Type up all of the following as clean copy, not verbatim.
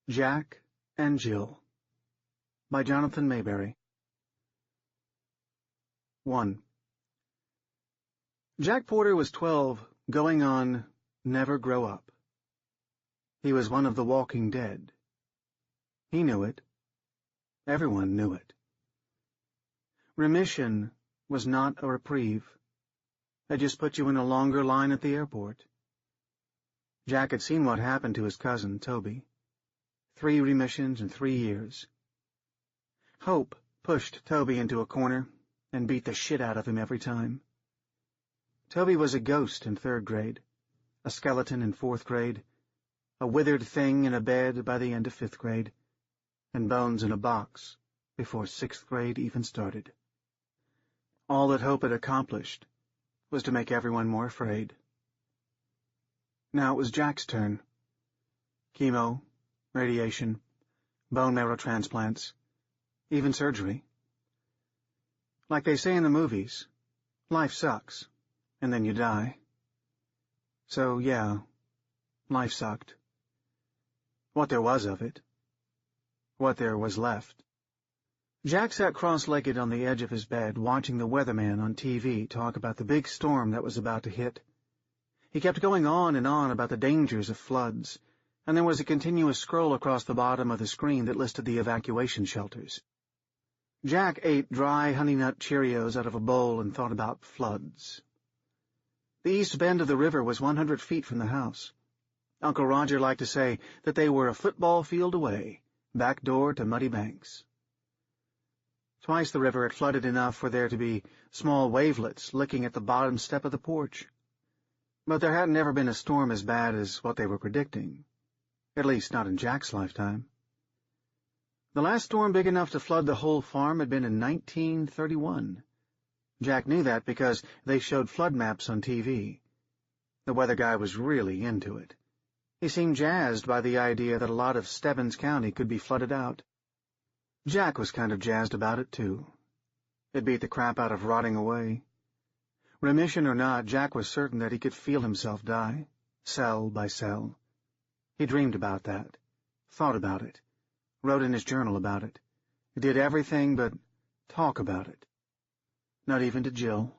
Jack and Jill by Jonathan Mayberry. 1. Jack Porter was 12, going on never grow up. He was one of the walking dead. He knew it. Everyone knew it. Remission was not a reprieve. They just put you in a longer line at the airport. Jack had seen what happened to his cousin, Toby. 3 remissions in 3 years. Hope pushed Toby into a corner and beat the shit out of him every time. Toby was a ghost in 3rd grade, a skeleton in 4th grade, a withered thing in a bed by the end of 5th grade, and bones in a box before 6th grade even started. All that Hope had accomplished was to make everyone more afraid. Now it was Jack's turn. Chemo, radiation, bone marrow transplants, even surgery. Like they say in the movies, life sucks, and then you die. So, yeah, life sucked. What there was of it. What there was left. Jack sat cross-legged on the edge of his bed, watching the weatherman on TV talk about the big storm that was about to hit. He kept going on and on about the dangers of floods, and there was a continuous scroll across the bottom of the screen that listed the evacuation shelters. Jack ate dry Honey Nut Cheerios out of a bowl and thought about floods. The east bend of the river was 100 feet from the house. Uncle Roger liked to say that they were a football field away, back door to muddy banks. Twice the river had flooded enough for there to be small wavelets licking at the bottom step of the porch. But there hadn't ever been a storm as bad as what they were predicting. At least not in Jack's lifetime. The last storm big enough to flood the whole farm had been in 1931. Jack knew that because they showed flood maps on TV. The weather guy was really into it. He seemed jazzed by the idea that a lot of Stebbins County could be flooded out. Jack was kind of jazzed about it, too. It beat the crap out of rotting away. Remission or not, Jack was certain that he could feel himself die, cell by cell. He dreamed about that, thought about it, wrote in his journal about it. He did everything but talk about it. Not even to Jill.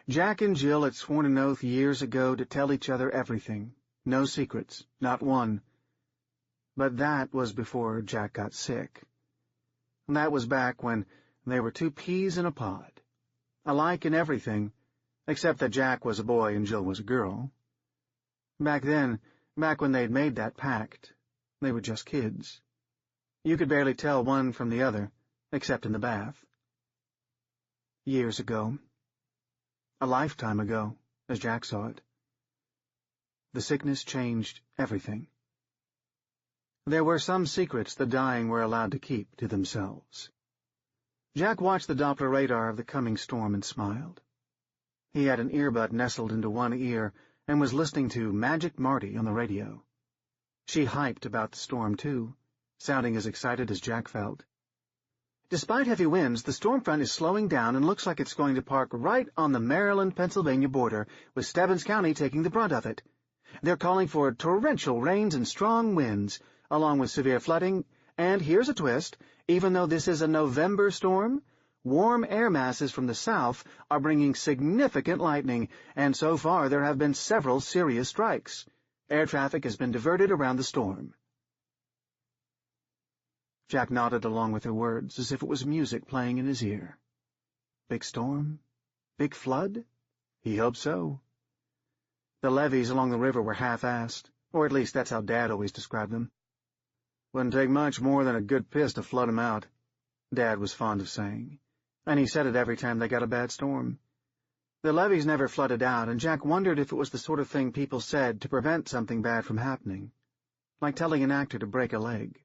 Jack and Jill had sworn an oath years ago to tell each other everything, no secrets, not one. But that was before Jack got sick. And that was back when they were 2 peas in a pod, alike in everything, except that Jack was a boy and Jill was a girl. Back then, back when they'd made that pact, they were just kids. You could barely tell one from the other, except in the bath. Years ago. A lifetime ago, as Jack saw it. The sickness changed everything. There were some secrets the dying were allowed to keep to themselves. Jack watched the Doppler radar of the coming storm and smiled. He had an earbud nestled into one ear and was listening to Magic Marty on the radio. She hyped about the storm, too, sounding as excited as Jack felt. Despite heavy winds, the storm front is slowing down and looks like it's going to park right on the Maryland-Pennsylvania border, with Stebbins County taking the brunt of it. They're calling for torrential rains and strong winds, along with severe flooding, and here's a twist, even though this is a November storm, warm air masses from the south are bringing significant lightning, and so far there have been several serious strikes. Air traffic has been diverted around the storm. Jack nodded along with her words, as if it was music playing in his ear. Big storm? Big flood? He hoped so. The levees along the river were half-assed, or at least that's how Dad always described them. Wouldn't take much more than a good piss to flood 'em out, Dad was fond of saying, and he said it every time they got a bad storm. The levees never flooded out, and Jack wondered if it was the sort of thing people said to prevent something bad from happening, like telling an actor to break a leg.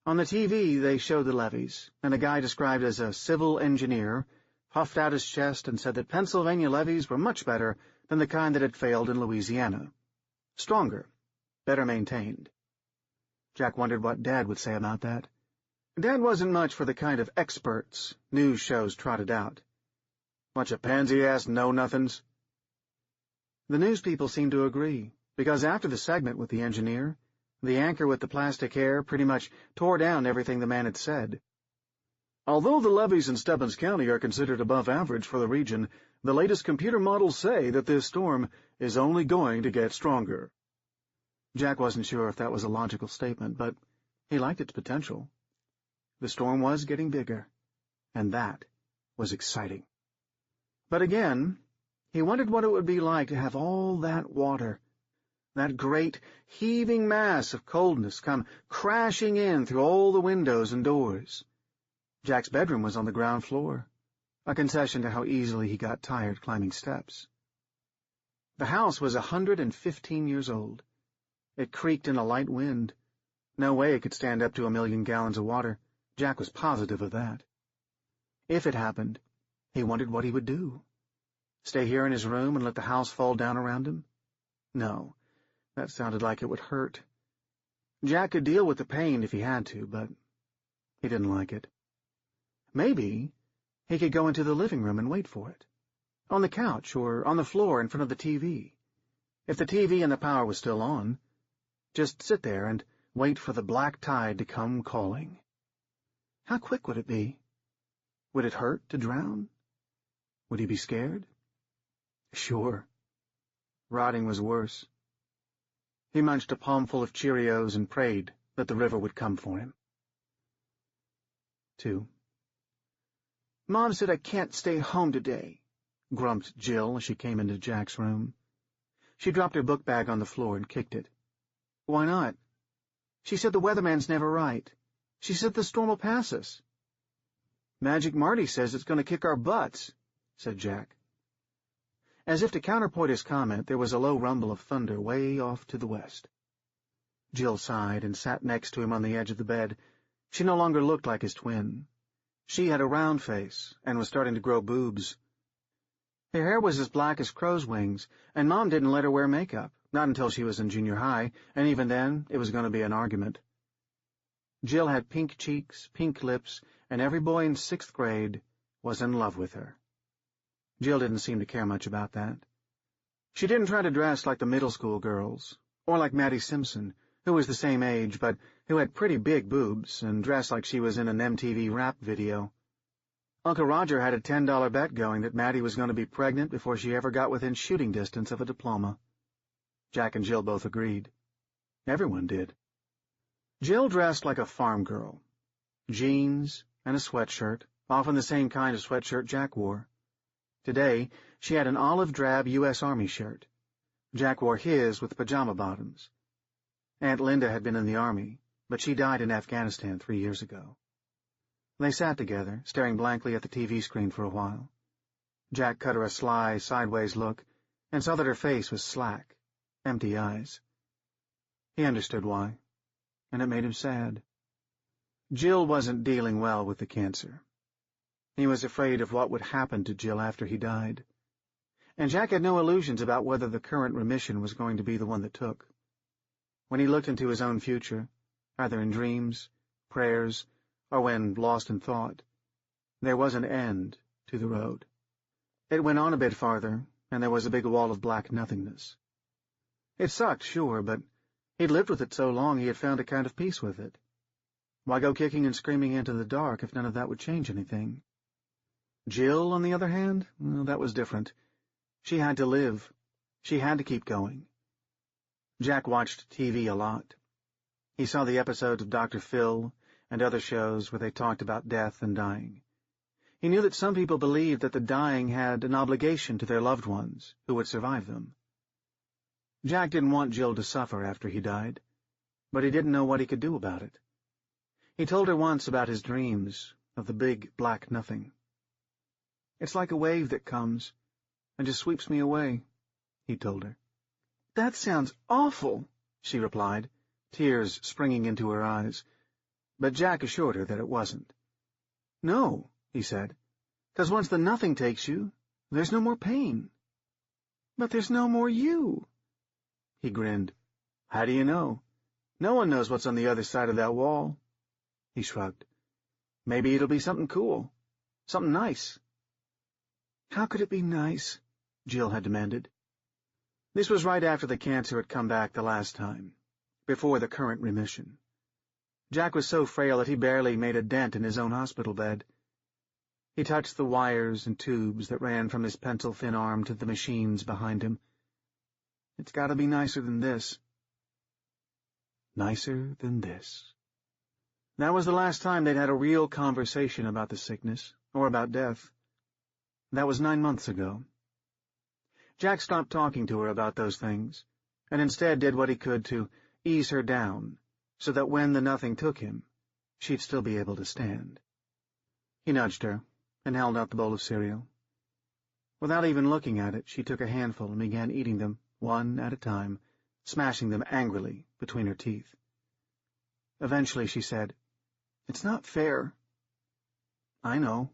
On the TV, they showed the levees, and a guy described as a civil engineer puffed out his chest and said that Pennsylvania levees were much better than the kind that had failed in Louisiana. Stronger, better maintained. Jack wondered what Dad would say about that. Dad wasn't much for the kind of experts news shows trotted out. Bunch of pansy-ass know-nothings. The news people seemed to agree, because after the segment with the engineer, The anchor with the plastic hair pretty much tore down everything the man had said. Although the levees in Stebbins County are considered above average for the region, the latest computer models say that this storm is only going to get stronger. Jack wasn't sure if that was a logical statement, but he liked its potential. The storm was getting bigger, and that was exciting. But again, he wondered what it would be like to have all that water, that great, heaving mass of coldness come crashing in through all the windows and doors. Jack's bedroom was on the ground floor, a concession to how easily he got tired climbing steps. The house was 115 years old. It creaked in a light wind. No way it could stand up to 1,000,000 gallons of water. Jack was positive of that. If it happened, he wondered what he would do. Stay here in his room and let the house fall down around him? No, that sounded like it would hurt. Jack could deal with the pain if he had to, but he didn't like it. Maybe he could go into the living room and wait for it, on the couch or on the floor in front of the TV. If the TV and the power was still on, just sit there and wait for the black tide to come calling. How quick would it be? Would it hurt to drown? Would he be scared? Sure. Rotting was worse. He munched a palmful of Cheerios and prayed that the river would come for him. 2. Mom said I can't stay home today, grumped Jill as she came into Jack's room. She dropped her book bag on the floor and kicked it. Why not? She said the weatherman's never right. She said the storm will pass us. Magic Marty says it's going to kick our butts, said Jack. As if to counterpoint his comment, there was a low rumble of thunder way off to the west. Jill sighed and sat next to him on the edge of the bed. She no longer looked like his twin. She had a round face and was starting to grow boobs. Her hair was as black as crow's wings, and Mom didn't let her wear makeup, not until she was in junior high, and even then it was going to be an argument. Jill had pink cheeks, pink lips, and every boy in 6th grade was in love with her. Jill didn't seem to care much about that. She didn't try to dress like the middle school girls, or like Maddie Simpson, who was the same age but who had pretty big boobs and dressed like she was in an MTV rap video. Uncle Roger had a $10 bet going that Maddie was going to be pregnant before she ever got within shooting distance of a diploma. Jack and Jill both agreed. Everyone did. Jill dressed like a farm girl. Jeans and a sweatshirt, often the same kind of sweatshirt Jack wore. Today, she had an olive drab U.S. Army shirt. Jack wore his with pajama bottoms. Aunt Linda had been in the Army, but she died in Afghanistan 3 years ago. They sat together, staring blankly at the TV screen for a while. Jack cut her a sly, sideways look, and saw that her face was slack, empty eyes. He understood why, and it made him sad. Jill wasn't dealing well with the cancer. He was afraid of what would happen to Jill after he died, and Jack had no illusions about whether the current remission was going to be the one that took. When he looked into his own future, either in dreams, prayers, or when lost in thought, there was an end to the road. It went on a bit farther, and there was a big wall of black nothingness. It sucked, sure, but he'd lived with it so long he had found a kind of peace with it. Why go kicking and screaming into the dark if none of that would change anything? Jill, on the other hand, well, that was different. She had to live. She had to keep going. Jack watched TV a lot. He saw the episodes of Dr. Phil and other shows where they talked about death and dying. He knew that some people believed that the dying had an obligation to their loved ones who would survive them. Jack didn't want Jill to suffer after he died, but he didn't know what he could do about it. He told her once about his dreams of the big black nothing. It's like a wave that comes and just sweeps me away, he told her. That sounds awful, she replied, tears springing into her eyes. But Jack assured her that it wasn't. No, he said, 'cause once the nothing takes you, there's no more pain. But there's no more you. He grinned. How do you know? No one knows what's on the other side of that wall. He shrugged. Maybe it'll be something cool. Something nice. How could it be nice? Jill had demanded. This was right after the cancer had come back the last time. before the current remission. Jack was so frail that he barely made a dent in his own hospital bed. He touched the wires and tubes that ran from his pencil-thin arm to the machines behind him. It's got to be nicer than this. Nicer than this. That was the last time they'd had a real conversation about the sickness, or about death. That was 9 months ago. Jack stopped talking to her about those things, and instead did what he could to ease her down, so that when the nothing took him, she'd still be able to stand. He nudged her, and held out the bowl of cereal. Without even looking at it, she took a handful and began eating them, one at a time, smashing them angrily between her teeth. Eventually she said, "It's not fair." "I know."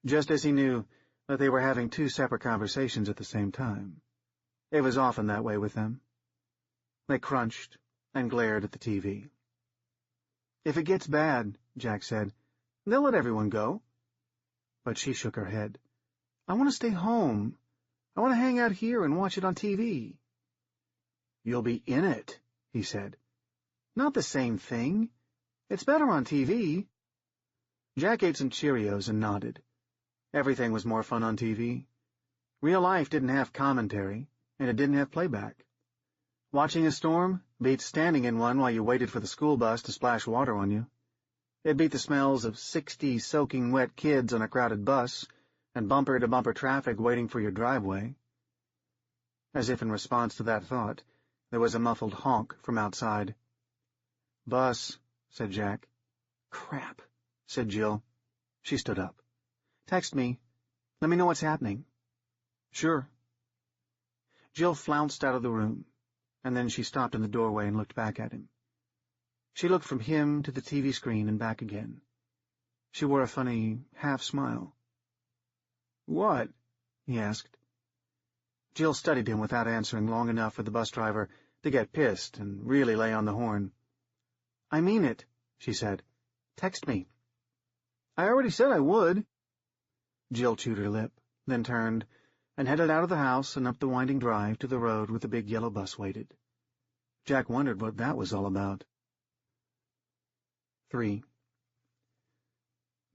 Just as he knew that they were having two separate conversations at the same time. It was often that way with them. They crunched and glared at the TV. "If it gets bad," Jack said, "they'll let everyone go." But she shook her head. "I want to stay home. I want to hang out here and watch it on TV." "You'll be in it," he said. "Not the same thing. It's better on TV." Jack ate some Cheerios and nodded. Everything was more fun on TV. Real life didn't have commentary, and it didn't have playback. Watching a storm beat standing in one while you waited for the school bus to splash water on you. It beat the smells of 60 soaking wet kids on a crowded bus and bumper-to-bumper traffic waiting for your driveway. As if in response to that thought, there was a muffled honk from outside. "Bus," said Jack. "Crap," said Jill. She stood up. "Text me. Let me know what's happening." "Sure." Jill flounced out of the room, and then she stopped in the doorway and looked back at him. She looked from him to the TV screen and back again. She wore a funny half-smile. "What?" he asked. Jill studied him without answering long enough for the bus driver to get pissed and really lay on the horn. "I mean it," she said. "Text me." "I already said I would." Jill chewed her lip, then turned and headed out of the house and up the winding drive to the road where the big yellow bus waited. Jack wondered what that was all about. 3.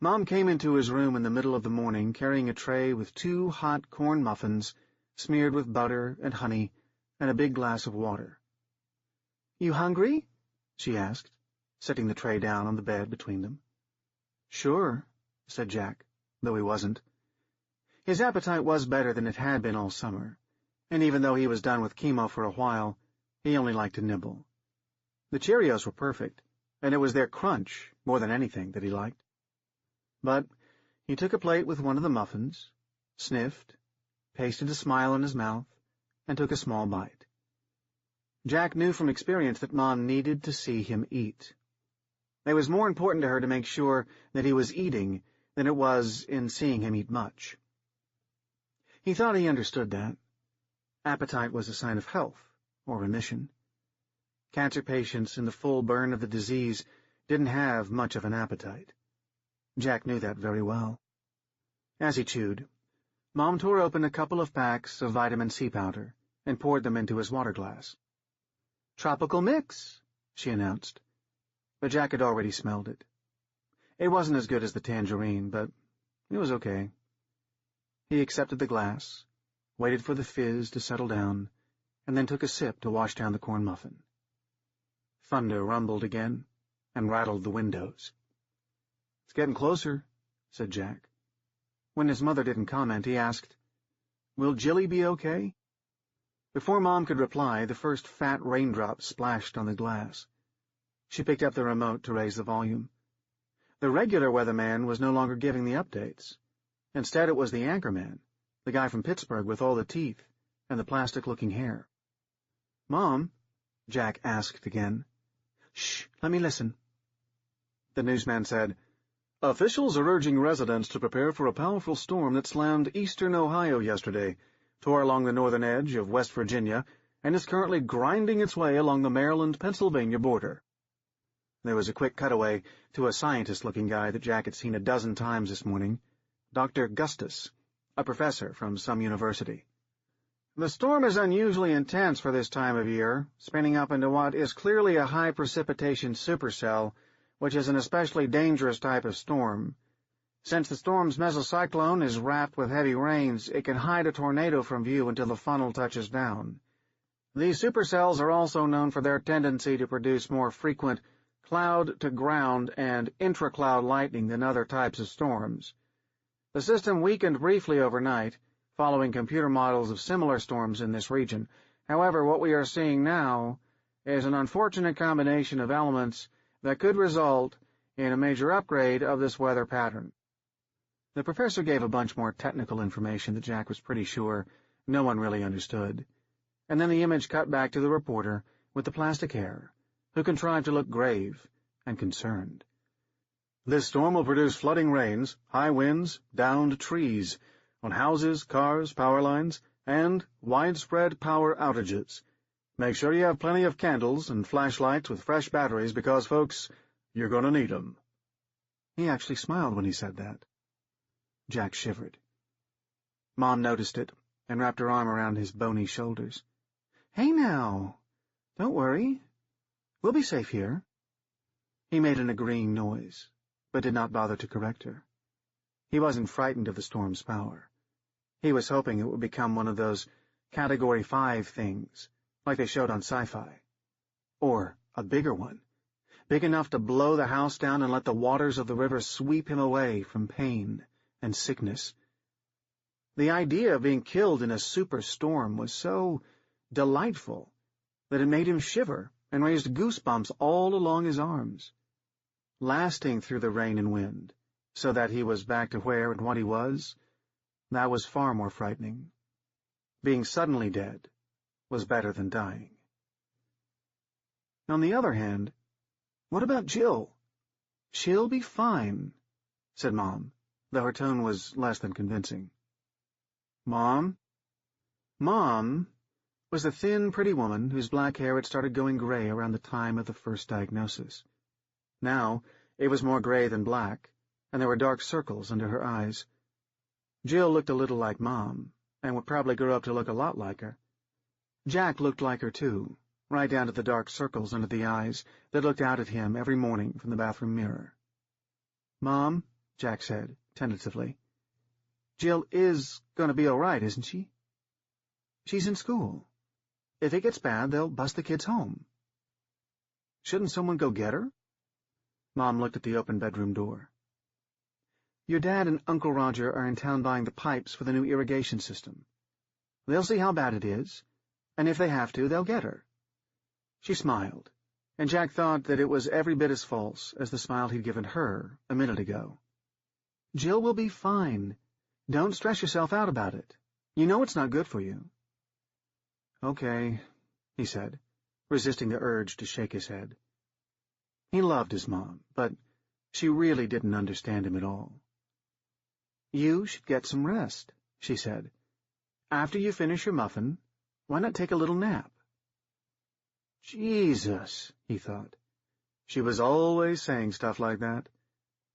Mom came into his room in the middle of the morning carrying a tray with 2 hot corn muffins smeared with butter and honey and a big glass of water. "You hungry?" she asked, setting the tray down on the bed between them. "Sure," said Jack, though he wasn't. His appetite was better than it had been all summer, and even though he was done with chemo for a while, he only liked to nibble. The Cheerios were perfect, and it was their crunch, more than anything, that he liked. But he took a plate with one of the muffins, sniffed, pasted a smile on his mouth, and took a small bite. Jack knew from experience that Mom needed to see him eat. It was more important to her to make sure that he was eating than it was in seeing him eat much. He thought he understood that. Appetite was a sign of health, or remission. Cancer patients in the full burn of the disease didn't have much of an appetite. Jack knew that very well. As he chewed, Mom tore open a couple of packs of vitamin C powder and poured them into his water glass. "Tropical mix," she announced, but Jack had already smelled it. It wasn't as good as the tangerine, but it was okay. He accepted the glass, waited for the fizz to settle down, and then took a sip to wash down the corn muffin. Thunder rumbled again and rattled the windows. "It's getting closer," said Jack. When his mother didn't comment, he asked, "Will Jilly be okay?" Before Mom could reply, the first fat raindrop splashed on the glass. She picked up the remote to raise the volume. The regular weatherman was no longer giving the updates. Instead, it was the anchorman, the guy from Pittsburgh with all the teeth and the plastic-looking hair. "Mom?" Jack asked again. "Shh, let me listen." The newsman said, "Officials are urging residents to prepare for a powerful storm that slammed eastern Ohio yesterday, tore along the northern edge of West Virginia, and is currently grinding its way along the Maryland-Pennsylvania border." There was a quick cutaway to a scientist-looking guy that Jack had seen a dozen times this morning, Dr. Gustus, a professor from some university. The storm is unusually intense for this time of year, spinning up into what is clearly a high-precipitation supercell, which is an especially dangerous type of storm. Since the storm's mesocyclone is wrapped with heavy rains, it can hide a tornado from view until the funnel touches down. These supercells are also known for their tendency to produce more frequent cloud-to-ground and intra-cloud lightning than other types of storms. The system weakened briefly overnight, following computer models of similar storms in this region. However, what we are seeing now is an unfortunate combination of elements that could result in a major upgrade of this weather pattern. The professor gave a bunch more technical information that Jack was pretty sure no one really understood, and then the image cut back to the reporter with the plastic hair, who contrived to look grave and concerned. This storm will produce flooding rains, high winds, downed trees, on houses, cars, power lines, and widespread power outages. Make sure you have plenty of candles and flashlights with fresh batteries because, folks, you're going to need 'em. He actually smiled when he said that. Jack shivered. Mom noticed it and wrapped her arm around his bony shoulders. Hey now, don't worry. We'll be safe here. He made an agreeing noise, but did not bother to correct her. He wasn't frightened of the storm's power. He was hoping it would become one of those Category 5 things, like they showed on Sci-Fi. Or a bigger one, big enough to blow the house down and let the waters of the river sweep him away from pain and sickness. The idea of being killed in a superstorm was so delightful that it made him shiver and raised goosebumps all along his arms, lasting through the rain and wind, so that he was back to where and what he was. That was far more frightening. Being suddenly dead was better than dying. On the other hand, what about Jill? She'll be fine, said Mom, though her tone was less than convincing. Mom? Mom was a thin, pretty woman whose black hair had started going gray around the time of the first diagnosis. Now it was more gray than black, and there were dark circles under her eyes. Jill looked a little like Mom, and would probably grow up to look a lot like her. Jack looked like her, too, right down to the dark circles under the eyes that looked out at him every morning from the bathroom mirror. Mom, Jack said, tentatively, Jill is going to be all right, isn't she? She's in school. If it gets bad, they'll bus the kids home. Shouldn't someone go get her? Mom looked at the open bedroom door. Your dad and Uncle Roger are in town buying the pipes for the new irrigation system. They'll see how bad it is, and if they have to, they'll get her. She smiled, and Jack thought that it was every bit as false as the smile he'd given her a minute ago. Jill will be fine. Don't stress yourself out about it. You know it's not good for you. Okay, he said, resisting the urge to shake his head. He loved his mom, but she really didn't understand him at all. You should get some rest, she said. After you finish your muffin, why not take a little nap? Jesus, he thought. She was always saying stuff like that.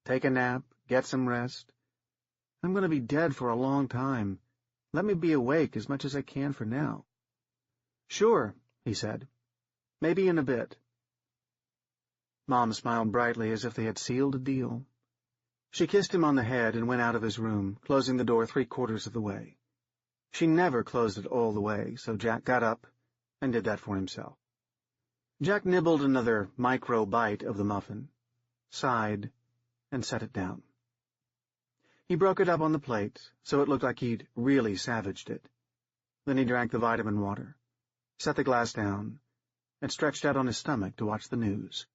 Take a nap, get some rest. I'm going to be dead for a long time. Let me be awake as much as I can for now. Sure, he said. Maybe in a bit. Mom smiled brightly as if they had sealed a deal. She kissed him on the head and went out of his room, closing the door 3/4 of the way. She never closed it all the way, so Jack got up and did that for himself. Jack nibbled another micro bite of the muffin, sighed, and set it down. He broke it up on the plate so it looked like he'd really savaged it. Then he drank the vitamin water, set the glass down, and stretched out on his stomach to watch the news.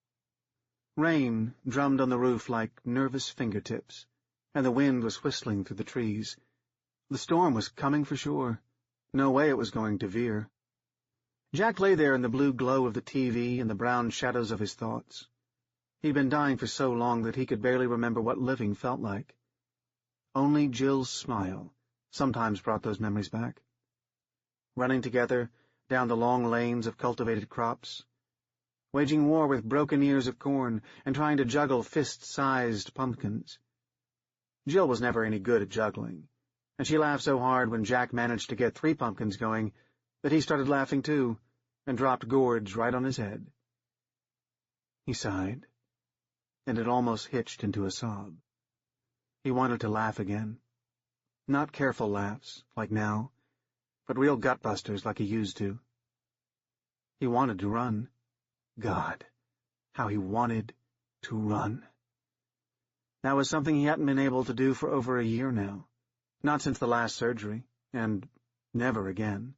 Rain drummed on the roof like nervous fingertips, and the wind was whistling through the trees. The storm was coming for sure. No way it was going to veer. Jack lay there in the blue glow of the TV and the brown shadows of his thoughts. He'd been dying for so long that he could barely remember what living felt like. Only Jill's smile sometimes brought those memories back. Running together down the long lanes of cultivated crops, waging war with broken ears of corn and trying to juggle fist-sized pumpkins. Jill was never any good at juggling, and she laughed so hard when Jack managed to get 3 pumpkins going that he started laughing too, and dropped gourds right on his head. He sighed, and it almost hitched into a sob. He wanted to laugh again. Not careful laughs, like now, but real gut-busters like he used to. He wanted to run. God, how he wanted to run. That was something he hadn't been able to do for over a year now. Not since the last surgery, and never again.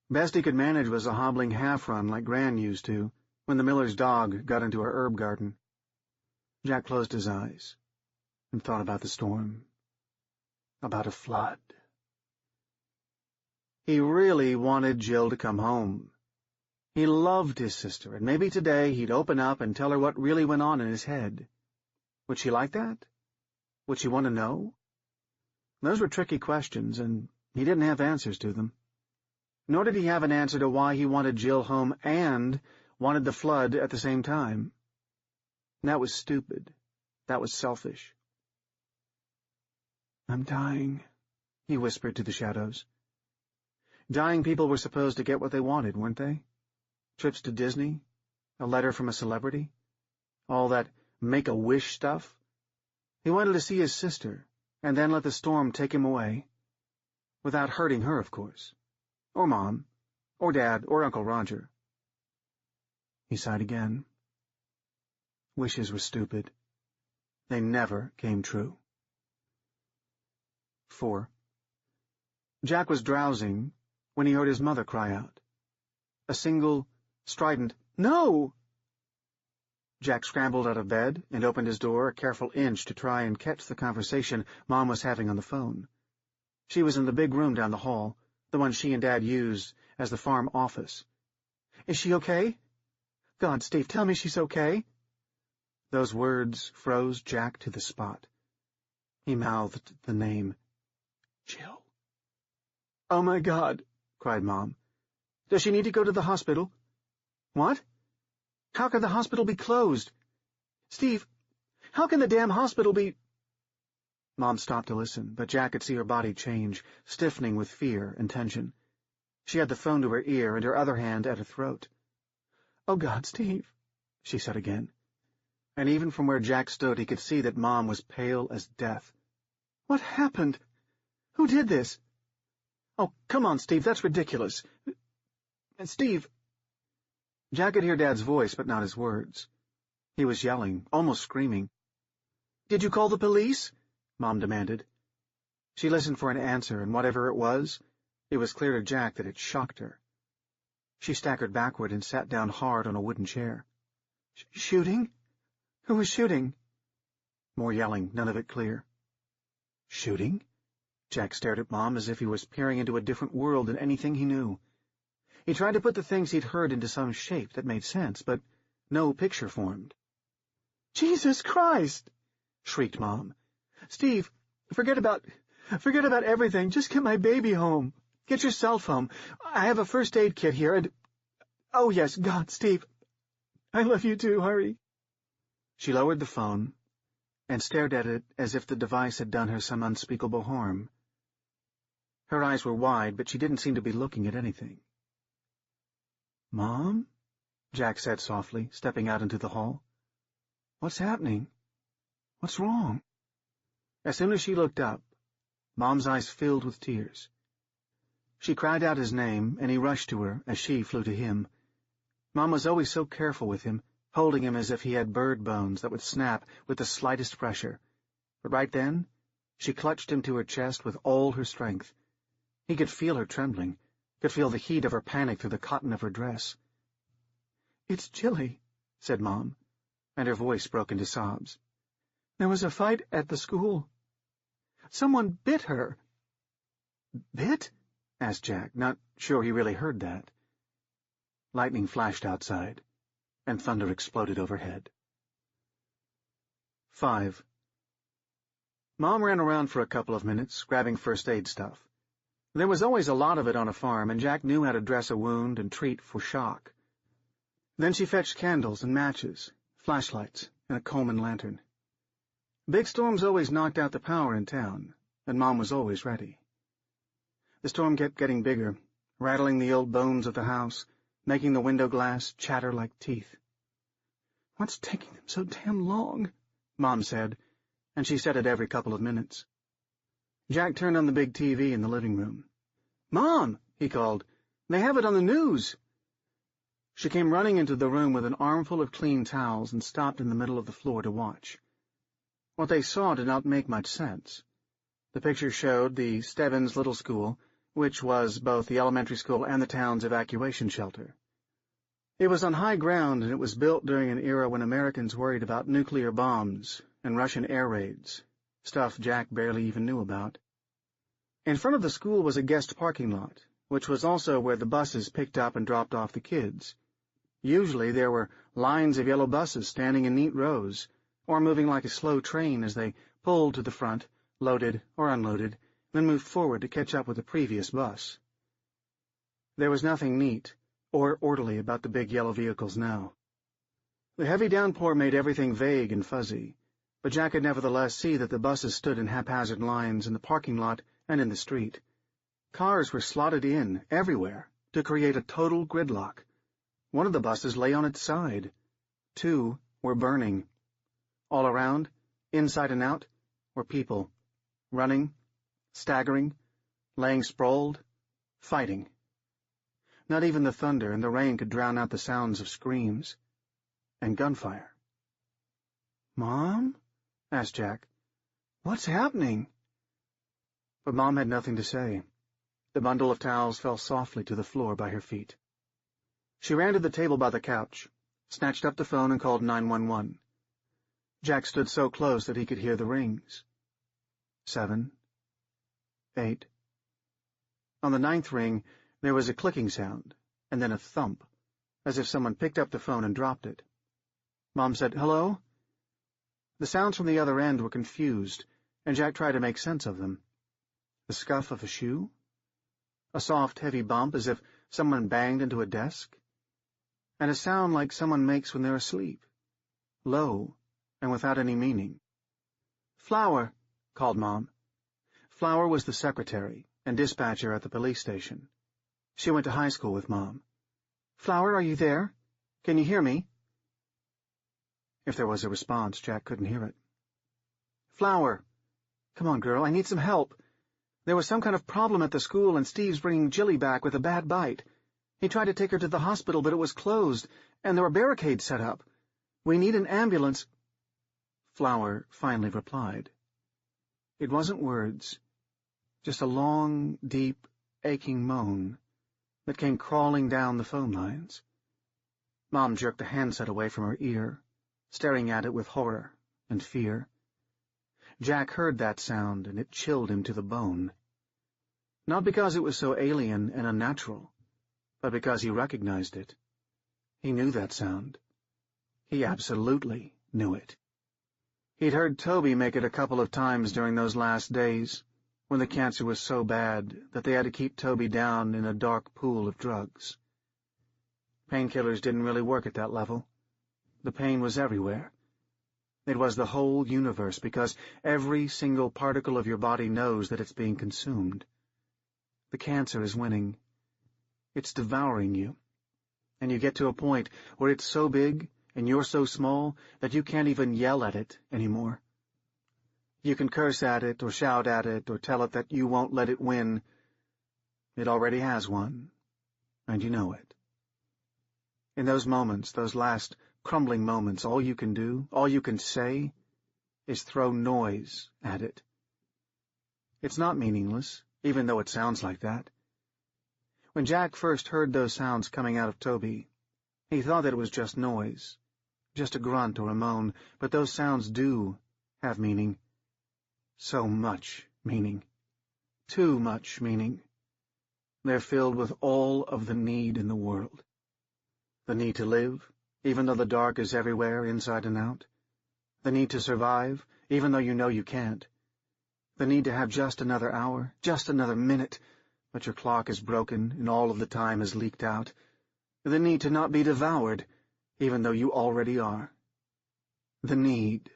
Best he could manage was a hobbling half-run like Gran used to, when the miller's dog got into her herb garden. Jack closed his eyes and thought about the storm, about a flood. He really wanted Jill to come home. He loved his sister, and maybe today he'd open up and tell her what really went on in his head. Would she like that? Would she want to know? Those were tricky questions, and he didn't have answers to them. Nor did he have an answer to why he wanted Jill home and wanted the flood at the same time. That was stupid. That was selfish. "I'm dying," he whispered to the shadows. Dying people were supposed to get what they wanted, weren't they? Trips to Disney, a letter from a celebrity, all that make-a-wish stuff. He wanted to see his sister, and then let the storm take him away. Without hurting her, of course. Or Mom, or Dad, or Uncle Roger. He sighed again. Wishes were stupid. They never came true. 4. Jack was drowsing when he heard his mother cry out. A single, strident, "No!" Jack scrambled out of bed and opened his door a careful inch to try and catch the conversation Mom was having on the phone. She was in the big room down the hall, the one she and Dad used as the farm office. "Is she okay? God, Steve, tell me she's okay." Those words froze Jack to the spot. He mouthed the name, Jill. "Oh, my God," cried Mom. "Does she need to go to the hospital?" "What? How can the hospital be closed? Steve, how can the damn hospital be—" Mom stopped to listen, but Jack could see her body change, stiffening with fear and tension. She had the phone to her ear and her other hand at her throat. "Oh, God, Steve," she said again. And even from where Jack stood, he could see that Mom was pale as death. "What happened? Who did this? Oh, come on, Steve, that's ridiculous. Steve." Jack could hear Dad's voice, but not his words. He was yelling, almost screaming. "Did you call the police?" Mom demanded. She listened for an answer, and whatever it was clear to Jack that it shocked her. She staggered backward and sat down hard on a wooden chair. "Shooting? Who was shooting?" More yelling, none of it clear. "Shooting?" Jack stared at Mom as if he was peering into a different world than anything he knew. He tried to put the things he'd heard into some shape that made sense, but no picture formed. "Jesus Christ!" shrieked Mom. "Steve, forget about everything. Just get my baby home. Get yourself home. I have a first aid kit here, and... Oh, yes, God, Steve. I love you too, hurry." She lowered the phone and stared at it as if the device had done her some unspeakable harm. Her eyes were wide, but she didn't seem to be looking at anything. "Mom?" Jack said softly, stepping out into the hall. "What's happening? What's wrong?" As soon as she looked up, Mom's eyes filled with tears. She cried out his name, and he rushed to her as she flew to him. Mom was always so careful with him, holding him as if he had bird bones that would snap with the slightest pressure. But right then, she clutched him to her chest with all her strength. He could feel her trembling, could feel the heat of her panic through the cotton of her dress. "It's Jilly," said Mom, and her voice broke into sobs. "There was a fight at the school. Someone bit her." "Bit?" asked Jack, not sure he really heard that. Lightning flashed outside, and thunder exploded overhead. 5. Mom ran around for a couple of minutes, grabbing first aid stuff. There was always a lot of it on a farm, and Jack knew how to dress a wound and treat for shock. Then she fetched candles and matches, flashlights, and a Coleman lantern. Big storms always knocked out the power in town, and Mom was always ready. The storm kept getting bigger, rattling the old bones of the house, making the window glass chatter like teeth. "What's taking them so damn long?" Mom said, and she said it every couple of minutes. Jack turned on the big TV in the living room. "Mom," he called, "they have it on the news." She came running into the room with an armful of clean towels and stopped in the middle of the floor to watch. What they saw did not make much sense. The picture showed the Stebbins Little School, which was both the elementary school and the town's evacuation shelter. It was on high ground, and it was built during an era when Americans worried about nuclear bombs and Russian air raids, stuff Jack barely even knew about. In front of the school was a guest parking lot, which was also where the buses picked up and dropped off the kids. Usually there were lines of yellow buses standing in neat rows, or moving like a slow train as they pulled to the front, loaded or unloaded, then moved forward to catch up with the previous bus. There was nothing neat or orderly about the big yellow vehicles now. The heavy downpour made everything vague and fuzzy, but Jack could nevertheless see that the buses stood in haphazard lines in the parking lot and in the street. Cars were slotted in, everywhere, to create a total gridlock. One of the buses lay on its side. 2 were burning. All around, inside and out, were people, running, staggering, laying sprawled, fighting. Not even the thunder and the rain could drown out the sounds of screams and gunfire. "Mom?" asked Jack. "What's happening?" But Mom had nothing to say. The bundle of towels fell softly to the floor by her feet. She ran to the table by the couch, snatched up the phone and called 911. Jack stood so close that he could hear the rings. 7, 8. On the 9th ring, there was a clicking sound, and then a thump, as if someone picked up the phone and dropped it. Mom said, "Hello?" The sounds from the other end were confused, and Jack tried to make sense of them. The scuff of a shoe? A soft, heavy bump, as if someone banged into a desk? And a sound like someone makes when they're asleep, low and without any meaning. "Flower," called Mom. Flower was the secretary and dispatcher at the police station. She went to high school with Mom. "Flower, are you there? Can you hear me?" If there was a response, Jack couldn't hear it. "Flower. Come on, girl, I need some help. There was some kind of problem at the school, and Steve's bringing Jilly back with a bad bite. He tried to take her to the hospital, but it was closed, and there were barricades set up. We need an ambulance." Flower finally replied. It wasn't words, just a long, deep, aching moan that came crawling down the phone lines. Mom jerked the handset away from her ear, staring at it with horror and fear. Jack heard that sound, and it chilled him to the bone. Not because it was so alien and unnatural, but because he recognized it. He knew that sound. He absolutely knew it. He'd heard Toby make it a couple of times during those last days, when the cancer was so bad that they had to keep Toby down in a dark pool of drugs. Painkillers didn't really work at that level. The pain was everywhere. It was the whole universe, because every single particle of your body knows that it's being consumed. The cancer is winning. It's devouring you. And you get to a point where it's so big and you're so small that you can't even yell at it anymore. You can curse at it or shout at it or tell it that you won't let it win. It already has won, and you know it. In those moments, those last crumbling moments, all you can do, all you can say, is throw noise at it. It's not meaningless, even though it sounds like that. When Jack first heard those sounds coming out of Toby, he thought that it was just noise, just a grunt or a moan, but those sounds do have meaning. So much meaning. Too much meaning. They're filled with all of the need in the world. The need to live, even though the dark is everywhere, inside and out. The need to survive, even though you know you can't. The need to have just another hour, just another minute, but your clock is broken and all of the time has leaked out. The need to not be devoured, even though you already are. The need.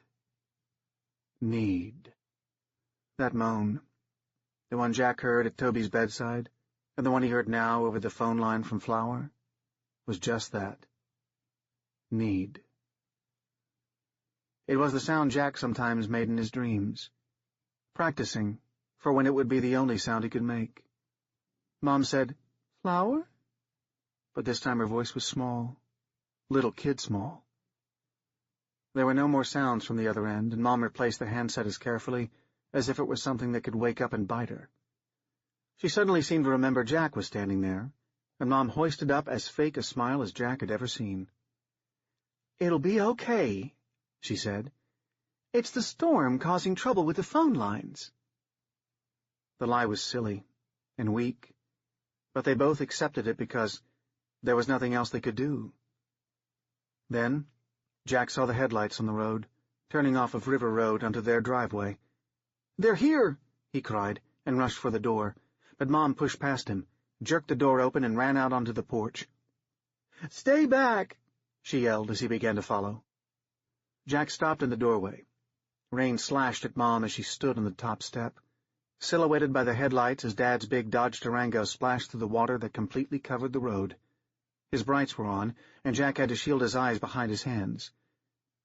Need. That moan. the one Jack heard at Toby's bedside, and the one he heard now over the phone line from Flower, was just that. Need. It was the sound Jack sometimes made in his dreams, practicing for when it would be the only sound he could make. Mom said, "Flower?" But this time her voice was small, little kid small. There were no more sounds from the other end, and Mom replaced the handset as carefully as if it were something that could wake up and bite her. She suddenly seemed to remember Jack was standing there, and Mom hoisted up as fake a smile as Jack had ever seen. "It'll be okay," she said. "It's the storm causing trouble with the phone lines." The lie was silly and weak, but they both accepted it because there was nothing else they could do. Then Jack saw the headlights on the road, turning off of River Road onto their driveway. "They're here!" he cried, and rushed for the door, but Mom pushed past him, jerked the door open, and ran out onto the porch. "Stay back!" she yelled as he began to follow. Jack stopped in the doorway. Rain slashed at Mom as she stood on the top step, silhouetted by the headlights as Dad's big Dodge Durango splashed through the water that completely covered the road. His brights were on, and Jack had to shield his eyes behind his hands.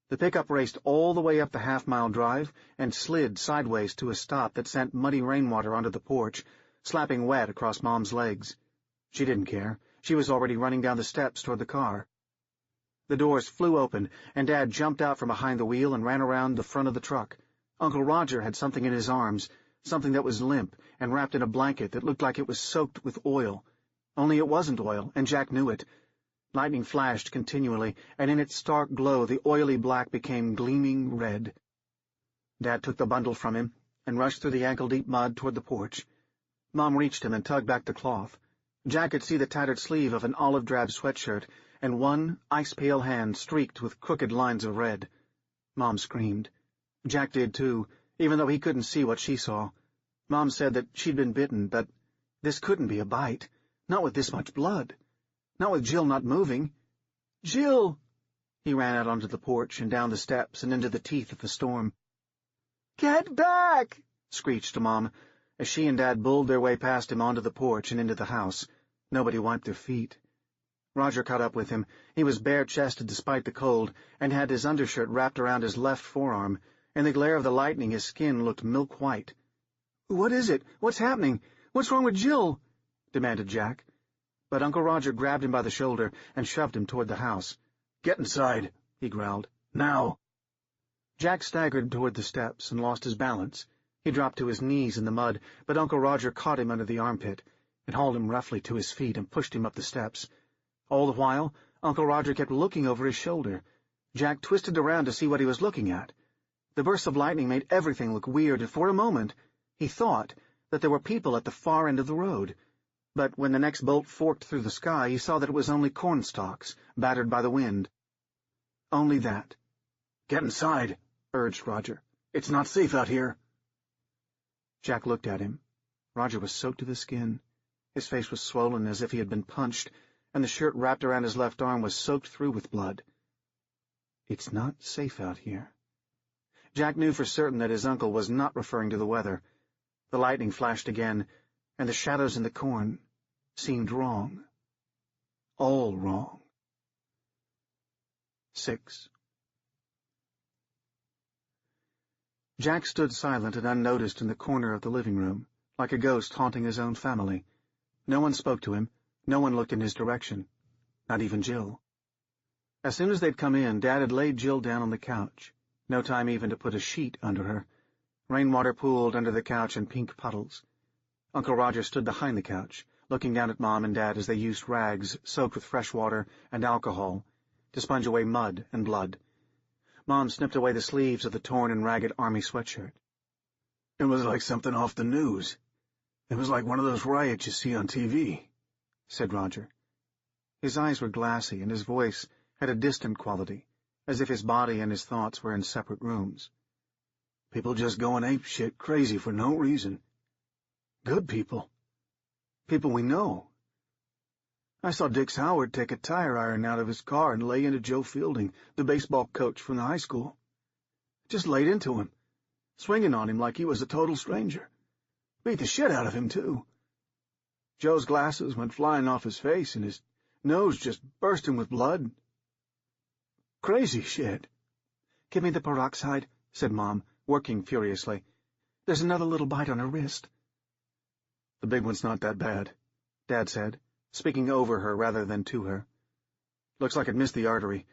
The pickup raced all the way up the half-mile drive and slid sideways to a stop that sent muddy rainwater onto the porch, slapping wet across Mom's legs. She didn't care. She was already running down the steps toward the car. The doors flew open, and Dad jumped out from behind the wheel and ran around the front of the truck. Uncle Roger had something in his arms, something that was limp and wrapped in a blanket that looked like it was soaked with oil. Only it wasn't oil, and Jack knew it. Lightning flashed continually, and in its stark glow the oily black became gleaming red. Dad took the bundle from him and rushed through the ankle-deep mud toward the porch. Mom reached him and tugged back the cloth. Jack could see the tattered sleeve of an olive-drab sweatshirt, and one ice-pale hand streaked with crooked lines of red. Mom screamed. Jack did, too, even though he couldn't see what she saw. Mom said that she'd been bitten, but this couldn't be a bite, not with this much blood. Not with Jill not moving. "Jill!" He ran out onto the porch and down the steps and into the teeth of the storm. "Get back!" screeched Mom, as she and Dad bulled their way past him onto the porch and into the house. Nobody wiped their feet. Roger caught up with him. He was bare-chested despite the cold, and had his undershirt wrapped around his left forearm. In the glare of the lightning his skin looked milk-white. "What is it? What's happening? What's wrong with Jill?" demanded Jack. But Uncle Roger grabbed him by the shoulder and shoved him toward the house. "Get inside," he growled. "Now!" Jack staggered toward the steps and lost his balance. He dropped to his knees in the mud, but Uncle Roger caught him under the armpit and hauled him roughly to his feet and pushed him up the steps. All the while, Uncle Roger kept looking over his shoulder. Jack twisted around to see what he was looking at. The bursts of lightning made everything look weird, and for a moment he thought that there were people at the far end of the road. But when the next bolt forked through the sky, he saw that it was only cornstalks, battered by the wind. Only that. "Get inside," urged Roger. "It's not safe out here." Jack looked at him. Roger was soaked to the skin. His face was swollen as if he had been punched, and the shirt wrapped around his left arm was soaked through with blood. It's not safe out here. Jack knew for certain that his uncle was not referring to the weather. The lightning flashed again, and the shadows in the corn seemed wrong. All wrong. 6. Jack stood silent and unnoticed in the corner of the living room, like a ghost haunting his own family. No one spoke to him. No one looked in his direction. Not even Jill. As soon as they'd come in, Dad had laid Jill down on the couch. No time even to put a sheet under her. Rainwater pooled under the couch in pink puddles. Uncle Roger stood behind the couch, looking down at Mom and Dad as they used rags soaked with fresh water and alcohol to sponge away mud and blood. Mom snipped away the sleeves of the torn and ragged army sweatshirt. "It was like something off the news. It was like one of those riots you see on TV," said Roger. His eyes were glassy, and his voice had a distant quality, as if his body and his thoughts were in separate rooms. "People just going apeshit crazy for no reason. Good people. People we know. I saw Dix Howard take a tire iron out of his car and lay into Joe Fielding, the baseball coach from the high school. Just laid into him, swinging on him like he was a total stranger. Beat the shit out of him, too. Joe's glasses went flying off his face, and his nose just bursting with blood. Crazy shit. Give me the peroxide, said Mom, working furiously. There's another little bite on her wrist. The big one's not that bad, Dad said, speaking over her rather than to her. Looks like it missed the artery,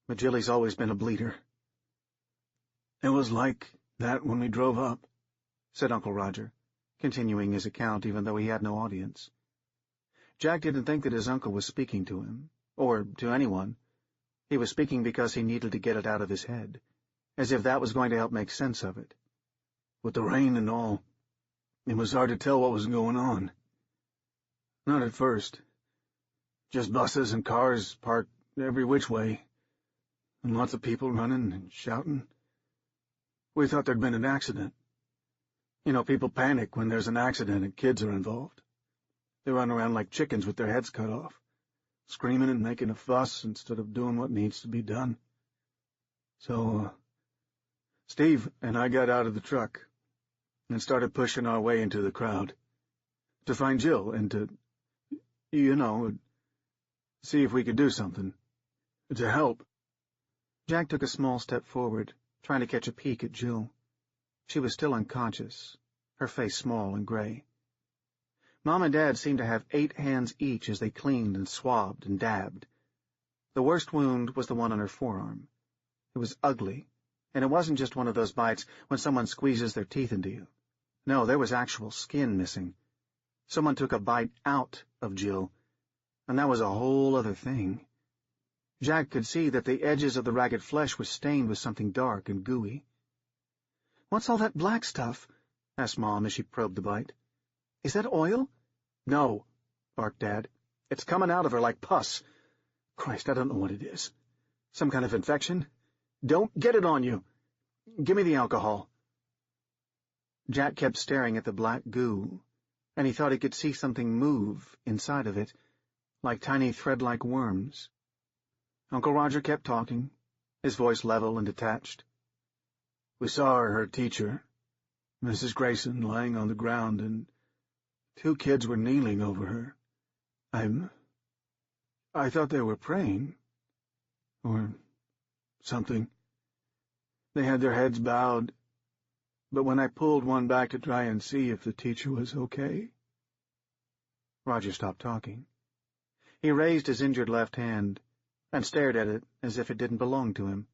but Jilly's always been a bleeder. It was like that when we drove up, said Uncle Roger, continuing his account even though he had no audience. Jack didn't think that his uncle was speaking to him, or to anyone. He was speaking because he needed to get it out of his head, as if that was going to help make sense of it. With the rain and all, it was hard to tell what was going on. Not at first. Just buses and cars parked every which way, and lots of people running and shouting. We thought there'd been an accident. You know, people panic when there's an accident and kids are involved. They run around like chickens with their heads cut off, screaming and making a fuss instead of doing what needs to be done. So, Steve and I got out of the truck and started pushing our way into the crowd to find Jill and to, see if we could do something, to help. Jack took a small step forward, trying to catch a peek at Jill. She was still unconscious, her face small and gray. Mom and Dad seemed to have 8 hands each as they cleaned and swabbed and dabbed. The worst wound was the one on her forearm. It was ugly, and it wasn't just one of those bites when someone squeezes their teeth into you. No, there was actual skin missing. Someone took a bite out of Jill, and that was a whole other thing. Jack could see that the edges of the ragged flesh were stained with something dark and gooey. "What's all that black stuff?" asked Mom as she probed the bite. "Is that oil?" "No," barked Dad. "It's coming out of her like pus. Christ, I don't know what it is. Some kind of infection? Don't get it on you. Give me the alcohol." Jack kept staring at the black goo, and he thought he could see something move inside of it, like tiny thread-like worms. Uncle Roger kept talking, his voice level and detached. "We saw her teacher, Mrs. Grayson, lying on the ground, and 2 kids were kneeling over her. I thought they were praying, or something. They had their heads bowed, but when I pulled one back to try and see if the teacher was okay..." Roger stopped talking. He raised his injured left hand and stared at it as if it didn't belong to him,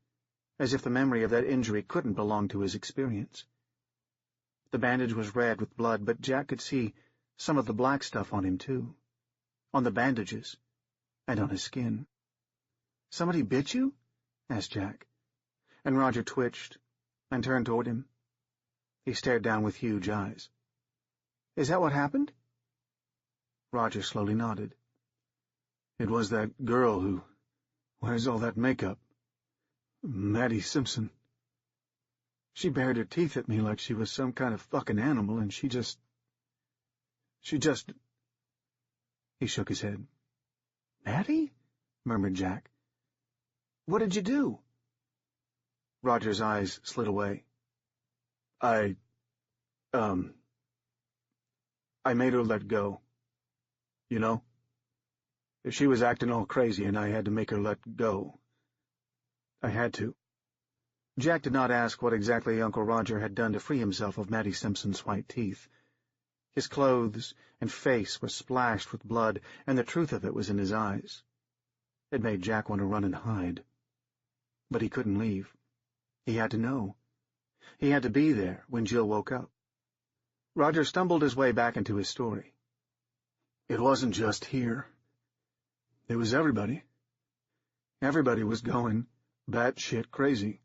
as if the memory of that injury couldn't belong to his experience. The bandage was red with blood, but Jack could see some of the black stuff on him, too. On the bandages, and on his skin. "Somebody bit you?" asked Jack, and Roger twitched and turned toward him. He stared down with huge eyes. "Is that what happened?" Roger slowly nodded. "It was that girl who wears all that makeup. Maddie Simpson. She bared her teeth at me like she was some kind of fucking animal, and she just... He shook his head. "Maddie?" murmured Jack. "What did you do?" Roger's eyes slid away. I made her let go. You know? If she was acting all crazy and I had to make her let go, I had to." Jack did not ask what exactly Uncle Roger had done to free himself of Maddie Simpson's white teeth. His clothes and face were splashed with blood, and the truth of it was in his eyes. It made Jack want to run and hide. But he couldn't leave. He had to know. He had to be there when Jill woke up. Roger stumbled his way back into his story. "It wasn't just here. It was everybody. Everybody was going batshit crazy.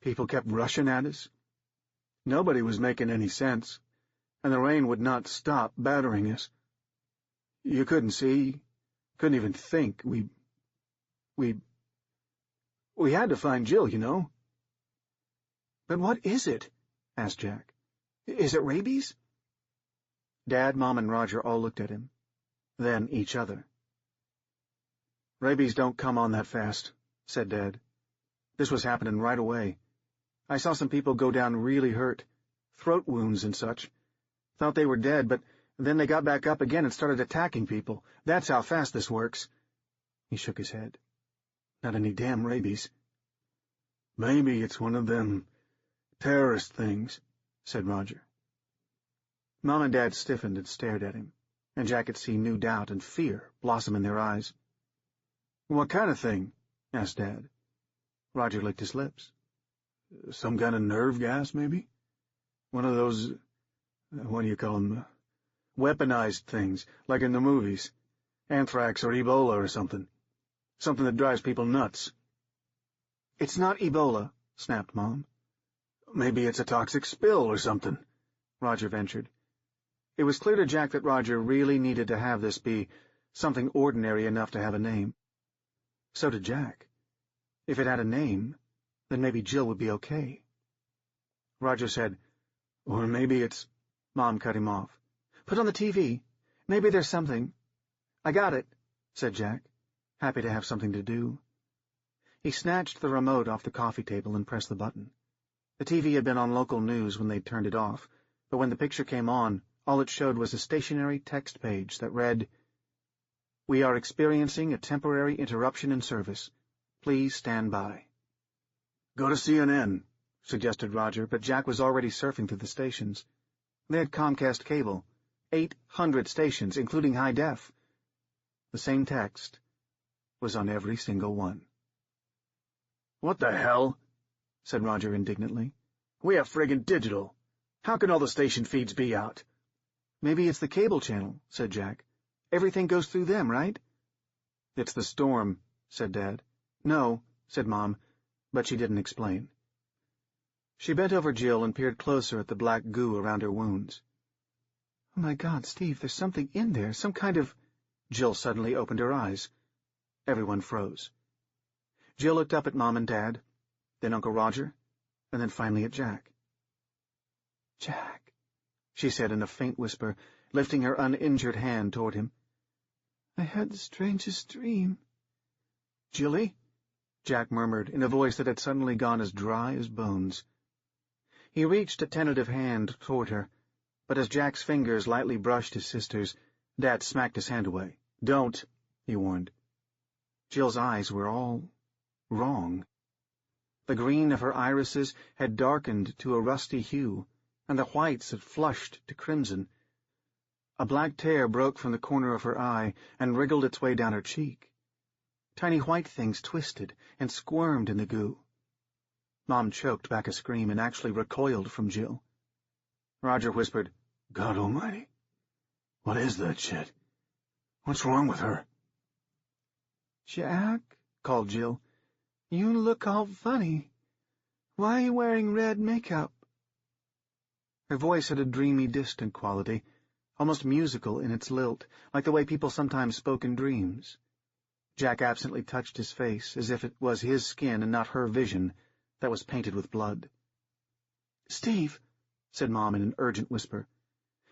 People kept rushing at us. Nobody was making any sense, and the rain would not stop battering us. You couldn't see, couldn't even think. We had to find Jill, you know." "But what is it?" asked Jack. "Is it rabies?" Dad, Mom, and Roger all looked at him, then each other. "Rabies don't come on that fast," said Dad. "This was happening right away. I saw some people go down really hurt, throat wounds and such. Thought they were dead, but then they got back up again and started attacking people. That's how fast this works." He shook his head. "Not any damn rabies." "Maybe it's one of them terrorist things," said Roger. Mom and Dad stiffened and stared at him, and Jack could see new doubt and fear blossom in their eyes. "What kind of thing?" asked Dad. Roger licked his lips. "Some kind of nerve gas, maybe? One of those, what do you call them, weaponized things, like in the movies. Anthrax or Ebola or something. Something that drives people nuts." "It's not Ebola," snapped Mom. "Maybe it's a toxic spill or something," Roger ventured. It was clear to Jack that Roger really needed to have this be something ordinary enough to have a name. So did Jack. If it had a name, then maybe Jill would be okay. Roger said, "Or maybe it's—" Mom cut him off. "Put on the TV. Maybe there's something." "I got it," said Jack, happy to have something to do. He snatched the remote off the coffee table and pressed the button. The TV had been on local news when they'd turned it off, but when the picture came on, all it showed was a stationary text page that read, "We are experiencing a temporary interruption in service. Please stand by." "Go to CNN," suggested Roger, but Jack was already surfing through the stations. They had Comcast cable, 800 stations, including high def. The same text was on every single one. "What the hell?" said Roger indignantly. "We have friggin' digital. How can all the station feeds be out?" "Maybe it's the cable channel," said Jack. "Everything goes through them, right?" "It's the storm," said Dad. "No," said Mom, but she didn't explain. She bent over Jill and peered closer at the black goo around her wounds. "Oh, my God, Steve, there's something in there, some kind of—" Jill suddenly opened her eyes. Everyone froze. Jill looked up at Mom and Dad, then Uncle Roger, and then finally at Jack. "Jack," she said in a faint whisper, lifting her uninjured hand toward him. "I had the strangest dream." "Jilly?" Jack murmured in a voice that had suddenly gone as dry as bones. He reached a tentative hand toward her, but as Jack's fingers lightly brushed his sister's, Dad smacked his hand away. "Don't," he warned. Jill's eyes were all wrong. The green of her irises had darkened to a rusty hue, and the whites had flushed to crimson. A black tear broke from the corner of her eye and wriggled its way down her cheek. Tiny white things twisted and squirmed in the goo. Mom choked back a scream and actually recoiled from Jill. Roger whispered, "God almighty, what is that shit? What's wrong with her?" "Jack," called Jill, "you look all funny. Why are you wearing red makeup?" Her voice had a dreamy, distant quality, almost musical in its lilt, like the way people sometimes spoke in dreams. Jack absently touched his face, as if it was his skin and not her vision that was painted with blood. "Steve," said Mom in an urgent whisper,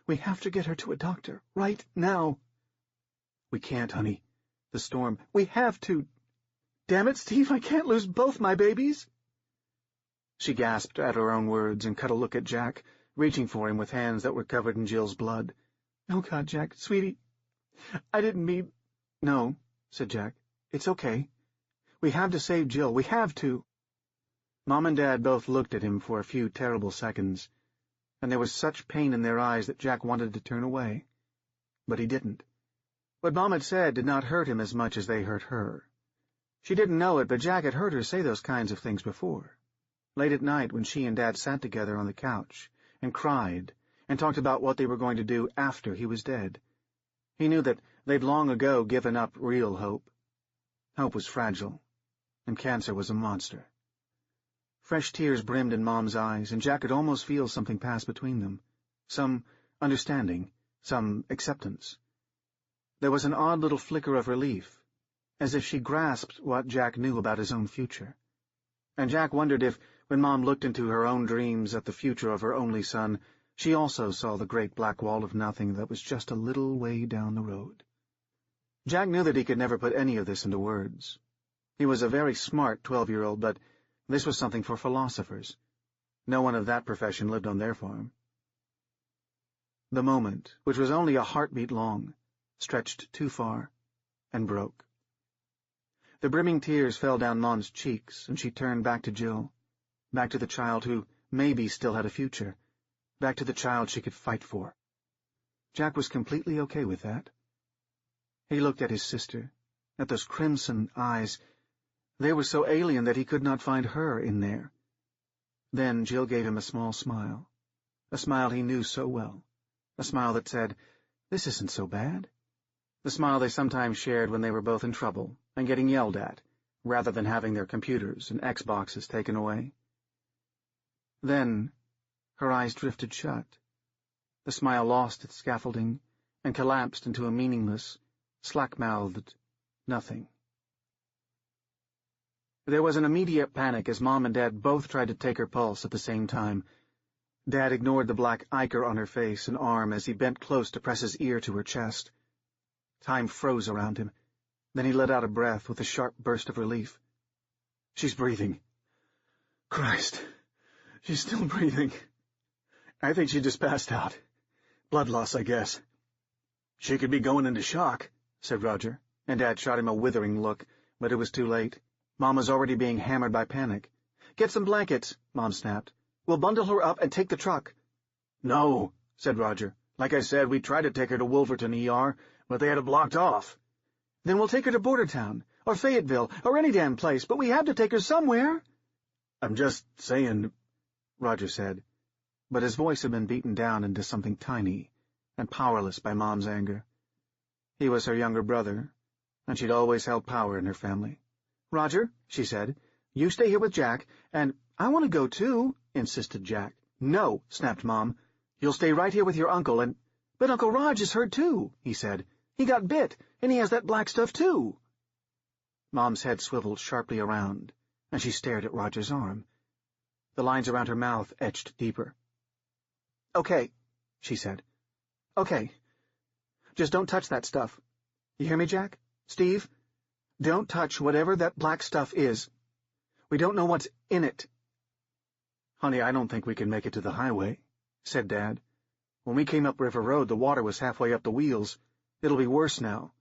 "we have to get her to a doctor, right now." "We can't, honey. The storm—" "We have to. Damn it, Steve, I can't lose both my babies." She gasped at her own words and cut a look at Jack, reaching for him with hands that were covered in Jill's blood. "Oh, God, Jack, sweetie, I didn't mean—" "No," said Jack. "It's okay. We have to save Jill. We have to." Mom and Dad both looked at him for a few terrible seconds, and there was such pain in their eyes that Jack wanted to turn away. But he didn't. What Mom had said did not hurt him as much as they hurt her. She didn't know it, but Jack had heard her say those kinds of things before, late at night when she and Dad sat together on the couch and cried and talked about what they were going to do after he was dead. He knew that they'd long ago given up real hope. Hope was fragile, and cancer was a monster. Fresh tears brimmed in Mom's eyes, and Jack could almost feel something pass between them, some understanding, some acceptance. There was an odd little flicker of relief, as if she grasped what Jack knew about his own future. And Jack wondered if, when Mom looked into her own dreams at the future of her only son, she also saw the great black wall of nothing that was just a little way down the road. Jack knew that he could never put any of this into words. He was a very smart 12-year-old, but this was something for philosophers. No one of that profession lived on their farm. The moment, which was only a heartbeat long, stretched too far, and broke. The brimming tears fell down Mom's cheeks, and she turned back to Jill, back to the child who maybe still had a future, back to the child she could fight for. Jack was completely okay with that. He looked at his sister, at those crimson eyes. They were so alien that he could not find her in there. Then Jill gave him a small smile, a smile he knew so well, a smile that said, "This isn't so bad," the smile they sometimes shared when they were both in trouble and getting yelled at, rather than having their computers and Xboxes taken away. Then her eyes drifted shut. The smile lost its scaffolding and collapsed into a meaningless, slack-mouthed nothing. There was an immediate panic as Mom and Dad both tried to take her pulse at the same time. Dad ignored the black ichor on her face and arm as he bent close to press his ear to her chest. Time froze around him. Then he let out a breath with a sharp burst of relief. "She's breathing. Christ, she's still breathing. I think she just passed out. Blood loss, I guess." "She could be going into shock," said Roger, and Dad shot him a withering look, but it was too late. Mom was already being hammered by panic. "Get some blankets," Mom snapped. "We'll bundle her up and take the truck." "No," said Roger. "Like I said, we tried to take her to Wolverton ER, but they had it blocked off." "Then we'll take her to Bordertown, or Fayetteville, or any damn place, but we have to take her somewhere." "I'm just saying," Roger said, but his voice had been beaten down into something tiny and powerless by Mom's anger. He was her younger brother, and she'd always held power in her family. "Roger," she said, "you stay here with Jack, and—" "I want to go, too," insisted Jack. "No," snapped Mom. "You'll stay right here with your uncle and—" "But Uncle Raj is hurt, too," he said. "He got bit, and he has that black stuff, too." Mom's head swiveled sharply around, and she stared at Roger's arm. The lines around her mouth etched deeper. "Okay," she said. "Okay. Just don't touch that stuff. You hear me, Jack? Steve? Don't touch whatever that black stuff is. We don't know what's in it." "Honey, I don't think we can make it to the highway," said Dad. "When we came up River Road, the water was halfway up the wheels. It'll be worse now."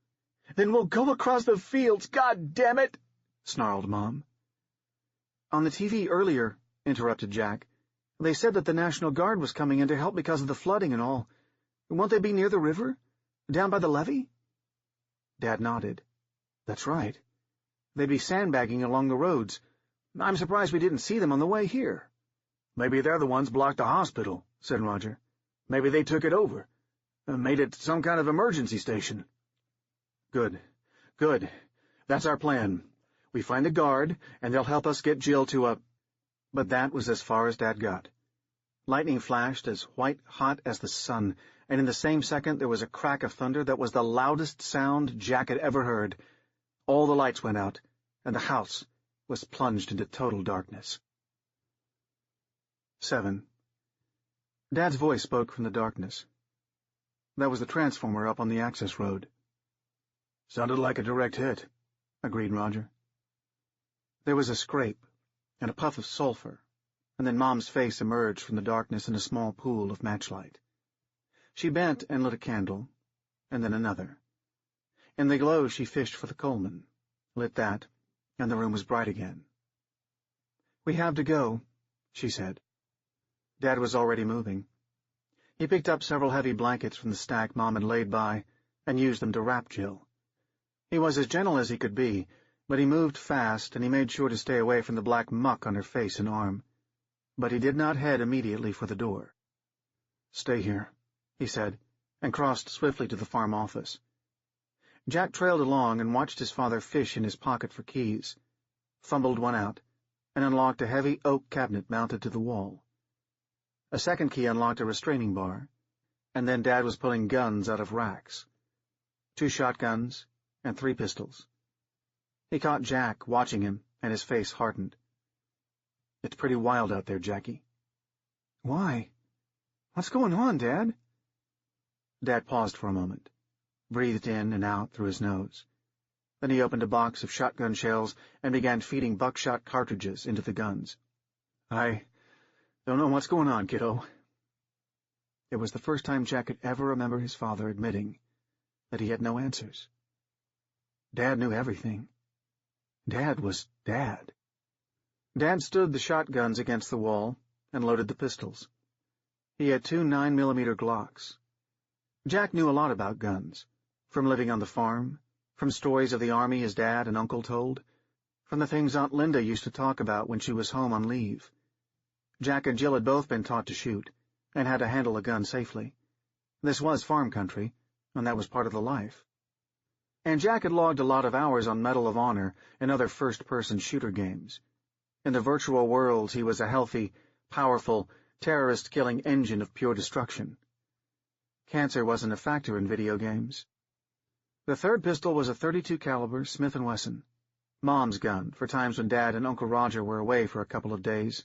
"Then we'll go across the fields, God damn it!" snarled Mom. "On the TV earlier," interrupted Jack, "they said that the National Guard was coming in to help because of the flooding and all. Won't they be near the river? Down by the levee?" Dad nodded. "That's right. They'd be sandbagging along the roads. I'm surprised we didn't see them on the way here." "Maybe they're the ones blocked the hospital," said Roger. "Maybe they took it over, made it some kind of emergency station." Good. Good. That's our plan. We find the guard, and they'll help us get Jill to a—" But that was as far as Dad got. Lightning flashed as white-hot as the sun, and in the same second there was a crack of thunder that was the loudest sound Jack had ever heard. All the lights went out, and the house was plunged into total darkness. 7. Dad's voice spoke from the darkness. That was the transformer up on the access road. "Sounded like a direct hit," agreed Roger. There was a scrape, and a puff of sulfur, and then Mom's face emerged from the darkness in a small pool of matchlight. She bent and lit a candle, and then another. In the glow she fished for the Coleman, lit that, and the room was bright again. "We have to go," she said. Dad was already moving. He picked up several heavy blankets from the stack Mom had laid by and used them to wrap Jill. He was as gentle as he could be, but he moved fast, and he made sure to stay away from the black muck on her face and arm. But he did not head immediately for the door. "Stay here," he said, and crossed swiftly to the farm office. Jack trailed along and watched his father fish in his pocket for keys, fumbled one out, and unlocked a heavy oak cabinet mounted to the wall. A second key unlocked a restraining bar, and then Dad was pulling guns out of racks. 2 shotguns and 3 pistols. He caught Jack watching him, and his face hardened. "It's pretty wild out there, Jackie." "Why? What's going on, Dad?" Dad paused for a moment, breathed in and out through his nose. Then he opened a box of shotgun shells and began feeding buckshot cartridges into the guns. "I don't know what's going on, kiddo." It was the first time Jack could ever remember his father admitting that he had no answers. Dad knew everything. Dad was Dad. Dad stood the shotguns against the wall and loaded the pistols. He had 2 9mm Glocks. Jack knew a lot about guns, from living on the farm, from stories of the army his dad and uncle told, from the things Aunt Linda used to talk about when she was home on leave. Jack and Jill had both been taught to shoot, and how to handle a gun safely. This was farm country, and that was part of the life. And Jack had logged a lot of hours on Medal of Honor and other first-person shooter games. In the virtual worlds, he was a healthy, powerful, terrorist-killing engine of pure destruction. Cancer wasn't a factor in video games. The third pistol was a .32 caliber Smith & Wesson, Mom's gun for times when Dad and Uncle Roger were away for a couple of days.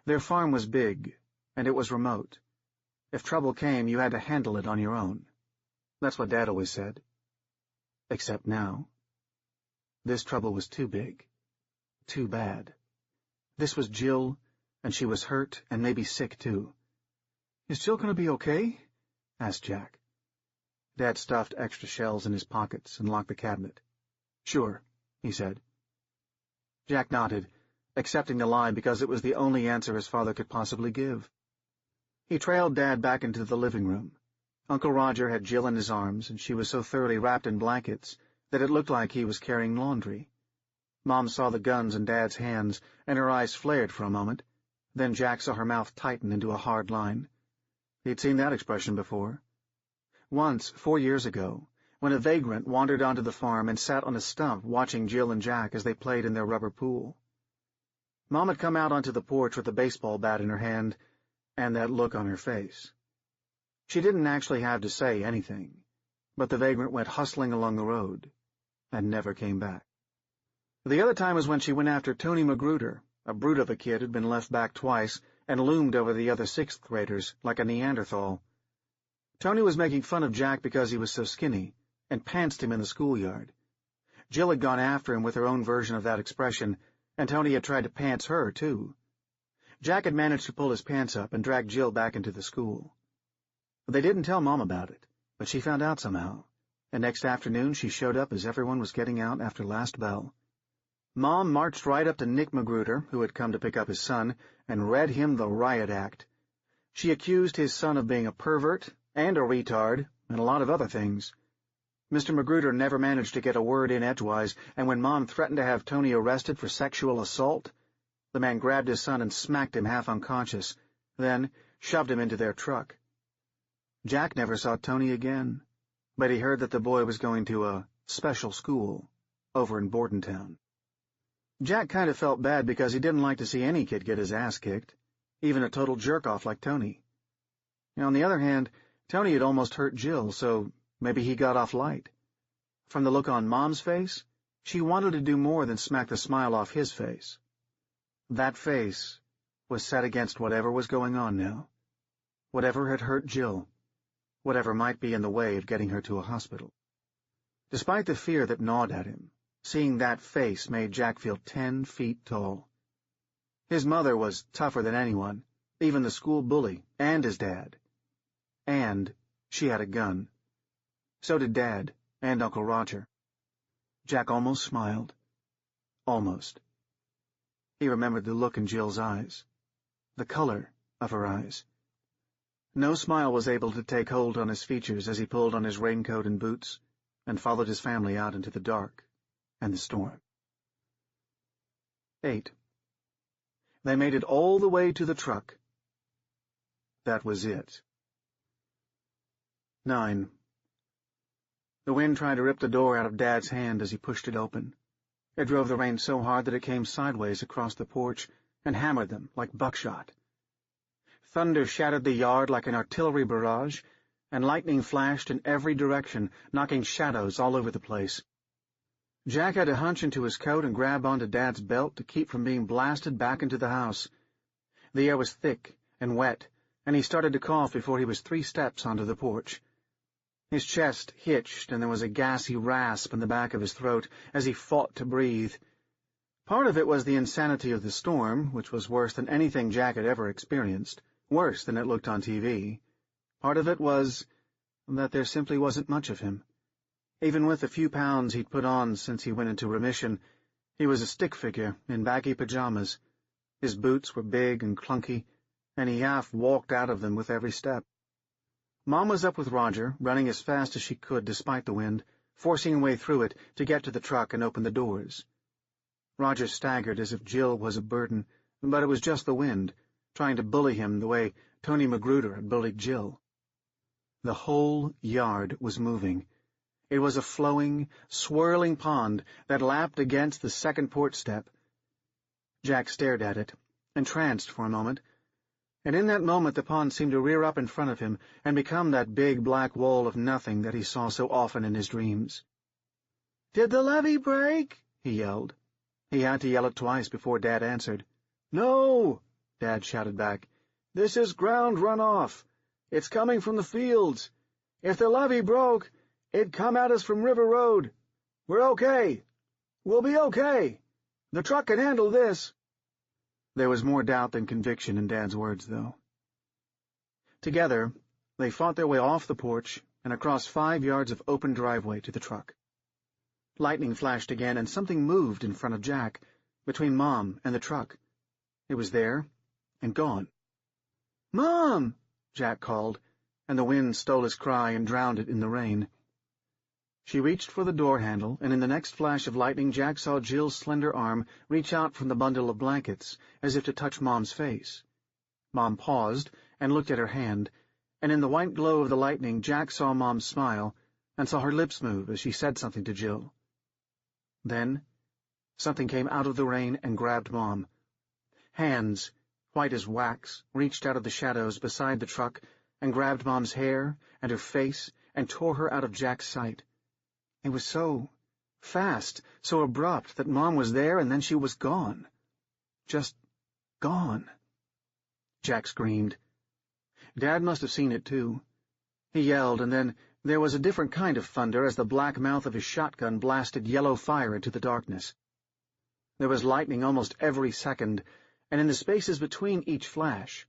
Their farm was big, and it was remote. If trouble came, you had to handle it on your own. That's what Dad always said. Except now. This trouble was too big. Too bad. This was Jill, and she was hurt and maybe sick, too. "Is Jill going to be okay?" asked Jack. Dad stuffed extra shells in his pockets and locked the cabinet. "Sure," he said. Jack nodded, accepting the lie because it was the only answer his father could possibly give. He trailed Dad back into the living room. Uncle Roger had Jill in his arms, and she was so thoroughly wrapped in blankets that it looked like he was carrying laundry. Mom saw the guns in Dad's hands, and her eyes flared for a moment. Then Jack saw her mouth tighten into a hard line. He'd seen that expression before. Once, 4 years ago, when a vagrant wandered onto the farm and sat on a stump watching Jill and Jack as they played in their rubber pool. Mom had come out onto the porch with a baseball bat in her hand, and that look on her face. She didn't actually have to say anything, but the vagrant went hustling along the road, and never came back. The other time was when she went after Tony Magruder, a brute of a kid who'd been left back twice and loomed over the other 6th graders like a Neanderthal. Tony was making fun of Jack because he was so skinny, and pantsed him in the schoolyard. Jill had gone after him with her own version of that expression, and Tony had tried to pants her, too. Jack had managed to pull his pants up and drag Jill back into the school. They didn't tell Mom about it, but she found out somehow, and next afternoon she showed up as everyone was getting out after last bell. Mom marched right up to Nick Magruder, who had come to pick up his son, and read him the riot act. She accused his son of being a pervert and a retard and a lot of other things. Mr. Magruder never managed to get a word in edgewise, and when Mom threatened to have Tony arrested for sexual assault, the man grabbed his son and smacked him half unconscious, then shoved him into their truck. Jack never saw Tony again, but he heard that the boy was going to a special school over in Bordentown. Jack kind of felt bad because he didn't like to see any kid get his ass kicked, even a total jerk-off like Tony. On the other hand, Tony had almost hurt Jill, so maybe he got off light. From the look on Mom's face, she wanted to do more than smack the smile off his face. That face was set against whatever was going on now, whatever had hurt Jill, whatever might be in the way of getting her to a hospital. Despite the fear that gnawed at him, seeing that face made Jack feel 10 feet tall. His mother was tougher than anyone, even the school bully, and his dad. And she had a gun. So did Dad and Uncle Roger. Jack almost smiled. Almost. He remembered the look in Jill's eyes, the color of her eyes. No smile was able to take hold on his features as he pulled on his raincoat and boots and followed his family out into the dark and the storm. 8. They made it all the way to the truck. That was it. 9. The wind tried to rip the door out of Dad's hand as he pushed it open. It drove the rain so hard that it came sideways across the porch and hammered them like buckshot. Thunder shattered the yard like an artillery barrage, and lightning flashed in every direction, knocking shadows all over the place. Jack had to hunch into his coat and grab onto Dad's belt to keep from being blasted back into the house. The air was thick and wet, and he started to cough before he was 3 steps onto the porch. His chest hitched, and there was a gassy rasp in the back of his throat as he fought to breathe. Part of it was the insanity of the storm, which was worse than anything Jack had ever experienced, worse than it looked on TV. Part of it was that there simply wasn't much of him. Even with the few pounds he'd put on since he went into remission, he was a stick figure in baggy pajamas. His boots were big and clunky, and he half walked out of them with every step. Mom was up with Roger, running as fast as she could despite the wind, forcing her way through it to get to the truck and open the doors. Roger staggered as if Jill was a burden, but it was just the wind, trying to bully him the way Tony Magruder had bullied Jill. The whole yard was moving. It was a flowing, swirling pond that lapped against the second porch step. Jack stared at it, entranced for a moment, and in that moment the pond seemed to rear up in front of him and become that big black wall of nothing that he saw so often in his dreams. "Did the levee break?" he yelled. He had to yell it twice before Dad answered. "No," Dad shouted back. "This is ground runoff. It's coming from the fields. If the levee broke, it'd come at us from River Road. We're okay. We'll be okay. The truck can handle this." There was more doubt than conviction in Dad's words, though. Together, they fought their way off the porch and across 5 yards of open driveway to the truck. Lightning flashed again, and something moved in front of Jack, between Mom and the truck. It was there, and gone. "Mom!" Jack called, and the wind stole his cry and drowned it in the rain. She reached for the door handle, and in the next flash of lightning Jack saw Jill's slender arm reach out from the bundle of blankets, as if to touch Mom's face. Mom paused and looked at her hand, and in the white glow of the lightning Jack saw Mom smile, and saw her lips move as she said something to Jill. Then something came out of the rain and grabbed Mom. Hands, white as wax, reached out of the shadows beside the truck and grabbed Mom's hair and her face and tore her out of Jack's sight. It was so fast, so abrupt, that Mom was there and then she was gone. Just gone. Jack screamed. Dad must have seen it, too. He yelled, and then there was a different kind of thunder as the black mouth of his shotgun blasted yellow fire into the darkness. There was lightning almost every second, and in the spaces between each flash,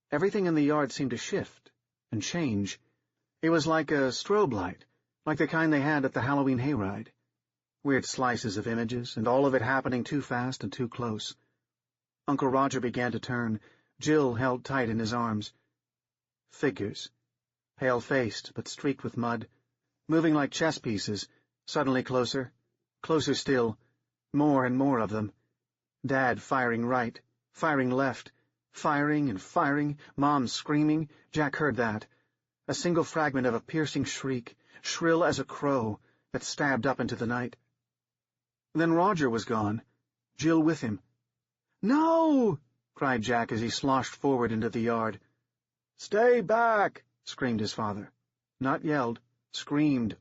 everything in the yard seemed to shift and change. It was like a strobe light, like the kind they had at the Halloween hayride. Weird slices of images, and all of it happening too fast and too close. Uncle Roger began to turn. Jill held tight in his arms. Figures, pale-faced but streaked with mud, moving like chess pieces, suddenly closer, closer still, more and more of them. Dad firing right, firing left, firing and firing, Mom screaming. Jack heard that. A single fragment of a piercing shriek, shrill as a crow, that stabbed up into the night. Then Roger was gone, Jill with him. "No!" cried Jack as he sloshed forward into the yard. "Stay back!" screamed his father. Not yelled, screamed.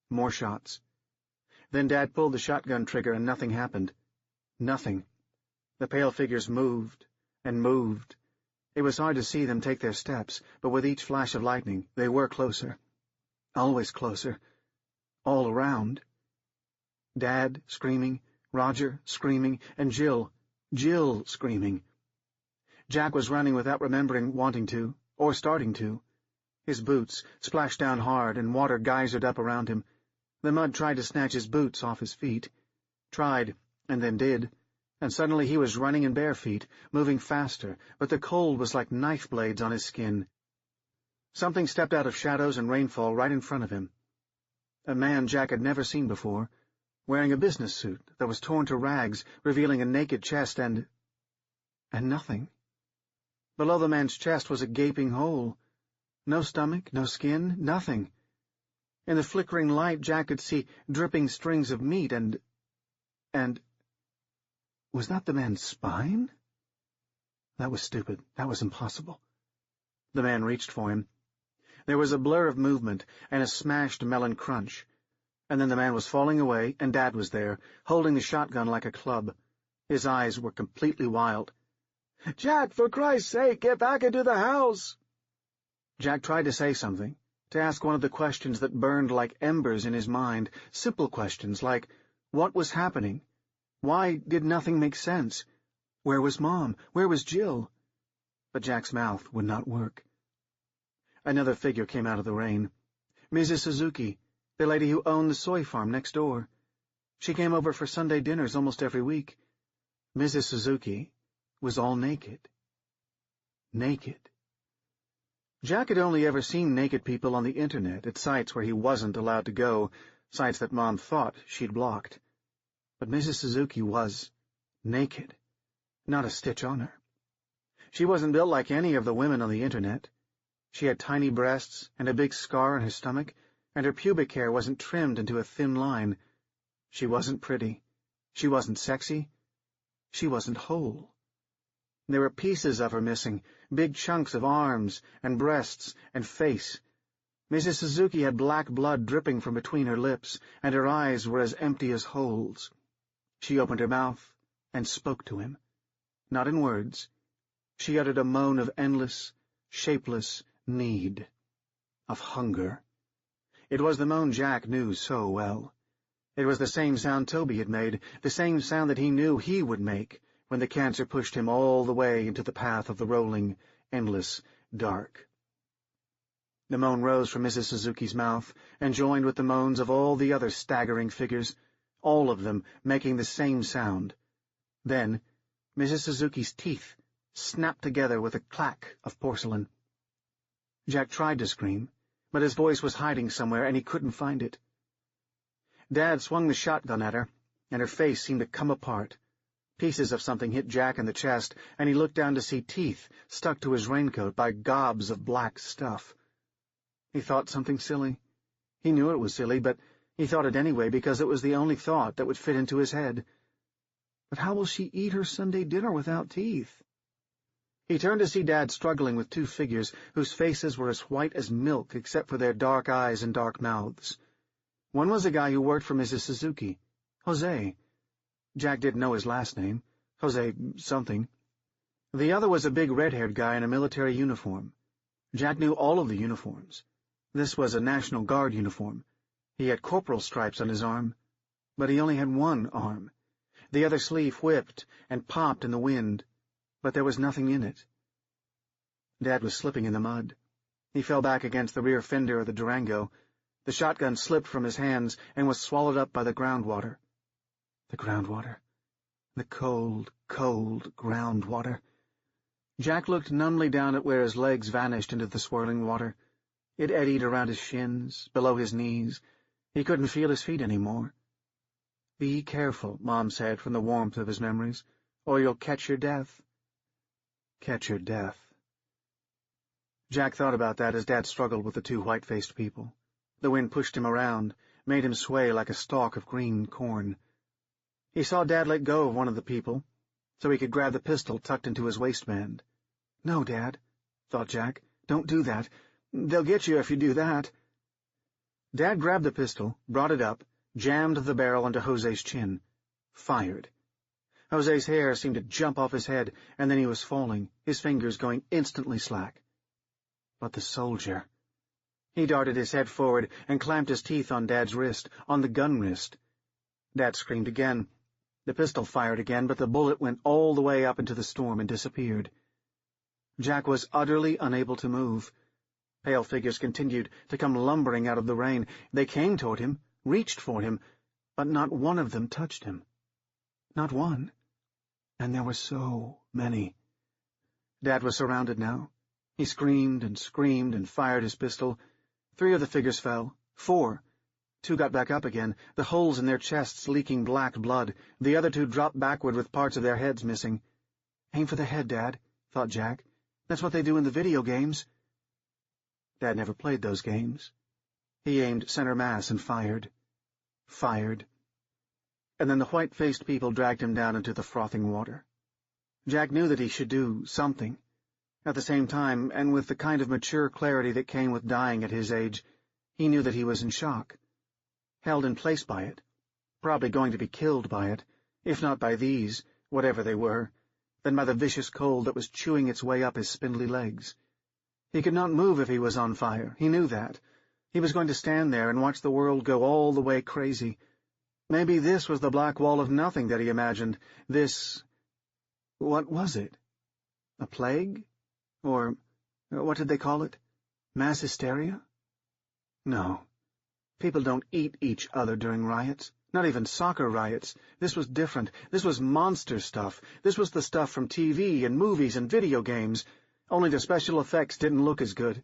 More shots. Then Dad pulled the shotgun trigger and nothing happened. Nothing. The pale figures moved and moved. It was hard to see them take their steps, but with each flash of lightning they were closer. Always closer. All around. Dad screaming, Roger screaming, and Jill screaming. Jack was running without remembering wanting to, or starting to. His boots splashed down hard and water geysered up around him. The mud tried to snatch his boots off his feet. Tried, and then did, and suddenly he was running in bare feet, moving faster, but the cold was like knife blades on his skin. Something stepped out of shadows and rainfall right in front of him. A man Jack had never seen before, wearing a business suit that was torn to rags, revealing a naked chest and nothing. Below the man's chest was a gaping hole. No stomach, no skin, nothing. In the flickering light, Jack could see dripping strings of meat and... Was that the man's spine? That was stupid. That was impossible. The man reached for him. There was a blur of movement and a smashed melon crunch. And then the man was falling away, and Dad was there, holding the shotgun like a club. His eyes were completely wild. "Jack, for Christ's sake, get back into the house!" Jack tried to say something, to ask one of the questions that burned like embers in his mind, simple questions like, what was happening? Why did nothing make sense? Where was Mom? Where was Jill? But Jack's mouth would not work. Another figure came out of the rain. Mrs. Suzuki, the lady who owned the soy farm next door. She came over for Sunday dinners almost every week. Mrs. Suzuki was all naked. Naked. Jack had only ever seen naked people on the internet at sites where he wasn't allowed to go, sites that Mom thought she'd blocked. But Mrs. Suzuki was naked, not a stitch on her. She wasn't built like any of the women on the internet. She had tiny breasts and a big scar on her stomach, and her pubic hair wasn't trimmed into a thin line. She wasn't pretty. She wasn't sexy. She wasn't whole. There were pieces of her missing, big chunks of arms and breasts and face. Mrs. Suzuki had black blood dripping from between her lips, and her eyes were as empty as holes. She opened her mouth and spoke to him. Not in words. She uttered a moan of endless, shapeless need, of hunger. It was the moan Jack knew so well. It was the same sound Toby had made, the same sound that he knew he would make when the cancer pushed him all the way into the path of the rolling, endless dark. The moan rose from Mrs. Suzuki's mouth and joined with the moans of all the other staggering figures, all of them making the same sound. Then Mrs. Suzuki's teeth snapped together with a clack of porcelain. Jack tried to scream, but his voice was hiding somewhere, and he couldn't find it. Dad swung the shotgun at her, and her face seemed to come apart. Pieces of something hit Jack in the chest, and he looked down to see teeth stuck to his raincoat by gobs of black stuff. He thought something silly. He knew it was silly, but he thought it anyway because it was the only thought that would fit into his head. But how will she eat her Sunday dinner without teeth? He turned to see Dad struggling with two figures whose faces were as white as milk except for their dark eyes and dark mouths. One was a guy who worked for Mrs. Suzuki, Jose. Jack didn't know his last name, Jose something. The other was a big red-haired guy in a military uniform. Jack knew all of the uniforms. This was a National Guard uniform. He had corporal stripes on his arm, but he only had one arm. The other sleeve whipped and popped in the wind, but there was nothing in it. Dad was slipping in the mud. He fell back against the rear fender of the Durango. The shotgun slipped from his hands and was swallowed up by the groundwater. The groundwater. The cold, cold groundwater. Jack looked numbly down at where his legs vanished into the swirling water. It eddied around his shins, below his knees. He couldn't feel his feet any more. "Be careful," Mom said from the warmth of his memories, "or you'll catch your death." Catch your death. Jack thought about that as Dad struggled with the two white-faced people. The wind pushed him around, made him sway like a stalk of green corn. He saw Dad let go of one of the people, so he could grab the pistol tucked into his waistband. "No, Dad," thought Jack. "Don't do that. They'll get you if you do that." Dad grabbed the pistol, brought it up, jammed the barrel into Jose's chin, fired. Jose's hair seemed to jump off his head, and then he was falling, his fingers going instantly slack. But the soldier. He darted his head forward and clamped his teeth on Dad's wrist, on the gun wrist. Dad screamed again. The pistol fired again, but the bullet went all the way up into the storm and disappeared. Jack was utterly unable to move. Pale figures continued to come lumbering out of the rain. They came toward him, reached for him, but not one of them touched him. Not one. And there were so many. Dad was surrounded now. He screamed and fired his pistol. 3 of the figures fell. 4. 2 got back up again, the holes in their chests leaking black blood. The other 2 dropped backward with parts of their heads missing. "Aim for the head, Dad," thought Jack. "That's what they do in the video games." Dad never played those games. He aimed center mass and fired. Fired. And then the white-faced people dragged him down into the frothing water. Jack knew that he should do something. At the same time, and with the kind of mature clarity that came with dying at his age, he knew that he was in shock. Held in place by it. Probably going to be killed by it, if not by these, whatever they were, then by the vicious cold that was chewing its way up his spindly legs. He could not move if he was on fire, he knew that. He was going to stand there and watch the world go all the way crazy. Maybe this was the black wall of nothing that he imagined. This... What was it? A plague? Or what did they call it? Mass hysteria? No. People don't eat each other during riots. Not even soccer riots. This was different. This was monster stuff. This was the stuff from TV and movies and video games. Only the special effects didn't look as good.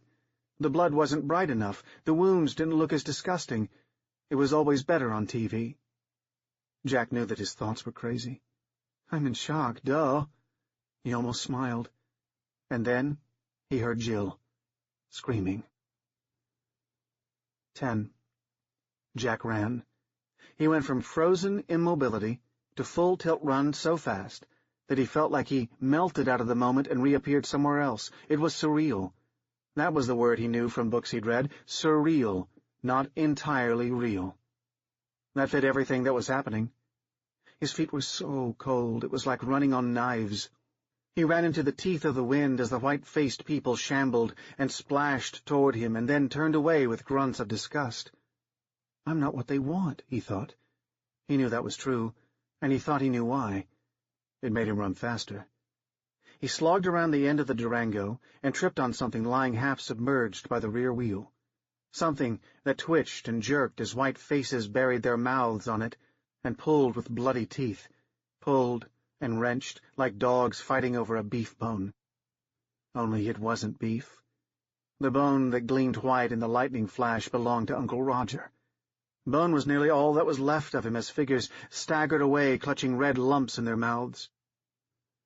The blood wasn't bright enough. The wounds didn't look as disgusting. It was always better on TV. Jack knew that his thoughts were crazy. I'm in shock, duh. He almost smiled. And then he heard Jill screaming. 10. Jack ran. He went from frozen immobility to full tilt run so fast that he felt like he melted out of the moment and reappeared somewhere else. It was surreal. That was the word he knew from books he'd read. Surreal, not entirely real. That fit everything that was happening. His feet were so cold, it was like running on knives. He ran into the teeth of the wind as the white-faced people shambled and splashed toward him and then turned away with grunts of disgust. I'm not what they want, he thought. He knew that was true, and he thought he knew why. It made him run faster. He slogged around the end of the Durango and tripped on something lying half-submerged by the rear wheel. Something that twitched and jerked as white faces buried their mouths on it and pulled with bloody teeth, pulled and wrenched like dogs fighting over a beef bone. Only it wasn't beef. The bone that gleamed white in the lightning flash belonged to Uncle Roger. Bone was nearly all that was left of him as figures staggered away, clutching red lumps in their mouths.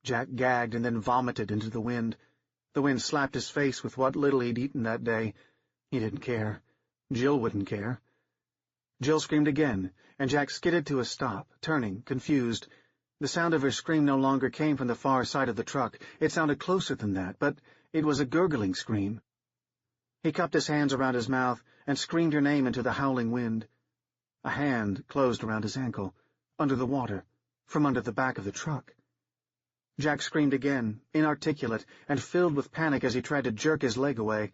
Jack gagged and then vomited into the wind. The wind slapped his face with what little he'd eaten that day. He didn't care. Jill wouldn't care. Jill screamed again, and Jack skidded to a stop, turning, confused. The sound of her scream no longer came from the far side of the truck. It sounded closer than that, but it was a gurgling scream. He cupped his hands around his mouth and screamed her name into the howling wind. A hand closed around his ankle, under the water, from under the back of the truck. Jack screamed again, inarticulate and filled with panic as he tried to jerk his leg away.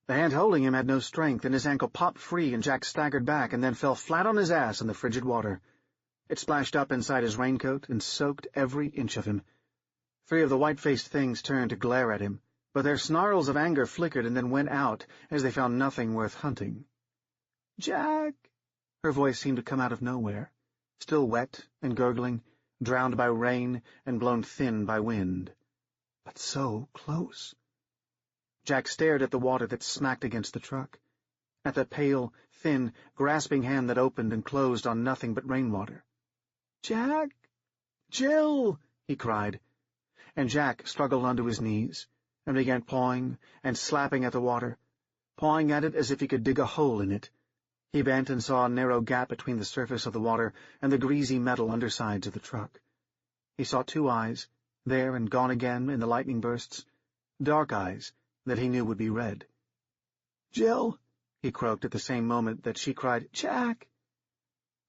The hand holding him had no strength, and his ankle popped free, and Jack staggered back and then fell flat on his ass in the frigid water. It splashed up inside his raincoat and soaked every inch of him. 3 of the white-faced things turned to glare at him, but their snarls of anger flickered and then went out as they found nothing worth hunting. "Jack!" Her voice seemed to come out of nowhere, still wet and gurgling, drowned by rain and blown thin by wind. But so close. Jack stared at the water that smacked against the truck, at the pale, thin, grasping hand that opened and closed on nothing but rainwater. "Jack! Jill!" he cried, and Jack struggled onto his knees and began pawing and slapping at the water, pawing at it as if he could dig a hole in it. He bent and saw a narrow gap between the surface of the water and the greasy metal undersides of the truck. He saw 2 eyes, there and gone again in the lightning bursts, dark eyes that he knew would be red. "Jill!" he croaked at the same moment that she cried, "Jack!"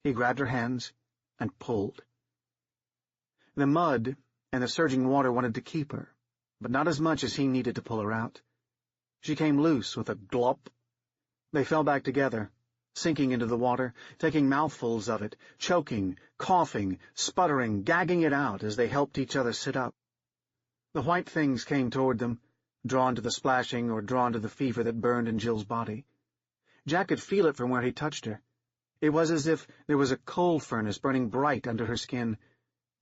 He grabbed her hands and pulled. The mud and the surging water wanted to keep her, but not as much as he needed to pull her out. She came loose with a glop. They fell back together, sinking into the water, taking mouthfuls of it, choking, coughing, sputtering, gagging it out as they helped each other sit up. The white things came toward them, drawn to the splashing or drawn to the fever that burned in Jill's body. Jack could feel it from where he touched her. It was as if there was a coal furnace burning bright under her skin.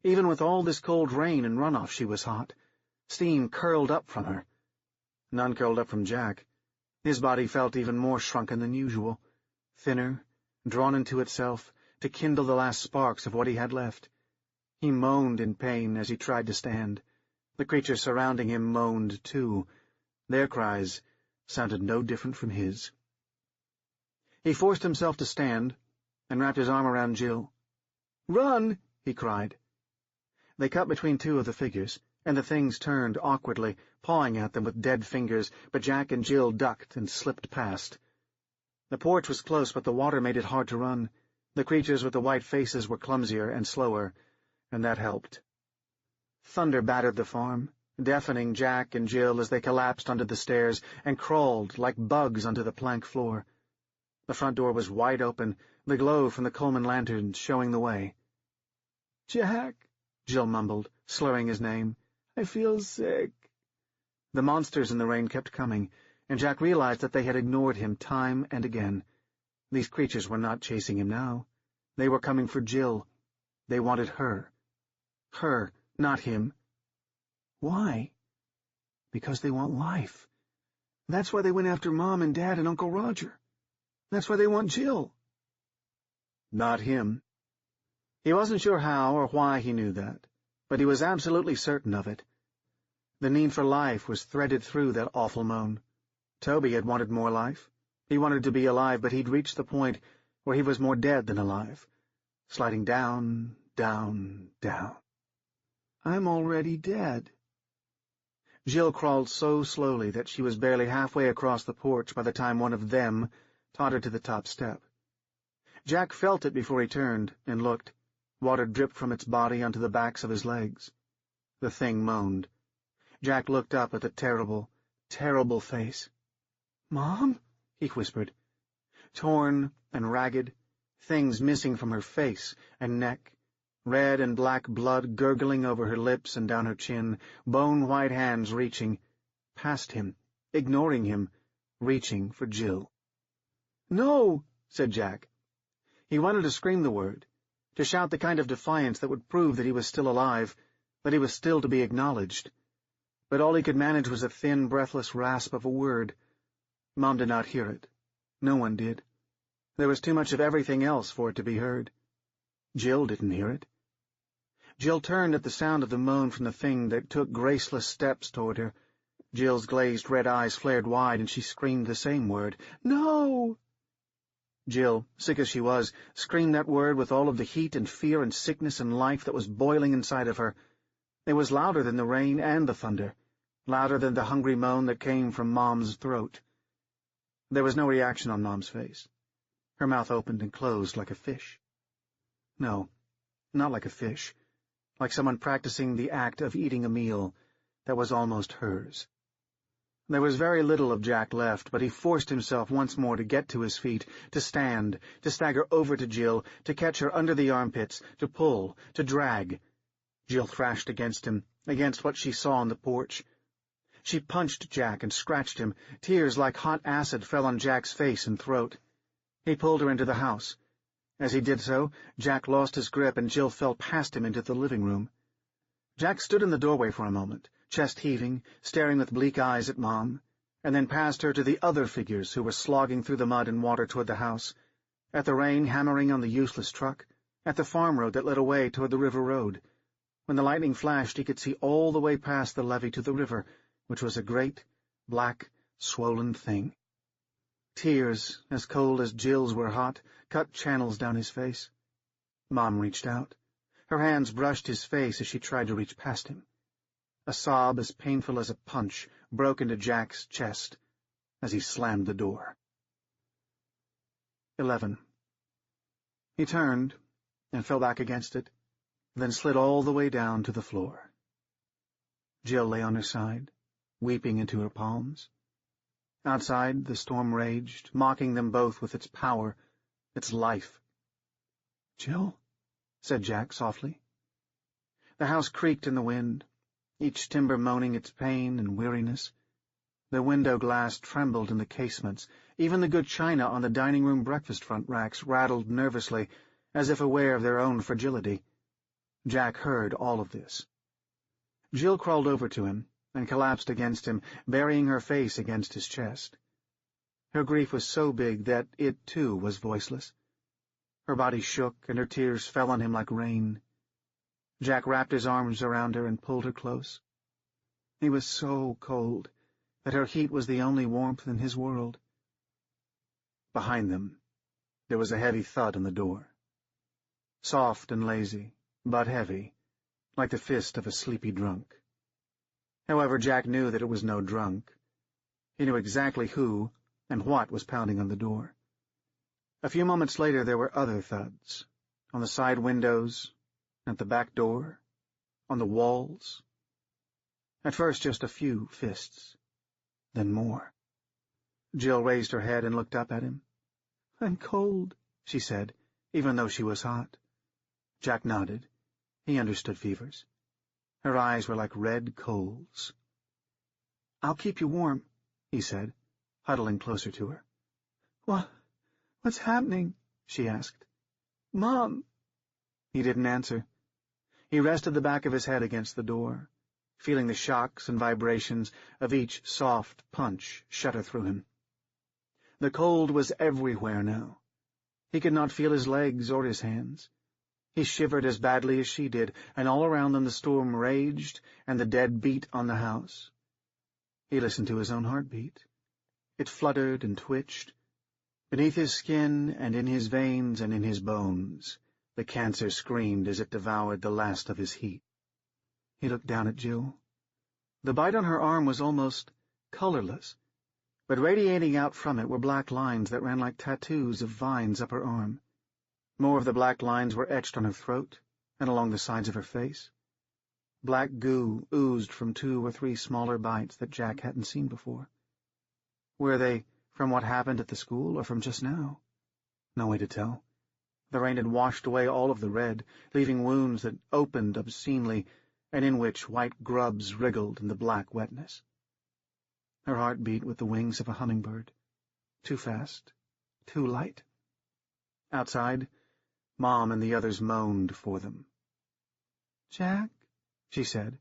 Even with all this cold rain and runoff, she was hot. Steam curled up from her. None curled up from Jack. His body felt even more shrunken than usual, thinner, drawn into itself, to kindle the last sparks of what he had left. He moaned in pain as he tried to stand. The creatures surrounding him moaned, too. Their cries sounded no different from his. He forced himself to stand and wrapped his arm around Jill. "Run!" he cried. They cut between 2 of the figures, and the things turned awkwardly, pawing at them with dead fingers, but Jack and Jill ducked and slipped past. The porch was close, but the water made it hard to run. The creatures with the white faces were clumsier and slower, and that helped. Thunder battered the farm, deafening Jack and Jill as they collapsed onto the stairs and crawled like bugs onto the plank floor. The front door was wide open, the glow from the Coleman lanterns showing the way. "Jack," Jill mumbled, slurring his name. "I feel sick." The monsters in the rain kept coming, and Jack realized that they had ignored him time and again. These creatures were not chasing him now. They were coming for Jill. They wanted her. Her, not him. Why? Because they want life. That's why they went after Mom and Dad and Uncle Roger. That's why they want Jill. Not him. He wasn't sure how or why he knew that, but he was absolutely certain of it. The need for life was threaded through that awful moan. Toby had wanted more life. He wanted to be alive, but he'd reached the point where he was more dead than alive, sliding down, down, down. I'm already dead. Jill crawled so slowly that she was barely halfway across the porch by the time one of them tottered to the top step. Jack felt it before he turned and looked. Water dripped from its body onto the backs of his legs. The thing moaned. Jack looked up at the terrible, terrible face. "Mom?" he whispered. Torn and ragged, things missing from her face and neck, red and black blood gurgling over her lips and down her chin, bone-white hands reaching, past him, ignoring him, reaching for Jill. "No!" said Jack. He wanted to scream the word, to shout the kind of defiance that would prove that he was still alive, that he was still to be acknowledged. But all he could manage was a thin, breathless rasp of a word. Mom did not hear it. No one did. There was too much of everything else for it to be heard. Jill didn't hear it. Jill turned at the sound of the moan from the thing that took graceless steps toward her. Jill's glazed red eyes flared wide, and she screamed the same word. "No!" Jill, sick as she was, screamed that word with all of the heat and fear and sickness and life that was boiling inside of her. It was louder than the rain and the thunder, louder than the hungry moan that came from Mom's throat. There was no reaction on Mom's face. Her mouth opened and closed like a fish. No, not like a fish, like someone practicing the act of eating a meal that was almost hers. There was very little of Jack left, but he forced himself once more to get to his feet, to stand, to stagger over to Jill, to catch her under the armpits, to pull, to drag. Jill thrashed against him, against what she saw on the porch. She punched Jack and scratched him. Tears like hot acid fell on Jack's face and throat. He pulled her into the house. As he did so, Jack lost his grip and Jill fell past him into the living room. Jack stood in the doorway for a moment, chest heaving, staring with bleak eyes at Mom, and then past her to the other figures who were slogging through the mud and water toward the house, at the rain hammering on the useless truck, at the farm road that led away toward the river road. When the lightning flashed, he could see all the way past the levee to the river, which was a great, black, swollen thing. Tears, as cold as Jill's were hot, cut channels down his face. Mom reached out. Her hands brushed his face as she tried to reach past him. A sob as painful as a punch broke into Jack's chest as he slammed the door. 11. He turned and fell back against it, then slid all the way down to the floor. Jill lay on her side, weeping into her palms. Outside, the storm raged, mocking them both with its power, its life. "Jill?" said Jack softly. The house creaked in the wind, each timber moaning its pain and weariness. The window glass trembled in the casements. Even the good china on the dining-room breakfast front racks rattled nervously, as if aware of their own fragility. Jack heard all of this. Jill crawled over to him and collapsed against him, burying her face against his chest. Her grief was so big that it, too, was voiceless. Her body shook, and her tears fell on him like rain. Jack wrapped his arms around her and pulled her close. He was so cold that her heat was the only warmth in his world. Behind them, there was a heavy thud on the door. Soft and lazy, but heavy, like the fist of a sleepy drunk. However, Jack knew that it was no drunk. He knew exactly who and what was pounding on the door. A few moments later there were other thuds, on the side windows, at the back door, on the walls. At first just a few fists, then more. Jill raised her head and looked up at him. "I'm cold," she said, even though she was hot. Jack nodded. He understood fevers. Her eyes were like red coals. "I'll keep you warm," he said. huddling closer to her. What's happening? She asked. Mom! He didn't answer. He rested the back of his head against the door, feeling the shocks and vibrations of each soft punch shudder through him. The cold was everywhere now. He could not feel his legs or his hands. He shivered as badly as she did, and all around them the storm raged, and the dead beat on the house. He listened to his own heartbeat. It fluttered and twitched. Beneath his skin and in his veins and in his bones, the cancer screamed as it devoured the last of his heat. He looked down at Jill. The bite on her arm was almost colorless, but radiating out from it were black lines that ran like tattoos of vines up her arm. More of the black lines were etched on her throat and along the sides of her face. Black goo oozed from 2 or 3 smaller bites that Jack hadn't seen before. Were they from what happened at the school or from just now? No way to tell. The rain had washed away all of the red, leaving wounds that opened obscenely and in which white grubs wriggled in the black wetness. Her heart beat with the wings of a hummingbird. Too fast, too light. Outside, Mom and the others moaned for them. "Jack," she said,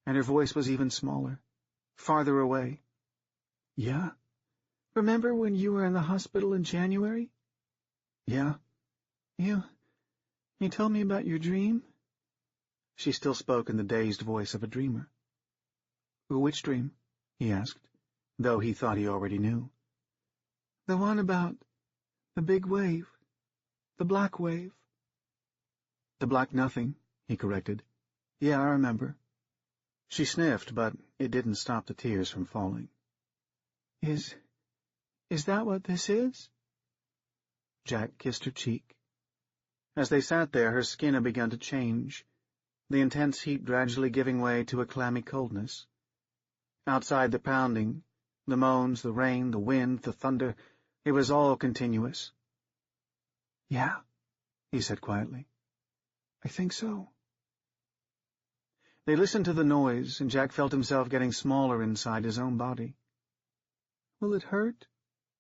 and her voice was even smaller, farther away. "Yeah? Remember when you were in the hospital in January?" "Yeah." You told me about your dream?" She still spoke in the dazed voice of a dreamer. "Which dream?" he asked, though he thought he already knew. "The one about the big wave, the black wave." "The black nothing," he corrected. "Yeah, I remember." She sniffed, but it didn't stop the tears from falling. Is that what this is?" Jack kissed her cheek. As they sat there, her skin had begun to change, the intense heat gradually giving way to a clammy coldness. Outside, the pounding, the moans, the rain, the wind, the thunder, it was all continuous. "Yeah," he said quietly. "I think so." They listened to the noise, and Jack felt himself getting smaller inside his own body. "Will it hurt?"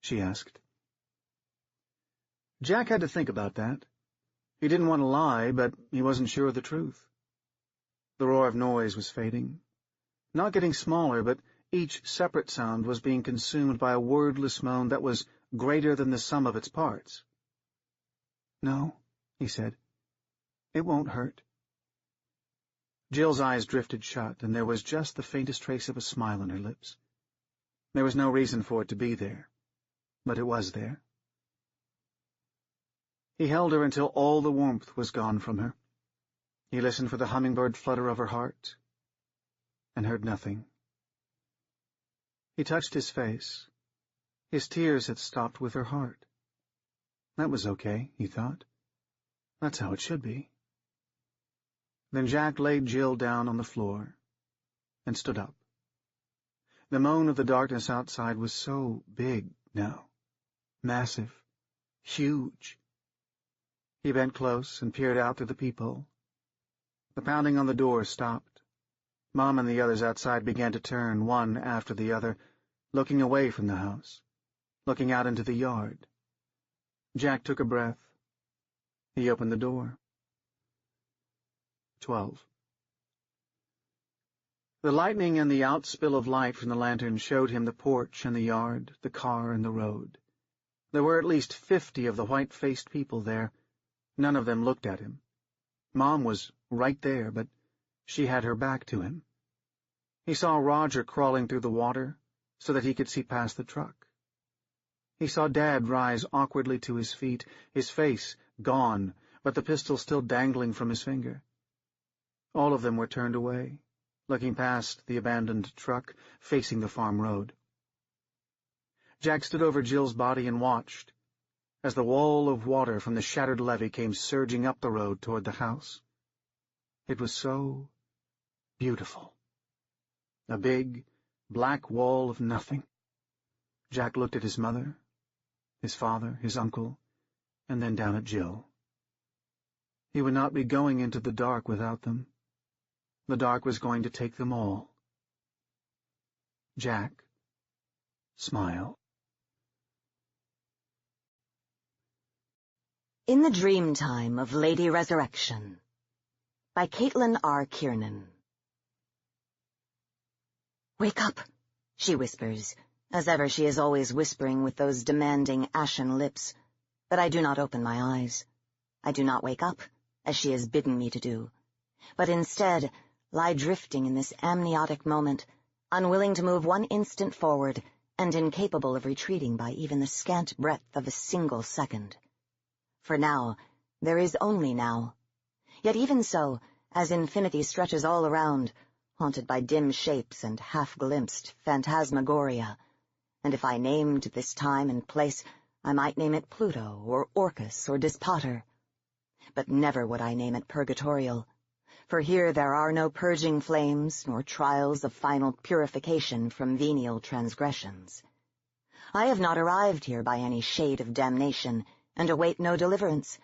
she asked. Jack had to think about that. He didn't want to lie, but he wasn't sure of the truth. The roar of noise was fading. Not getting smaller, but each separate sound was being consumed by a wordless moan that was greater than the sum of its parts. "No," he said. "It won't hurt." Jill's eyes drifted shut, and there was just the faintest trace of a smile on her lips. There was no reason for it to be there, but it was there. He held her until all the warmth was gone from her. He listened for the hummingbird flutter of her heart, and heard nothing. He touched his face. His tears had stopped with her heart. That was okay, he thought. That's how it should be. Then Jack laid Jill down on the floor and stood up. The moan of the darkness outside was so big now, massive, huge. He bent close and peered out through the peephole. The pounding on the door stopped. Mom and the others outside began to turn, one after the other, looking away from the house, looking out into the yard. Jack took a breath. He opened the door. 12. The lightning and the outspill of light from the lantern showed him the porch and the yard, the car and the road. There were at least 50 of the white-faced people there. None of them looked at him. Mom was right there, but she had her back to him. He saw Roger crawling through the water so that he could see past the truck. He saw Dad rise awkwardly to his feet, his face gone, but the pistol still dangling from his finger. All of them were turned away, looking past the abandoned truck, facing the farm road. Jack stood over Jill's body and watched, as the wall of water from the shattered levee came surging up the road toward the house. It was so beautiful. A big, black wall of nothing. Jack looked at his mother, his father, his uncle, and then down at Jill. He would not be going into the dark without them. The dark was going to take them all. Jack smiled. In the Dream Time of Lady Resurrection by Caitlin R. Kiernan. "Wake up," she whispers. As ever, she is always whispering with those demanding ashen lips. But I do not open my eyes. I do not wake up, as she has bidden me to do, but instead lie drifting in this amniotic moment, unwilling to move one instant forward and incapable of retreating by even the scant breadth of a single second. For now, there is only now. Yet even so, as infinity stretches all around, haunted by dim shapes and half-glimpsed phantasmagoria, and if I named this time and place, I might name it Pluto, or Orcus, or Dispater. But never would I name it Purgatorial, for here there are no purging flames, nor trials of final purification from venial transgressions. I have not arrived here by any shade of damnation, and await no deliverance,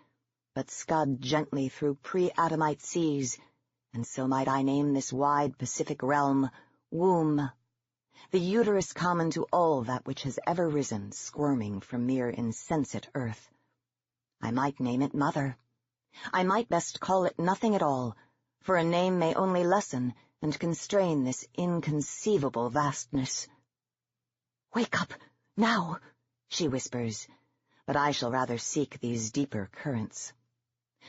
but scud gently through pre-Adamite seas, and so might I name this wide Pacific realm womb, the uterus common to all that which has ever risen, squirming from mere insensate earth. I might name it Mother. I might best call it nothing at all, for a name may only lessen and constrain this inconceivable vastness. "Wake up, now," she whispers, but I shall rather seek these deeper currents.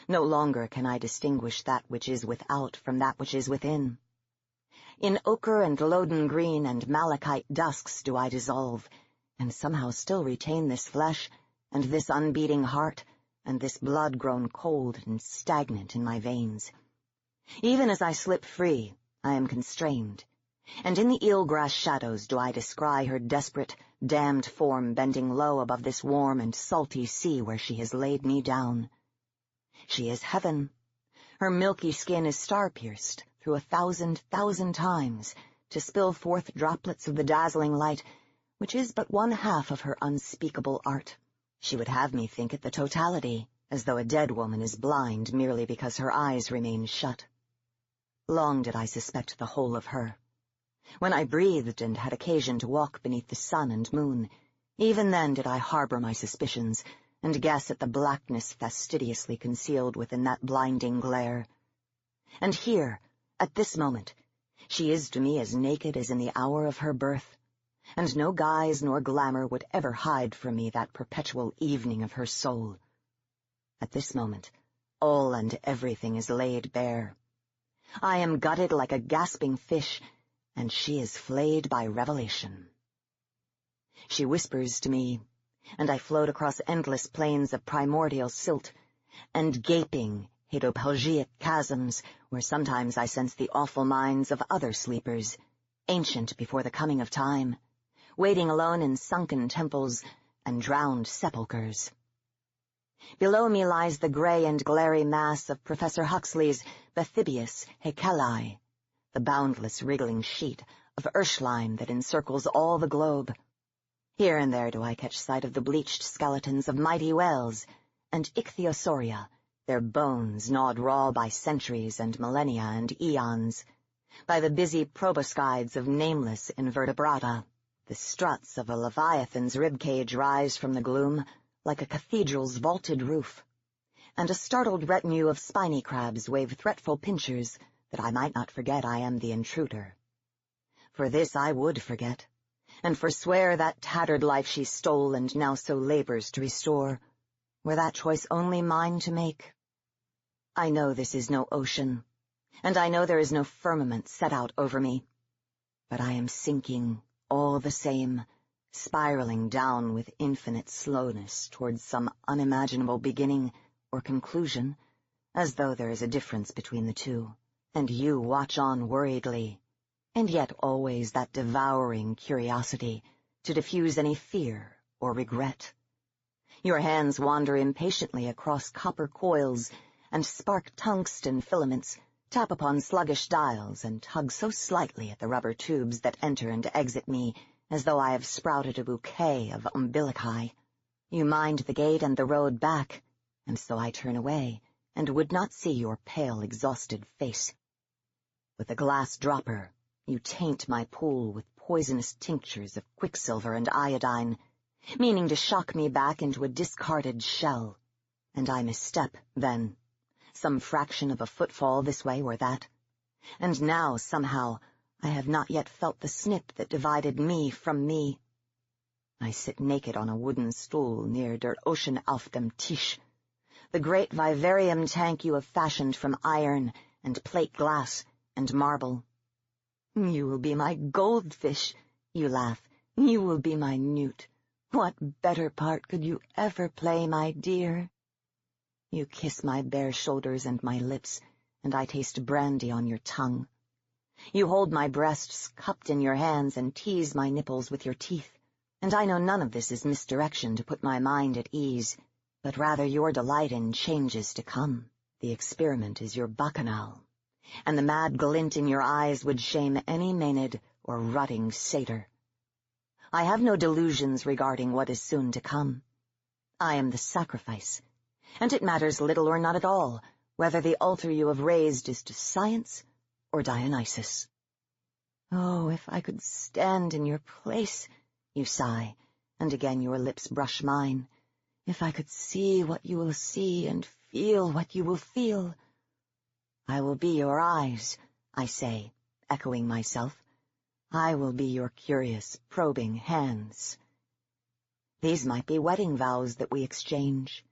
No longer can I distinguish that which is without from that which is within. In ochre and loden green and malachite dusks do I dissolve, and somehow still retain this flesh, and this unbeating heart, and this blood grown cold and stagnant in my veins. Even as I slip free, I am constrained, and in the eelgrass shadows do I descry her desperate, damned form bending low above this warm and salty sea where she has laid me down. She is heaven. Her milky skin is star-pierced through 1,000,000 times to spill forth droplets of the dazzling light, which is but one half of her unspeakable art. She would have me think it the totality, as though a dead woman is blind merely because her eyes remain shut. Long did I suspect the whole of her. When I breathed and had occasion to walk beneath the sun and moon, even then did I harbor my suspicions, and guess at the blackness fastidiously concealed within that blinding glare. And here, at this moment, she is to me as naked as in the hour of her birth, and no guise nor glamour would ever hide from me that perpetual evening of her soul. At this moment, all and everything is laid bare. I am gutted like a gasping fish, and she is flayed by revelation. She whispers to me, and I float across endless plains of primordial silt, and gaping, hedopelgic chasms where sometimes I sense the awful minds of other sleepers, ancient before the coming of time, waiting alone in sunken temples and drowned sepulchres. Below me lies the gray and glary mass of Professor Huxley's Bathybius Haeceli, the boundless wriggling sheet of Urschleim that encircles all the globe. Here and there do I catch sight of the bleached skeletons of mighty whales and ichthyosauria, their bones gnawed raw by centuries and millennia and eons, by the busy proboscides of nameless invertebrata. The struts of a leviathan's ribcage rise from the gloom like a cathedral's vaulted roof, and a startled retinue of spiny crabs wave threatful pincers that I might not forget I am the intruder. For this I would forget, and forswear that tattered life she stole and now so labors to restore, were that choice only mine to make. I know this is no ocean, and I know there is no firmament set out over me, but I am sinking all the same, spiraling down with infinite slowness towards some unimaginable beginning or conclusion, as though there is a difference between the two, and you watch on worriedly, and yet always that devouring curiosity to diffuse any fear or regret. Your hands wander impatiently across copper coils and spark tungsten filaments, tap upon sluggish dials, and tug so slightly at the rubber tubes that enter and exit me as though I have sprouted a bouquet of umbilici. You mind the gate and the road back, and so I turn away and would not see your pale, exhausted face. With a glass dropper, you taint my pool with poisonous tinctures of quicksilver and iodine, meaning to shock me back into a discarded shell, and I misstep then, some fraction of a footfall this way or that, and now, somehow, I have not yet felt the snip that divided me from me. I sit naked on a wooden stool near der Ocean auf dem Tisch, the great vivarium tank you have fashioned from iron and plate glass and marble. You will be my goldfish, you laugh. You will be my newt. What better part could you ever play, my dear? You kiss my bare shoulders and my lips, and I taste brandy on your tongue. You hold my breasts cupped in your hands and tease my nipples with your teeth, and I know none of this is misdirection to put my mind at ease, but rather your delight in changes to come. The experiment is your bacchanal, and the mad glint in your eyes would shame any Maenad or rutting satyr. I have no delusions regarding what is soon to come. I am the sacrifice, and it matters little or not at all whether the altar you have raised is to science or Dionysus. Oh, if I could stand in your place, you sigh, and again your lips brush mine. If I could see what you will see and feel what you will feel. I will be your eyes, I say, echoing myself. I will be your curious, probing hands. These might be wedding vows that we exchange.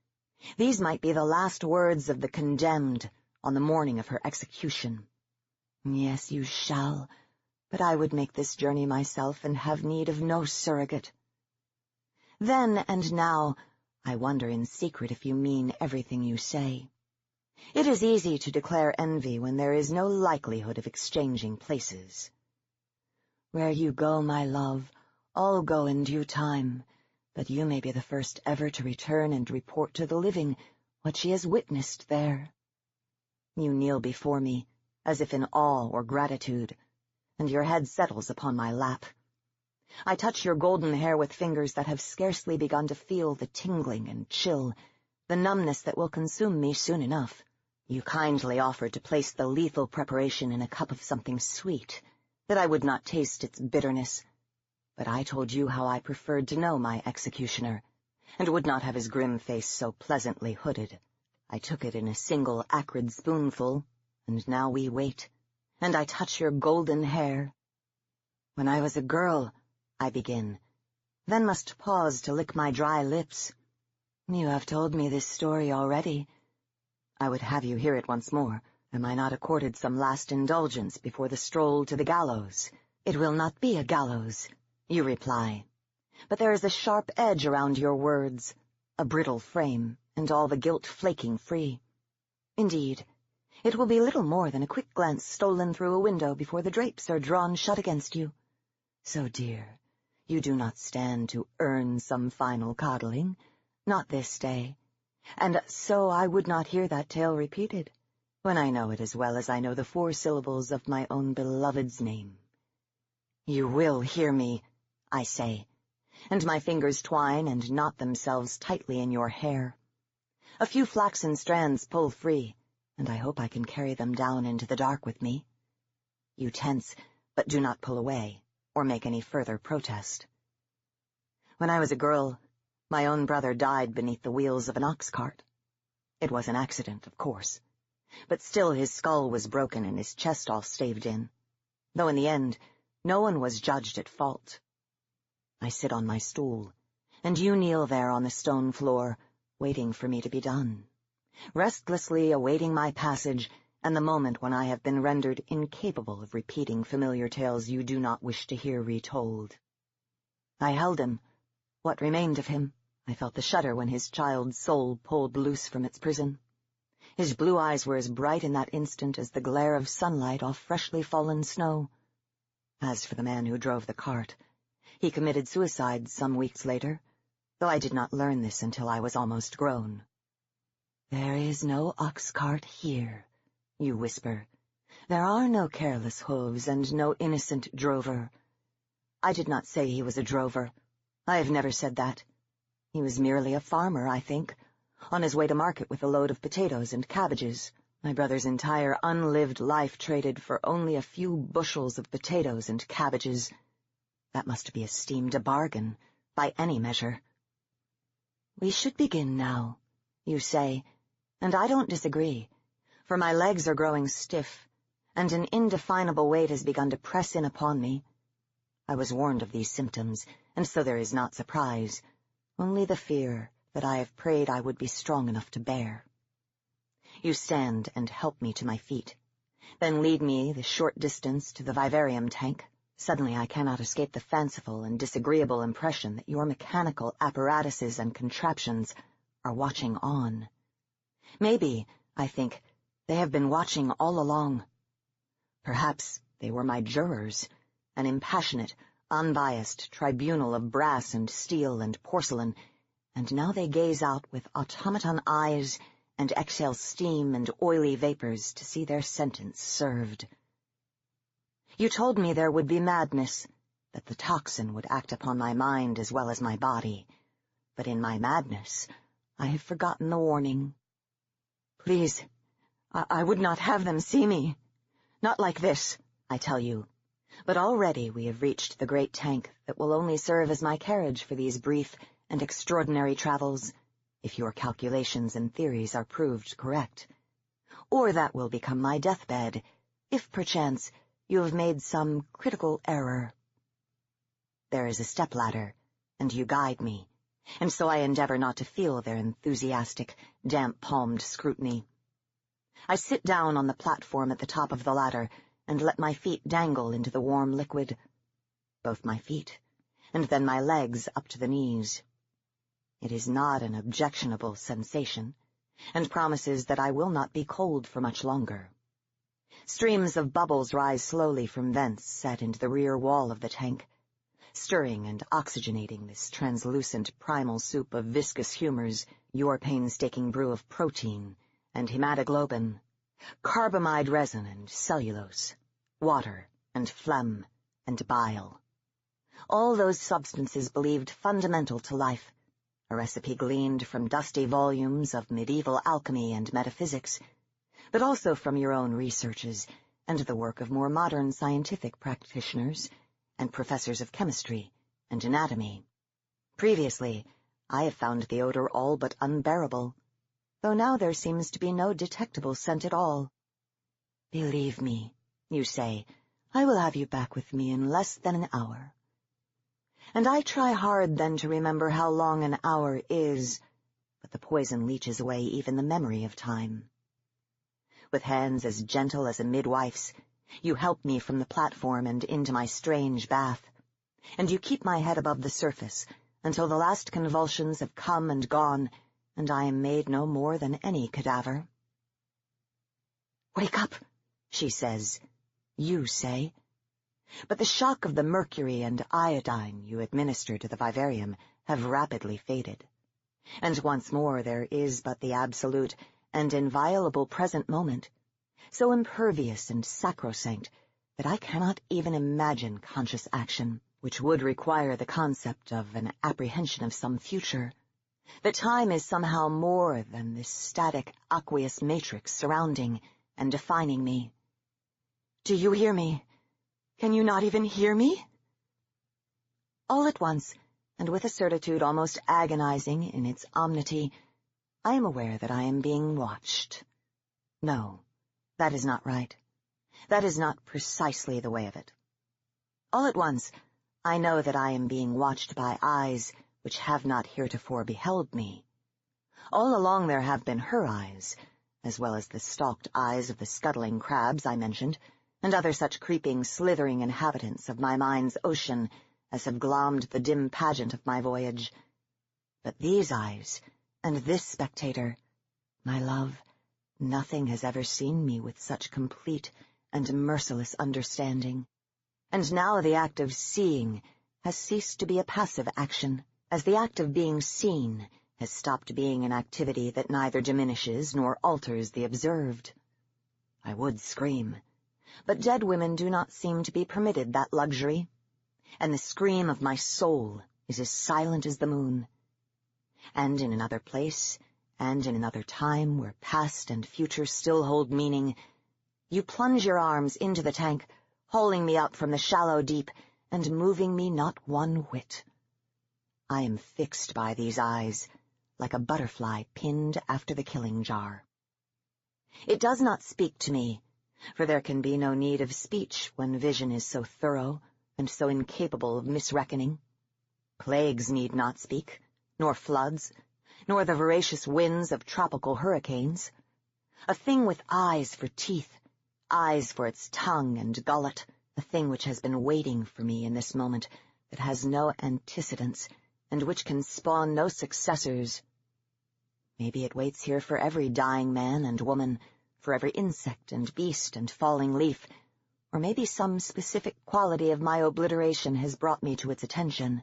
These might be the last words of the condemned on the morning of her execution. Yes, you shall, but I would make this journey myself and have need of no surrogate. Then and now, I wonder in secret if you mean everything you say. It is easy to declare envy when there is no likelihood of exchanging places. Where you go, my love, all go in due time, but you may be the first ever to return and report to the living what she has witnessed there. You kneel before me, as if in awe or gratitude, and your head settles upon my lap. I touch your golden hair with fingers that have scarcely begun to feel the tingling and chill, the numbness that will consume me soon enough. You kindly offered to place the lethal preparation in a cup of something sweet, that I would not taste its bitterness, but I told you how I preferred to know my executioner, and would not have his grim face so pleasantly hooded. I took it in a single acrid spoonful, and now we wait, and I touch your golden hair. When I was a girl, I begin, then must pause to lick my dry lips. You have told me this story already. I would have you hear it once more. Am I not accorded some last indulgence before the stroll to the gallows? It will not be a gallows, you reply. But there is a sharp edge around your words, a brittle frame, and all the gilt flaking free. Indeed, it will be little more than a quick glance stolen through a window before the drapes are drawn shut against you. So, dear, you do not stand to earn some final coddling, not this day. And so I would not hear that tale repeated, when I know it as well as I know the 4 syllables of my own beloved's name. You will hear me, I say, and my fingers twine and knot themselves tightly in your hair. A few flaxen strands pull free, and I hope I can carry them down into the dark with me. You tense, but do not pull away, or make any further protest. When I was a girl, my own brother died beneath the wheels of an ox cart. It was an accident, of course, but still his skull was broken and his chest all staved in, though in the end no one was judged at fault. I sit on my stool, and you kneel there on the stone floor, waiting for me to be done, restlessly awaiting my passage and the moment when I have been rendered incapable of repeating familiar tales you do not wish to hear retold. I held him. What remained of him? I felt the shudder when his child's soul pulled loose from its prison. His blue eyes were as bright in that instant as the glare of sunlight off freshly fallen snow. As for the man who drove the cart, he committed suicide some weeks later, though I did not learn this until I was almost grown. There is no ox cart here, you whisper. There are no careless hooves and no innocent drover. I did not say he was a drover. I have never said that. He was merely a farmer, I think, on his way to market with a load of potatoes and cabbages. My brother's entire unlived life traded for only a few bushels of potatoes and cabbages. That must be esteemed a bargain, by any measure. We should begin now, you say, and I don't disagree, for my legs are growing stiff, and an indefinable weight has begun to press in upon me. I was warned of these symptoms, and so there is not surprise, only the fear that I have prayed I would be strong enough to bear. You stand and help me to my feet, then lead me the short distance to the vivarium tank. Suddenly I cannot escape the fanciful and disagreeable impression that your mechanical apparatuses and contraptions are watching on. Maybe, I think, they have been watching all along. Perhaps they were my jurors, an impassionate, unbiased tribunal of brass and steel and porcelain, and now they gaze out with automaton eyes and exhale steam and oily vapors to see their sentence served. You told me there would be madness, that the toxin would act upon my mind as well as my body, but in my madness I have forgotten the warning. Please, I would not have them see me. Not like this, I tell you. But already we have reached the great tank that will only serve as my carriage for these brief and extraordinary travels, if your calculations and theories are proved correct. Or that will become my deathbed, if perchance you have made some critical error. There is a stepladder, and you guide me, and so I endeavor not to feel their enthusiastic, damp-palmed scrutiny. I sit down on the platform at the top of the ladder and let my feet dangle into the warm liquid. Both my feet, and then my legs up to the knees. It is not an objectionable sensation, and promises that I will not be cold for much longer. Streams of bubbles rise slowly from vents set into the rear wall of the tank, stirring and oxygenating this translucent primal soup of viscous humors, your painstaking brew of protein and hematoglobin, carbamide resin and cellulose, water and phlegm and bile. All those substances believed fundamental to life, a recipe gleaned from dusty volumes of medieval alchemy and metaphysics, but also from your own researches and the work of more modern scientific practitioners and professors of chemistry and anatomy. Previously, I have found the odor all but unbearable, though now there seems to be no detectable scent at all. Believe me, you say, I will have you back with me in less than an hour. And I try hard then to remember how long an hour is, but the poison leaches away even the memory of time. With hands as gentle as a midwife's, you help me from the platform and into my strange bath, and you keep my head above the surface until the last convulsions have come and gone, and I am made no more than any cadaver. Wake up, she says. You say. But the shock of the mercury and iodine you administer to the vivarium have rapidly faded, and once more there is but the absolute and inviolable present moment, so impervious and sacrosanct that I cannot even imagine conscious action, which would require the concept of an apprehension of some future. That time is somehow more than this static aqueous matrix surrounding and defining me. Do you hear me? Can you not even hear me? All at once, and with a certitude almost agonizing in its omnity, I am aware that I am being watched. No, that is not right. That is not precisely the way of it. All at once, I know that I am being watched by eyes which have not heretofore beheld me. All along there have been her eyes, as well as the stalked eyes of the scuttling crabs I mentioned, and other such creeping, slithering inhabitants of my mind's ocean as have glommed the dim pageant of my voyage. But these eyes, and this spectator, my love, nothing has ever seen me with such complete and merciless understanding. And now the act of seeing has ceased to be a passive action, as the act of being seen has stopped being an activity that neither diminishes nor alters the observed. I would scream, but dead women do not seem to be permitted that luxury, and the scream of my soul is as silent as the moon. And in another place, and in another time where past and future still hold meaning, you plunge your arms into the tank, hauling me up from the shallow deep and moving me not one whit. I am fixed by these eyes, like a butterfly pinned after the killing jar. It does not speak to me, for there can be no need of speech when vision is so thorough and so incapable of misreckoning. Plagues need not speak, nor floods, nor the voracious winds of tropical hurricanes. A thing with eyes for teeth, eyes for its tongue and gullet, a thing which has been waiting for me in this moment, that has no antecedents, and which can spawn no successors. Maybe it waits here for every dying man and woman, for every insect and beast and falling leaf, or maybe some specific quality of my obliteration has brought me to its attention.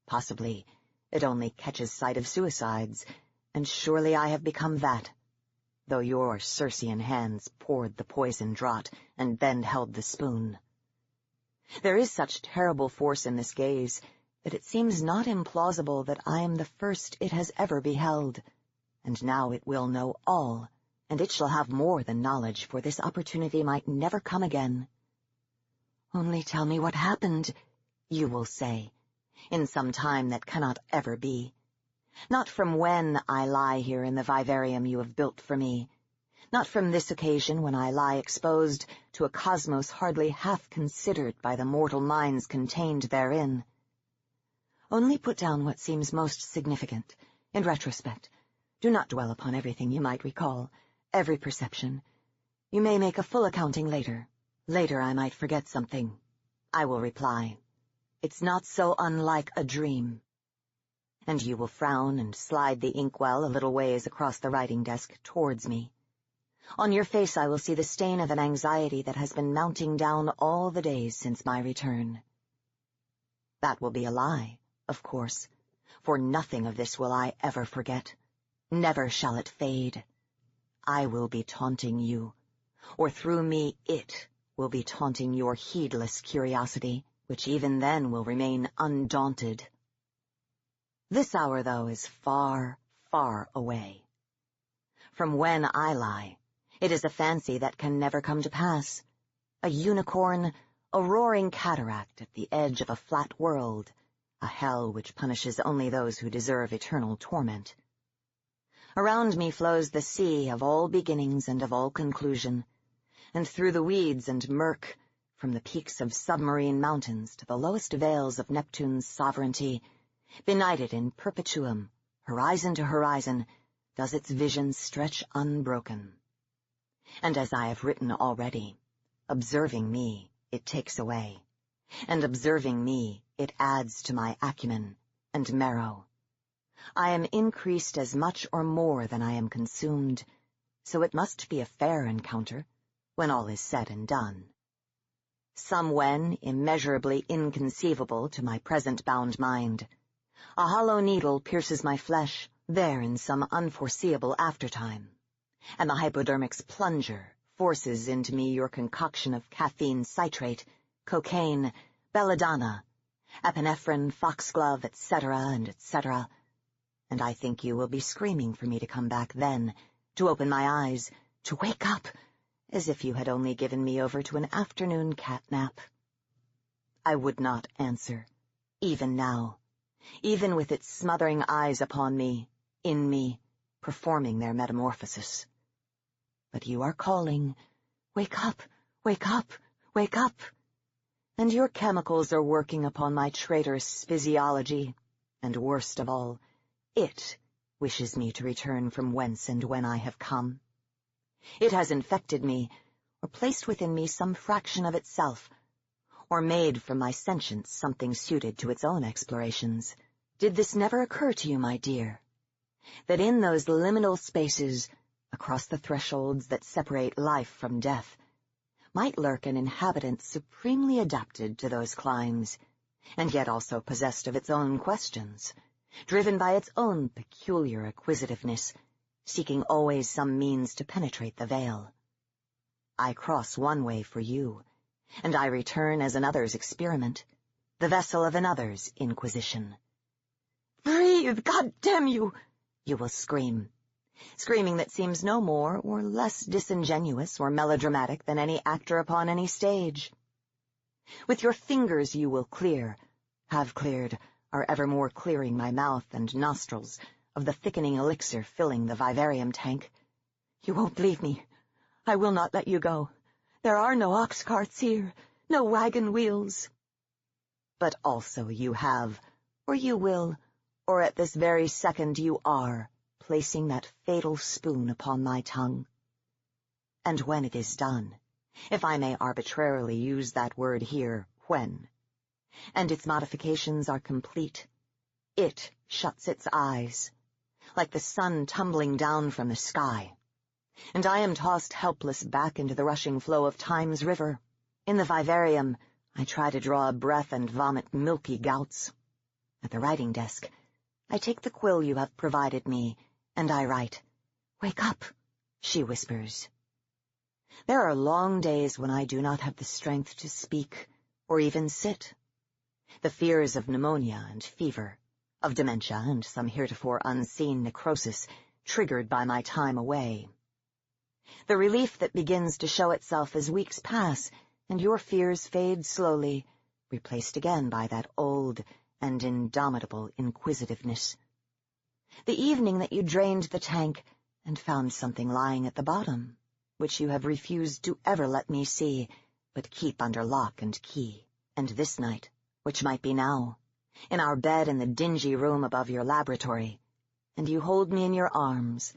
Possibly it only catches sight of suicides, and surely I have become that, though your Circean hands poured the poison draught and then held the spoon. There is such terrible force in this gaze that it seems not implausible that I am the first it has ever beheld, and now it will know all, and it shall have more than knowledge, for this opportunity might never come again. Only tell me what happened, you will say, in some time that cannot ever be. Not from when I lie here in the vivarium you have built for me, not from this occasion when I lie exposed to a cosmos hardly half considered by the mortal minds contained therein. Only put down what seems most significant, in retrospect. Do not dwell upon everything you might recall, every perception. You may make a full accounting later. Later I might forget something. I will reply, "It's not so unlike a dream." And you will frown and slide the inkwell a little ways across the writing desk towards me. On your face I will see the stain of an anxiety that has been mounting down all the days since my return. That will be a lie, of course, for nothing of this will I ever forget. Never shall it fade. I will be taunting you, or through me it will be taunting your heedless curiosity, which even then will remain undaunted. This hour, though, is far, far away. From when I lie, it is a fancy that can never come to pass, a unicorn, a roaring cataract at the edge of a flat world, a hell which punishes only those who deserve eternal torment. Around me flows the sea of all beginnings and of all conclusion, and through the weeds and murk, from the peaks of submarine mountains to the lowest vales of Neptune's sovereignty, benighted in perpetuum, horizon to horizon, does its vision stretch unbroken. And as I have written already, observing me, it takes away, and observing me, it adds to my acumen and marrow. I am increased as much or more than I am consumed, so it must be a fair encounter, when all is said and done. Some when immeasurably inconceivable to my present bound mind. A hollow needle pierces my flesh, there in some unforeseeable aftertime, and the hypodermic's plunger forces into me your concoction of caffeine citrate, cocaine, belladonna, epinephrine, foxglove, etc., and etc., and I think you will be screaming for me to come back then, to open my eyes, to wake up, as if you had only given me over to an afternoon catnap. I would not answer, even now, even with its smothering eyes upon me, in me, performing their metamorphosis. But you are calling, "Wake up, wake up, wake up!" And your chemicals are working upon my traitorous physiology, and worst of all, it wishes me to return from whence and when I have come. It has infected me, or placed within me some fraction of itself, or made from my sentience something suited to its own explorations. Did this never occur to you, my dear? That in those liminal spaces, across the thresholds that separate life from death, might lurk an inhabitant supremely adapted to those climes, and yet also possessed of its own questions, driven by its own peculiar acquisitiveness, seeking always some means to penetrate the veil. I cross one way for you, and I return as another's experiment, the vessel of another's inquisition. "Breathe, God damn you!" you will scream, screaming that seems no more or less disingenuous or melodramatic than any actor upon any stage. With your fingers you will clear, have cleared, are evermore clearing my mouth and nostrils of the thickening elixir filling the vivarium tank. "You won't leave me. I will not let you go. There are no ox carts here, no wagon wheels." But also you have, or you will, or at this very second you are, placing that fatal spoon upon my tongue. And when it is done, if I may arbitrarily use that word here, when, and its modifications are complete, it shuts its eyes, like the sun tumbling down from the sky, and I am tossed helpless back into the rushing flow of time's river. In the vivarium, I try to draw a breath and vomit milky gouts. At the writing desk, I take the quill you have provided me, and I write. "Wake up," she whispers. There are long days when I do not have the strength to speak, or even sit. The fears of pneumonia and fever, of dementia and some heretofore unseen necrosis, triggered by my time away. The relief that begins to show itself as weeks pass, and your fears fade slowly, replaced again by that old and indomitable inquisitiveness. The evening that you drained the tank and found something lying at the bottom, which you have refused to ever let me see, but keep under lock and key. And this night, which might be now, in our bed in the dingy room above your laboratory, and you hold me in your arms,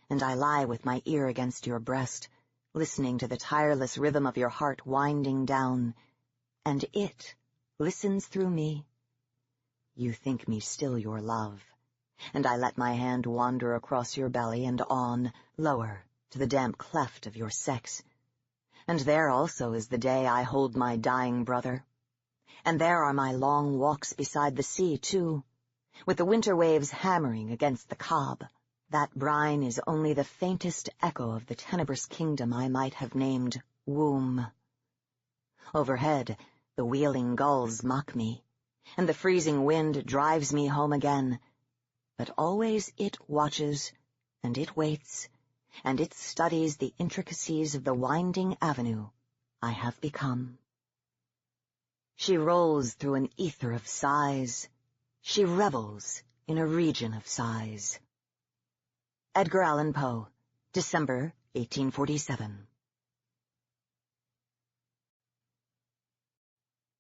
and I lie with my ear against your breast, listening to the tireless rhythm of your heart winding down, and it listens through me. You think me still your love, and I let my hand wander across your belly and on, lower, to the damp cleft of your sex. And there also is the day I hold my dying brother. And there are my long walks beside the sea, too, with the winter waves hammering against the cob. That brine is only the faintest echo of the tenebrous kingdom I might have named womb. Overhead, the wheeling gulls mock me, and the freezing wind drives me home again. But always it watches, and it waits, and it studies the intricacies of the winding avenue I have become. She rolls through an ether of sighs. She revels in a region of sighs. Edgar Allan Poe, December 1847.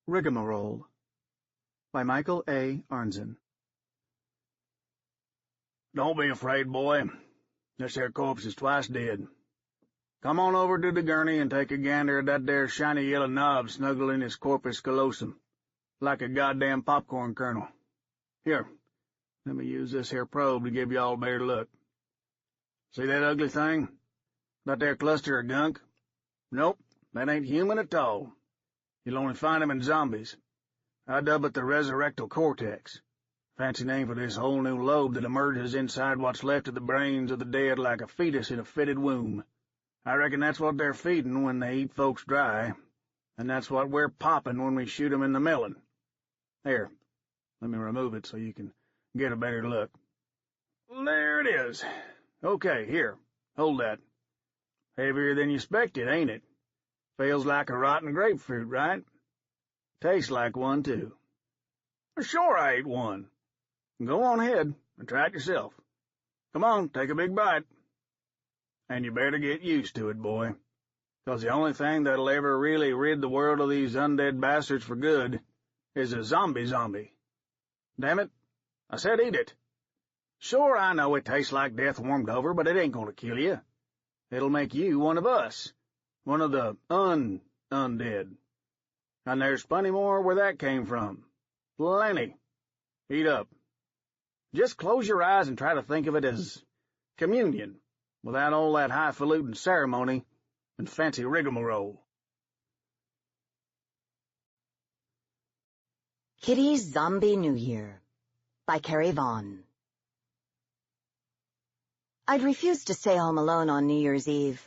Rigmarole by Michael A. Arnzen. Don't be afraid, boy. This here corpse is twice dead. Come on over to the gurney and take a gander at that there shiny yellow knob snuggled in his corpus callosum, like a goddamn popcorn kernel. Here, let me use this here probe to give y'all a better look. See that ugly thing? That there cluster of gunk? Nope, that ain't human at all. You'll only find 'em in zombies. I dub it the resurrectal cortex. Fancy name for this whole new lobe that emerges inside what's left of the brains of the dead like a fetus in a fitted womb. I reckon that's what they're feeding when they eat folks dry, and that's what we're popping when we shoot 'em in the melon. Here, let me remove it so you can get a better look. There it is. Okay, here, hold that. Heavier than you expected, ain't it? Feels like a rotten grapefruit, right? Tastes like one, too. Sure I ate one. Go on ahead and try it yourself. Come on, take a big bite. And you better get used to it, boy, 'cause the only thing that'll ever really rid the world of these undead bastards for good is a zombie. Damn it, I said eat it. Sure, I know it tastes like death warmed over, but it ain't gonna kill you. It'll make you one of us, one of the undead. And there's plenty more where that came from. Plenty. Eat up. Just close your eyes and try to think of it as communion, without all that highfalutin ceremony and fancy rigmarole. Kitty's Zombie New Year by Carey Vaughan. I'd refused to stay home alone on New Year's Eve.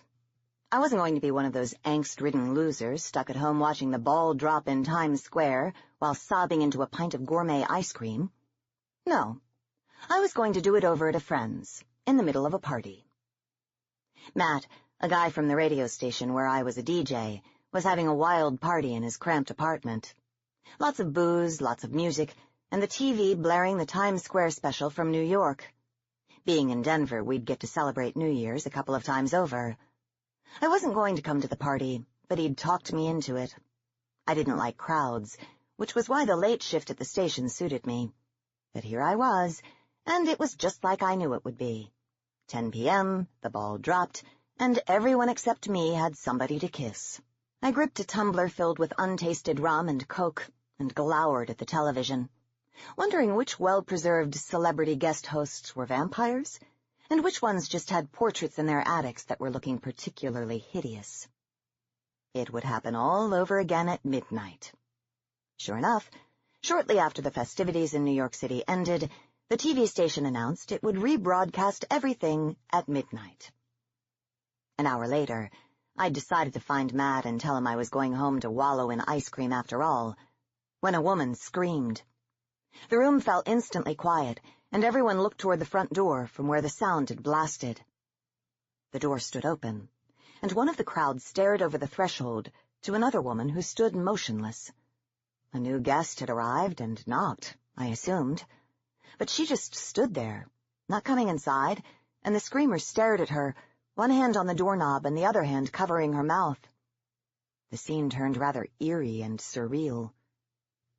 I wasn't going to be one of those angst-ridden losers stuck at home watching the ball drop in Times Square while sobbing into a pint of gourmet ice cream. No, I was going to do it over at a friend's, in the middle of a party. Matt, a guy from the radio station where I was a DJ, was having a wild party in his cramped apartment. Lots of booze, lots of music, and the TV blaring the Times Square special from New York. Being in Denver, we'd get to celebrate New Year's a couple of times over. I wasn't going to come to the party, but he'd talked me into it. I didn't like crowds, which was why the late shift at the station suited me. But here I was, and it was just like I knew it would be. 10 p.m., the ball dropped, and everyone except me had somebody to kiss. I gripped a tumbler filled with untasted rum and Coke and glowered at the television, wondering which well-preserved celebrity guest hosts were vampires, and which ones just had portraits in their attics that were looking particularly hideous. It would happen all over again at midnight. Sure enough, shortly after the festivities in New York City ended, the TV station announced it would rebroadcast everything at midnight. An hour later, I'd decided to find Matt and tell him I was going home to wallow in ice cream after all, when a woman screamed. The room fell instantly quiet, and everyone looked toward the front door from where the sound had blasted. The door stood open, and one of the crowd stared over the threshold to another woman who stood motionless. A new guest had arrived and knocked, I assumed, but she just stood there, not coming inside, and the screamer stared at her, one hand on the doorknob and the other hand covering her mouth. The scene turned rather eerie and surreal.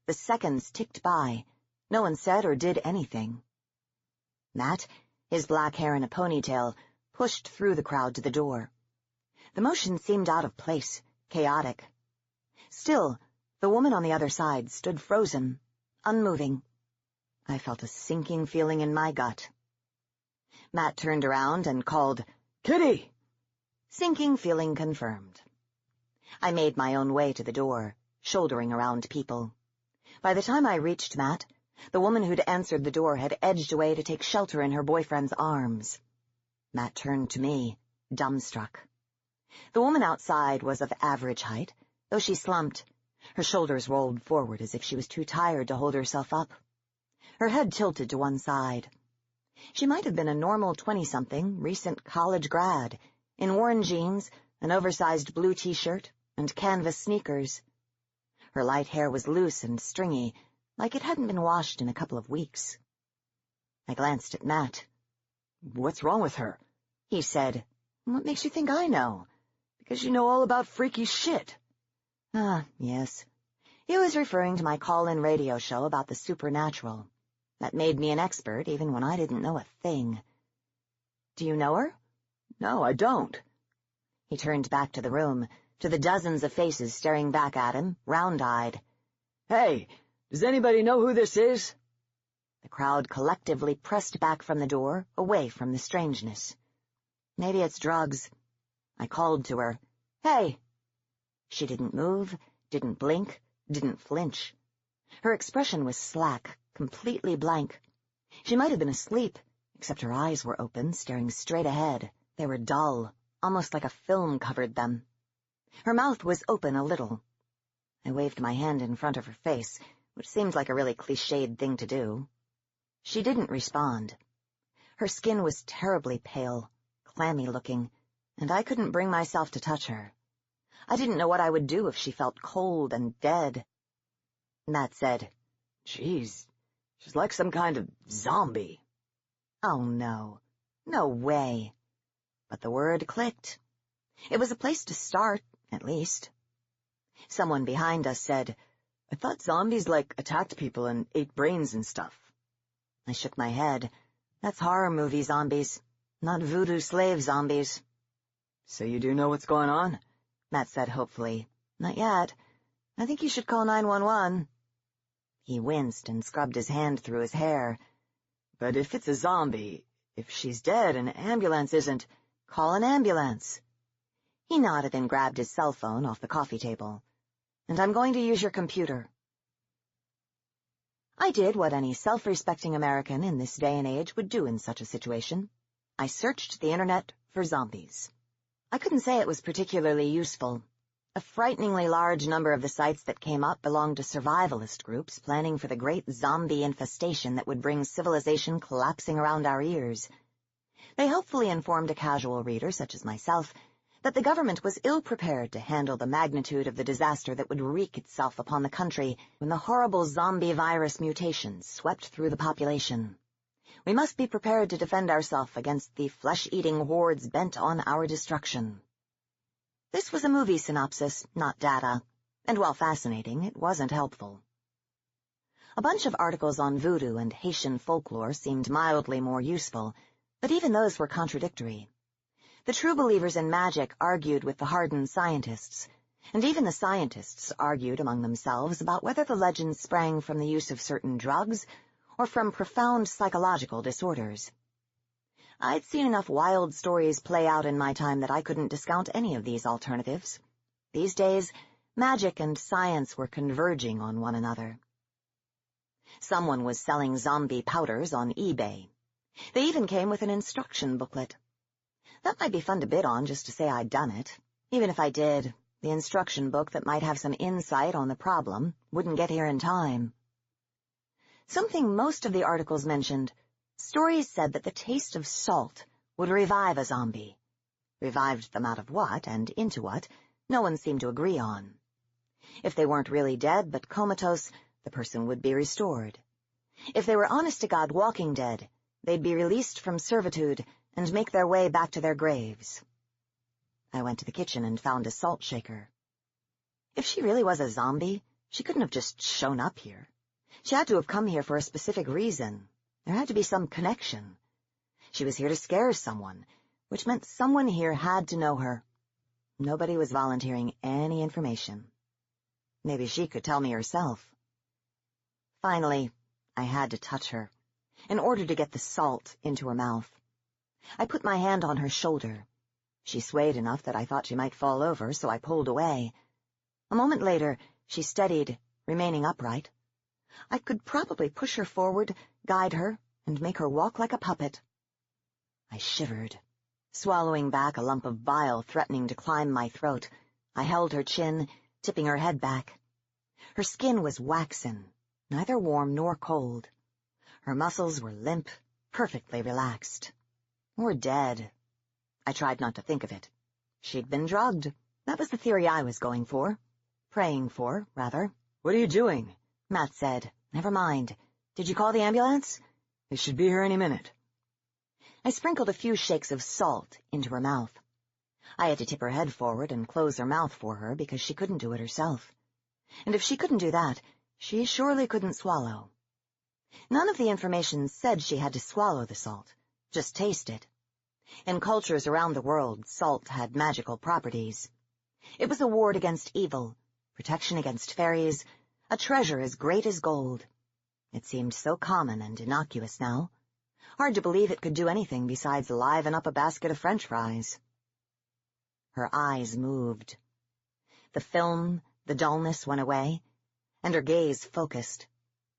The seconds ticked by. No one said or did anything. Matt, his black hair in a ponytail, pushed through the crowd to the door. The motion seemed out of place, chaotic. Still, the woman on the other side stood frozen, unmoving. I felt a sinking feeling in my gut. Matt turned around and called, "Kitty!" Sinking feeling confirmed. I made my own way to the door, shouldering around people. By the time I reached Matt, the woman who'd answered the door had edged away to take shelter in her boyfriend's arms. Matt turned to me, dumbstruck. The woman outside was of average height, though she slumped. Her shoulders rolled forward as if she was too tired to hold herself up. Her head tilted to one side. She might have been a normal 20-something, recent college grad, in worn jeans, an oversized blue T-shirt, and canvas sneakers. Her light hair was loose and stringy, like it hadn't been washed in a couple of weeks. I glanced at Matt. "What's wrong with her?" he said. "What makes you think I know?" "Because you know all about freaky shit." Ah, yes. He was referring to my call-in radio show about the supernatural. That made me an expert even when I didn't know a thing. "Do you know her?" "No, I don't." He turned back to the room, to the dozens of faces staring back at him, round-eyed. "Hey, does anybody know who this is?" The crowd collectively pressed back from the door, away from the strangeness. "Maybe it's drugs." I called to her. "Hey!" She didn't move, didn't blink, didn't flinch. Her expression was slack, completely blank. She might have been asleep, except her eyes were open, staring straight ahead. They were dull, almost like a film covered them. Her mouth was open a little. I waved my hand in front of her face, which seemed like a really cliched thing to do. She didn't respond. Her skin was terribly pale, clammy-looking, and I couldn't bring myself to touch her. I didn't know what I would do if she felt cold and dead. Matt said, "Geez, she's like some kind of zombie." Oh, no. No way. But the word clicked. It was a place to start, at least. Someone behind us said, "I thought zombies, attacked people and ate brains and stuff." I shook my head. That's horror movie zombies, not voodoo slave zombies. "So you do know what's going on?" Matt said hopefully. "Not yet. I think you should call 911. He winced and scrubbed his hand through his hair. "But if it's a zombie, if she's dead and an ambulance isn't—" "Call an ambulance." He nodded and grabbed his cell phone off the coffee table. "And I'm going to use your computer." I did what any self-respecting American in this day and age would do in such a situation. I searched the internet for zombies. I couldn't say it was particularly useful. A frighteningly large number of the sites that came up belonged to survivalist groups planning for the great zombie infestation that would bring civilization collapsing around our ears. They hopefully informed a casual reader, such as myself, that the government was ill-prepared to handle the magnitude of the disaster that would wreak itself upon the country when the horrible zombie virus mutations swept through the population. We must be prepared to defend ourselves against the flesh-eating hordes bent on our destruction. This was a movie synopsis, not data, and while fascinating, it wasn't helpful. A bunch of articles on voodoo and Haitian folklore seemed mildly more useful, but even those were contradictory. The true believers in magic argued with the hardened scientists, and even the scientists argued among themselves about whether the legends sprang from the use of certain drugs or from profound psychological disorders. I'd seen enough wild stories play out in my time that I couldn't discount any of these alternatives. These days, magic and science were converging on one another. Someone was selling zombie powders on eBay. They even came with an instruction booklet. That might be fun to bid on just to say I'd done it. Even if I did, the instruction book that might have some insight on the problem wouldn't get here in time. Something most of the articles mentioned, stories said that the taste of salt would revive a zombie. Revived them out of what and into what, no one seemed to agree on. If they weren't really dead but comatose, the person would be restored. If they were honest-to-God walking dead, they'd be released from servitude and make their way back to their graves. I went to the kitchen and found a salt shaker. If she really was a zombie, she couldn't have just shown up here. She had to have come here for a specific reason. There had to be some connection. She was here to scare someone, which meant someone here had to know her. Nobody was volunteering any information. Maybe she could tell me herself. Finally, I had to touch her, in order to get the salt into her mouth. I put my hand on her shoulder. She swayed enough that I thought she might fall over, so I pulled away. A moment later, she steadied, remaining upright. I could probably push her forward, guide her, and make her walk like a puppet. I shivered, swallowing back a lump of bile threatening to climb my throat. I held her chin, tipping her head back. Her skin was waxen, neither warm nor cold. Her muscles were limp, perfectly relaxed. Or dead. I tried not to think of it. She'd been drugged. That was the theory I was going for. Praying for, rather. "What are you doing?" Matt said. "Never mind. Did you call the ambulance?" "They should be here any minute." I sprinkled a few shakes of salt into her mouth. I had to tip her head forward and close her mouth for her because she couldn't do it herself. And if she couldn't do that, she surely couldn't swallow. None of the information said she had to swallow the salt, just taste it. In cultures around the world, salt had magical properties. It was a ward against evil, protection against fairies, a treasure as great as gold. It seemed so common and innocuous now. Hard to believe it could do anything besides liven up a basket of French fries. Her eyes moved. The film, the dullness went away, and her gaze focused.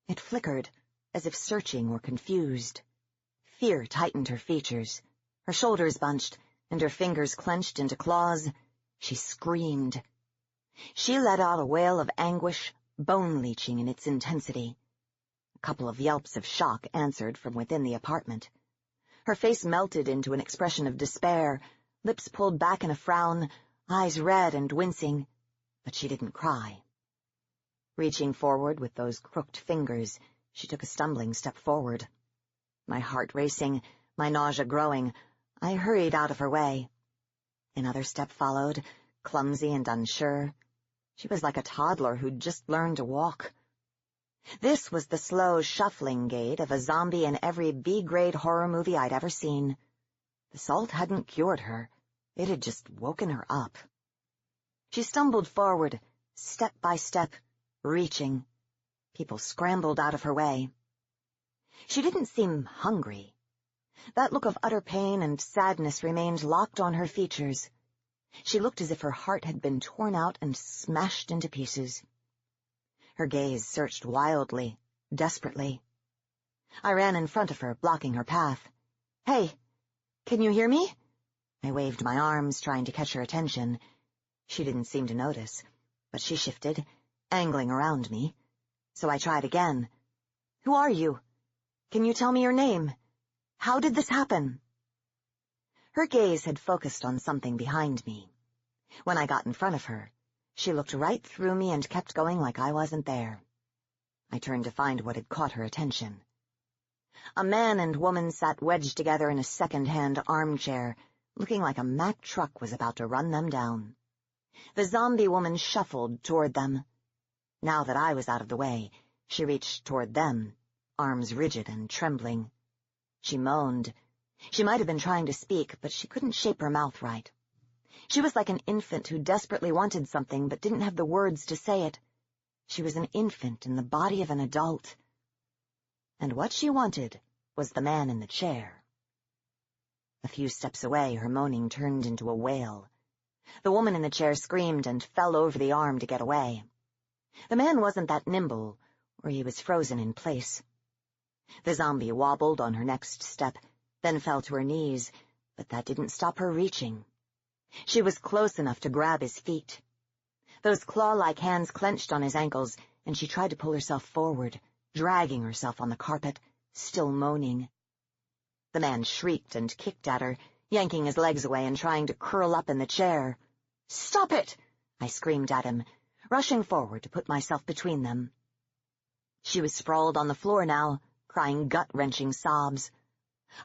It flickered, as if searching or confused. Fear tightened her features. Her shoulders bunched, and her fingers clenched into claws. She screamed. She let out a wail of anguish, bone-leeching in its intensity. A couple of yelps of shock answered from within the apartment. Her face melted into an expression of despair, lips pulled back in a frown, eyes red and wincing, but she didn't cry. Reaching forward with those crooked fingers, she took a stumbling step forward. My heart racing, my nausea growing, I hurried out of her way. Another step followed, clumsy and unsure. She was like a toddler who'd just learned to walk. This was the slow, shuffling gait of a zombie in every B-grade horror movie I'd ever seen. The salt hadn't cured her. It had just woken her up. She stumbled forward, step by step, reaching. People scrambled out of her way. She didn't seem hungry. That look of utter pain and sadness remained locked on her features. She looked as if her heart had been torn out and smashed into pieces. Her gaze searched wildly, desperately. I ran in front of her, blocking her path. "Hey, can you hear me?" I waved my arms, trying to catch her attention. She didn't seem to notice, but she shifted, angling around me. So I tried again. "Who are you? Can you tell me your name? How did this happen?" Her gaze had focused on something behind me. When I got in front of her, she looked right through me and kept going like I wasn't there. I turned to find what had caught her attention. A man and woman sat wedged together in a second-hand armchair, looking like a Mack truck was about to run them down. The zombie woman shuffled toward them. Now that I was out of the way, she reached toward them, arms rigid and trembling. She moaned. She might have been trying to speak, but she couldn't shape her mouth right. She was like an infant who desperately wanted something but didn't have the words to say it. She was an infant in the body of an adult. And what she wanted was the man in the chair. A few steps away, her moaning turned into a wail. The woman in the chair screamed and fell over the arm to get away. The man wasn't that nimble, or he was frozen in place. The zombie wobbled on her next step, then fell to her knees, but that didn't stop her reaching. She was close enough to grab his feet. Those claw-like hands clenched on his ankles, and she tried to pull herself forward, dragging herself on the carpet, still moaning. The man shrieked and kicked at her, yanking his legs away and trying to curl up in the chair. "Stop it!" I screamed at him, rushing forward to put myself between them. She was sprawled on the floor now, crying gut-wrenching sobs.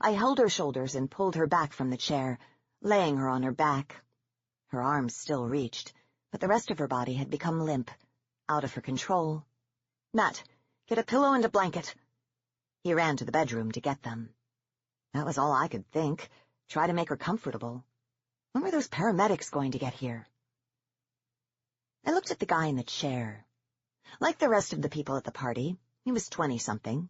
I held her shoulders and pulled her back from the chair, laying her on her back. Her arms still reached, but the rest of her body had become limp, out of her control. "Matt, get a pillow and a blanket." He ran to the bedroom to get them. That was all I could think, try to make her comfortable. When were those paramedics going to get here? I looked at the guy in the chair. Like the rest of the people at the party, he was 20-something.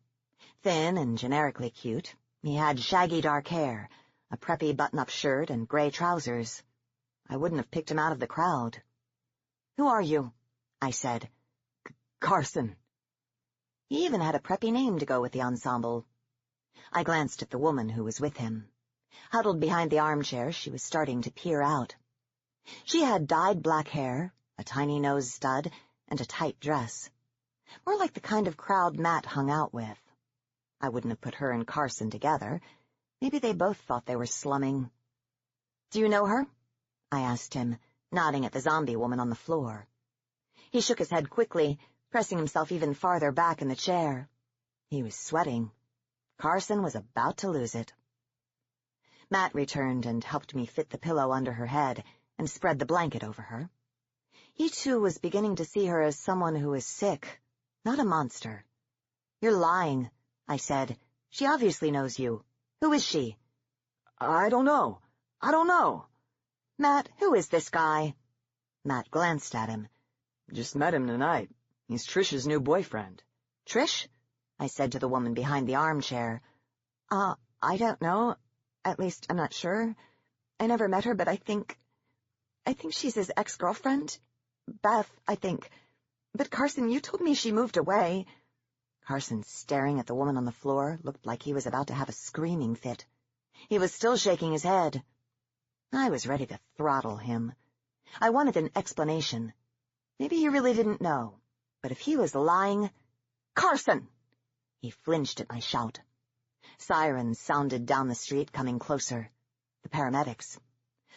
Thin and generically cute, he had shaggy dark hair, a preppy button-up shirt, and gray trousers. I wouldn't have picked him out of the crowd. "Who are you?" I said. "Carson." He even had a preppy name to go with the ensemble. I glanced at the woman who was with him. Huddled behind the armchair, she was starting to peer out. She had dyed black hair, a tiny nose stud, and a tight dress. More like the kind of crowd Matt hung out with. I wouldn't have put her and Carson together. Maybe they both thought they were slumming. "Do you know her?" I asked him, nodding at the zombie woman on the floor. He shook his head quickly, pressing himself even farther back in the chair. He was sweating. Carson was about to lose it. Matt returned and helped me fit the pillow under her head and spread the blanket over her. He, too, was beginning to see her as someone who was sick, not a monster. "You're lying," I said. "She obviously knows you. Who is she?" I don't know. "Matt, who is this guy?" Matt glanced at him. "Just met him tonight. He's Trish's new boyfriend." "Trish?" I said to the woman behind the armchair. I don't know. At least, I'm not sure. I never met her, but I think she's his ex-girlfriend. Beth, I think. But Carson, you told me she moved away." Carson, staring at the woman on the floor, looked like he was about to have a screaming fit. He was still shaking his head. I was ready to throttle him. I wanted an explanation. Maybe he really didn't know. But if he was lying... "Carson!" He flinched at my shout. Sirens sounded down the street, coming closer. The paramedics.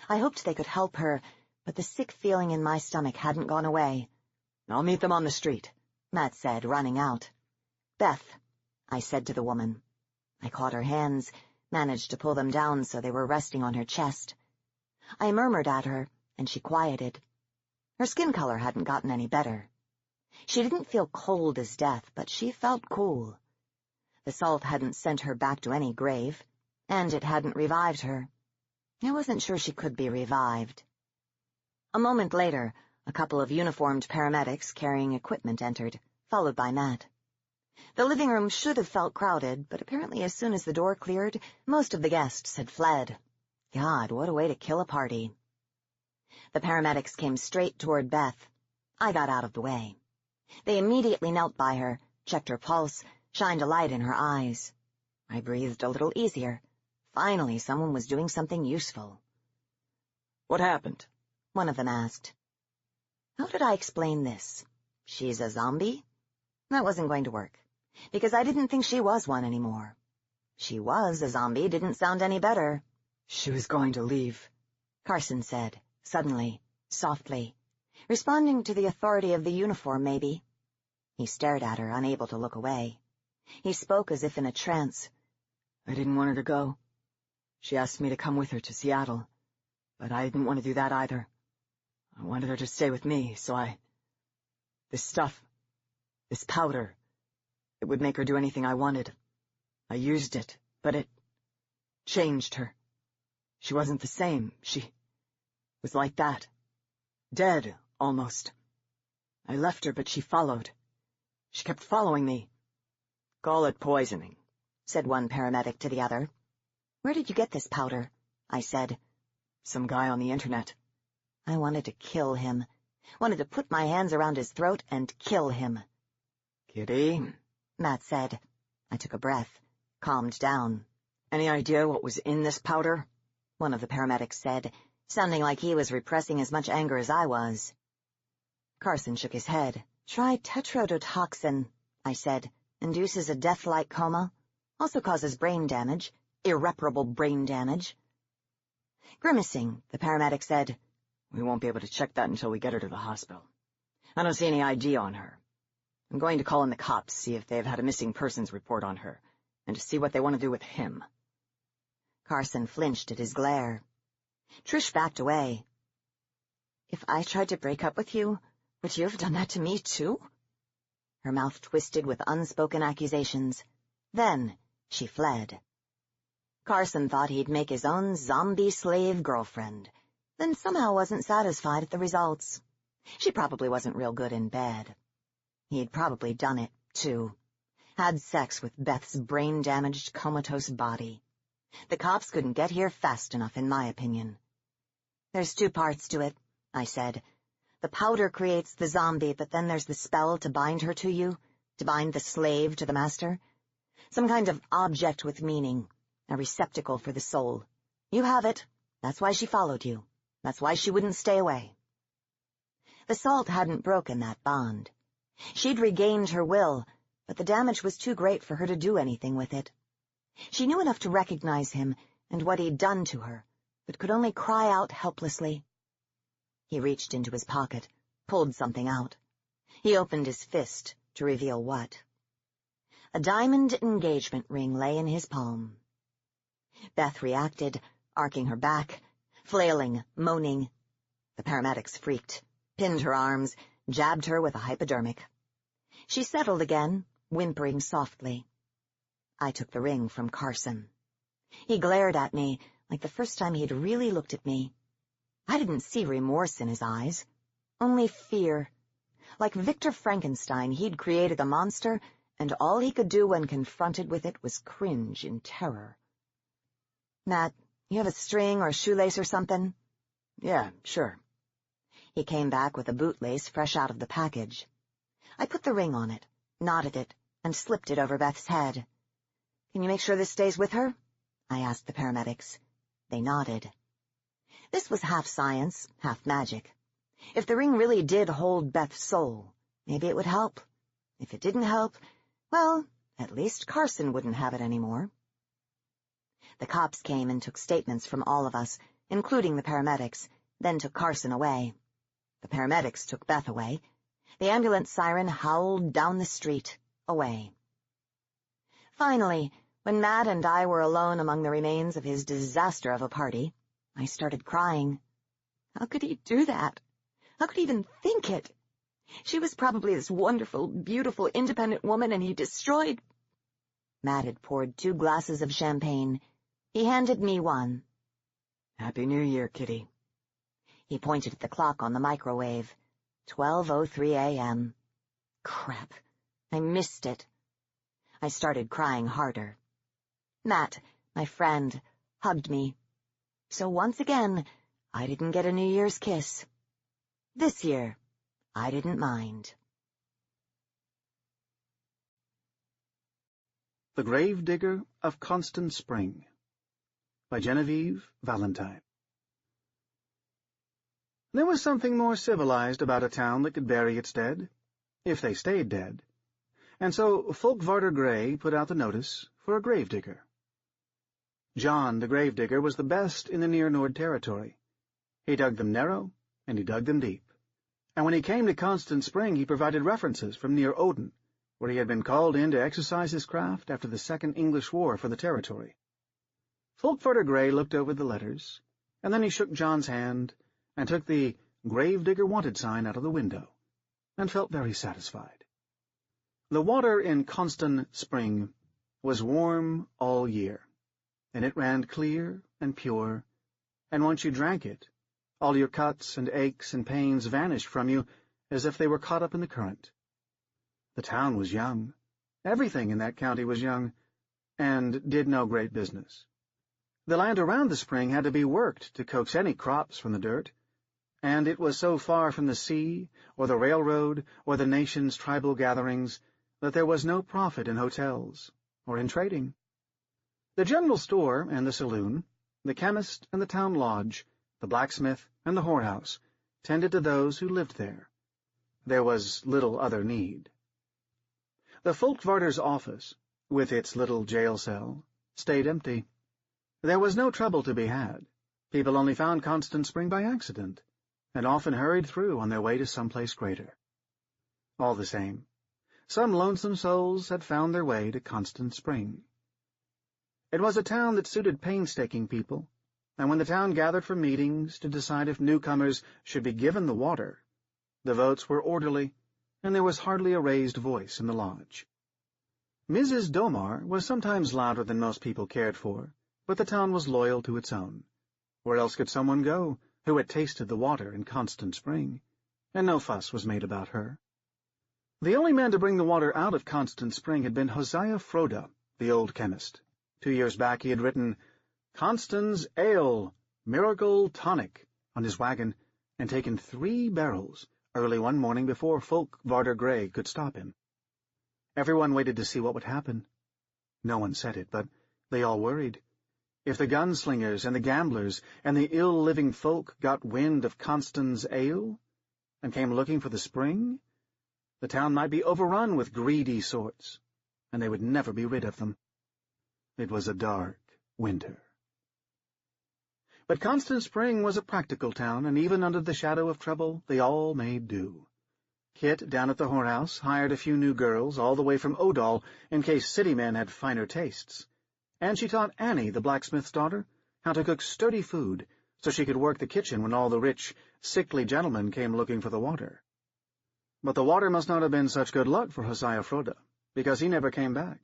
I hoped they could help her, but the sick feeling in my stomach hadn't gone away. "I'll meet them on the street," Matt said, running out. "Beth," I said to the woman. I caught her hands, managed to pull them down so they were resting on her chest. I murmured at her, and she quieted. Her skin color hadn't gotten any better. She didn't feel cold as death, but she felt cool. The salt hadn't sent her back to any grave, and it hadn't revived her. I wasn't sure she could be revived. A moment later, a couple of uniformed paramedics carrying equipment entered, followed by Matt. The living room should have felt crowded, but apparently as soon as the door cleared, most of the guests had fled. God, what a way to kill a party. The paramedics came straight toward Beth. I got out of the way. They immediately knelt by her, checked her pulse, shined a light in her eyes. I breathed a little easier. Finally, someone was doing something useful. "What happened?" one of them asked. How did I explain this? She's a zombie? That wasn't going to work, because I didn't think she was one anymore. She was a zombie didn't sound any better. "She was going to leave," Carson said, suddenly, softly, responding to the authority of the uniform, maybe. He stared at her, unable to look away. He spoke as if in a trance. I didn't want her to go. She asked me to come with her to Seattle, but I didn't want to do that either. I wanted her to stay with me, so This stuff, this powder, it would make her do anything I wanted. I used it, but it changed her. She wasn't the same. She was like that. Dead, almost. I left her, but she followed. She kept following me. Call it poisoning, said one paramedic to the other. Where did you get this powder? I said. Some guy on the internet. I wanted to kill him. Wanted to put my hands around his throat and kill him. Kitty, Matt said. I took a breath, calmed down. Any idea what was in this powder? One of the paramedics said, sounding like he was repressing as much anger as I was. Carson shook his head. Try tetrodotoxin, I said. Induces a death-like coma. Also causes brain damage. Irreparable brain damage. Grimacing, the paramedic said, We won't be able to check that until we get her to the hospital. I don't see any ID on her. I'm going to call in the cops, see if they've had a missing persons report on her, and to see what they want to do with him. Carson flinched at his glare. Trish backed away. If I tried to break up with you, would you have done that to me, too? Her mouth twisted with unspoken accusations. Then she fled. Carson thought he'd make his own zombie slave girlfriend, then somehow wasn't satisfied at the results. She probably wasn't real good in bed. He'd probably done it, too. Had sex with Beth's brain-damaged, comatose body. The cops couldn't get here fast enough, in my opinion. There's two parts to it, I said. The powder creates the zombie, but then there's the spell to bind her to you, to bind the slave to the master. Some kind of object with meaning, a receptacle for the soul. You have it. That's why she followed you. That's why she wouldn't stay away. The salt hadn't broken that bond. She'd regained her will, but the damage was too great for her to do anything with it. She knew enough to recognize him and what he'd done to her, but could only cry out helplessly. He reached into his pocket, pulled something out. He opened his fist to reveal what. A diamond engagement ring lay in his palm. Beth reacted, arcing her back, flailing, moaning. The paramedics freaked, pinned her arms, jabbed her with a hypodermic. She settled again, whimpering softly. I took the ring from Carson. He glared at me like the first time he'd really looked at me. I didn't see remorse in his eyes, only fear. Like Victor Frankenstein, he'd created a monster, and all he could do when confronted with it was cringe in terror. Matt, you have a string or shoelace or something? Yeah, sure. He came back with a bootlace fresh out of the package. I put the ring on it, knotted it, and slipped it over Beth's head. Can you make sure this stays with her? I asked the paramedics. They nodded. This was half science, half magic. If the ring really did hold Beth's soul, maybe it would help. If it didn't help, well, at least Carson wouldn't have it anymore. The cops came and took statements from all of us, including the paramedics, then took Carson away. The paramedics took Beth away. The ambulance siren howled down the street, away. Finally, when Matt and I were alone among the remains of his disaster of a party, I started crying. How could he do that? How could he even think it? She was probably this wonderful, beautiful, independent woman, and he destroyed... Matt had poured 2 glasses of champagne. He handed me one. Happy New Year, Kitty. He pointed at the clock on the microwave. 12:03 a.m. Crap. I missed it. I started crying harder. Matt, my friend, hugged me. So once again, I didn't get a New Year's kiss. This year, I didn't mind. The Gravedigger of Constant Spring by Genevieve Valentine. There was something more civilized about a town that could bury its dead, if they stayed dead, and so Folkvarder Gray put out the notice for a gravedigger. John the gravedigger was the best in the near Nord territory. He dug them narrow, and he dug them deep. And when he came to Constant Spring, he provided references from near Odin, where he had been called in to exercise his craft after the Second English War for the territory. Folkvarder Gray looked over the letters, and then he shook John's hand and took the Gravedigger Wanted sign out of the window, and felt very satisfied. The water in Constant Spring was warm all year, and it ran clear and pure, and once you drank it, all your cuts and aches and pains vanished from you as if they were caught up in the current. The town was young. Everything in that county was young, and did no great business. The land around the spring had to be worked to coax any crops from the dirt, and it was so far from the sea, or the railroad, or the nation's tribal gatherings, that there was no profit in hotels, or in trading. The general store and the saloon, the chemist and the town lodge, the blacksmith and the whorehouse, tended to those who lived there. There was little other need. The Folkvarder's office, with its little jail cell, stayed empty. There was no trouble to be had. People only found Constant Spring by accident, and often hurried through on their way to some place greater. All the same, some lonesome souls had found their way to Constant Spring. It was a town that suited painstaking people, and when the town gathered for meetings to decide if newcomers should be given the water, the votes were orderly, and there was hardly a raised voice in the lodge. Mrs. Domar was sometimes louder than most people cared for, but the town was loyal to its own. Where else could someone go who had tasted the water in Constant Spring? And no fuss was made about her. The only man to bring the water out of Constant Spring had been Hosea Froda, the old chemist. 2 years back he had written, "Constance Ale, Miracle Tonic," on his wagon, and taken 3 barrels early one morning before Folkvarder Gray could stop him. Everyone waited to see what would happen. No one said it, but they all worried. If the gunslingers and the gamblers and the ill-living folk got wind of Constance Ale and came looking for the spring, the town might be overrun with greedy sorts, and they would never be rid of them. It was a dark winter. But Constant Spring was a practical town, and even under the shadow of trouble, they all made do. Kit, down at the whorehouse, hired a few new girls, all the way from Odall, in case city men had finer tastes. And she taught Annie, the blacksmith's daughter, how to cook sturdy food, so she could work the kitchen when all the rich, sickly gentlemen came looking for the water. But the water must not have been such good luck for Hosea Froda, because he never came back,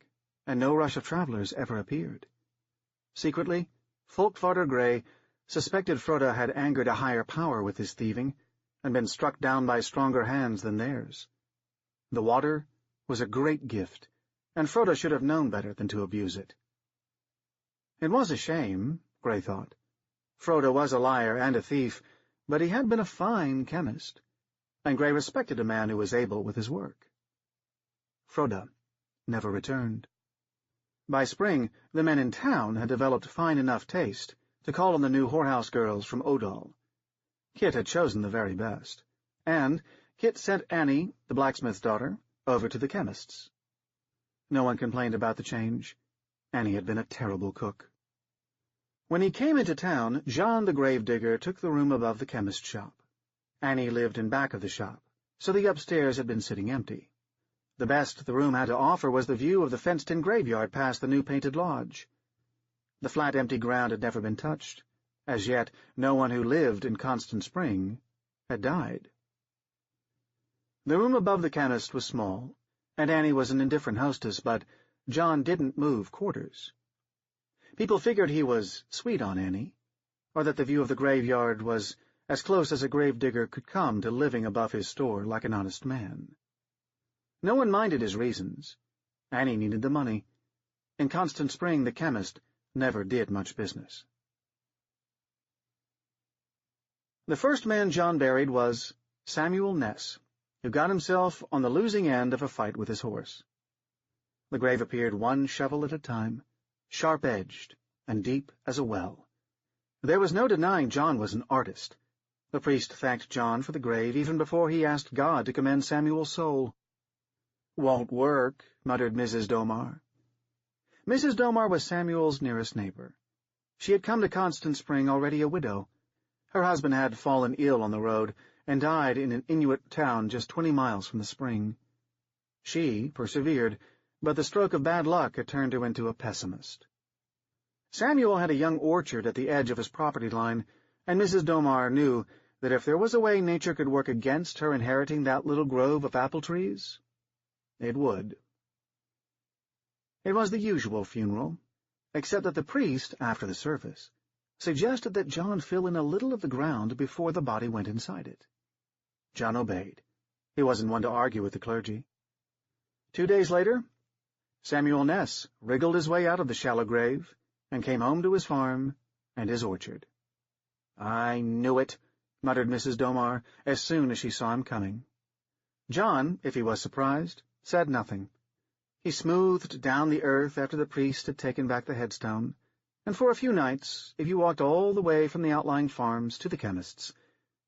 and no rush of travelers ever appeared. Secretly, Folkvarder Gray suspected Froda had angered a higher power with his thieving, and been struck down by stronger hands than theirs. The water was a great gift, and Froda should have known better than to abuse it. It was a shame, Gray thought. Froda was a liar and a thief, but he had been a fine chemist, and Gray respected a man who was able with his work. Froda never returned. By spring, the men in town had developed fine enough taste to call on the new whorehouse girls from Odall. Kit had chosen the very best, and Kit sent Annie, the blacksmith's daughter, over to the chemist's. No one complained about the change. Annie had been a terrible cook. When he came into town, John the gravedigger took the room above the chemist's shop. Annie lived in back of the shop, so the upstairs had been sitting empty. The best the room had to offer was the view of the fenced-in graveyard past the new painted lodge. The flat, empty ground had never been touched. As yet, no one who lived in Constant Spring had died. The room above the chemist was small, and Annie was an indifferent hostess, but John didn't move quarters. People figured he was sweet on Annie, or that the view of the graveyard was as close as a gravedigger could come to living above his store like an honest man. No one minded his reasons. Annie needed the money. In Constant Spring, the chemist never did much business. The first man John buried was Samuel Ness, who got himself on the losing end of a fight with his horse. The grave appeared one shovel at a time, sharp-edged and deep as a well. There was no denying John was an artist. The priest thanked John for the grave even before he asked God to commend Samuel's soul. "Won't work," muttered Mrs. Domar. Mrs. Domar was Samuel's nearest neighbor. She had come to Constant Spring already a widow. Her husband had fallen ill on the road and died in an Inuit town just 20 miles from the spring. She persevered, but the stroke of bad luck had turned her into a pessimist. Samuel had a young orchard at the edge of his property line, and Mrs. Domar knew that if there was a way nature could work against her inheriting that little grove of apple trees, it would. It was the usual funeral, except that the priest, after the service, suggested that John fill in a little of the ground before the body went inside it. John obeyed. He wasn't one to argue with the clergy. 2 days later, Samuel Ness wriggled his way out of the shallow grave and came home to his farm and his orchard. "I knew it," muttered Mrs. Domar as soon as she saw him coming. John, if he was surprised, said nothing. He smoothed down the earth after the priest had taken back the headstone, and for a few nights, if you walked all the way from the outlying farms to the chemist's,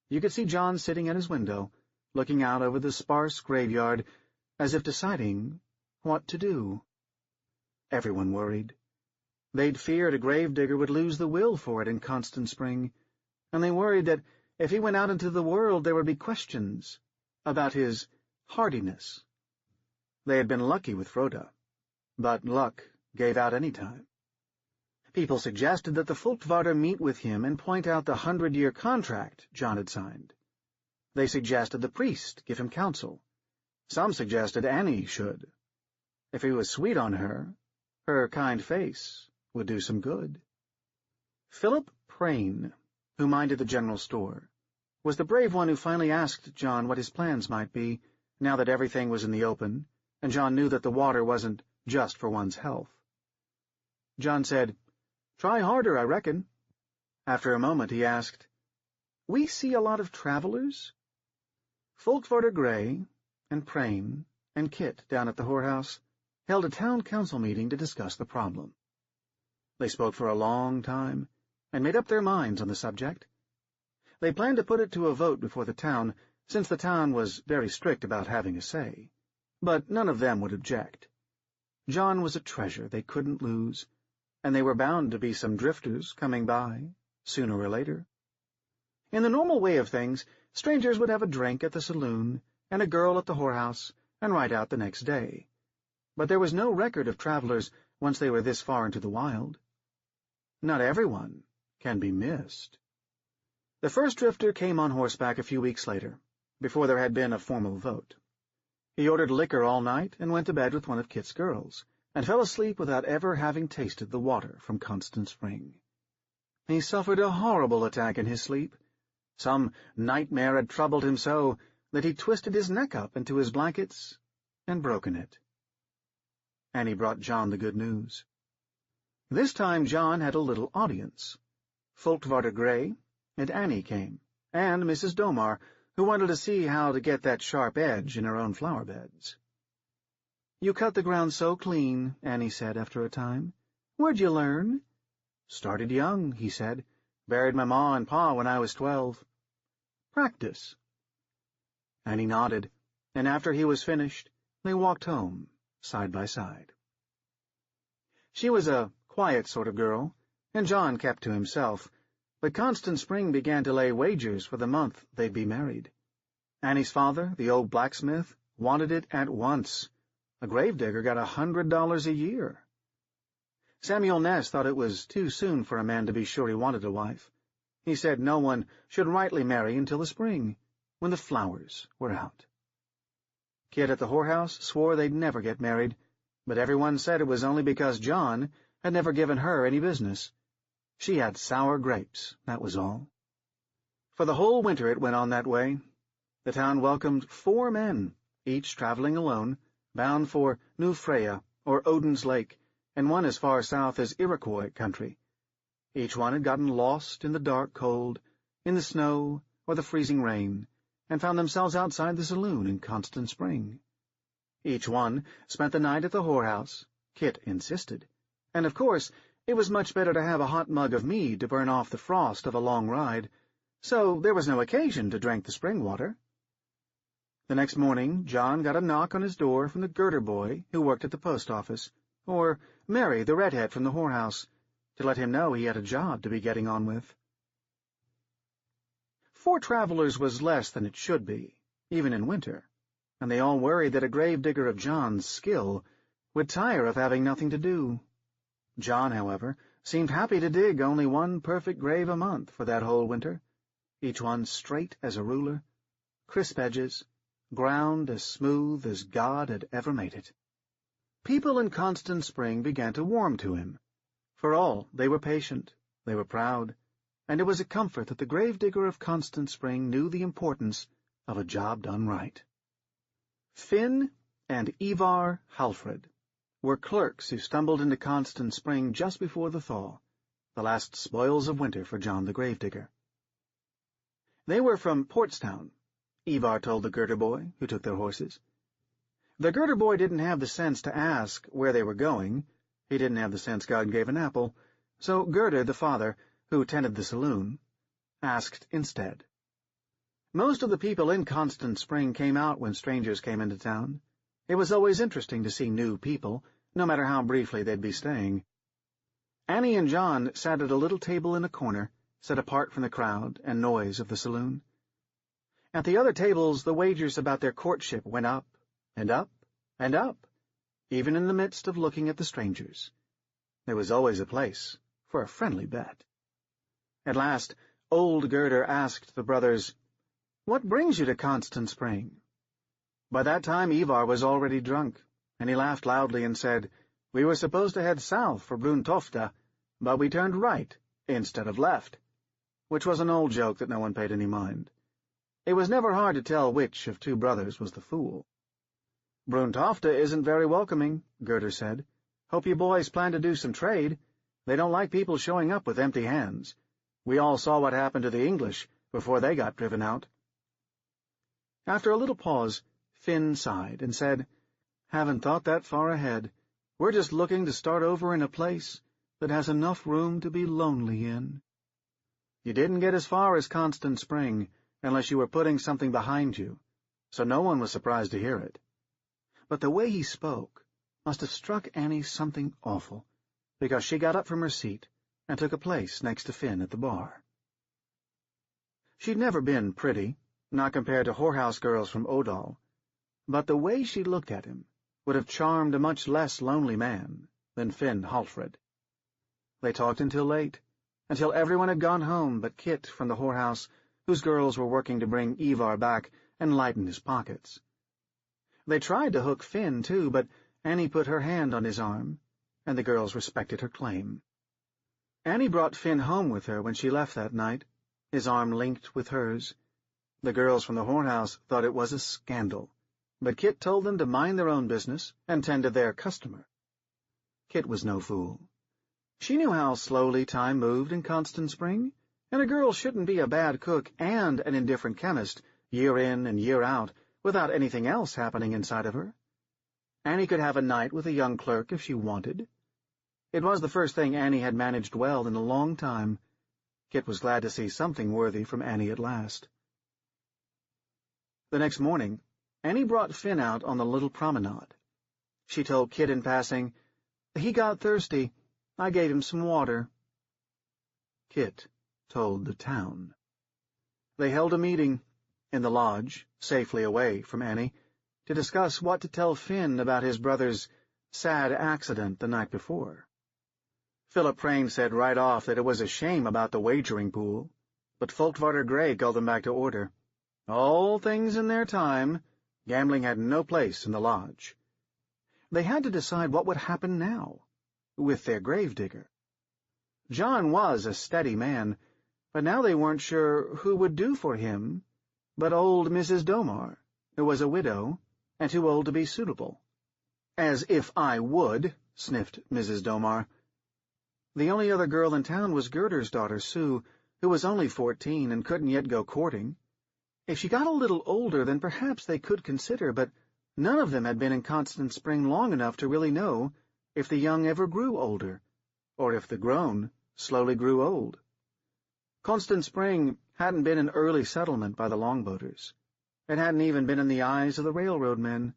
you could see John sitting at his window, looking out over the sparse graveyard, as if deciding what to do. Everyone worried. They'd feared a gravedigger would lose the will for it in Constant Spring, and they worried that if he went out into the world there would be questions about his hardiness. They had been lucky with Rhoda, but luck gave out any time. People suggested that the Fulkvarder meet with him and point out the 100-year contract John had signed. They suggested the priest give him counsel. Some suggested Annie should. If he was sweet on her, her kind face would do some good. Philip Prain, who minded the general store, was the brave one who finally asked John what his plans might be, now that everything was in the open, and John knew that the water wasn't just for one's health. John said, "Try harder, I reckon." After a moment he asked, "We see a lot of travelers?" Fulkvarder Gray and Prain and Kit down at the whorehouse held a town council meeting to discuss the problem. They spoke for a long time and made up their minds on the subject. They planned to put it to a vote before the town, since the town was very strict about having a say, but none of them would object. John was a treasure they couldn't lose, and they were bound to be some drifters coming by, sooner or later. In the normal way of things, strangers would have a drink at the saloon and a girl at the whorehouse and ride out the next day. But there was no record of travelers once they were this far into the wild. Not everyone can be missed. The first drifter came on horseback a few weeks later, before there had been a formal vote. He ordered liquor all night and went to bed with one of Kit's girls, and fell asleep without ever having tasted the water from Constant Spring. He suffered a horrible attack in his sleep. Some nightmare had troubled him so that he twisted his neck up into his blankets and broken it. Annie brought John the good news. This time John had a little audience. Fulkvarder Gray and Annie came, and Mrs. Domar, who wanted to see how to get that sharp edge in her own flower beds. "You cut the ground so clean," Annie said after a time. "Where'd you learn?" "Started young," he said. "Buried my ma and pa when I was 12. "Practice." Annie nodded, and after he was finished, they walked home, side by side. She was a quiet sort of girl, and John kept to himself, but Constant Spring began to lay wagers for the month they'd be married. Annie's father, the old blacksmith, wanted it at once. A gravedigger got $100 a year. Samuel Ness thought it was too soon for a man to be sure he wanted a wife. He said no one should rightly marry until the spring, when the flowers were out. Kit at the whorehouse swore they'd never get married, but everyone said it was only because John had never given her any business. She had sour grapes, that was all. For the whole winter it went on that way. The town welcomed 4 men, each traveling alone, bound for New Freya or Odin's Lake, and one as far south as Iroquois country. Each one had gotten lost in the dark cold, in the snow or the freezing rain, and found themselves outside the saloon in Constant Spring. Each one spent the night at the whorehouse, Kit insisted, and of course it was much better to have a hot mug of mead to burn off the frost of a long ride, so there was no occasion to drink the spring water. The next morning John got a knock on his door from the girder boy who worked at the post office, or Mary, the redhead from the whorehouse, to let him know he had a job to be getting on with. 4 travelers was less than it should be, even in winter, and they all worried that a gravedigger of John's skill would tire of having nothing to do. John, however, seemed happy to dig only one perfect grave a month for that whole winter, each one straight as a ruler, crisp edges, ground as smooth as God had ever made it. People in Constant Spring began to warm to him. For all, they were patient, they were proud, and it was a comfort that the gravedigger of Constant Spring knew the importance of a job done right. Finn and Ivar Halfred were clerks who stumbled into Constant Spring just before the thaw, the last spoils of winter for John the gravedigger. They were from Portstown, Ivar told the Girder boy, who took their horses. The Girder boy didn't have the sense to ask where they were going. He didn't have the sense God gave an apple, so Girder, the father, who tended the saloon, asked instead. Most of the people in Constant Spring came out when strangers came into town. It was always interesting to see new people, no matter how briefly they'd be staying. Annie and John sat at a little table in a corner, set apart from the crowd and noise of the saloon. At the other tables, the wagers about their courtship went up, and up, and up, even in the midst of looking at the strangers. There was always a place for a friendly bet. At last, old Girder asked the brothers, "What brings you to Constant Spring?" By that time, Ivar was already drunk, and he laughed loudly and said, "We were supposed to head south for Bruntofta, but we turned right instead of left," which was an old joke that no one paid any mind. It was never hard to tell which of two brothers was the fool. "Bruntofta isn't very welcoming," Girder said. "Hope you boys plan to do some trade. They don't like people showing up with empty hands. We all saw what happened to the English before they got driven out." After a little pause, Finn sighed and said, "Haven't thought that far ahead. We're just looking to start over in a place that has enough room to be lonely in." You didn't get as far as Constant Spring unless you were putting something behind you, so no one was surprised to hear it. But the way he spoke must have struck Annie something awful, because she got up from her seat and took a place next to Finn at the bar. She'd never been pretty, not compared to whorehouse girls from Odal, but the way she looked at him would have charmed a much less lonely man than Finn Halfred. They talked until late, until everyone had gone home but Kit from the whorehouse, whose girls were working to bring Ivar back and lighten his pockets. They tried to hook Finn, too, but Annie put her hand on his arm, and the girls respected her claim. Annie brought Finn home with her when she left that night, his arm linked with hers. The girls from the whorehouse thought it was a scandal, but Kit told them to mind their own business and tend to their customer. Kit was no fool. She knew how slowly time moved in Constant Spring, and a girl shouldn't be a bad cook and an indifferent chemist, year in and year out, without anything else happening inside of her. Annie could have a night with a young clerk if she wanted. It was the first thing Annie had managed well in a long time. Kit was glad to see something worthy from Annie at last. The next morning, Annie brought Finn out on the little promenade. She told Kit in passing, "He got thirsty. I gave him some water." Kit told the town. They held a meeting in the lodge, safely away from Annie, to discuss what to tell Finn about his brother's sad accident the night before. Philip Prain said right off that it was a shame about the wagering pool, but Folkvarder Grey called them back to order. All things in their time, gambling had no place in the lodge. They had to decide what would happen now, with their gravedigger. John was a steady man, but now they weren't sure who would do for him but old Mrs. Domar, who was a widow and too old to be suitable. "As if I would," sniffed Mrs. Domar. The only other girl in town was Girder's daughter, Sue, who was only 14 and couldn't yet go courting. If she got a little older, then perhaps they could consider, but none of them had been in Constant Spring long enough to really know if the young ever grew older, or if the grown slowly grew old. Constant Spring hadn't been an early settlement by the longboaters. It hadn't even been in the eyes of the railroad men.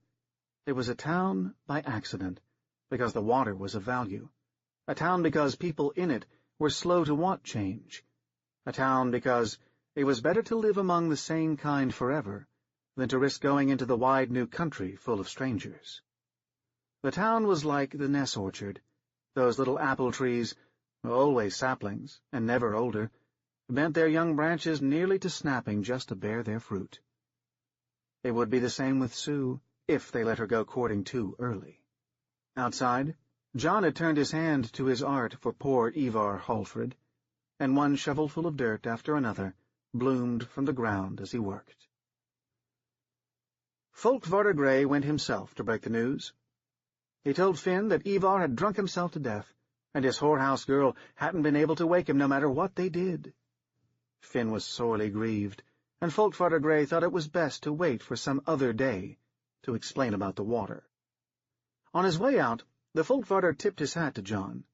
It was a town by accident, because the water was of value. A town because people in it were slow to want change. A town because it was better to live among the same kind forever than to risk going into the wide new country full of strangers. The town was like the Ness orchard. Those little apple trees, always saplings and never older, bent their young branches nearly to snapping just to bear their fruit. It would be the same with Sue, if they let her go courting too early. Outside, John had turned his hand to his art for poor Ivar Hallfred, and one shovelful of dirt after another bloomed from the ground as he worked. Folkvarder Grey went himself to break the news. He told Finn that Ivar had drunk himself to death, and his whorehouse girl hadn't been able to wake him no matter what they did. Finn was sorely grieved, and Folkvarder Grey thought it was best to wait for some other day to explain about the water. On his way out, the Folkvarder tipped his hat to John,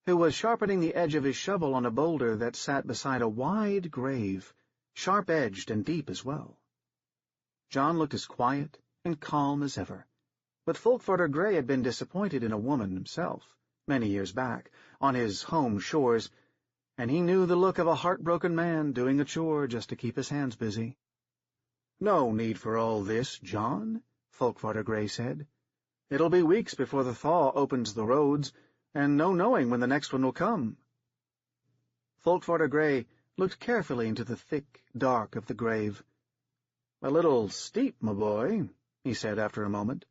who was sharpening the edge of his shovel on a boulder that sat beside a wide grave, sharp-edged and deep as well. John looked as quiet and calm as ever, but Folkvarder Grey had been disappointed in a woman himself, many years back, on his home shores, and he knew the look of a heartbroken man doing a chore just to keep his hands busy. "No need for all this, John," Folkvarder Grey said. "It'll be weeks before the thaw opens the roads, and no knowing when the next one will come." Folkvarder Grey looked carefully into the thick dark of the grave. "A little steep, my boy," he said after a moment.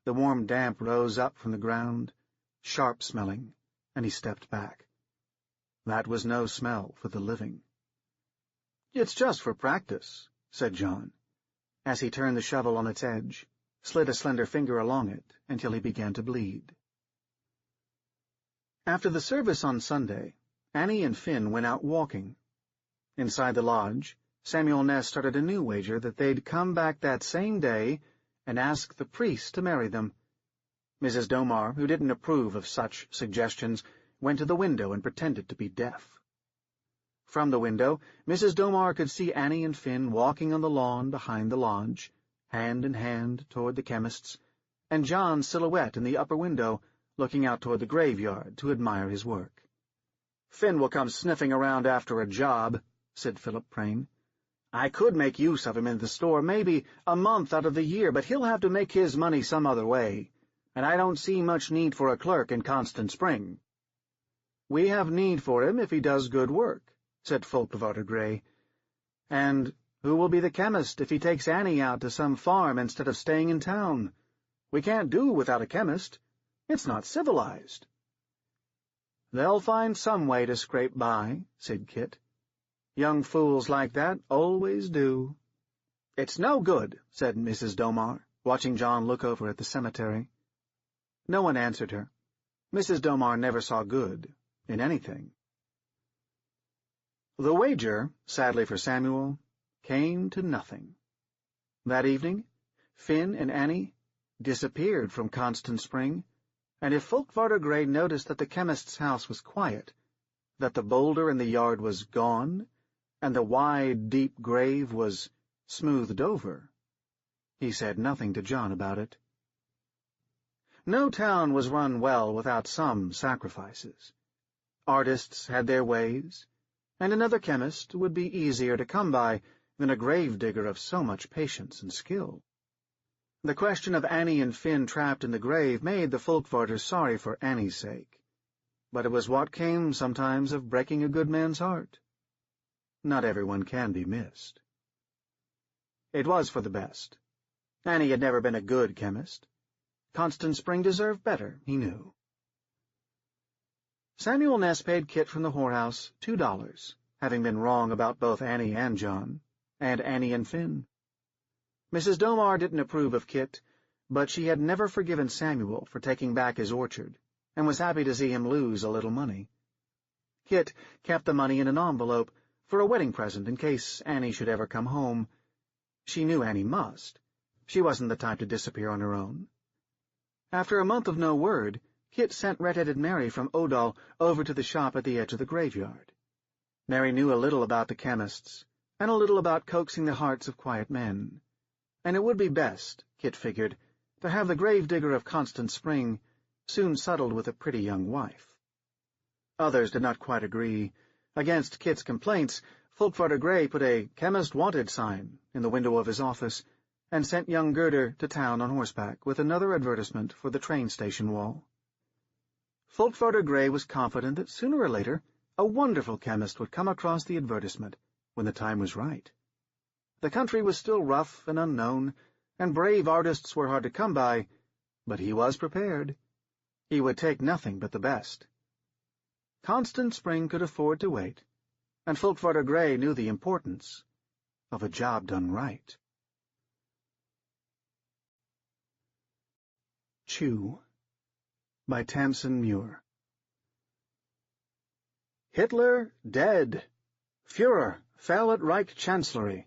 The warm damp rose up from the ground, sharp-smelling, and he stepped back. That was no smell for the living. "It's just for practice," said John, as he turned the shovel on its edge, slid a slender finger along it until he began to bleed. After the service on Sunday, Annie and Finn went out walking. Inside the lodge, Samuel Ness started a new wager that they'd come back that same day and ask the priest to marry them. Mrs. Domar, who didn't approve of such suggestions, went to the window and pretended to be deaf. From the window, Mrs. Domar could see Annie and Finn walking on the lawn behind the lodge, hand in hand toward the chemist's, and John's silhouette in the upper window, looking out toward the graveyard to admire his work. "Finn will come sniffing around after a job," said Philip Prain. "I could make use of him in the store maybe a month out of the year, but he'll have to make his money some other way, and I don't see much need for a clerk in Constant Spring." "We have need for him if he does good work," said Folkvarder Grey. "And who will be the chemist if he takes Annie out to some farm instead of staying in town? We can't do without a chemist. It's not civilized." "They'll find some way to scrape by," said Kit. "Young fools like that always do." "It's no good," said Mrs. Domar, watching John look over at the cemetery. No one answered her. Mrs. Domar never saw good in anything. The wager, sadly for Samuel, came to nothing. That evening, Finn and Annie disappeared from Constant Spring, and if Folkvarder Grey noticed that the chemist's house was quiet, that the boulder in the yard was gone, and the wide, deep grave was smoothed over, he said nothing to John about it. No town was run well without some sacrifices. Artists had their ways, and another chemist would be easier to come by than a grave-digger of so much patience and skill. The question of Annie and Finn trapped in the grave made the Folkvarders sorry for Annie's sake, but it was what came sometimes of breaking a good man's heart. Not everyone can be missed. It was for the best. Annie had never been a good chemist. Constant Spring deserved better, he knew. Samuel Ness paid Kit from the whorehouse $2, having been wrong about both Annie and John, and Annie and Finn. Mrs. Domar didn't approve of Kit, but she had never forgiven Samuel for taking back his orchard, and was happy to see him lose a little money. Kit kept the money in an envelope for a wedding present in case Annie should ever come home. She knew Annie must. She wasn't the type to disappear on her own. After a month of no word, Kit sent red-headed Mary from Odal over to the shop at the edge of the graveyard. Mary knew a little about the chemists, and a little about coaxing the hearts of quiet men, and it would be best, Kit figured, to have the grave-digger of Constant Spring soon settled with a pretty young wife. Others did not quite agree. Against Kit's complaints, Folkvarder Grey put a chemist wanted sign in the window of his office, and sent young Gerda to town on horseback with another advertisement for the train station wall. Fulkvarder Grey was confident that sooner or later a wonderful chemist would come across the advertisement when the time was right. The country was still rough and unknown, and brave artists were hard to come by, but he was prepared. He would take nothing but the best. Constance Spring could afford to wait, and Fulkvarder Grey knew the importance of a job done right. Chew by Tamsin Muir. Hitler dead. Führer fell at Reich Chancellery.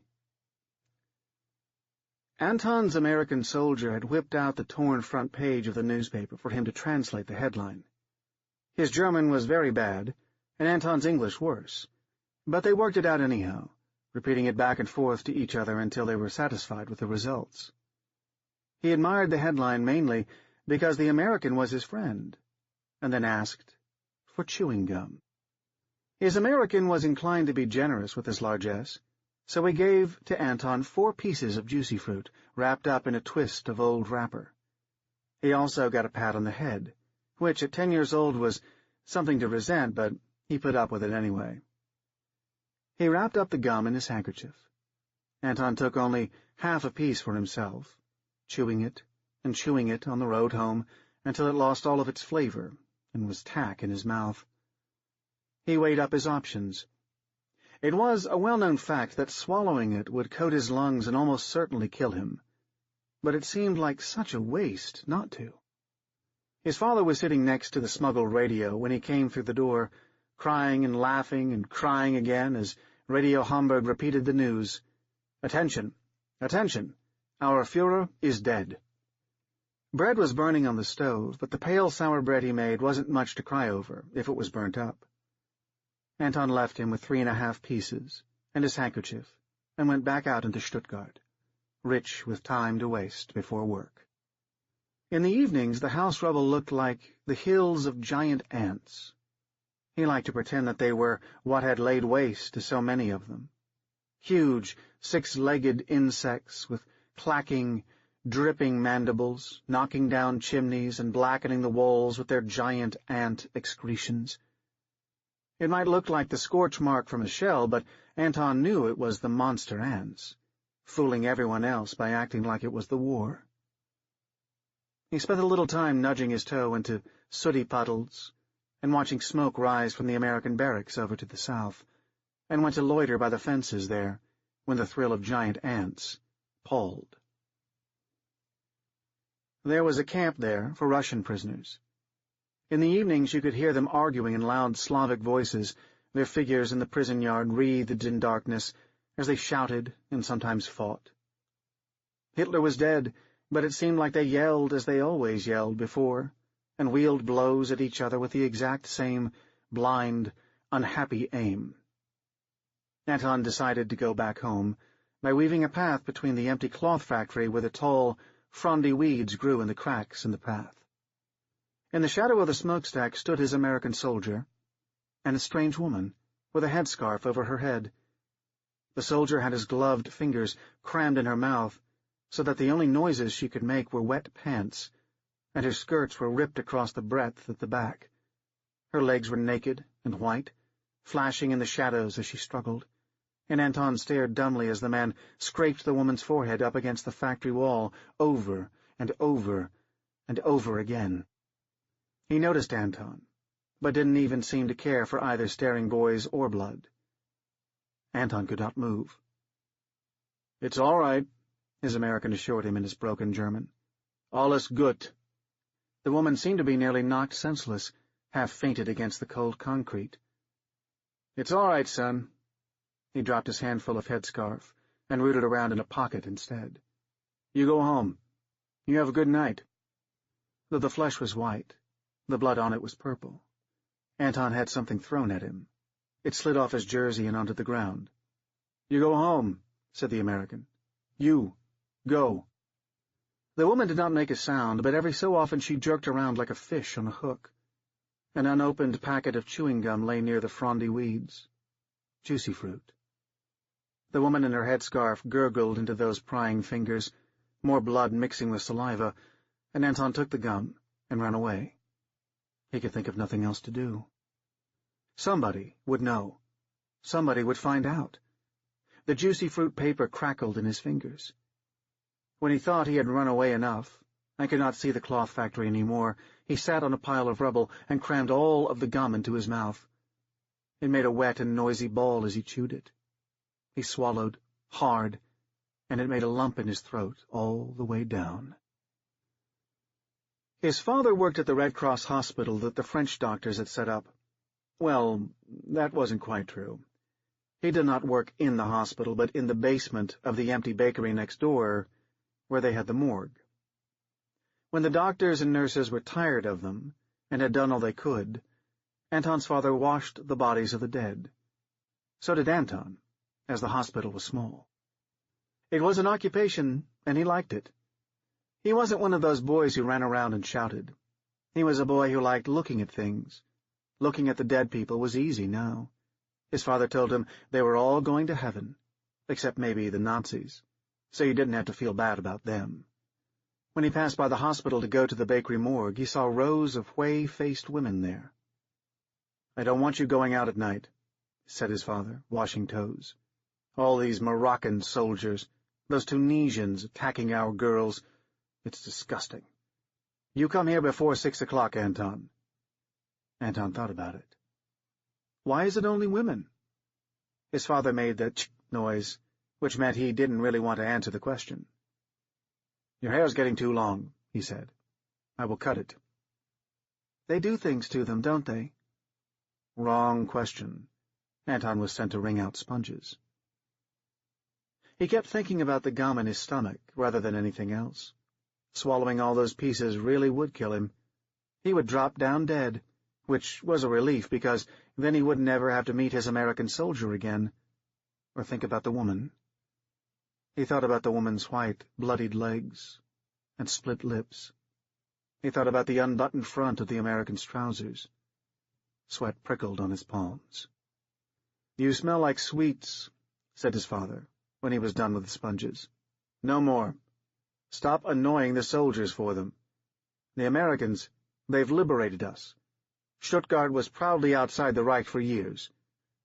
Anton's American soldier had whipped out the torn front page of the newspaper for him to translate the headline. His German was very bad, and Anton's English worse, but they worked it out anyhow, repeating it back and forth to each other until they were satisfied with the results. He admired the headline mainly because the American was his friend, and then asked for chewing gum. His American was inclined to be generous with his largesse, so he gave to Anton 4 pieces of juicy fruit, wrapped up in a twist of old wrapper. He also got a pat on the head, which at 10 years old was something to resent, but he put up with it anyway. He wrapped up the gum in his handkerchief. Anton took only half a piece for himself, chewing it and chewing it on the road home until it lost all of its flavor and was tack in his mouth. He weighed up his options. It was a well-known fact that swallowing it would coat his lungs and almost certainly kill him, but it seemed like such a waste not to. His father was sitting next to the smuggled radio when he came through the door, crying and laughing and crying again as Radio Hamburg repeated the news. "Attention! Attention! Our Führer is dead." Bread was burning on the stove, but the pale sour bread he made wasn't much to cry over if it was burnt up. Anton left him with 3½ pieces and his handkerchief and went back out into Stuttgart, rich with time to waste before work. In the evenings, the house rubble looked like the hills of giant ants. He liked to pretend that they were what had laid waste to so many of them. Huge, 6-legged insects with clacking, dripping mandibles, knocking down chimneys and blackening the walls with their giant ant excretions. It might look like the scorch mark from a shell, but Anton knew it was the monster ants, fooling everyone else by acting like it was the war. He spent a little time nudging his toe into sooty puddles and watching smoke rise from the American barracks over to the south, and went to loiter by the fences there when the thrill of giant ants palled. There was a camp there for Russian prisoners. In the evenings you could hear them arguing in loud Slavic voices, their figures in the prison yard wreathed in darkness as they shouted and sometimes fought. Hitler was dead, but it seemed like they yelled as they always yelled before, and wheeled blows at each other with the exact same blind, unhappy aim. Anton decided to go back home by weaving a path between the empty cloth factory where the tall, frondy weeds grew in the cracks in the path. In the shadow of the smokestack stood his American soldier, and a strange woman, with a headscarf over her head. The soldier had his gloved fingers crammed in her mouth, so that the only noises she could make were wet pants, and her skirts were ripped across the breadth at the back. Her legs were naked and white, flashing in the shadows as she struggled, and Anton stared dumbly as the man scraped the woman's forehead up against the factory wall over and over and over again. He noticed Anton, but didn't even seem to care for either staring boys or blood. Anton could not move. "It's all right," his American assured him in his broken German. "Alles gut." The woman seemed to be nearly knocked senseless, half fainted against the cold concrete. "It's all right, son." He dropped his handful of headscarf and rooted around in a pocket instead. "You go home. You have a good night." Though the flesh was white, the blood on it was purple. Anton had something thrown at him. It slid off his jersey and onto the ground. "You go home," said the American. "You. Go." The woman did not make a sound, but every so often she jerked around like a fish on a hook. An unopened packet of chewing gum lay near the frondy weeds. Juicy fruit. The woman in her headscarf gurgled into those prying fingers, more blood mixing with saliva, and Anton took the gum and ran away. He could think of nothing else to do. Somebody would know. Somebody would find out. The juicy fruit paper crackled in his fingers. When he thought he had run away enough, and could not see the cloth factory any more, he sat on a pile of rubble and crammed all of the gum into his mouth. It made a wet and noisy ball as he chewed it. He swallowed, hard, and it made a lump in his throat all the way down. His father worked at the Red Cross hospital that the French doctors had set up. Well, that wasn't quite true. He did not work in the hospital, but in the basement of the empty bakery next door, where they had the morgue. When the doctors and nurses were tired of them and had done all they could, Anton's father washed the bodies of the dead. So did Anton, as the hospital was small. It was an occupation, and he liked it. He wasn't one of those boys who ran around and shouted. He was a boy who liked looking at things. Looking at the dead people was easy now. His father told him they were all going to heaven, except maybe the Nazis, so you didn't have to feel bad about them. When he passed by the hospital to go to the bakery morgue, he saw rows of whey-faced women there. "I don't want you going out at night," said his father, washing toes. "All these Moroccan soldiers, those Tunisians attacking our girls. It's disgusting. You come here before 6 o'clock, Anton." Anton thought about it. "Why is it only women?" His father made the ch noise, which meant he didn't really want to answer the question. "Your hair's getting too long," he said. "I will cut it." "They do things to them, don't they?" Wrong question. Anton was sent to wring out sponges. He kept thinking about the gum in his stomach rather than anything else. Swallowing all those pieces really would kill him. He would drop down dead, which was a relief because then he would never have to meet his American soldier again, or think about the woman. He thought about the woman's white, bloodied legs and split lips. He thought about the unbuttoned front of the American's trousers. Sweat prickled on his palms. "You smell like sweets," said his father, when he was done with the sponges. "No more. Stop annoying the soldiers for them. The Americans, they've liberated us. Stuttgart was proudly outside the Reich for years.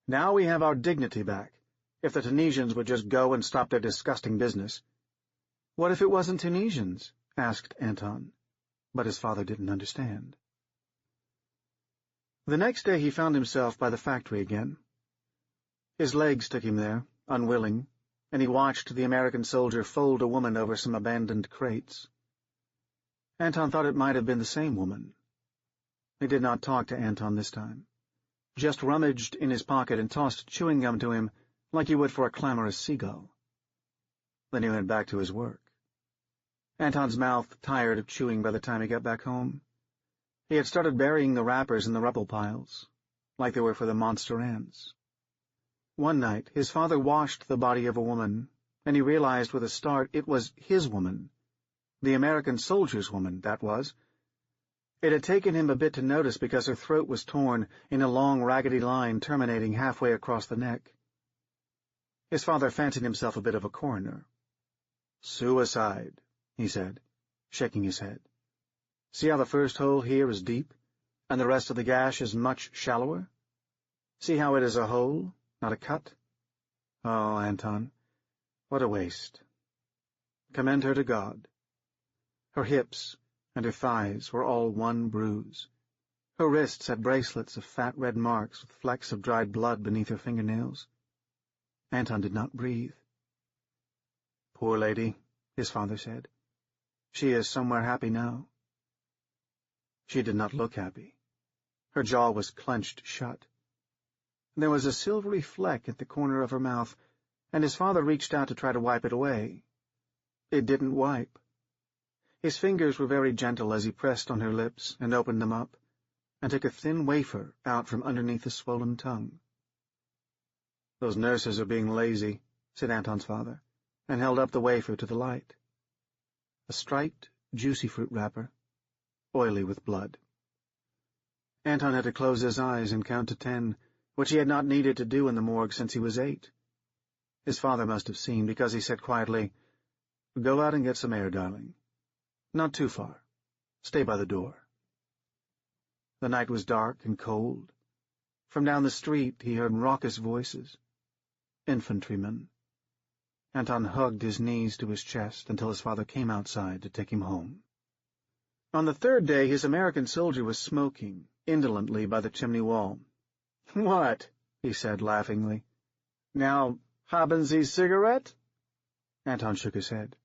Now we have our dignity back. If the Tunisians would just go and stop their disgusting business." "What if it wasn't Tunisians?" asked Anton, but his father didn't understand. The next day he found himself by the factory again. His legs took him there, unwilling, and he watched the American soldier fold a woman over some abandoned crates. Anton thought it might have been the same woman. He did not talk to Anton this time, just rummaged in his pocket and tossed chewing gum to him like he would for a clamorous seagull. Then he went back to his work. Anton's mouth tired of chewing by the time he got back home. He had started burying the wrappers in the rubble piles, like they were for the monster ants. One night, his father washed the body of a woman, and he realized with a start it was his woman. The American soldier's woman, that was. It had taken him a bit to notice because her throat was torn in a long, raggedy line terminating halfway across the neck. His father fancied himself a bit of a coroner. "Suicide," he said, shaking his head. "See how the first hole here is deep, and the rest of the gash is much shallower? See how it is a hole, not a cut? Oh, Anton, what a waste. Commend her to God." Her hips and her thighs were all one bruise. Her wrists had bracelets of fat red marks with flecks of dried blood beneath her fingernails. Anton did not breathe. "Poor lady," his father said. "She is somewhere happy now." She did not look happy. Her jaw was clenched shut. There was a silvery fleck at the corner of her mouth, and his father reached out to try to wipe it away. It didn't wipe. His fingers were very gentle as he pressed on her lips and opened them up, and took a thin wafer out from underneath the swollen tongue. "Those nurses are being lazy," said Anton's father, and held up the wafer to the light. A striped, juicy fruit wrapper, oily with blood. Anton had to close his eyes and count to 10, which he had not needed to do in the morgue since he was 8. His father must have seen, because he said quietly, Go out and get some air, darling. Not too far. Stay by the door. The night was dark and cold. From down the street he heard raucous voices. Infantrymen. Anton hugged his knees to his chest until his father came outside to take him home. On the third day his American soldier was smoking, indolently by the chimney wall. "What?" he said laughingly. "Now, haben Sie cigarette?" Anton shook his head.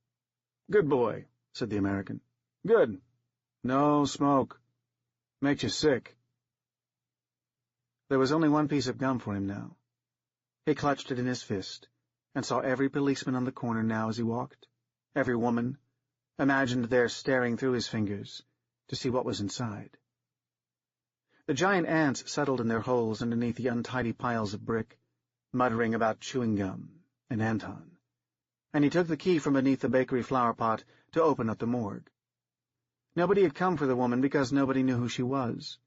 "Good boy," said the American. "Good. No smoke. Makes you sick." There was only one piece of gum for him now. He clutched it in his fist, and saw every policeman on the corner now as he walked, every woman, imagined there staring through his fingers to see what was inside. The giant ants settled in their holes underneath the untidy piles of brick, muttering about chewing gum and Anton, and he took the key from beneath the bakery flower pot to open up the morgue. Nobody had come for the woman because nobody knew who she was.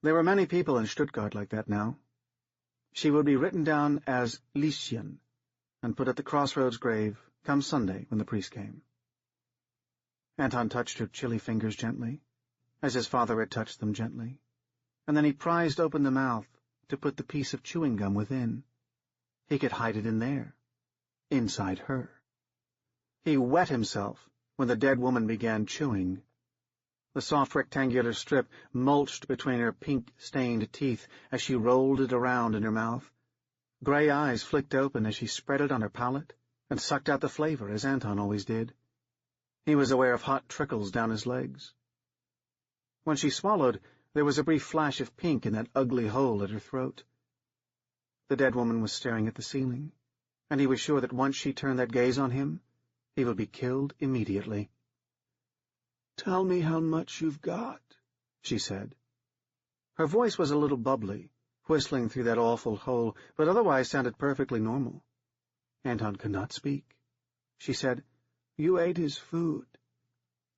There were many people in Stuttgart like that now. She would be written down as Lieschen and put at the crossroads grave come Sunday when the priest came. Anton touched her chilly fingers gently, as his father had touched them gently, and then he prized open the mouth to put the piece of chewing gum within. He could hide it in there, inside her. He wet himself when the dead woman began chewing. The soft rectangular strip mulched between her pink-stained teeth as she rolled it around in her mouth. Gray eyes flicked open as she spread it on her palate and sucked out the flavor, as Anton always did. He was aware of hot trickles down his legs. When she swallowed, there was a brief flash of pink in that ugly hole at her throat. The dead woman was staring at the ceiling, and he was sure that once she turned that gaze on him, he would be killed immediately. "Tell me how much you've got," she said. Her voice was a little bubbly, whistling through that awful hole, but otherwise sounded perfectly normal. Anton could not speak. She said, "You ate his food.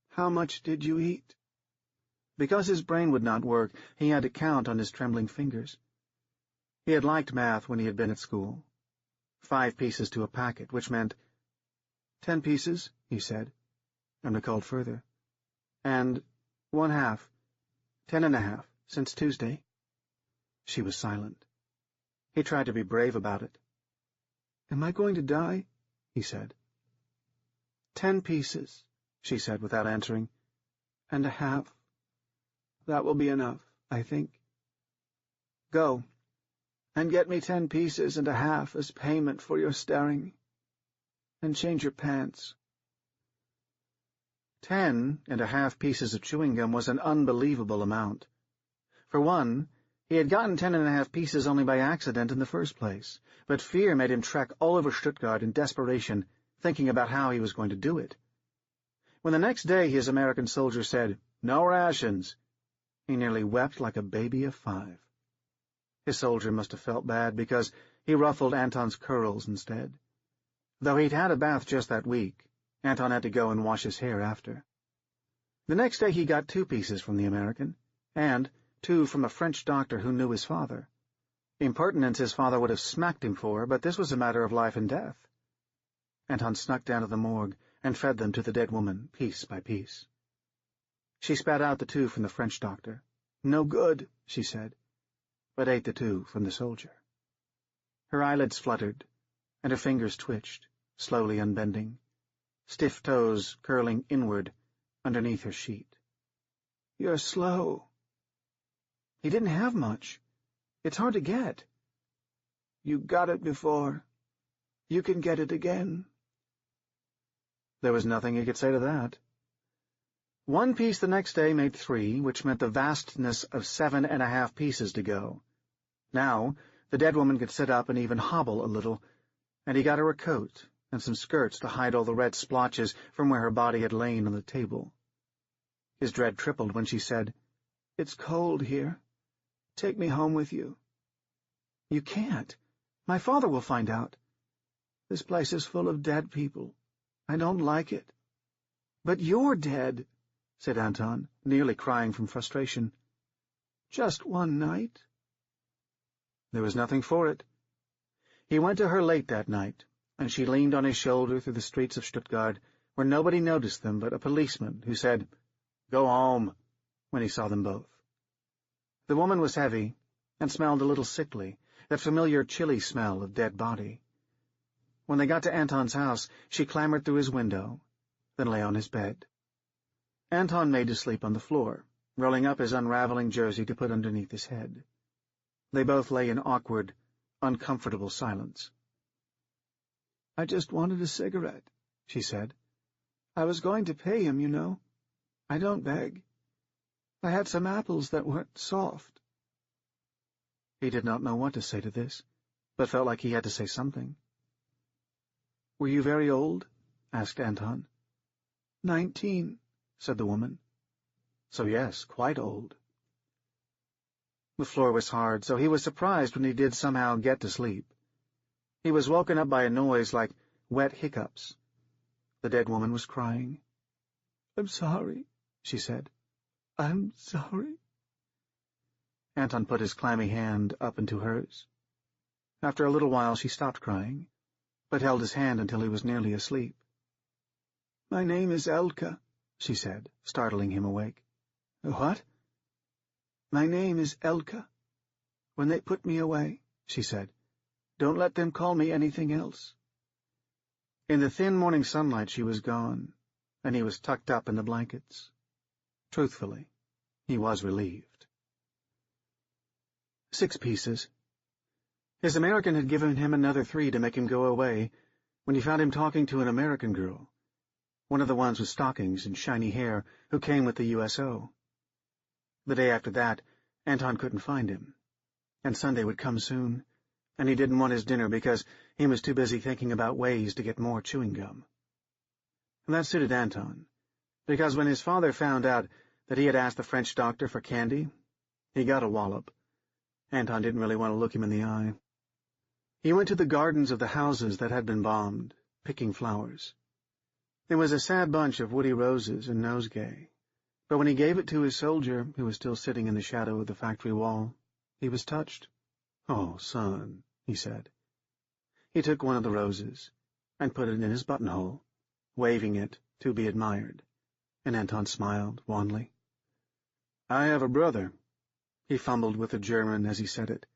How much did you eat?" Because his brain would not work, he had to count on his trembling fingers. He had liked math when he had been at school. 5 pieces to a packet, which meant 10 pieces, he said, and recalled further. And 1/2, 10.5, since Tuesday. She was silent. He tried to be brave about it. "Am I going to die?" he said. 10 pieces, she said without answering, and 1/2. That will be enough, I think. Go, and get me 10 pieces and 1/2 as payment for your staring. And change your pants. 10.5 pieces of chewing gum was an unbelievable amount. For one, he had gotten 10.5 pieces only by accident in the first place, but fear made him trek all over Stuttgart in desperation, thinking about how he was going to do it. When the next day his American soldier said, "No rations," he nearly wept like a baby of 5. His soldier must have felt bad because he ruffled Anton's curls instead. Though he'd had a bath just that week, Anton had to go and wash his hair after. The next day he got 2 pieces from the American, and 2 from a French doctor who knew his father. Impertinence his father would have smacked him for, but this was a matter of life and death. Anton snuck down to the morgue and fed them to the dead woman, piece by piece. She spat out the 2 from the French doctor. "No good," she said, but ate the 2 from the soldier. Her eyelids fluttered, and her fingers twitched, slowly unbending, stiff toes curling inward underneath her sheet. "You're slow." He didn't have much. It's hard to get. "You got it before. You can get it again." There was nothing he could say to that. 1 piece the next day made 3, which meant the vastness of 7.5 pieces to go. Now, the dead woman could sit up and even hobble a little, and he got her a coat and some skirts to hide all the red splotches from where her body had lain on the table. His dread tripled when she said, "It's cold here. Take me home with you." "You can't. My father will find out." "This place is full of dead people. I don't like it." "But you're dead," said Anton, nearly crying from frustration. "Just one night." There was nothing for it. He went to her late that night, and she leaned on his shoulder through the streets of Stuttgart, where nobody noticed them but a policeman who said, "Go home," when he saw them both. The woman was heavy and smelled a little sickly, that familiar chilly smell of dead body. When they got to Anton's house, she clambered through his window, then lay on his bed. Anton made to sleep on the floor, rolling up his unraveling jersey to put underneath his head. They both lay in awkward, uncomfortable silence. "I just wanted a cigarette," she said. "I was going to pay him, you know. I don't beg. I had some apples that weren't soft." He did not know what to say to this, but felt like he had to say something. "Were you very old?" asked Anton. 19, said the woman. So yes, quite old. The floor was hard, so he was surprised when he did somehow get to sleep. He was woken up by a noise like wet hiccups. The dead woman was crying. "I'm sorry," she said. "I'm sorry." Anton put his clammy hand up into hers. After a little while she stopped crying, but held his hand until he was nearly asleep. "My name is Elka," she said, startling him awake. "What?" "My name is Elka. When they put me away," she said, "don't let them call me anything else." In the thin morning sunlight she was gone, and he was tucked up in the blankets. Truthfully, he was relieved. 6 pieces. His American had given him another 3 to make him go away when he found him talking to an American girl, one of the ones with stockings and shiny hair who came with the USO. The day after that, Anton couldn't find him, and Sunday would come soon, and he didn't want his dinner because he was too busy thinking about ways to get more chewing gum. And that suited Anton, because when his father found out that he had asked the French doctor for candy, he got a wallop. Anton didn't really want to look him in the eye. He went to the gardens of the houses that had been bombed, picking flowers. There was a sad bunch of woody roses and nosegay, but when he gave it to his soldier, who was still sitting in the shadow of the factory wall, he was touched. "Oh, son," he said. He took one of the roses and put it in his buttonhole, waving it to be admired, and Anton smiled wanly. "I have a brother." He fumbled with the German as he said it.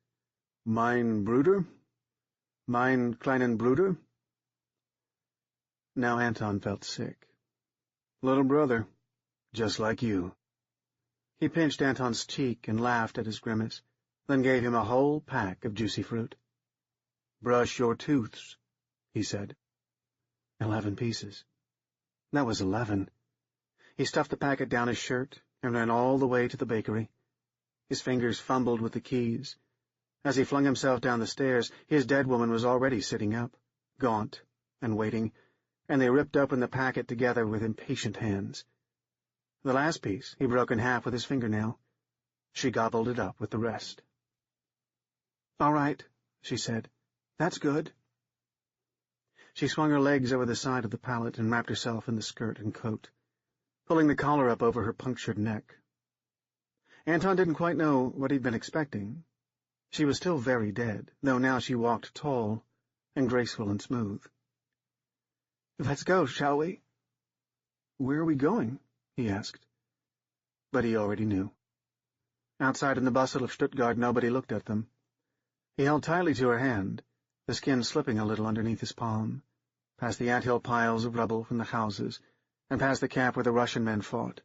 "Mein Bruder? Mein kleinen Bruder?" Now Anton felt sick. "Little brother, just like you." He pinched Anton's cheek and laughed at his grimace, then gave him a whole pack of juicy fruit. "Brush your tooths," he said. 11 pieces. That was 11. He stuffed the packet down his shirt and ran all the way to the bakery. His fingers fumbled with the keys. As he flung himself down the stairs, his dead woman was already sitting up, gaunt and waiting, and they ripped open the packet together with impatient hands. The last piece he broke in half with his fingernail. She gobbled it up with the rest. "All right," she said. "That's good." She swung her legs over the side of the pallet and wrapped herself in the skirt and coat, pulling the collar up over her punctured neck. Anton didn't quite know what he'd been expecting. She was still very dead, though now she walked tall and graceful and smooth. "Let's go, shall we?" "Where are we going?" he asked. But he already knew. Outside in the bustle of Stuttgart, nobody looked at them. He held tightly to her hand, the skin slipping a little underneath his palm, past the anthill piles of rubble from the houses, and past the camp where the Russian men fought.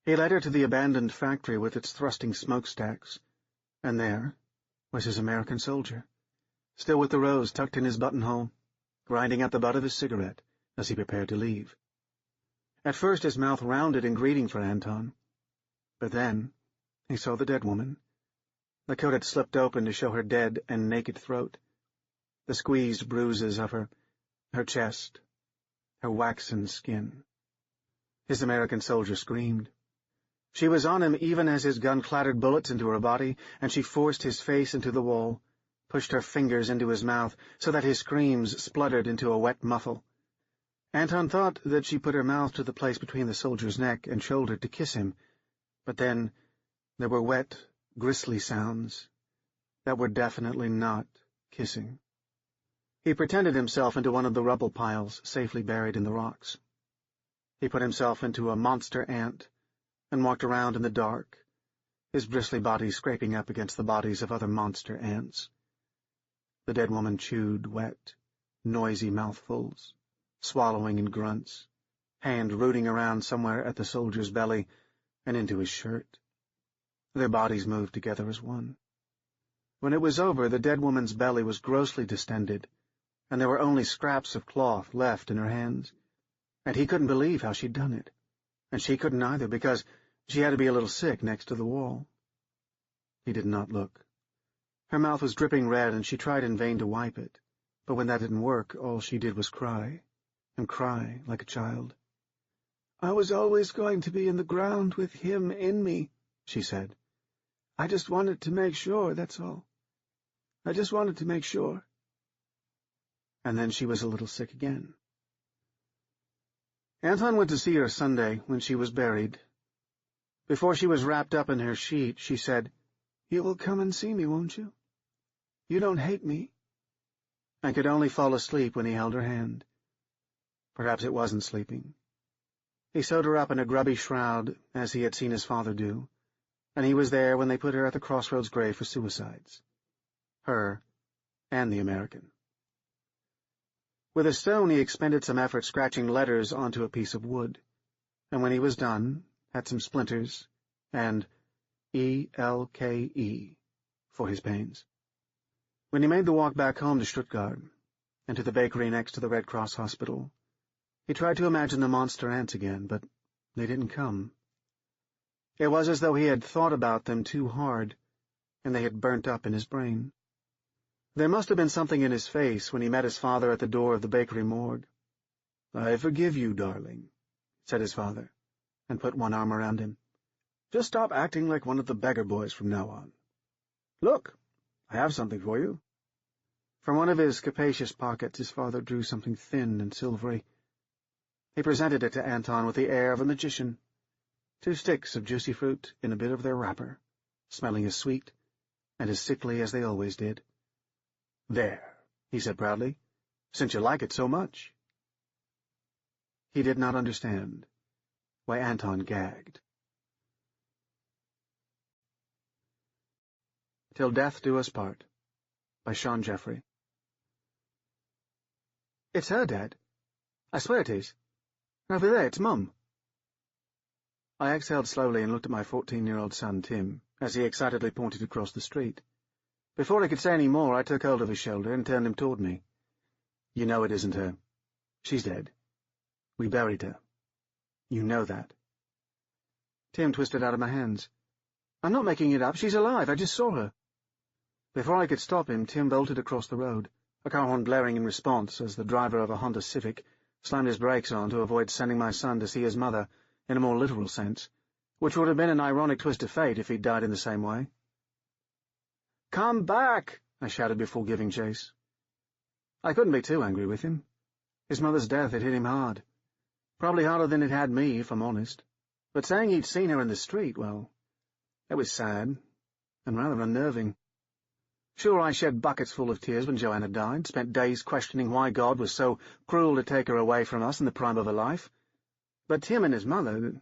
He led her to the abandoned factory with its thrusting smokestacks, and there was his American soldier, still with the rose tucked in his buttonhole, grinding out the butt of his cigarette as he prepared to leave. At first his mouth rounded in greeting for Anton, but then he saw the dead woman. The coat had slipped open to show her dead and naked throat, the squeezed bruises of her chest, her waxen skin. His American soldier screamed. She was on him even as his gun clattered bullets into her body, and she forced his face into the wall, pushed her fingers into his mouth so that his screams spluttered into a wet muffle. Anton thought that she put her mouth to the place between the soldier's neck and shoulder to kiss him, but then there were wet, grisly sounds that were definitely not kissing. He pretended himself into one of the rubble piles safely buried in the rocks, He put himself into a monster ant and walked around in the dark, his bristly body scraping up against the bodies of other monster ants. The dead woman chewed wet, noisy mouthfuls, swallowing in grunts, hand rooting around somewhere at the soldier's belly and into his shirt. Their bodies moved together as one. When it was over, the dead woman's belly was grossly distended, and there were only scraps of cloth left in her hands, and he couldn't believe how she'd done it, and she couldn't either, because she had to be a little sick next to the wall. He did not look. Her mouth was dripping red, and she tried in vain to wipe it, but when that didn't work, all she did was cry, and cry like a child. "I was always going to be in the ground with him in me," she said. "I just wanted to make sure, that's all. I just wanted to make sure." And then she was a little sick again. Anton went to see her Sunday when she was buried. Before she was wrapped up in her sheet, she said, "You will come and see me, won't you? You don't hate me," and could only fall asleep when he held her hand. Perhaps it wasn't sleeping. He sewed her up in a grubby shroud, as he had seen his father do, and he was there when they put her at the crossroads grave for suicides. Her and the American. With a stone he expended some effort scratching letters onto a piece of wood, and when he was done, had some splinters, and ELKE for his pains. When he made the walk back home to Stuttgart, and to the bakery next to the Red Cross hospital, he tried to imagine the monster ants again, but they didn't come. It was as though he had thought about them too hard, and they had burnt up in his brain. There must have been something in his face when he met his father at the door of the bakery morgue. "I forgive you, darling," said his father, and put one arm around him. "Just stop acting like one of the beggar boys from now on. Look, I have something for you." From one of his capacious pockets his father drew something thin and silvery. He presented it to Anton with the air of a magician. 2 sticks of juicy fruit in a bit of their wrapper, smelling as sweet and as sickly as they always did. "There," he said proudly, "since you like it so much." He did not understand why Anton gagged. Till Death Do Us Part, by Sean Jeffrey. "It's her, Dad. I swear it is. Over there, it's Mum." I exhaled slowly and looked at my 14-year-old son, Tim, as he excitedly pointed across the street. Before I could say any more, I took hold of his shoulder and turned him toward me. "You know it isn't her. She's dead. We buried her. You know that." Tim twisted out of my hands. "I'm not making it up. She's alive. I just saw her." Before I could stop him, Tim bolted across the road, a car horn blaring in response as the driver of a Honda Civic slammed his brakes on to avoid sending my son to see his mother in a more literal sense, which would have been an ironic twist of fate if he'd died in the same way. "Come back!" I shouted before giving chase. I couldn't be too angry with him. His mother's death had hit him hard. Probably harder than it had me, if I'm honest. But saying he'd seen her in the street, well, it was sad and rather unnerving. Sure, I shed buckets full of tears when Joanna died, spent days questioning why God was so cruel to take her away from us in the prime of her life. But Tim and his mother,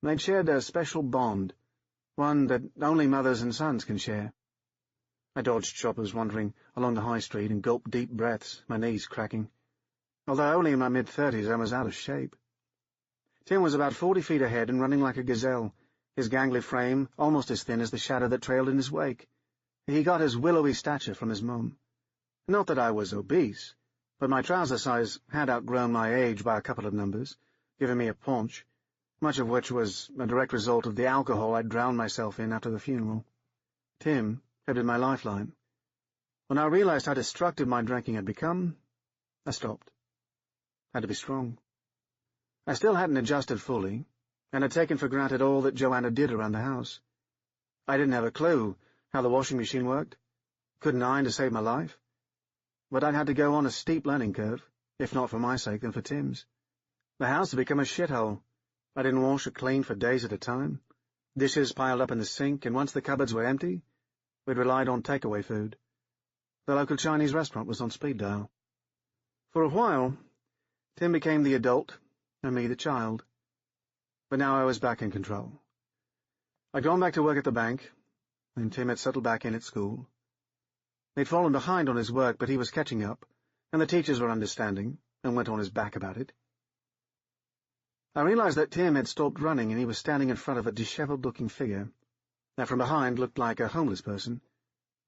they'd shared a special bond, one that only mothers and sons can share. I dodged shoppers wandering along the high street and gulped deep breaths, my knees cracking. Although only in my mid-30s, I was out of shape. Tim was about 40 feet ahead and running like a gazelle, his gangly frame almost as thin as the shadow that trailed in his wake. He got his willowy stature from his mum. Not that I was obese, but my trouser size had outgrown my age by a couple of numbers, giving me a paunch, much of which was a direct result of the alcohol I'd drowned myself in after the funeral. Tim had been my lifeline. When I realized how destructive my drinking had become, I stopped. Had to be strong. I still hadn't adjusted fully, and had taken for granted all that Joanna did around the house. I didn't have a clue how the washing machine worked, couldn't iron to save my life, but I'd had to go on a steep learning curve, if not for my sake, then for Tim's. The house had become a shithole. I didn't wash or clean for days at a time. Dishes piled up in the sink, and once the cupboards were empty, we'd relied on takeaway food. The local Chinese restaurant was on speed dial. For a while, Tim became the adult, and me the child. But now I was back in control. I'd gone back to work at the bank, and Tim had settled back in at school. He'd fallen behind on his work, but he was catching up, and the teachers were understanding, and went on his back about it. I realized that Tim had stopped running, and he was standing in front of a disheveled-looking figure that from behind looked like a homeless person,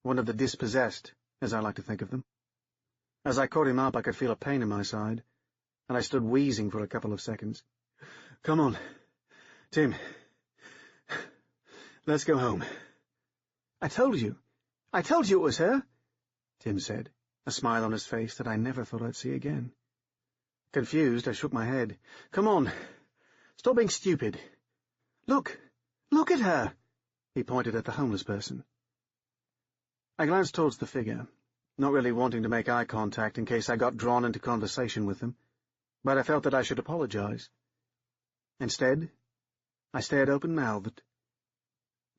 one of the dispossessed, as I like to think of them. As I caught him up, I could feel a pain in my side, and I stood wheezing for a couple of seconds. "Come on, Tim. Let's go home." I told you it was her," Tim said, a smile on his face that I never thought I'd see again. Confused, I shook my head. "Come on. Stop being stupid. Look at her." He pointed at the homeless person. I glanced towards the figure, not really wanting to make eye contact in case I got drawn into conversation with them, but I felt that I should apologize. Instead, I stared open-mouthed.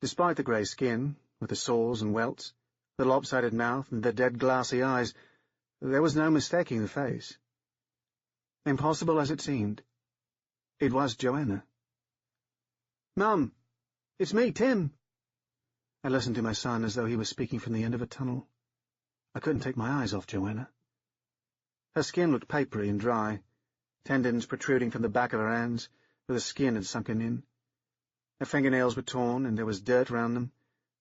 Despite the grey skin, with the sores and welts, the lopsided mouth and the dead glassy eyes, there was no mistaking the face. Impossible as it seemed, it was Joanna. "Mum, it's me, Tim." I listened to my son as though he was speaking from the end of a tunnel. I couldn't take my eyes off Joanna. Her skin looked papery and dry, tendons protruding from the back of her hands, where the skin had sunken in. Her fingernails were torn, and there was dirt round them,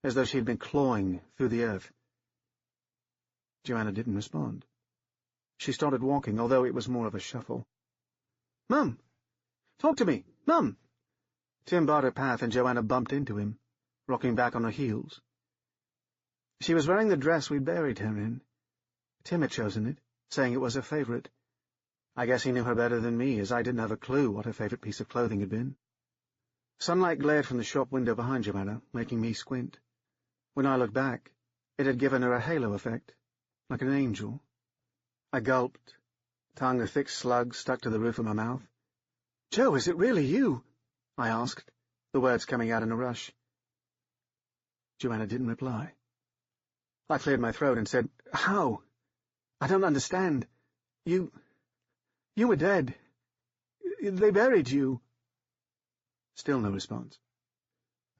as though she had been clawing through the earth. Joanna didn't respond. She started walking, although it was more of a shuffle. "Mum! Talk to me! Mum!" Tim barred her path, and Joanna bumped into him, rocking back on her heels. She was wearing the dress we'd buried her in. Tim had chosen it, saying it was her favourite. I guess he knew her better than me, as I didn't have a clue what her favourite piece of clothing had been. Sunlight glared from the shop window behind Joanna, making me squint. When I looked back, it had given her a halo effect, like an angel. I gulped, tongue a thick slug stuck to the roof of my mouth. "Joe, is it really you?" I asked, the words coming out in a rush. Joanna didn't reply. I cleared my throat and said, "How? I don't understand. You were dead. They buried you." Still no response.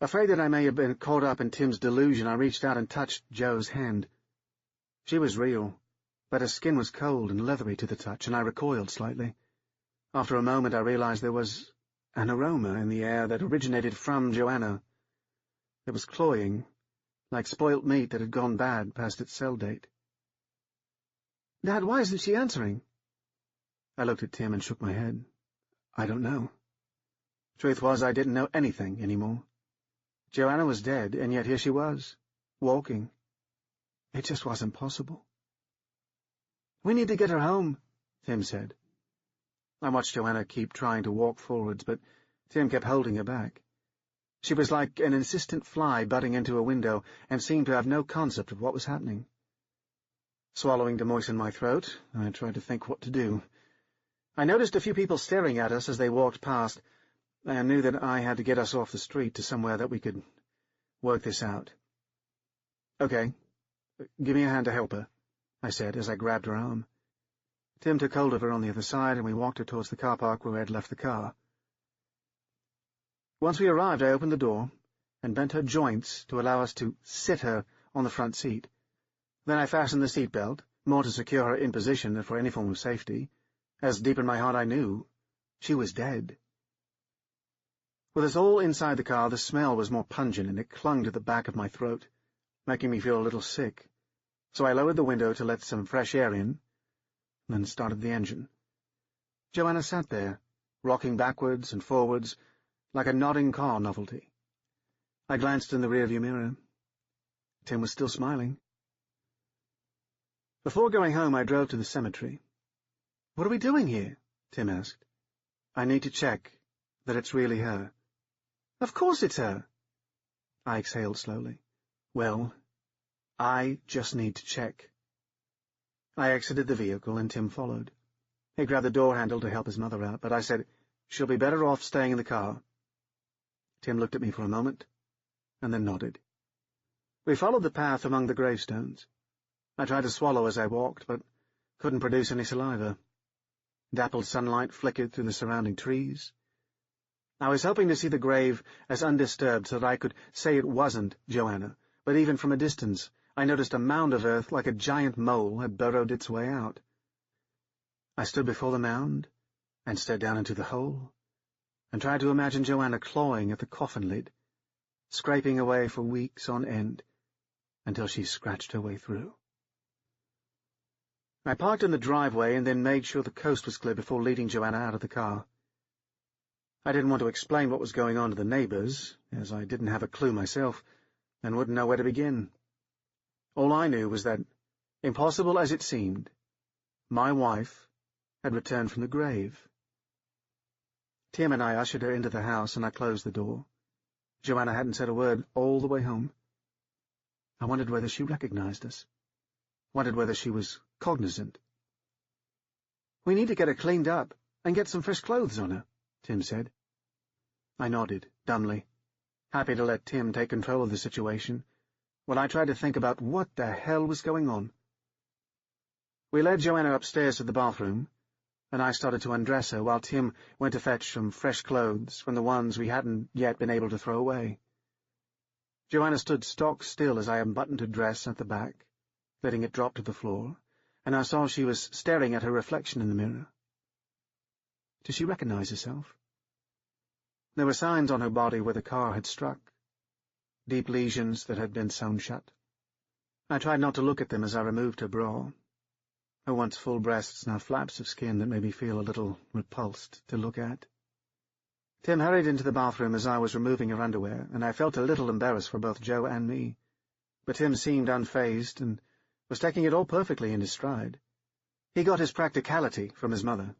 Afraid that I may have been caught up in Tim's delusion, I reached out and touched Jo's hand. She was real, but her skin was cold and leathery to the touch, and I recoiled slightly. After a moment I realized there was an aroma in the air that originated from Joanna. It was cloying, like spoilt meat that had gone bad past its sell date. "Dad, why isn't she answering?" I looked at Tim and shook my head. I don't know. Truth was, I didn't know anything anymore. Joanna was dead, and yet here she was, walking. It just wasn't possible. "We need to get her home," Tim said. I watched Joanna keep trying to walk forwards, but Tim kept holding her back. She was like an insistent fly butting into a window and seemed to have no concept of what was happening. Swallowing to moisten my throat, I tried to think what to do. I noticed a few people staring at us as they walked past, and knew that I had to get us off the street to somewhere that we could work this out. "Okay, give me a hand to help her," I said as I grabbed her arm. Tim took hold of her on the other side, and we walked her towards the car park where I had left the car. Once we arrived, I opened the door and bent her joints to allow us to sit her on the front seat. Then I fastened the seat belt, more to secure her in position than for any form of safety, as deep in my heart I knew she was dead. With us all inside the car, the smell was more pungent, and it clung to the back of my throat, making me feel a little sick, so I lowered the window to let some fresh air in, then started the engine. Joanna sat there, rocking backwards and forwards, like a nodding car novelty. I glanced in the rearview mirror. Tim was still smiling. Before going home, I drove to the cemetery. "What are we doing here?" Tim asked. "I need to check that it's really her." "Of course it's her." I exhaled slowly. "Well, I just need to check." I exited the vehicle, and Tim followed. He grabbed the door handle to help his mother out, but I said, "She'll be better off staying in the car." Tim looked at me for a moment, and then nodded. We followed the path among the gravestones. I tried to swallow as I walked, but couldn't produce any saliva. Dappled sunlight flickered through the surrounding trees. I was hoping to see the grave as undisturbed so that I could say it wasn't Joanna, but even from a distance I noticed a mound of earth like a giant mole had burrowed its way out. I stood before the mound and stared down into the hole, and tried to imagine Joanna clawing at the coffin lid, scraping away for weeks on end, until she scratched her way through. I parked in the driveway and then made sure the coast was clear before leading Joanna out of the car. I didn't want to explain what was going on to the neighbours, as I didn't have a clue myself, and wouldn't know where to begin. All I knew was that, impossible as it seemed, my wife had returned from the grave. Tim and I ushered her into the house, and I closed the door. Joanna hadn't said a word all the way home. I wondered whether she recognized us. Wondered whether she was cognizant. "We need to get her cleaned up and get some fresh clothes on her," Tim said. I nodded, dumbly, happy to let Tim take control of the situation, while I tried to think about what the hell was going on. We led Joanna upstairs to the bathroom, and I started to undress her while Tim went to fetch some fresh clothes from the ones we hadn't yet been able to throw away. Joanna stood stock still as I unbuttoned her dress at the back, letting it drop to the floor, and I saw she was staring at her reflection in the mirror. Did she recognize herself? There were signs on her body where the car had struck, deep lesions that had been sewn shut. I tried not to look at them as I removed her bra. Her once full breasts now flaps of skin that made me feel a little repulsed to look at. Tim hurried into the bathroom as I was removing her underwear, and I felt a little embarrassed for both Joe and me. But Tim seemed unfazed and was taking it all perfectly in his stride. He got his practicality from his mother.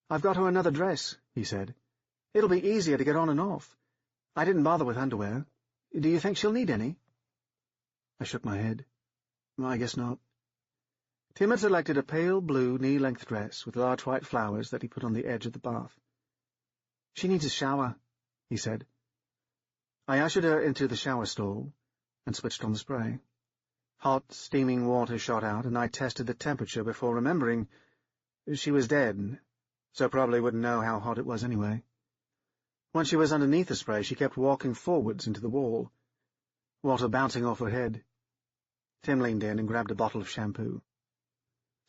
"I've got her another dress," he said. "It'll be easier to get on and off. I didn't bother with underwear. Do you think she'll need any?" I shook my head. "I guess not." Tim had selected a pale blue knee-length dress with large white flowers that he put on the edge of the bath. "She needs a shower," he said. I ushered her into the shower stall and switched on the spray. Hot, steaming water shot out, and I tested the temperature before remembering she was dead, so probably wouldn't know how hot it was anyway. Once she was underneath the spray, she kept walking forwards into the wall, water bouncing off her head. Tim leaned in and grabbed a bottle of shampoo.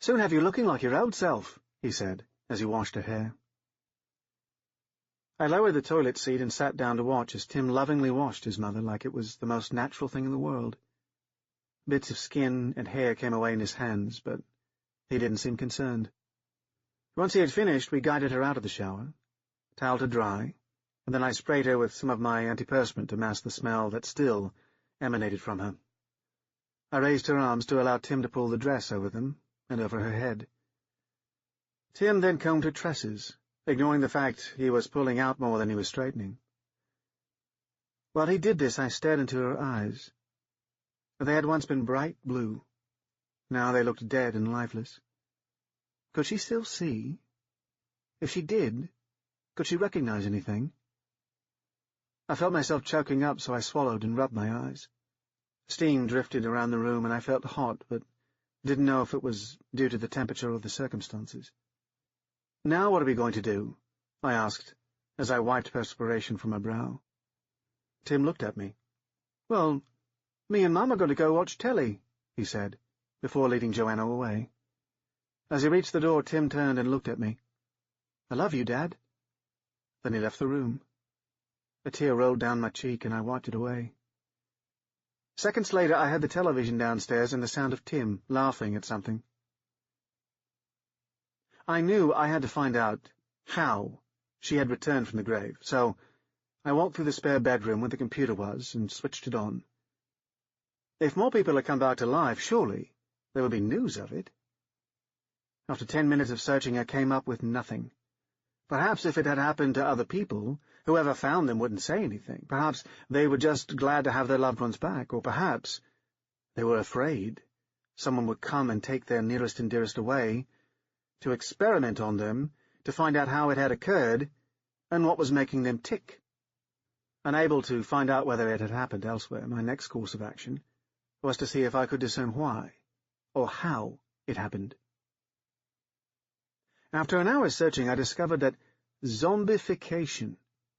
"Soon have you looking like your old self," he said, as he washed her hair. I lowered the toilet seat and sat down to watch as Tim lovingly washed his mother like it was the most natural thing in the world. Bits of skin and hair came away in his hands, but he didn't seem concerned. Once he had finished, we guided her out of the shower, toweled her dry, and then I sprayed her with some of my antiperspirant to mask the smell that still emanated from her. I raised her arms to allow Tim to pull the dress over them and over her head. Tim then combed her tresses, ignoring the fact he was pulling out more than he was straightening. While he did this, I stared into her eyes. They had once been bright blue. Now they looked dead and lifeless. Could she still see? If she did, could she recognize anything? I felt myself choking up, so I swallowed and rubbed my eyes. Steam drifted around the room, and I felt hot, but didn't know if it was due to the temperature or the circumstances. "Now what are we going to do?" I asked, as I wiped perspiration from my brow. Tim looked at me. "Well, me and Mum are going to go watch telly," he said, before leading Joanna away. As he reached the door, Tim turned and looked at me. "I love you, Dad." Then he left the room. A tear rolled down my cheek, and I wiped it away. Seconds later, I heard the television downstairs and the sound of Tim laughing at something. I knew I had to find out how she had returned from the grave, so I walked through the spare bedroom where the computer was and switched it on. If more people had come back to life, surely there would be news of it. After 10 minutes of searching, I came up with nothing. Perhaps if it had happened to other people, whoever found them wouldn't say anything. Perhaps they were just glad to have their loved ones back, or perhaps they were afraid someone would come and take their nearest and dearest away, to experiment on them, to find out how it had occurred, and what was making them tick. Unable to find out whether it had happened elsewhere, my next course of action was to see if I could discern why, or how, it happened. After an hour's searching, I discovered that zombification,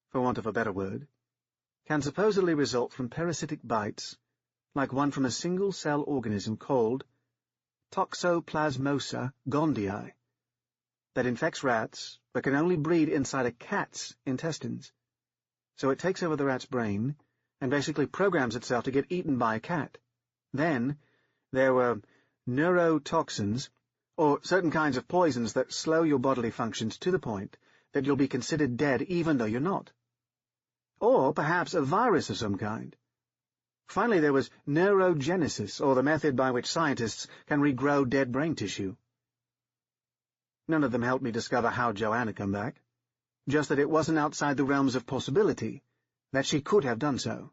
for want of a better word, can supposedly result from parasitic bites, like one from a single-cell organism called Toxoplasmosa gondii, that infects rats but can only breed inside a cat's intestines. So it takes over the rat's brain and basically programs itself to get eaten by a cat. Then there were neurotoxins, or certain kinds of poisons that slow your bodily functions to the point that you'll be considered dead even though you're not. Or perhaps a virus of some kind. Finally, there was neurogenesis, or the method by which scientists can regrow dead brain tissue. None of them helped me discover how Joanne had come back, just that it wasn't outside the realms of possibility, that she could have done so.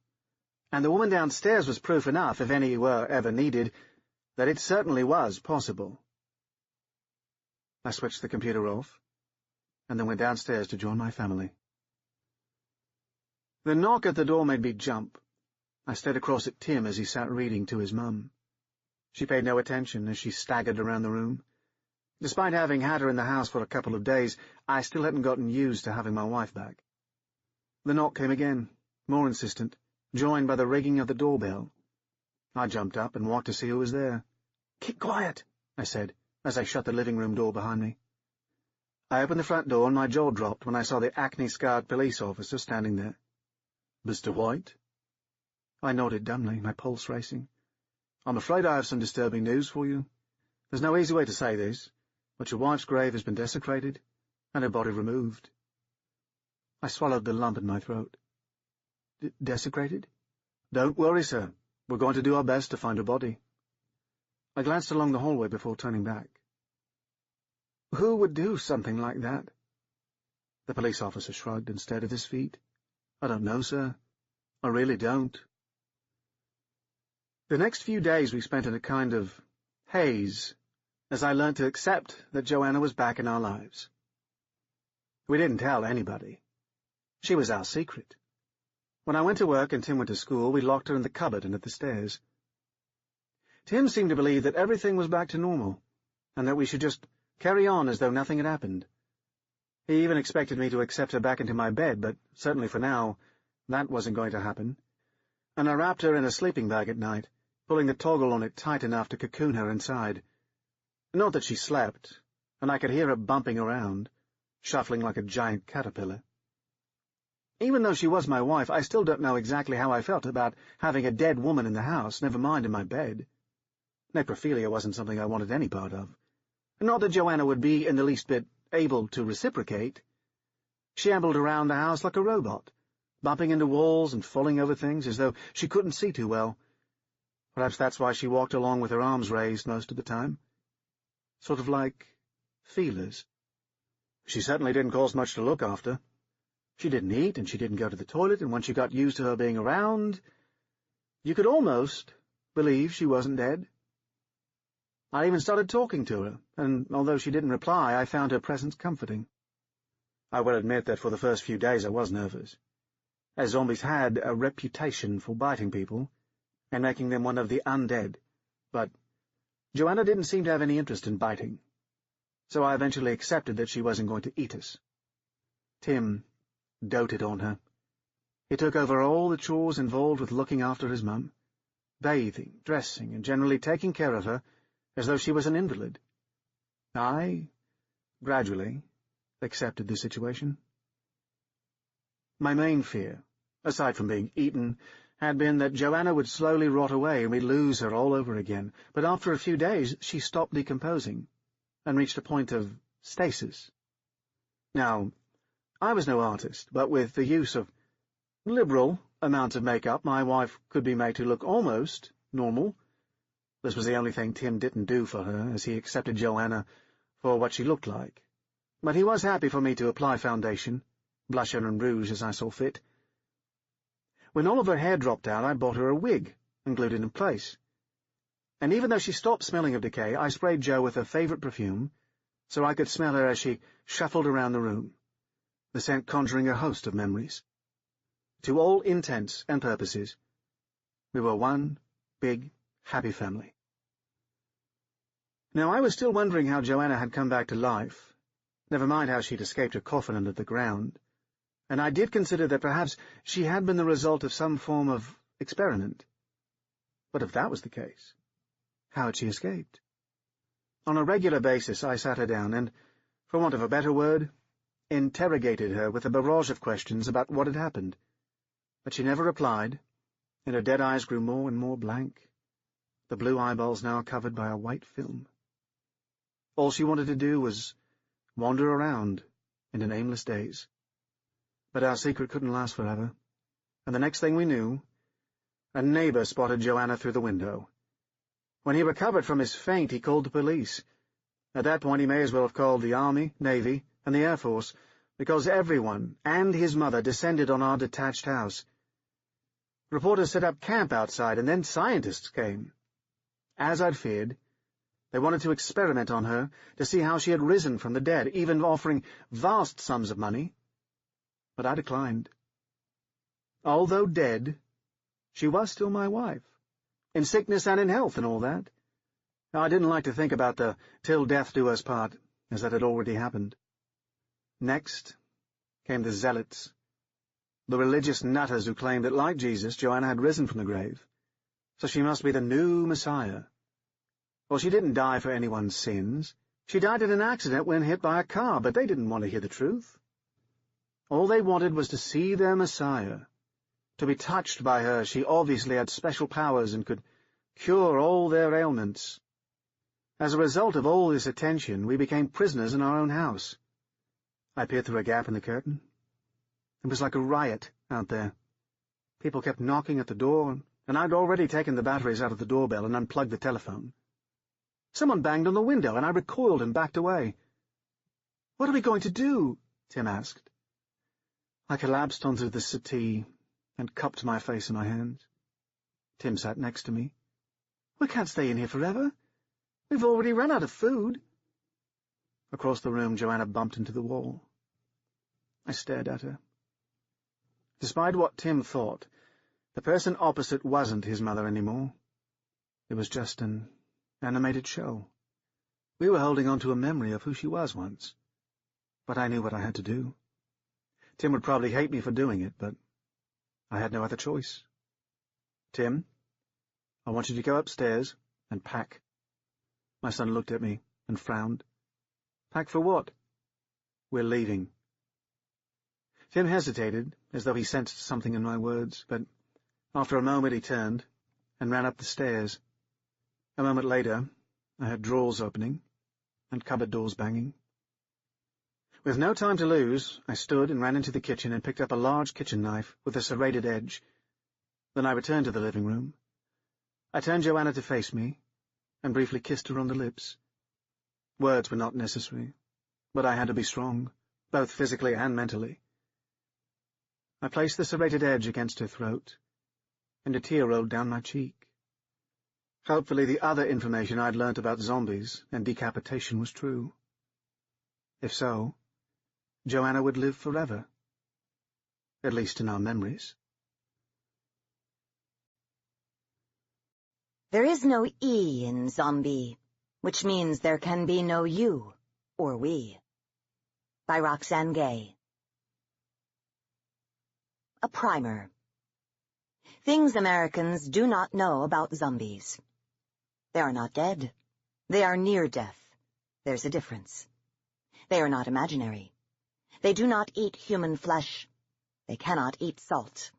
And the woman downstairs was proof enough, if any were ever needed, that it certainly was possible. I switched the computer off, and then went downstairs to join my family. The knock at the door made me jump. I stared across at Tim as he sat reading to his mum. She paid no attention as she staggered around the room. Despite having had her in the house for a couple of days, I still hadn't gotten used to having my wife back. The knock came again, more insistent, joined by the ringing of the doorbell. I jumped up and walked to see who was there. "Keep quiet," I said, as I shut the living room door behind me. I opened the front door and my jaw dropped when I saw the acne-scarred police officer standing there. "Mr. White?" I nodded dumbly, my pulse racing. "I'm afraid I have some disturbing news for you. There's no easy way to say this, but your wife's grave has been desecrated and her body removed." I swallowed the lump in my throat. Desecrated? "Don't worry, sir. We're going to do our best to find her body." I glanced along the hallway before turning back. Who would do something like that? The police officer shrugged and stared at his feet. "I don't know, sir. I really don't." The next few days we spent in a kind of haze, as I learned to accept that Joanna was back in our lives. We didn't tell anybody. She was our secret. When I went to work and Tim went to school, we locked her in the cupboard and at the stairs. Tim seemed to believe that everything was back to normal, and that we should just carry on as though nothing had happened. He even expected me to accept her back into my bed, but certainly for now, that wasn't going to happen. And I wrapped her in a sleeping bag at night, pulling the toggle on it tight enough to cocoon her inside. Not that she slept, and I could hear her bumping around, shuffling like a giant caterpillar. Even though she was my wife, I still don't know exactly how I felt about having a dead woman in the house, never mind in my bed. Necrophilia wasn't something I wanted any part of. Not that Joanna would be in the least bit able to reciprocate. She ambled around the house like a robot, bumping into walls and falling over things as though she couldn't see too well. Perhaps that's why she walked along with her arms raised most of the time. Sort of like feelers. She certainly didn't cause much to look after. She didn't eat, and she didn't go to the toilet, and once you got used to her being around, you could almost believe she wasn't dead. I even started talking to her, and although she didn't reply, I found her presence comforting. I will admit that for the first few days I was nervous, as zombies had a reputation for biting people and making them one of the undead, but Joanna didn't seem to have any interest in biting, so I eventually accepted that she wasn't going to eat us. Tim doted on her. He took over all the chores involved with looking after his mum, bathing, dressing, and generally taking care of her as though she was an invalid. I, gradually, accepted the situation. My main fear, aside from being eaten, had been that Joanna would slowly rot away and we'd lose her all over again, but after a few days she stopped decomposing and reached a point of stasis. Now, I was no artist, but with the use of liberal amounts of makeup, my wife could be made to look almost normal. This was the only thing Tim didn't do for her, as he accepted Joanna for what she looked like. But he was happy for me to apply foundation, blusher and rouge as I saw fit. When all of her hair dropped out, I bought her a wig and glued it in place. And even though she stopped smelling of decay, I sprayed Jo with her favourite perfume, so I could smell her as she shuffled around the room, the scent conjuring a host of memories. To all intents and purposes, we were one big, happy family. Now, I was still wondering how Joanna had come back to life, never mind how she'd escaped her coffin under the ground, and I did consider that perhaps she had been the result of some form of experiment. But if that was the case, how had she escaped? On a regular basis I sat her down and, for want of a better word, interrogated her with a barrage of questions about what had happened. But she never replied, and her dead eyes grew more and more blank, the blue eyeballs now covered by a white film. All she wanted to do was wander around in an aimless daze. But our secret couldn't last forever, and the next thing we knew, a neighbor spotted Joanna through the window. When he recovered from his faint, he called the police. At that point, he may as well have called the Army, Navy, and the Air Force, because everyone and his mother descended on our detached house. Reporters set up camp outside, and then scientists came. As I'd feared, they wanted to experiment on her to see how she had risen from the dead, even offering vast sums of money. But I declined. Although dead, she was still my wife, in sickness and in health and all that. I didn't like to think about the till death do us part, as that had already happened. Next came the zealots, the religious nutters who claimed that, like Jesus, Joanna had risen from the grave, so she must be the new Messiah. Well, she didn't die for anyone's sins. She died in an accident when hit by a car, but they didn't want to hear the truth. All they wanted was to see their Messiah, to be touched by her. She obviously had special powers and could cure all their ailments. As a result of all this attention, we became prisoners in our own house. I peered through a gap in the curtain. It was like a riot out there. People kept knocking at the door, and I'd already taken the batteries out of the doorbell and unplugged the telephone. Someone banged on the window, and I recoiled and backed away. "What are we going to do?" Tim asked. I collapsed onto the settee and cupped my face in my hands. Tim sat next to me. "We can't stay in here forever. We've already run out of food." Across the room, Joanna bumped into the wall. I stared at her. Despite what Tim thought, the person opposite wasn't his mother anymore. It was just an animated show. We were holding on to a memory of who she was once. But I knew what I had to do. Tim would probably hate me for doing it, but I had no other choice. "Tim, I want you to go upstairs and pack." My son looked at me and frowned. "Pack for what?" "We're leaving." Tim hesitated, as though he sensed something in my words, but after a moment he turned and ran up the stairs. A moment later, I heard drawers opening and cupboard doors banging. With no time to lose, I stood and ran into the kitchen and picked up a large kitchen knife with a serrated edge. Then I returned to the living room. I turned Joanna to face me and briefly kissed her on the lips. Words were not necessary, but I had to be strong, both physically and mentally. I placed the serrated edge against her throat, and a tear rolled down my cheek. Hopefully the other information I'd learnt about zombies and decapitation was true. If so, Joanna would live forever, at least in our memories. There is no E in zombie, which means there can be no you or we. By Roxane Gay. A primer. Things Americans do not know about zombies. They are not dead. They are near death. There's a difference. They are not imaginary. They do not eat human flesh. They cannot eat salt.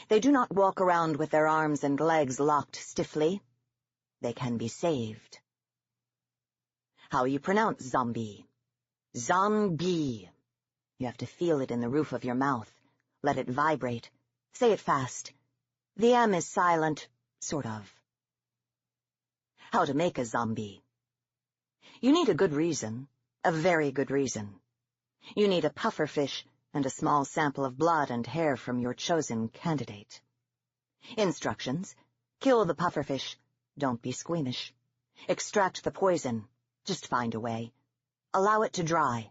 They do not walk around with their arms and legs locked stiffly. They can be saved. How you pronounce zombie? Zombie. You have to feel it in the roof of your mouth. Let it vibrate. Say it fast. The M is silent, sort of. How to make a zombie? You need a good reason, a very good reason. You need a pufferfish and a small sample of blood and hair from your chosen candidate. Instructions: kill the pufferfish. Don't be squeamish. Extract the poison. Just find a way. Allow it to dry.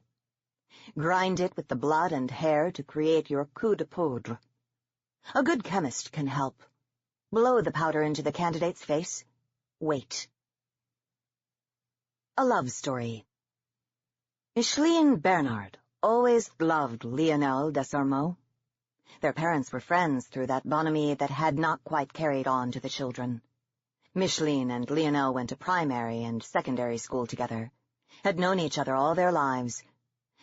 Grind it with the blood and hair to create your coup de poudre. A good chemist can help. Blow the powder into the candidate's face. Wait. A love story. Micheline Bernard always loved Lionel Desormeaux. Their parents were friends through that bonhomie that had not quite carried on to the children. Micheline and Lionel went to primary and secondary school together, had known each other all their lives.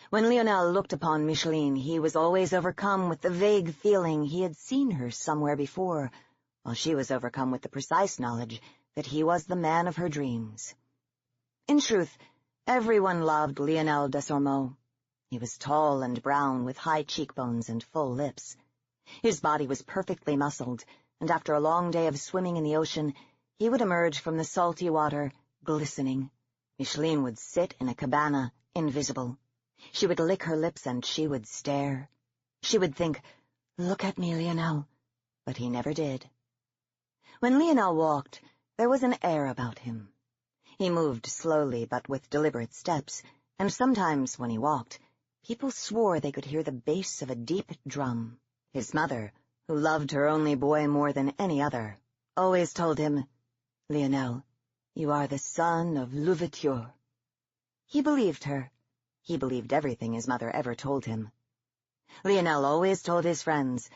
When Lionel looked upon Micheline, he was always overcome with the vague feeling he had seen her somewhere before, while she was overcome with the precise knowledge that he was the man of her dreams. In truth, everyone loved Lionel Desormeaux. He was tall and brown, with high cheekbones and full lips. His body was perfectly muscled, and after a long day of swimming in the ocean, he would emerge from the salty water, glistening. Micheline would sit in a cabana, invisible. She would lick her lips and she would stare. She would think, "Look at me, Lionel," but he never did. When Lionel walked, there was an air about him. He moved slowly but with deliberate steps, and sometimes when he walked, people swore they could hear the bass of a deep drum. His mother, who loved her only boy more than any other, always told him, "Lionel, you are the son of Louverture." He believed her. He believed everything his mother ever told him. Lionel always told his friends,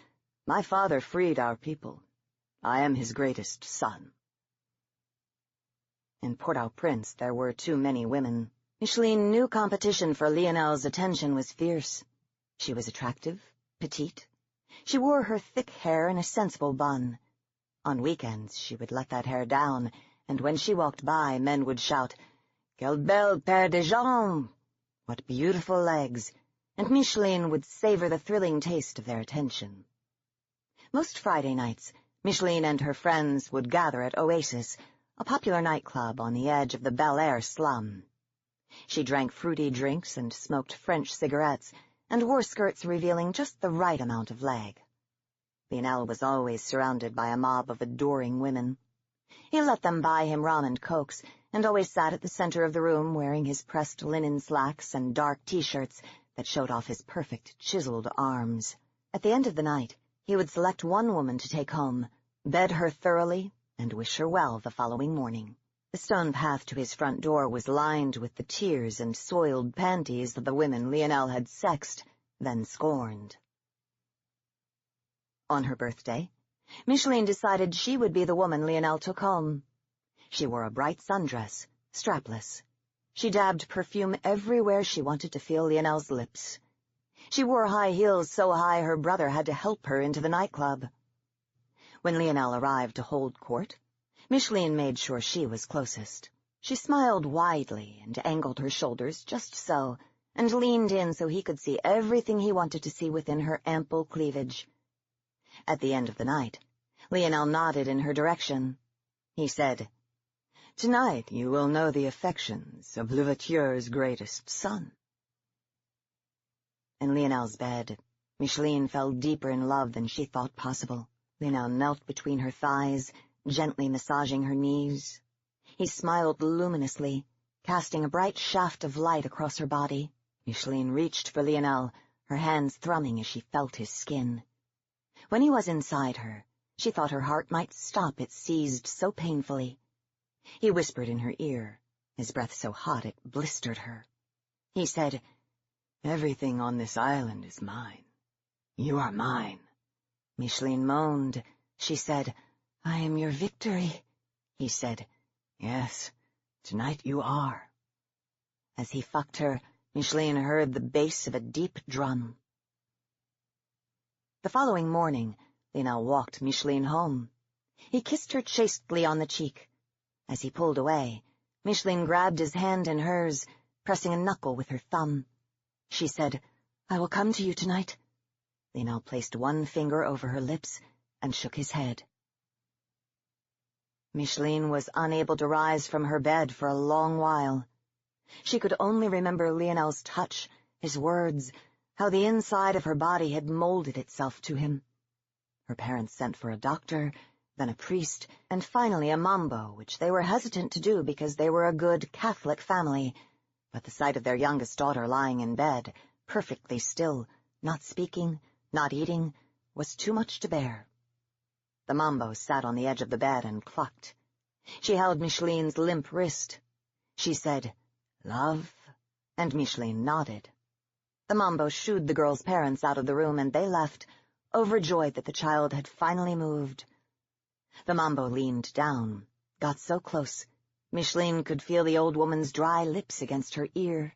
"My father freed our people. I am his greatest son." In Port-au-Prince there were too many women. Micheline knew competition for Lionel's attention was fierce. She was attractive, petite. She wore her thick hair in a sensible bun. On weekends she would let that hair down, and when she walked by, men would shout, "Quelle belle paire de jambes!" What beautiful legs! And Micheline would savor the thrilling taste of their attention. Most Friday nights, Micheline and her friends would gather at Oasis, a popular nightclub on the edge of the Bel Air slum. She drank fruity drinks and smoked French cigarettes, and wore skirts revealing just the right amount of leg. Lionel was always surrounded by a mob of adoring women. He let them buy him rum and cokes, and always sat at the center of the room wearing his pressed linen slacks and dark T-shirts that showed off his perfect, chiseled arms. At the end of the night, he would select one woman to take home, bed her thoroughly, and wish her well the following morning. The stone path to his front door was lined with the tears and soiled panties of the women Lionel had sexed, then scorned. On her birthday, Micheline decided she would be the woman Lionel took home. She wore a bright sundress, strapless. She dabbed perfume everywhere she wanted to feel Lionel's lips. She wore high heels so high her brother had to help her into the nightclub. When Lionel arrived to hold court, Micheline made sure she was closest. She smiled widely and angled her shoulders just so, and leaned in so he could see everything he wanted to see within her ample cleavage. At the end of the night, Lionel nodded in her direction. He said, "Tonight you will know the affections of Louverture's greatest son." In Lionel's bed, Micheline fell deeper in love than she thought possible. Lionel knelt between her thighs, gently massaging her knees. He smiled luminously, casting a bright shaft of light across her body. Micheline reached for Lionel, her hands thrumming as she felt his skin. When he was inside her, she thought her heart might stop, it seized so painfully. He whispered in her ear, his breath so hot it blistered her. He said, "Everything on this island is mine. You are mine." Micheline moaned. She said, "I am your victory." He said, "Yes, tonight you are." As he fucked her, Micheline heard the bass of a deep drum. The following morning, Lionel walked Micheline home. He kissed her chastely on the cheek. As he pulled away, Micheline grabbed his hand in hers, pressing a knuckle with her thumb. She said, "I will come to you tonight." Lionel placed one finger over her lips and shook his head. Micheline was unable to rise from her bed for a long while. She could only remember Lionel's touch, his words, how the inside of her body had molded itself to him. Her parents sent for a doctor, then a priest, and finally a mambo, which they were hesitant to do because they were a good Catholic family, but the sight of their youngest daughter lying in bed, perfectly still, not speaking, not eating, was too much to bear. The mambo sat on the edge of the bed and clucked. She held Micheline's limp wrist. She said, "Love, And Micheline nodded. The Mambo shooed the girl's parents out of the room, and they left, overjoyed that the child had finally moved. The Mambo leaned down, got so close, Micheline could feel the old woman's dry lips against her ear.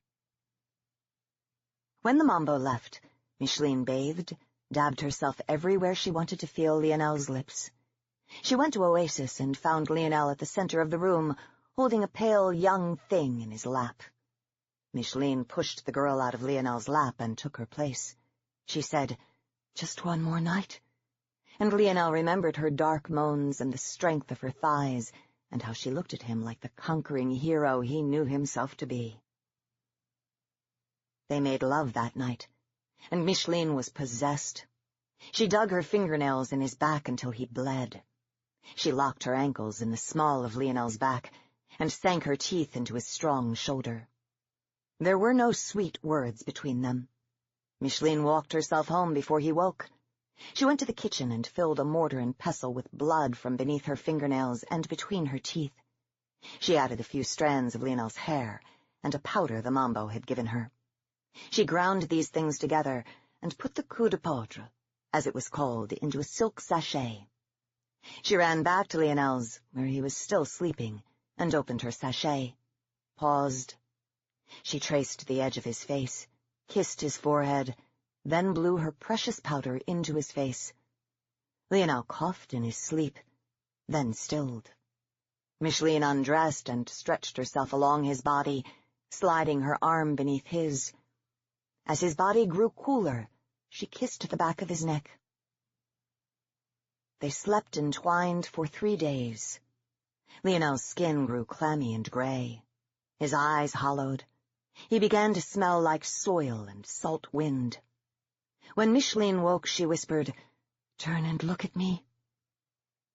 When the Mambo left, Micheline bathed, dabbed herself everywhere she wanted to feel Lionel's lips. She went to Oasis and found Lionel at the center of the room, holding a pale young thing in his lap. Micheline pushed the girl out of Lionel's lap and took her place. She said, "Just one more night?" And Lionel remembered her dark moans and the strength of her thighs, and how she looked at him like the conquering hero he knew himself to be. They made love that night, and Micheline was possessed. She dug her fingernails in his back until he bled. She locked her ankles in the small of Lionel's back and sank her teeth into his strong shoulder. There were no sweet words between them. Micheline walked herself home before he woke. She went to the kitchen and filled a mortar and pestle with blood from beneath her fingernails and between her teeth. She added a few strands of Lionel's hair and a powder the Mambo had given her. She ground these things together and put the coup de poudre, as it was called, into a silk sachet. She ran back to Lionel's, where he was still sleeping, and opened her sachet, paused. She traced the edge of his face, kissed his forehead, then blew her precious powder into his face. Lionel coughed in his sleep, then stilled. Micheline undressed and stretched herself along his body, sliding her arm beneath his. As his body grew cooler, she kissed the back of his neck. They slept entwined for 3 days. Lionel's skin grew clammy and gray. His eyes hollowed. He began to smell like soil and salt wind. When Micheline woke, she whispered, "Turn and look at me."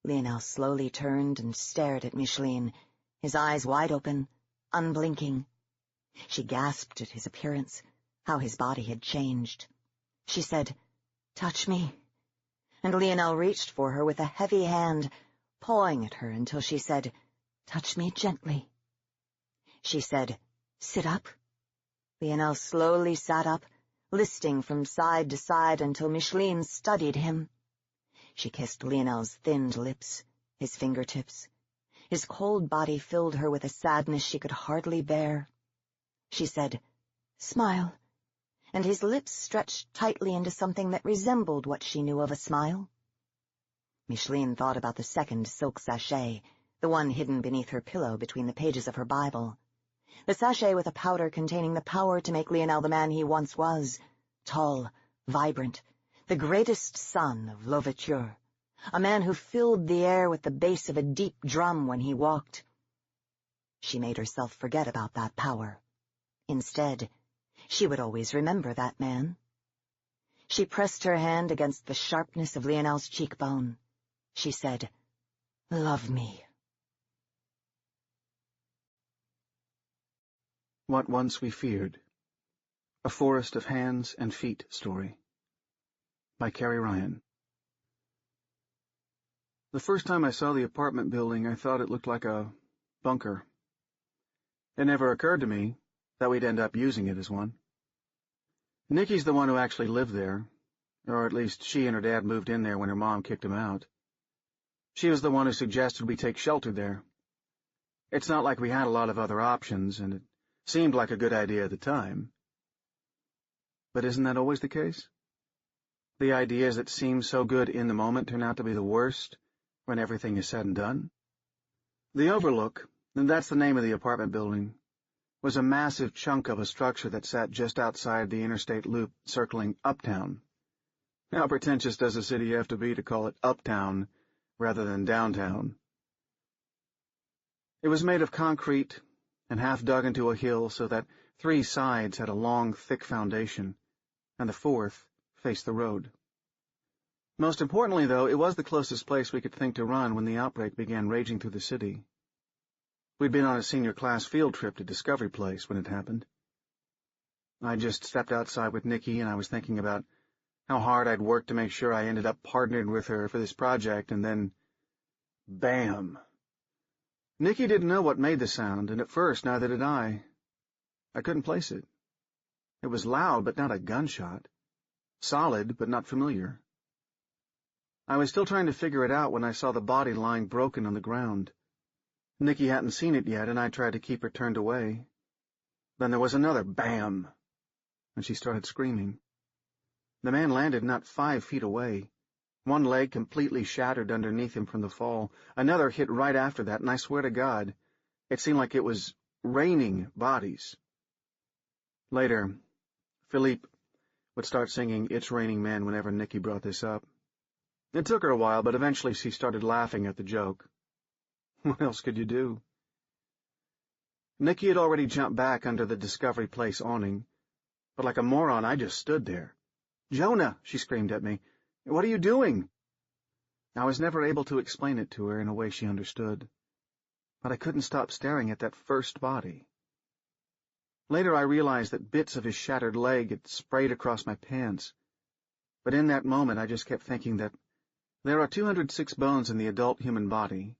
Lionel slowly turned and stared at Micheline, his eyes wide open, unblinking. She gasped at his appearance, how his body had changed. She said, "Touch me." And Lionel reached for her with a heavy hand, pawing at her until she said, "Touch me gently." She said, "Sit up." Lionel slowly sat up, listing from side to side until Micheline studied him. She kissed Lionel's thinned lips, his fingertips. His cold body filled her with a sadness she could hardly bear. She said, "Smile," and his lips stretched tightly into something that resembled what she knew of a smile. Micheline thought about the second silk sachet, the one hidden beneath her pillow between the pages of her Bible. The sachet with a powder containing the power to make Lionel the man he once was, tall, vibrant, the greatest son of Louverture, a man who filled the air with the bass of a deep drum when he walked. She made herself forget about that power. Instead, she would always remember that man. She pressed her hand against the sharpness of Lionel's cheekbone. She said, "Love me." What Once We Feared. A Forest of Hands and Feet Story. By Carey Ryan. The first time I saw the apartment building, I thought it looked like a bunker. It never occurred to me that we'd end up using it as one. Nikki's the one who actually lived there, or at least she and her dad moved in there when her mom kicked him out. She was the one who suggested we take shelter there. It's not like we had a lot of other options, and it seemed like a good idea at the time. But isn't that always the case? The ideas that seem so good in the moment turn out to be the worst when everything is said and done. The Overlook, and that's the name of the apartment building, was a massive chunk of a structure that sat just outside the interstate loop circling uptown. How pretentious does a city have to be to call it uptown rather than downtown? It was made of concrete and half dug into a hill so that 3 sides had a long, thick foundation, and the 4th faced the road. Most importantly, though, it was the closest place we could think to run when the outbreak began raging through the city. We'd been on a senior class field trip to Discovery Place when it happened. I just stepped outside with Nikki, and I was thinking about how hard I'd worked to make sure I ended up partnered with her for this project, and then, bam! Nikki didn't know what made the sound, and at first neither did I. I couldn't place it. It was loud, but not a gunshot. Solid, but not familiar. I was still trying to figure it out when I saw the body lying broken on the ground. Nicky hadn't seen it yet, and I tried to keep her turned away. Then there was another bam, and she started screaming. The man landed not 5 feet away. One leg completely shattered underneath him from the fall. Another hit right after that, and I swear to God, it seemed like it was raining bodies. Later, Philippe would start singing It's Raining Men whenever Nicky brought this up. It took her a while, but eventually she started laughing at the joke. What else could you do? Nicky had already jumped back under the Discovery Place awning, but like a moron I just stood there. "Jonah!" she screamed at me. "What are you doing?" I was never able to explain it to her in a way she understood, but I couldn't stop staring at that first body. Later I realized that bits of his shattered leg had sprayed across my pants, but in that moment I just kept thinking that there are 206 bones in the adult human body,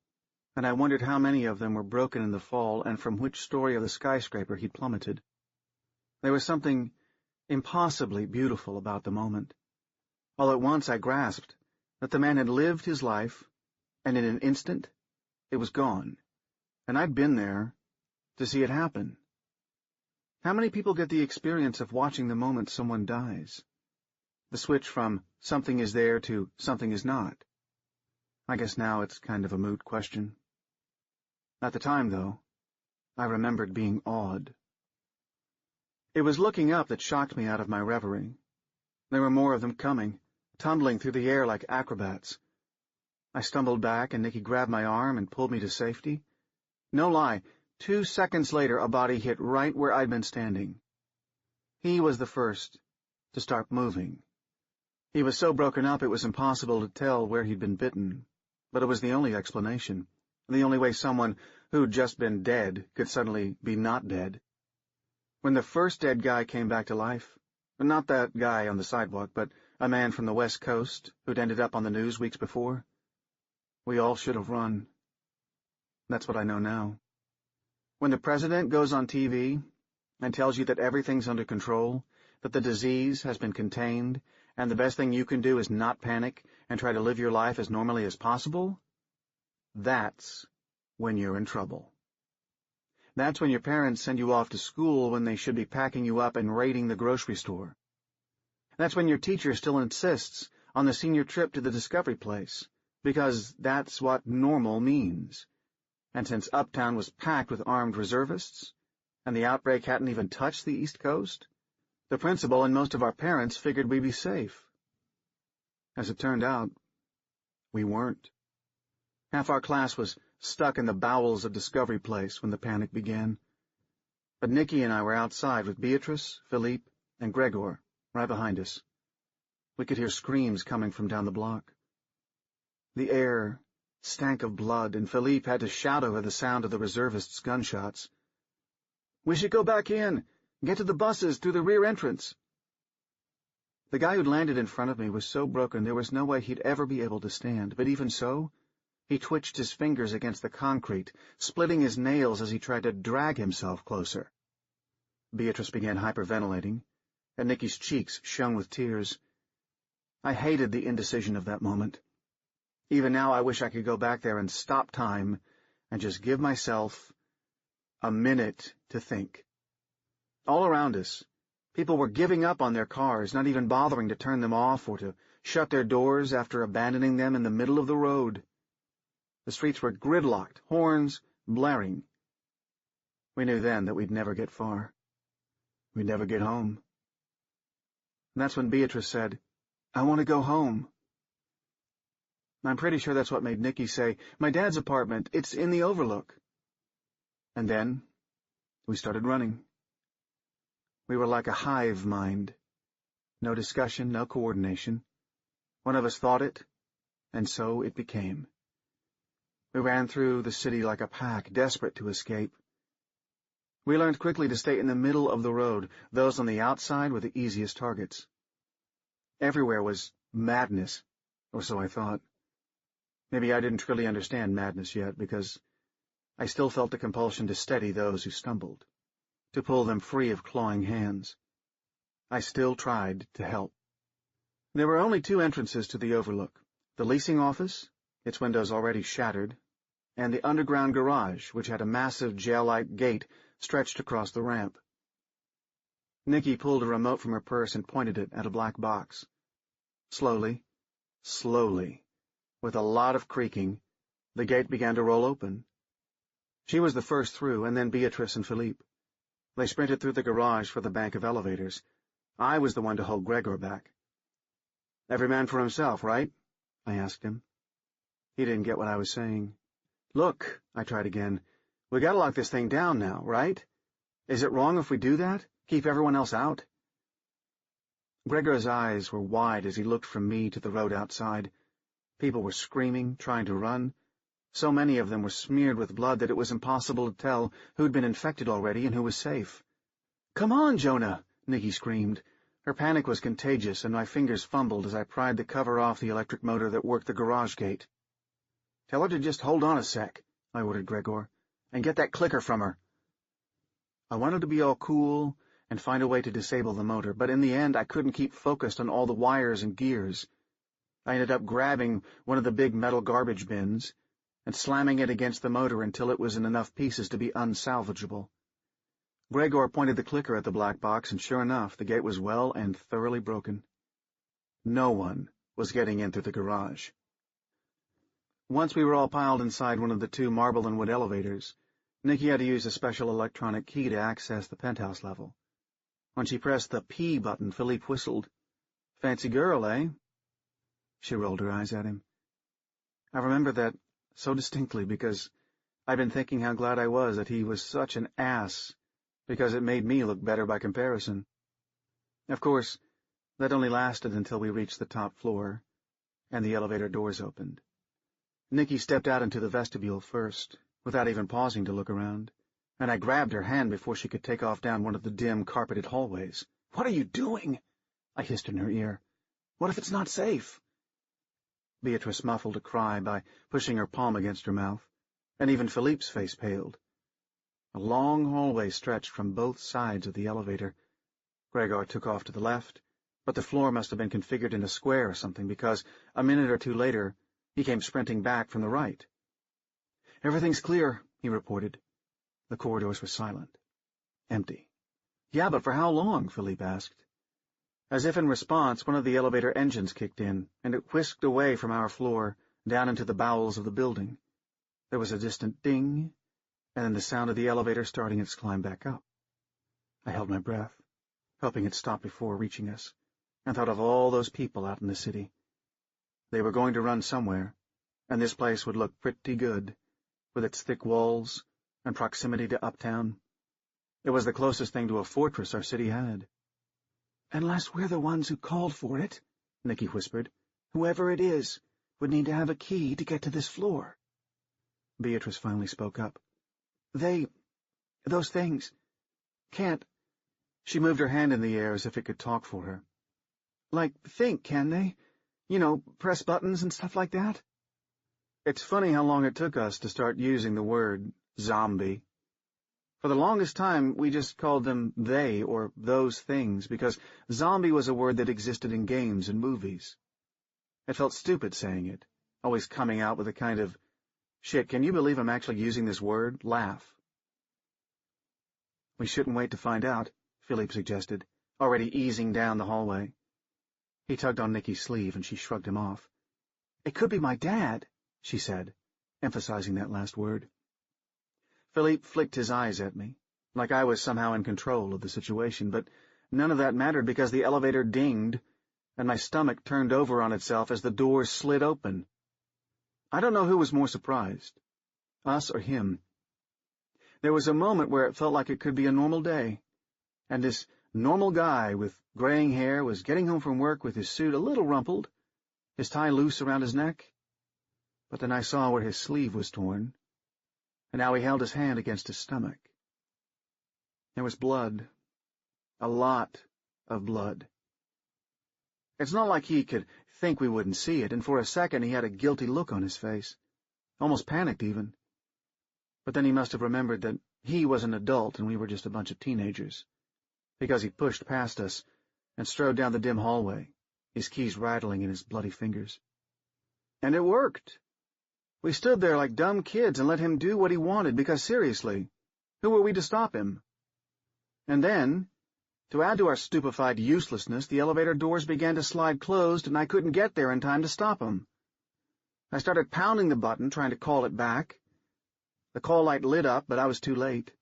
and I wondered how many of them were broken in the fall and from which story of the skyscraper he'd plummeted. There was something impossibly beautiful about the moment. All at once I grasped that the man had lived his life, and in an instant it was gone, and I'd been there to see it happen. How many people get the experience of watching the moment someone dies? The switch from something is there to something is not. I guess now it's kind of a moot question. At the time, though, I remembered being awed. It was looking up that shocked me out of my reverie. There were more of them coming, tumbling through the air like acrobats. I stumbled back, and Nicky grabbed my arm and pulled me to safety. No lie, 2 seconds later a body hit right where I'd been standing. He was the first to start moving. He was so broken up it was impossible to tell where he'd been bitten, but it was the only explanation, the only way someone who'd just been dead could suddenly be not dead. When the first dead guy came back to life, not that guy on the sidewalk, but a man from the West Coast who'd ended up on the news weeks before, we all should have run. That's what I know now. When the president goes on TV and tells you that everything's under control, that the disease has been contained, and the best thing you can do is not panic and try to live your life as normally as possible, that's when you're in trouble. That's when your parents send you off to school when they should be packing you up and raiding the grocery store. That's when your teacher still insists on the senior trip to the Discovery Place, because that's what normal means. And since Uptown was packed with armed reservists, and the outbreak hadn't even touched the East Coast, the principal and most of our parents figured we'd be safe. As it turned out, we weren't. Half our class was stuck in the bowels of Discovery Place when the panic began. But Nicky and I were outside with Beatrice, Philippe, and Gregor right behind us. We could hear screams coming from down the block. The air stank of blood, and Philippe had to shout over the sound of the reservists' gunshots. "We should go back in! Get to the buses through the rear entrance!" The guy who'd landed in front of me was so broken there was no way he'd ever be able to stand, but even so, he twitched his fingers against the concrete, splitting his nails as he tried to drag himself closer. Beatrice began hyperventilating, and Nicky's cheeks shone with tears. I hated the indecision of that moment. Even now I wish I could go back there and stop time and just give myself a minute to think. All around us, people were giving up on their cars, not even bothering to turn them off or to shut their doors after abandoning them in the middle of the road. The streets were gridlocked, horns blaring. We knew then that we'd never get far. We'd never get home. And that's when Beatrice said, "I want to go home." I'm pretty sure that's what made Nicky say, "My dad's apartment, it's in the Overlook." And then we started running. We were like a hive mind. No discussion, no coordination. One of us thought it, and so it became. We ran through the city like a pack, desperate to escape. We learned quickly to stay in the middle of the road. Those on the outside were the easiest targets. Everywhere was madness, or so I thought. Maybe I didn't truly understand madness yet, because I still felt the compulsion to steady those who stumbled, to pull them free of clawing hands. I still tried to help. There were only 2 entrances to the overlook, the leasing office, its windows already shattered, and the underground garage, which had a massive jail-like gate stretched across the ramp. Nikki pulled a remote from her purse and pointed it at a black box. Slowly, with a lot of creaking, the gate began to roll open. She was the first through, and then Beatrice and Philippe. They sprinted through the garage for the bank of elevators. I was the one to hold Gregor back. "Every man for himself, right?" I asked him. He didn't get what I was saying. "Look," I tried again, "we gotta lock this thing down now, right? Is it wrong if we do that? Keep everyone else out?" Gregor's eyes were wide as he looked from me to the road outside. People were screaming, trying to run. So many of them were smeared with blood that it was impossible to tell who'd been infected already and who was safe. "Come on, Jonah!" Nikki screamed. Her panic was contagious, and my fingers fumbled as I pried the cover off the electric motor that worked the garage gate. "Tell her to just hold on a sec," I ordered Gregor, "and get that clicker from her." I wanted to be all cool and find a way to disable the motor, but in the end I couldn't keep focused on all the wires and gears. I ended up grabbing one of the big metal garbage bins and slamming it against the motor until it was in enough pieces to be unsalvageable. Gregor pointed the clicker at the black box, and sure enough, the gate was well and thoroughly broken. No one was getting in through the garage. Once we were all piled inside one of the 2 marble and wood elevators, Nikki had to use a special electronic key to access the penthouse level. When she pressed the P button, Philippe whistled. "Fancy girl, eh?" She rolled her eyes at him. I remember that so distinctly because I'd been thinking how glad I was that he was such an ass, because it made me look better by comparison. Of course, that only lasted until we reached the top floor, and the elevator doors opened. Nikki stepped out into the vestibule first, without even pausing to look around, and I grabbed her hand before she could take off down one of the dim, carpeted hallways. "What are you doing?" I hissed in her ear. "What if it's not safe?" Beatrice muffled a cry by pushing her palm against her mouth, and even Philippe's face paled. A long hallway stretched from both sides of the elevator. Gregor took off to the left, but the floor must have been configured in a square or something, because a minute or 2 later he came sprinting back from the right. "Everything's clear," he reported. The corridors were silent. Empty. "Yeah, but for how long?" Philippe asked. As if in response, one of the elevator engines kicked in, and it whisked away from our floor, down into the bowels of the building. There was a distant ding, and then the sound of the elevator starting its climb back up. I held my breath, hoping it stopped before reaching us, and thought of all those people out in the city. They were going to run somewhere, and this place would look pretty good, with its thick walls and proximity to uptown. It was the closest thing to a fortress our city had. "Unless we're the ones who called for it," Nikki whispered, "whoever it is would need to have a key to get to this floor." Beatrice finally spoke up. Those things, can't—" She moved her hand in the air as if it could talk for her. "Think, can they? You know, press buttons and stuff like that?" It's funny how long it took us to start using the word zombie. For the longest time, we just called them they or those things, because zombie was a word that existed in games and movies. It felt stupid saying it, always coming out with a kind of, "Shit, can you believe I'm actually using this word?" laugh. "We shouldn't wait to find out," Philippe suggested, already easing down the hallway. He tugged on Nikki's sleeve, and she shrugged him off. "It could be my dad," she said, emphasizing that last word. Philippe flicked his eyes at me, like I was somehow in control of the situation, but none of that mattered because the elevator dinged, and my stomach turned over on itself as the doors slid open. I don't know who was more surprised, us or him. There was a moment where it felt like it could be a normal day, and this normal guy with graying hair was getting home from work with his suit a little rumpled, his tie loose around his neck. But then I saw where his sleeve was torn, and how he held his hand against his stomach. There was blood. A lot of blood. It's not like he could think we wouldn't see it, and for a second he had a guilty look on his face, almost panicked even. But then he must have remembered that he was an adult and we were just a bunch of teenagers, because he pushed past us and strode down the dim hallway, his keys rattling in his bloody fingers. And it worked. We stood there like dumb kids and let him do what he wanted because, seriously, who were we to stop him? And then, to add to our stupefied uselessness, the elevator doors began to slide closed and I couldn't get there in time to stop him. I started pounding the button, trying to call it back. The call light lit up, but I was too late.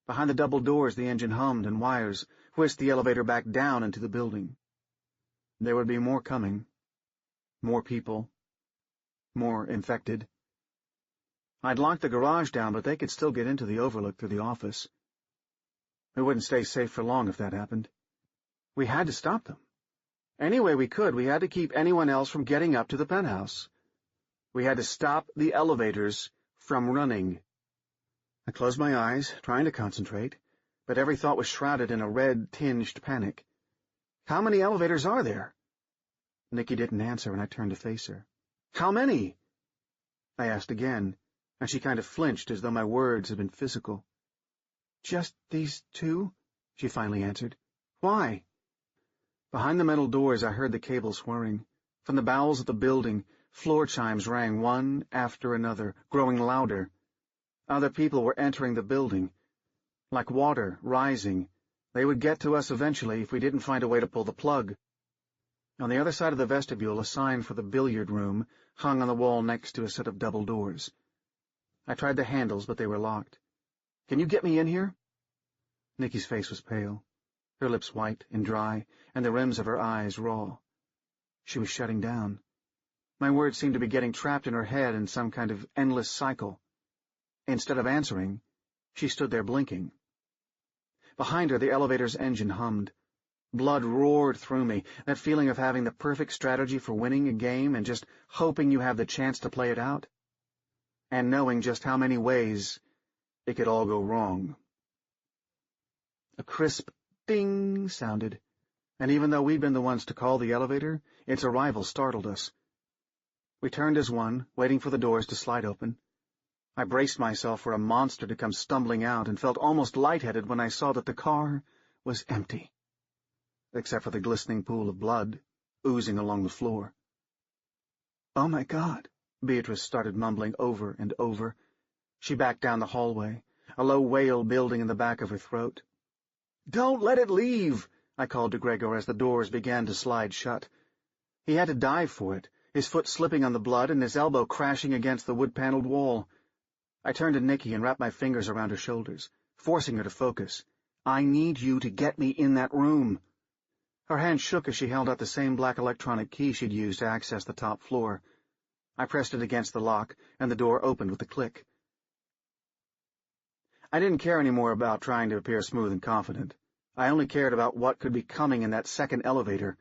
Behind the double doors, the engine hummed and wires whisked the elevator back down into the building. There would be more coming. More people. More infected. I'd locked the garage down, but they could still get into the overlook through the office. We wouldn't stay safe for long if that happened. We had to stop them. Any way we could, we had to keep anyone else from getting up to the penthouse. We had to stop the elevators from running. I closed my eyes, trying to concentrate, but every thought was shrouded in a red-tinged panic. How many elevators are there? Nikki didn't answer, and I turned to face her. How many? I asked again, and she kind of flinched as though my words had been physical. Just these two, she finally answered. Why? Behind the metal doors I heard the cables whirring. From the bowels of the building, floor chimes rang one after another, growing louder. Other people were entering the building. Like water, rising. They would get to us eventually if we didn't find a way to pull the plug. On the other side of the vestibule, a sign for the billiard room hung on the wall next to a set of double doors. I tried the handles, but they were locked. Can you get me in here? Nikki's face was pale, her lips white and dry, and the rims of her eyes raw. She was shutting down. My words seemed to be getting trapped in her head in some kind of endless cycle. Instead of answering, she stood there blinking. Behind her, the elevator's engine hummed. Blood roared through me, that feeling of having the perfect strategy for winning a game and just hoping you have the chance to play it out. And knowing just how many ways it could all go wrong. A crisp ding sounded, and even though we'd been the ones to call the elevator, its arrival startled us. We turned as one, waiting for the doors to slide open. I braced myself for a monster to come stumbling out and felt almost lightheaded when I saw that the car was empty, except for the glistening pool of blood oozing along the floor. Oh, my God, Beatrice started mumbling over and over. She backed down the hallway, a low wail building in the back of her throat. Don't let it leave, I called to Gregor as the doors began to slide shut. He had to dive for it, his foot slipping on the blood and his elbow crashing against the wood-paneled wall. I turned to Nikki and wrapped my fingers around her shoulders, forcing her to focus. I need you to get me in that room. Her hand shook as she held out the same black electronic key she'd used to access the top floor. I pressed it against the lock, and the door opened with a click. I didn't care anymore about trying to appear smooth and confident. I only cared about what could be coming in that second elevator,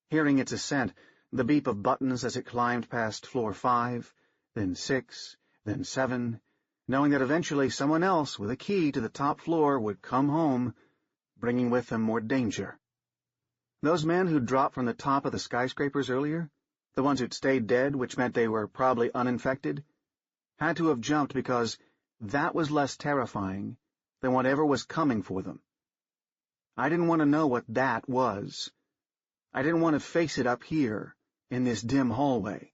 hearing its ascent, the beep of buttons as it climbed past floor 5, then 6, then 7, knowing that eventually someone else with a key to the top floor would come home, bringing with them more danger. Those men who'd dropped from the top of the skyscrapers earlier, the ones who'd stayed dead, which meant they were probably uninfected, had to have jumped because that was less terrifying than whatever was coming for them. I didn't want to know what that was. I didn't want to face it up here, in this dim hallway.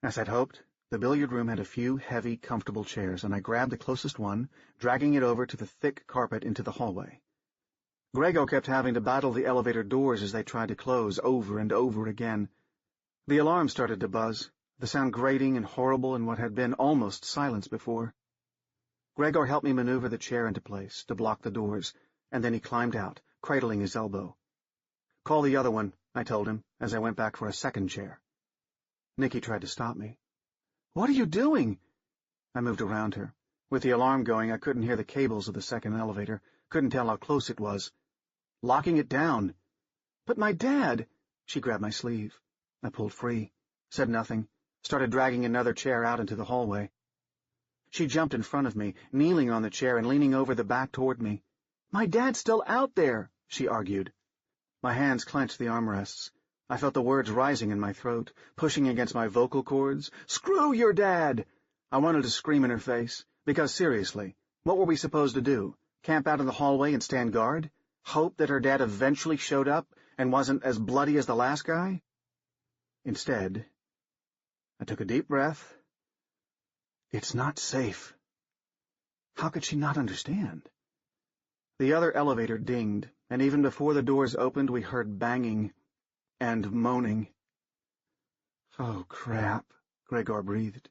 As I'd hoped, the billiard room had a few heavy, comfortable chairs, and I grabbed the closest one, dragging it over to the thick carpet into the hallway. Gregor kept having to battle the elevator doors as they tried to close over and over again. The alarm started to buzz, the sound grating and horrible in what had been almost silence before. Gregor helped me maneuver the chair into place to block the doors, and then he climbed out, cradling his elbow. Call the other one, I told him, as I went back for a second chair. Nikki tried to stop me. What are you doing? I moved around her. With the alarm going, I couldn't hear the cables of the second elevator, couldn't tell how close it was. Locking it down. But my dad! She grabbed my sleeve. I pulled free, said nothing, started dragging another chair out into the hallway. She jumped in front of me, kneeling on the chair and leaning over the back toward me. My dad's still out there, she argued. My hands clenched the armrests. I felt the words rising in my throat, pushing against my vocal cords. Screw your dad! I wanted to scream in her face, because seriously, what were we supposed to do? Camp out in the hallway and stand guard? Hope that her dad eventually showed up and wasn't as bloody as the last guy? Instead, I took a deep breath. It's not safe. How could she not understand? The other elevator dinged, and even before the doors opened, we heard banging and moaning. Oh, crap, Gregor breathed.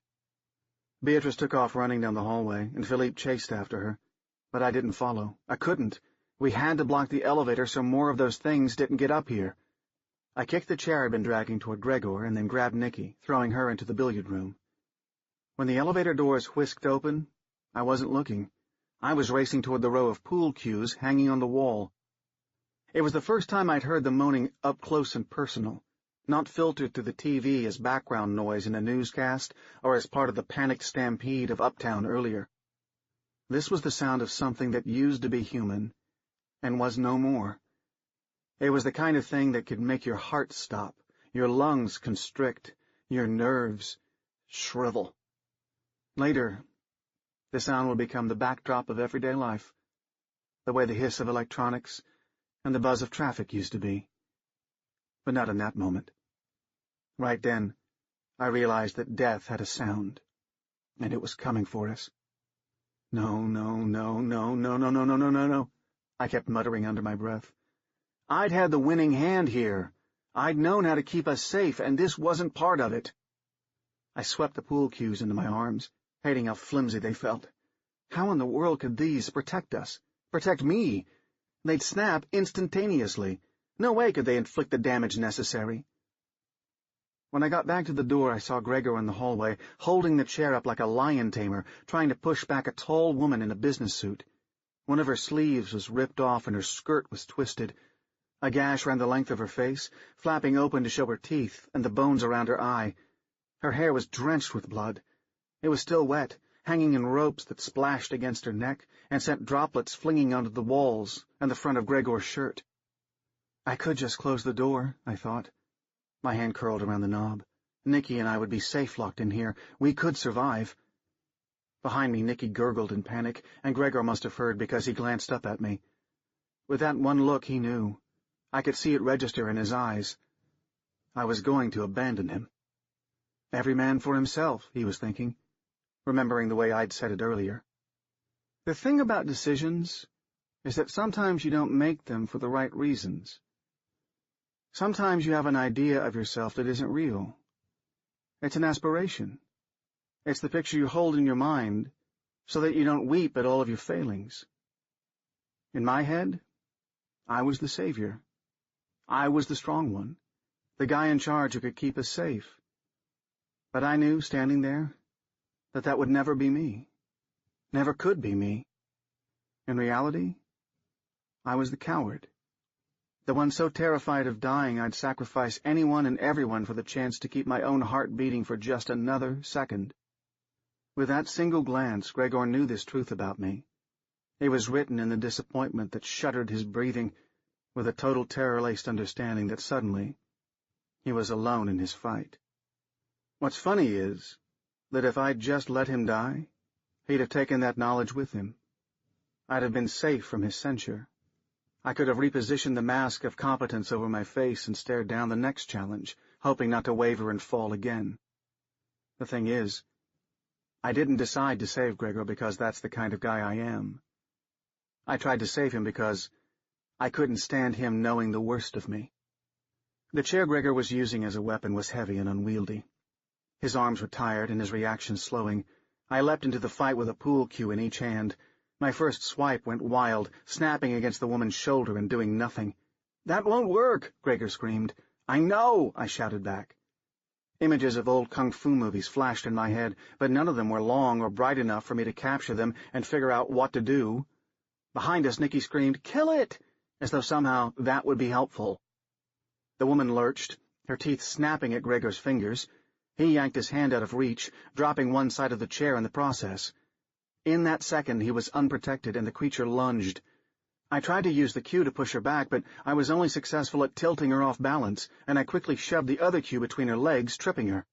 Beatrice took off running down the hallway, and Philippe chased after her. But I didn't follow. I couldn't. We had to block the elevator so more of those things didn't get up here. I kicked the chair I'd been dragging toward Gregor and then grabbed Nikki, throwing her into the billiard room. When the elevator doors whisked open, I wasn't looking. I was racing toward the row of pool cues hanging on the wall. It was the first time I'd heard the moaning up close and personal, not filtered through the TV as background noise in a newscast or as part of the panicked stampede of Uptown earlier. This was the sound of something that used to be human and was no more. It was the kind of thing that could make your heart stop, your lungs constrict, your nerves shrivel. Later, the sound would become the backdrop of everyday life, the way the hiss of electronics and the buzz of traffic used to be. But not in that moment. Right then, I realized that death had a sound, and it was coming for us. No, no, no, no, no, no, no, no, no, no, no, I kept muttering under my breath. I'd had the winning hand here. I'd known how to keep us safe, and this wasn't part of it. I swept the pool cues into my arms, hating how flimsy they felt. How in the world could these protect us? Protect me? They'd snap instantaneously. No way could they inflict the damage necessary. When I got back to the door, I saw Gregor in the hallway, holding the chair up like a lion tamer, trying to push back a tall woman in a business suit. One of her sleeves was ripped off and her skirt was twisted. A gash ran the length of her face, flapping open to show her teeth and the bones around her eye. Her hair was drenched with blood. It was still wet, hanging in ropes that splashed against her neck and sent droplets flinging onto the walls and the front of Gregor's shirt. I could just close the door, I thought. My hand curled around the knob. Nikki and I would be safe locked in here. We could survive. Behind me, Nikki gurgled in panic, and Gregor must have heard because he glanced up at me. With that one look, he knew. I could see it register in his eyes. I was going to abandon him. Every man for himself, he was thinking, remembering the way I'd said it earlier. The thing about decisions is that sometimes you don't make them for the right reasons. Sometimes you have an idea of yourself that isn't real. It's an aspiration. It's the picture you hold in your mind so that you don't weep at all of your failings. In my head, I was the savior. I was the strong one, the guy in charge who could keep us safe. But I knew, standing there, that that would never be me. Never could be me. In reality, I was the coward. The one so terrified of dying I'd sacrifice anyone and everyone for the chance to keep my own heart beating for just another second. With that single glance, Gregor knew this truth about me. It was written in the disappointment that shuddered his breathing, with a total terror-laced understanding that suddenly he was alone in his fight. What's funny is that if I'd just let him die, he'd have taken that knowledge with him. I'd have been safe from his censure. I could have repositioned the mask of competence over my face and stared down the next challenge, hoping not to waver and fall again. The thing is, I didn't decide to save Gregor because that's the kind of guy I am. I tried to save him because I couldn't stand him knowing the worst of me. The chair Gregor was using as a weapon was heavy and unwieldy. His arms were tired and his reactions slowing. I leapt into the fight with a pool cue in each hand. My first swipe went wild, snapping against the woman's shoulder and doing nothing. "That won't work!" Gregor screamed. "I know!" I shouted back. Images of old kung fu movies flashed in my head, but none of them were long or bright enough for me to capture them and figure out what to do. Behind us, Nikki screamed, "Kill it!" as though somehow that would be helpful. The woman lurched, her teeth snapping at Gregor's fingers. He yanked his hand out of reach, dropping one side of the chair in the process. In that second, he was unprotected, and the creature lunged. I tried to use the cue to push her back, but I was only successful at tilting her off balance, and I quickly shoved the other cue between her legs, tripping her.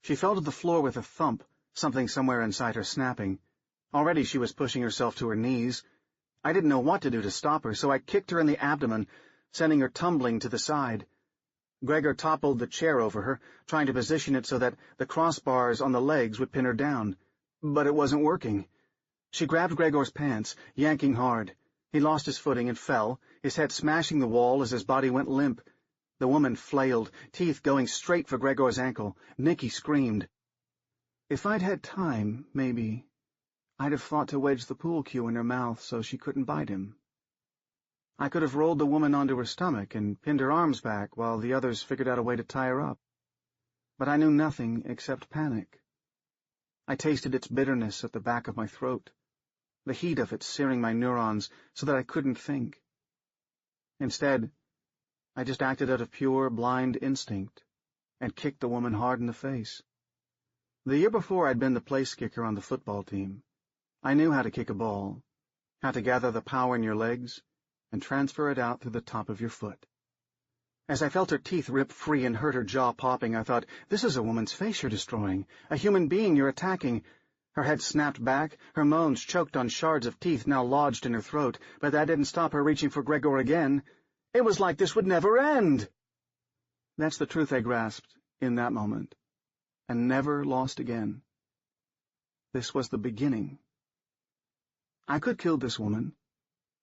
She fell to the floor with a thump, something somewhere inside her snapping. Already she was pushing herself to her knees. I didn't know what to do to stop her, so I kicked her in the abdomen, sending her tumbling to the side. Gregor toppled the chair over her, trying to position it so that the crossbars on the legs would pin her down. But it wasn't working. She grabbed Gregor's pants, yanking hard. He lost his footing and fell, his head smashing the wall as his body went limp. The woman flailed, teeth going straight for Gregor's ankle. Nicky screamed. If I'd had time, maybe, I'd have fought to wedge the pool cue in her mouth so she couldn't bite him. I could have rolled the woman onto her stomach and pinned her arms back while the others figured out a way to tie her up. But I knew nothing except panic. I tasted its bitterness at the back of my throat, the heat of it searing my neurons so that I couldn't think. Instead, I just acted out of pure, blind instinct and kicked the woman hard in the face. The year before, I'd been the place kicker on the football team. I knew how to kick a ball, how to gather the power in your legs and transfer it out through the top of your foot. As I felt her teeth rip free and heard her jaw popping, I thought, this is a woman's face you're destroying, a human being you're attacking. Her head snapped back, her moans choked on shards of teeth now lodged in her throat, but that didn't stop her reaching for Gregor again. It was like this would never end. That's the truth I grasped in that moment, and never lost again. This was the beginning. I could kill this woman,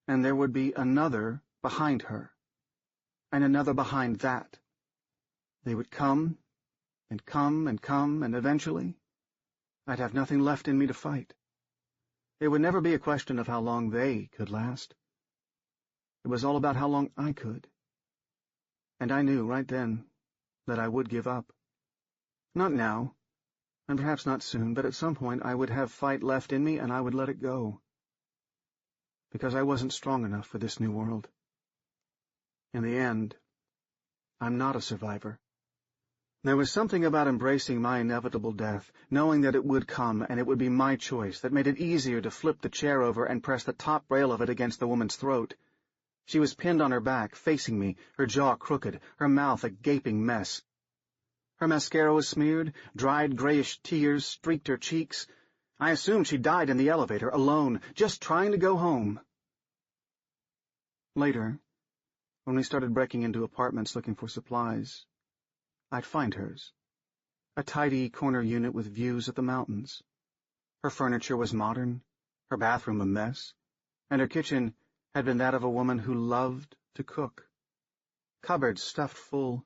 and there would be another behind her, and another behind that. They would come, and come, and come, and eventually I'd have nothing left in me to fight. It would never be a question of how long they could last. It was all about how long I could. And I knew right then that I would give up. Not now, and perhaps not soon, but at some point I would have fight left in me and I would let it go. Because I wasn't strong enough for this new world. In the end, I'm not a survivor. There was something about embracing my inevitable death, knowing that it would come and it would be my choice, that made it easier to flip the chair over and press the top rail of it against the woman's throat. She was pinned on her back, facing me, her jaw crooked, her mouth a gaping mess. Her mascara was smeared, dried grayish tears streaked her cheeks. I assumed she died in the elevator, alone, just trying to go home. Later, when we started breaking into apartments looking for supplies, I'd find hers. A tidy corner unit with views of the mountains. Her furniture was modern, her bathroom a mess, and her kitchen had been that of a woman who loved to cook. Cupboards stuffed full,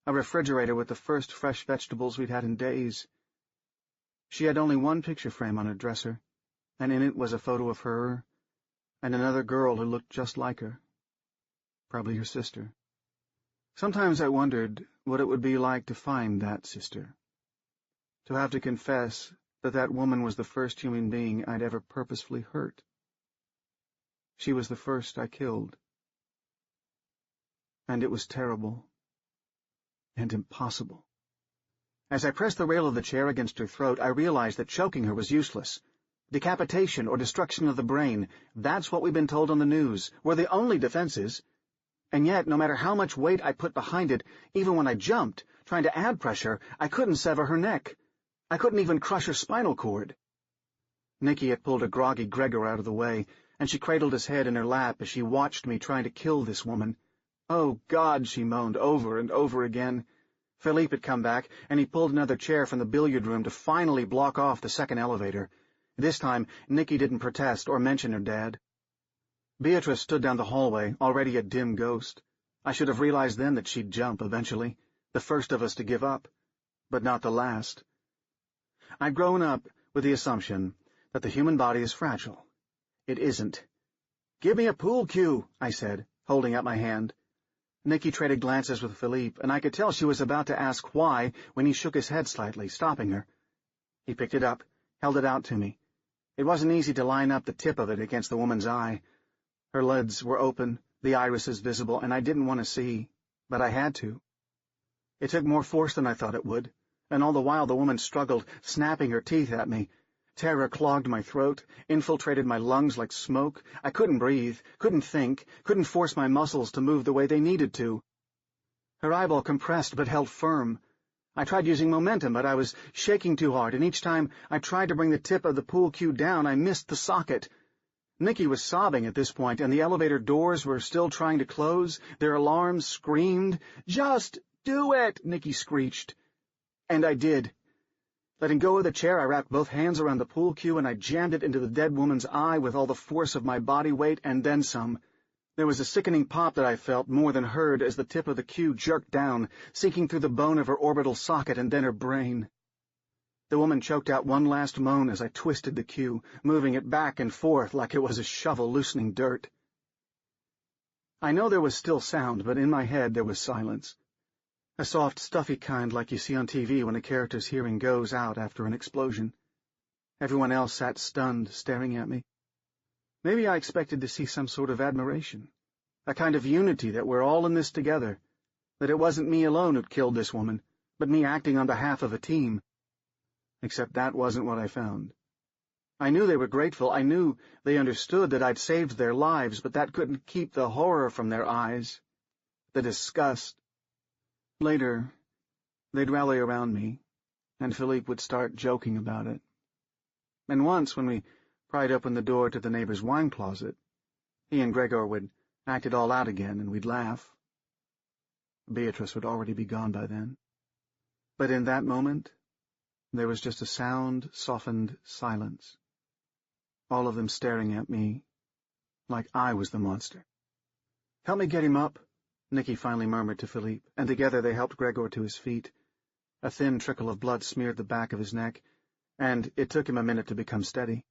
a refrigerator with the first fresh vegetables we'd had in days. She had only one picture frame on her dresser, and in it was a photo of her and another girl who looked just like her. Probably her sister. Sometimes I wondered what it would be like to find that sister. To have to confess that that woman was the first human being I'd ever purposefully hurt. She was the first I killed. And it was terrible. And impossible. As I pressed the rail of the chair against her throat, I realized that choking her was useless. Decapitation or destruction of the brain, that's what we've been told on the news, were the only defenses. And yet, no matter how much weight I put behind it, even when I jumped, trying to add pressure, I couldn't sever her neck. I couldn't even crush her spinal cord. Nicky had pulled a groggy Gregor out of the way, and she cradled his head in her lap as she watched me trying to kill this woman. Oh, God, she moaned over and over again. Philippe had come back, and he pulled another chair from the billiard room to finally block off the second elevator. This time, Nicky didn't protest or mention her dad. Beatrice stood down the hallway, already a dim ghost. I should have realized then that she'd jump eventually, the first of us to give up, but not the last. I'd grown up with the assumption that the human body is fragile. It isn't. "Give me a pool cue," I said, holding out my hand. Nicky traded glances with Philippe, and I could tell she was about to ask why when he shook his head slightly, stopping her. He picked it up, held it out to me. It wasn't easy to line up the tip of it against the woman's eye. Her lids were open, the irises visible, and I didn't want to see, but I had to. It took more force than I thought it would, and all the while the woman struggled, snapping her teeth at me. Terror clogged my throat, infiltrated my lungs like smoke. I couldn't breathe, couldn't think, couldn't force my muscles to move the way they needed to. Her eyeball compressed but held firm. I tried using momentum, but I was shaking too hard, and each time I tried to bring the tip of the pool cue down, I missed the socket. Nikki was sobbing at this point, and the elevator doors were still trying to close. Their alarms screamed. "Just do it!" Nikki screeched. And I did. Letting go of the chair, I wrapped both hands around the pool cue, and I jammed it into the dead woman's eye with all the force of my body weight, and then some. There was a sickening pop that I felt more than heard as the tip of the cue jerked down, sinking through the bone of her orbital socket and then her brain. The woman choked out one last moan as I twisted the cue, moving it back and forth like it was a shovel loosening dirt. I know there was still sound, but in my head there was silence. A soft, stuffy kind like you see on TV when a character's hearing goes out after an explosion. Everyone else sat stunned, staring at me. Maybe I expected to see some sort of admiration, a kind of unity that we're all in this together, that it wasn't me alone who'd killed this woman, but me acting on behalf of a team. Except that wasn't what I found. I knew they were grateful. I knew they understood that I'd saved their lives, but that couldn't keep the horror from their eyes, the disgust. Later, they'd rally around me, and Philippe would start joking about it. And once, when we pried open the door to the neighbor's wine closet, he and Gregor would act it all out again, and we'd laugh. Beatrice would already be gone by then. But in that moment, there was just a sound, softened silence. All of them staring at me like I was the monster. "Help me get him up," Nikki finally murmured to Philippe, and together they helped Gregor to his feet. A thin trickle of blood smeared the back of his neck, and it took him a minute to become steady.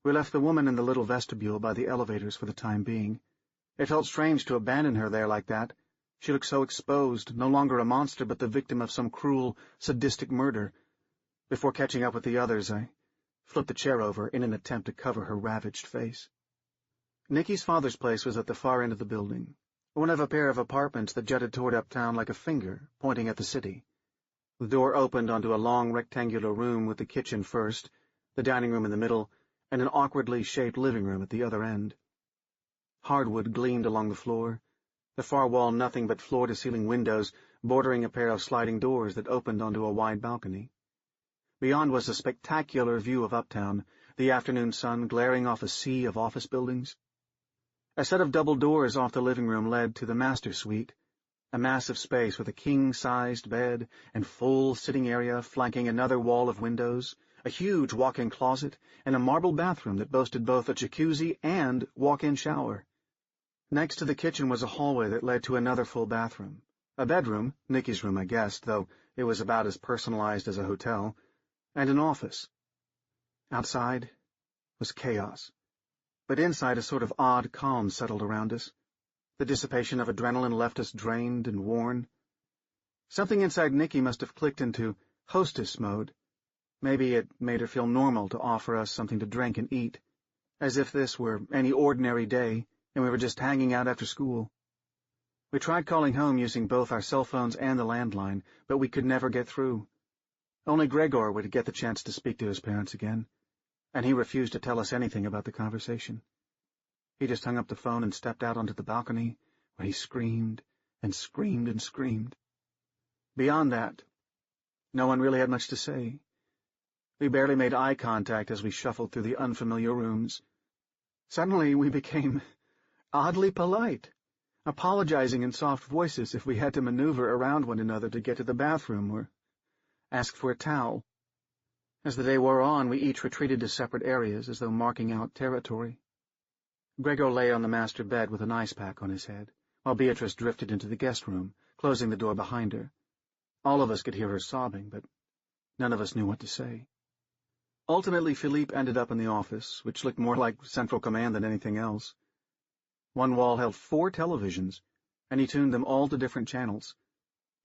We left the woman in the little vestibule by the elevators for the time being. It felt strange to abandon her there like that. She looked so exposed, no longer a monster but the victim of some cruel, sadistic murder. Before catching up with the others, I flipped the chair over in an attempt to cover her ravaged face. Nikki's father's place was at the far end of the building, one of a pair of apartments that jutted toward uptown like a finger, pointing at the city. The door opened onto a long rectangular room with the kitchen first, the dining room in the middle, and an awkwardly shaped living room at the other end. Hardwood gleamed along the floor, the far wall nothing but floor-to-ceiling windows bordering a pair of sliding doors that opened onto a wide balcony. Beyond was a spectacular view of uptown, the afternoon sun glaring off a sea of office buildings. A set of double doors off the living room led to the master suite, a massive space with a king-sized bed and full sitting area flanking another wall of windows, a huge walk-in closet, and a marble bathroom that boasted both a jacuzzi and walk-in shower. Next to the kitchen was a hallway that led to another full bathroom, a bedroom, Nikki's room I guessed, though it was about as personalized as a hotel, and an office. Outside was chaos, but inside a sort of odd calm settled around us. The dissipation of adrenaline left us drained and worn. Something inside Nikki must have clicked into hostess mode. Maybe it made her feel normal to offer us something to drink and eat, as if this were any ordinary day and we were just hanging out after school. We tried calling home using both our cell phones and the landline, but we could never get through. Only Gregor would get the chance to speak to his parents again, and he refused to tell us anything about the conversation. He just hung up the phone and stepped out onto the balcony, where he screamed and screamed and screamed. Beyond that, no one really had much to say. We barely made eye contact as we shuffled through the unfamiliar rooms. Suddenly we became oddly polite, apologizing in soft voices if we had to maneuver around one another to get to the bathroom or ask for a towel. As the day wore on, we each retreated to separate areas as though marking out territory. Gregor lay on the master bed with an ice pack on his head, while Beatrice drifted into the guest room, closing the door behind her. All of us could hear her sobbing, but none of us knew what to say. Ultimately, Philippe ended up in the office, which looked more like Central Command than anything else. One wall held 4 televisions, and he tuned them all to different channels.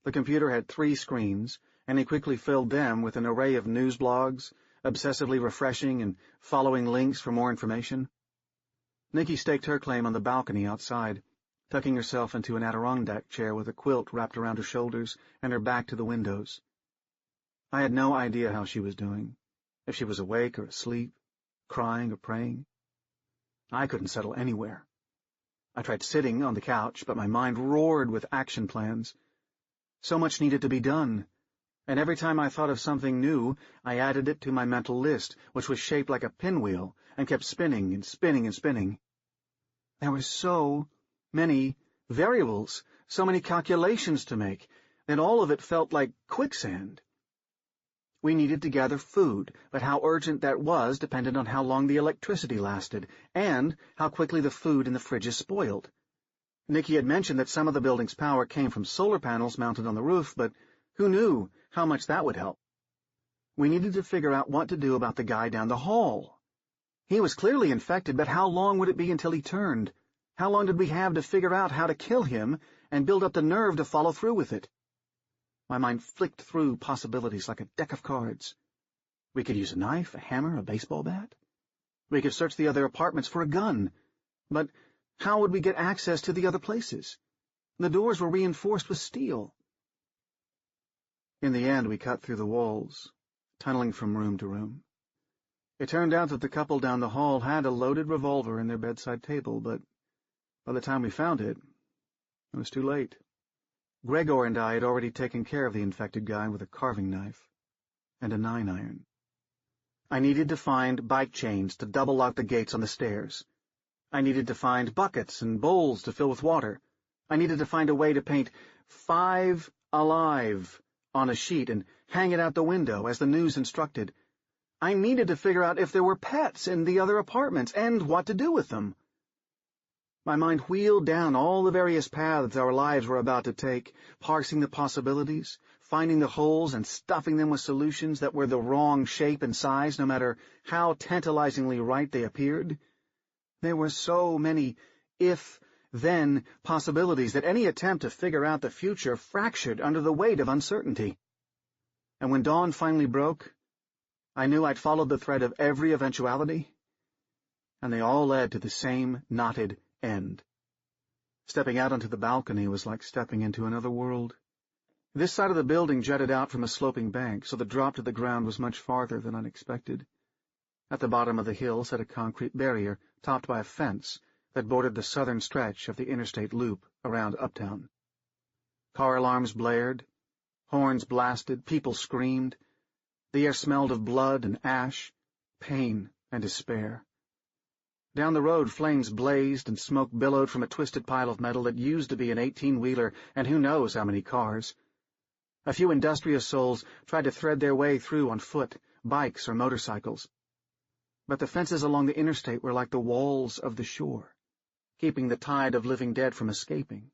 The computer had 3 screens, and he quickly filled them with an array of news blogs, obsessively refreshing and following links for more information. Nikki staked her claim on the balcony outside, tucking herself into an Adirondack chair with a quilt wrapped around her shoulders and her back to the windows. I had no idea how she was doing, if she was awake or asleep, crying or praying. I couldn't settle anywhere. I tried sitting on the couch, but my mind roared with action plans. So much needed to be done. and every time I thought of something new, I added it to my mental list, which was shaped like a pinwheel and kept spinning and spinning and spinning. There were so many variables, so many calculations to make, and all of it felt like quicksand. We needed to gather food, but how urgent that was depended on how long the electricity lasted, and how quickly the food in the fridges spoiled. Nicky had mentioned that some of the building's power came from solar panels mounted on the roof, but who knew how much that would help? We needed to figure out what to do about the guy down the hall. He was clearly infected, but how long would it be until he turned? How long did we have to figure out how to kill him and build up the nerve to follow through with it? My mind flicked through possibilities like a deck of cards. We could use a knife, a hammer, a baseball bat. We could search the other apartments for a gun. But how would we get access to the other places? The doors were reinforced with steel. In the end, we cut through the walls, tunneling from room to room. It turned out that the couple down the hall had a loaded revolver in their bedside table, but by the time we found it, it was too late. Gregor and I had already taken care of the infected guy with a carving knife and a 9-iron. I needed to find bike chains to double lock the gates on the stairs. I needed to find buckets and bowls to fill with water. I needed to find a way to paint 5 alive on a sheet and hang it out the window as the news instructed. I needed to figure out if there were pets in the other apartments and what to do with them. My mind wheeled down all the various paths our lives were about to take, parsing the possibilities, finding the holes and stuffing them with solutions that were the wrong shape and size no matter how tantalizingly right they appeared. There were so many if-then possibilities that any attempt to figure out the future fractured under the weight of uncertainty. And when dawn finally broke, I knew I'd followed the thread of every eventuality, and they all led to the same knotted end. Stepping out onto the balcony was like stepping into another world. This side of the building jutted out from a sloping bank, so the drop to the ground was much farther than I'd expected. At the bottom of the hill sat a concrete barrier, topped by a fence, that bordered the southern stretch of the interstate loop around Uptown. Car alarms blared, horns blasted, people screamed. The air smelled of blood and ash, pain and despair. Down the road, flames blazed and smoke billowed from a twisted pile of metal that used to be an 18-wheeler and who knows how many cars. A few industrious souls tried to thread their way through on foot, bikes or motorcycles. But the fences along the interstate were like the walls of the shore, keeping the tide of living dead from escaping.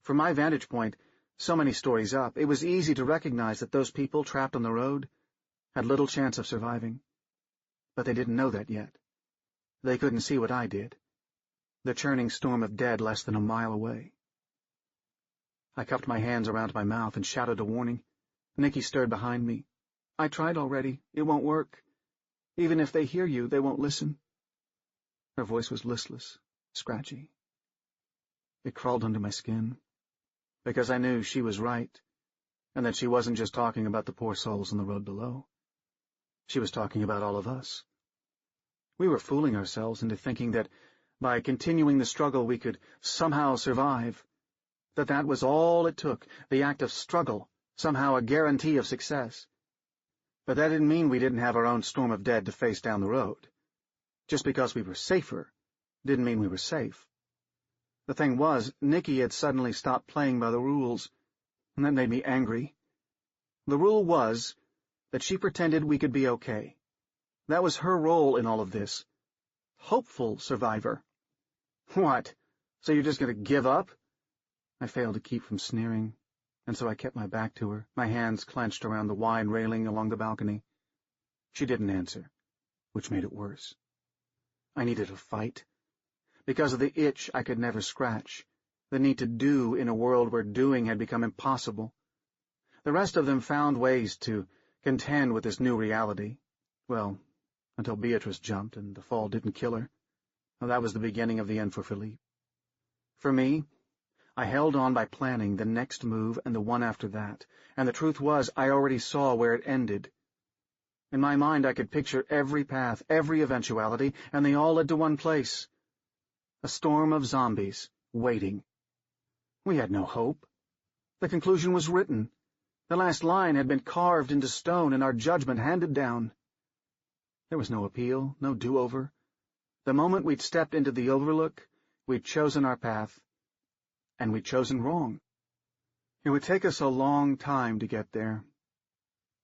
From my vantage point, so many stories up, it was easy to recognize that those people trapped on the road had little chance of surviving. But they didn't know that yet. They couldn't see what I did, the churning storm of dead less than a mile away. I cupped my hands around my mouth and shouted a warning. Nicky stirred behind me. I tried already. It won't work. Even if they hear you, they won't listen. Her voice was listless, scratchy. It crawled under my skin, because I knew she was right, and that she wasn't just talking about the poor souls on the road below. She was talking about all of us. We were fooling ourselves into thinking that by continuing the struggle we could somehow survive, that was all it took, the act of struggle, somehow a guarantee of success. But that didn't mean we didn't have our own storm of dead to face down the road. Just because we were safer didn't mean we were safe. The thing was, Nicky had suddenly stopped playing by the rules, and that made me angry. The rule was that she pretended we could be okay. That was her role in all of this. Hopeful survivor. What? So you're just going to give up? I failed to keep from sneering, and so I kept my back to her, my hands clenched around the wide railing along the balcony. She didn't answer, which made it worse. I needed a fight. Because of the itch I could never scratch, the need to do in a world where doing had become impossible. The rest of them found ways to contend with this new reality. Well, until Beatrice jumped and the fall didn't kill her. Well, that was the beginning of the end for Philippe. For me, I held on by planning the next move and the one after that, and the truth was I already saw where it ended. In my mind I could picture every path, every eventuality, and they all led to one place. A storm of zombies, waiting. We had no hope. The conclusion was written. The last line had been carved into stone and our judgment handed down. There was no appeal, no do-over. The moment we'd stepped into the overlook, we'd chosen our path, and we'd chosen wrong. It would take us a long time to get there,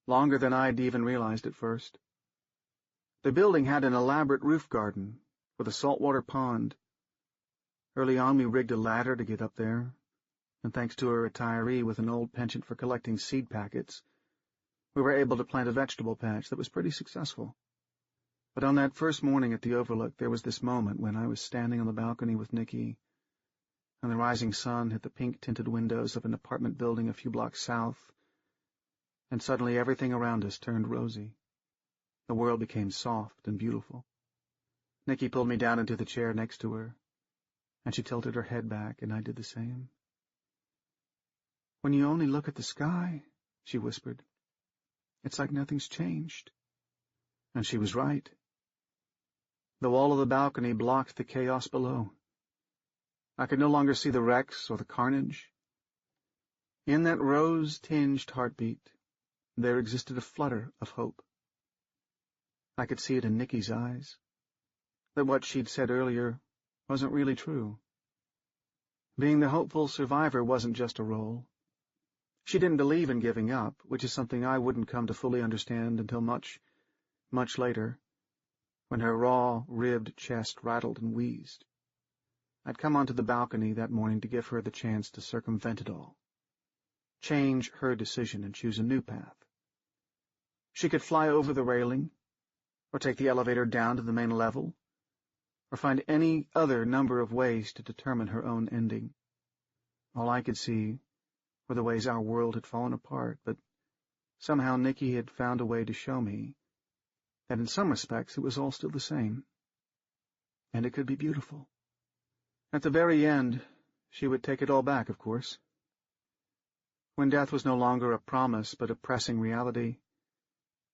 longer than I'd even realized at first. The building had an elaborate roof garden with a saltwater pond. Early on we rigged a ladder to get up there, and thanks to a retiree with an old penchant for collecting seed packets, we were able to plant a vegetable patch that was pretty successful. But on that first morning at the overlook, there was this moment when I was standing on the balcony with Nikki, and the rising sun hit the pink-tinted windows of an apartment building a few blocks south, and suddenly everything around us turned rosy. The world became soft and beautiful. Nikki pulled me down into the chair next to her, and she tilted her head back, and I did the same. "When you only look at the sky," she whispered, "it's like nothing's changed." And she was right. The wall of the balcony blocked the chaos below. I could no longer see the wrecks or the carnage. In that rose-tinged heartbeat, there existed a flutter of hope. I could see it in Nikki's eyes, that what she'd said earlier wasn't really true. Being the hopeful survivor wasn't just a role. She didn't believe in giving up, which is something I wouldn't come to fully understand until much, much later, when her raw, ribbed chest rattled and wheezed. I'd come onto the balcony that morning to give her the chance to circumvent it all, change her decision and choose a new path. She could fly over the railing, or take the elevator down to the main level, or find any other number of ways to determine her own ending. All I could see were the ways our world had fallen apart, but somehow Nikki had found a way to show me that in some respects it was all still the same, and it could be beautiful. At the very end, she would take it all back, of course. When death was no longer a promise but a pressing reality,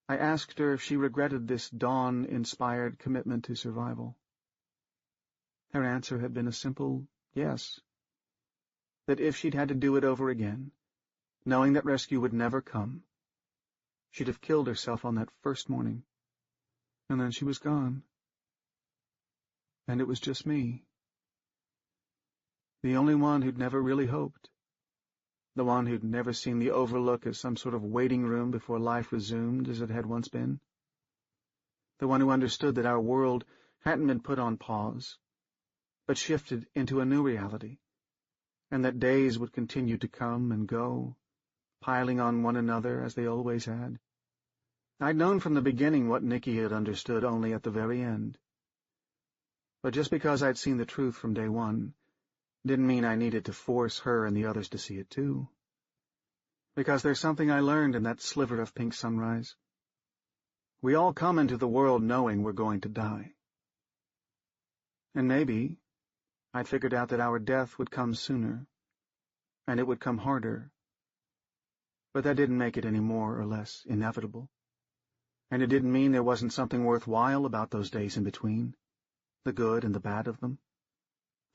I asked her if she regretted this dawn-inspired commitment to survival. Her answer had been a simple yes, that if she'd had to do it over again, knowing that rescue would never come, she'd have killed herself on that first morning. And then she was gone. And it was just me. The only one who'd never really hoped. The one who'd never seen the Overlook as some sort of waiting room before life resumed as it had once been. The one who understood that our world hadn't been put on pause, but shifted into a new reality, and that days would continue to come and go, piling on one another as they always had. I'd known from the beginning what Nikki had understood only at the very end. But just because I'd seen the truth from day one didn't mean I needed to force her and the others to see it too. Because there's something I learned in that sliver of pink sunrise. We all come into the world knowing we're going to die. And maybe I'd figured out that our death would come sooner, and it would come harder. But that didn't make it any more or less inevitable. And it didn't mean there wasn't something worthwhile about those days in between, the good and the bad of them,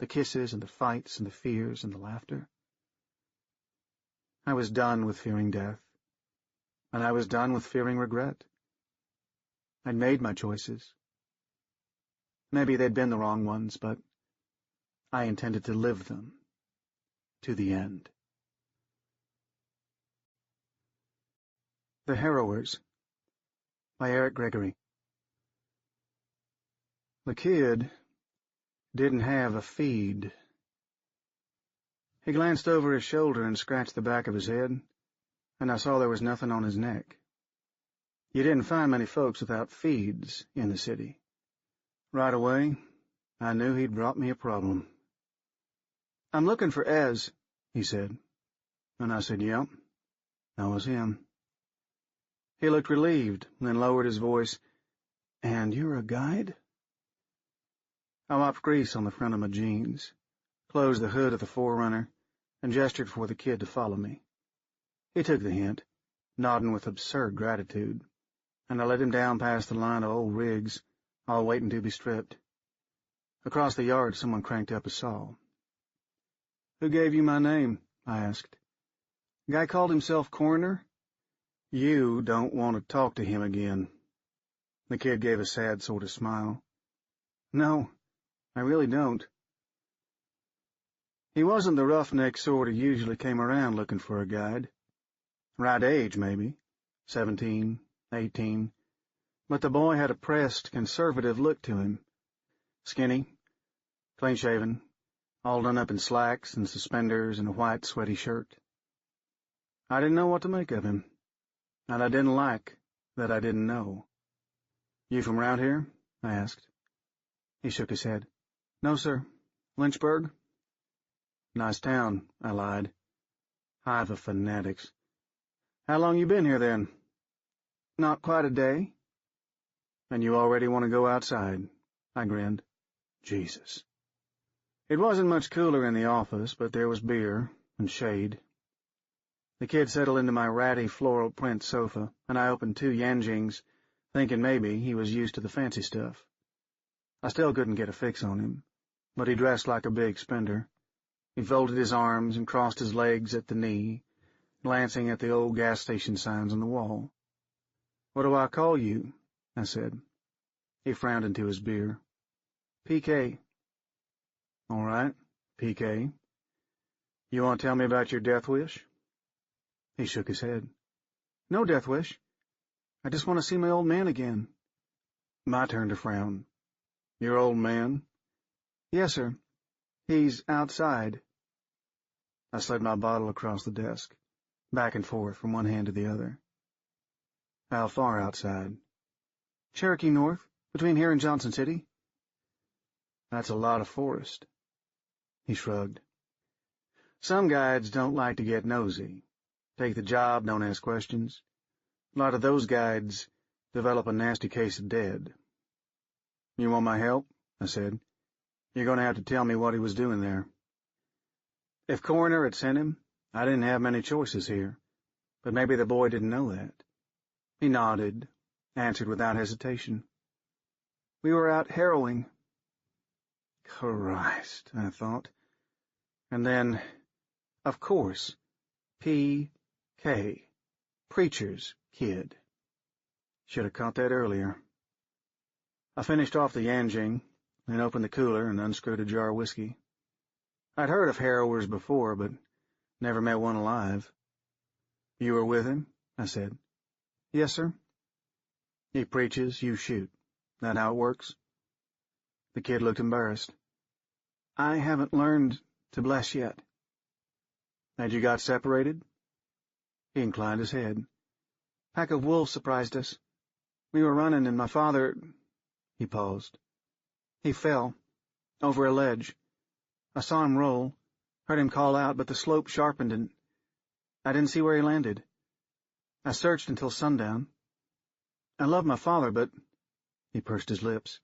the kisses and the fights and the fears and the laughter. I was done with fearing death, and I was done with fearing regret. I'd made my choices. Maybe they'd been the wrong ones, but I intended to live them to the end. The Harrowers by Eric Gregory. The kid didn't have a feed. He glanced over his shoulder and scratched the back of his head, and I saw there was nothing on his neck. You didn't find many folks without feeds in the city. Right away, I knew he'd brought me a problem. "I'm looking for Ez," he said, and I said, "Yep, that was him." He looked relieved, then lowered his voice. "And you're a guide?" I mopped grease on the front of my jeans, closed the hood of the Forerunner, and gestured for the kid to follow me. He took the hint, nodding with absurd gratitude, and I led him down past the line of old rigs, all waiting to be stripped. Across the yard, someone cranked up a saw. "Who gave you my name?" I asked. Guy called himself coroner? You don't want to talk to him again. The kid gave a sad sort of smile. No, I really don't. He wasn't the roughneck sort who usually came around looking for a guide. Right age, maybe. 17, 18. But the boy had a pressed, conservative look to him. Skinny, clean-shaven, all done up in slacks and suspenders and a white, sweaty shirt. I didn't know what to make of him, and I didn't like that I didn't know. You from round here? I asked. He shook his head. No, sir. Lynchburg? Nice town, I lied. Hive of fanatics. How long you been here, then? Not quite a day. And you already want to go outside? I grinned. Jesus. It wasn't much cooler in the office, but there was beer and shade. The kid settled into my ratty floral print sofa, and I opened 2 Yanjings, thinking maybe he was used to the fancy stuff. I still couldn't get a fix on him, but he dressed like a big spender. He folded his arms and crossed his legs at the knee, glancing at the old gas station signs on the wall. What do I call you? I said. He frowned into his beer. PK. All right, PK. You want to tell me about your death wish? He shook his head. No death wish. I just want to see my old man again. My turn to frown. Your old man? Yes, sir. He's outside. I slid my bottle across the desk, back and forth from one hand to the other. How far outside? Cherokee North, between here and Johnson City. That's a lot of forest. He shrugged. Some guides don't like to get nosy. Take the job, don't ask questions. A lot of those guides develop a nasty case of dead. You want my help? I said. You're going to have to tell me what he was doing there. If coroner had sent him, I didn't have many choices here, but maybe the boy didn't know that. He nodded, answered without hesitation. We were out harrowing. Christ, I thought. And then, of course, P.K., preacher's kid. Should have caught that earlier. I finished off the Yanjing, then opened the cooler and unscrewed a jar of whiskey. I'd heard of harrowers before, but never met one alive. You were with him? I said. Yes, sir. He preaches, you shoot. That how it works? The kid looked embarrassed. I haven't learned to bless yet. Had you got separated? He inclined his head. Pack of wolves surprised us. We were running and my father... He paused. He fell, over a ledge. I saw him roll, heard him call out, but the slope sharpened and I didn't see where he landed. I searched until sundown. I love my father, but... He pursed his lips.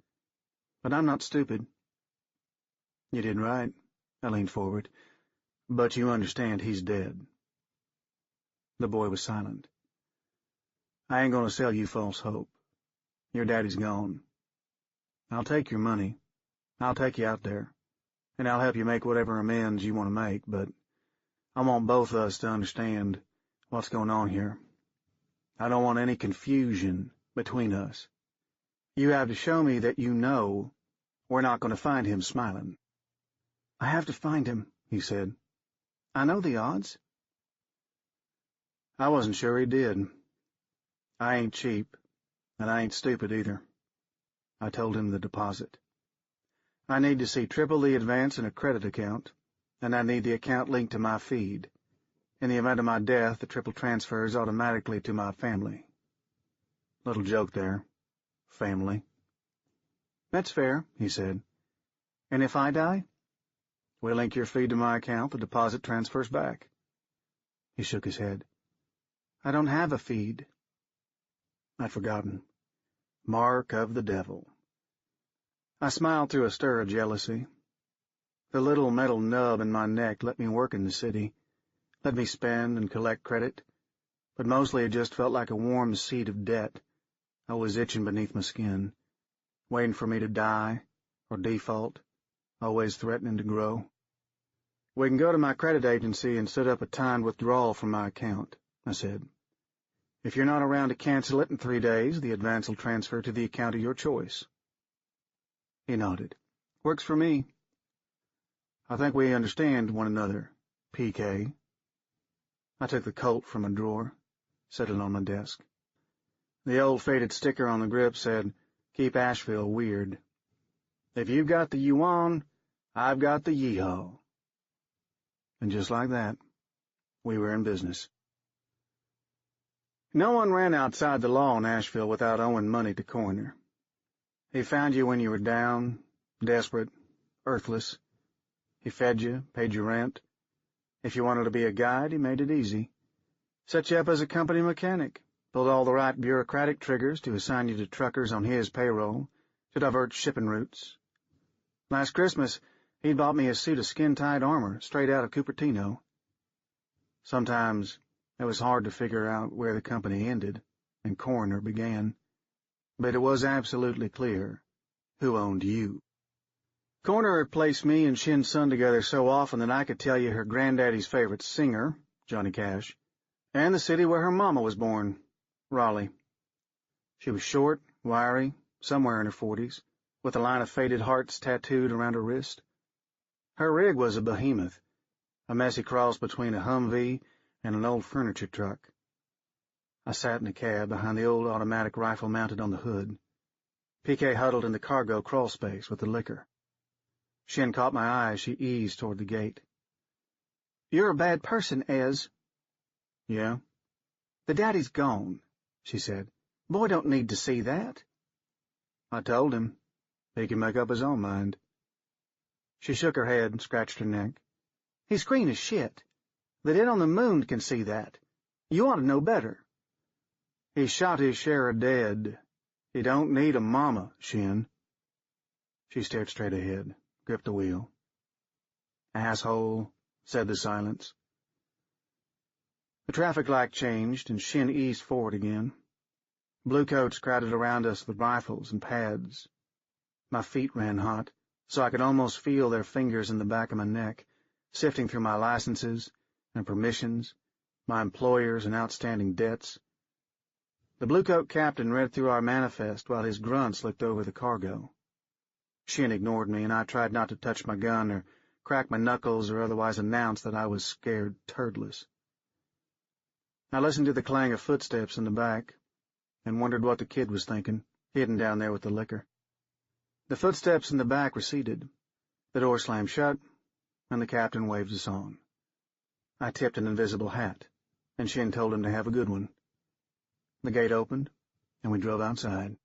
But I'm not stupid. You did right. I leaned forward. But you understand he's dead. The boy was silent. I ain't going to sell you false hope. Your daddy's gone. I'll take your money. I'll take you out there. And I'll help you make whatever amends you want to make, but I want both of us to understand what's going on here. I don't want any confusion between us. You have to show me that you know we're not going to find him smiling. I have to find him, he said. I know the odds. I wasn't sure he did. I ain't cheap, and I ain't stupid either. I told him the deposit. I need to see triple the advance in a credit account, and I need the account linked to my feed. In the event of my death, the triple transfers automatically to my family. Little joke there. Family. That's fair, he said. And if I die? We link your feed to my account, the deposit transfers back. He shook his head. I don't have a feed. I'd forgotten. Mark of the devil. I smiled through a stir of jealousy. The little metal nub in my neck let me work in the city, let me spend and collect credit, but mostly it just felt like a warm seed of debt, always itching beneath my skin, waiting for me to die or default, always threatening to grow. We can go to my credit agency and set up a timed withdrawal from my account, I said. If you're not around to cancel it in 3 days, the advance will transfer to the account of your choice. He nodded. Works for me. I think we understand one another, PK. I took the Colt from a drawer, set it on my desk. The old faded sticker on the grip said, Keep Asheville weird. If you've got the yuan, I've got the yeehaw. And just like that, we were in business. No one ran outside the law in Asheville without owing money to Coroner. He found you when you were down, desperate, earthless. He fed you, paid your rent. If you wanted to be a guide, he made it easy. Set you up as a company mechanic, pulled all the right bureaucratic triggers to assign you to truckers on his payroll, to divert shipping routes. Last Christmas, he'd bought me a suit of skin-tight armor straight out of Cupertino. Sometimes it was hard to figure out where the company ended and Coroner began, but it was absolutely clear who owned you. Coroner had placed me and Shin's son together so often that I could tell you her granddaddy's favorite singer, Johnny Cash, and the city where her mama was born, Raleigh. She was short, wiry, somewhere in her 40s, with a line of faded hearts tattooed around her wrist. Her rig was a behemoth, a messy cross between a Humvee and an old furniture truck. I sat in a cab behind the old automatic rifle mounted on the hood. PK huddled in the cargo crawl space with the liquor. Shin caught my eye as she eased toward the gate. You're a bad person, Ez. Yeah? The daddy's gone, she said. Boy don't need to see that. I told him. He can make up his own mind. She shook her head and scratched her neck. He's green as shit. The dead on the moon can see that. You ought to know better. He shot his share of dead. He don't need a mama, Shin. She stared straight ahead, gripped the wheel. Asshole, said the silence. The traffic light changed, and Shin eased forward again. Bluecoats crowded around us with rifles and pads. My feet ran hot, so I could almost feel their fingers in the back of my neck, sifting through my licenses and permissions, my employers and outstanding debts. The bluecoat captain read through our manifest while his grunts looked over the cargo. Shin ignored me, and I tried not to touch my gun or crack my knuckles or otherwise announce that I was scared turdless. I listened to the clang of footsteps in the back and wondered what the kid was thinking, hidden down there with the liquor. The footsteps in the back receded. The door slammed shut, and the captain waved us on. I tipped an invisible hat, and Shin told him to have a good one. The gate opened, and we drove outside.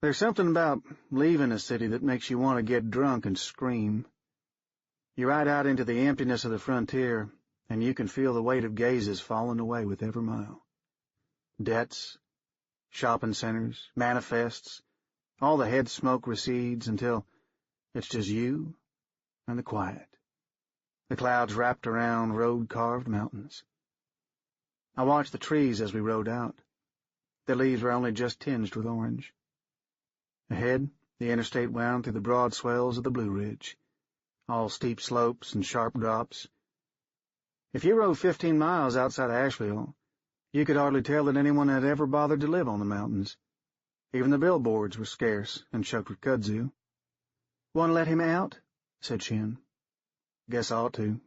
There's something about leaving a city that makes you want to get drunk and scream. You ride out into the emptiness of the frontier, and you can feel the weight of gazes falling away with every mile. Debts, shopping centers, manifests, all the head smoke recedes until it's just you and the quiet. The clouds wrapped around road-carved mountains. I watched the trees as we rode out. Their leaves were only just tinged with orange. Ahead, the interstate wound through the broad swells of the Blue Ridge, all steep slopes and sharp drops. If you rode 15 miles outside of Asheville, you could hardly tell that anyone had ever bothered to live on the mountains. Even the billboards were scarce and choked with kudzu. Want to let him out? Said Shin. Guess I ought to.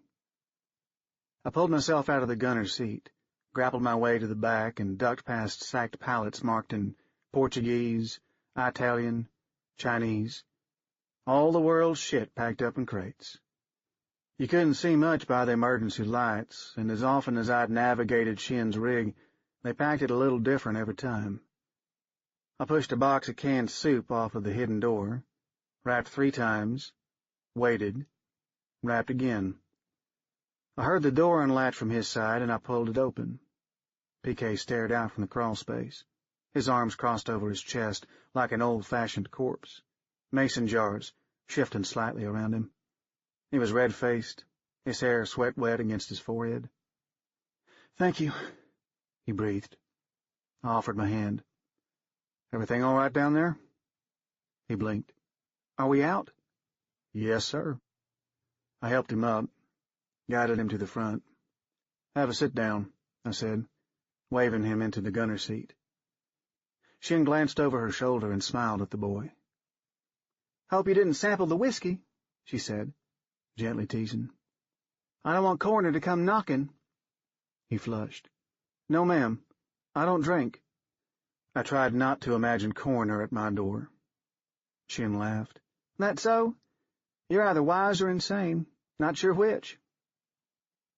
I pulled myself out of the gunner's seat, grappled my way to the back, and ducked past sacked pallets marked in Portuguese, Italian, Chinese, all the world's shit packed up in crates. You couldn't see much by the emergency lights, and as often as I'd navigated Shin's rig, they packed it a little different every time. I pushed a box of canned soup off of the hidden door, rapped 3 times, waited, rapped again. I heard the door unlatch from his side, and I pulled it open. PK stared out from the crawl space, his arms crossed over his chest like an old-fashioned corpse, mason jars shifting slightly around him. He was red-faced, his hair sweat-wet against his forehead. "Thank you," he breathed. I offered my hand. "Everything all right down there?" He blinked. "Are we out?" "Yes, sir." I helped him up, guided him to the front. "Have a sit down," I said, waving him into the gunner's seat. Shin glanced over her shoulder and smiled at the boy. "Hope you didn't sample the whiskey," she said, gently teasing. "I don't want Coroner to come knocking." He flushed. "No, ma'am. I don't drink." I tried not to imagine Coroner at my door. Shin laughed. "That so? You're either wise or insane. Not sure which."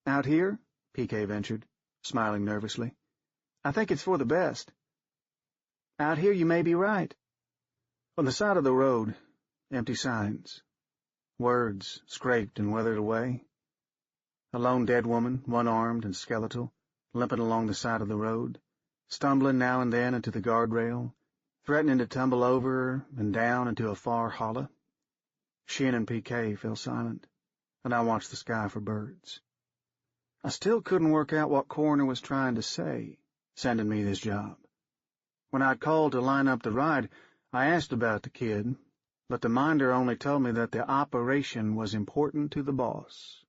"Out here?" PK ventured, smiling nervously. "I think it's for the best." "Out here you may be right." On the side of the road, empty signs. Words scraped and weathered away. A lone dead woman, one-armed and skeletal, limping along the side of the road, stumbling now and then into the guardrail, threatening to tumble over and down into a far hollow. Shin and PK fell silent, and I watched the sky for birds. I still couldn't work out what Coroner was trying to say, sending me this job. When I'd called to line up the ride, I asked about the kid, but the minder only told me that the operation was important to the boss.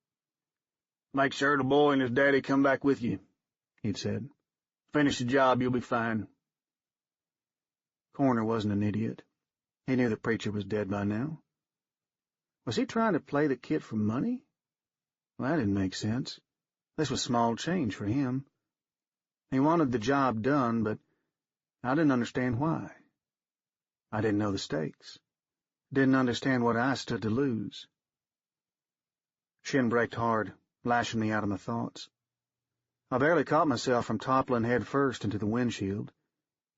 "Make sure the boy and his daddy come back with you," he'd said. "Finish the job, you'll be fine." Coroner wasn't an idiot. He knew the preacher was dead by now. Was he trying to play the kid for money? Well, that didn't make sense. This was small change for him. He wanted the job done, but I didn't understand why. I didn't know the stakes. Didn't understand what I stood to lose. Shin braked hard, lashing me out of my thoughts. I barely caught myself from toppling head first into the windshield.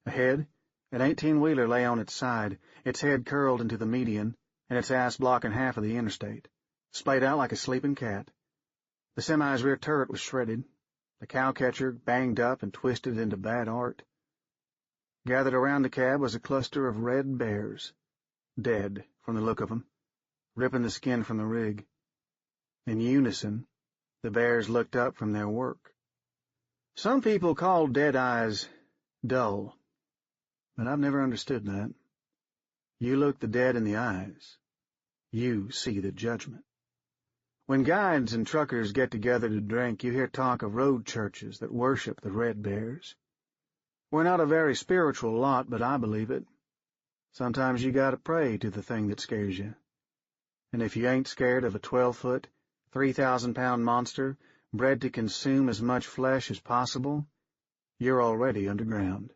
Ahead, an 18-wheeler lay on its side, its head curled into the median, and its ass blocking half of the interstate, splayed out like a sleeping cat. The semi's rear turret was shredded, the cowcatcher banged up and twisted into bad art. Gathered around the cab was a cluster of red bears, dead from the look of them, ripping the skin from the rig. In unison, the bears looked up from their work. Some people call dead eyes dull, but I've never understood that. You look the dead in the eyes, you see the judgment. When guides and truckers get together to drink, you hear talk of road churches that worship the red bears. We're not a very spiritual lot, but I believe it. Sometimes you gotta pray to the thing that scares you. And if you ain't scared of a 12-foot, 3,000-pound monster bred to consume as much flesh as possible, you're already underground.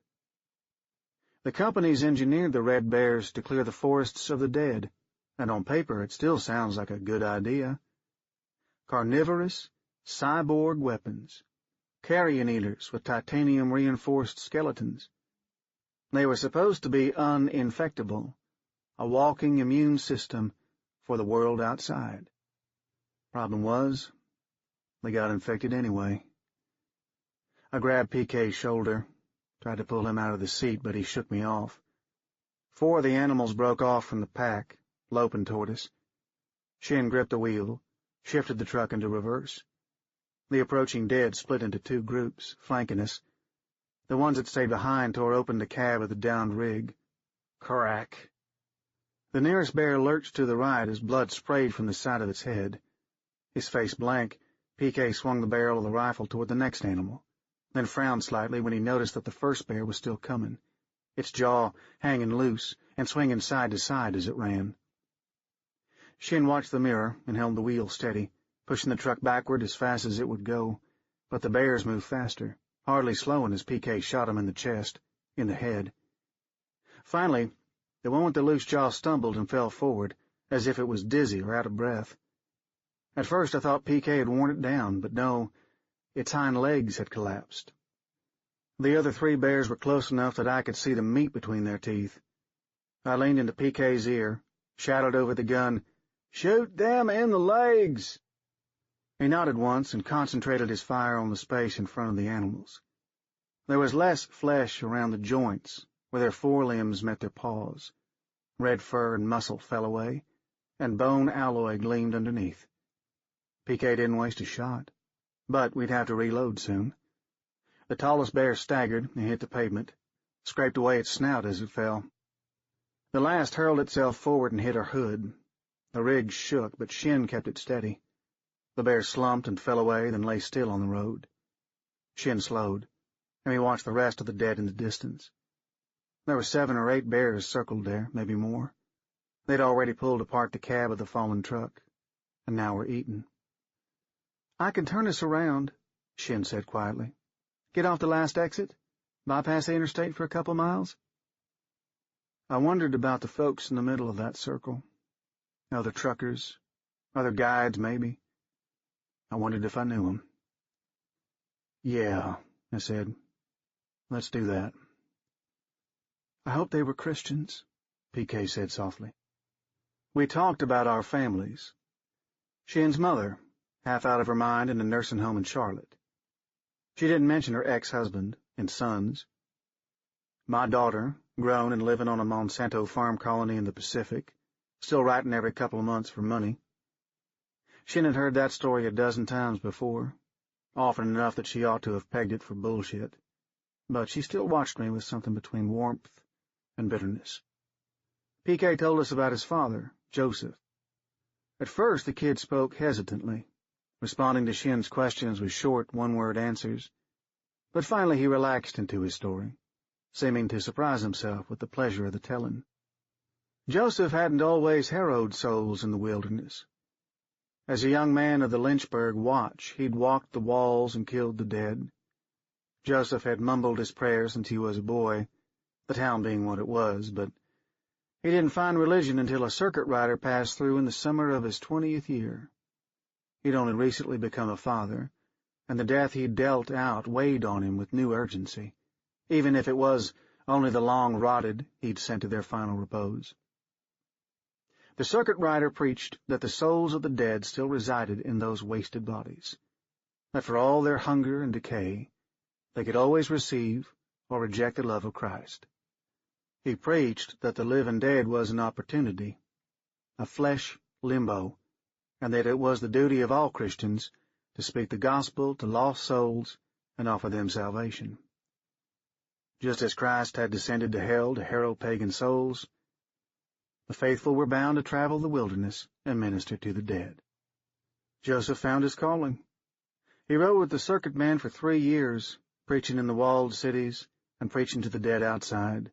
The companies engineered the red bears to clear the forests of the dead, and on paper it still sounds like a good idea. Carnivorous, cyborg weapons, carrion eaters with titanium-reinforced skeletons. They were supposed to be uninfectable, a walking immune system for the world outside. Problem was, they got infected anyway. I grabbed PK's shoulder, tried to pull him out of the seat, but he shook me off. 4 of the animals broke off from the pack, loping toward us. Shin gripped the wheel, shifted the truck into reverse. The approaching dead split into 2 groups, flanking us. The ones that stayed behind tore open the cab of the downed rig. Crack! The nearest bear lurched to the right as blood sprayed from the side of its head. His face blank, PK swung the barrel of the rifle toward the next animal, then frowned slightly when he noticed that the first bear was still coming, its jaw hanging loose and swinging side to side as it ran. Shin watched the mirror and held the wheel steady, pushing the truck backward as fast as it would go, but the bears moved faster, hardly slowing as PK shot him in the chest, in the head. Finally, the one with the loose jaw stumbled and fell forward, as if it was dizzy or out of breath. At first I thought PK had worn it down, but no, its hind legs had collapsed. The other 3 bears were close enough that I could see the meat between their teeth. I leaned into PK's ear, shouted over the gun, "Shoot them in the legs!" He nodded once and concentrated his fire on the space in front of the animals. There was less flesh around the joints, where their forelimbs met their paws. Red fur and muscle fell away, and bone alloy gleamed underneath. PK didn't waste a shot, but we'd have to reload soon. The tallest bear staggered and hit the pavement, scraped away its snout as it fell. The last hurled itself forward and hit her hood. The rig shook, but Shin kept it steady. The bear slumped and fell away, then lay still on the road. Shin slowed, and we watched the rest of the dead in the distance. There were 7 or 8 bears circled there, maybe more. They'd already pulled apart the cab of the fallen truck, and now were eaten. "I can turn us around," Shin said quietly. "Get off the last exit, bypass the interstate for a couple miles." I wondered about the folks in the middle of that circle. Other truckers, other guides, maybe. I wondered if I knew them. "Yeah," I said. "Let's do that." "I hope they were Christians," PK said softly. We talked about our families. Shin's mother, half out of her mind in a nursing home in Charlotte. She didn't mention her ex-husband and sons. My daughter, grown and living on a Monsanto farm colony in the Pacific, still writing every couple of months for money. Shin had heard that story a dozen times before, often enough that she ought to have pegged it for bullshit, but she still watched me with something between warmth and bitterness. PK told us about his father, Joseph. At first the kid spoke hesitantly, responding to Shin's questions with short, one-word answers, but finally he relaxed into his story, seeming to surprise himself with the pleasure of the telling. Joseph hadn't always harrowed souls in the wilderness. As a young man of the Lynchburg watch, he'd walked the walls and killed the dead. Joseph had mumbled his prayers since he was a boy, the town being what it was, but he didn't find religion until a circuit rider passed through in the summer of his 20th year. He'd only recently become a father, and the death he'd dealt out weighed on him with new urgency, even if it was only the long-rotted he'd sent to their final repose. The circuit rider preached that the souls of the dead still resided in those wasted bodies, that for all their hunger and decay, they could always receive or reject the love of Christ. He preached that the living dead was an opportunity, a flesh limbo, and that it was the duty of all Christians to speak the gospel to lost souls and offer them salvation. Just as Christ had descended to hell to harrow pagan souls, the faithful were bound to travel the wilderness and minister to the dead. Joseph found his calling. He rode with the circuit man for 3 years, preaching in the walled cities and preaching to the dead outside,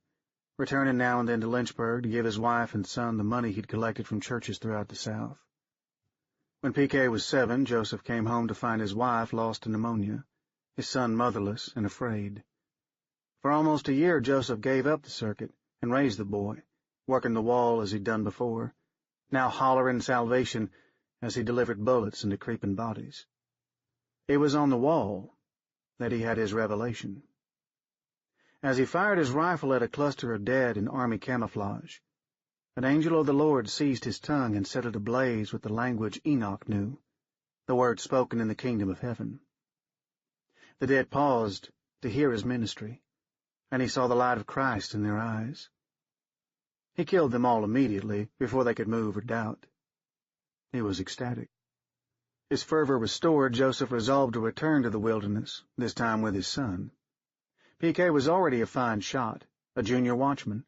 returning now and then to Lynchburg to give his wife and son the money he'd collected from churches throughout the South. When PK was 7, Joseph came home to find his wife lost to pneumonia, his son motherless and afraid. For almost a year, Joseph gave up the circuit and raised the boy, working the wall as he'd done before, now hollering salvation as he delivered bullets into creeping bodies. It was on the wall that he had his revelation. As he fired his rifle at a cluster of dead in army camouflage, an angel of the Lord seized his tongue and set it ablaze with the language Enoch knew, the words spoken in the kingdom of heaven. The dead paused to hear his ministry, and he saw the light of Christ in their eyes. He killed them all immediately, before they could move or doubt. He was ecstatic. His fervor restored, Joseph resolved to return to the wilderness, this time with his son. PK was already a fine shot, a junior watchman.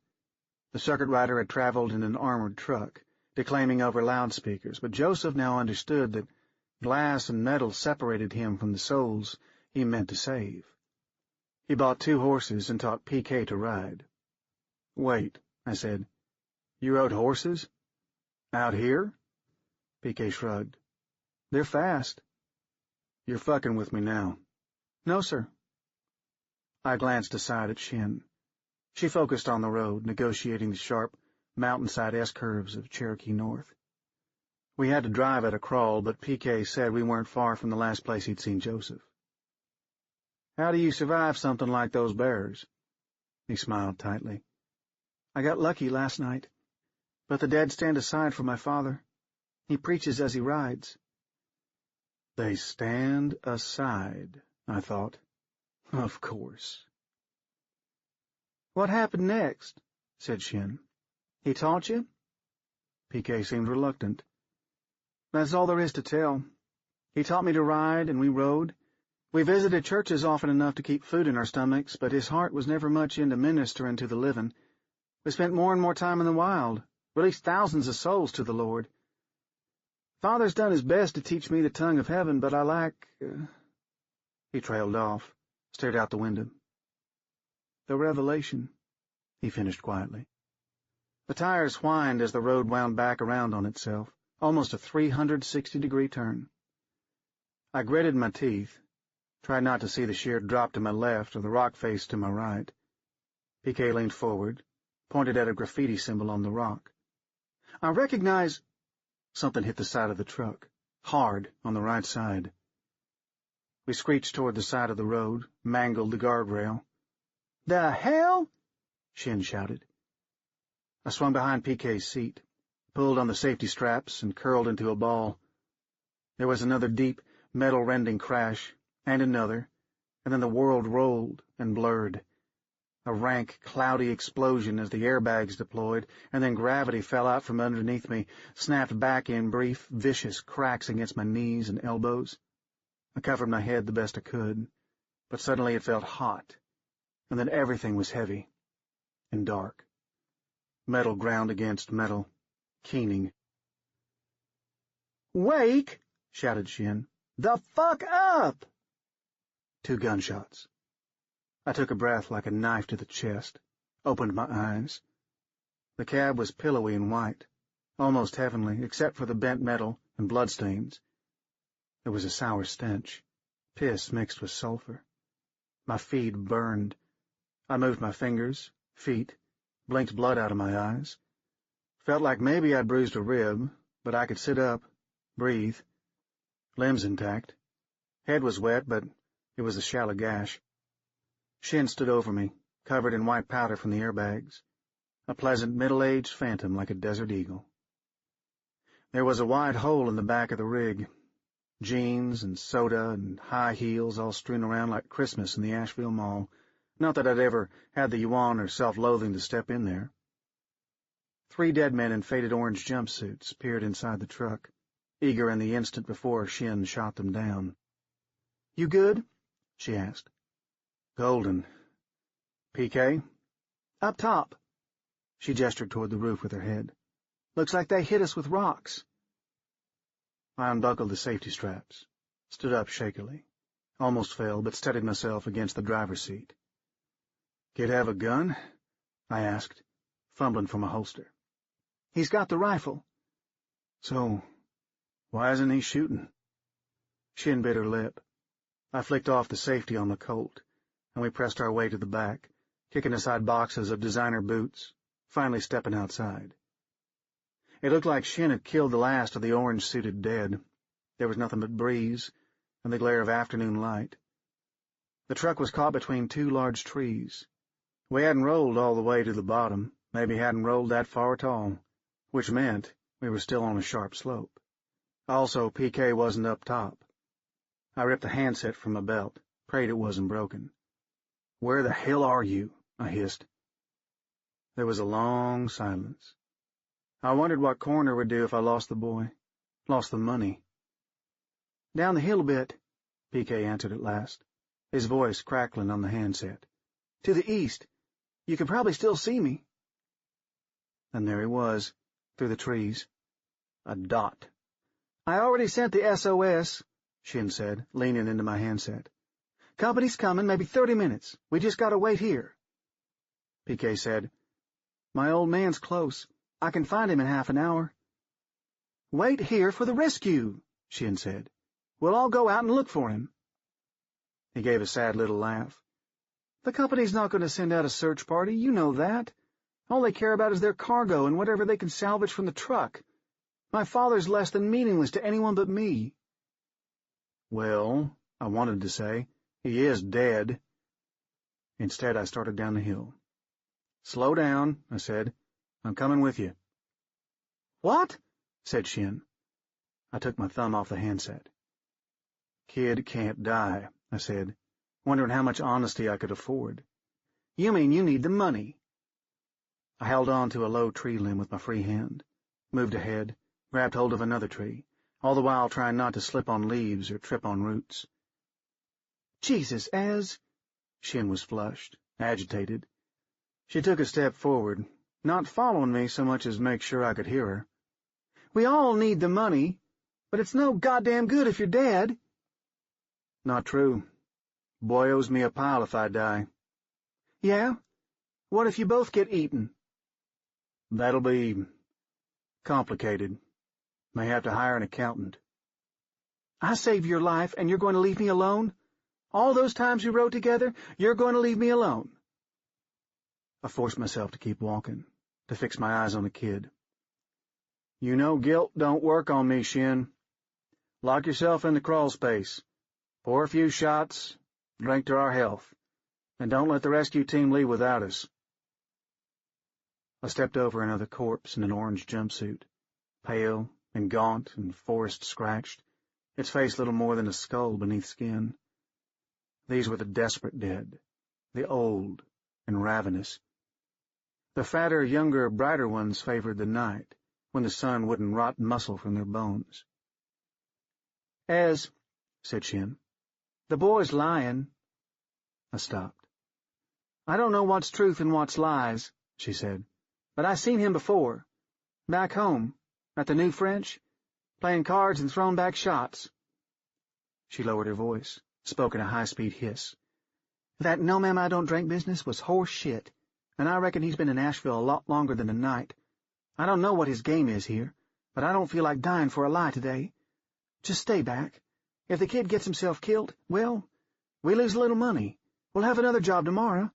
The circuit rider had traveled in an armored truck, declaiming over loudspeakers, but Joseph now understood that glass and metal separated him from the souls he meant to save. He bought 2 horses and taught PK to ride. "Wait," I said. "You rode horses? Out here?" PK shrugged. "They're fast." "You're fucking with me now." "No, sir." I glanced aside at Shin. She focused on the road, negotiating the sharp, mountainside S-curves of Cherokee North. We had to drive at a crawl, but PK said we weren't far from the last place he'd seen Joseph. "How do you survive something like those bears?" He smiled tightly. "I got lucky last night. But the dead stand aside for my father. He preaches as he rides." They stand aside, I thought. Of course. "What happened next?" said Shin. "He taught you?" PK seemed reluctant. "That's all there is to tell. He taught me to ride, and we rode. We visited churches often enough to keep food in our stomachs, but his heart was never much into ministering to the living. We spent more and more time in the wild, released thousands of souls to the Lord. Father's done his best to teach me the tongue of heaven, but I lack... He trailed off, stared out the window. The revelation, he finished quietly. The tires whined as the road wound back around on itself, almost a 360-degree turn. I gritted my teeth, tried not to see the sheer drop to my left or the rock face to my right. PK leaned forward, pointed at a graffiti symbol on the rock. I recognize... Something hit the side of the truck, hard on the right side. We screeched toward the side of the road, mangled the guardrail. "The hell?" Shin shouted. I swung behind PK's seat, pulled on the safety straps, and curled into a ball. There was another deep, metal-rending crash, and another, and then the world rolled and blurred. A rank, cloudy explosion as the airbags deployed, and then gravity fell out from underneath me, snapped back in brief, vicious cracks against my knees and elbows. I covered my head the best I could, but suddenly it felt hot, and then everything was heavy and dark. Metal ground against metal, keening. "Wake!" shouted Shin. "The fuck up!" 2 gunshots. I took a breath like a knife to the chest, opened my eyes. The cab was pillowy and white, almost heavenly, except for the bent metal and bloodstains. There was a sour stench, piss mixed with sulfur. My feet burned. I moved my fingers, feet, blinked blood out of my eyes. Felt like maybe I'd bruised a rib, but I could sit up, breathe. Limbs intact. Head was wet, but it was a shallow gash. Shin stood over me, covered in white powder from the airbags, a pleasant middle-aged phantom like a desert eagle. There was a wide hole in the back of the rig, jeans and soda and high heels all strewn around like Christmas in the Asheville Mall. Not that I'd ever had the yuan or self-loathing to step in there. 3 dead men in faded orange jumpsuits peered inside the truck, eager in the instant before Shin shot them down. "You good?" she asked. "Golden. PK?" "Up top." She gestured toward the roof with her head. "Looks like they hit us with rocks." I unbuckled the safety straps, stood up shakily, almost fell, but steadied myself against the driver's seat. "Kid have a gun?" I asked, fumbling for my holster. "He's got the rifle." "So, why isn't he shooting?" Shin bit her lip. I flicked off the safety on the Colt, and we pressed our way to the back, kicking aside boxes of designer boots, finally stepping outside. It looked like Shin had killed the last of the orange-suited dead. There was nothing but breeze and the glare of afternoon light. The truck was caught between 2 large trees. We hadn't rolled all the way to the bottom, maybe hadn't rolled that far at all, which meant we were still on a sharp slope. Also, PK wasn't up top. I ripped a handset from my belt, prayed it wasn't broken. "Where the hell are you?" I hissed. There was a long silence. I wondered what Coroner would do if I lost the boy, lost the money. "Down the hill a bit," PK answered at last, his voice crackling on the handset. "To the east. You can probably still see me." And there he was, through the trees. A dot. "I already sent the SOS," Shin said, leaning into my handset. "Company's coming, maybe 30 minutes. We just gotta wait here." PK said, "My old man's close. I can find him in half an hour." "Wait here for the rescue," Shin said. "We'll all go out and look for him." He gave a sad little laugh. "The company's not going to send out a search party, you know that. All they care about is their cargo and whatever they can salvage from the truck. My father's less than meaningless to anyone but me." "Well," I wanted to say, "he is dead." Instead, I started down the hill. "Slow down," I said. "I'm coming with you." "What?" said Shin. I took my thumb off the handset. "Kid can't die," I said, wondering how much honesty I could afford. "You mean you need the money?" I held on to a low tree limb with my free hand, moved ahead, grabbed hold of another tree, all the while trying not to slip on leaves or trip on roots. "Jesus, Ez!" Shin was flushed, agitated. She took a step forward, not following me so much as make sure I could hear her. "We all need the money. But it's no goddamn good if you're dead. Not true. Boy owes me a pile if I die. Yeah? What if you both get eaten? That'll be complicated. May have to hire an accountant. I saved your life, and you're going to leave me alone? All those times we rode together, you're going to leave me alone? I forced myself to keep walking, to fix my eyes on the kid. You know guilt don't work on me, Shin. Lock yourself in the crawl space. Pour a few shots, drink to our health, and don't let the rescue team leave without us. I stepped over another corpse in an orange jumpsuit, pale and gaunt and forest-scratched, its face little more than a skull beneath skin. These were the desperate dead, the old and ravenous. The fatter, younger, brighter ones favored the night, when the sun wouldn't rot muscle from their bones. Said Shin, the boy's lying. I stopped. I don't know what's truth and what's lies, she said, but I seen him before. Back home, at the New French, playing cards and throwing back shots. She lowered her voice, spoke in a high-speed hiss. That no ma'am I don't drink business was horse shit, and I reckon he's been in Asheville a lot longer than a night. I don't know what his game is here, but I don't feel like dying for a lie today. Just stay back. If the kid gets himself killed, well, we lose a little money. We'll have another job tomorrow.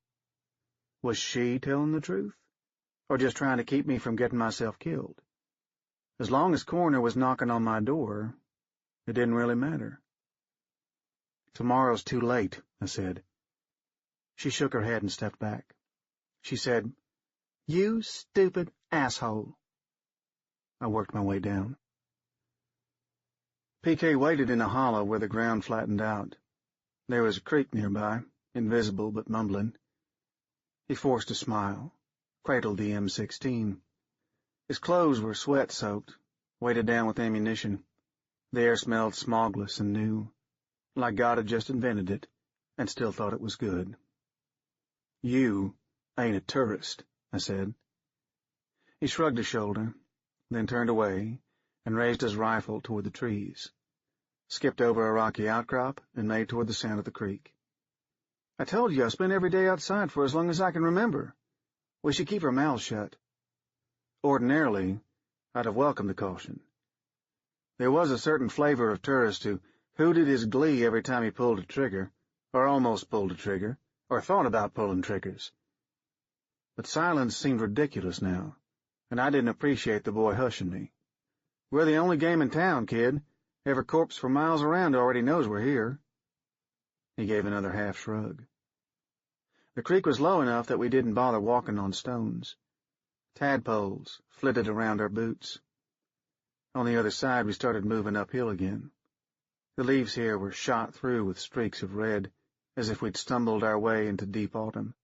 Was she telling the truth, or just trying to keep me from getting myself killed? As long as Coroner was knocking on my door, it didn't really matter. Tomorrow's too late, I said. She shook her head and stepped back. She said, You stupid asshole. I worked my way down. PK waited in a hollow where the ground flattened out. There was a creek nearby, invisible but mumbling. He forced a smile, cradled the M16. His clothes were sweat-soaked, weighted down with ammunition. The air smelled smogless and new, like God had just invented it, and still thought it was good. You ain't a tourist, I said. He shrugged a shoulder, then turned away and raised his rifle toward the trees, skipped over a rocky outcrop and made toward the sound of the creek. I told you I spent every day outside for as long as I can remember. We should keep our mouths shut. Ordinarily, I'd have welcomed the caution. There was a certain flavor of tourist who hooted his glee every time he pulled a trigger, or almost pulled a trigger, or thought about pulling triggers. But silence seemed ridiculous now, and I didn't appreciate the boy hushing me. We're the only game in town, kid. Every corpse for miles around already knows we're here. He gave another half shrug. The creek was low enough that we didn't bother walking on stones. Tadpoles flitted around our boots. On the other side, we started moving uphill again. The leaves here were shot through with streaks of red, as if we'd stumbled our way into deep autumn.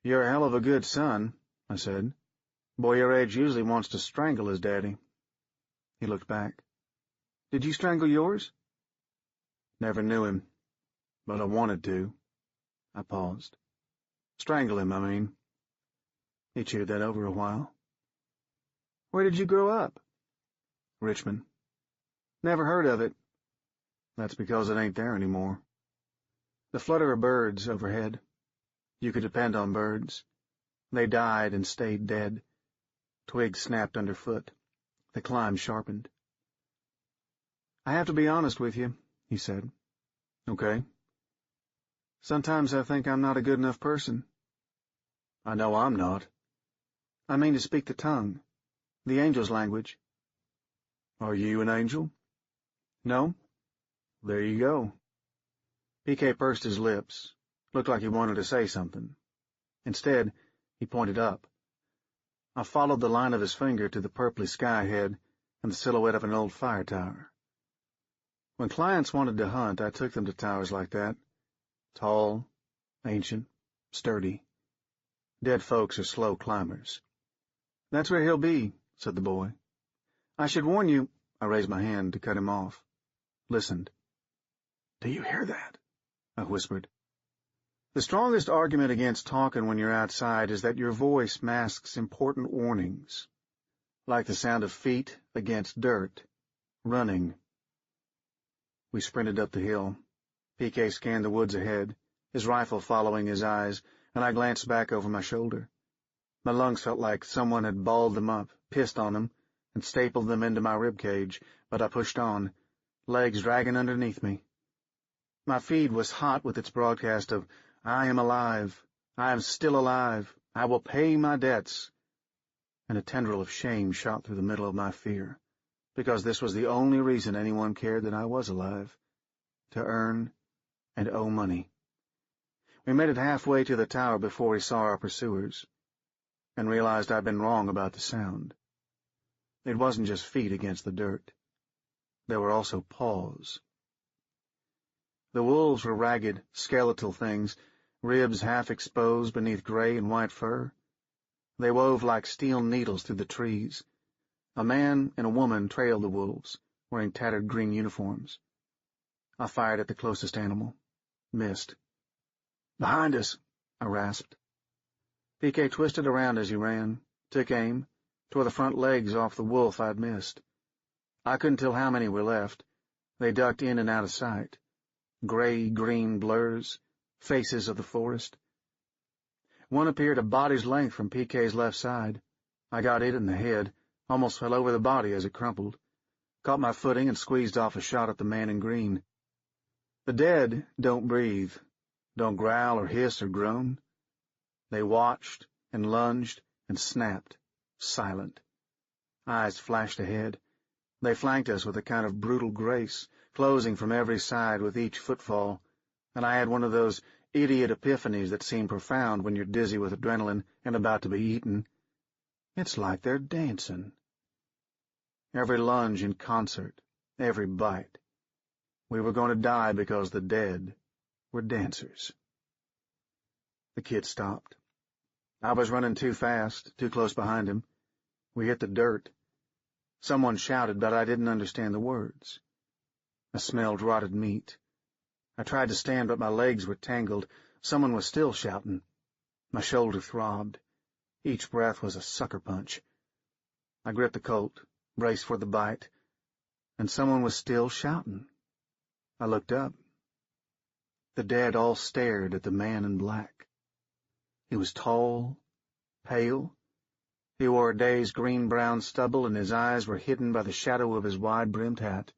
You're a hell of a good son, I said. Boy your age usually wants to strangle his daddy. He looked back. Did you strangle yours? Never knew him, but I wanted to. I paused. Strangle him, I mean. He chewed that over a while. Where did you grow up? Richmond. Never heard of it. That's because it ain't there anymore. The flutter of birds overhead. You could depend on birds. They died and stayed dead. Twigs snapped underfoot. The climb sharpened. I have to be honest with you, he said. Okay. Sometimes I think I'm not a good enough person. I know I'm not. I mean to speak the tongue, the angel's language. Are you an angel? No? There you go. PK pursed his lips, looked like he wanted to say something. Instead, he pointed up. I followed the line of his finger to the purply sky ahead and the silhouette of an old fire tower. When clients wanted to hunt, I took them to towers like that. Tall, ancient, sturdy. Dead folks are slow climbers. That's where he'll be, said the boy. I should warn you, I raised my hand to cut him off. Listened. Do you hear that? I whispered. The strongest argument against talking when you're outside is that your voice masks important warnings, like the sound of feet against dirt, running. We sprinted up the hill. PK scanned the woods ahead, his rifle following his eyes, and I glanced back over my shoulder. My lungs felt like someone had balled them up, pissed on them, and stapled them into my rib cage, but I pushed on, legs dragging underneath me. My feed was hot with its broadcast of, "I am alive. I am still alive. I will pay my debts." And a tendril of shame shot through the middle of my fear, because this was the only reason anyone cared that I was alive, to earn and owe money. We made it halfway to the tower before we saw our pursuers, and realized I'd been wrong about the sound. It wasn't just feet against the dirt. There were also paws. The wolves were ragged, skeletal things, ribs half exposed beneath gray and white fur. They wove like steel needles through the trees. A man and a woman trailed the wolves, wearing tattered green uniforms. I fired at the closest animal. Missed. "Behind us," I rasped. PK twisted around as he ran, took aim, tore the front legs off the wolf I'd missed. I couldn't tell how many were left. They ducked in and out of sight. Gray-green blurs, faces of the forest. One appeared a body's length from PK's left side. I got it in the head, almost fell over the body as it crumpled, caught my footing and squeezed off a shot at the man in green. The dead don't breathe, don't growl or hiss or groan. They watched and lunged and snapped, silent. Eyes flashed ahead. They flanked us with a kind of brutal grace, closing from every side with each footfall, and I had one of those idiot epiphanies that seem profound when you're dizzy with adrenaline and about to be eaten. It's like they're dancing. Every lunge in concert, every bite. We were going to die because the dead were dancers. The kid stopped. I was running too fast, too close behind him. We hit the dirt. Someone shouted, but I didn't understand the words. I smelled rotted meat. I tried to stand, but my legs were tangled. Someone was still shouting. My shoulder throbbed. Each breath was a sucker punch. I gripped the Colt, braced for the bite, and someone was still shouting. I looked up. The dead all stared at the man in black. He was tall, pale. He wore a day's green-brown stubble, and his eyes were hidden by the shadow of his wide-brimmed hat.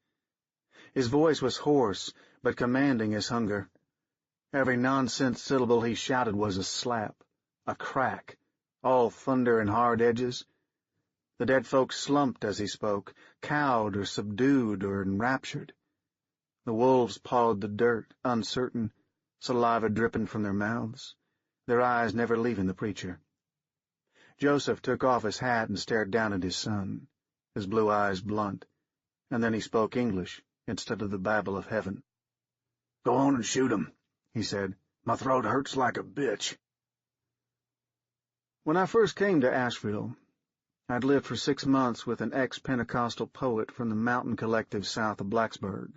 His voice was hoarse, but commanding as hunger. Every nonsense syllable he shouted was a slap, a crack, all thunder and hard edges. The dead folk slumped as he spoke, cowed or subdued or enraptured. The wolves pawed the dirt, uncertain, saliva dripping from their mouths, their eyes never leaving the preacher. Joseph took off his hat and stared down at his son, his blue eyes blunt, and then he spoke English instead of the babble of heaven. "Go on and shoot him," he said. "My throat hurts like a bitch." When I first came to Asheville, I'd lived for 6 months with an ex-Pentecostal poet from the mountain collective south of Blacksburg.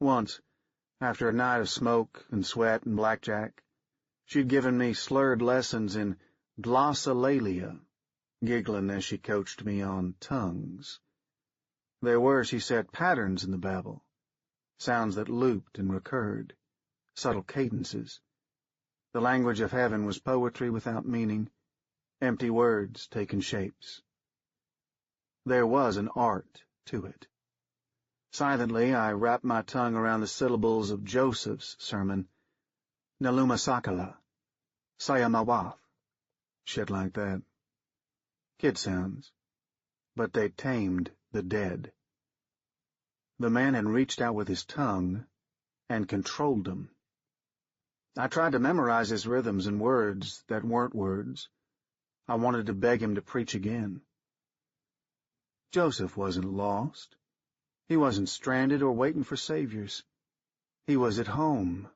Once, after a night of smoke and sweat and blackjack, she'd given me slurred lessons in glossolalia, giggling as she coached me on tongues. There were, she said, patterns in the babble, sounds that looped and recurred, subtle cadences. The language of heaven was poetry without meaning, empty words taking shapes. There was an art to it. Silently, I wrapped my tongue around the syllables of Joseph's sermon, Naluma Sakala, Sayamawaf, shit like that. Kid sounds, but they tamed the dead. The man had reached out with his tongue and controlled them. I tried to memorize his rhythms and words that weren't words. I wanted to beg him to preach again. Joseph wasn't lost. He wasn't stranded or waiting for saviors. He was at home,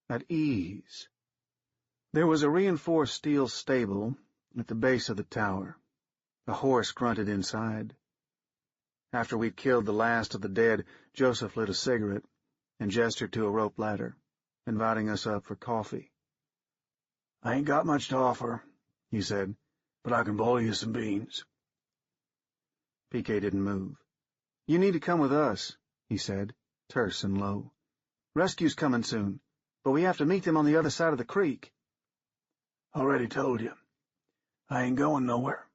at ease. There was a reinforced steel stable at the base of the tower. A horse grunted inside. After we'd killed the last of the dead, Joseph lit a cigarette and gestured to a rope ladder, inviting us up for coffee. "I ain't got much to offer," he said, "but I can boil you some beans." PK didn't move. You need to come with us, he said, terse and low. Rescue's coming soon, but we have to meet them on the other side of the creek. Already told you. I ain't going nowhere.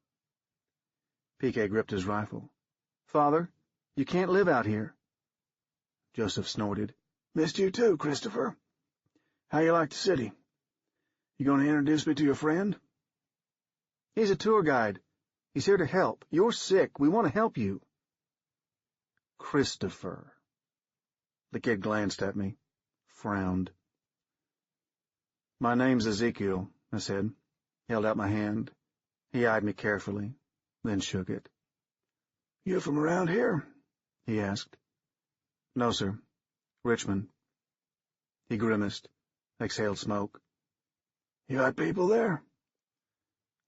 PK gripped his rifle. Father, you can't live out here. Joseph snorted. Missed you too, Christopher. How you like the city? You going to introduce me to your friend? He's a tour guide. He's here to help. You're sick. We want to help you. Christopher. The kid glanced at me, frowned. My name's Ezekiel, I said, held out my hand. He eyed me carefully, then shook it. You from around here? He asked. No, sir. Richmond. He grimaced, exhaled smoke. You got people there?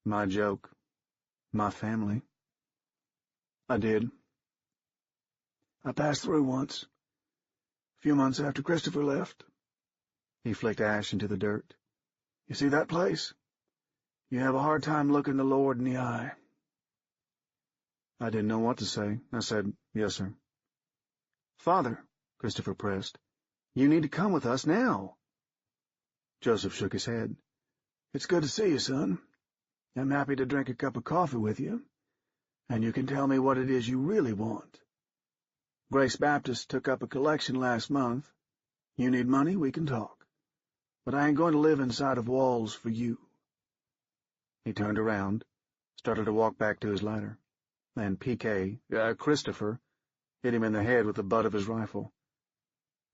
My joke. My family. I did. I passed through once. A few months after Christopher left. He flicked ash into the dirt. You see that place? You have a hard time looking the Lord in the eye. I didn't know what to say. I said, yes, sir. Father, Christopher pressed, you need to come with us now. Joseph shook his head. It's good to see you, son. I'm happy to drink a cup of coffee with you, and you can tell me what it is you really want. Grace Baptist took up a collection last month. You need money, we can talk. But I ain't going to live inside of walls for you. He turned around, started to walk back to his ladder, and Christopher, hit him in the head with the butt of his rifle.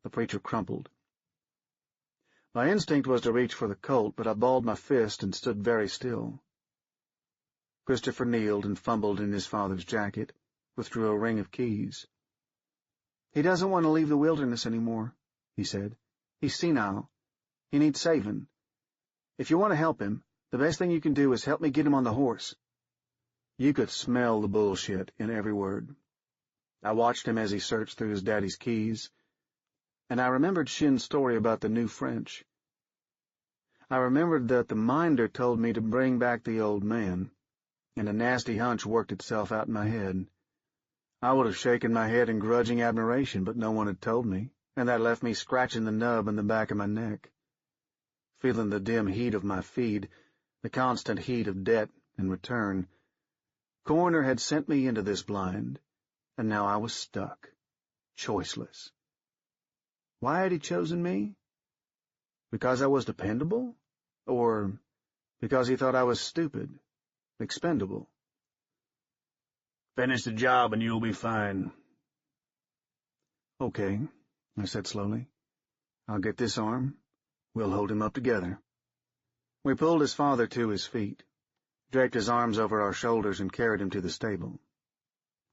The preacher crumpled. My instinct was to reach for the Colt, but I balled my fist and stood very still. Christopher kneeled and fumbled in his father's jacket, withdrew a ring of keys. He doesn't want to leave the wilderness anymore, he said. He's senile. He needs saving. If you want to help him, the best thing you can do is help me get him on the horse. You could smell the bullshit in every word. I watched him as he searched through his daddy's keys, and I remembered Shin's story about the new French. I remembered that the minder told me to bring back the old man, and a nasty hunch worked itself out in my head. I would have shaken my head in grudging admiration, but no one had told me, and that left me scratching the nub in the back of my neck, feeling the dim heat of my feed, the constant heat of debt and return. Coroner had sent me into this blind, and now I was stuck, choiceless. Why had he chosen me? Because I was dependable? Or because he thought I was stupid, expendable? Finish the job and you'll be fine. Okay, I said slowly. I'll get this arm. We'll hold him up together. We pulled his father to his feet, draped his arms over our shoulders, and carried him to the stable.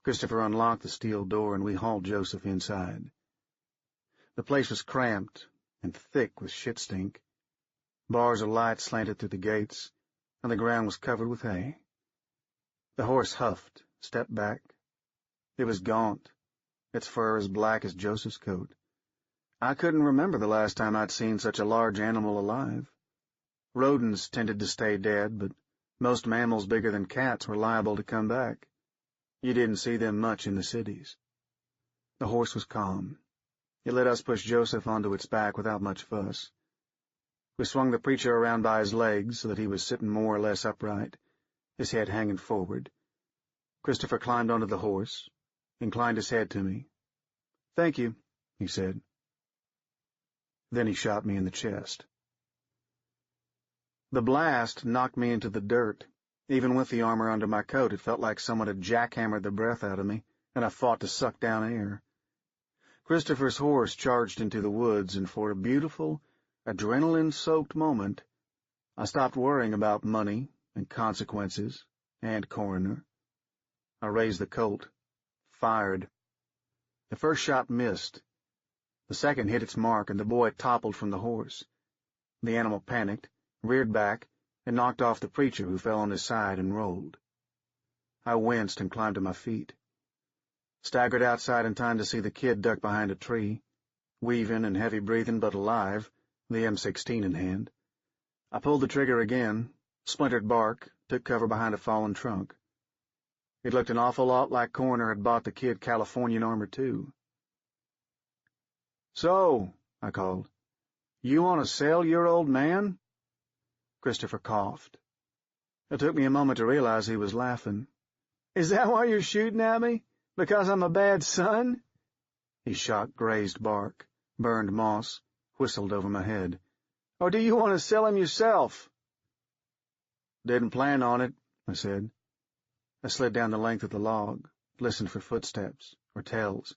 Christopher unlocked the steel door, and we hauled Joseph inside. The place was cramped and thick with shit stink. Bars of light slanted through the gates, and the ground was covered with hay. The horse huffed, stepped back. It was gaunt, its fur as black as Joseph's coat. I couldn't remember the last time I'd seen such a large animal alive. Rodents tended to stay dead, but most mammals bigger than cats were liable to come back. You didn't see them much in the cities. The horse was calm. It let us push Joseph onto its back without much fuss. We swung the preacher around by his legs so that he was sitting more or less upright, his head hanging forward. Christopher climbed onto the horse, inclined his head to me. "Thank you," he said. Then he shot me in the chest. The blast knocked me into the dirt. Even with the armor under my coat, it felt like someone had jackhammered the breath out of me, and I fought to suck down air. Christopher's horse charged into the woods, and for a beautiful, adrenaline-soaked moment, I stopped worrying about money and consequences and coroner. I raised the Colt, fired. The first shot missed. The second hit its mark, and the boy toppled from the horse. The animal panicked, reared back, and knocked off the preacher, who fell on his side and rolled. I winced and climbed to my feet. Staggered outside in time to see the kid duck behind a tree, weaving and heavy-breathing but alive, the M16 in hand. I pulled the trigger again, splintered bark, took cover behind a fallen trunk. It looked an awful lot like Coroner had bought the kid Californian armor, too. "So," I called, "you want to sell your old man?" Christopher coughed. It took me a moment to realize he was laughing. "Is that why you're shooting at me? Because I'm a bad son?" He shot grazed bark, burned moss, whistled over my head. "Or do you want to sell him yourself?" "Didn't plan on it," I said. I slid down the length of the log, listened for footsteps or tails.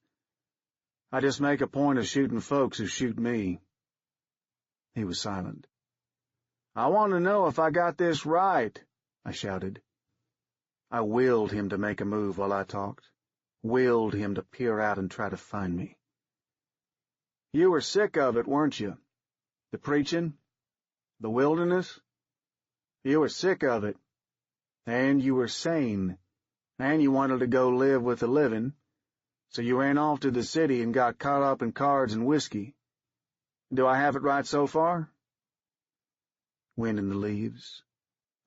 "I just make a point of shooting folks who shoot me." He was silent. "I want to know if I got this right," I shouted. I willed him to make a move while I talked, willed him to peer out and try to find me. "You were sick of it, weren't you? The preaching? The wilderness? You were sick of it. And you were sane. And you wanted to go live with the living, so you ran off to the city and got caught up in cards and whiskey. Do I have it right so far?" Wind in the leaves,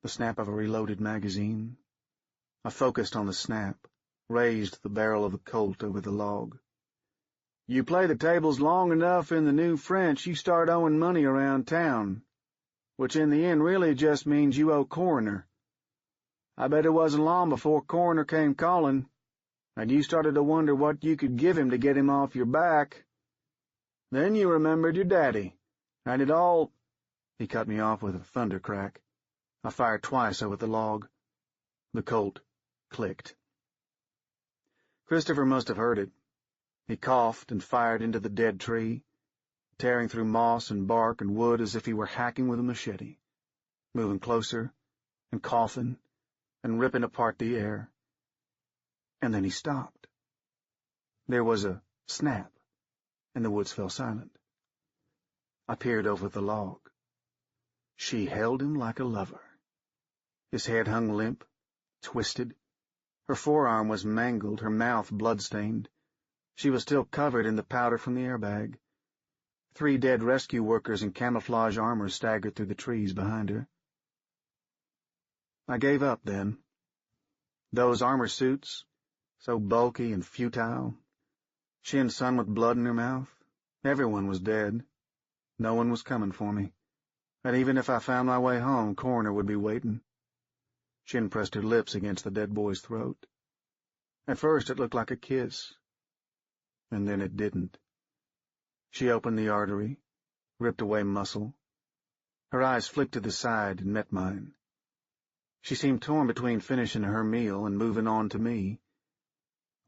the snap of a reloaded magazine. I focused on the snap, raised the barrel of the Colt over the log. "You play the tables long enough in the New French, you start owing money around town, which in the end really just means you owe Coroner. I bet it wasn't long before Coroner came calling, and you started to wonder what you could give him to get him off your back. Then you remembered your daddy, and it all—" He cut me off with a thunder crack. I fired twice over the log. The Colt clicked. Christopher must have heard it. He coughed and fired into the dead tree, tearing through moss and bark and wood as if he were hacking with a machete, moving closer and coughing and ripping apart the air. And then he stopped. There was a snap, and the woods fell silent. I peered over the log. She held him like a lover. His head hung limp, twisted. Her forearm was mangled, her mouth blood-stained. She was still covered in the powder from the airbag. 3 dead rescue workers in camouflage armor staggered through the trees behind her. I gave up then. Those armor suits, so bulky and futile. She and son with blood in her mouth. Everyone was dead. No one was coming for me. And even if I found my way home, Coroner would be waiting. Shin pressed her lips against the dead boy's throat. At first it looked like a kiss. And then it didn't. She opened the artery, ripped away muscle. Her eyes flicked to the side and met mine. She seemed torn between finishing her meal and moving on to me.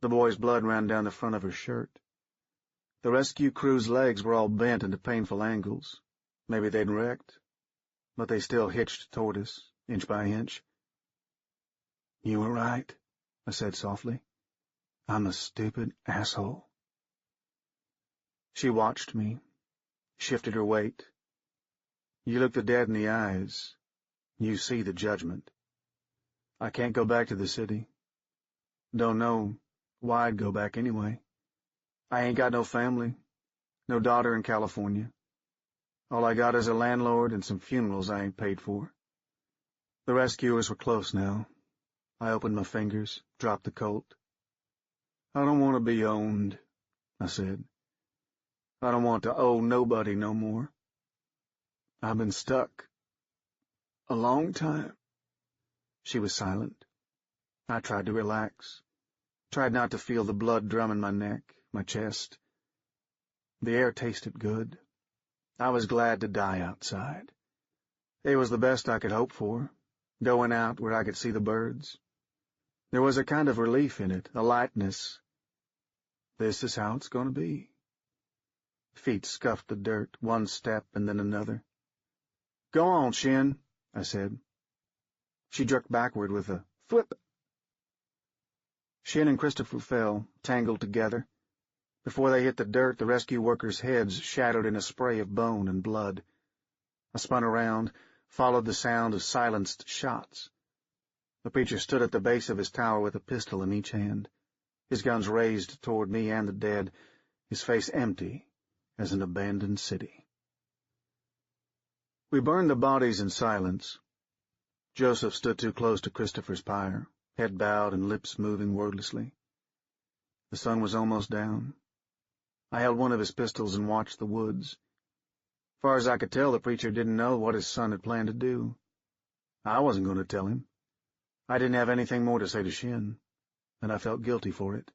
The boy's blood ran down the front of her shirt. The rescue crew's legs were all bent into painful angles. Maybe they'd wrecked, but they still hitched toward us, inch by inch. "You were right," I said softly. "I'm a stupid asshole." She watched me, shifted her weight. "You look the dead in the eyes. You see the judgment. I can't go back to the city. Don't know why I'd go back anyway. I ain't got no family, no daughter in California. All I got is a landlord and some funerals I ain't paid for." The rescuers were close now. I opened my fingers, dropped the Colt. "I don't want to be owned," I said. "I don't want to owe nobody no more. I've been stuck a long time." She was silent. I tried to relax, tried not to feel the blood drum in my neck, my chest. The air tasted good. I was glad to die outside. It was the best I could hope for, going out where I could see the birds. There was a kind of relief in it, a lightness. This is how it's going to be. Feet scuffed the dirt, one step and then another. "Go on, Shin," I said. She jerked backward with a thwip. Shin and Christopher fell, tangled together. Before they hit the dirt, the rescue workers' heads shadowed in a spray of bone and blood. I spun around, followed the sound of silenced shots. The preacher stood at the base of his tower with a pistol in each hand, his guns raised toward me and the dead, his face empty as an abandoned city. We burned the bodies in silence. Joseph stood too close to Christopher's pyre, head bowed and lips moving wordlessly. The sun was almost down. I held one of his pistols and watched the woods. As far as I could tell, the preacher didn't know what his son had planned to do. I wasn't going to tell him. I didn't have anything more to say to Shin, and I felt guilty for it.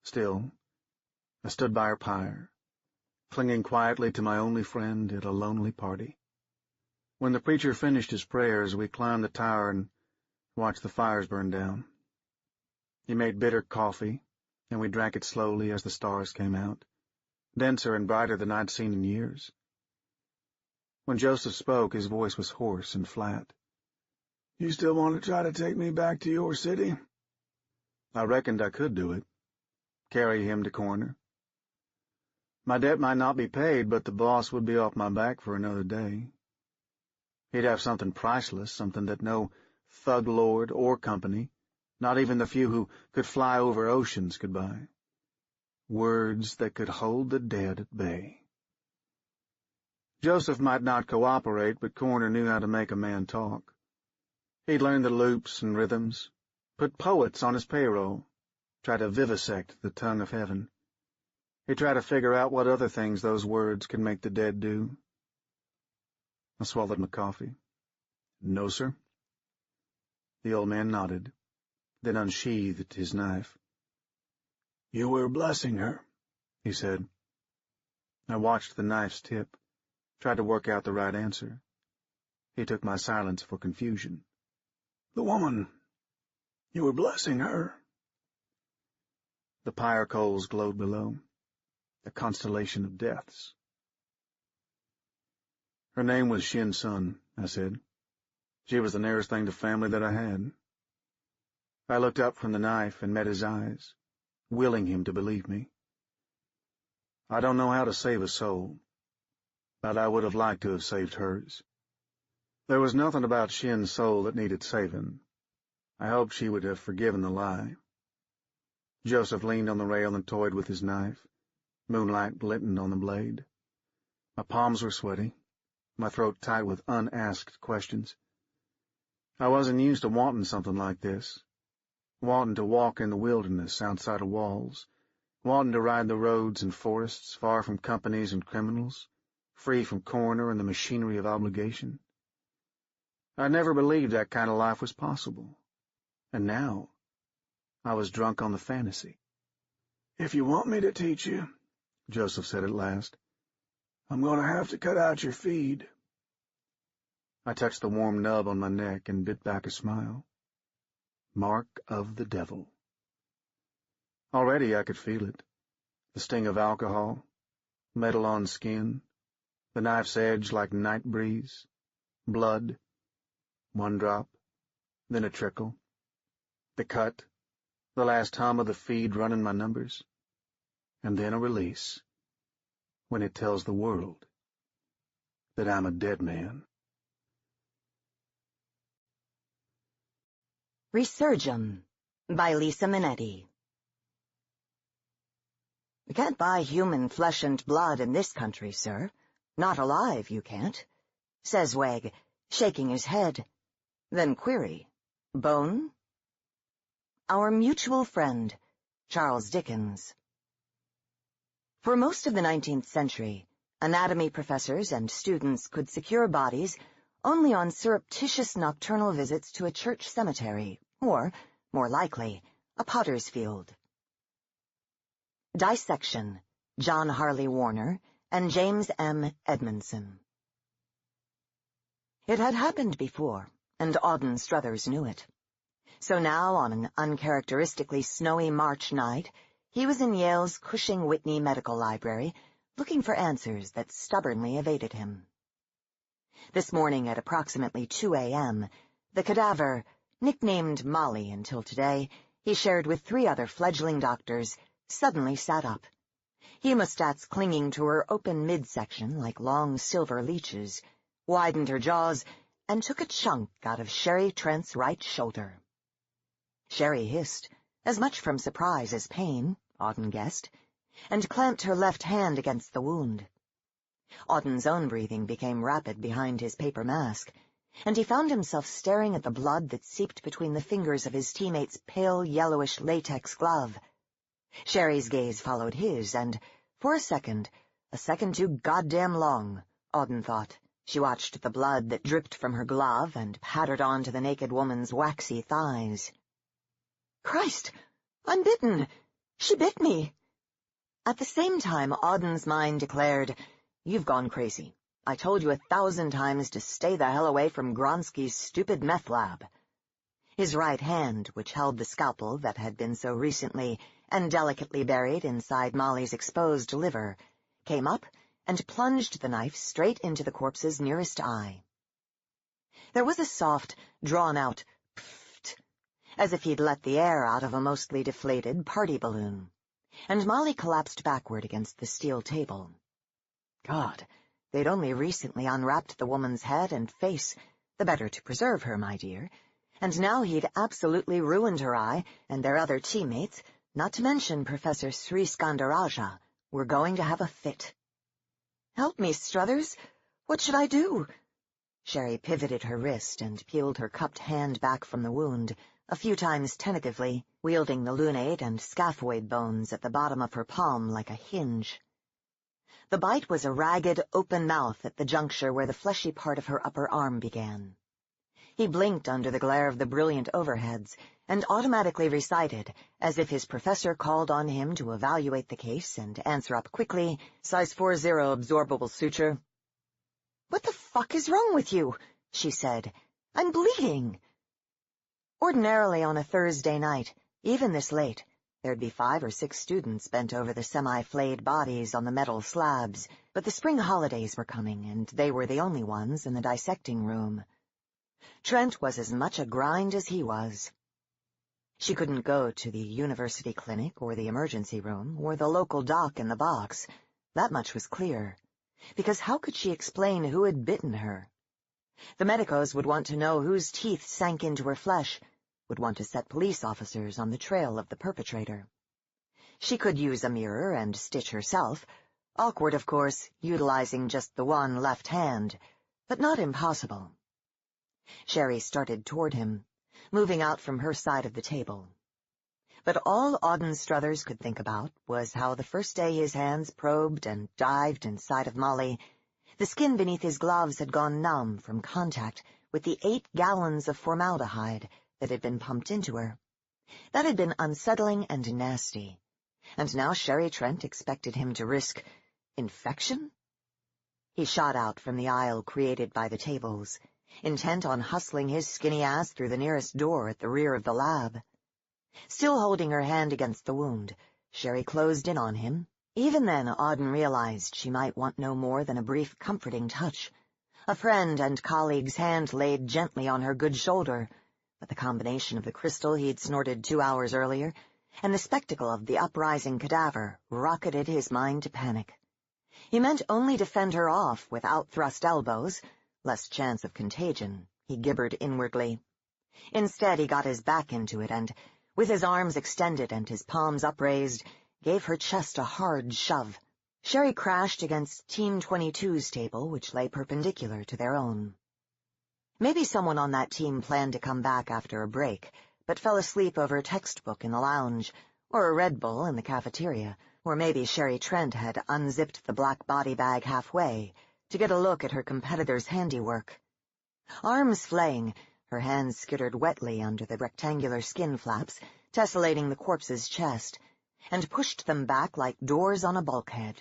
Still, I stood by her pyre, clinging quietly to my only friend at a lonely party. When the preacher finished his prayers, we climbed the tower and watched the fires burn down. He made bitter coffee, and we drank it slowly as the stars came out, denser and brighter than I'd seen in years. When Joseph spoke, his voice was hoarse and flat. You still want to try to take me back to your city? I reckoned I could do it. Carry him to coroner. My debt might not be paid, but the boss would be off my back for another day. He'd have something priceless, something that no thug lord or company, not even the few who could fly over oceans, could buy. Words that could hold the dead at bay. Joseph might not cooperate, but Coroner knew how to make a man talk. He'd learned the loops and rhythms, put poets on his payroll, try to vivisect the tongue of heaven. He'd try to figure out what other things those words could make the dead do. I swallowed my coffee. No, sir. The old man nodded, then unsheathed his knife. You were blessing her, he said. I watched the knife's tip, tried to work out the right answer. He took my silence for confusion. The woman. You were blessing her. The pyre coals glowed below, a constellation of deaths. Her name was Shin Sun, I said. She was the nearest thing to family that I had. I looked up from the knife and met his eyes, willing him to believe me. I don't know how to save a soul, but I would have liked to have saved hers. There was nothing about Shin's soul that needed saving. I hoped she would have forgiven the lie. Joseph leaned on the rail and toyed with his knife. Moonlight glistened on the blade. My palms were sweaty, my throat tight with unasked questions. I wasn't used to wanting something like this, wanting to walk in the wilderness outside of walls, wanting to ride the roads and forests far from companies and criminals, free from coroner and the machinery of obligation. I never believed that kind of life was possible, and now I was drunk on the fantasy. If you want me to teach you, Joseph said at last, I'm going to have to cut out your feed. I touched the warm nub on my neck and bit back a smile. Mark of the devil. Already I could feel it, the sting of alcohol, metal on skin, the knife's edge like night breeze, blood, one drop, then a trickle, the cut, the last hum of the feed running my numbers, and then a release, when it tells the world that I'm a dead man. Resurgam by Lisa Minetti. You can't buy human flesh and blood in this country, sir. Not alive, you can't, says Wegg, shaking his head. Then query, bone? Our mutual friend, Charles Dickens. For most of the 19th century, anatomy professors and students could secure bodies only on surreptitious nocturnal visits to a church cemetery, or, more likely, a potter's field. Dissection, John Harley Warner and James M. Edmondson. It had happened before, and Auden Struthers knew it. So now, on an uncharacteristically snowy March night, he was in Yale's Cushing-Whitney Medical Library, looking for answers that stubbornly evaded him. This morning at approximately 2 a.m., the cadaver, nicknamed Molly until today, he shared with 3 other fledgling doctors, suddenly sat up. Hemostats clinging to her open midsection like long silver leeches, widened her jaws, and took a chunk out of Sherry Trent's right shoulder. Sherry hissed, as much from surprise as pain, Auden guessed, and clamped her left hand against the wound. Auden's own breathing became rapid behind his paper mask, and he found himself staring at the blood that seeped between the fingers of his teammate's pale yellowish latex glove. Sherry's gaze followed his, and, for a second too goddamn long, Auden thought, she watched the blood that dripped from her glove and pattered onto the naked woman's waxy thighs. Christ! I'm bitten! She bit me! At the same time, Auden's mind declared, You've gone crazy. I told you 1,000 times to stay the hell away from Gronsky's stupid meth lab. His right hand, which held the scalpel that had been so recently and delicately buried inside Molly's exposed liver, came up and plunged the knife straight into the corpse's nearest eye. There was a soft, drawn-out pfft, as if he'd let the air out of a mostly deflated party balloon, and Molly collapsed backward against the steel table. God, they'd only recently unwrapped the woman's head and face, the better to preserve her, my dear, and now he'd absolutely ruined her eye, and their other teammates, not to mention Professor Sri Skandaraja, were going to have a fit. Help me, Struthers. What should I do? Sherry pivoted her wrist and peeled her cupped hand back from the wound, a few times tentatively, wielding the lunate and scaphoid bones at the bottom of her palm like a hinge. The bite was a ragged, open mouth at the juncture where the fleshy part of her upper arm began. He blinked under the glare of the brilliant overheads and automatically recited, as if his professor called on him to evaluate the case and answer up quickly, size 40 absorbable suture. What the fuck is wrong with you? She said. I'm bleeding. Ordinarily on a Thursday night, even this late, there'd be 5 or 6 students bent over the semi-flayed bodies on the metal slabs, but the spring holidays were coming, and they were the only ones in the dissecting room. Trent was as much a grind as he was. She couldn't go to the university clinic or the emergency room or the local doc in the box. That much was clear. Because how could she explain who had bitten her? The medicos would want to know whose teeth sank into her flesh, would want to set police officers on the trail of the perpetrator. She could use a mirror and stitch herself, awkward, of course, utilizing just the one left hand, but not impossible. Sherry started toward him, moving out from her side of the table. But all Auden Struthers could think about was how the first day his hands probed and dived inside of Molly, the skin beneath his gloves had gone numb from contact with the 8 gallons of formaldehyde that had been pumped into her. That had been unsettling and nasty. And now Sherry Trent expected him to risk infection? He shot out from the aisle created by the tables, intent on hustling his skinny ass through the nearest door at the rear of the lab. Still holding her hand against the wound, Sherry closed in on him. Even then, Auden realized she might want no more than a brief comforting touch. A friend and colleague's hand laid gently on her good shoulder, but the combination of the crystal he'd snorted 2 hours earlier and the spectacle of the uprising cadaver rocketed his mind to panic. He meant only to fend her off with outthrust elbows, less chance of contagion, he gibbered inwardly. Instead, he got his back into it and, with his arms extended and his palms upraised, gave her chest a hard shove. Sherry crashed against Team 22's table, which lay perpendicular to their own. Maybe someone on that team planned to come back after a break, but fell asleep over a textbook in the lounge, or a Red Bull in the cafeteria, or maybe Sherry Trent had unzipped the black body bag halfway to get a look at her competitor's handiwork. Arms flaying, her hands skittered wetly under the rectangular skin flaps, tessellating the corpse's chest, and pushed them back like doors on a bulkhead.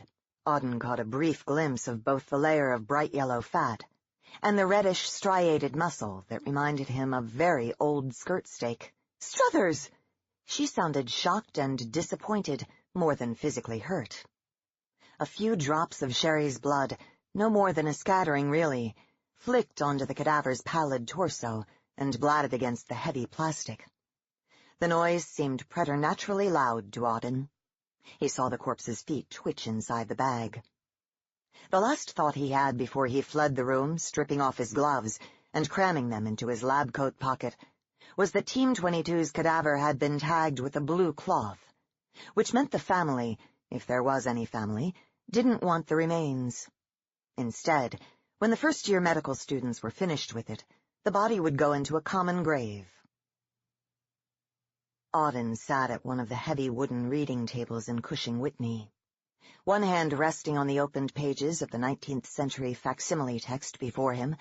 Auden caught a brief glimpse of both the layer of bright yellow fat and the reddish striated muscle that reminded him of very old skirt steak. Struthers! She sounded shocked and disappointed, more than physically hurt. A few drops of Sherry's blood, no more than a scattering really, flicked onto the cadaver's pallid torso and blatted against the heavy plastic. The noise seemed preternaturally loud to Auden. He saw the corpse's feet twitch inside the bag. The last thought he had before he fled the room, stripping off his gloves and cramming them into his lab coat pocket, was that Team 22's cadaver had been tagged with a blue cloth, which meant the family, if there was any family, didn't want the remains. Instead, when the first-year medical students were finished with it, the body would go into a common grave. Auden sat at one of the heavy wooden reading tables in Cushing, Whitney, one hand resting on the opened pages of the 19th century facsimile text before him,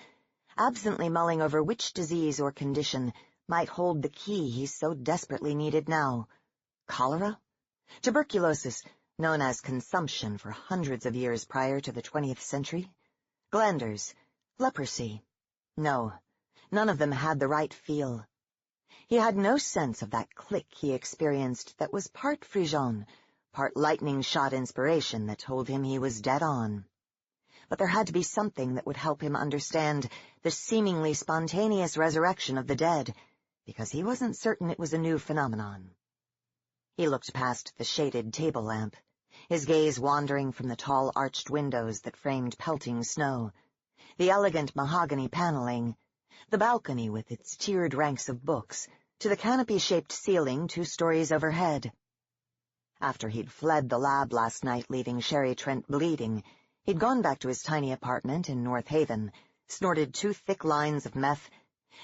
absently mulling over which disease or condition might hold the key he so desperately needed now. Cholera? Tuberculosis, known as consumption for hundreds of years prior to the 20th century? Glanders? Leprosy? No, none of them had the right feel. He had no sense of that click he experienced that was part Frisian, part lightning-shot inspiration that told him he was dead on. But there had to be something that would help him understand the seemingly spontaneous resurrection of the dead, because he wasn't certain it was a new phenomenon. He looked past the shaded table lamp, his gaze wandering from the tall arched windows that framed pelting snow, the elegant mahogany paneling, the balcony with its tiered ranks of books, to the canopy-shaped ceiling 2 stories overhead. After he'd fled the lab last night, leaving Sherry Trent bleeding, he'd gone back to his tiny apartment in North Haven, snorted 2 thick lines of meth,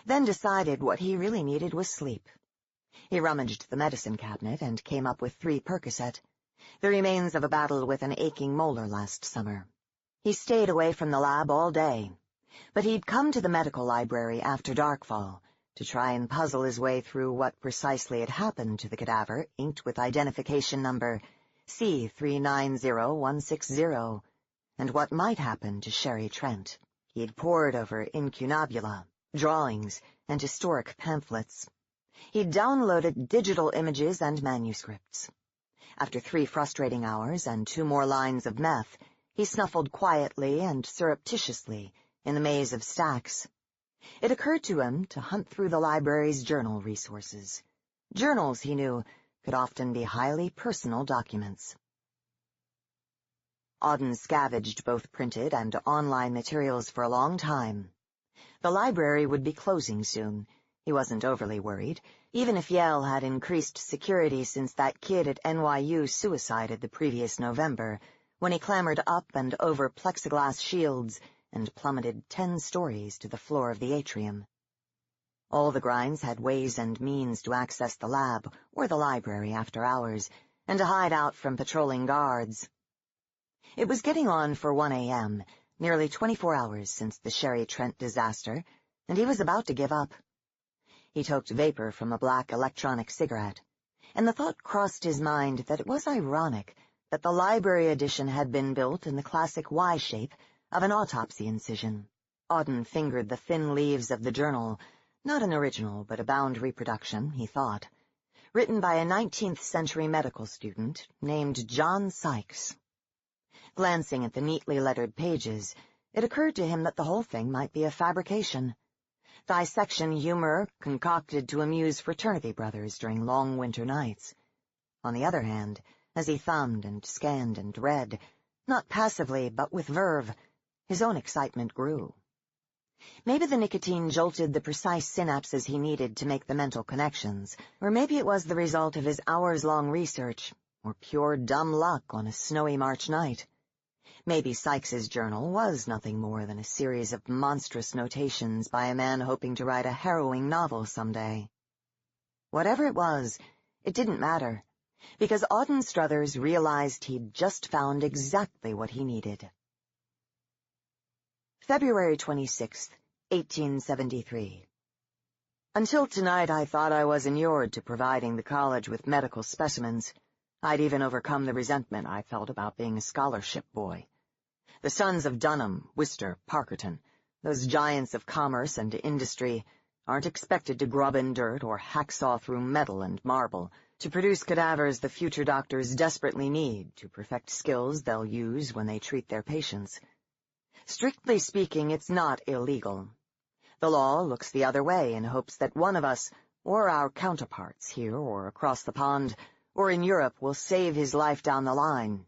then decided what he really needed was sleep. He rummaged the medicine cabinet and came up with 3 Percocet, the remains of a battle with an aching molar last summer. He stayed away from the lab all day, but he'd come to the medical library after darkfall to try and puzzle his way through what precisely had happened to the cadaver inked with identification number C390160, and what might happen to Sherry Trent. He'd pored over incunabula, drawings, and historic pamphlets. He'd downloaded digital images and manuscripts. After 3 frustrating hours and 2 more lines of meth, he snuffled quietly and surreptitiously in the maze of stacks. It occurred to him to hunt through the library's journal resources. Journals, he knew, could often be highly personal documents. Auden scavenged both printed and online materials for a long time. The library would be closing soon. He wasn't overly worried, even if Yale had increased security since that kid at NYU suicided the previous November, when he clambered up and over plexiglass shields and plummeted 10 stories to the floor of the atrium. All the grinds had ways and means to access the lab or the library after hours, and to hide out from patrolling guards. It was getting on for 1 a.m., nearly 24 hours since the Sherry Trent disaster, and he was about to give up. He toked vapor from a black electronic cigarette, and the thought crossed his mind that it was ironic that the library edition had been built in the classic Y shape of an autopsy incision. Auden fingered the thin leaves of the journal, not an original but a bound reproduction, he thought, written by a 19th century medical student named John Sykes. Glancing at the neatly lettered pages, it occurred to him that the whole thing might be a fabrication. Dissection humor concocted to amuse fraternity brothers during long winter nights. On the other hand, as he thumbed and scanned and read, not passively but with verve, his own excitement grew. Maybe the nicotine jolted the precise synapses he needed to make the mental connections, or maybe it was the result of his hours-long research, or pure dumb luck on a snowy March night. Maybe Sykes's journal was nothing more than a series of monstrous notations by a man hoping to write a harrowing novel someday. Whatever it was, it didn't matter, because Auden Struthers realized he'd just found exactly what he needed. February 26th, 1873. Until tonight I thought I was inured to providing the college with medical specimens. I'd even overcome the resentment I felt about being a scholarship boy. The sons of Dunham, Worcester, Parkerton, those giants of commerce and industry, aren't expected to grub in dirt or hacksaw through metal and marble to produce cadavers the future doctors desperately need to perfect skills they'll use when they treat their patients. Strictly speaking, it's not illegal. The law looks the other way in hopes that one of us, or our counterparts here or across the pond, or in Europe, will save his life down the line.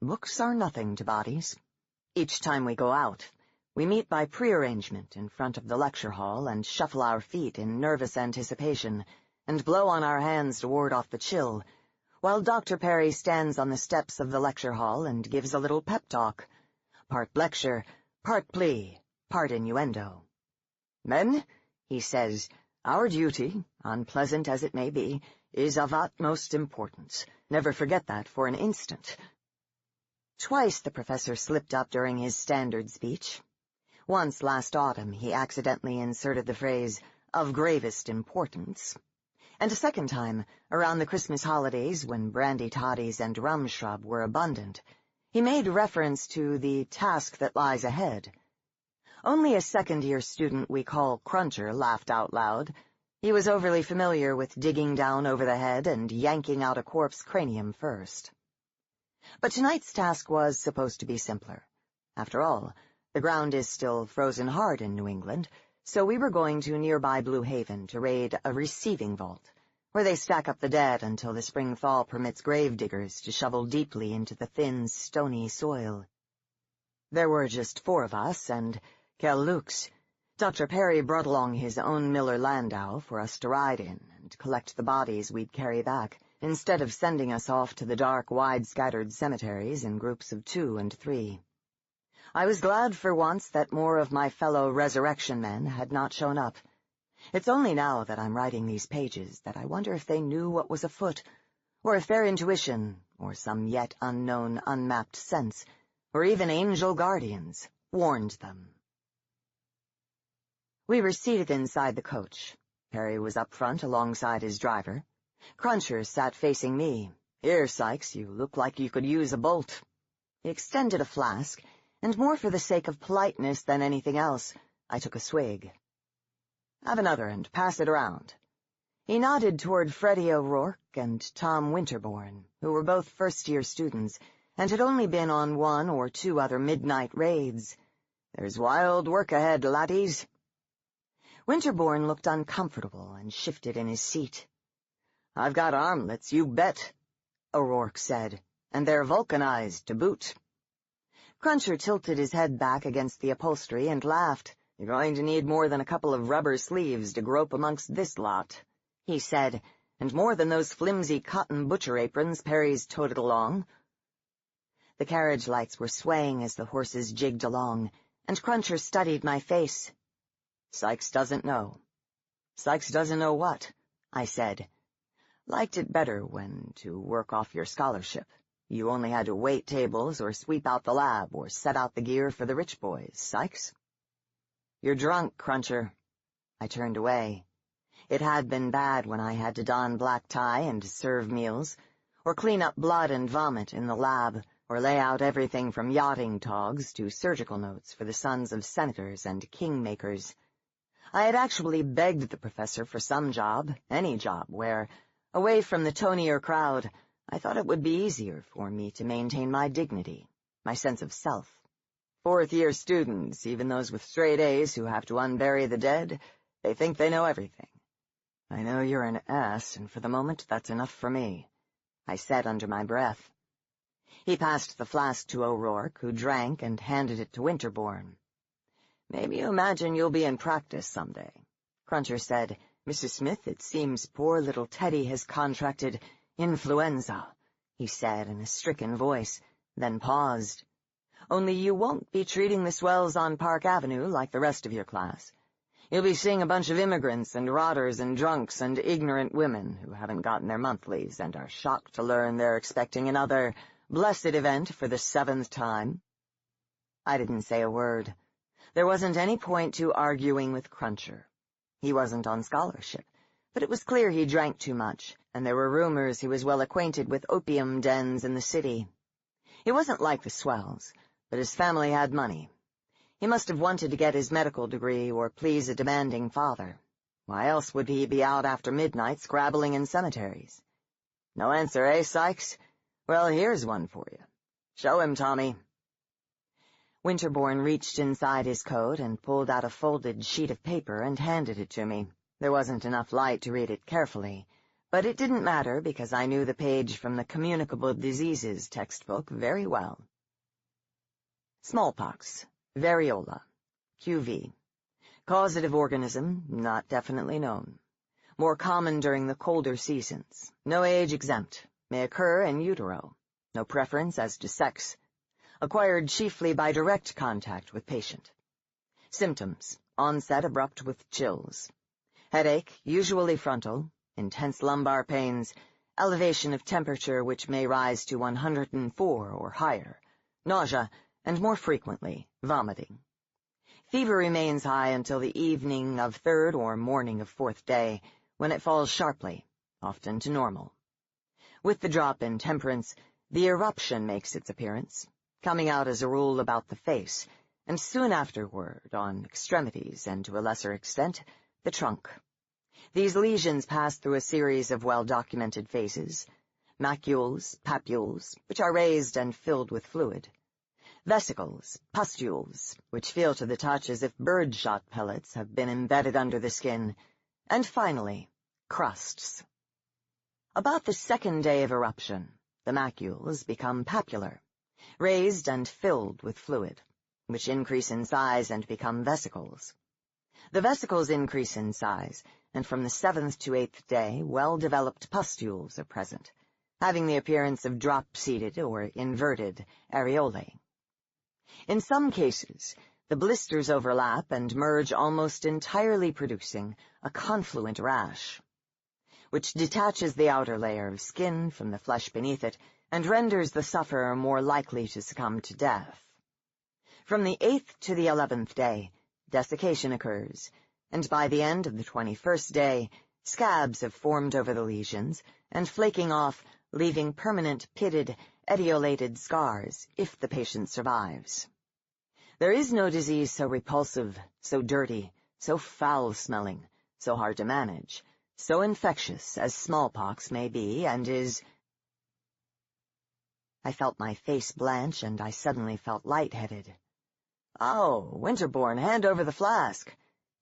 Books are nothing to bodies. Each time we go out, we meet by prearrangement in front of the lecture hall and shuffle our feet in nervous anticipation and blow on our hands to ward off the chill, while Dr. Perry stands on the steps of the lecture hall and gives a little pep talk. Part lecture, part plea, part innuendo. Men, he says, "Our duty, unpleasant as it may be, is of utmost importance. Never forget that for an instant." Twice the professor slipped up during his standard speech. Once last autumn he accidentally inserted the phrase, "of gravest importance," and a second time, around the Christmas holidays when brandy toddies and rum shrub were abundant, he made reference to the task that lies ahead. Only a second-year student we call Cruncher laughed out loud. He was overly familiar with digging down over the head and yanking out a corpse cranium first. But tonight's task was supposed to be simpler. After all, the ground is still frozen hard in New England, so we were going to nearby Blue Haven to raid a receiving vault, where they stack up the dead until the spring thaw permits grave diggers to shovel deeply into the thin, stony soil. There were just 4 of us, and quel luxe! Dr. Perry brought along his own Miller Landau for us to ride in and collect the bodies we'd carry back, instead of sending us off to the dark, wide-scattered cemeteries in groups of 2 and 3. I was glad for once that more of my fellow resurrection men had not shown up. It's only now that I'm writing these pages that I wonder if they knew what was afoot, or if their intuition, or some yet unknown, unmapped sense, or even angel guardians, warned them. We were seated inside the coach. Perry was up front alongside his driver. Cruncher sat facing me. "Here, Sykes, you look like you could use a bolt." He extended a flask, and more for the sake of politeness than anything else, I took a swig. "Have another and pass it around." He nodded toward Freddie O'Rourke and Tom Winterbourne, who were both first-year students and had only been on 1 or 2 other midnight raids. "There's wild work ahead, laddies." Winterbourne looked uncomfortable and shifted in his seat. "I've got armlets, you bet," O'Rourke said, "and they're vulcanized to boot." Cruncher tilted his head back against the upholstery and laughed. "You're going to need more than a couple of rubber sleeves to grope amongst this lot," he said, "and more than those flimsy cotton butcher aprons Perry's toted along." The carriage lights were swaying as the horses jigged along, and Cruncher studied my face. "Sykes doesn't know." "Sykes doesn't know what?" I said. "Liked it better when, to work off your scholarship, you only had to wait tables or sweep out the lab or set out the gear for the rich boys, Sykes." "You're drunk, Cruncher." I turned away. It had been bad when I had to don black tie and serve meals, or clean up blood and vomit in the lab, or lay out everything from yachting togs to surgical notes for the sons of senators and kingmakers. I had actually begged the professor for some job, any job, where, away from the tonier crowd, I thought it would be easier for me to maintain my dignity, my sense of self. 4th-year students, even those with straight A's who have to unbury the dead, they think they know everything. "I know you're an ass, and for the moment that's enough for me," I said under my breath. He passed the flask to O'Rourke, who drank and handed it to Winterbourne. "Maybe you imagine you'll be in practice someday," Cruncher said. "Mrs. Smith, it seems poor little Teddy has contracted influenza," he said in a stricken voice, then paused. "Only you won't be treating the swells on Park Avenue like the rest of your class. You'll be seeing a bunch of immigrants and rotters and drunks and ignorant women who haven't gotten their monthlies and are shocked to learn they're expecting another blessed event for the 7th time." I didn't say a word. There wasn't any point to arguing with Cruncher. He wasn't on scholarship, but it was clear he drank too much, and there were rumors he was well acquainted with opium dens in the city. He wasn't like the swells, but his family had money. He must have wanted to get his medical degree or please a demanding father. Why else would he be out after midnight scrabbling in cemeteries? No answer, eh, Sykes? Well, here's one for you. Show him, Tommy. Winterbourne reached inside his coat and pulled out a folded sheet of paper and handed it to me. There wasn't enough light to read it carefully, but it didn't matter because I knew the page from the Communicable Diseases textbook very well. Smallpox, variola, QV. Causative organism, not definitely known. More common during the colder seasons. No age exempt. May occur in utero. No preference as to sex. Acquired chiefly by direct contact with patient. Symptoms: onset abrupt with chills. Headache, usually frontal, intense lumbar pains, elevation of temperature which may rise to 104 or higher, nausea, and more frequently, vomiting. Fever remains high until the evening of third or morning of fourth day, when it falls sharply, often to normal. With the drop in temperance, the eruption makes its appearance, coming out as a rule about the face, and soon afterward on extremities and, to a lesser extent, the trunk. These lesions pass through a series of well-documented phases: macules, papules, which are raised and filled with fluid; vesicles, pustules, which feel to the touch as if bird-shot pellets have been embedded under the skin; and finally, crusts. About the second day of eruption, the macules become papular, raised and filled with fluid, which increase in size and become vesicles. The vesicles increase in size, and from the 7th to 8th day well-developed pustules are present, having the appearance of drop-seated or inverted areolae. In some cases, the blisters overlap and merge almost entirely, producing a confluent rash, which detaches the outer layer of skin from the flesh beneath it and renders the sufferer more likely to succumb to death. From the 8th to the 11th day, desiccation occurs, and by the end of the 21st day, scabs have formed over the lesions, and flaking off, leaving permanent pitted, etiolated scars, if the patient survives. There is no disease so repulsive, so dirty, so foul-smelling, so hard to manage, so infectious as smallpox may be, and is— I felt my face blanch, and I suddenly felt lightheaded. "Oh, Winterbourne, hand over the flask.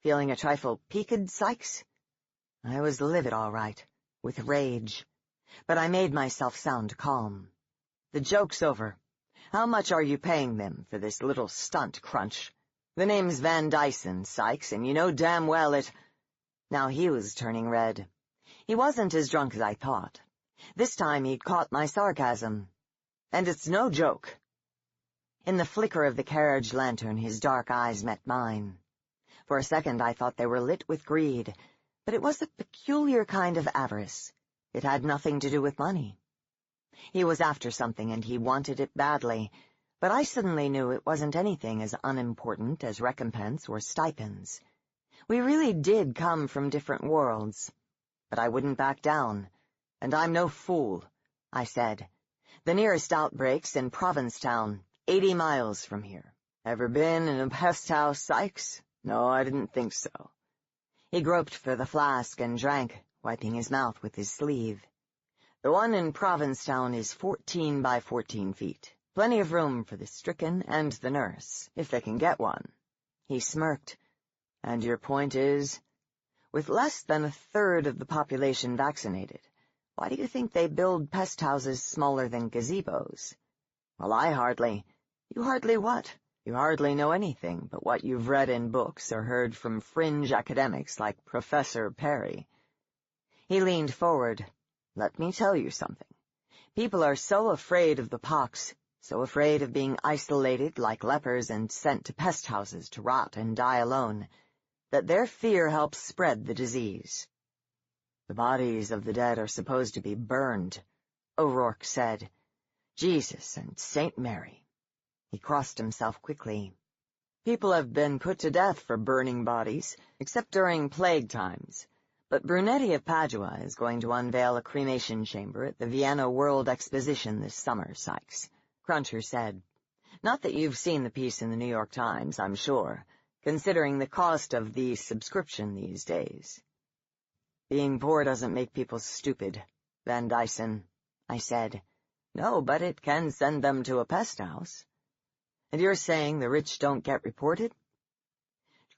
Feeling a trifle peaked, Sykes?" I was livid, all right, with rage, but I made myself sound calm. "The joke's over. How much are you paying them for this little stunt, Crunch? The name's Van Dyson, Sykes, and you know damn well it—" Now he was turning red. He wasn't as drunk as I thought. This time he'd caught my sarcasm. "And it's no joke." In the flicker of the carriage lantern his dark eyes met mine. For a second I thought they were lit with greed, but it was a peculiar kind of avarice. It had nothing to do with money. He was after something, and he wanted it badly, but I suddenly knew it wasn't anything as unimportant as recompense or stipends. We really did come from different worlds. But I wouldn't back down. "And I'm no fool," I said. "The nearest outbreak's in Provincetown, 80 miles from here. Ever been in a pest house, Sykes? No, I didn't think so." He groped for the flask and drank, wiping his mouth with his sleeve. "The one in Provincetown is 14 by 14 feet. Plenty of room for the stricken and the nurse, if they can get one." He smirked. "And your point is?" "With less than a third of the population vaccinated, why do you think they build pest houses smaller than gazebos?" "Well, You hardly what? You hardly know anything but what you've read in books or heard from fringe academics like Professor Perry." He leaned forward. "Let me tell you something. People are so afraid of the pox, so afraid of being isolated like lepers and sent to pest houses to rot and die alone, that their fear helps spread the disease." "The bodies of the dead are supposed to be burned," O'Rourke said. "Jesus and St. Mary." He crossed himself quickly. "People have been put to death for burning bodies, except during plague times. But Brunetti of Padua is going to unveil a cremation chamber at the Vienna World Exposition this summer, Sykes," Cruncher said. "Not that you've seen the piece in the New York Times, I'm sure, considering the cost of the subscription these days." "Being poor doesn't make people stupid, Van Dyson," I said. "No, but it can send them to a pest house." "And you're saying the rich don't get reported?"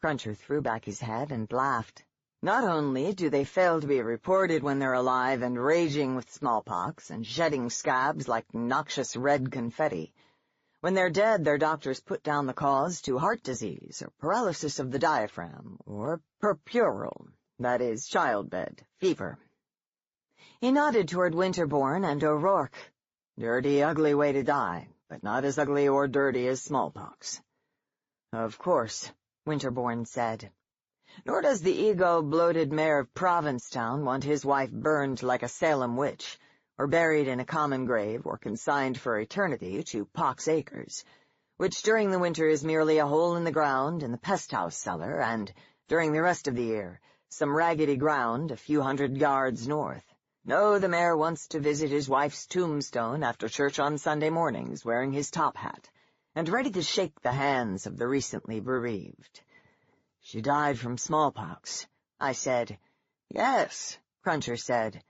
Cruncher threw back his head and laughed. "Not only do they fail to be reported when they're alive and raging with smallpox and shedding scabs like noxious red confetti, when they're dead their doctors put down the cause to heart disease or paralysis of the diaphragm or purpural, that is, childbed, fever." He nodded toward Winterbourne and O'Rourke. "Dirty, ugly way to die, but not as ugly or dirty as smallpox." "Of course," Winterbourne said. Nor does the ego-bloated mayor of Provincetown want his wife burned like a Salem witch, or buried in a common grave, or consigned for eternity to Pox Acres, which during the winter is merely a hole in the ground in the pest-house cellar, and, during the rest of the year, some raggedy ground a few hundred yards north. No, the mayor wants to visit his wife's tombstone after church on Sunday mornings, wearing his top hat, and ready to shake the hands of the recently bereaved. She died from smallpox, I said. Yes, Cruncher said.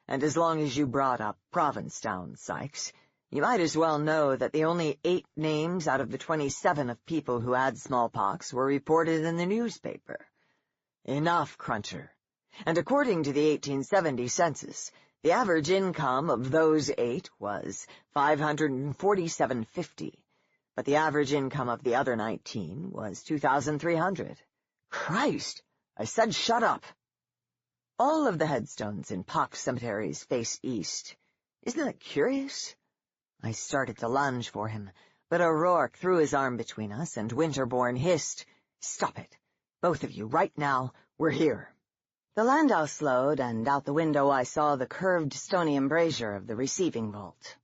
And as long as you brought up Provincetown, Sykes, you might as well know that the only 8 names out of the 27 of people who had smallpox were reported in the newspaper. Enough, Cruncher. And according to the 1870 census, the average income of those 8 was $547.50, but the average income of the other 19 was $2,300. Christ! I said shut up. All of the headstones in Pox cemeteries face east. Isn't that curious? I started to lunge for him, but O'Rourke threw his arm between us, and Winterbourne hissed, "Stop it. Both of you, right now. We're here." The landau slowed, and out the window I saw the curved stony embrasure of the receiving vault.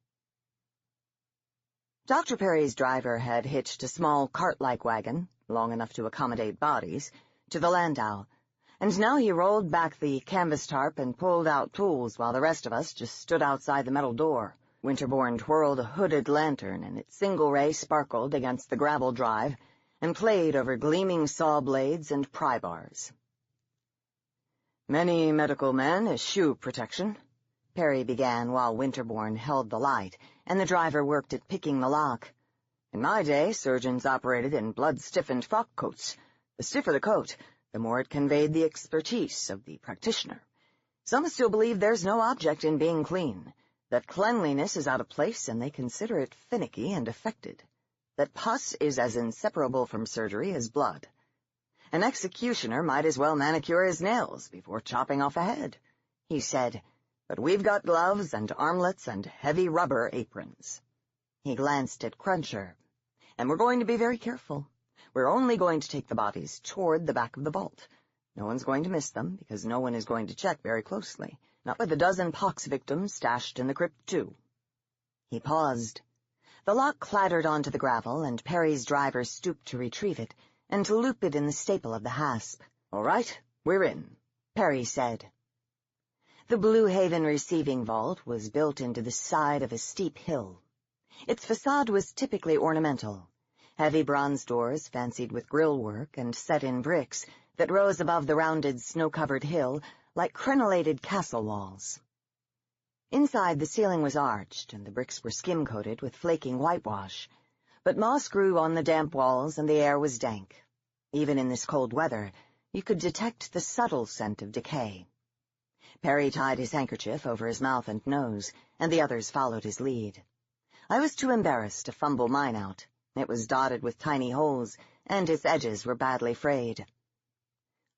Dr. Perry's driver had hitched a small cart-like wagon, long enough to accommodate bodies, to the landau, and now he rolled back the canvas tarp and pulled out tools while the rest of us just stood outside the metal door. Winterbourne twirled a hooded lantern, and its single ray sparkled against the gravel drive and played over gleaming saw blades and pry bars. "Many medical men eschew protection," Perry began while Winterbourne held the light, and the driver worked at picking the lock. "In my day, surgeons operated in blood-stiffened frock coats. The stiffer the coat, the more it conveyed the expertise of the practitioner. Some still believe there's no object in being clean, that cleanliness is out of place and they consider it finicky and affected, that pus is as inseparable from surgery as blood. An executioner might as well manicure his nails before chopping off a head," he said, "but we've got gloves and armlets and heavy rubber aprons." He glanced at Cruncher. "And we're going to be very careful. We're only going to take the bodies toward the back of the vault. No one's going to miss them, because no one is going to check very closely, not with a dozen pox victims stashed in the crypt, too." He paused. The lock clattered onto the gravel, and Perry's driver stooped to retrieve it, and to loop it in the staple of the hasp. "All right, we're in," Perry said. The Blue Haven receiving vault was built into the side of a steep hill. Its facade was typically ornamental, heavy bronze doors fancied with grille work and set in bricks that rose above the rounded snow-covered hill like crenellated castle walls. Inside, the ceiling was arched, and the bricks were skim-coated with flaking whitewash, but moss grew on the damp walls and the air was dank. Even in this cold weather, you could detect the subtle scent of decay. Perry tied his handkerchief over his mouth and nose, and the others followed his lead. I was too embarrassed to fumble mine out. It was dotted with tiny holes, and its edges were badly frayed.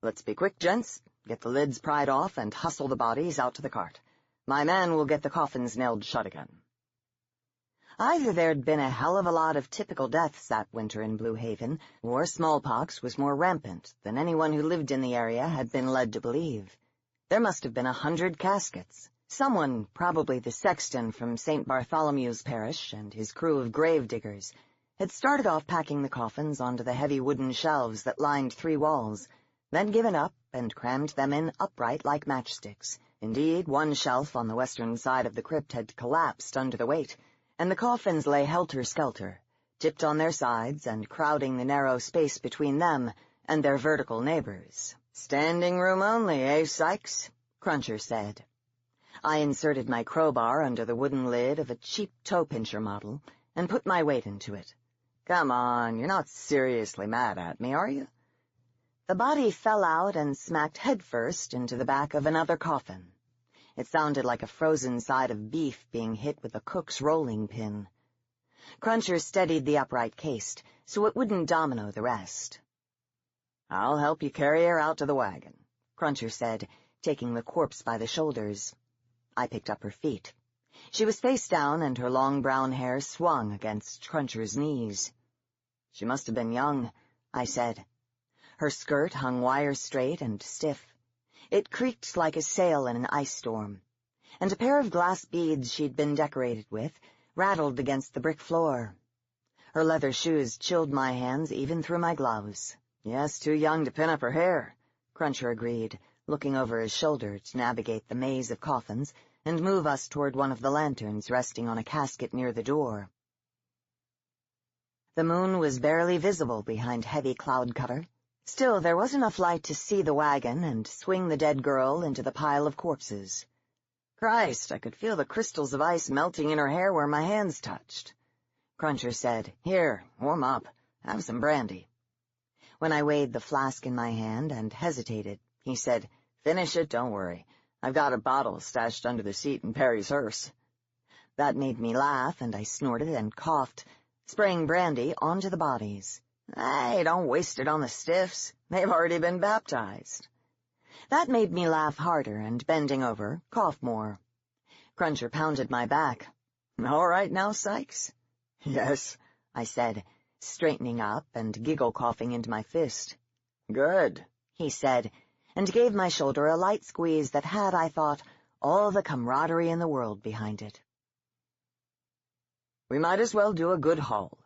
"Let's be quick, gents. Get the lids pried off and hustle the bodies out to the cart. My man will get the coffins nailed shut again." Either there'd been a hell of a lot of typical deaths that winter in Blue Haven, or smallpox was more rampant than anyone who lived in the area had been led to believe. There must have been 100 caskets. Someone, probably the sexton from St. Bartholomew's Parish and his crew of grave-diggers, had started off packing the coffins onto the heavy wooden shelves that lined 3 walls, then given up and crammed them in upright like matchsticks. Indeed, one shelf on the western side of the crypt had collapsed under the weight, and the coffins lay helter-skelter, tipped on their sides and crowding the narrow space between them and their vertical neighbors. "Standing room only, eh, Sykes?" Cruncher said. I inserted my crowbar under the wooden lid of a cheap toe-pincher model and put my weight into it. "Come on, you're not seriously mad at me, are you?" The body fell out and smacked headfirst into the back of another coffin. It sounded like a frozen side of beef being hit with a cook's rolling pin. Cruncher steadied the upright case so it wouldn't domino the rest. "I'll help you carry her out to the wagon," Cruncher said, taking the corpse by the shoulders. I picked up her feet. She was face down, and her long brown hair swung against Cruncher's knees. "She must have been young," I said. Her skirt hung wire-straight and stiff. It creaked like a sail in an ice storm, and a pair of glass beads she'd been decorated with rattled against the brick floor. Her leather shoes chilled my hands even through my gloves. "Yes, too young to pin up her hair," Cruncher agreed, looking over his shoulder to navigate the maze of coffins and move us toward one of the lanterns resting on a casket near the door. The moon was barely visible behind heavy cloud cover. Still, there was enough light to see the wagon and swing the dead girl into the pile of corpses. Christ, I could feel the crystals of ice melting in her hair where my hands touched. Cruncher said, "Here, warm up. Have some brandy." When I weighed the flask in my hand and hesitated, he said, "Finish it, don't worry. I've got a bottle stashed under the seat in Perry's hearse." That made me laugh, and I snorted and coughed, spraying brandy onto the bodies. "Hey, don't waste it on the stiffs. They've already been baptized." That made me laugh harder, and bending over, cough more. Cruncher pounded my back. "All right now, Sykes?" "Yes," I said, straightening up and giggle-coughing into my fist. "Good," he said, and gave my shoulder a light squeeze that had, I thought, all the camaraderie in the world behind it. "We might as well do a good haul,"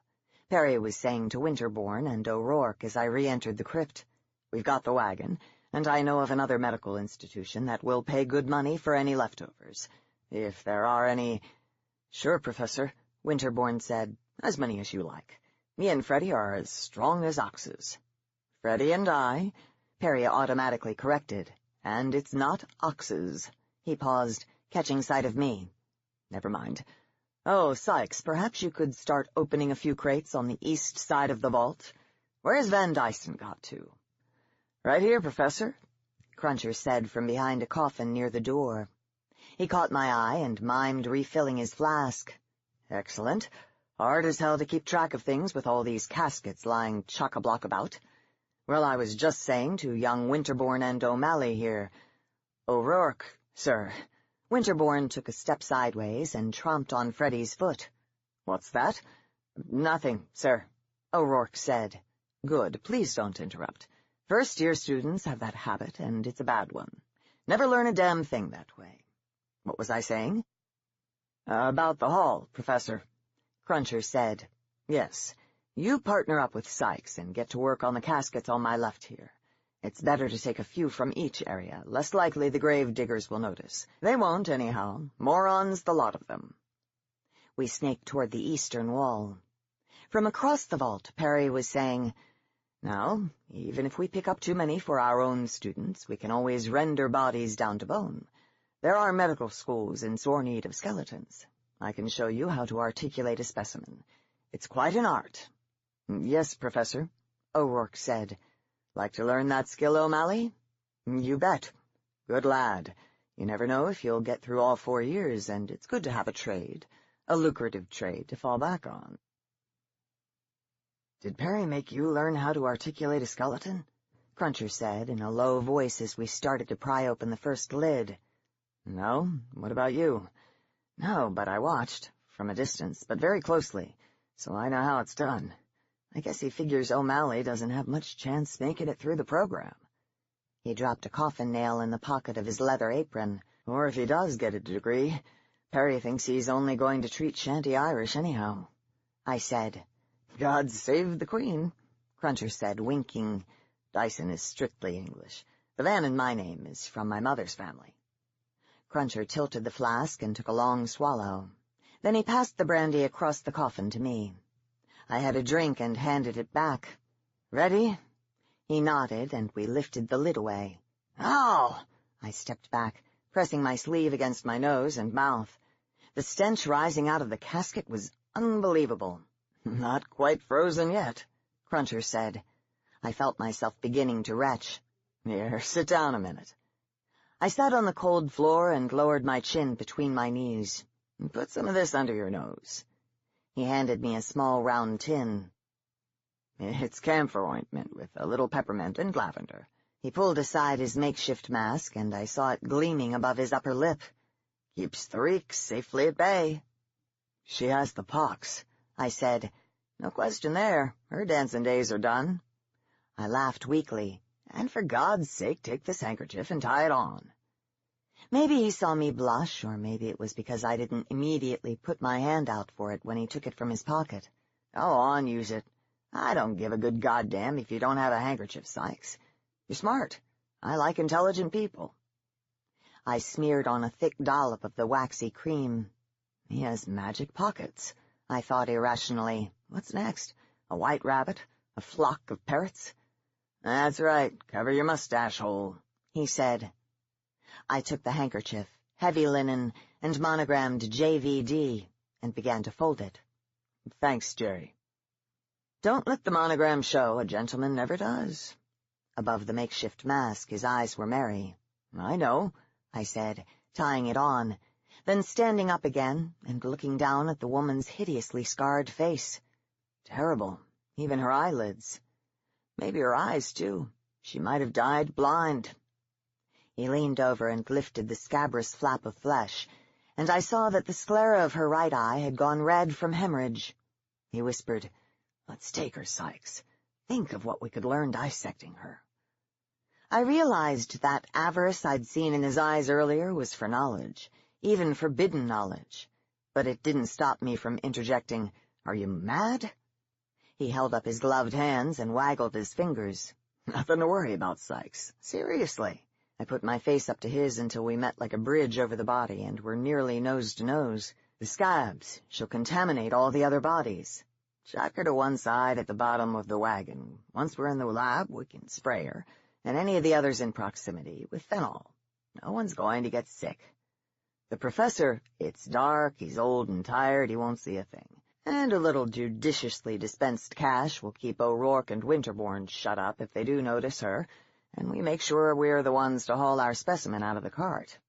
Perry was saying to Winterbourne and O'Rourke as I re-entered the crypt. "We've got the wagon, and I know of another medical institution that will pay good money for any leftovers. If there are any—" "Sure, Professor," Winterbourne said. "As many as you like. Me and Freddie are as strong as oxes." "Freddie and I," Perry automatically corrected. "And it's not oxes." He paused, catching sight of me. "Never mind. Oh, Sykes, perhaps you could start opening a few crates on the east side of the vault. Where's Van Dyson got to?" "Right here, Professor," Cruncher said from behind a coffin near the door. He caught my eye and mimed refilling his flask. "Excellent. Hard as hell to keep track of things with all these caskets lying chock-a-block about. Well, I was just saying to young Winterbourne and O'Malley here— O'Rourke, sir." Winterbourne took a step sideways and tromped on Freddie's foot. "What's that?" "Nothing, sir," O'Rourke said. "Good, please don't interrupt. First-year students have that habit, and it's a bad one. Never learn a damn thing that way. What was I saying?" "About the hall, Professor," Cruncher said. "Yes, you partner up with Sykes and get to work on the caskets on my left here. It's better to take a few from each area, less likely the grave diggers will notice. They won't, anyhow. Morons, the lot of them." We snaked toward the eastern wall. From across the vault, Perry was saying, "Now, even if we pick up too many for our own students, we can always render bodies down to bone. There are medical schools in sore need of skeletons. I can show you how to articulate a specimen. It's quite an art." "Yes, Professor," O'Rourke said. "Like to learn that skill, O'Malley?" "You bet. Good lad. You never know if you'll get through all 4 years, and it's good to have a trade, a lucrative trade to fall back on." "Did Perry make you learn how to articulate a skeleton?" Cruncher said in a low voice as we started to pry open the first lid. "No. What about you?" "No, but I watched, from a distance, but very closely, so I know how it's done. I guess he figures O'Malley doesn't have much chance making it through the program." He dropped a coffin nail in the pocket of his leather apron. "Or if he does get a degree, Perry thinks he's only going to treat shanty Irish anyhow." I said. "God save the Queen," Cruncher said, winking. "Dyson is strictly English. The Van in my name is from my mother's family." Cruncher tilted the flask and took a long swallow. Then he passed the brandy across the coffin to me. I had a drink and handed it back. "Ready?" He nodded, and we lifted the lid away. "Ow!" I stepped back, pressing my sleeve against my nose and mouth. The stench rising out of the casket was unbelievable. "Not quite frozen yet," Cruncher said. I felt myself beginning to retch. "Here, sit down a minute." I sat on the cold floor and lowered my chin between my knees. "Put some of this under your nose." He handed me a small round tin. "It's camphor ointment with a little peppermint and lavender." He pulled aside his makeshift mask, and I saw it gleaming above his upper lip. "Keeps the reeks safely at bay." "She has the pox," I said. "No question there. Her dancing days are done." I laughed weakly. "And for God's sake, take this handkerchief and tie it on." Maybe he saw me blush, or maybe it was because I didn't immediately put my hand out for it when he took it from his pocket. "Go on, use it. I don't give a good goddamn if you don't have a handkerchief, Sykes. You're smart. I like intelligent people." I smeared on a thick dollop of the waxy cream. He has magic pockets, I thought irrationally. What's next? A white rabbit? A flock of parrots? "That's right, cover your mustache hole," he said. I took the handkerchief, heavy linen, and monogrammed JVD, and began to fold it. "Thanks, Jerry." "Don't let the monogram show, a gentleman never does." Above the makeshift mask, his eyes were merry. "I know," I said, tying it on, then standing up again and looking down at the woman's hideously scarred face. Terrible, even her eyelids. Maybe her eyes, too. She might have died blind. He leaned over and lifted the scabrous flap of flesh, and I saw that the sclera of her right eye had gone red from hemorrhage. He whispered, "Let's take her, Sykes. Think of what we could learn dissecting her." I realized that avarice I'd seen in his eyes earlier was for knowledge, even forbidden knowledge, but it didn't stop me from interjecting, "Are you mad?" He held up his gloved hands and waggled his fingers. "Nothing to worry about, Sykes. Seriously." I put my face up to his until we met like a bridge over the body and were nearly nose to nose. "The scabs. She'll contaminate all the other bodies. Chuck her to one side at the bottom of the wagon. Once we're in the lab, we can spray her, and any of the others in proximity, with phenol. No one's going to get sick. The professor, it's dark, he's old and tired, he won't see a thing. And a little judiciously dispensed cash will keep O'Rourke and Winterbourne shut up if they do notice her, and we make sure we're the ones to haul our specimen out of the cart.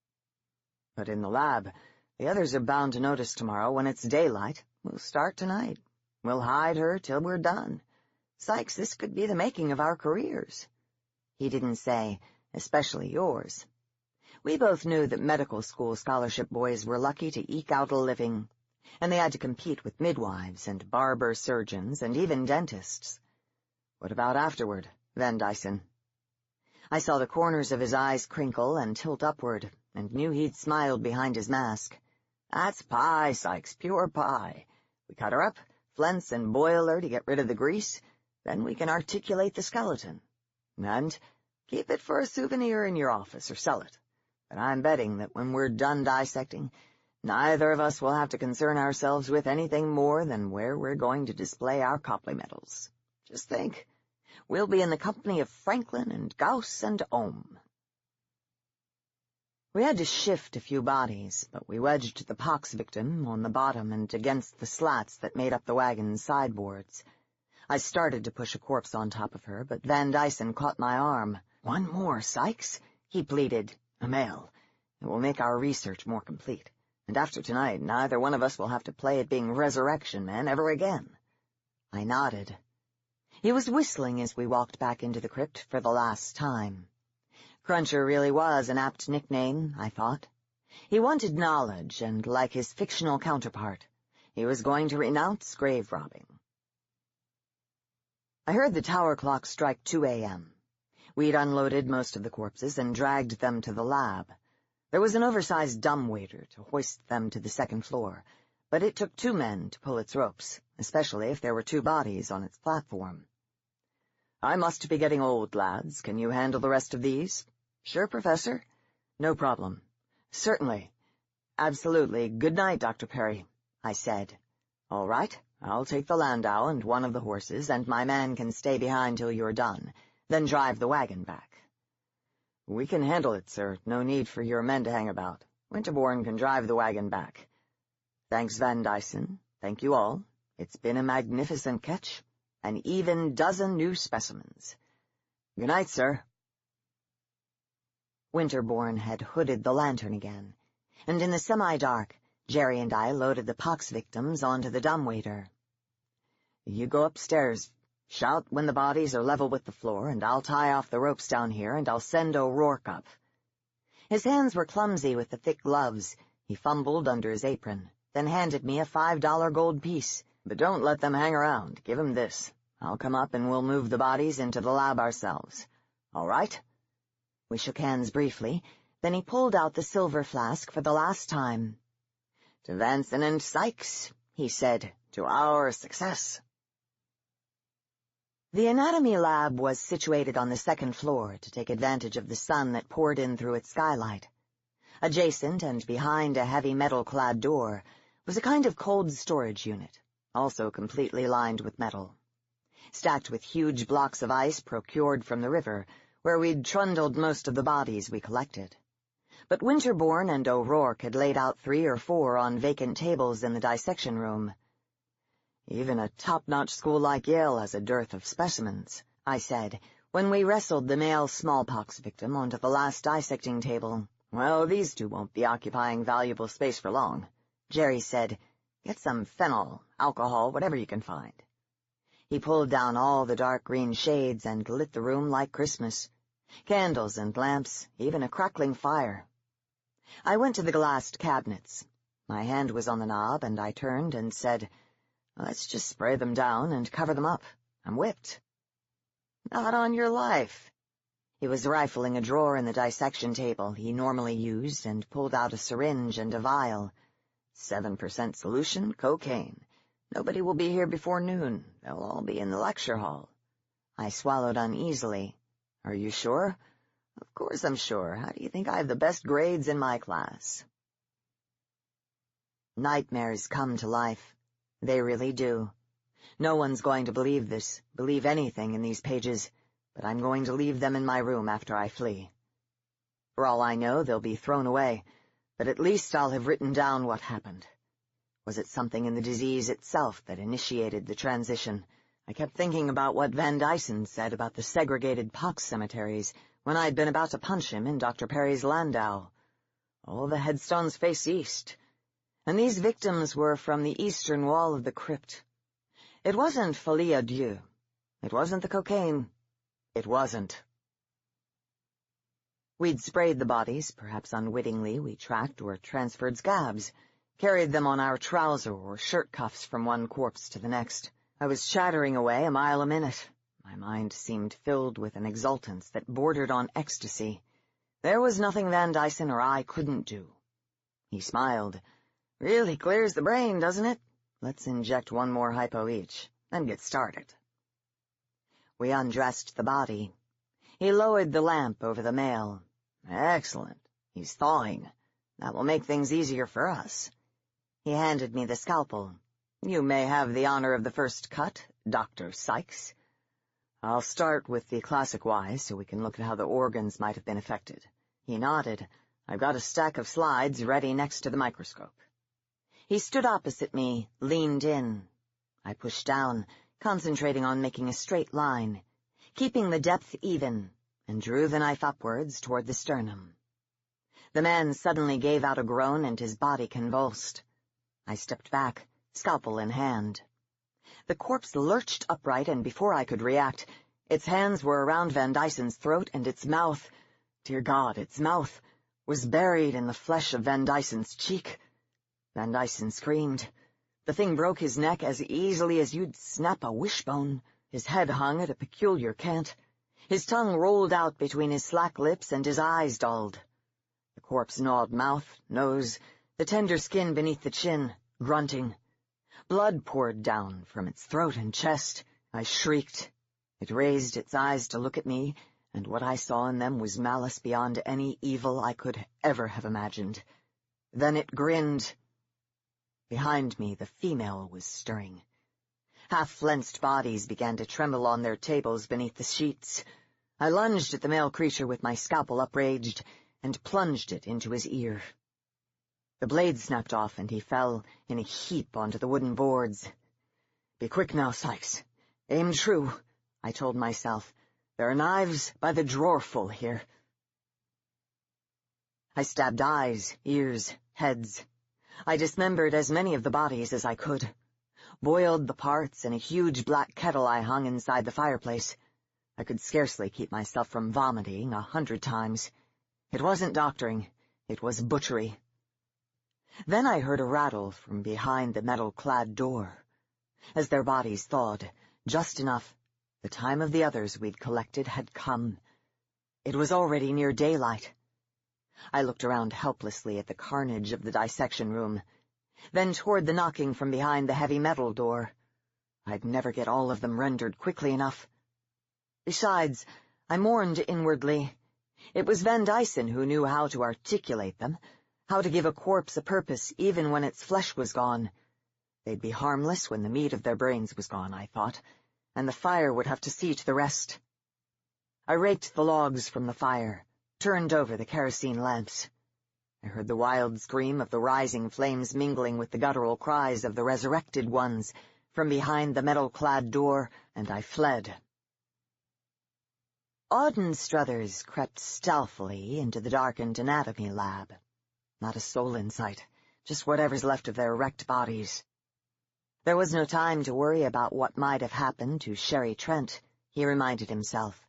But in the lab, the others are bound to notice tomorrow when it's daylight. We'll start tonight. We'll hide her till we're done. Sykes, this could be the making of our careers." He didn't say, "especially yours." We both knew that medical school scholarship boys were lucky to eke out a living, and they had to compete with midwives and barber surgeons and even dentists. "What about afterward, Van Dyson?" I saw the corners of his eyes crinkle and tilt upward, and knew he'd smiled behind his mask. "That's pie, Sykes, pure pie. We cut her up, flense and boil her to get rid of the grease, then we can articulate the skeleton. And keep it for a souvenir in your office or sell it. But I'm betting that when we're done dissecting, neither of us will have to concern ourselves with anything more than where we're going to display our Copley medals. Just think. We'll be in the company of Franklin and Gauss and Ohm." We had to shift a few bodies, but we wedged the pox victim on the bottom and against the slats that made up the wagon's sideboards. I started to push a corpse on top of her, but Van Dyson caught my arm. "One more, Sykes," he pleaded. "A male. It will make our research more complete. And after tonight, neither one of us will have to play at being resurrection men ever again." I nodded. He was whistling as we walked back into the crypt for the last time. Cruncher really was an apt nickname, I thought. He wanted knowledge, and like his fictional counterpart, he was going to renounce grave robbing. I heard the tower clock strike 2 a.m. We'd unloaded most of the corpses and dragged them to the lab. There was an oversized dumbwaiter to hoist them to the second floor, but it took 2 men to pull its ropes, especially if there were 2 bodies on its platform. "I must be getting old, lads. Can you handle the rest of these?" "Sure, Professor." "No problem." "Certainly. Absolutely. Good night, Dr. Perry," I said. "All right. I'll take the landau and one of the horses, and my man can stay behind till you're done, then drive the wagon back." "We can handle it, sir. No need for your men to hang about. Winterbourne can drive the wagon back." "Thanks, Van Dyson. Thank you all. It's been a magnificent catch. An even dozen new specimens. Good night, sir." Winterbourne had hooded the lantern again, and in the semi-dark, Jerry and I loaded the pox victims onto the dumbwaiter. "You go upstairs. Shout when the bodies are level with the floor, and I'll tie off the ropes down here, and I'll send O'Rourke up." His hands were clumsy with the thick gloves. He fumbled under his apron, then handed me a $5 gold piece. "But don't let them hang around. Give 'em this. I'll come up and we'll move the bodies into the lab ourselves. All right?" We shook hands briefly, then he pulled out the silver flask for the last time. "To Vanson and Sykes," he said, "to our success." The anatomy lab was situated on the second floor to take advantage of the sun that poured in through its skylight. Adjacent and behind a heavy metal-clad door was a kind of cold storage unit, also completely lined with metal. Stacked with huge blocks of ice procured from the river, where we'd trundled most of the bodies we collected. But Winterbourne and O'Rourke had laid out 3 or 4 on vacant tables in the dissection room. "Even a top-notch school like Yale has a dearth of specimens," I said, when we wrestled the male smallpox victim onto the last dissecting table. "Well, these 2 won't be occupying valuable space for long," Jerry said. "Get some phenol, alcohol, whatever you can find." He pulled down all the dark green shades and lit the room like Christmas. Candles and lamps, even a crackling fire. I went to the glassed cabinets. My hand was on the knob, and I turned and said, "Let's just spray them down and cover them up. I'm whipped." "Not on your life." He was rifling a drawer in the dissection table he normally used and pulled out a syringe and a vial. 7% solution, cocaine. Nobody will be here before noon. They'll all be in the lecture hall. I swallowed uneasily. "Are you sure?" "Of course I'm sure. How do you think I have the best grades in my class?" Nightmares come to life. They really do. No one's going to believe this, believe anything in these pages, but I'm going to leave them in my room after I flee. For all I know, they'll be thrown away, but at least I'll have written down what happened. Was it something in the disease itself that initiated the transition? I kept thinking about what Van Dyson said about the segregated pox cemeteries when I'd been about to punch him in Dr. Perry's landau. All the headstones face east, and these victims were from the eastern wall of the crypt. It wasn't folie à Dieu. It wasn't the cocaine. It wasn't. We'd sprayed the bodies, perhaps unwittingly we tracked or transferred scabs, carried them on our trouser or shirt cuffs from one corpse to the next. I was chattering away a mile a minute. My mind seemed filled with an exultance that bordered on ecstasy. There was nothing Van Dyson or I couldn't do. He smiled. "Really clears the brain, doesn't it? Let's inject 1 more hypo each, then get started." We undressed the body. He lowered the lamp over the male. "Excellent. He's thawing. That will make things easier for us." He handed me the scalpel. "You may have the honor of the first cut, Dr. Sykes." "I'll start with the classic wise so we can look at how the organs might have been affected." He nodded. "I've got a stack of slides ready next to the microscope." He stood opposite me, leaned in. I pushed down, concentrating on making a straight line, keeping the depth even, and drew the knife upwards toward the sternum. The man suddenly gave out a groan and his body convulsed. I stepped back, scalpel in hand. The corpse lurched upright, and before I could react, its hands were around Van Dyson's throat, and its mouth, dear God, its mouth, was buried in the flesh of Van Dyson's cheek. Van Dyson screamed. The thing broke his neck as easily as you'd snap a wishbone. His head hung at a peculiar cant. His tongue rolled out between his slack lips, and his eyes dulled. The corpse gnawed mouth, nose, the tender skin beneath the chin, grunting. Blood poured down from its throat and chest. I shrieked. It raised its eyes to look at me, and what I saw in them was malice beyond any evil I could ever have imagined. Then it grinned. Behind me, the female was stirring. Half-flensed bodies began to tremble on their tables beneath the sheets. I lunged at the male creature with my scalpel upraised and plunged it into his ear. The blade snapped off, and he fell in a heap onto the wooden boards. "Be quick now, Sykes. Aim true," I told myself. "There are knives by the drawerful here." I stabbed eyes, ears, heads. I dismembered as many of the bodies as I could. Boiled the parts in a huge black kettle I hung inside the fireplace. I could scarcely keep myself from vomiting 100 times. It wasn't doctoring. It was butchery. Then I heard a rattle from behind the metal-clad door. As their bodies thawed, Just enough. The time of the others we'd collected had come. It was already near daylight. I looked around helplessly at the carnage of the dissection room, then toward the knocking from behind the heavy metal door. I'd never get all of them rendered quickly enough. Besides, I mourned inwardly. It was Van Dyson who knew how to articulate them, how to give a corpse a purpose even when its flesh was gone. They'd be harmless when the meat of their brains was gone, I thought, and the fire would have to see to the rest. I raked the logs from the fire, turned over the kerosene lamps. I heard the wild scream of the rising flames mingling with the guttural cries of the resurrected ones from behind the metal-clad door, and I fled. Auden Struthers crept stealthily into the darkened anatomy lab. Not a soul in sight, just whatever's left of their wrecked bodies. There was no time to worry about what might have happened to Sherry Trent, he reminded himself.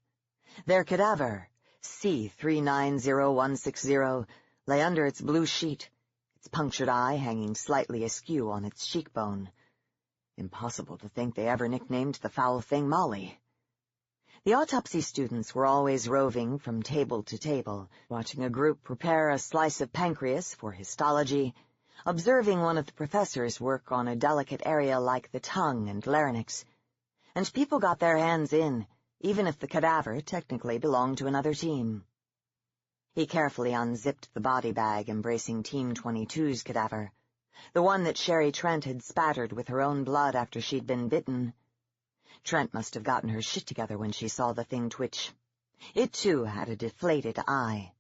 Their cadaver, C390160, lay under its blue sheet, its punctured eye hanging slightly askew on its cheekbone. Impossible to think they ever nicknamed the foul thing Molly. The autopsy students were always roving from table to table, watching a group prepare a slice of pancreas for histology, observing one of the professors work on a delicate area like the tongue and larynx, and people got their hands in, even if the cadaver technically belonged to another team. He carefully unzipped the body bag embracing Team 22's cadaver, the one that Sherry Trent had spattered with her own blood after she'd been bitten. Trent must have gotten her shit together when she saw the thing twitch. It, too, had a deflated eye.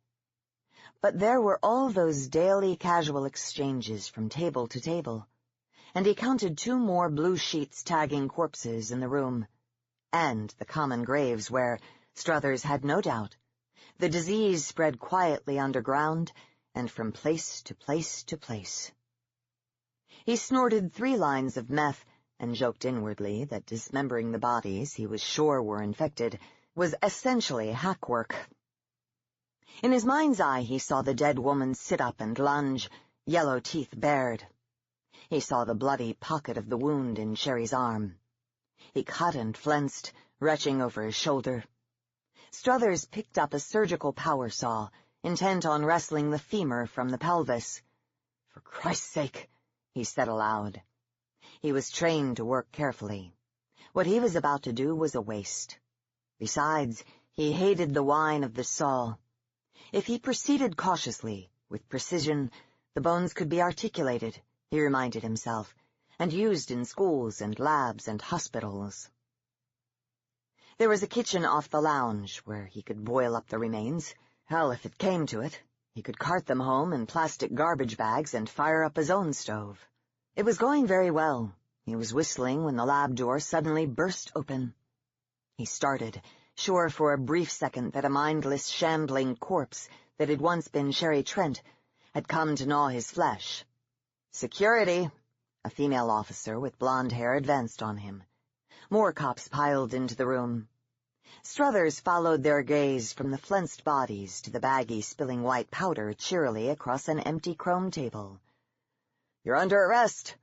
But there were all those daily casual exchanges from table to table, and he counted 2 more blue sheets tagging corpses in the room, and the common graves where, Struthers had no doubt, the disease spread quietly underground and from place to place to place. He snorted 3 lines of meth and joked inwardly that dismembering the bodies he was sure were infected was essentially hack work. In his mind's eye he saw the dead woman sit up and lunge, yellow teeth bared. He saw the bloody pocket of the wound in Sherry's arm. He cut and flensed, retching over his shoulder. Struthers picked up a surgical power saw, intent on wrestling the femur from the pelvis. "For Christ's sake," he said aloud. He was trained to work carefully. What he was about to do was a waste. Besides, he hated the whine of the saw. If he proceeded cautiously, with precision, the bones could be articulated, he reminded himself, and used in schools and labs and hospitals. There was a kitchen off the lounge where he could boil up the remains. Hell, if it came to it, he could cart them home in plastic garbage bags and fire up his own stove. It was going very well. He was whistling when the lab door suddenly burst open. He started, sure for a brief second that a mindless, shambling corpse that had once been Sherry Trent had come to gnaw his flesh. "Security!" A female officer with blonde hair advanced on him. More cops piled into the room. Struthers followed their gaze from the flensed bodies to the baggie spilling white powder cheerily across an empty chrome table. "You're under arrest.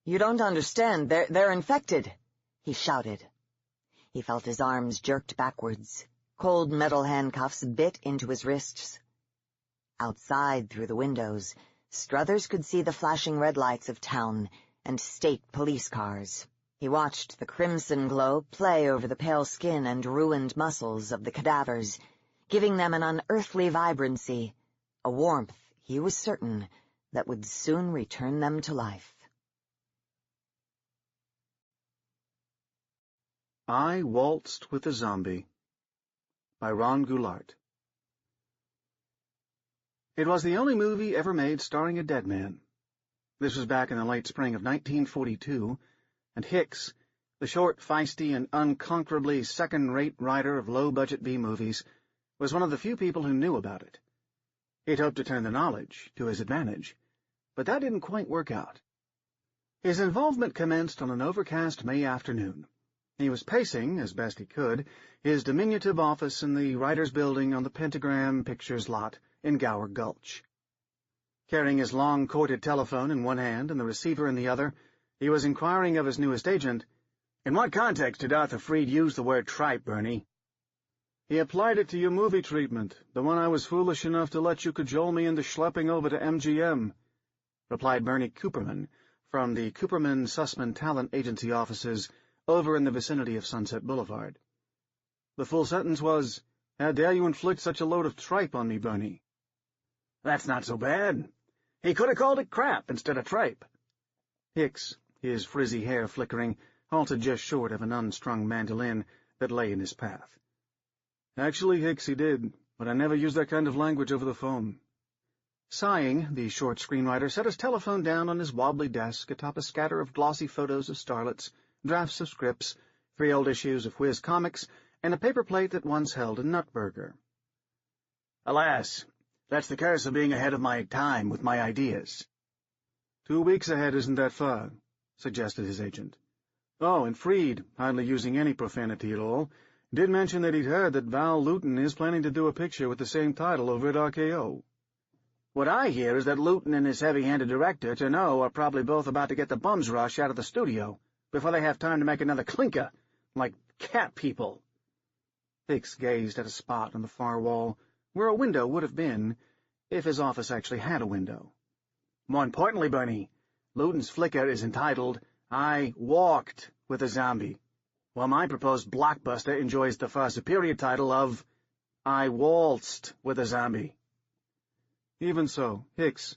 You don't understand. They're infected," he shouted. He felt his arms jerked backwards. Cold metal handcuffs bit into his wrists. Outside, through the windows, Struthers could see the flashing red lights of town and state police cars. He watched the crimson glow play over the pale skin and ruined muscles of the cadavers, giving them an unearthly vibrancy, a warmth, he was certain, that would soon return them to life. I Waltzed with a Zombie by Ron Goulart. It was the only movie ever made starring a dead man. This was back in the late spring of 1942, and Hicks, the short, feisty, and unconquerably second-rate writer of low-budget B-movies, was one of the few people who knew about it. He'd hoped to turn the knowledge to his advantage, but that didn't quite work out. His involvement commenced on an overcast May afternoon. He was pacing, as best he could, his diminutive office in the writer's building on the Pentagram Pictures lot in Gower Gulch. Carrying his long-corded telephone in one hand and the receiver in the other, he was inquiring of his newest agent, In what context did Arthur Freed use the word tripe, Bernie? He applied it to your movie treatment, the one I was foolish enough to let you cajole me into schlepping over to MGM, replied Bernie Cooperman from the Cooperman-Sussman Talent Agency offices over in the vicinity of Sunset Boulevard. The full sentence was, "How dare you inflict such a load of tripe on me, Bernie?" That's not so bad. He could have called it crap instead of tripe. Hicks, his frizzy hair flickering, halted just short of an unstrung mandolin that lay in his path. Actually, Hicks, he did, but I never used that kind of language over the phone. Sighing, the short screenwriter set his telephone down on his wobbly desk atop a scatter of glossy photos of starlets, drafts of scripts, 3 old issues of Whiz Comics, and a paper plate that once held a nutburger. Alas, that's the curse of being ahead of my time with my ideas. 2 weeks ahead isn't that far, suggested his agent. Oh, and Freed, hardly using any profanity at all, did mention that he'd heard that Val Lewton is planning to do a picture with the same title over at RKO. What I hear is that Lewton and his heavy-handed director, Tano, are probably both about to get the bum's rush out of the studio before they have time to make another clinker, like cat people. Hicks gazed at a spot on the far wall where a window would have been if his office actually had a window. More importantly, Bernie, Lewton's flicker is entitled, I Walked with a Zombie, while my proposed blockbuster enjoys the far superior title of I Waltzed with a Zombie. Even so, Hicks,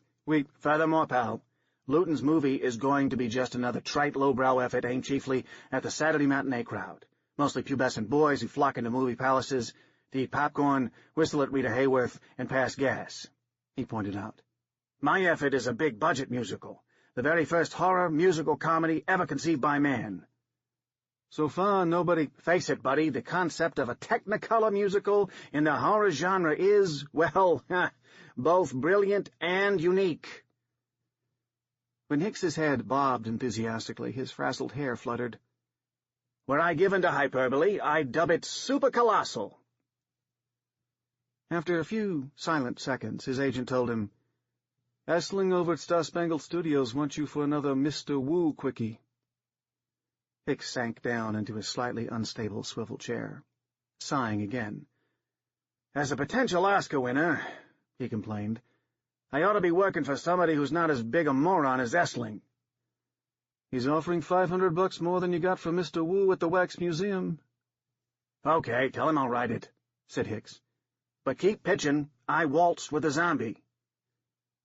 Furthermore, pal, Lewton's movie is going to be just another trite lowbrow effort aimed chiefly at the Saturday matinee crowd, mostly pubescent boys who flock into movie palaces to eat popcorn, whistle at Rita Hayworth, and pass gas, he pointed out. My effort is a big-budget musical, the very first horror musical comedy ever conceived by man. So far, nobody— Face it, buddy, the concept of a Technicolor musical in the horror genre is, well, both brilliant and unique. When Hicks's head bobbed enthusiastically, his frazzled hair fluttered. Were I given to hyperbole, I'd dub it super-colossal. After a few silent seconds, his agent told him, Essling over at Star Spangled Studios wants you for another Mr. Wu quickie. Hicks sank down into his slightly unstable swivel chair, sighing again. As a potential Oscar winner, he complained, I ought to be working for somebody who's not as big a moron as Essling. He's offering $500 more than you got for Mr. Wu at the Wax Museum. Okay, tell him I'll write it, said Hicks. But keep pitching, I Waltzed with a Zombie.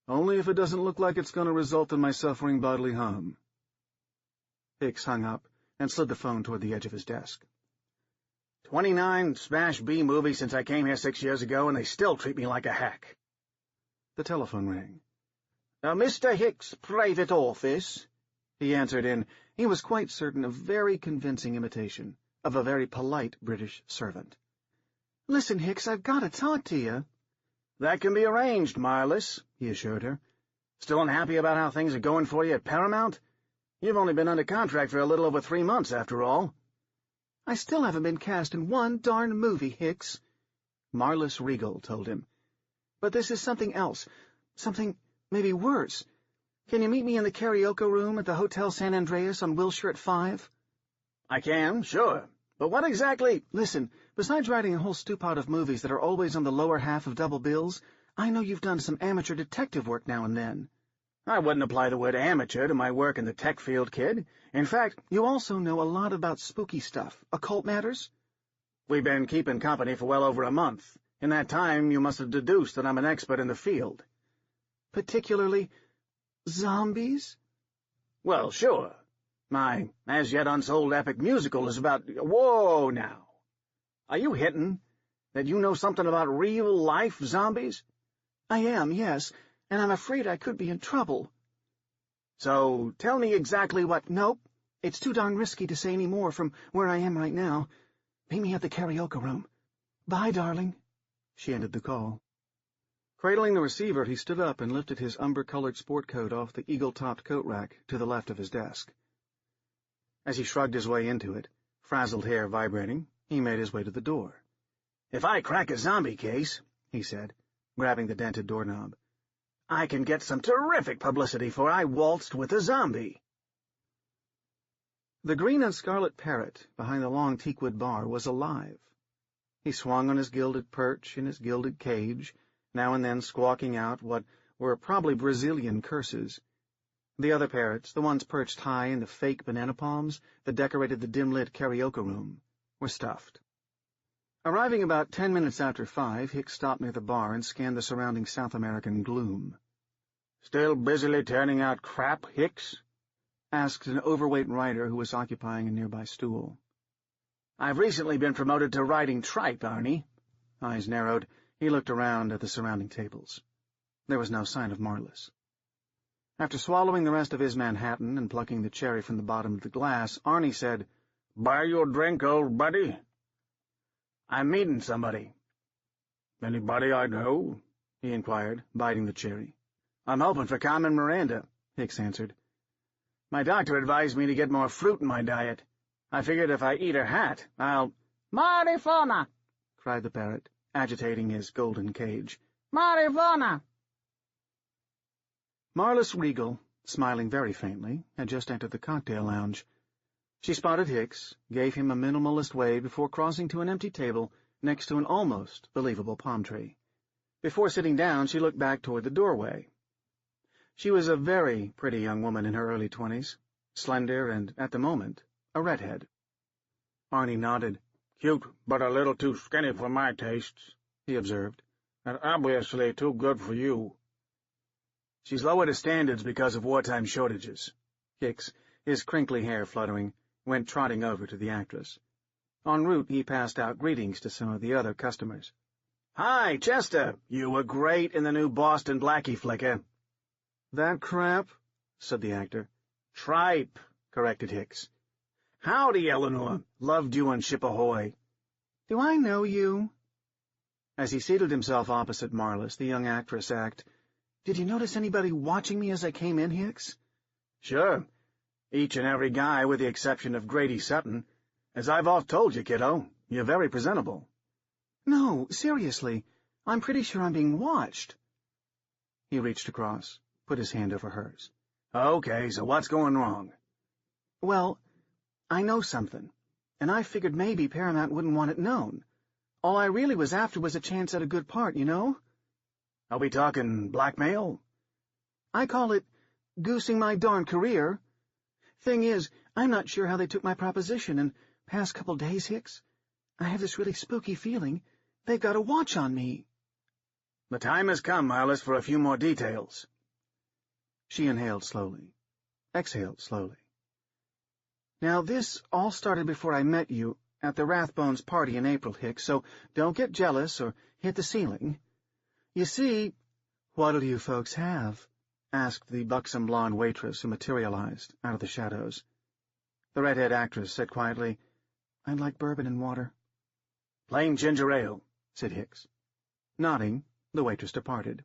Only if it doesn't look like it's going to result in my suffering bodily harm. Hicks hung up and slid the phone toward the edge of his desk. 29 smash B movies since I came here 6 years ago, and they still treat me like a hack. The telephone rang. Mr. Hicks' private office, he answered in, he was quite certain, a very convincing imitation of a very polite British servant. Listen, Hicks, I've got to talk to you. That can be arranged, Marlis, he assured her. Still unhappy about how things are going for you at Paramount? You've only been under contract for a little over 3 months, after all. I still haven't been cast in one darn movie, Hicks, Marlis Regal told him. But this is something else, something maybe worse. Can you meet me in the karaoke room at the Hotel San Andreas on Wilshire at 5? I can, sure. But what exactly— Listen, besides writing a whole stew-pot of movies that are always on the lower half of double bills, I know you've done some amateur detective work now and then. I wouldn't apply the word amateur to my work in the tech field, kid. In fact, you also know a lot about spooky stuff, occult matters? We've been keeping company for well over a month. In that time, you must have deduced that I'm an expert in the field. Particularly zombies? Well, sure. My as-yet-unsold epic musical is about— Whoa, now! Are you hitting that you know something about real-life zombies? I am, yes, and I'm afraid I could be in trouble. So, tell me exactly what— Nope, it's too darn risky to say any more from where I am right now. Meet me at the karaoke room. Bye, darling. She ended the call. Cradling the receiver, he stood up and lifted his umber-colored sport coat off the eagle-topped coat rack to the left of his desk. As he shrugged his way into it, frazzled hair vibrating, he made his way to the door. If I crack a zombie case, he said, grabbing the dented doorknob, I can get some terrific publicity for I Waltzed with a Zombie. The green and scarlet parrot behind the long teakwood bar was alive. He swung on his gilded perch in his gilded cage, now and then squawking out what were probably Brazilian curses. The other parrots, the ones perched high in the fake banana palms that decorated the dim-lit karaoke room, were stuffed. Arriving about 10 minutes after 5, Hicks stopped near the bar and scanned the surrounding South American gloom. "Still busily turning out crap, Hicks?" asked an overweight writer who was occupying a nearby stool. "I've recently been promoted to writing tripe, Arnie." Eyes narrowed, he looked around at the surrounding tables. There was no sign of Marlis. After swallowing the rest of his Manhattan and plucking the cherry from the bottom of the glass, Arnie said, "Buy you a drink, old buddy?" "I'm meeting somebody." "Anybody I know?" he inquired, biting the cherry. "I'm hoping for Carmen Miranda," Hicks answered. "My doctor advised me to get more fruit in my diet. I figured if I eat her hat, I'll—" "Marifona!" cried the parrot, agitating his golden cage. "Marifona!" Marlis Regal, smiling very faintly, had just entered the cocktail lounge. She spotted Hicks, gave him a minimalist wave before crossing to an empty table next to an almost believable palm tree. Before sitting down, she looked back toward the doorway. She was a very pretty young woman in her early 20s, slender and, at the moment, a redhead. Arnie nodded. "Cute, but a little too skinny for my tastes," he observed. "And obviously too good for you." "She's lowered her standards because of wartime shortages." Hicks, his crinkly hair fluttering, went trotting over to the actress. En route, he passed out greetings to some of the other customers. "Hi, Chester. You were great in the new Boston Blackie flicker." "That crap?" said the actor. "Tripe," corrected Hicks. "Howdy, Eleanor. Loved you on Ship Ahoy." "Do I know you?" As he seated himself opposite Marlis, the young actress asked, "Did you notice anybody watching me as I came in, Hicks?" "Sure. Each and every guy with the exception of Grady Sutton. As I've oft told you, kiddo, you're very presentable." "No, seriously. I'm pretty sure I'm being watched." He reached across, put his hand over hers. "Okay, so what's going wrong?" "Well, I know something, and I figured maybe Paramount wouldn't want it known. All I really was after was a chance at a good part, you know?" "Are we talking blackmail?" "I call it goosing my darn career. Thing is, I'm not sure how they took my proposition, and past couple days, Hicks, I have this really spooky feeling they've got a watch on me." "The time has come, Marlis, for a few more details." She inhaled slowly, exhaled slowly. "Now, this all started before I met you at the Rathbones' party in April, Hicks, so don't get jealous or hit the ceiling. You see—" "What'll you folks have?" asked the buxom blonde waitress who materialized out of the shadows. The redhead actress said quietly, "I'd like bourbon and water." "Plain ginger ale," said Hicks. Nodding, the waitress departed.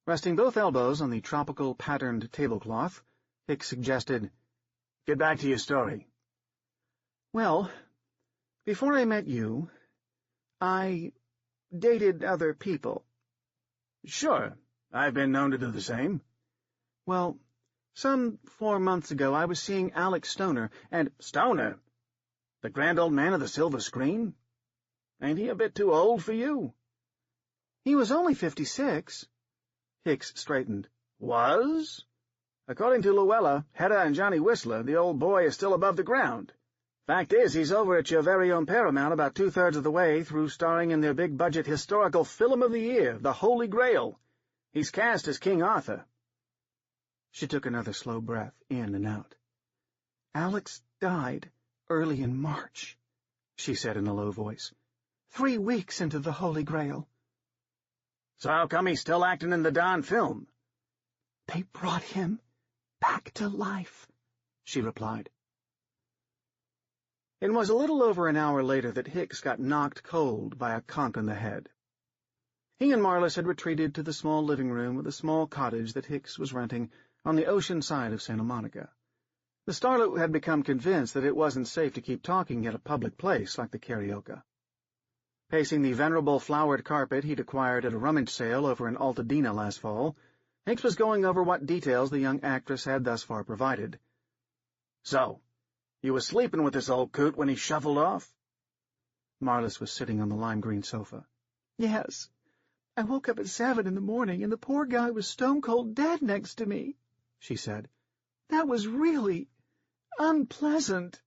Resting both elbows on the tropical patterned tablecloth, Hicks suggested, "Get back to your story." "Well, before I met you, I dated other people." "Sure, I've been known to do the same." "Well, some 4 months ago I was seeing Alex Stoner, and—" "Stoner? The grand old man of the silver screen? Ain't he a bit too old for you?" "He was only 56. Hicks straightened. "Was? According to Luella, Hedda, and Johnny Whistler, the old boy is still above the ground. Fact is, he's over at your very own Paramount about 2/3 of the way through starring in their big-budget historical film of the year, The Holy Grail. He's cast as King Arthur." She took another slow breath, in and out. "Alex died early in March," she said in a low voice. 3 weeks into The Holy Grail. "So how come he's still acting in the darn film?" "They brought him back to life," she replied. It was a little over an hour later that Hicks got knocked cold by a conk on the head. He and Marlis had retreated to the small living room of the small cottage that Hicks was renting on the ocean side of Santa Monica. The starlet had become convinced that it wasn't safe to keep talking at a public place like the karaoke. Pacing the venerable flowered carpet he'd acquired at a rummage sale over in Altadena last fall, Hicks was going over what details the young actress had thus far provided. "So, You was sleeping with this old coot when he shuffled off?" Marlis was sitting on the lime-green sofa. "Yes. I woke up at 7 in the morning, and the poor guy was stone-cold dead next to me," she said. "That was really unpleasant."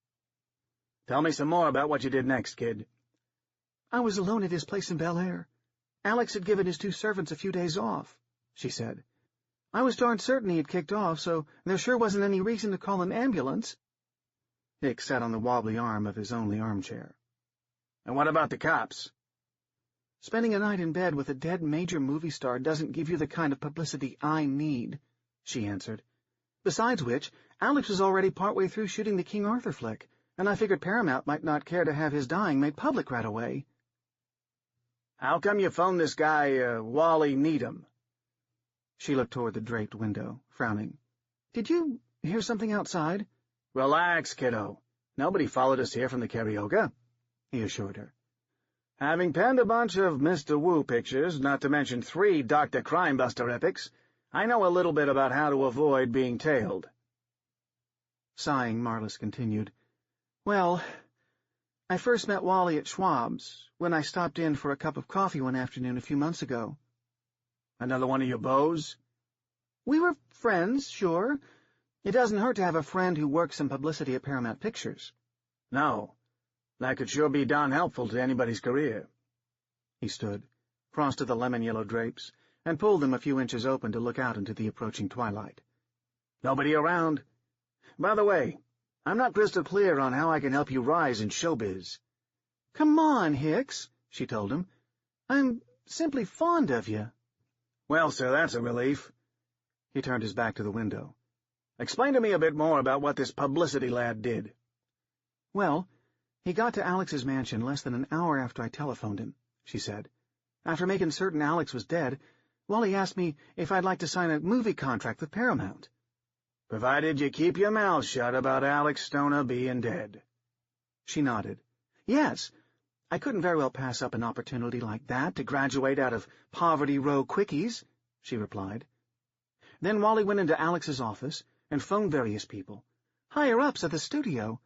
"Tell me some more about what you did next, kid." "I was alone at his place in Bel Air. Alex had given his 2 servants a few days off," she said. "I was darn certain he had kicked off, so there sure wasn't any reason to call an ambulance." Hicks sat on the wobbly arm of his only armchair. "And what about the cops?" "Spending a night in bed with a dead major movie star doesn't give you the kind of publicity I need," she answered. "Besides which, Alex was already partway through shooting the King Arthur flick, and I figured Paramount might not care to have his dying made public right away." "How come you phoned this guy, Wally Needham?" She looked toward the draped window, frowning. "Did you hear something outside?" "Relax, kiddo. Nobody followed us here from the karaoke," he assured her. "Having penned a bunch of Mr. Wu pictures, not to mention 3 Dr. Crimebuster epics, I know a little bit about how to avoid being tailed." Sighing, Marlis continued, "Well, I first met Wally at Schwab's, when I stopped in for a cup of coffee one afternoon a few months ago." "Another one of your beaus?" "We were friends, sure. It doesn't hurt to have a friend who works in publicity at Paramount Pictures." "No. That could sure be darn helpful to anybody's career." He stood, crossed to the lemon-yellow drapes, and pulled them a few inches open to look out into the approaching twilight. "Nobody around? By the way, I'm not crystal clear on how I can help you rise in showbiz." "Come on, Hicks," she told him. "I'm simply fond of you." "Well, sir, that's a relief." He turned his back to the window. "Explain to me a bit more about what this publicity lad did." "Well, he got to Alex's mansion less than an hour after I telephoned him," she said. "After making certain Alex was dead, Wally asked me if I'd like to sign a movie contract with Paramount." "Provided you keep your mouth shut about Alex Stoner being dead." She nodded. "Yes, I couldn't very well pass up an opportunity like that to graduate out of Poverty Row Quickies," she replied. "Then Wally went into Alex's office and phoned various people, higher-ups at the studio.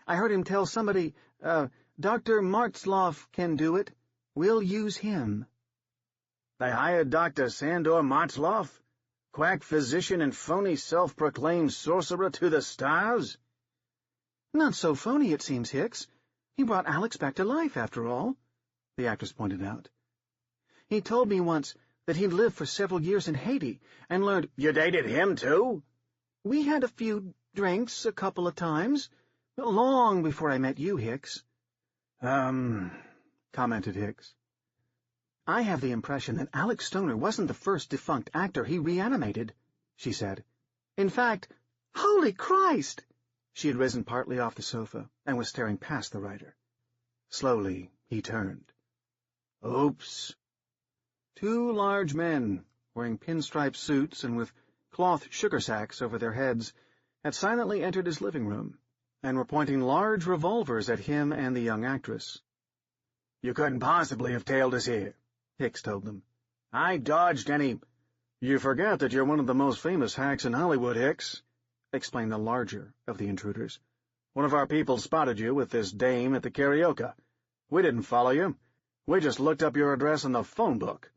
I heard him tell somebody, Dr. Martzloff can do it. We'll use him." "They hired Dr. Sandor Martzloff, quack physician and phony self-proclaimed sorcerer to the stars?" "Not so phony, it seems, Hicks. He brought Alex back to life, after all," the actress pointed out. "He told me once that he'd lived for several years in Haiti and learned—" "You dated him, too?" "We had a few drinks a couple of times, but long before I met you, Hicks." Commented Hicks. "I have the impression that Alex Stoner wasn't the first defunct actor he reanimated," she said. "In fact, holy Christ!" She had risen partly off the sofa and was staring past the writer. Slowly, he turned. "Oops." 2 large men, wearing pinstripe suits and with cloth sugar sacks over their heads, had silently entered his living room and were pointing large revolvers at him and the young actress. "You couldn't possibly have tailed us here," Hicks told them. "I dodged any—" "You forget that you're one of the most famous hacks in Hollywood, Hicks," explained the larger of the intruders. "One of our people spotted you with this dame at the karaoke. We didn't follow you. We just looked up your address in the phone book."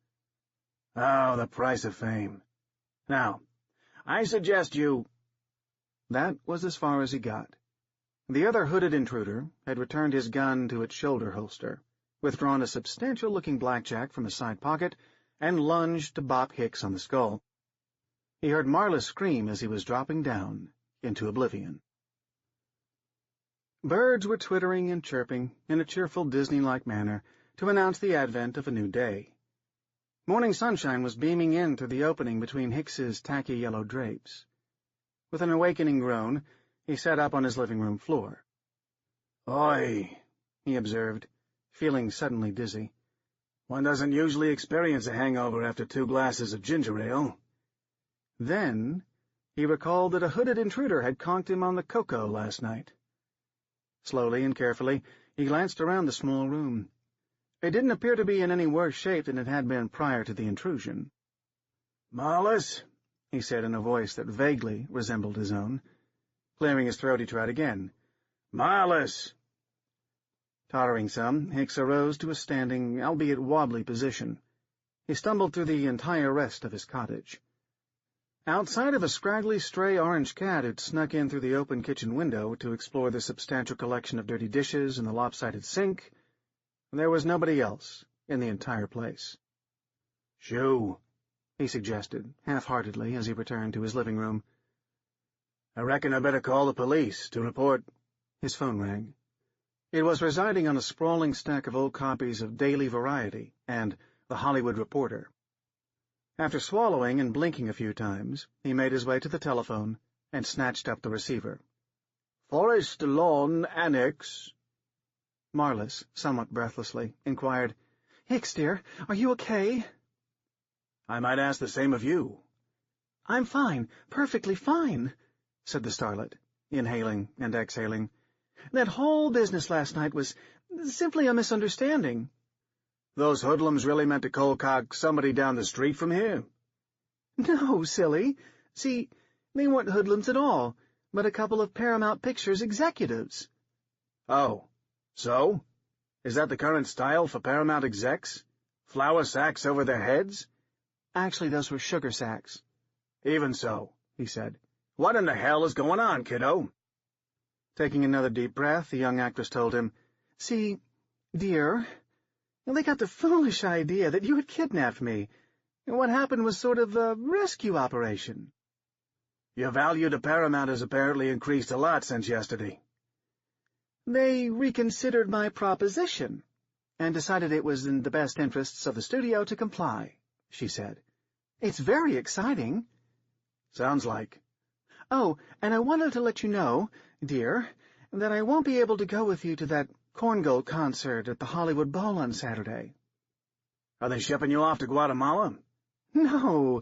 "Oh, the price of fame. Now, I suggest you—" That was as far as he got. The other hooded intruder had returned his gun to its shoulder holster, withdrawn a substantial-looking blackjack from a side pocket, and lunged to bop Hicks on the skull. He heard Marlis scream as he was dropping down into oblivion. Birds were twittering and chirping in a cheerful Disney-like manner to announce the advent of a new day. Morning sunshine was beaming in through the opening between Hicks's tacky yellow drapes. With an awakening groan, he sat up on his living-room floor. "Oi," he observed, feeling suddenly dizzy. "One doesn't usually experience a hangover after 2 glasses of ginger ale." Then he recalled that a hooded intruder had conked him on the cocoa last night. Slowly and carefully, he glanced around the small room. It didn't appear to be in any worse shape than it had been prior to the intrusion. "Marlis," he said in a voice that vaguely resembled his own. Clearing his throat, he tried again. Marlis! Tottering some, Hicks arose to a standing, albeit wobbly position. He stumbled through the entire rest of his cottage. Outside of a scraggly stray orange cat who'd snuck in through the open kitchen window to explore the substantial collection of dirty dishes in the lopsided sink, there was nobody else in the entire place. "Shoo," he suggested, half-heartedly, as he returned to his living room. "I reckon I better call the police to report—" His phone rang. It was residing on a sprawling stack of old copies of Daily Variety and The Hollywood Reporter. After swallowing and blinking a few times, he made his way to the telephone and snatched up the receiver. "Forest Lawn Annex." Marlis, somewhat breathlessly, inquired, "Hicks, dear, are you okay?" "I might ask the same of you." "I'm fine, perfectly fine," said the starlet, inhaling and exhaling. "That whole business last night was simply a misunderstanding." "Those hoodlums really meant to cold-cock somebody down the street from here?" "No, silly. See, they weren't hoodlums at all, but a couple of Paramount Pictures executives." "Oh, so? Is that the current style for Paramount execs? Flour sacks over their heads?" "Actually, those were sugar sacks." "Even so," he said. "What in the hell is going on, kiddo?" Taking another deep breath, the young actress told him, "See, dear, they got the foolish idea that you had kidnapped me. What happened was sort of a rescue operation." "Your value to Paramount has apparently increased a lot since yesterday." "They reconsidered my proposition and decided it was in the best interests of the studio to comply," she said. "It's very exciting." "Sounds like." "Oh, and I wanted to let you know, dear, that I won't be able to go with you to that Korngold concert at the Hollywood Bowl on Saturday." "Are they shipping you off to Guatemala?" "No,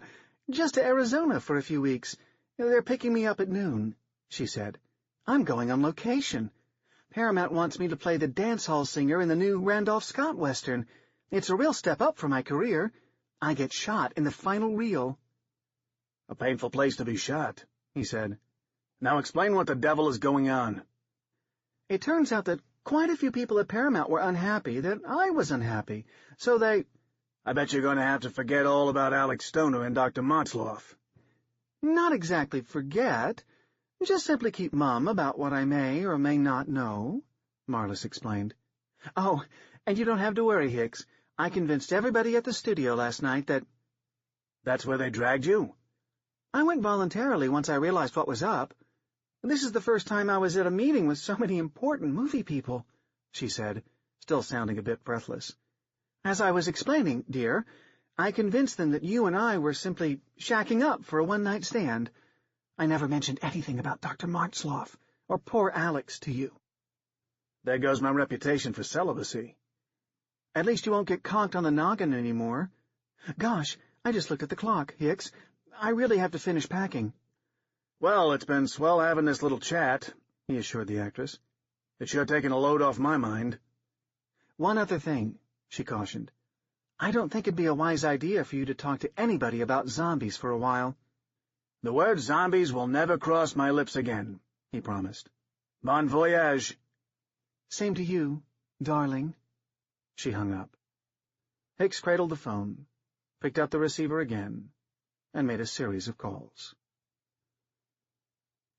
just to Arizona for a few weeks. They're picking me up at noon," she said. "I'm going on location. Paramount wants me to play the dance hall singer in the new Randolph Scott Western. It's a real step up for my career. I get shot in the final reel." "A painful place to be shot," he said. "Now explain what the devil is going on." "It turns out that quite a few people at Paramount were unhappy that I was unhappy, so they—" "I bet you're going to have to forget all about Alex Stoner and Dr. Motzloff." "Not exactly forget. Just simply keep mum about what I may or may not know," Marlis explained. "Oh, and you don't have to worry, Hicks. I convinced everybody at the studio last night that—" "That's where they dragged you?" "I went voluntarily once I realized what was up. This is the first time I was at a meeting with so many important movie people," she said, still sounding a bit breathless. "As I was explaining, dear, I convinced them that you and I were simply shacking up for a one-night stand. I never mentioned anything about Dr. Motzloff or poor Alex to you." "There goes my reputation for celibacy." "At least you won't get conked on the noggin anymore. Gosh, I just looked at the clock, Hicks. I really have to finish packing." "Well, it's been swell having this little chat," he assured the actress. "It's sure taken a load off my mind." "One other thing," she cautioned. "I don't think it'd be a wise idea for you to talk to anybody about zombies for a while." "The word zombies will never cross my lips again," he promised. "Bon voyage." "Same to you, darling." She hung up. Hicks cradled the phone, picked up the receiver again, and made a series of calls.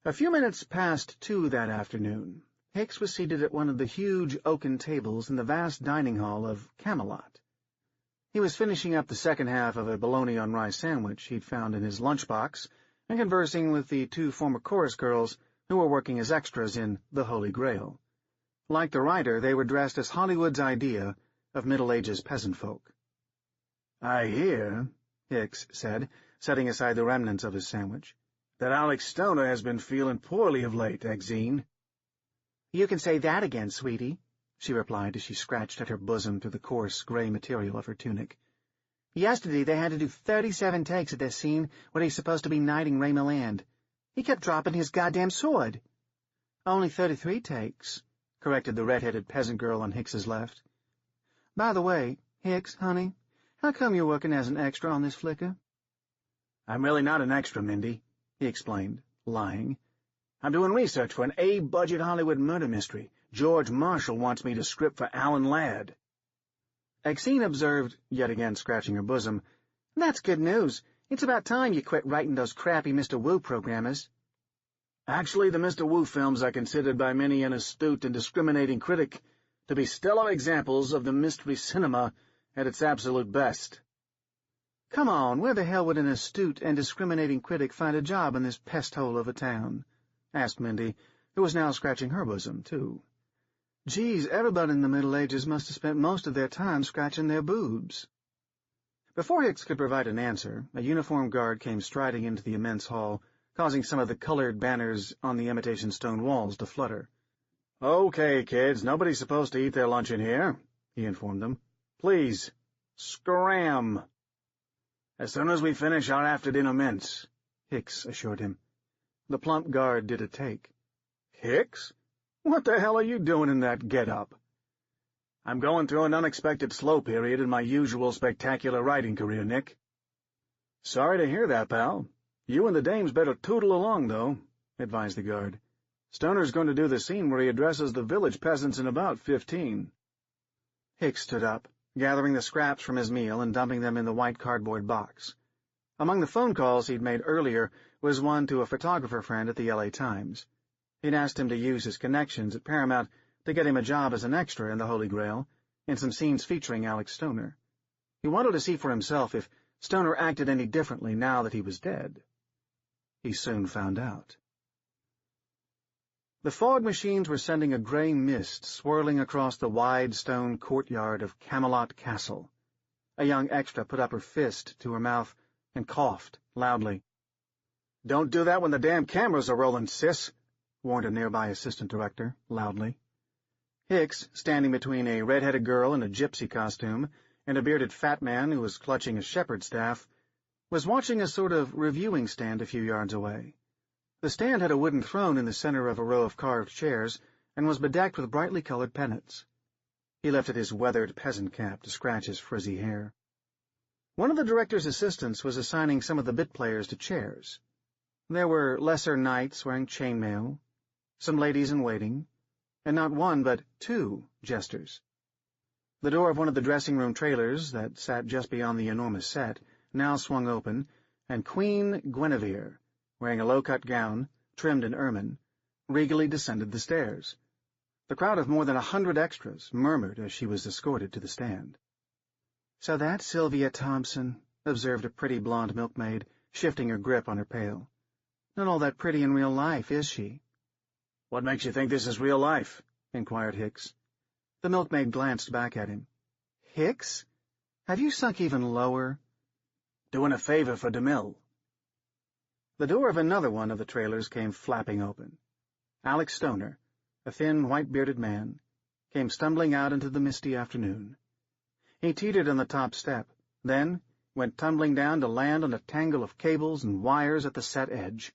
A few minutes past 2 that afternoon, Hicks was seated at one of the huge oaken tables in the vast dining hall of Camelot. He was finishing up the second half of a bologna-on-rice sandwich he'd found in his lunchbox and conversing with the 2 former chorus girls who were working as extras in The Holy Grail. Like the writer, they were dressed as Hollywood's idea of Middle Ages peasant folk. "I hear," Hicks said, setting aside the remnants of his sandwich, "that Alex Stoner has been feeling poorly of late, Exene." "You can say that again, sweetie," she replied as she scratched at her bosom through the coarse gray material of her tunic. "Yesterday they had to do 37 takes of this scene where he's supposed to be knighting Ray Milland. He kept dropping his goddamn sword." "Only 33 takes," corrected the red-headed peasant girl on Hicks's left. "By the way, Hicks, honey, how come you're working as an extra on this flicker?" "I'm really not an extra, Mindy," he explained, lying. I'm doing research for an A-budget Hollywood murder mystery. George Marshall wants me to script for Alan Ladd." Exene observed, yet again scratching her bosom, "That's good news. It's about time you quit writing those crappy Mr. Wu programmers." Actually, the Mr. Wu films are considered by many an astute and discriminating critic to be stellar examples of the mystery cinema at its absolute best. Come on, where the hell would an astute and discriminating critic find a job in this pest-hole of a town? Asked Mindy, who was now scratching her bosom, too. Geez, everybody in the Middle Ages must have spent most of their time scratching their boobs. Before Hicks could provide an answer, a uniformed guard came striding into the immense hall, causing some of the colored banners on the imitation stone walls to flutter. "Okay, kids, nobody's supposed to eat their lunch in here," he informed them. "Please, scram." "As soon as we finish our after-dinner mince," Hicks assured him. The plump guard did a take. "Hicks? What the hell are you doing in that get-up?" "I'm going through an unexpected slow period in my usual spectacular writing career, Nick." "Sorry to hear that, pal. You and the dames better tootle along, though," advised the guard. "Stoner's going to do the scene where he addresses the village peasants in about 15. Hicks stood up, gathering the scraps from his meal and dumping them in the white cardboard box. Among the phone calls he'd made earlier was one to a photographer friend at the L.A. Times. He'd asked him to use his connections at Paramount to get him a job as an extra in The Holy Grail, in some scenes featuring Alex Stoner. He wanted to see for himself if Stoner acted any differently now that he was dead. He soon found out. The fog machines were sending a gray mist swirling across the wide stone courtyard of Camelot Castle. A young extra put up her fist to her mouth and coughed loudly. "Don't do that when the damn cameras are rolling, sis," warned a nearby assistant director, loudly. Hicks, standing between a red-headed girl in a gypsy costume and a bearded fat man who was clutching a shepherd's staff, was watching a sort of reviewing stand a few yards away. The stand had a wooden throne in the center of a row of carved chairs and was bedecked with brightly colored pennants. He lifted his weathered peasant cap to scratch his frizzy hair. One of the director's assistants was assigning some of the bit players to chairs. There were lesser knights wearing chainmail, some ladies in waiting, and not one but two jesters. The door of one of the dressing-room trailers that sat just beyond the enormous set now swung open, and Queen Guinevere, wearing a low-cut gown, trimmed in ermine, regally descended the stairs. The crowd of more than 100 extras murmured as she was escorted to the stand. "So that's Sylvia Thompson," observed a pretty blonde milkmaid, shifting her grip on her pail. "Not all that pretty in real life, is she?" "What makes you think this is real life?" inquired Hicks. The milkmaid glanced back at him. "Hicks? Have you sunk even lower?" "Doing a favor for DeMille." The door of another one of the trailers came flapping open. Alex Stoner, a thin, white-bearded man, came stumbling out into the misty afternoon. He teetered on the top step, then went tumbling down to land on a tangle of cables and wires at the set edge.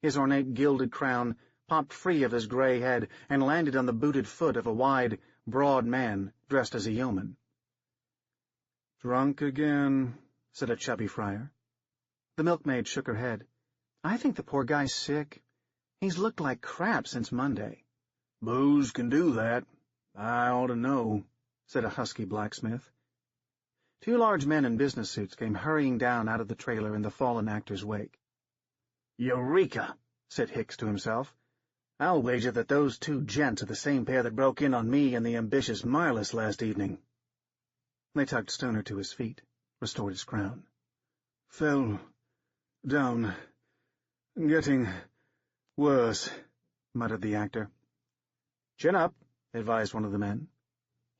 His ornate gilded crown popped free of his gray head and landed on the booted foot of a wide, broad man dressed as a yeoman. "Drunk again," said a chubby friar. The milkmaid shook her head. "I think the poor guy's sick. He's looked like crap since Monday." "Booze can do that. I ought to know," said a husky blacksmith. Two large men in business suits came hurrying down out of the trailer in the fallen actor's wake. "Eureka!" said Hicks to himself. "I'll wager that those two gents are the same pair that broke in on me and the ambitious Marlis last evening." They tugged Stoner to his feet, restored his crown. "Fell down. Getting worse," muttered the actor. "Chin up," advised one of the men.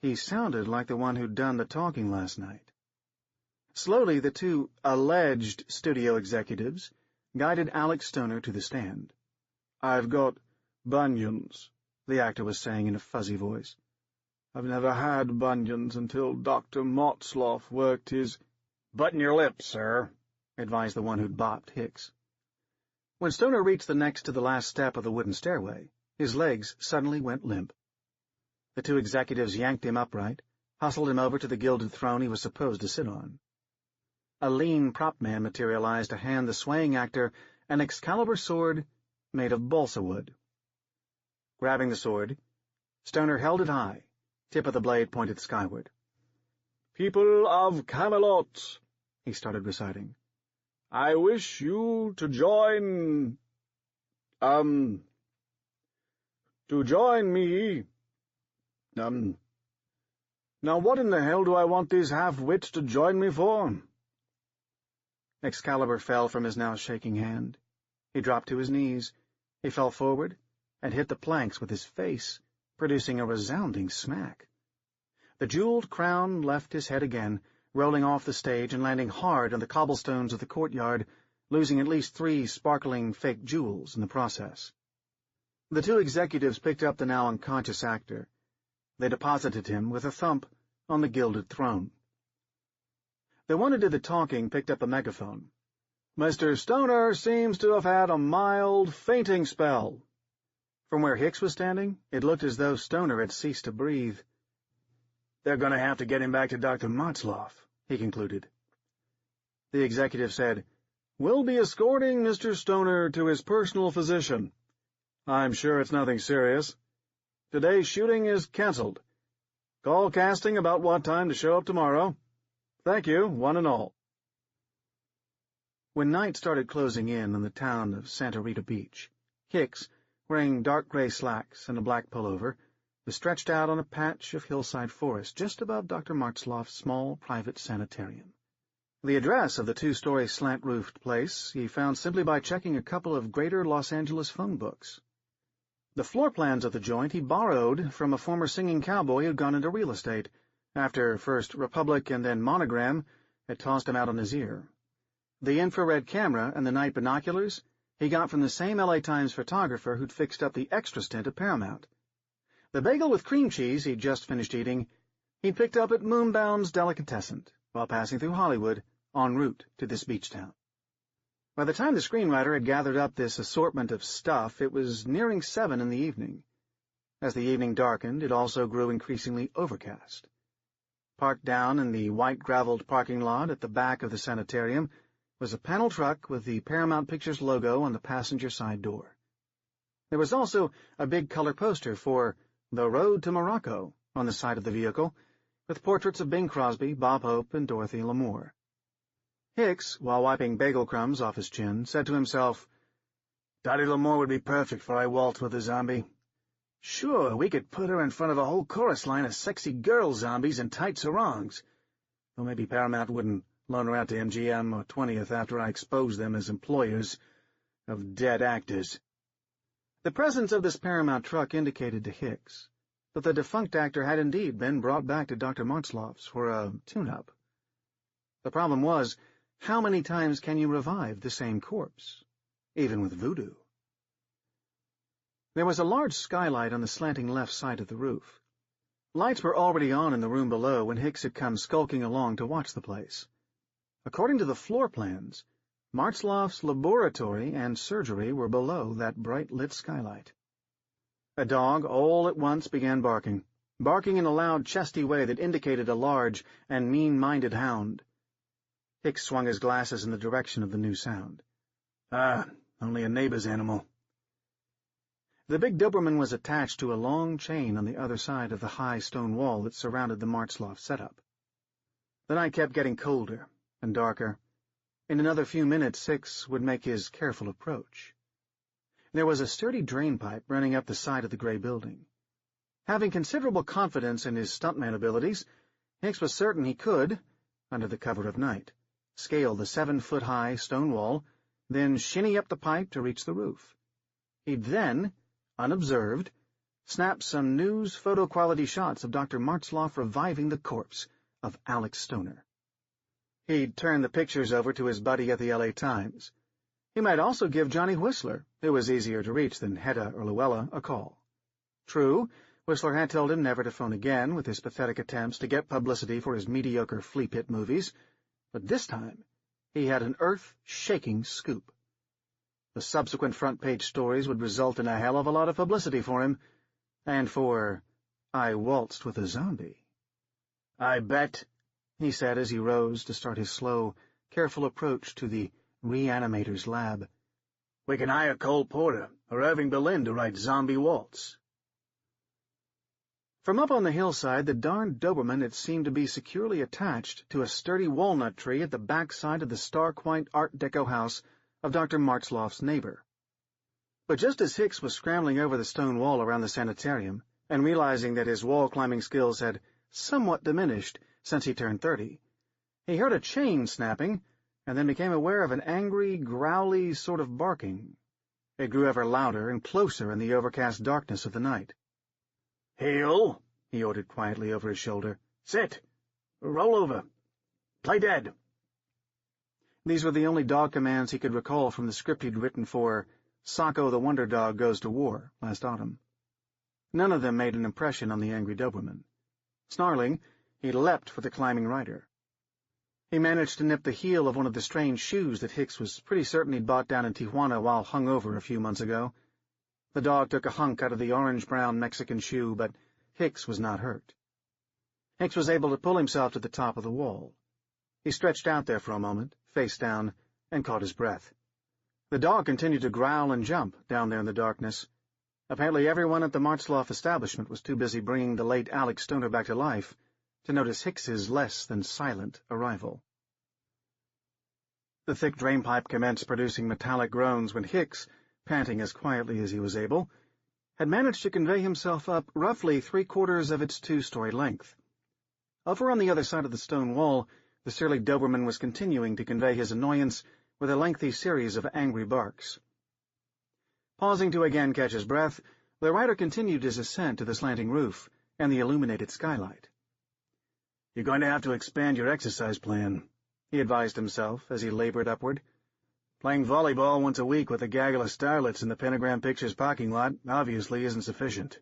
He sounded like the one who'd done the talking last night. Slowly, the two alleged studio executives guided Alex Stoner to the stand. "I've got bunions," the actor was saying in a fuzzy voice. "I've never had bunions until Dr. Motzloff worked his—" "Button your lips, sir," advised the one who'd bopped Hicks. When Stoner reached the next to the last step of the wooden stairway, his legs suddenly went limp. The two executives yanked him upright, hustled him over to the gilded throne he was supposed to sit on. A lean prop man materialized to hand the swaying actor an Excalibur sword made of balsa wood. Grabbing the sword, Stoner held it high, tip of the blade pointed skyward. "People of Camelot," he started reciting, "I wish you to join me. Now what in the hell do I want these half-wits to join me for?" Excalibur fell from his now shaking hand. He dropped to his knees. He fell forward and hit the planks with his face, producing a resounding smack. The jeweled crown left his head again, rolling off the stage and landing hard on the cobblestones of the courtyard, losing at least 3 sparkling fake jewels in the process. The 2 executives picked up the now unconscious actor. They deposited him with a thump on the gilded throne. The one who did the talking picked up a megaphone. "Mr. Stoner seems to have had a mild fainting spell." From where Hicks was standing, it looked as though Stoner had ceased to breathe. "They're going to have to get him back to Dr. Motzloff," he concluded. The executive said, "We'll be escorting Mr. Stoner to his personal physician. I'm sure it's nothing serious. Today's shooting is cancelled. Call casting about what time to show up tomorrow. Thank you, one and all." When night started closing in on the town of Santa Rita Beach, Hicks, wearing dark gray slacks and a black pullover, was stretched out on a patch of hillside forest just above Dr. Motzloff's small private sanitarium. The address of the 2-story slant-roofed place he found simply by checking a couple of greater Los Angeles phone books. The floor plans of the joint he borrowed from a former singing cowboy who had gone into real estate, after first Republic and then Monogram had tossed him out on his ear. The infrared camera and the night binoculars he got from the same LA Times photographer who'd fixed up the extra stint at Paramount. The bagel with cream cheese he'd just finished eating he'd picked up at Moonbound's Delicatessen while passing through Hollywood en route to this beach town. By the time the screenwriter had gathered up this assortment of stuff, it was nearing 7 in the evening. As the evening darkened, it also grew increasingly overcast. Parked down in the white-gravelled parking lot at the back of the sanitarium was a panel truck with the Paramount Pictures logo on the passenger side door. There was also a big color poster for The Road to Morocco on the side of the vehicle, with portraits of Bing Crosby, Bob Hope, and Dorothy Lamour. Hicks, while wiping bagel crumbs off his chin, said to himself, "Dottie Lamour would be perfect for I Waltz with a Zombie. Sure, we could put her in front of a whole chorus line of sexy girl zombies in tight sarongs. Though maybe Paramount wouldn't loan her out to MGM or 20th after I expose them as employers of dead actors." The presence of this Paramount truck indicated to Hicks that the defunct actor had indeed been brought back to Dr. Motzloff's for a tune-up. The problem was, how many times can you revive the same corpse, even with voodoo? There was a large skylight on the slanting left side of the roof. Lights were already on in the room below when Hicks had come skulking along to watch the place. According to the floor plans, Motzloff's laboratory and surgery were below that bright-lit skylight. A dog all at once began barking in a loud, chesty way that indicated a large and mean-minded hound. Hicks swung his glasses in the direction of the new sound. Only a neighbor's animal. The big Doberman was attached to a long chain on the other side of the high stone wall that surrounded the Motzloff setup. The night kept getting colder and darker. In another few minutes, Hicks would make his careful approach. There was a sturdy drain pipe running up the side of the gray building. Having considerable confidence in his stuntman abilities, Hicks was certain he could, under the cover of night, scale the 7-foot-high stone wall, then shinny up the pipe to reach the roof. He'd then, unobserved, snap some news photo-quality shots of Dr. Motzloff reviving the corpse of Alex Stoner. He'd turn the pictures over to his buddy at the LA Times. He might also give Johnny Whistler, who was easier to reach than Hedda or Luella, a call. True, Whistler had told him never to phone again with his pathetic attempts to get publicity for his mediocre flea-pit movies, but this time he had an earth-shaking scoop. The subsequent front-page stories would result in a hell of a lot of publicity for him, and for I Waltzed with a Zombie. "I bet," he said as he rose to start his slow, careful approach to the reanimator's lab. We can hire Cole Porter or Irving Berlin to write Zombie Waltz. From up on the hillside, the darned Doberman had seemed to be securely attached to a sturdy walnut tree at the back side of the stark white Art Deco house of Dr. Martzloff's neighbor. But just as Hicks was scrambling over the stone wall around the sanitarium and realizing that his wall-climbing skills had somewhat diminished since he turned 30, he heard a chain snapping and then became aware of an angry, growly sort of barking. It grew ever louder and closer in the overcast darkness of the night. "Heel," he ordered quietly over his shoulder. "Sit. Roll over. Play dead." These were the only dog commands he could recall from the script he'd written for Socko the Wonder Dog Goes to War last autumn. None of them made an impression on the angry Doberman. Snarling, he leapt for the climbing rider. He managed to nip the heel of one of the strange shoes that Hicks was pretty certain he'd bought down in Tijuana while hung over a few months ago. The dog took a hunk out of the orange-brown Mexican shoe, but Hicks was not hurt. Hicks was able to pull himself to the top of the wall. He stretched out there for a moment, face down, and caught his breath. The dog continued to growl and jump down there in the darkness. Apparently everyone at the Martzloff establishment was too busy bringing the late Alex Stoner back to life to notice Hicks's less than silent arrival. The thick drainpipe commenced producing metallic groans when Hicks, panting as quietly as he was able, had managed to convey himself up roughly 3/4 of its 2-story length. Over on the other side of the stone wall, the surly Doberman was continuing to convey his annoyance with a lengthy series of angry barks. Pausing to again catch his breath, the rider continued his ascent to the slanting roof and the illuminated skylight. "You're going to have to expand your exercise plan," he advised himself as he labored upward. "Playing volleyball once a week with a gaggle of starlets in the Pentagram Pictures parking lot obviously isn't sufficient."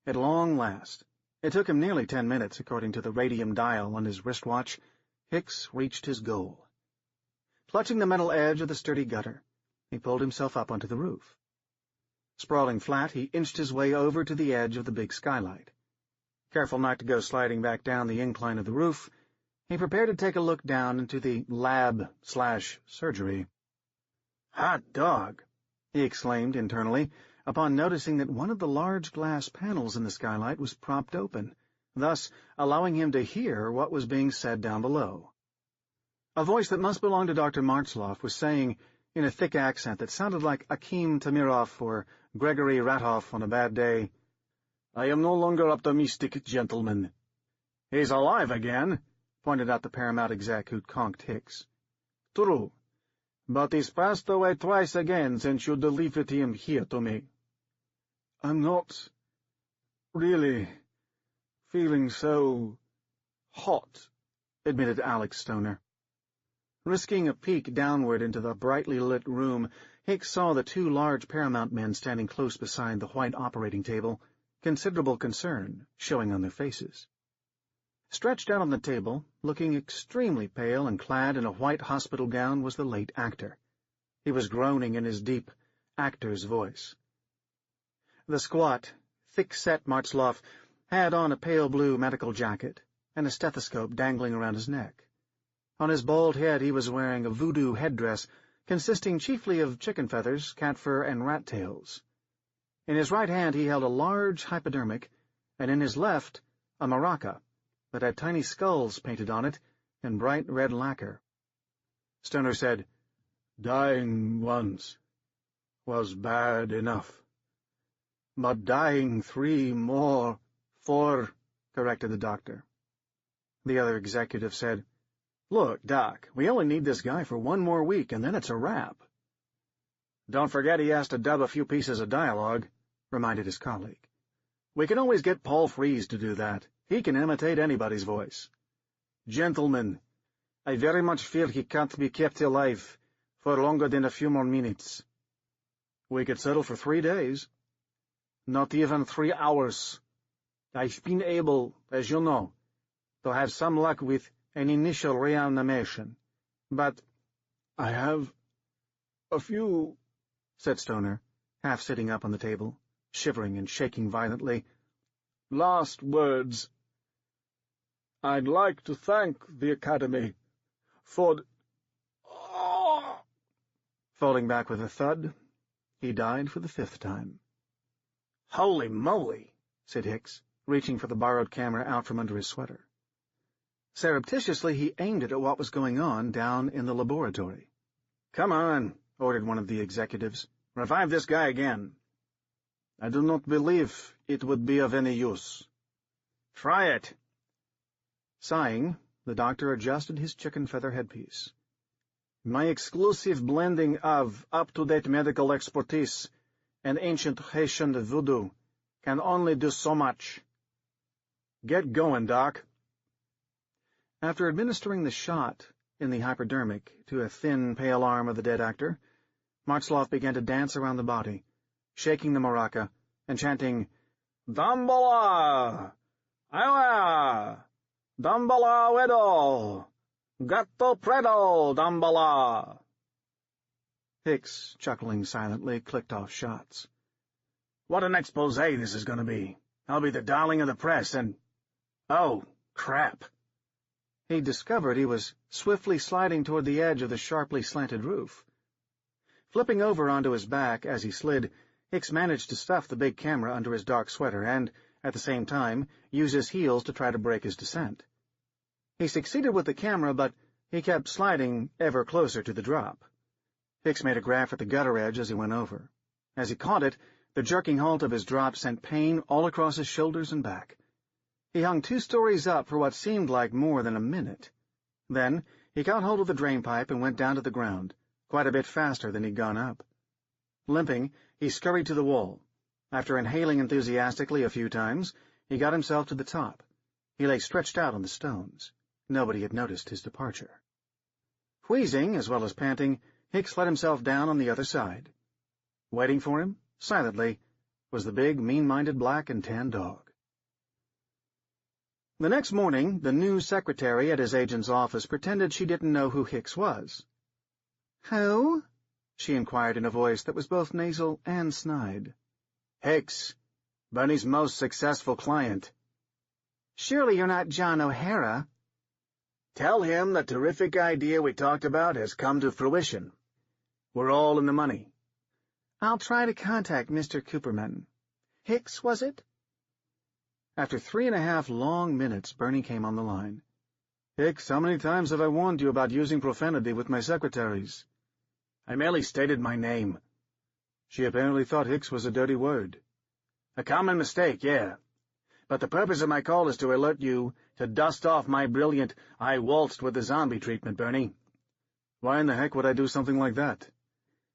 At long last, it took him nearly 10 minutes, according to the radium dial on his wristwatch, Hicks reached his goal. Clutching the metal edge of the sturdy gutter, he pulled himself up onto the roof. Sprawling flat, he inched his way over to the edge of the big skylight. Careful not to go sliding back down the incline of the roof, he prepared to take a look down into the lab/surgery. "Hot dog!" he exclaimed internally, upon noticing that one of the large glass panels in the skylight was propped open, thus allowing him to hear what was being said down below. A voice that must belong to Dr. Martzloff was saying, in a thick accent that sounded like Akim Tamirov or Gregory Ratoff on a bad day, "I am no longer optimistic, gentlemen." "He's alive again," pointed out the Paramount exec who'd conked Hicks. "True, but he's passed away twice again since you delivered him here to me." "I'm not really feeling so hot," admitted Alex Stoner. Risking a peek downward into the brightly lit room, Hicks saw the 2 large Paramount men standing close beside the white operating table, considerable concern showing on their faces. Stretched out on the table, looking extremely pale and clad in a white hospital gown, was the late actor. He was groaning in his deep, actor's voice. The squat, thick-set Martzloff had on a pale blue medical jacket and a stethoscope dangling around his neck. On his bald head he was wearing a voodoo headdress consisting chiefly of chicken feathers, cat fur, and rat tails. In his right hand he held a large hypodermic, and in his left a maraca that had tiny skulls painted on it in bright red lacquer. Stoner said, "Dying once was bad enough. But dying 3 more, 4, corrected the doctor. The other executive said, "Look, Doc, we only need this guy for 1 more week, and then it's a wrap." "Don't forget he has to dub a few pieces of dialogue," reminded his colleague. "We can always get Paul Frees to do that. He can imitate anybody's voice. Gentlemen, I very much fear he can't be kept alive for longer than a few more minutes." "We could settle for 3 days." "Not even 3 hours. I've been able, as you know, to have some luck with an initial reanimation, but—" "I have a few," said Stoner, half sitting up on the table, shivering and shaking violently, "last words. I'd like to thank the Academy for Falling back with a thud, he died for the 5th time. "Holy moly," said Hicks, reaching for the borrowed camera out from under his sweater. Surreptitiously, he aimed it at what was going on down in the laboratory. "Come on," ordered one of the executives. "Revive this guy again." "I do not believe it would be of any use." "Try it." Sighing, the doctor adjusted his chicken feather headpiece. "My exclusive blending of up-to-date medical expertise and ancient Haitian voodoo can only do so much." "Get going, Doc." After administering the shot in the hypodermic to a thin, pale arm of the dead actor, Martzloff began to dance around the body, shaking the maraca and chanting, "Dambala! Iowa! Dambala wedo! Gatto predo, Dambala!" Hicks, chuckling silently, clicked off shots. "What an expose this is going to be. I'll be the darling of the press, and... oh, crap." He discovered he was swiftly sliding toward the edge of the sharply slanted roof. Flipping over onto his back as he slid, Hicks managed to stuff the big camera under his dark sweater and, at the same time, use his heels to try to break his descent. He succeeded with the camera, but he kept sliding ever closer to the drop. Hicks made a grab at the gutter edge as he went over. As he caught it, the jerking halt of his drop sent pain all across his shoulders and back. He hung 2 stories up for what seemed like more than a minute. Then he got hold of the drain pipe and went down to the ground, quite a bit faster than he'd gone up. Limping, he scurried to the wall. After inhaling enthusiastically a few times, he got himself to the top. He lay stretched out on the stones. Nobody had noticed his departure. Wheezing, as well as panting, Hicks let himself down on the other side. Waiting for him, silently, was the big, mean-minded black and tan dog. The next morning, the new secretary at his agent's office pretended she didn't know who Hicks was. "Who?" she inquired in a voice that was both nasal and snide. "Hicks, Bernie's most successful client." "Surely you're not John O'Hara?" "Tell him the terrific idea we talked about has come to fruition. We're all in the money." "I'll try to contact Mr. Cooperman. Hicks, was it?" After 3.5 long minutes, Bernie came on the line. "Hicks, how many times have I warned you about using profanity with my secretaries?" "I merely stated my name." She apparently thought Hicks was a dirty word. "A common mistake, yeah. But the purpose of my call is to alert you to dust off my brilliant 'I waltzed with the zombie' treatment, Bernie." "Why in the heck would I do something like that?"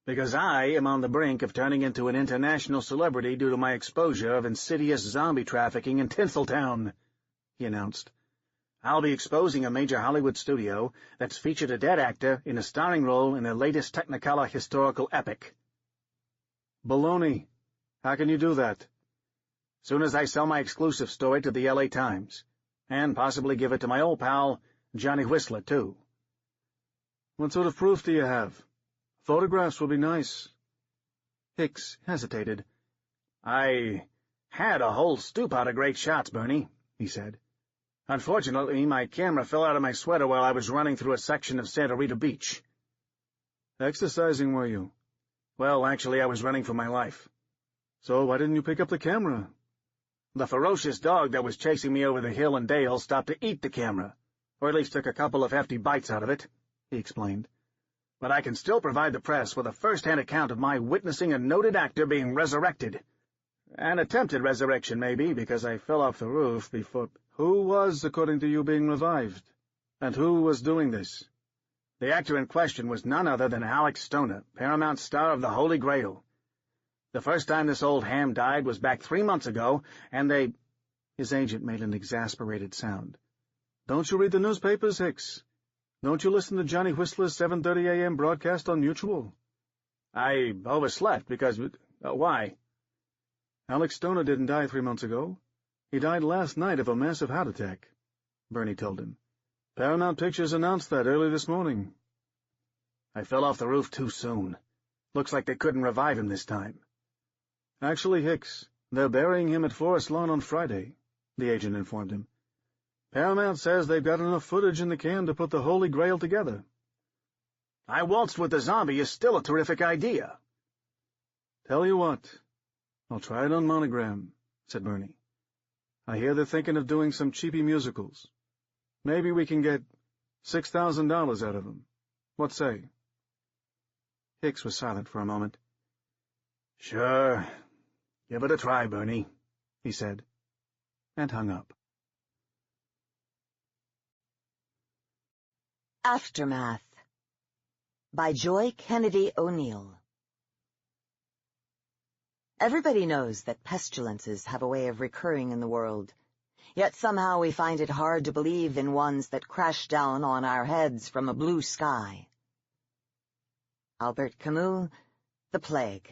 "Because I am on the brink of turning into an international celebrity due to my exposure of insidious zombie trafficking in Tinseltown," he announced. "I'll be exposing a major Hollywood studio that's featured a dead actor in a starring role in the latest Technicolor historical epic." "Baloney. How can you do that?" "Soon as I sell my exclusive story to the L.A. Times, and possibly give it to my old pal, Johnny Whistler, too." "What sort of proof do you have? Photographs would be nice." Hicks hesitated. "I had a whole stewpot of great shots, Bernie," he said. "Unfortunately, my camera fell out of my sweater while I was running through a section of Santa Rita Beach." "Exercising, were you?" "Well, actually, I was running for my life." "So why didn't you pick up the camera?" "The ferocious dog that was chasing me over the hill and dale stopped to eat the camera, or at least took a couple of hefty bites out of it," he explained. "But I can still provide the press with a first-hand account of my witnessing a noted actor being resurrected. An attempted resurrection, maybe, because I fell off the roof before—" "Who was, according to you, being revived? And who was doing this?" "The actor in question was none other than Alex Stoner, Paramount star of The Holy Grail. The first time this old ham died was back 3 months ago, and they—" His agent made an exasperated sound. "Don't you read the newspapers, Hicks? Don't you listen to Johnny Whistler's 7:30 a.m. broadcast on Mutual?" "I overslept because— why?" "Alex Stoner didn't die 3 months ago. He died last night of a massive heart attack," Bernie told him. "Paramount Pictures announced that early this morning." "I fell off the roof too soon. Looks like they couldn't revive him this time." "Actually, Hicks, they're burying him at Forest Lawn on Friday," the agent informed him. "Paramount says they've got enough footage in the can to put the Holy Grail together." I waltzed with the zombie is still a terrific idea. Tell you what, I'll try it on Monogram, said Bernie. I hear they're thinking of doing some cheapy musicals. Maybe we can get $6,000 out of them. What say? Hicks was silent for a moment. Sure. Give it a try, Bernie, he said, and hung up. Aftermath by Joy Kennedy O'Neill. Everybody knows that pestilences have a way of recurring in the world, yet somehow we find it hard to believe in ones that crash down on our heads from a blue sky. Albert Camus, The Plague.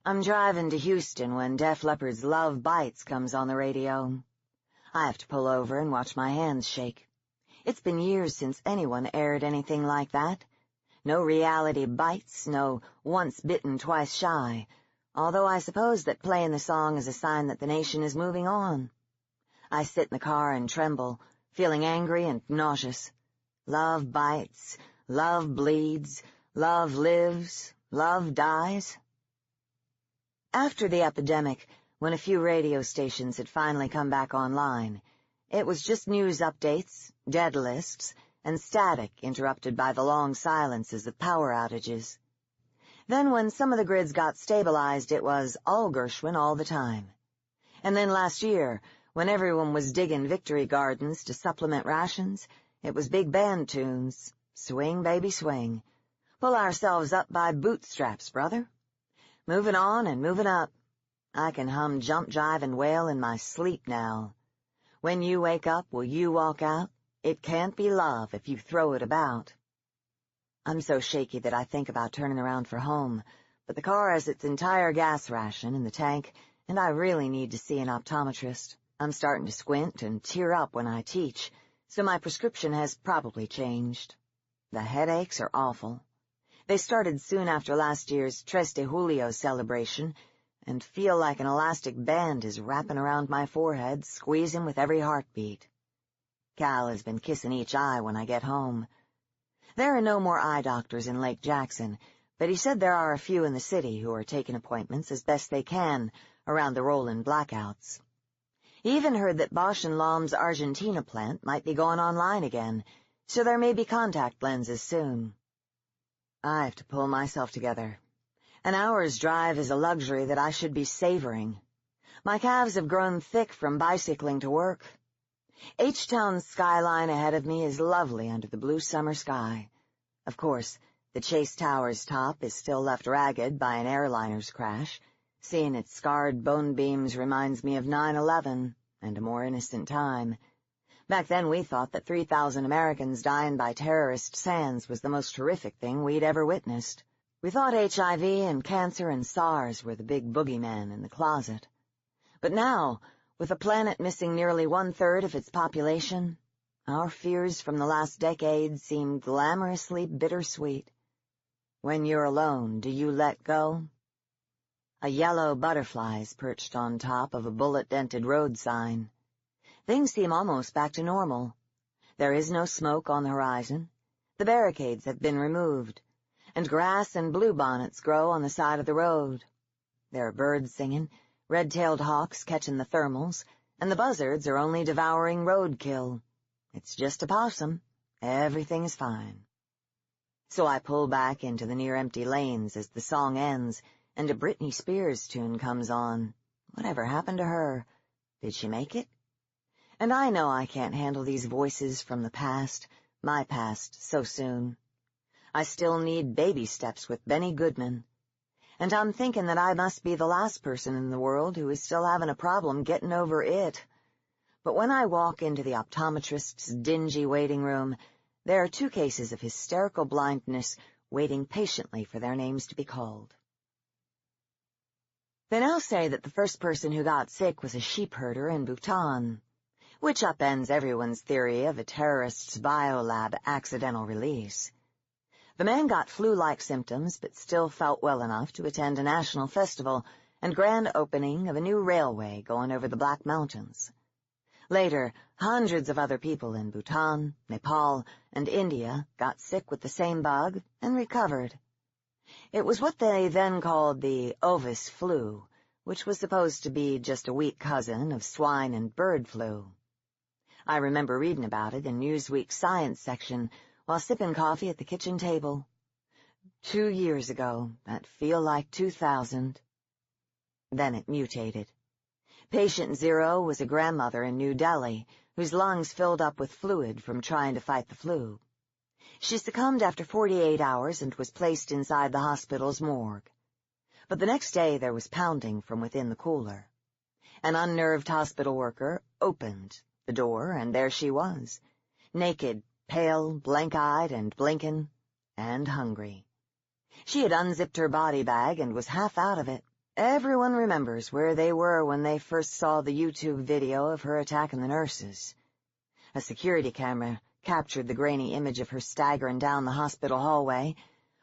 I'm driving to Houston when Def Leppard's Love Bites comes on the radio. I have to pull over and watch my hands shake. It's been years since anyone aired anything like that. No reality bites, no once bitten, twice shy, although I suppose that playing the song is a sign that the nation is moving on. I sit in the car and tremble, feeling angry and nauseous. Love bites, love bleeds, love lives, love dies. After the epidemic, when a few radio stations had finally come back online, it was just news updates, dead lists, and static interrupted by the long silences of power outages. Then when some of the grids got stabilized, it was all Gershwin all the time. And then last year, when everyone was digging Victory Gardens to supplement rations, it was big band tunes. Swing, baby, swing. Pull ourselves up by bootstraps, brother. Moving on and moving up. I can hum Jump, Jive, and Wail in my sleep now. When you wake up, will you walk out? It can't be love if you throw it about. I'm so shaky that I think about turning around for home, but the car has its entire gas ration in the tank, and I really need to see an optometrist. I'm starting to squint and tear up when I teach, so my prescription has probably changed. The headaches are awful. They started soon after last year's Tres de Julio celebration, and feel like an elastic band is wrapping around my forehead, squeezing with every heartbeat. Cal has been kissing each eye when I get home. There are no more eye doctors in Lake Jackson, but he said there are a few in the city who are taking appointments as best they can around the rolling blackouts. He even heard that Bosch & Lomb's Argentina plant might be going online again, so there may be contact lenses soon. I have to pull myself together. An hour's drive is a luxury that I should be savoring. My calves have grown thick from bicycling to work. H-Town's skyline ahead of me is lovely under the blue summer sky. Of course, the Chase Tower's top is still left ragged by an airliner's crash. Seeing its scarred bone beams reminds me of 9/11 and a more innocent time. Back then we thought that 3,000 Americans dying by terrorist sands was the most horrific thing we'd ever witnessed. We thought HIV and cancer and SARS were the big boogeyman in the closet. But now, with a planet missing nearly 1/3 of its population, our fears from the last decade seem glamorously bittersweet. When you're alone, do you let go? A yellow butterfly is perched on top of a bullet-dented road sign. Things seem almost back to normal. There is no smoke on the horizon. The barricades have been removed, and grass and bluebonnets grow on the side of the road. There are birds singing, red-tailed hawks catching the thermals, and the buzzards are only devouring roadkill. It's just a possum. Everything is fine. So I pull back into the near-empty lanes as the song ends, and a Britney Spears tune comes on. Whatever happened to her? Did she make it? And I know I can't handle these voices from the past, my past, so soon. I still need baby steps with Benny Goodman. And I'm thinking that I must be the last person in the world who is still having a problem getting over it. But when I walk into the optometrist's dingy waiting room, there are 2 cases of hysterical blindness waiting patiently for their names to be called. They now say that the first person who got sick was a sheep herder in Bhutan, which upends everyone's theory of a terrorist's biolab accidental release. The man got flu-like symptoms, but still felt well enough to attend a national festival and grand opening of a new railway going over the Black Mountains. Later, hundreds of other people in Bhutan, Nepal, and India got sick with the same bug and recovered. It was what they then called the ovis flu, which was supposed to be just a weak cousin of swine and bird flu. I remember reading about it in Newsweek's science section while sipping coffee at the kitchen table. 2 years ago, that feel like 2000. Then it mutated. Patient 0 was a grandmother in New Delhi whose lungs filled up with fluid from trying to fight the flu. She succumbed after 48 hours and was placed inside the hospital's morgue. But the next day there was pounding from within the cooler. An unnerved hospital worker opened the door, and there she was, naked, pale, blank-eyed, and blinking, and hungry. She had unzipped her body bag and was half out of it. Everyone remembers where they were when they first saw the YouTube video of her attacking the nurses. A security camera captured the grainy image of her staggering down the hospital hallway.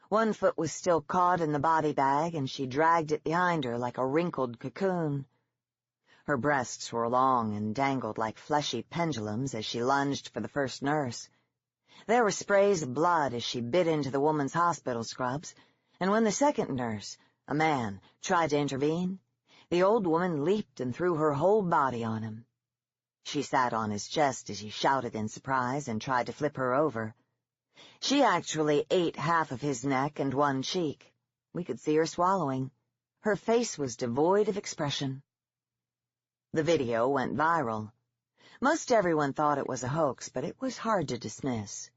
One foot was still caught in the body bag, and she dragged it behind her like a wrinkled cocoon. Her breasts were long and dangled like fleshy pendulums as she lunged for the first nurse. There were sprays of blood as she bit into the woman's hospital scrubs, and when the second nurse, a man, tried to intervene, the old woman leaped and threw her whole body on him. She sat on his chest as he shouted in surprise and tried to flip her over. She actually ate half of his neck and one cheek. We could see her swallowing. Her face was devoid of expression. The video went viral. Most everyone thought it was a hoax, but it was hard to dismiss.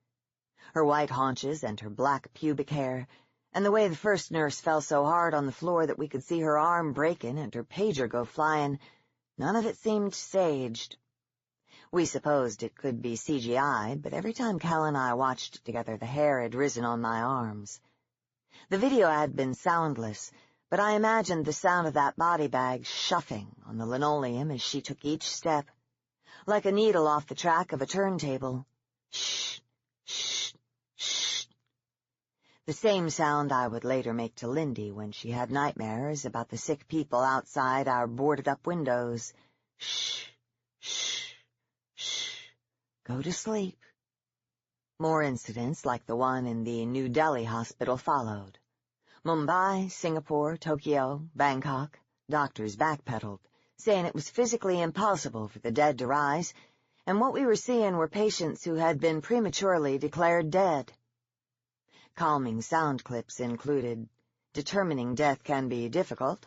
Her white haunches and her black pubic hair, and the way the first nurse fell so hard on the floor that we could see her arm breaking and her pager go flying, none of it seemed staged. We supposed it could be CGI, but every time Cal and I watched it together, the hair had risen on my arms. The video had been soundless, but I imagined the sound of that body bag shuffling on the linoleum as she took each step, like a needle off the track of a turntable. Shh, shh, shh. The same sound I would later make to Lindy when she had nightmares about the sick people outside our boarded-up windows. Shh, shh, shh. Go to sleep. More incidents like the one in the New Delhi hospital followed. Mumbai, Singapore, Tokyo, Bangkok, doctors backpedaled, saying it was physically impossible for the dead to rise, and what we were seeing were patients who had been prematurely declared dead. Calming sound clips included, "Determining death can be difficult."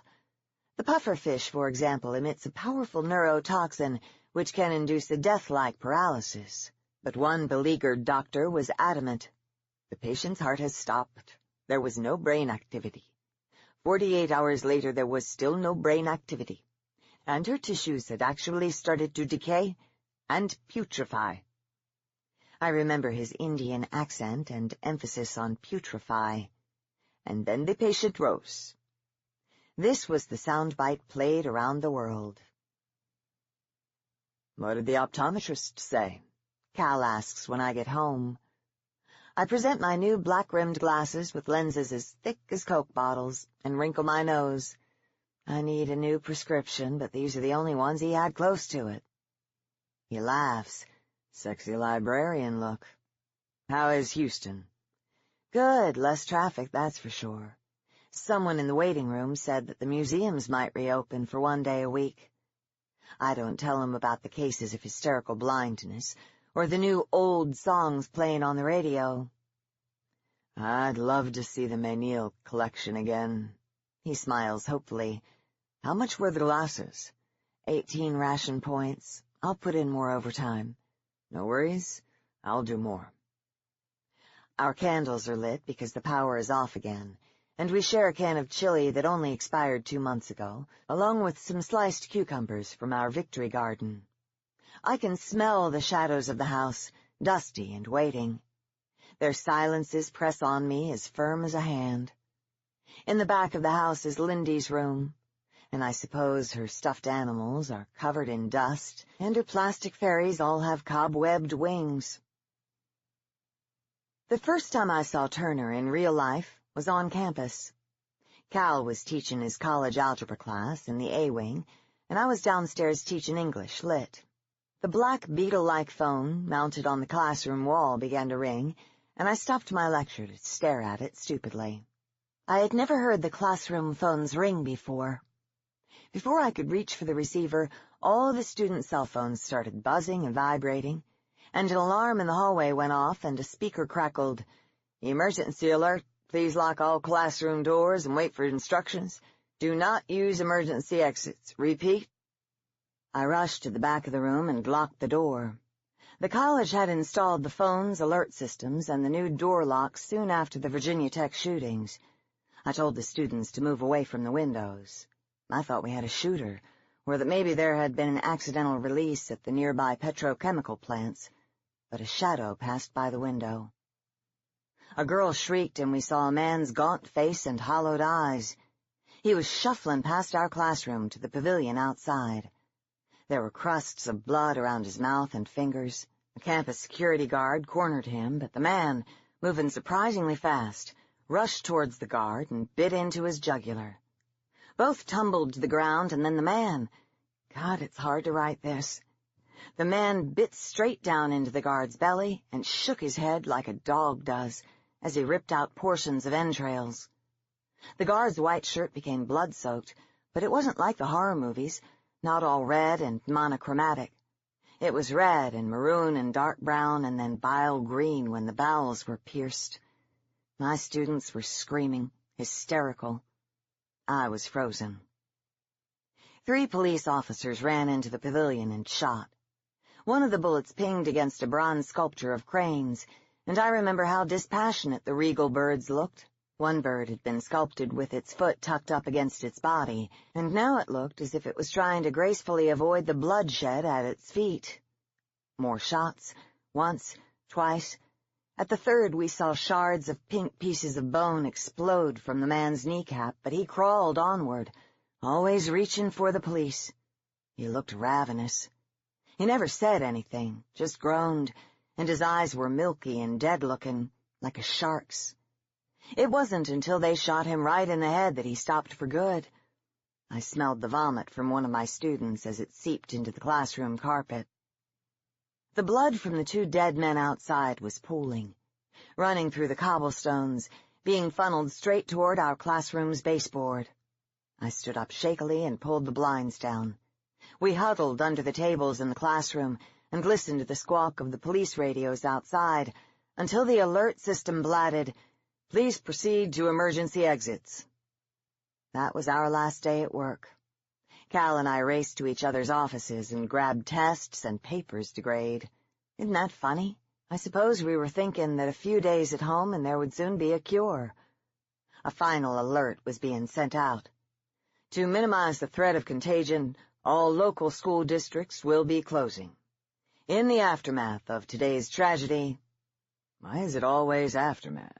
The pufferfish, for example, emits a powerful neurotoxin which can induce a death-like paralysis. But one beleaguered doctor was adamant. The patient's heart has stopped. There was no brain activity. 48 hours later, there was still no brain activity, and her tissues had actually started to decay and putrefy. I remember his Indian accent and emphasis on putrefy. And then the patient rose. This was the soundbite played around the world. "What did the optometrist say?" Cal asks when I get home. I present my new black-rimmed glasses with lenses as thick as Coke bottles and wrinkle my nose. I need a new prescription, but these are the only ones he had close to it. He laughs. Sexy librarian look. "How is Houston?" "Good, less traffic, that's for sure. Someone in the waiting room said that the museums might reopen for 1 day a week. I don't tell him about the cases of hysterical blindness, or the new old songs playing on the radio. I'd love to see the Menil collection again." He smiles hopefully. "How much were the glasses?" 18 ration points. I'll put in more overtime." "No worries. I'll do more." Our candles are lit because the power is off again, and we share a can of chili that only expired 2 months ago, along with some sliced cucumbers from our victory garden. I can smell the shadows of the house, dusty and waiting. Their silences press on me as firm as a hand. In the back of the house is Lindy's room, and I suppose her stuffed animals are covered in dust, and her plastic fairies all have cobwebbed wings. The first time I saw Turner in real life was on campus. Cal was teaching his college algebra class in the A-wing, and I was downstairs teaching English lit. The black beetle-like phone mounted on the classroom wall began to ring, and I stopped my lecture to stare at it stupidly. I had never heard the classroom phones ring before. Before I could reach for the receiver, all the students' cell phones started buzzing and vibrating, and an alarm in the hallway went off and a speaker crackled, "Emergency alert. Please lock all classroom doors and wait for instructions. Do not use emergency exits. Repeat." I rushed to the back of the room and locked the door. The college had installed the phone's alert systems and the new door locks soon after the Virginia Tech shootings. I told the students to move away from the windows. I thought we had a shooter, or that maybe there had been an accidental release at the nearby petrochemical plants, but a shadow passed by the window. A girl shrieked, and we saw a man's gaunt face and hollowed eyes. He was shuffling past our classroom to the pavilion outside. There were crusts of blood around his mouth and fingers. A campus security guard cornered him, but the man, moving surprisingly fast, rushed towards the guard and bit into his jugular. Both tumbled to the ground, and then the man— God, it's hard to write this. The man bit straight down into the guard's belly and shook his head like a dog does as he ripped out portions of entrails. The guard's white shirt became blood-soaked, but it wasn't like the horror movies, not all red and monochromatic. It was red and maroon and dark brown and then bile green when the bowels were pierced. My students were screaming, hysterical. I was frozen. 3 police officers ran into the pavilion and shot. One of the bullets pinged against a bronze sculpture of cranes, and I remember how dispassionate the regal birds looked. One bird had been sculpted with its foot tucked up against its body, and now it looked as if it was trying to gracefully avoid the bloodshed at its feet. More shots, once, twice. At the third, we saw shards of pink pieces of bone explode from the man's kneecap, but he crawled onward, always reaching for the police. He looked ravenous. He never said anything, just groaned, and his eyes were milky and dead-looking, like a shark's. It wasn't until they shot him right in the head that he stopped for good. I smelled the vomit from one of my students as it seeped into the classroom carpet. The blood from the 2 dead men outside was pooling, running through the cobblestones, being funneled straight toward our classroom's baseboard. I stood up shakily and pulled the blinds down. We huddled under the tables in the classroom and listened to the squawk of the police radios outside until the alert system blatted, "Please proceed to emergency exits." That was our last day at work. Cal and I raced to each other's offices and grabbed tests and papers to grade. Isn't that funny? I suppose we were thinking that a few days at home and there would soon be a cure. A final alert was being sent out. To minimize the threat of contagion, all local school districts will be closing. In the aftermath of today's tragedy— Why is it always aftermath?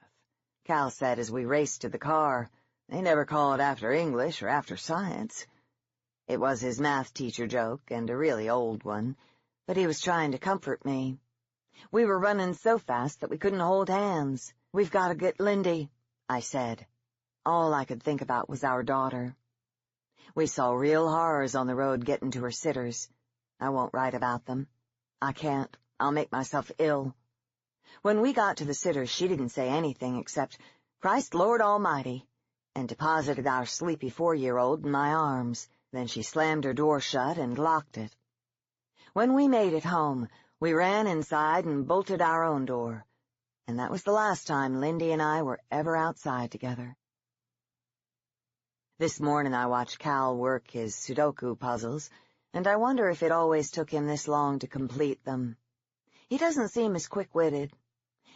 Cal said as we raced to the car. They never call it after English or after science. It was his math teacher joke, and a really old one, but he was trying to comfort me. We were running so fast that we couldn't hold hands. "We've got to get Lindy," I said. All I could think about was our daughter. We saw real horrors on the road getting to her sitters. I won't write about them. I can't. I'll make myself ill. When we got to the sitters, she didn't say anything except, "Christ Lord Almighty," and deposited our sleepy 4-year-old in my arms. Then she slammed her door shut and locked it. When we made it home, we ran inside and bolted our own door, and that was the last time Lindy and I were ever outside together. This morning I watched Cal work his Sudoku puzzles, and I wonder if it always took him this long to complete them. He doesn't seem as quick-witted.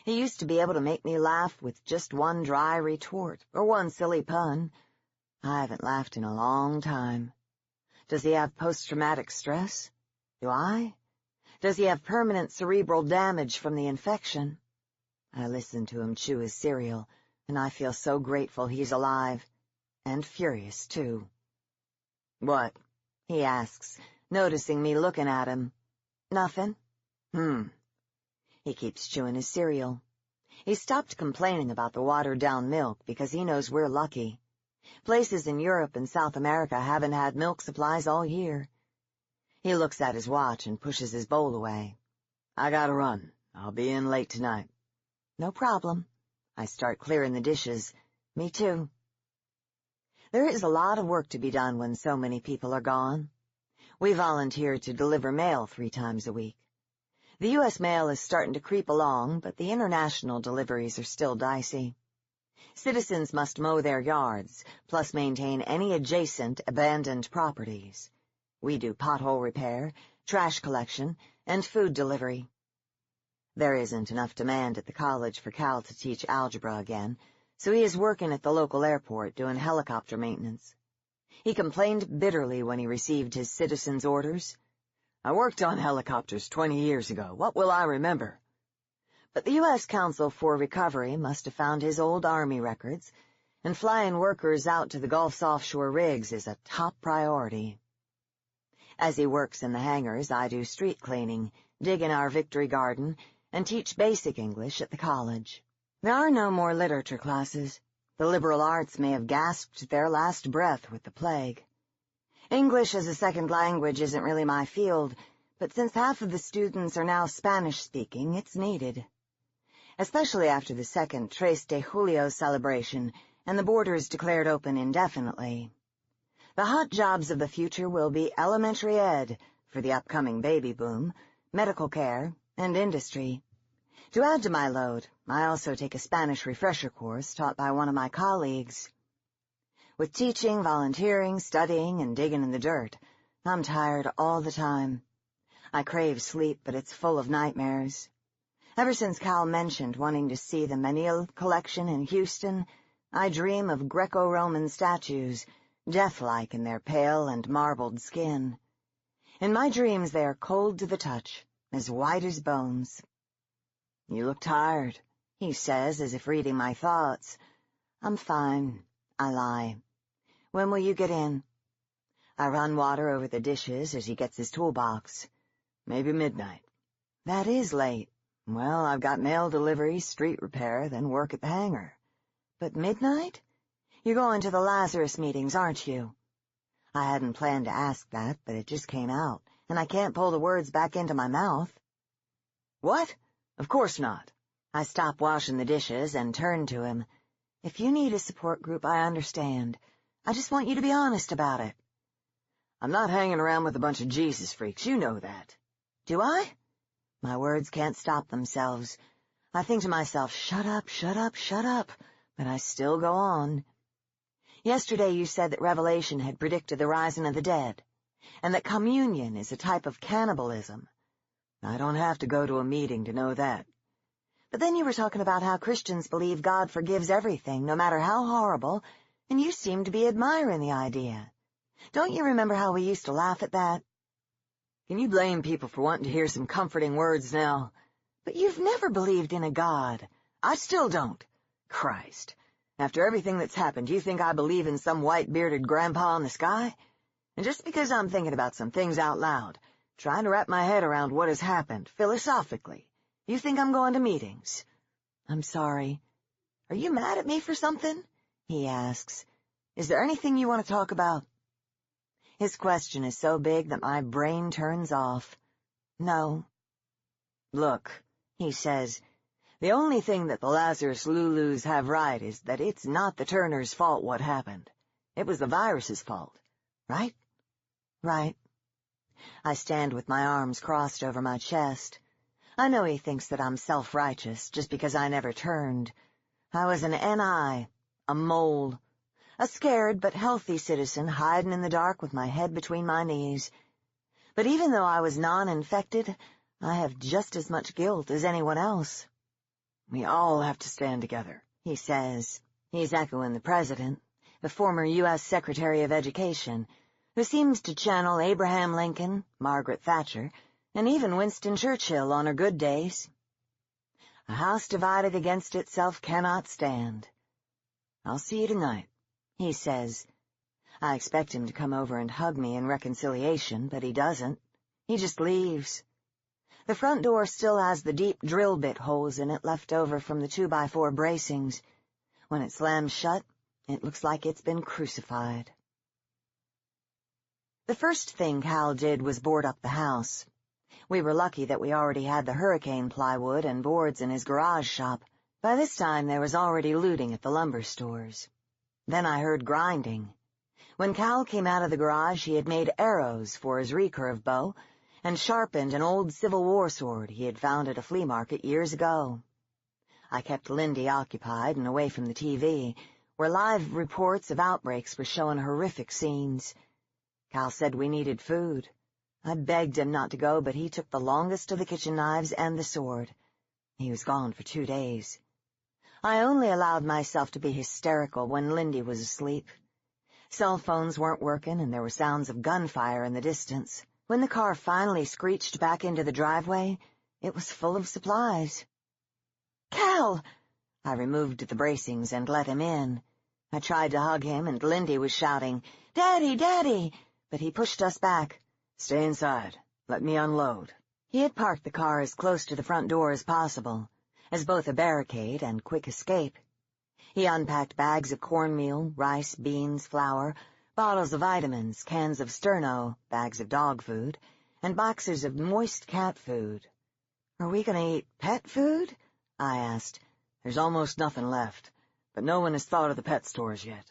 He used to be able to make me laugh with just one dry retort or one silly pun. I haven't laughed in a long time. Does he have post-traumatic stress? Do I? Does he have permanent cerebral damage from the infection? I listen to him chew his cereal, and I feel so grateful he's alive. And furious, too. "What?" he asks, noticing me looking at him. "Nothing." He keeps chewing his cereal. He stopped complaining about the watered-down milk because he knows we're lucky. Places in Europe and South America haven't had milk supplies all year. He looks at his watch and pushes his bowl away. I gotta run. I'll be in late tonight. No problem. I start clearing the dishes. Me too. There is a lot of work to be done when so many people are gone. We volunteer to deliver mail 3 times a week. The U.S. mail is starting to creep along, but the international deliveries are still dicey. Citizens must mow their yards, plus maintain any adjacent abandoned properties. We do pothole repair, trash collection, and food delivery. There isn't enough demand at the college for Cal to teach algebra again, so he is working at the local airport doing helicopter maintenance. He complained bitterly when he received his citizen's orders. I worked on helicopters 20 years ago. What will I remember? But the U.S. Council for Recovery must have found his old Army records, and flying workers out to the Gulf's offshore rigs is a top priority. As he works in the hangars, I do street cleaning, dig in our Victory Garden, and teach basic English at the college. There are no more literature classes. The liberal arts may have gasped their last breath with the plague. English as a second language isn't really my field, but since half of the students are now Spanish-speaking, it's needed. Especially after the second Tres de Julio celebration and the borders declared open indefinitely. The hot jobs of the future will be elementary ed for the upcoming baby boom, medical care, and industry. To add to my load, I also take a Spanish refresher course taught by one of my colleagues. With teaching, volunteering, studying, and digging in the dirt, I'm tired all the time. I crave sleep, but it's full of nightmares. Ever since Cal mentioned wanting to see the Menil collection in Houston, I dream of Greco-Roman statues, death-like in their pale and marbled skin. In my dreams they are cold to the touch, as white as bones. You look tired, he says, as if reading my thoughts. I'm fine, I lie. When will you get in? I run water over the dishes as he gets his toolbox. Maybe midnight. That is late. Well, I've got mail delivery, street repair, then work at the hangar. But midnight? You're going to the Lazarus meetings, aren't you? I hadn't planned to ask that, but it just came out, and I can't pull the words back into my mouth. What? Of course not. I stop washing the dishes and turn to him. If you need a support group, I understand. I just want you to be honest about it. I'm not hanging around with a bunch of Jesus freaks, you know that. Do I? My words can't stop themselves. I think to myself, shut up, shut up, shut up, but I still go on. Yesterday you said that Revelation had predicted the rising of the dead, and that communion is a type of cannibalism. I don't have to go to a meeting to know that. But then you were talking about how Christians believe God forgives everything, no matter how horrible, and you seem to be admiring the idea. Don't you remember how we used to laugh at that? Can you blame people for wanting to hear some comforting words now? But you've never believed in a God. I still don't. Christ. After everything that's happened, do you think I believe in some white-bearded grandpa in the sky? And just because I'm thinking about some things out loud, trying to wrap my head around what has happened, philosophically, you think I'm going to meetings? I'm sorry. Are you mad at me for something? He asks. Is there anything you want to talk about? His question is so big that my brain turns off. No. Look, he says, the only thing that the Lazarus Lulus have right is that it's not the Turners' fault what happened. It was the virus's fault. Right? Right. I stand with my arms crossed over my chest. I know he thinks that I'm self-righteous just because I never turned. I was an NI, a mole, a scared but healthy citizen hiding in the dark with my head between my knees. But even though I was non-infected, I have just as much guilt as anyone else. We all have to stand together, he says. He's echoing the president, the former U.S. Secretary of Education, who seems to channel Abraham Lincoln, Margaret Thatcher, and even Winston Churchill on her good days. A house divided against itself cannot stand. I'll see you tonight, he says. I expect him to come over and hug me in reconciliation, but he doesn't. He just leaves. The front door still has the deep drill bit holes in it left over from the 2x4 bracings. When it slams shut, it looks like it's been crucified. The first thing Cal did was board up the house. We were lucky that we already had the hurricane plywood and boards in his garage shop. By this time, there was already looting at the lumber stores. Then I heard grinding. When Cal came out of the garage, he had made arrows for his recurve bow and sharpened an old Civil War sword he had found at a flea market years ago. I kept Lindy occupied and away from the TV, where live reports of outbreaks were showing horrific scenes. Cal said we needed food. I begged him not to go, but he took the longest of the kitchen knives and the sword. He was gone for 2 days. I only allowed myself to be hysterical when Lindy was asleep. Cell phones weren't working, and there were sounds of gunfire in the distance. When the car finally screeched back into the driveway, it was full of supplies. "Cal!" I removed the bracings and let him in. I tried to hug him, and Lindy was shouting, "Daddy, Daddy!" But he pushed us back. "Stay inside. Let me unload." He had parked the car as close to the front door as possible, as both a barricade and quick escape. He unpacked bags of cornmeal, rice, beans, flour, bottles of vitamins, cans of sterno, bags of dog food, and boxes of moist cat food. "Are we going to eat pet food?" I asked. "There's almost nothing left, but no one has thought of the pet stores yet."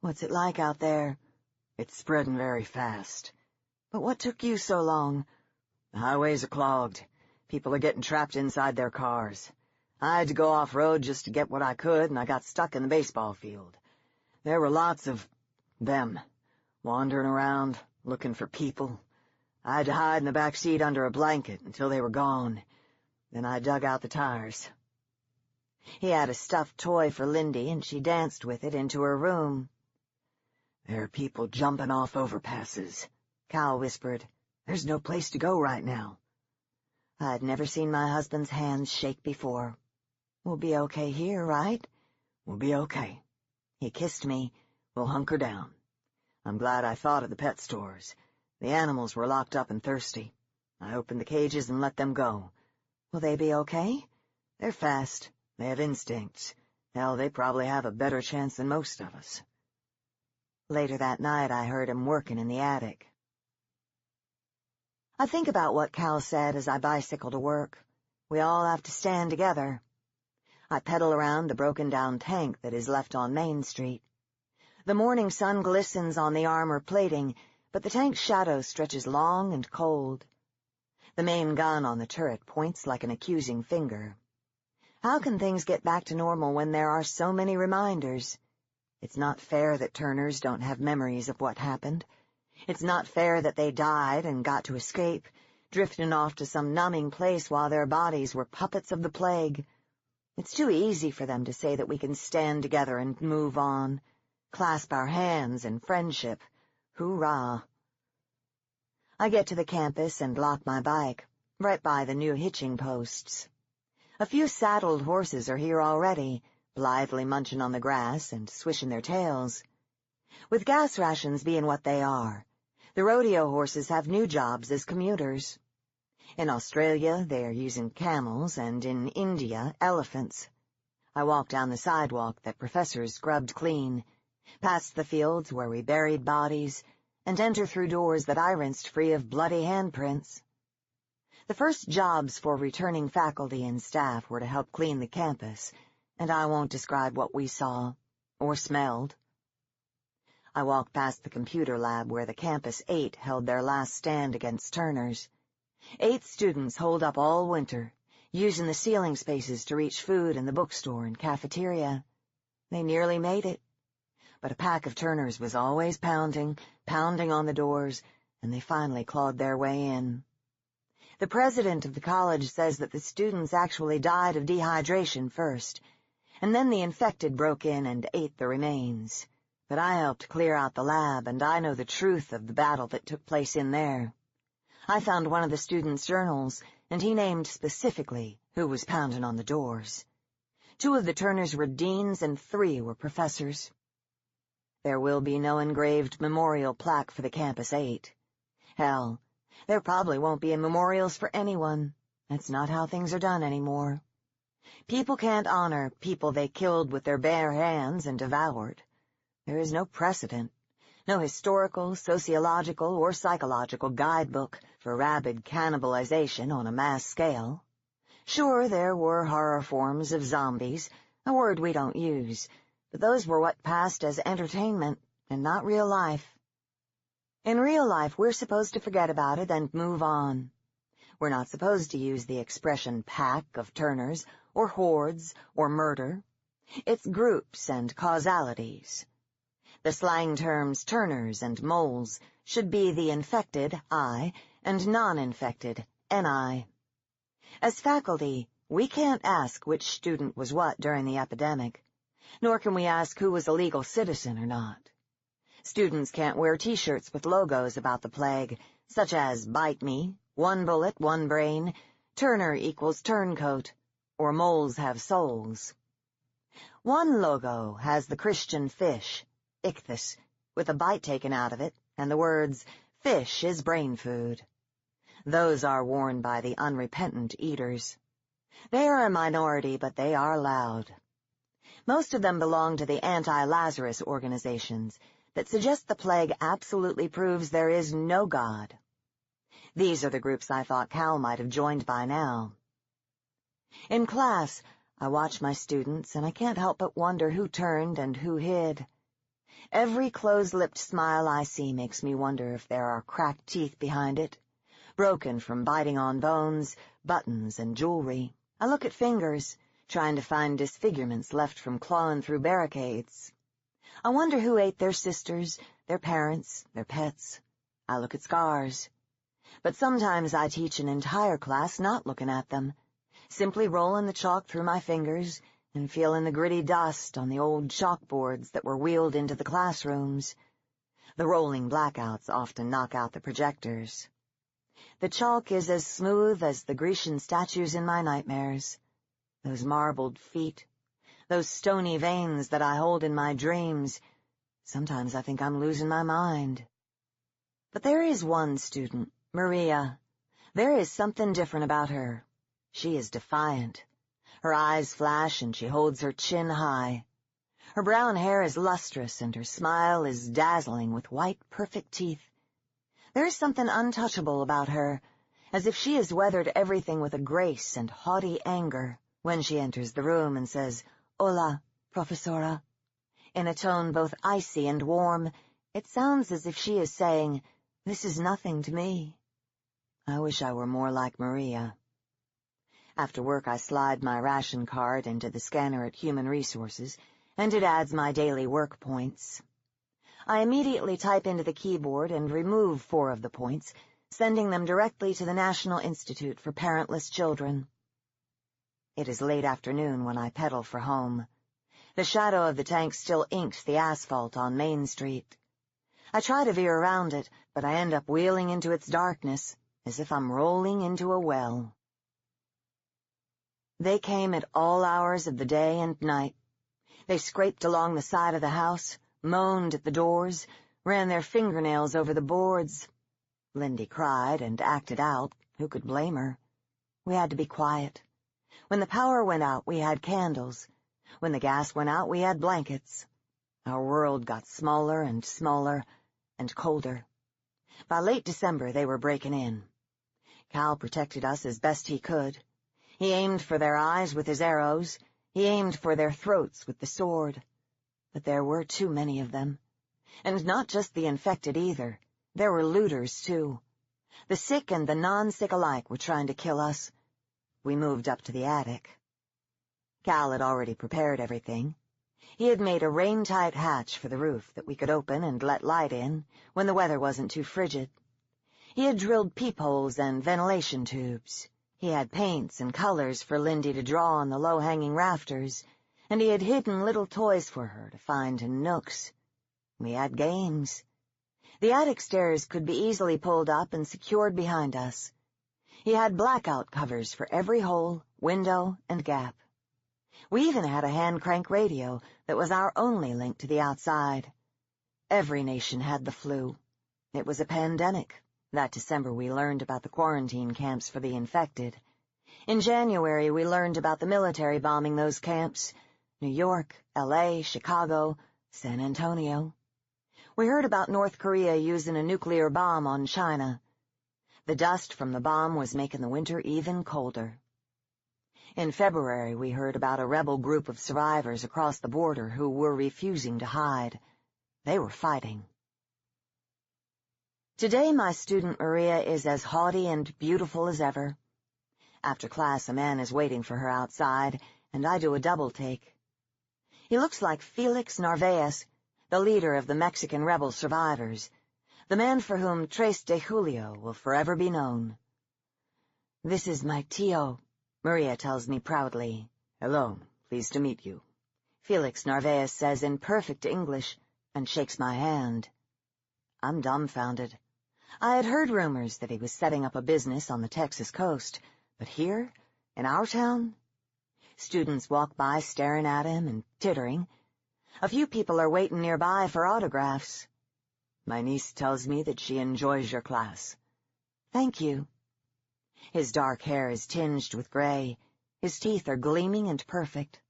"What's it like out there?" "It's spreading very fast." "But what took you so long?" "The highways are clogged. People are getting trapped inside their cars. I had to go off-road just to get what I could, and I got stuck in the baseball field. There were lots of them, wandering around, looking for people. I had to hide in the back seat under a blanket until they were gone. Then I dug out the tires." He had a stuffed toy for Lindy, and she danced with it into her room. "There are people jumping off overpasses," Cal whispered. "There's no place to go right now." I'd never seen my husband's hands shake before. "We'll be okay here, right?" "We'll be okay." He kissed me. "We'll hunker down. I'm glad I thought of the pet stores. The animals were locked up and thirsty. I opened the cages and let them go." "Will they be okay?" "They're fast. They have instincts. Hell, they probably have a better chance than most of us." Later that night, I heard him working in the attic. I think about what Cal said as I bicycle to work. We all have to stand together. I pedal around the broken-down tank that is left on Main Street. The morning sun glistens on the armor plating, but the tank's shadow stretches long and cold. The main gun on the turret points like an accusing finger. How can things get back to normal when there are so many reminders? It's not fair that Turners don't have memories of what happened. It's not fair that they died and got to escape, drifting off to some numbing place while their bodies were puppets of the plague. It's too easy for them to say that we can stand together and move on, clasp our hands in friendship. Hoorah! I get to the campus and lock my bike, right by the new hitching posts. A few saddled horses are here already, blithely munching on the grass and swishing their tails. With gas rations being what they are, the rodeo horses have new jobs as commuters. In Australia, they are using camels, and in India, elephants. I walk down the sidewalk that professors scrubbed clean, past the fields where we buried bodies, and enter through doors that I rinsed free of bloody handprints. The first jobs for returning faculty and staff were to help clean the campus, and I won't describe what we saw, or smelled. I walked past the computer lab where the Campus 8 held their last stand against Turners. 8 students holed up all winter, using the ceiling spaces to reach food in the bookstore and cafeteria. They nearly made it. But a pack of Turners was always pounding on the doors, and they finally clawed their way in. The president of the college says that the students actually died of dehydration first, and then the infected broke in and ate the remains. But I helped clear out the lab, and I know the truth of the battle that took place in there. I found one of the students' journals, and he named specifically who was pounding on the doors. 2 of the Turners were deans, and 3 were professors. There will be no engraved memorial plaque for the Campus 8. Hell, there probably won't be memorials for anyone. That's not how things are done anymore. People can't honor people they killed with their bare hands and devoured. There is no precedent, No historical, sociological, or psychological guidebook for rabid cannibalization on a mass scale. Sure, there were horror forms of zombies, a word we don't use, but those were what passed as entertainment and not real life. In real life, we're supposed to forget about it and move on. We're not supposed to use the expression pack of turners, or hordes, or murder. It's groups and causalities. The slang terms turners and moles should be the infected, I, and non-infected, NI. As faculty, we can't ask which student was what during the epidemic, nor can we ask who was a legal citizen or not. Students can't wear T-shirts with logos about the plague, such as Bite Me, One Bullet, One Brain, Turner equals Turncoat, or Moles Have Souls. One logo has the Christian fish, ichthys, with a bite taken out of it, and the words, "Fish is brain food." Those are worn by the unrepentant eaters. They are a minority, but they are loud. Most of them belong to the anti-Lazarus organizations that suggest the plague absolutely proves there is no God. These are the groups I thought Cal might have joined by now. In class, I watch my students, and I can't help but wonder who turned and who hid. Every closed-lipped smile I see makes me wonder if there are cracked teeth behind it, broken from biting on bones, buttons, and jewelry. I look at fingers, trying to find disfigurements left from clawing through barricades. I wonder who ate their sisters, their parents, their pets. I look at scars. But sometimes I teach an entire class not looking at them, simply rolling the chalk through my fingers and feeling the gritty dust on the old chalkboards that were wheeled into the classrooms. The rolling blackouts often knock out the projectors. The chalk is as smooth as the Grecian statues in my nightmares. Those marbled feet, those stony veins that I hold in my dreams. Sometimes I think I'm losing my mind. But there is one student, Maria. There is something different about her. She is defiant. Her eyes flash and she holds her chin high. Her brown hair is lustrous and her smile is dazzling with white, perfect teeth. There is something untouchable about her, as if she has weathered everything with a grace and haughty anger. When she enters the room and says, "Hola, professora," in a tone both icy and warm, it sounds as if she is saying, "This is nothing to me." I wish I were more like Maria. After work, I slide my ration card into the scanner at Human Resources, and it adds my daily work points. I immediately type into the keyboard and remove 4 of the points, sending them directly to the National Institute for Parentless Children. It is late afternoon when I pedal for home. The shadow of the tank still inks the asphalt on Main Street. I try to veer around it, but I end up wheeling into its darkness, as if I'm rolling into a well. They came at all hours of the day and night. They scraped along the side of the house, moaned at the doors, ran their fingernails over the boards. Lindy cried and acted out. Who could blame her? We had to be quiet. When the power went out, we had candles. When the gas went out, we had blankets. Our world got smaller and smaller and colder. By late December, they were breaking in. Cal protected us as best he could. He aimed for their eyes with his arrows. He aimed for their throats with the sword. But there were too many of them. And not just the infected either. There were looters, too. The sick and the non-sick alike were trying to kill us. We moved up to the attic. Cal had already prepared everything. He had made a rain-tight hatch for the roof that we could open and let light in when the weather wasn't too frigid. He had drilled peepholes and ventilation tubes. He had paints and colors for Lindy to draw on the low-hanging rafters, and he had hidden little toys for her to find in nooks. We had games. The attic stairs could be easily pulled up and secured behind us. He had blackout covers for every hole, window, and gap. We even had a hand-crank radio that was our only link to the outside. Every nation had the flu. It was a pandemic. That December we learned about the quarantine camps for the infected. In January we learned about the military bombing those camps. New York, L.A., Chicago, San Antonio. We heard about North Korea using a nuclear bomb on China. The dust from the bomb was making the winter even colder. In February, we heard about a rebel group of survivors across the border who were refusing to hide. They were fighting. Today, my student Maria is as haughty and beautiful as ever. After class, a man is waiting for her outside, and I do a double take. He looks like Felix Narvaez, the leader of the Mexican rebel survivors, the man for whom Tres de Julio will forever be known. "This is my tío," Maria tells me proudly. "Hello, pleased to meet you," Felix Narvaez says in perfect English, and shakes my hand. I'm dumbfounded. I had heard rumors that he was setting up a business on the Texas coast, but here, in our town? Students walk by staring at him and tittering. A few people are waiting nearby for autographs. "My niece tells me that she enjoys your class." "Thank you." His dark hair is tinged with gray. His teeth are gleaming and perfect.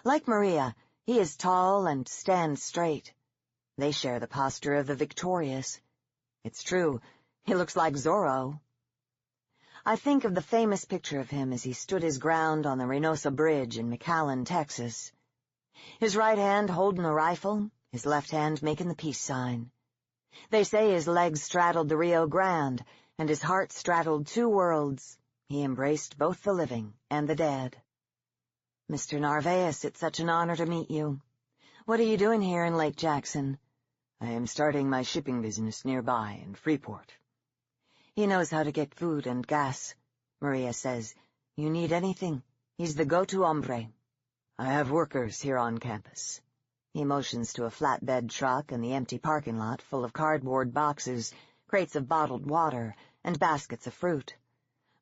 Like Maria, he is tall and stands straight. They share the posture of the victorious. It's true, he looks like Zorro. I think of the famous picture of him as he stood his ground on the Reynosa Bridge in McAllen, Texas. His right hand holding a rifle, his left hand making the peace sign. They say his legs straddled the Rio Grande, and his heart straddled two worlds. He embraced both the living and the dead. "Mr. Narvaez, it's such an honor to meet you. What are you doing here in Lake Jackson?" "I am starting my shipping business nearby in Freeport." "He knows how to get food and gas," Maria says. "You need anything, he's the go-to hombre." "I have workers here on campus." He motions to a flatbed truck in the empty parking lot full of cardboard boxes, crates of bottled water, and baskets of fruit.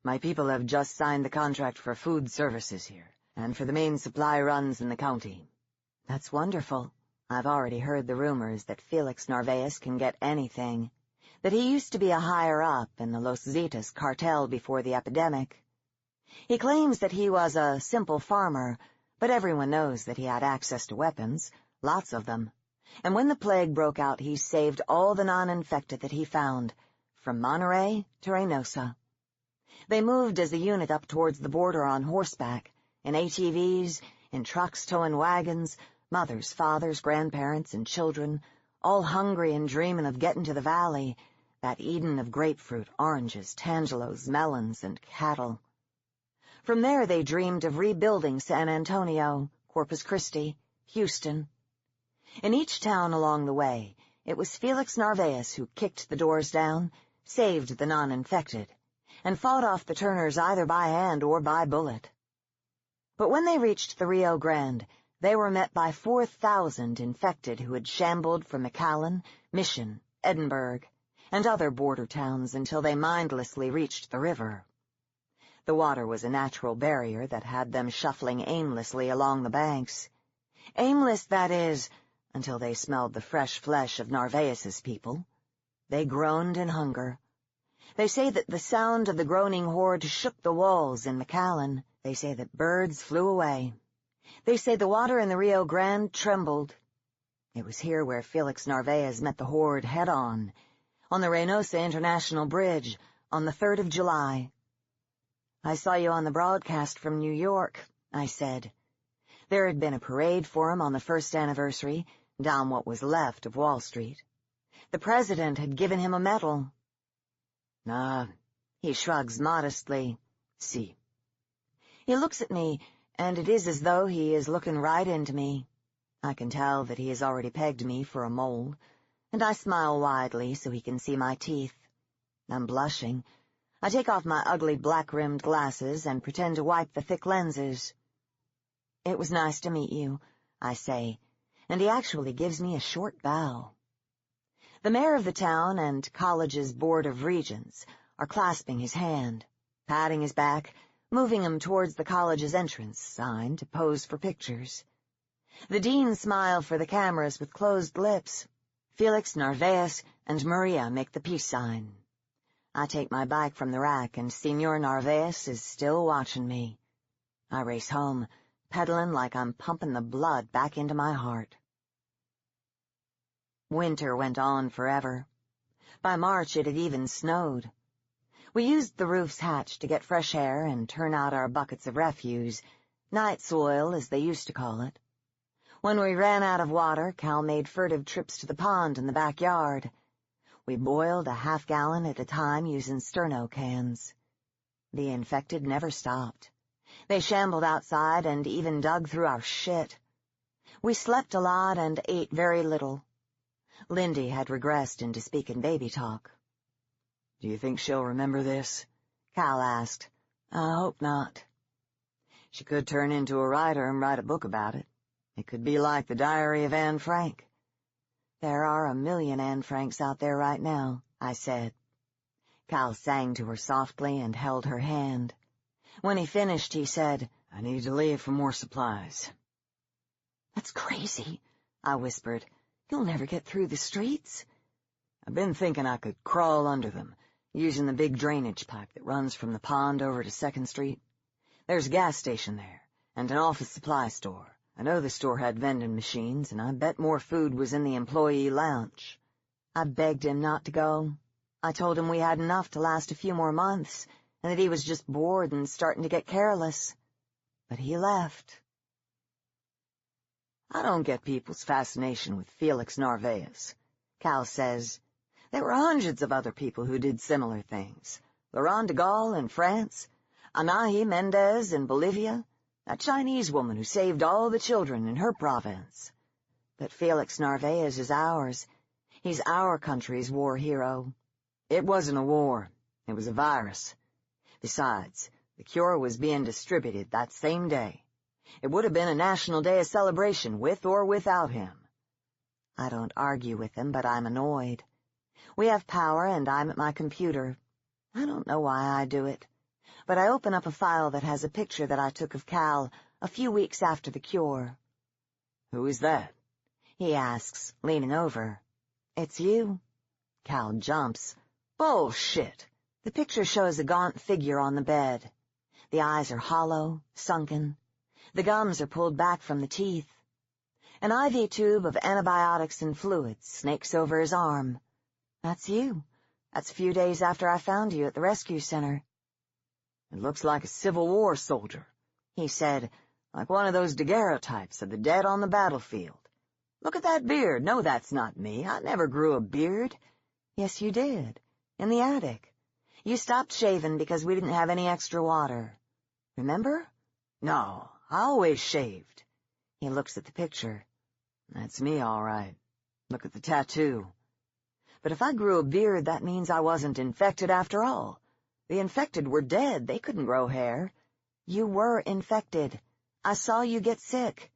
"My people have just signed the contract for food services here, and for the main supply runs in the county." "That's wonderful. I've already heard the rumors that Felix Narvaez can get anything, that he used to be a higher-up in the Los Zetas cartel before the epidemic. He claims that he was a simple farmer, but everyone knows that he had access to weapons, lots of them, and when the plague broke out he saved all the non-infected that he found, from Monterey to Reynosa. They moved as a unit up towards the border on horseback, in ATVs, in trucks towing wagons, mothers, fathers, grandparents, and children, all hungry and dreaming of getting to the valley, that Eden of grapefruit, oranges, tangelos, melons, and cattle. From there they dreamed of rebuilding San Antonio, Corpus Christi, Houston. In each town along the way, it was Felix Narvaez who kicked the doors down, saved the non-infected, and fought off the Turners either by hand or by bullet. But when they reached the Rio Grande, they were met by 4,000 infected who had shambled from McAllen, Mission, Edinburgh, and other border towns until they mindlessly reached the river. The water was a natural barrier that had them shuffling aimlessly along the banks. Aimless, that is, until they smelled the fresh flesh of Narvaez's people. They groaned in hunger. They say that the sound of the groaning horde shook the walls in McAllen. They say that birds flew away. They say the water in the Rio Grande trembled. It was here where Felix Narvaez met the horde head-on the Reynosa International Bridge, on the 3rd of July. "I saw you on the broadcast from New York," I said. There had been a parade for him on the first anniversary, down what was left of Wall Street. The president had given him a medal. He shrugs modestly. "Si." He looks at me, and it is as though he is looking right into me. I can tell that he has already pegged me for a mole, and I smile widely so he can see my teeth. I'm blushing. I take off my ugly black-rimmed glasses and pretend to wipe the thick lenses. "It was nice to meet you," I say, and he actually gives me a short bow. The mayor of the town and college's board of regents are clasping his hand, patting his back, moving him towards the college's entrance sign to pose for pictures. The deans smile for the cameras with closed lips. Felix Narvaez and Maria make the peace sign. I take my bike from the rack, and Senor Narvaez is still watching me. I race home, pedaling like I'm pumping the blood back into my heart. Winter went on forever. By March it had even snowed. We used the roof's hatch to get fresh air and turn out our buckets of refuse, night soil as they used to call it. When we ran out of water, Cal made furtive trips to the pond in the backyard. We boiled a half-gallon at a time using sterno cans. The infected never stopped. They shambled outside and even dug through our shit. We slept a lot and ate very little. Lindy had regressed into speaking baby talk. Do you think she'll remember this? Cal asked. I hope not. She could turn into a writer and write a book about it. It could be like the Diary of Anne Frank. There are 1,000,000 Anne Franks out there right now, I said. Cal sang to her softly and held her hand. When he finished, he said, I need to leave for more supplies. That's crazy, I whispered. You'll never get through the streets. I've been thinking I could crawl under them, using the big drainage pipe that runs from the pond over to 2nd Street. There's a gas station there, and an office supply store. I know the store had vending machines, and I bet more food was in the employee lounge. I begged him not to go. I told him we had enough to last a few more months, and that he was just bored and starting to get careless. But he left. I don't get people's fascination with Felix Narvaez. Cal says, there were hundreds of other people who did similar things. Laurent de Gaulle in France, Anahi Mendez in Bolivia, that Chinese woman who saved all the children in her province. But Felix Narvaez is ours. He's our country's war hero. It wasn't a war. It was a virus. Besides, the cure was being distributed that same day. It would have been a national day of celebration with or without him. I don't argue with him, but I'm annoyed. We have power, and I'm at my computer. I don't know why I do it, but I open up a file that has a picture that I took of Cal a few weeks after the cure. Who is that? He asks, leaning over. It's you. Cal jumps. Bullshit. The picture shows a gaunt figure on the bed. The eyes are hollow, sunken. The gums are pulled back from the teeth. An IV tube of antibiotics and fluids snakes over his arm. That's you. That's a few days after I found you at the rescue center. It looks like a Civil War soldier, he said, like one of those daguerreotypes of the dead on the battlefield. Look at that beard. No, that's not me. I never grew a beard. Yes, you did. In the attic. You stopped shaving because we didn't have any extra water. Remember? No, I always shaved. He looks at the picture. That's me, all right. Look at the tattoo. But if I grew a beard, that means I wasn't infected after all. The infected were dead. They couldn't grow hair. You were infected. I saw you get sick.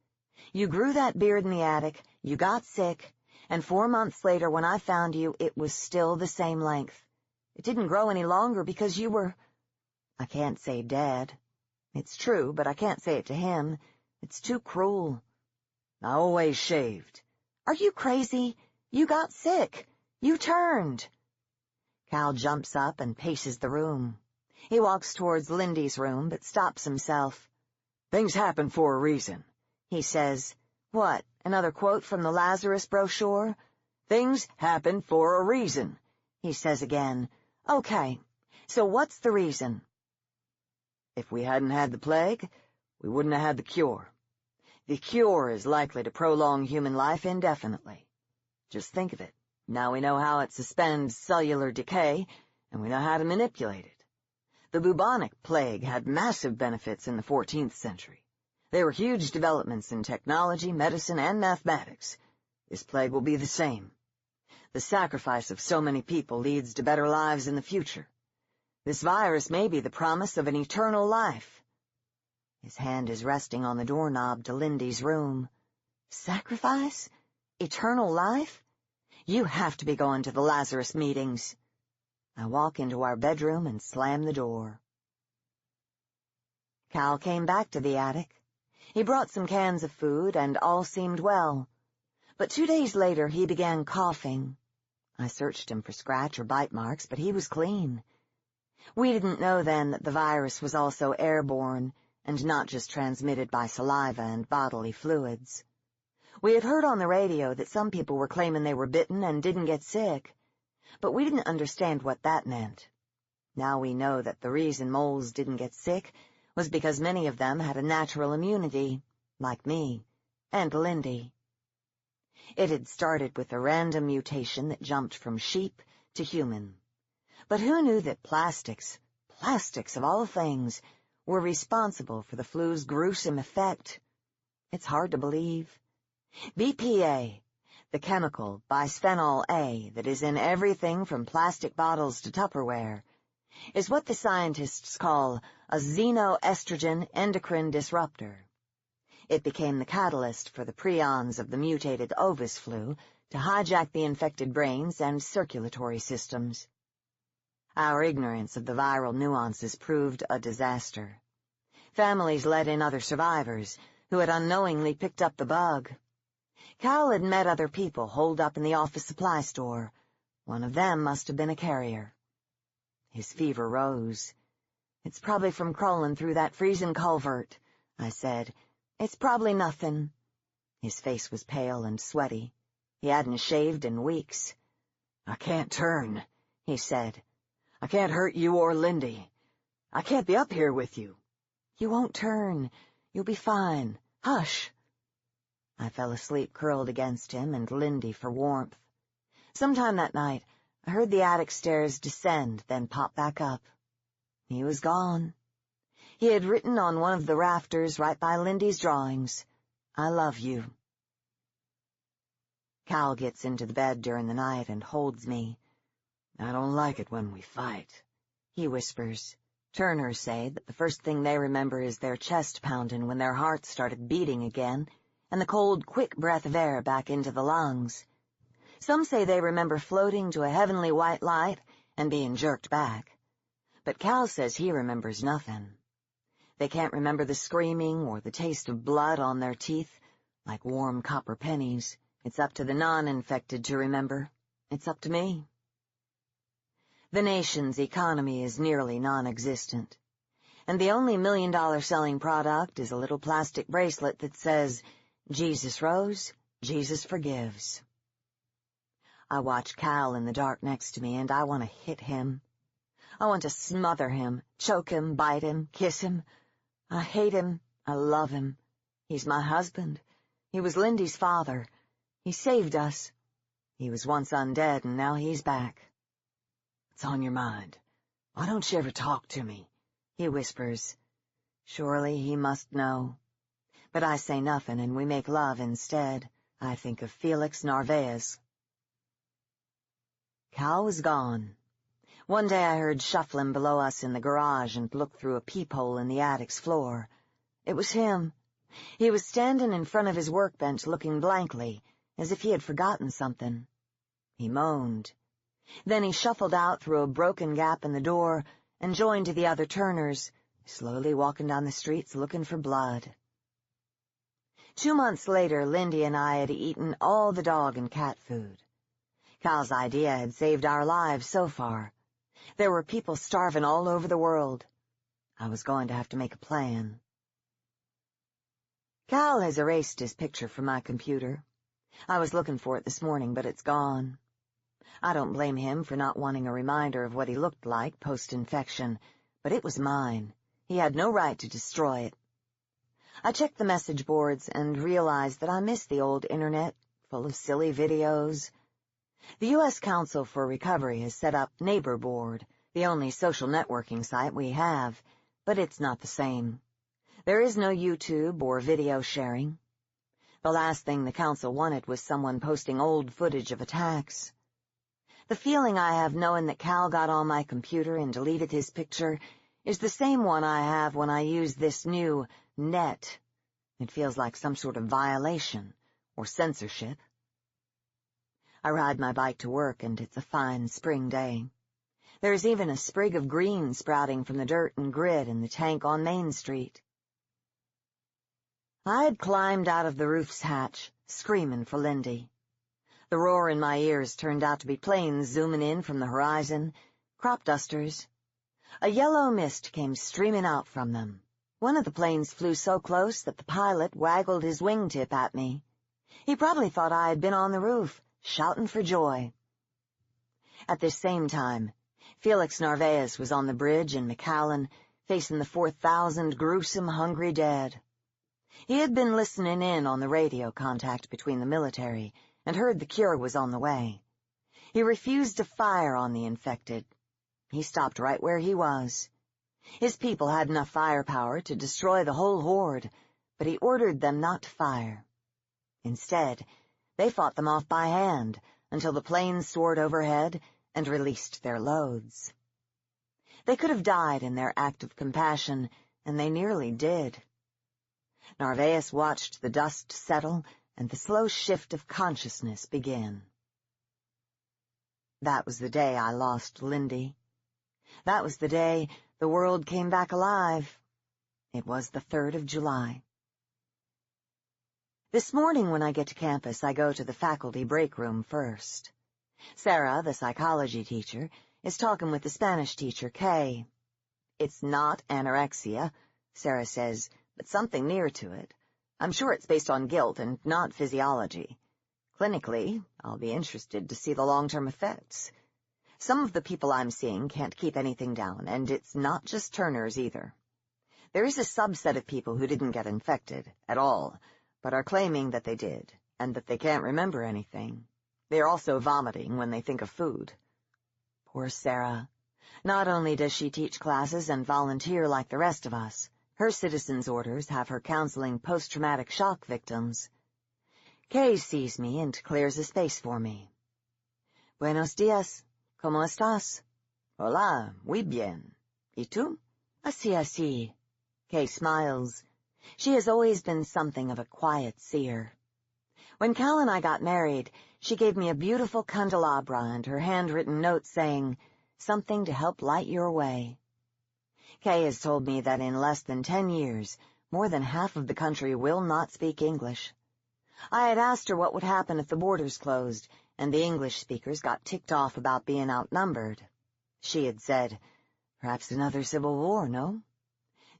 You grew that beard in the attic, you got sick, and 4 months later when I found you, it was still the same length. It didn't grow any longer because you were... I can't say dead. It's true, but I can't say it to him. It's too cruel. I always shaved. Are you crazy? You got sick. You turned. Cal jumps up and paces the room. He walks towards Lindy's room, but stops himself. Things happen for a reason, he says. What, another quote from the Lazarus brochure? Things happen for a reason, he says again. Okay, so what's the reason? If we hadn't had the plague, we wouldn't have had the cure. The cure is likely to prolong human life indefinitely. Just think of it. Now we know how it suspends cellular decay, and we know how to manipulate it. The bubonic plague had massive benefits in the 14th century. There were huge developments in technology, medicine, and mathematics. This plague will be the same. The sacrifice of so many people leads to better lives in the future. This virus may be the promise of an eternal life. His hand is resting on the doorknob to Lindy's room. Sacrifice? Eternal life? You have to be going to the Lazarus meetings. I walk into our bedroom and slam the door. Cal came back to the attic. He brought some cans of food, and all seemed well. But 2 days later he began coughing. I searched him for scratch or bite marks, but he was clean. We didn't know then that the virus was also airborne, and not just transmitted by saliva and bodily fluids. We had heard on the radio that some people were claiming they were bitten and didn't get sick, but we didn't understand what that meant. Now we know that the reason moles didn't get sick was because many of them had a natural immunity, like me and Lindy. It had started with a random mutation that jumped from sheep to human. But who knew that plastics of all things, were responsible for the flu's gruesome effect? It's hard to believe. BPA, the chemical bisphenol A that is in everything from plastic bottles to Tupperware, is what the scientists call a xenoestrogen endocrine disruptor. It became the catalyst for the prions of the mutated ovis flu to hijack the infected brains and circulatory systems. Our ignorance of the viral nuances proved a disaster. Families let in other survivors who had unknowingly picked up the bug. Cal had met other people holed up in the office supply store. One of them must have been a carrier. His fever rose. "It's probably from crawling through that freezing culvert," I said. "It's probably nothing." His face was pale and sweaty. He hadn't shaved in weeks. "I can't turn," he said. "I can't hurt you or Lindy. I can't be up here with you." "You won't turn. You'll be fine. Hush." I fell asleep curled against him and Lindy for warmth. Sometime that night, I heard the attic stairs descend, then pop back up. He was gone. He had written on one of the rafters right by Lindy's drawings, "I love you." Cal gets into the bed during the night and holds me. "I don't like it when we fight," he whispers. Turners say that the first thing they remember is their chest pounding when their hearts started beating again, and the cold, quick breath of air back into the lungs. Some say they remember floating to a heavenly white light and being jerked back. But Cal says he remembers nothing. They can't remember the screaming or the taste of blood on their teeth, like warm copper pennies. It's up to the non-infected to remember. It's up to me. The nation's economy is nearly non-existent, and the only $1 million selling product is a little plastic bracelet that says, "Jesus rose, Jesus forgives." I watch Cal in the dark next to me, and I want to hit him. I want to smother him, choke him, bite him, kiss him. I hate him. I love him. He's my husband. He was Lindy's father. He saved us. He was once undead, and now he's back. "What's on your mind? Why don't you ever talk to me?" he whispers. Surely he must know. But I say nothing, and we make love instead. I think of Felix Narvaez. Cal was gone. One day I heard shuffling below us in the garage and looked through a peephole in the attic's floor. It was him. He was standing in front of his workbench looking blankly, as if he had forgotten something. He moaned. Then he shuffled out through a broken gap in the door and joined the other Turners, slowly walking down the streets looking for blood. 2 months later, Lindy and I had eaten all the dog and cat food. Cal's idea had saved our lives so far. There were people starving all over the world. I was going to have to make a plan. Cal has erased his picture from my computer. I was looking for it this morning, but it's gone. I don't blame him for not wanting a reminder of what he looked like post-infection, but it was mine. He had no right to destroy it. I checked the message boards and realized that I missed the old internet, full of silly videos. The U.S. Council for Recovery has set up Neighbor Board, the only social networking site we have, but it's not the same. There is no YouTube or video sharing. The last thing the council wanted was someone posting old footage of attacks. The feeling I have knowing that Cal got on my computer and deleted his picture is the same one I have when I use this new net. It feels like some sort of violation or censorship. I ride my bike to work, and it's a fine spring day. There's even a sprig of green sprouting from the dirt and grit in the tank on Main Street. I had climbed out of the roof's hatch, screaming for Lindy. The roar in my ears turned out to be planes zooming in from the horizon, crop dusters. A yellow mist came streaming out from them. One of the planes flew so close that the pilot waggled his wingtip at me. He probably thought I had been on the roof, shouting for joy. At this same time, Felix Narvaez was on the bridge in McAllen, facing the 4,000 gruesome, hungry dead. He had been listening in on the radio contact between the military and heard the cure was on the way. He refused to fire on the infected. He stopped right where he was. His people had enough firepower to destroy the whole horde, but he ordered them not to fire. Instead, they fought them off by hand until the planes soared overhead and released their loads. They could have died in their act of compassion, and they nearly did. Narvaez watched the dust settle and the slow shift of consciousness begin. That was the day I lost Lindy. That was the day the world came back alive. It was the 3rd of July. This morning when I get to campus, I go to the faculty break room first. Sarah, the psychology teacher, is talking with the Spanish teacher, Kay. It's not anorexia, Sarah says, but something near to it. I'm sure it's based on guilt and not physiology. Clinically, I'll be interested to see the long-term effects. Some of the people I'm seeing can't keep anything down, and it's not just Turners either. There is a subset of people who didn't get infected at all, but are claiming that they did, and that they can't remember anything. They are also vomiting when they think of food. Poor Sarah. Not only does she teach classes and volunteer like the rest of us, her citizens' orders have her counseling post-traumatic shock victims. Kay sees me and clears a space for me. Buenos dias. ¿Cómo estás? Hola, muy bien. ¿Y tú? Así. Kay smiles. She has always been something of a quiet seer. When Cal and I got married, she gave me a beautiful candelabra and her handwritten note saying, "Something to help light your way." Kay has told me that in less than 10 years, more than half of the country will not speak English. I had asked her what would happen if the borders closed and the English speakers got ticked off about being outnumbered. She had said, "Perhaps another civil war, no?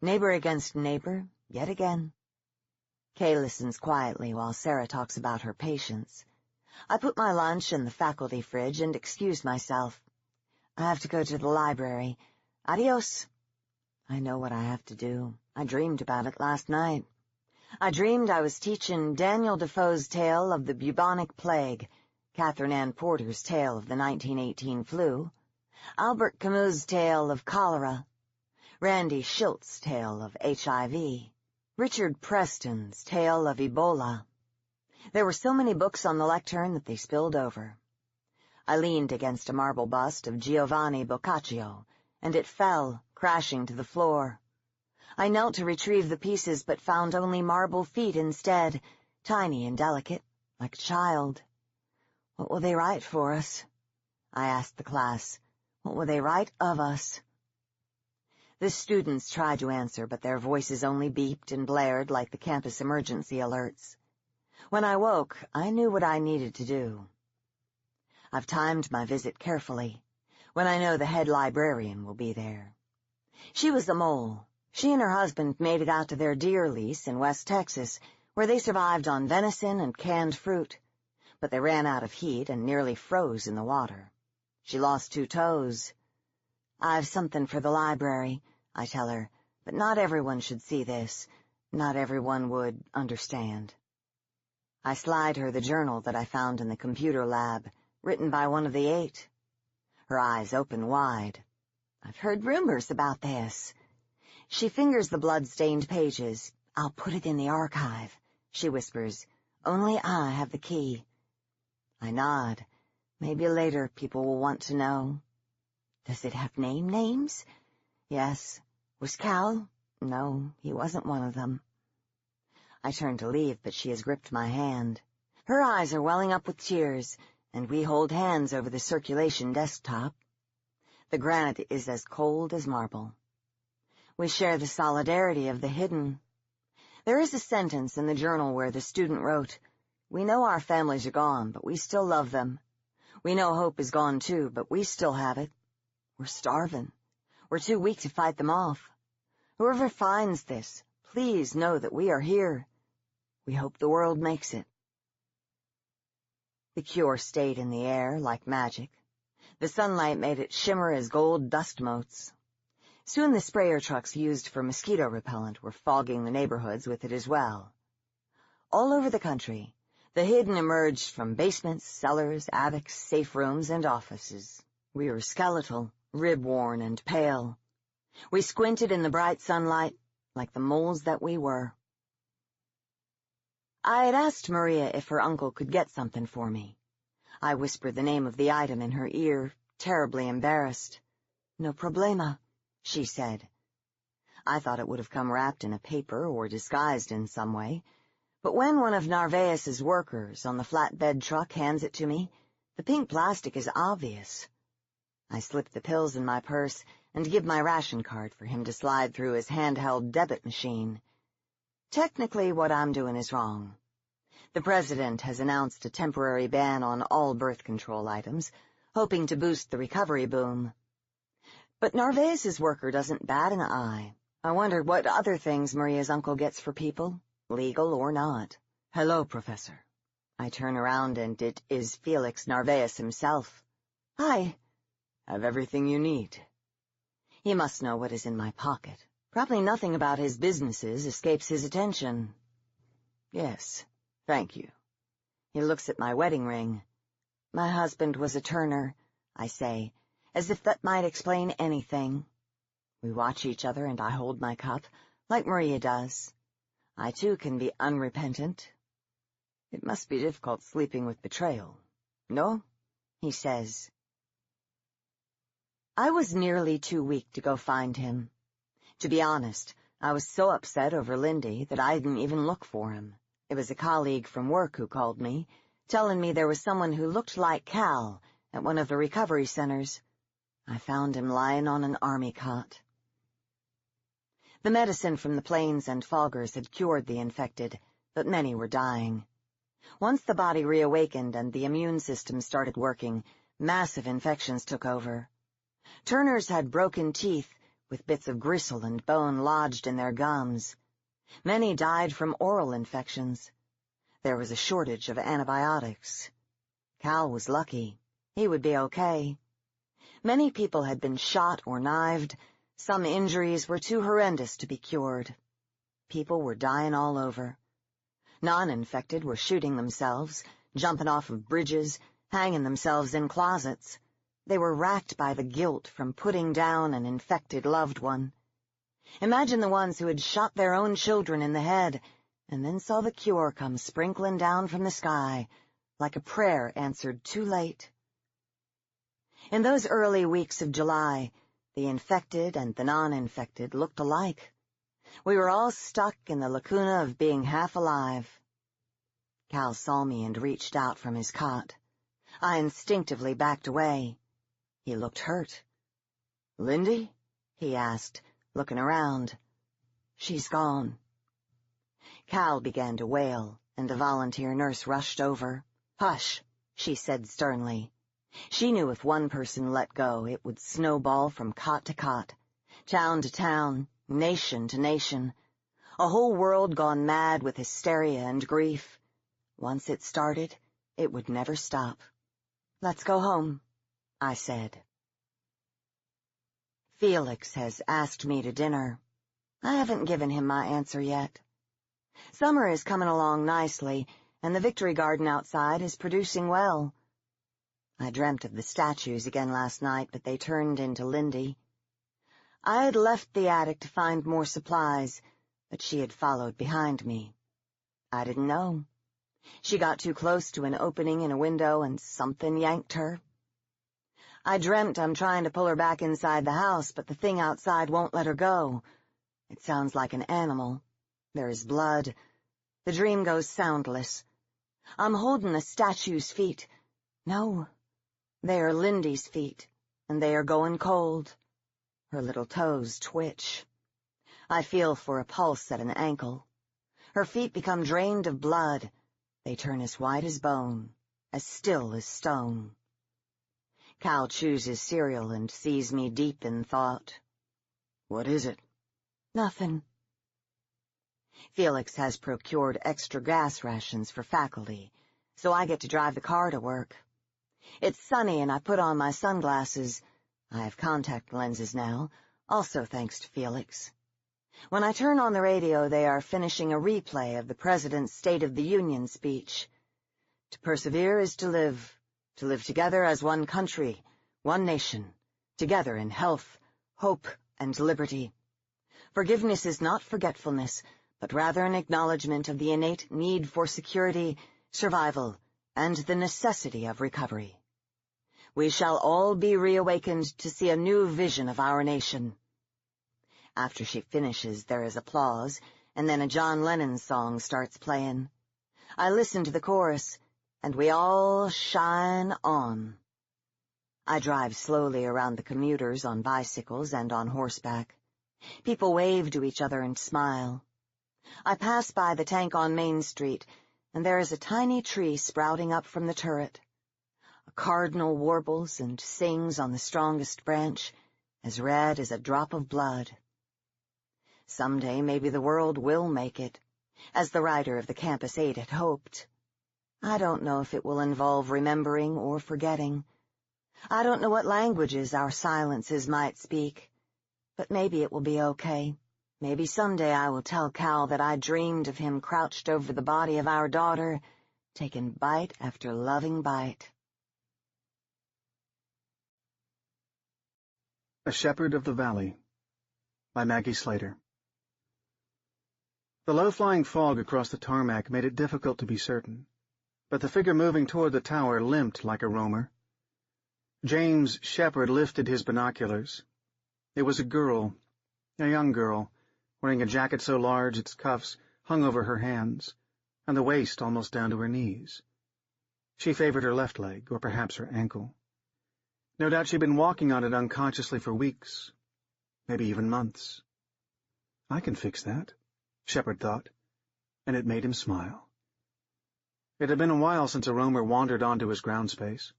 Neighbor against neighbor, yet again." Kay listens quietly while Sarah talks about her patients. I put my lunch in the faculty fridge and excuse myself. I have to go to the library. Adios. I know what I have to do. I dreamed about it last night. I dreamed I was teaching Daniel Defoe's tale of the bubonic plague, Catherine Ann Porter's tale of the 1918 flu, Albert Camus' tale of cholera, Randy Schilt's tale of HIV, Richard Preston's tale of Ebola. There were so many books on the lectern that they spilled over. I leaned against a marble bust of Giovanni Boccaccio, and it fell, crashing to the floor. I knelt to retrieve the pieces, but found only marble feet instead, tiny and delicate, like a child. What will they write for us? I asked the class. What will they write of us? The students tried to answer, but their voices only beeped and blared like the campus emergency alerts. When I woke, I knew what I needed to do. I've timed my visit carefully, when I know the head librarian will be there. She was a mole. She and her husband made it out to their deer lease in West Texas, where they survived on venison and canned fruit. But they ran out of heat and nearly froze in the water. She lost 2 toes. "I've something for the library," I tell her, "but not everyone should see this. Not everyone would understand." I slide her the journal that I found in the computer lab, written by one of the 8. Her eyes open wide. "I've heard rumors about this." She fingers the blood-stained pages. "I'll put it in the archive," she whispers. "Only I have the key." I nod. Maybe later people will want to know. Does it have names? Yes. Was Cal? No, he wasn't one of them. I turn to leave, but she has gripped my hand. Her eyes are welling up with tears, and we hold hands over the circulation desktop. The granite is as cold as marble. We share the solidarity of the hidden. There is a sentence in the journal where the student wrote, "We know our families are gone, but we still love them. We know hope is gone too, but we still have it. We're starving. We're too weak to fight them off. Whoever finds this, please know that we are here. We hope the world makes it." The cure stayed in the air like magic. The sunlight made it shimmer as gold dust motes. Soon the sprayer trucks used for mosquito repellent were fogging the neighborhoods with it as well. All over the country, the hidden emerged from basements, cellars, attics, safe rooms, and offices. We were skeletal, rib-worn, and pale. We squinted in the bright sunlight like the moles that we were. I had asked Maria if her uncle could get something for me. I whispered the name of the item in her ear, terribly embarrassed. "No problema," she said. I thought it would have come wrapped in a paper or disguised in some way, but when one of Narvaez's workers on the flatbed truck hands it to me, the pink plastic is obvious. I slip the pills in my purse and give my ration card for him to slide through his handheld debit machine. Technically, what I'm doing is wrong. The president has announced a temporary ban on all birth control items, hoping to boost the recovery boom. But Narvaez's worker doesn't bat an eye. I wondered what other things Maria's uncle gets for people, legal or not. "Hello, Professor." I turn around and it is Felix Narvaez himself. "Hi." "Have everything you need." He must know what is in my pocket. Probably nothing about his businesses escapes his attention. "Yes, thank you." He looks at my wedding ring. "My husband was a turner," I say, as if that might explain anything. We watch each other and I hold my cup, like Maria does. I too can be unrepentant. "It must be difficult sleeping with betrayal. No?" he says. I was nearly too weak to go find him. To be honest, I was so upset over Lindy that I didn't even look for him. It was a colleague from work who called me, telling me there was someone who looked like Cal at one of the recovery centers. I found him lying on an army cot. The medicine from the planes and foggers had cured the infected, but many were dying. Once the body reawakened and the immune system started working, massive infections took over. Turners had broken teeth, with bits of gristle and bone lodged in their gums. Many died from oral infections. There was a shortage of antibiotics. Cal was lucky. He would be okay. Many people had been shot or knifed. Some injuries were too horrendous to be cured. People were dying all over. Non-infected were shooting themselves, jumping off of bridges, hanging themselves in closets. They were racked by the guilt from putting down an infected loved one. Imagine the ones who had shot their own children in the head and then saw the cure come sprinkling down from the sky, like a prayer answered too late. In those early weeks of July, the infected and the non-infected looked alike. We were all stuck in the lacuna of being half alive. Cal saw me and reached out from his cot. I instinctively backed away. He looked hurt. "Lindy?" he asked, looking around. "She's gone." Cal began to wail, and a volunteer nurse rushed over. "Hush," she said sternly. She knew if one person let go, it would snowball from cot to cot, town to town, nation to nation, a whole world gone mad with hysteria and grief. Once it started, it would never stop. "Let's go home," I said. Felix has asked me to dinner. I haven't given him my answer yet. Summer is coming along nicely, and the Victory Garden outside is producing well. I dreamt of the statues again last night, but they turned into Lindy. I had left the attic to find more supplies, but she had followed behind me. I didn't know. She got too close to an opening in a window and something yanked her. I dreamt I'm trying to pull her back inside the house, but the thing outside won't let her go. It sounds like an animal. There is blood. The dream goes soundless. I'm holding the statue's feet. No, they are Lindy's feet, and they are going cold. Her little toes twitch. I feel for a pulse at an ankle. Her feet become drained of blood. They turn as white as bone, as still as stone. Cal chews his cereal and sees me deep in thought. "What is it?" "Nothing." Felix has procured extra gas rations for faculty, so I get to drive the car to work. It's sunny and I put on my sunglasses. I have contact lenses now, also thanks to Felix. When I turn on the radio, they are finishing a replay of the President's State of the Union speech. To persevere is to live together as one country, one nation, together in health, hope, and liberty. Forgiveness is not forgetfulness, but rather an acknowledgement of the innate need for security, survival, and the necessity of recovery. We shall all be reawakened to see a new vision of our nation. After she finishes, there is applause, and then a John Lennon song starts playing. I listen to the chorus, and we all shine on. I drive slowly around the commuters on bicycles and on horseback. People wave to each other and smile. I pass by the tank on Main Street, and there is a tiny tree sprouting up from the turret. A cardinal warbles and sings on the strongest branch, as red as a drop of blood. Someday maybe the world will make it, as the writer of the Campus 8 had hoped. I don't know if it will involve remembering or forgetting. I don't know what languages our silences might speak, but maybe it will be okay. Maybe someday I will tell Cal that I dreamed of him crouched over the body of our daughter, taking bite after loving bite. A Shepherd of the Valley by Maggie Slater. The low-flying fog across the tarmac made it difficult to be certain, but the figure moving toward the tower limped like a roamer. James Shepherd lifted his binoculars. It was a girl, a young girl, wearing a jacket so large its cuffs hung over her hands, and the waist almost down to her knees. She favored her left leg, or perhaps her ankle. No doubt she'd been walking on it unconsciously for weeks, maybe even months. I can fix that, Shepherd thought, and it made him smile. It had been a while since a roamer wandered onto his ground space.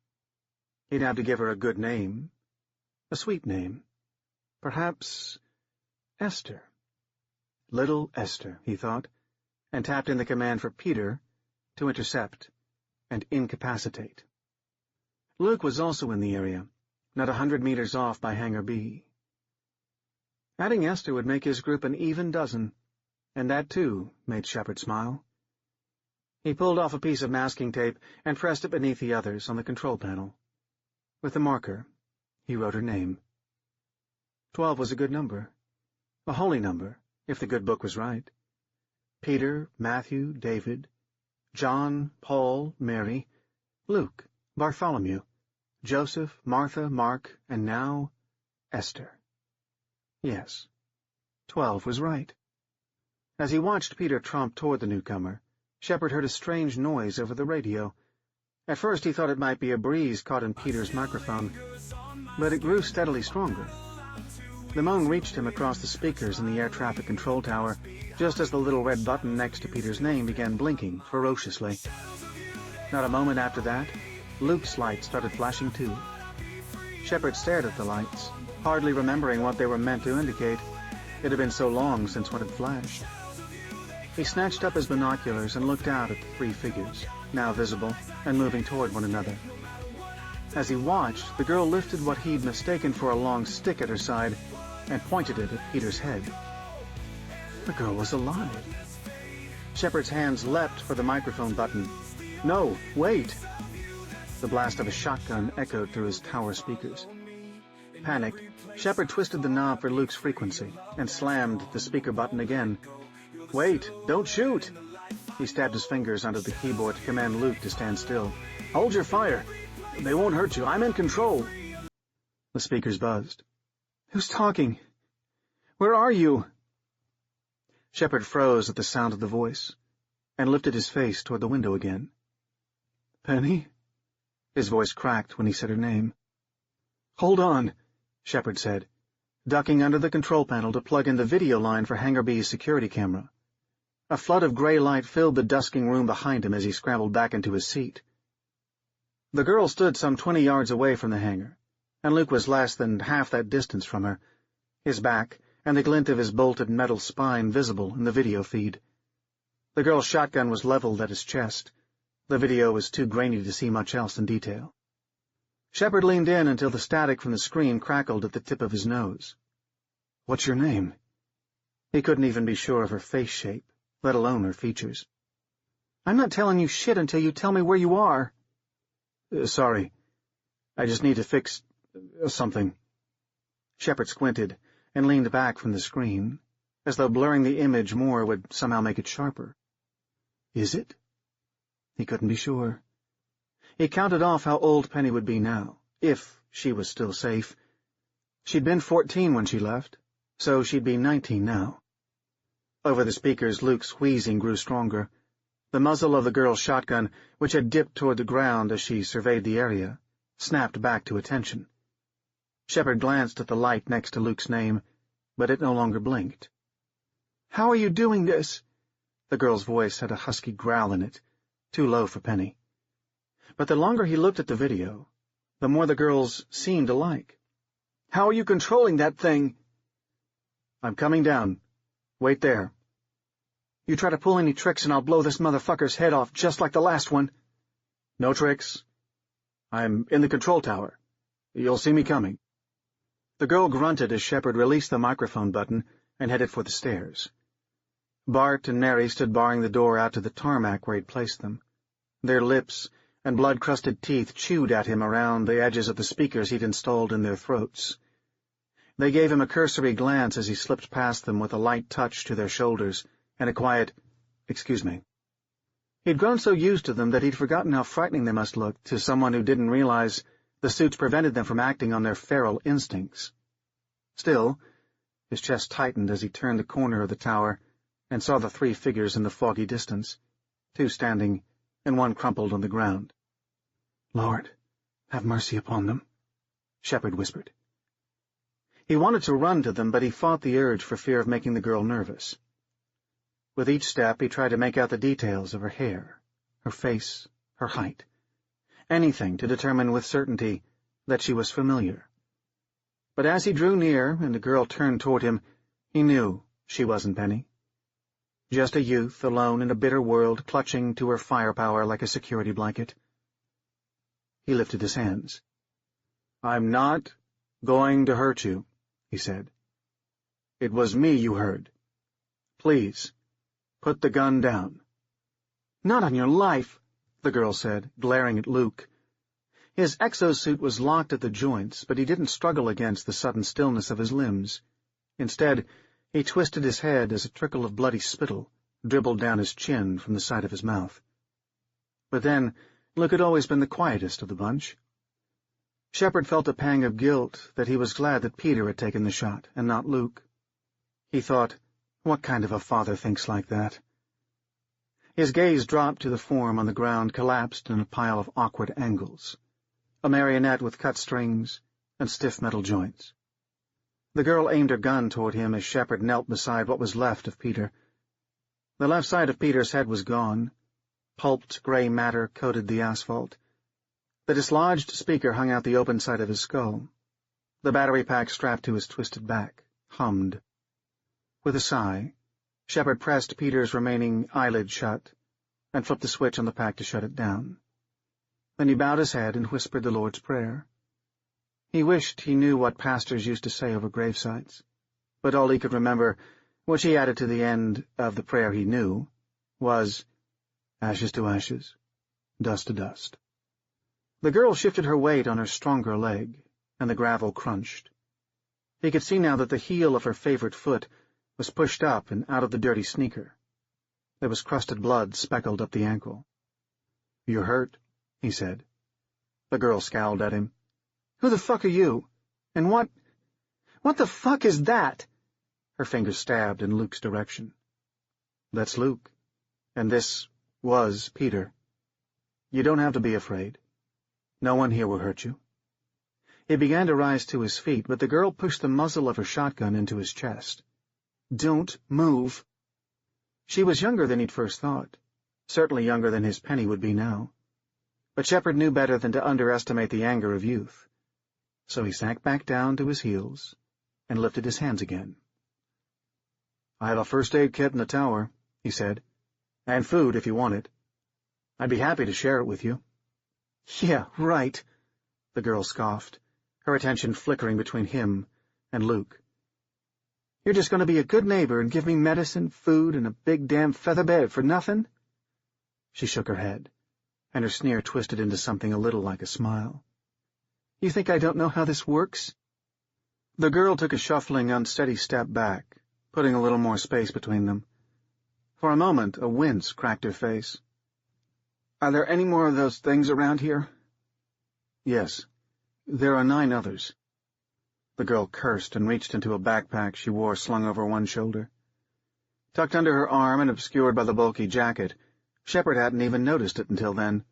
He'd have to give her a good name, a sweet name, perhaps Esther. Little Esther, he thought, and tapped in the command for Peter to intercept and incapacitate. Luke was also in the area, not 100 meters off by Hangar B. Adding Esther would make his group an even dozen, and that, too, made Shepherd smile. He pulled off a piece of masking tape and pressed it beneath the others on the control panel. With a marker, he wrote her name. 12 was a good number, a holy number, if the good book was right. Peter, Matthew, David, John, Paul, Mary, Luke, Bartholomew, Joseph, Martha, Mark, and now Esther. Yes, 12 was right. As he watched Peter tromp toward the newcomer, Shepherd heard a strange noise over the radio. At first he thought it might be a breeze caught in Peter's microphone, but it grew steadily stronger. The moan reached him across the speakers in the air traffic control tower, just as the little red button next to Peter's name began blinking ferociously. Not a moment after that, Luke's lights started flashing too. Shepherd stared at the lights, hardly remembering what they were meant to indicate. It had been so long since one had flashed. He snatched up his binoculars and looked out at the three figures, now visible and moving toward one another. As he watched, the girl lifted what he'd mistaken for a long stick at her side and pointed it at Peter's head. The girl was alive. Shepherd's hands leapt for the microphone button. No, wait! The blast of a shotgun echoed through his tower speakers. Panicked, Shepherd twisted the knob for Luke's frequency and slammed the speaker button again. Wait, don't shoot! He stabbed his fingers onto the keyboard to command Luke to stand still. Hold your fire! They won't hurt you. I'm in control. The speakers buzzed. Who's talking? Where are you? Shepherd froze at the sound of the voice and lifted his face toward the window again. Penny? His voice cracked when he said her name. Hold on, Shepherd said, ducking under the control panel to plug in the video line for Hangar B's security camera. A flood of gray light filled the dusking room behind him as he scrambled back into his seat. The girl stood some 20 yards away from the hangar, and Luke was less than half that distance from her, his back and the glint of his bolted metal spine visible in the video feed. The girl's shotgun was leveled at his chest. The The video was too grainy to see much else in detail. Shepard leaned in until the static from the screen crackled at the tip of his nose. "What's your name?" He couldn't even be sure of her face shape, let alone her features. "I'm not telling you shit until you tell me where you are." Sorry. I just need to fix something." Shepard squinted and leaned back from the screen, as though blurring the image more would somehow make it sharper. "Is it?" He couldn't be sure. He counted off how old Penny would be now, if she was still safe. She'd been 14 when she left, so she'd be 19 now. Over the speakers, Luke's wheezing grew stronger. The muzzle of the girl's shotgun, which had dipped toward the ground as she surveyed the area, snapped back to attention. Shepard glanced at the light next to Luke's name, but it no longer blinked. "How are you doing this?" The girl's voice had a husky growl in it, too low for Penny. But the longer he looked at the video, the more the girls seemed alike. "How are you controlling that thing?" "I'm coming down. Wait there." "You try to pull any tricks and I'll blow this motherfucker's head off just like the last one." "No tricks. I'm in the control tower. You'll see me coming." The girl grunted as Shepard released the microphone button and headed for the stairs. Bart and Mary stood barring the door out to the tarmac where he'd placed them. Their lips and blood-crusted teeth chewed at him around the edges of the speakers he'd installed in their throats. They gave him a cursory glance as he slipped past them with a light touch to their shoulders and a quiet, "Excuse me." He'd grown so used to them that he'd forgotten how frightening they must look to someone who didn't realize the suits prevented them from acting on their feral instincts. Still, his chest tightened as he turned the corner of the tower and saw the 3 figures in the foggy distance, 2 standing and 1 crumpled on the ground. "Lord, have mercy upon them," Shepard whispered. He wanted to run to them, but he fought the urge for fear of making the girl nervous. With each step, he tried to make out the details of her hair, her face, her height, anything to determine with certainty that she was familiar. But as he drew near and the girl turned toward him, he knew she wasn't Penny. Just a youth alone in a bitter world, clutching to her firepower like a security blanket. He lifted his hands. "I'm not going to hurt you," he said. "It was me you heard. Please, put the gun down." "Not on your life," the girl said, glaring at Luke. His exosuit was locked at the joints, but he didn't struggle against the sudden stillness of his limbs. Instead, he twisted his head as a trickle of bloody spittle dribbled down his chin from the side of his mouth. But then, Luke had always been the quietest of the bunch. Shepard felt a pang of guilt that he was glad that Peter had taken the shot, and not Luke. He thought, what kind of a father thinks like that? His gaze dropped to the form on the ground, collapsed in a pile of awkward angles. A marionette with cut strings and stiff metal joints. The girl aimed her gun toward him as Shepard knelt beside what was left of Peter. The left side of Peter's head was gone. Pulped gray matter coated the asphalt. The dislodged speaker hung out the open side of his skull. The battery pack strapped to his twisted back hummed. With a sigh, Shepard pressed Peter's remaining eyelid shut and flipped the switch on the pack to shut it down. Then he bowed his head and whispered the Lord's Prayer. He wished he knew what pastors used to say over gravesites, but all he could remember, which he added to the end of the prayer he knew, was, "Ashes to ashes, dust to dust." The girl shifted her weight on her stronger leg, and the gravel crunched. He could see now that the heel of her favorite foot was pushed up and out of the dirty sneaker. There was crusted blood speckled up the ankle. "You're hurt," he said. The girl scowled at him. "Who the fuck are you? And what the fuck is that?" Her finger stabbed in Luke's direction. "That's Luke. And this was Peter. You don't have to be afraid. No one here will hurt you." He began to rise to his feet, but the girl pushed the muzzle of her shotgun into his chest. "Don't move." She was younger than he'd first thought, certainly younger than his Penny would be now. But Shepard knew better than to underestimate the anger of youth. So he sank back down to his heels and lifted his hands again. "I have a first aid kit in the tower," he said, "and food if you want it. I'd be happy to share it with you. Yeah, right, the girl scoffed, her attention flickering between him and Luke. You're just going to be a good neighbor and give me medicine, food, and a big damn feather bed for nothing? She shook her head, and her sneer twisted into something a little like a smile. You think I don't know how this works? The girl took a shuffling, unsteady step back, putting a little more space between them. For a moment, a wince cracked her face. Are there any more of those things around here? Yes. There are 9 others. The girl cursed and reached into a backpack she wore slung over one shoulder. Tucked under her arm and obscured by the bulky jacket, Shepard hadn't even noticed it until then.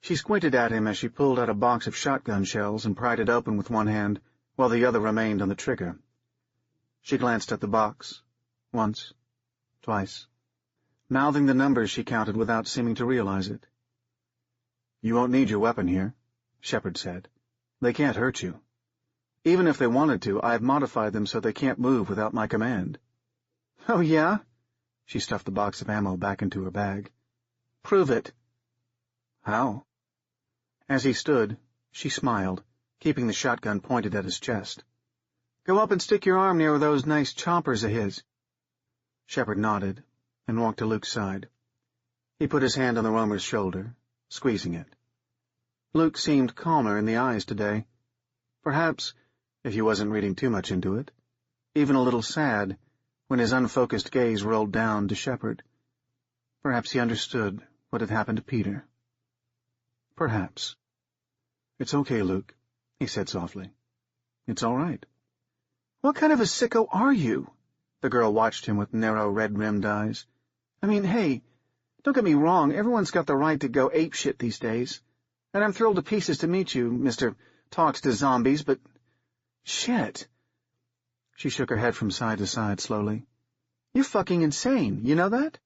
She squinted at him as she pulled out a box of shotgun shells and pried it open with one hand, while the other remained on the trigger. She glanced at the box. Once. Twice. Mouthing the numbers she counted without seeming to realize it. "You won't need your weapon here," Shepard said. "They can't hurt you. Even if they wanted to, I've modified them so they can't move without my command." "Oh, yeah?" She stuffed the box of ammo back into her bag. "Prove it." "How?" As he stood, she smiled, keeping the shotgun pointed at his chest. "Go up and stick your arm near those nice chompers of his." Shepard nodded and walked to Luke's side. He put his hand on the roamer's shoulder, squeezing it. Luke seemed calmer in the eyes today. Perhaps, if he wasn't reading too much into it, even a little sad when his unfocused gaze rolled down to Shepard. Perhaps he understood what had happened to Peter. Perhaps. "It's okay, Luke," he said softly. "It's all right." "What kind of a sicko are you?" The girl watched him with narrow, red-rimmed eyes. "I mean, hey, don't get me wrong, everyone's got the right to go apeshit these days. And I'm thrilled to pieces to meet you, Mr. Talks to Zombies, but... shit." She shook her head from side to side slowly. "You're fucking insane, you know that?"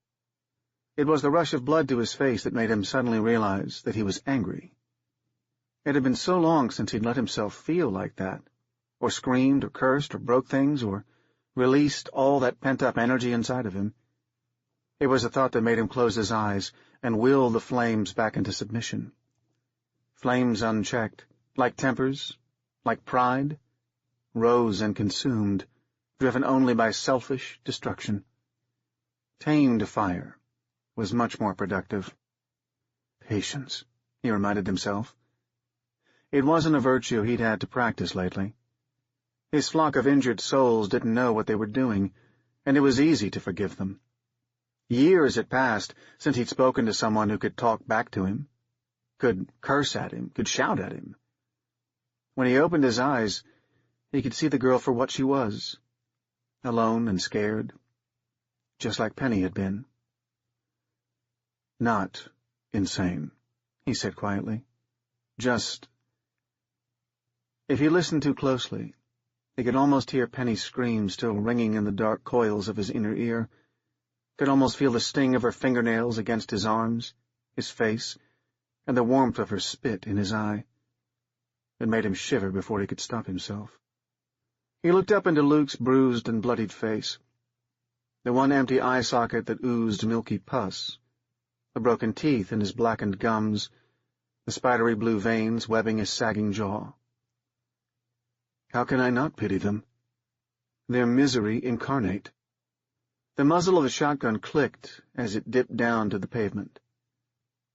It was the rush of blood to his face that made him suddenly realize that he was angry. It had been so long since he'd let himself feel like that, or screamed, or cursed, or broke things, or released all that pent-up energy inside of him. It was a thought that made him close his eyes and will the flames back into submission. Flames unchecked, like tempers, like pride, rose and consumed, driven only by selfish destruction. Tamed fire was much more productive. Patience, he reminded himself. It wasn't a virtue he'd had to practice lately. His flock of injured souls didn't know what they were doing, and it was easy to forgive them. Years had passed since he'd spoken to someone who could talk back to him, could curse at him, could shout at him. When he opened his eyes, he could see the girl for what she was, alone and scared, just like Penny had been. "Not insane," he said quietly. "Just—" If he listened too closely, he could almost hear Penny's scream still ringing in the dark coils of his inner ear, could almost feel the sting of her fingernails against his arms, his face, and the warmth of her spit in his eye. It made him shiver before he could stop himself. He looked up into Luke's bruised and bloodied face, the one empty eye socket that oozed milky pus, the broken teeth in his blackened gums, the spidery blue veins webbing his sagging jaw. How can I not pity them? They're misery incarnate. The muzzle of the shotgun clicked as it dipped down to the pavement.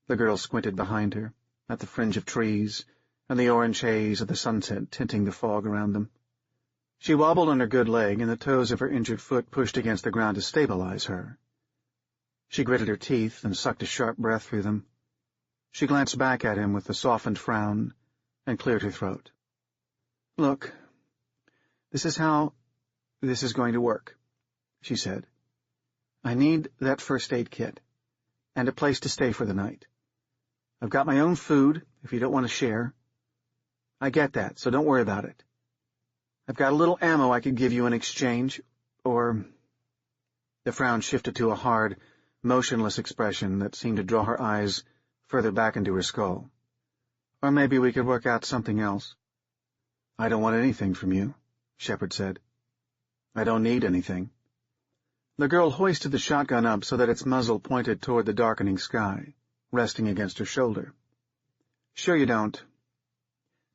The girl squinted behind her, at the fringe of trees, and the orange haze of the sunset tinting the fog around them. She wobbled on her good leg, and the toes of her injured foot pushed against the ground to stabilize her. She gritted her teeth and sucked a sharp breath through them. She glanced back at him with a softened frown and cleared her throat. "Look, this is how this is going to work," she said. "I need that first aid kit, and a place to stay for the night. I've got my own food, if you don't want to share. I get that, so don't worry about it. I've got a little ammo I could give you in exchange, or—" The frown shifted to a hard, motionless expression that seemed to draw her eyes further back into her skull. "Or maybe we could work out something else." "I don't want anything from you," Shepard said. "I don't need anything." The girl hoisted the shotgun up so that its muzzle pointed toward the darkening sky, resting against her shoulder. "Sure you don't.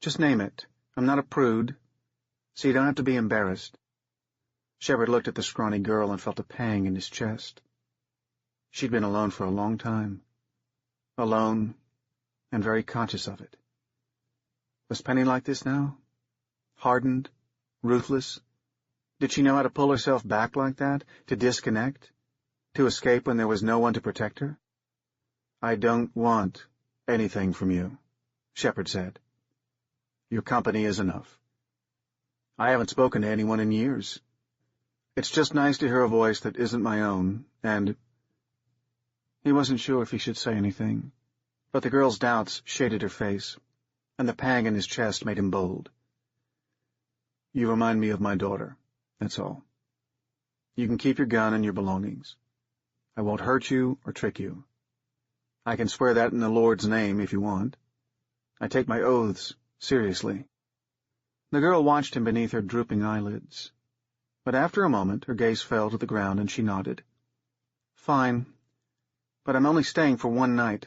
Just name it. I'm not a prude, so you don't have to be embarrassed." Shepard looked at the scrawny girl and felt a pang in his chest. She'd been alone for a long time. Alone, and very conscious of it. Was Penny like this now? Hardened? Ruthless? Did she know how to pull herself back like that? To disconnect? To escape when there was no one to protect her? "I don't want anything from you," Shepard said. "Your company is enough. I haven't spoken to anyone in years. It's just nice to hear a voice that isn't my own, and—" He wasn't sure if he should say anything, but the girl's doubts shaded her face, and the pang in his chest made him bold. "You remind me of my daughter, that's all. You can keep your gun and your belongings. I won't hurt you or trick you. I can swear that in the Lord's name if you want. I take my oaths seriously." The girl watched him beneath her drooping eyelids, but after a moment her gaze fell to the ground and she nodded. "Fine, but I'm only staying for one night."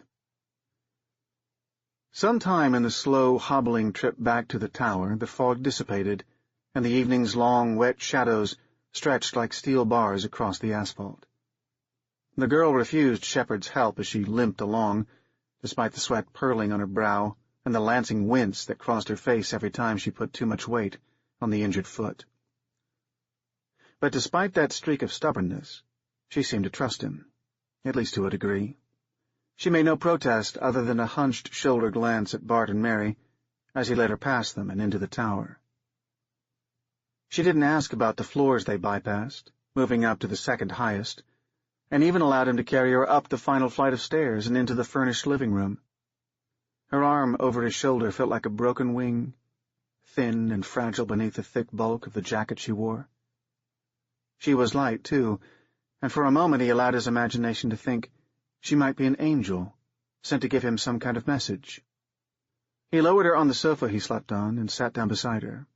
Sometime in the slow, hobbling trip back to the tower, the fog dissipated, and the evening's long, wet shadows stretched like steel bars across the asphalt. The girl refused Shepard's help as she limped along, despite the sweat purling on her brow and the lancing wince that crossed her face every time she put too much weight on the injured foot. But despite that streak of stubbornness, she seemed to trust him, at least to a degree. She made no protest other than a hunched shoulder glance at Bart and Mary as he led her past them and into the tower. She didn't ask about the floors they bypassed, moving up to the second highest, and even allowed him to carry her up the final flight of stairs and into the furnished living room. Her arm over his shoulder felt like a broken wing, thin and fragile beneath the thick bulk of the jacket she wore. She was light, too, and for a moment he allowed his imagination to think she might be an angel, sent to give him some kind of message. He lowered her on the sofa he slept on and sat down beside her.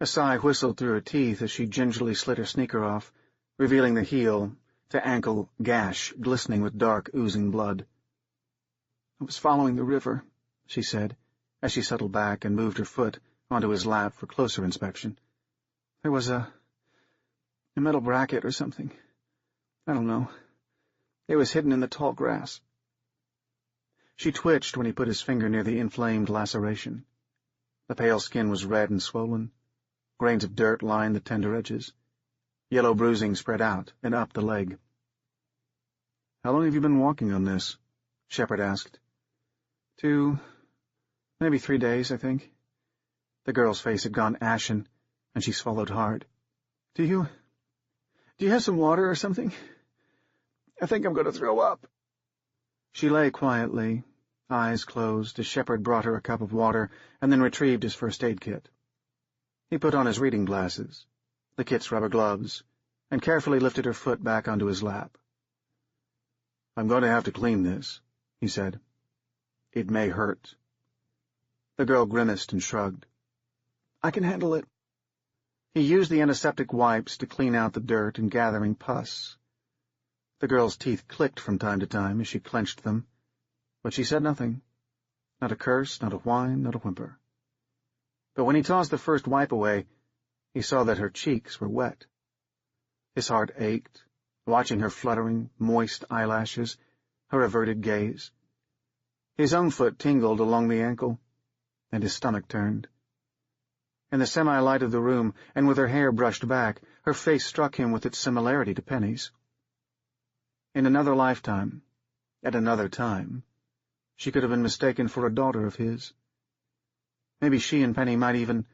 A sigh whistled through her teeth as she gingerly slid her sneaker off, revealing the heel to ankle gash glistening with dark, oozing blood. "I was following the river," she said, as she settled back and moved her foot onto his lap for closer inspection. "There was a metal bracket or something. I don't know. It was hidden in the tall grass." She twitched when he put his finger near the inflamed laceration. The pale skin was red and swollen. Grains of dirt lined the tender edges. Yellow bruising spread out and up the leg. "How long have you been walking on this?" Shepard asked. 2, maybe 3 days, I think." The girl's face had gone ashen, and she swallowed hard. Do you have some water or something? I think I'm going to throw up." She lay quietly, eyes closed, as Shepard brought her a cup of water and then retrieved his first aid kit. He put on his reading glasses, the kit's rubber gloves, and carefully lifted her foot back onto his lap. "I'm going to have to clean this," he said. "It may hurt." The girl grimaced and shrugged. "I can handle it." He used the antiseptic wipes to clean out the dirt and gathering pus. The girl's teeth clicked from time to time as she clenched them, but she said nothing. Not a curse, not a whine, not a whimper. But when he tossed the first wipe away, he saw that her cheeks were wet. His heart ached, watching her fluttering, moist eyelashes, her averted gaze. His own foot tingled along the ankle, and his stomach turned. In the semi-light of the room, and with her hair brushed back, her face struck him with its similarity to Penny's. In another lifetime, at another time, she could have been mistaken for a daughter of his. Maybe she and Penny might even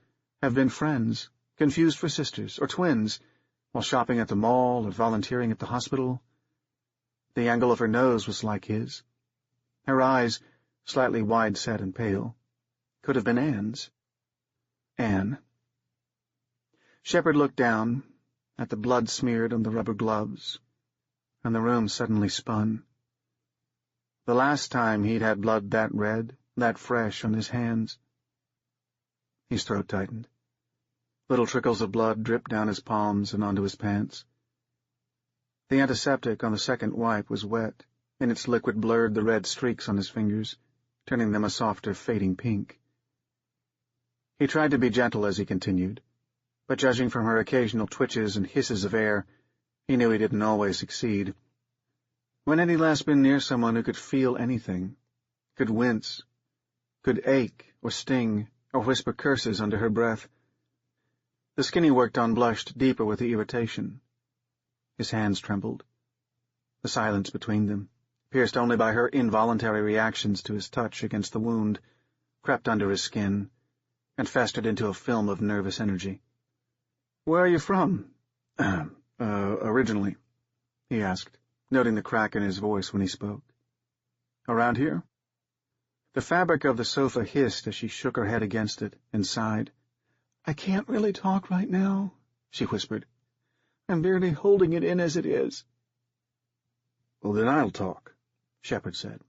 have been friends, confused for sisters or twins, while shopping at the mall or volunteering at the hospital. The angle of her nose was like his. Her eyes, slightly wide-set and pale, could have been Anne's. Anne. Shepard looked down at the blood smeared on the rubber gloves, and the room suddenly spun. The last time he'd had blood that red, that fresh on his hands. His throat tightened. Little trickles of blood dripped down his palms and onto his pants. The antiseptic on the second wipe was wet, and its liquid blurred the red streaks on his fingers, turning them a softer, fading pink. He tried to be gentle as he continued, but judging from her occasional twitches and hisses of air, he knew he didn't always succeed. When had he last been near someone who could feel anything, could wince, could ache or sting or whisper curses under her breath? The skin he worked on blushed deeper with the irritation. His hands trembled. The silence between them, pierced only by her involuntary reactions to his touch against the wound, crept under his skin and festered into a film of nervous energy. "Where are you from?" Originally," he asked, noting the crack in his voice when he spoke. "Around here?" The fabric of the sofa hissed as she shook her head against it and sighed. "I can't really talk right now," she whispered. "I'm barely holding it in as it is." "Well, then I'll talk," Shepard said.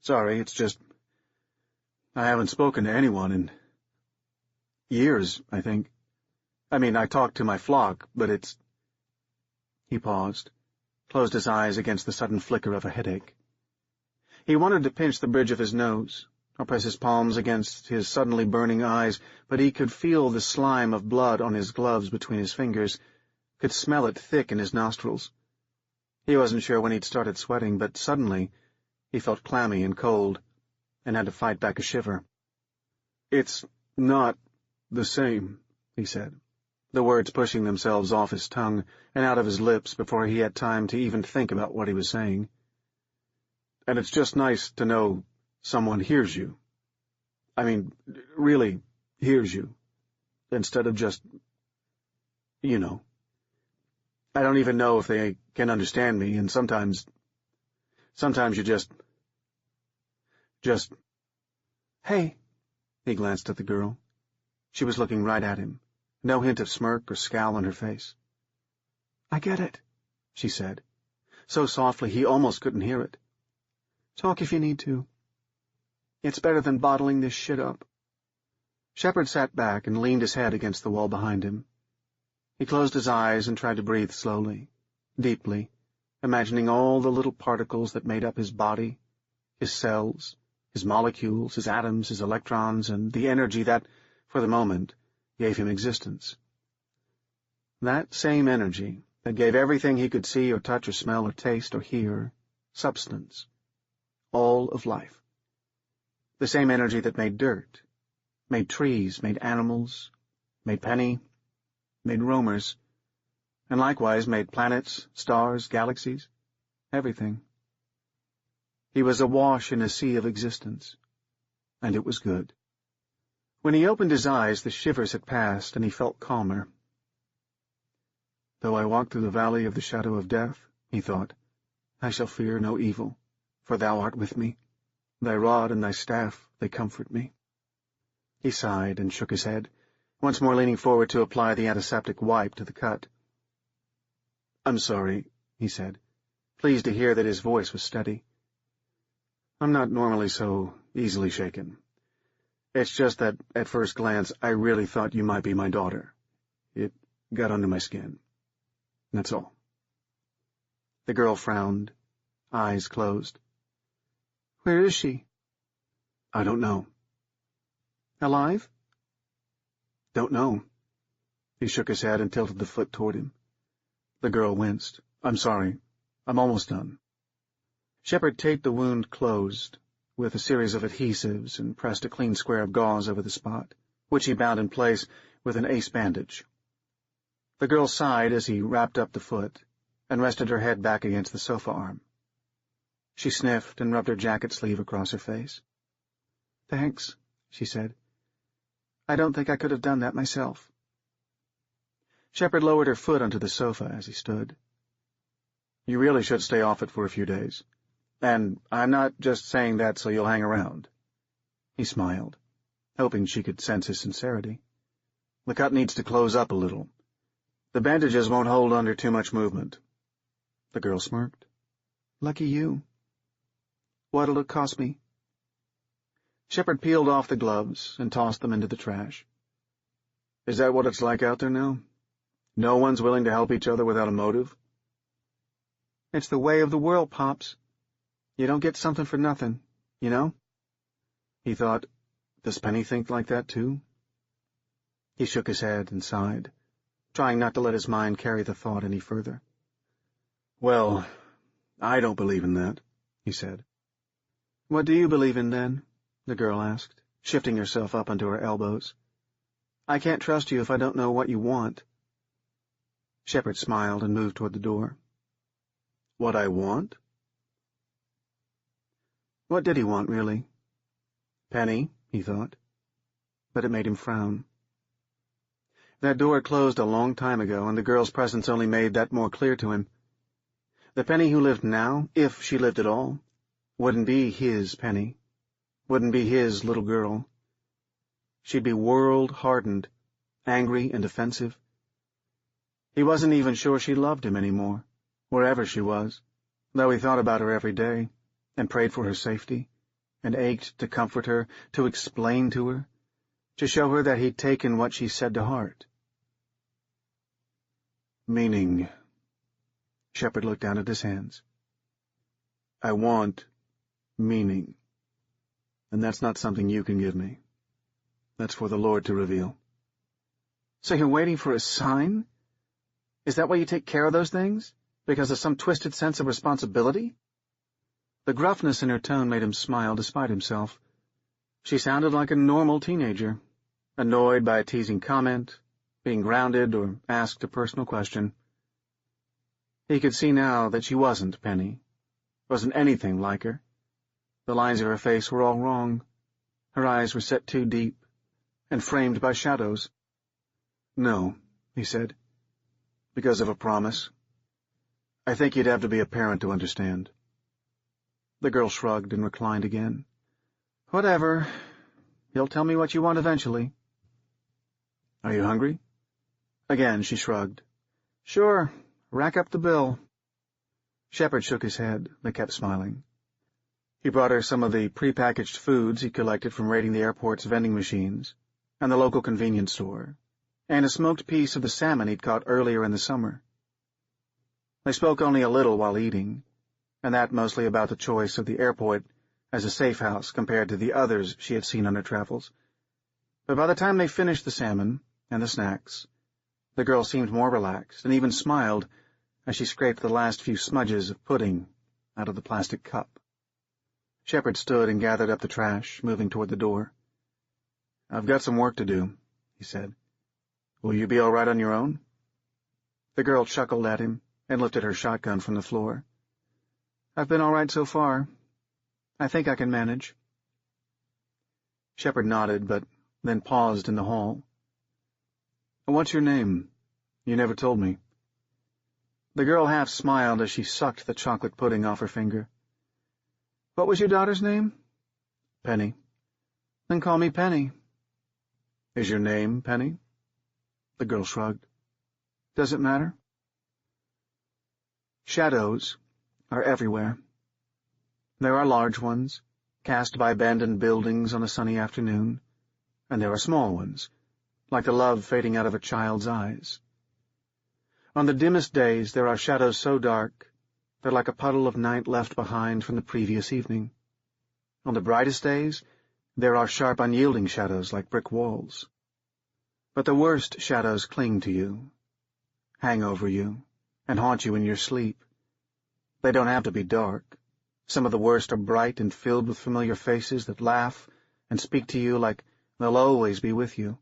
"Sorry, it's just I haven't spoken to anyone in years, I think. I mean, I talk to my flock, but it's—" He paused, closed his eyes against the sudden flicker of a headache. He wanted to pinch the bridge of his nose, or press his palms against his suddenly burning eyes, but he could feel the slime of blood on his gloves between his fingers, could smell it thick in his nostrils. He wasn't sure when he'd started sweating, but suddenly he felt clammy and cold, and had to fight back a shiver. "It's not the same," he said, the words pushing themselves off his tongue and out of his lips before he had time to even think about what he was saying. "And it's just nice to know someone hears you. I mean, really hears you, instead of just, you know. I don't even know if they can understand me, and sometimes you just... Hey," he glanced at the girl. She was looking right at him, no hint of smirk or scowl on her face. "I get it," she said, so softly he almost couldn't hear it. "Talk if you need to. It's better than bottling this shit up." Shepard sat back and leaned his head against the wall behind him. He closed his eyes and tried to breathe slowly, deeply, imagining all the little particles that made up his body, his cells, his molecules, his atoms, his electrons, and the energy that, for the moment, gave him existence. That same energy that gave everything he could see or touch or smell or taste or hear substance, all of life. The same energy that made dirt, made trees, made animals, made Penny, made roamers, and likewise made planets, stars, galaxies, everything. He was awash in a sea of existence, and it was good. When he opened his eyes, the shivers had passed, and he felt calmer. "Though I walk through the valley of the shadow of death," he thought, "I shall fear no evil, for thou art with me. Thy rod and thy staff, they comfort me." He sighed and shook his head, once more leaning forward to apply the antiseptic wipe to the cut. "I'm sorry," he said, pleased to hear that his voice was steady. "I'm not normally so easily shaken. It's just that, at first glance, I really thought you might be my daughter. It got under my skin. That's all." The girl frowned, eyes closed. "Where is she?" "I don't know." "Alive?" "Don't know." He shook his head and tilted the foot toward him. The girl winced. "I'm sorry. I'm almost done." Shepard taped the wound closed with a series of adhesives and pressed a clean square of gauze over the spot, which he bound in place with an ace bandage. The girl sighed as he wrapped up the foot and rested her head back against the sofa arm. She sniffed and rubbed her jacket sleeve across her face. "Thanks," she said. "I don't think I could have done that myself." Shepard lowered her foot onto the sofa as he stood. "You really should stay off it for a few days. And I'm not just saying that so you'll hang around." He smiled, hoping she could sense his sincerity. "The cut needs to close up a little. The bandages won't hold under too much movement." The girl smirked. "Lucky you. What'll it cost me?" Shepard peeled off the gloves and tossed them into the trash. "Is that what it's like out there now? No one's willing to help each other without a motive?" "It's the way of the world, Pops. You don't get something for nothing, you know? He thought, does Penny think like that too? He shook his head and sighed, trying not to let his mind carry the thought any further. Well, I don't believe in that, he said. What do you believe in, then? The girl asked, shifting herself up onto her elbows. I can't trust you if I don't know what you want. Shepard smiled and moved toward the door. What I want? What did he want, really? Penny, he thought. But it made him frown. That door had closed a long time ago, and the girl's presence only made that more clear to him. The Penny who lived now, if she lived at all, wouldn't be his Penny, wouldn't be his little girl. She'd be world-hardened, angry and offensive. He wasn't even sure she loved him anymore, wherever she was, though he thought about her every day, and prayed for her safety, and ached to comfort her, to explain to her, to show her that he'd taken what she said to heart. Meaning. Shepard looked down at his hands. I want meaning, and that's not something you can give me. That's for the Lord to reveal. So you're waiting for a sign? Is that why you take care of those things? Because of some twisted sense of responsibility? The gruffness in her tone made him smile despite himself. She sounded like a normal teenager, annoyed by a teasing comment, being grounded or asked a personal question. He could see now that she wasn't Penny, wasn't anything like her. The lines of her face were all wrong. Her eyes were set too deep, and framed by shadows. No, he said, because of a promise. I think you'd have to be a parent to understand. The girl shrugged and reclined again. Whatever. You'll tell me what you want eventually. Are you hungry? Again she shrugged. Sure. Rack up the bill. Shepard shook his head, but kept smiling. He brought her some of the prepackaged foods he collected from raiding the airport's vending machines, and the local convenience store, and a smoked piece of the salmon he'd caught earlier in the summer. They spoke only a little while eating, and that mostly about the choice of the airport as a safe house compared to the others she had seen on her travels. But by the time they finished the salmon and the snacks, the girl seemed more relaxed and even smiled as she scraped the last few smudges of pudding out of the plastic cup. Shepard stood and gathered up the trash, moving toward the door. I've got some work to do, he said. Will you be all right on your own? The girl chuckled at him and lifted her shotgun from the floor. I've been all right so far. I think I can manage. Shepard nodded, but then paused in the hall. What's your name? You never told me. The girl half smiled as she sucked the chocolate pudding off her finger. What was your daughter's name? Penny. Then call me Penny. Is your name Penny? The girl shrugged. Does it matter? Shadows are everywhere. There are large ones, cast by abandoned buildings on a sunny afternoon, and there are small ones, like the love fading out of a child's eyes. On the dimmest days there are shadows so dark they're like a puddle of night left behind from the previous evening. On the brightest days there are sharp, unyielding shadows like brick walls. But the worst shadows cling to you, hang over you, and haunt you in your sleep. They don't have to be dark. Some of the worst are bright and filled with familiar faces that laugh and speak to you like they'll always be with you,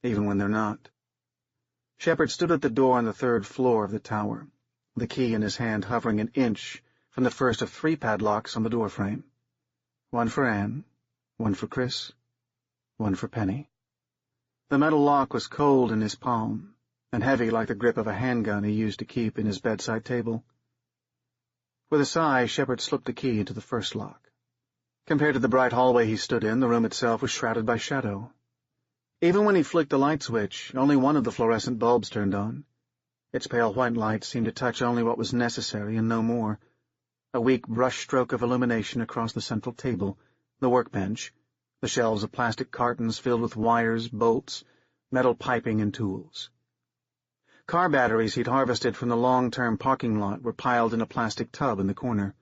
even when they're not. Shepard stood at the door on the 3rd floor of the tower, the key in his hand hovering an inch from the first of 3 padlocks on the doorframe. One for Anne, one for Chris, one for Penny. The metal lock was cold in his palm, and heavy like the grip of a handgun he used to keep in his bedside table. With a sigh, Shepard slipped the key into the first lock. Compared to the bright hallway he stood in, the room itself was shrouded by shadow. Even when he flicked the light switch, only one of the fluorescent bulbs turned on. Its pale white light seemed to touch only what was necessary and no more. A weak brush-stroke of illumination across the central table, the workbench, the shelves of plastic cartons filled with wires, bolts, metal piping, and tools. Car batteries he'd harvested from the long-term parking lot were piled in a plastic tub in the corner.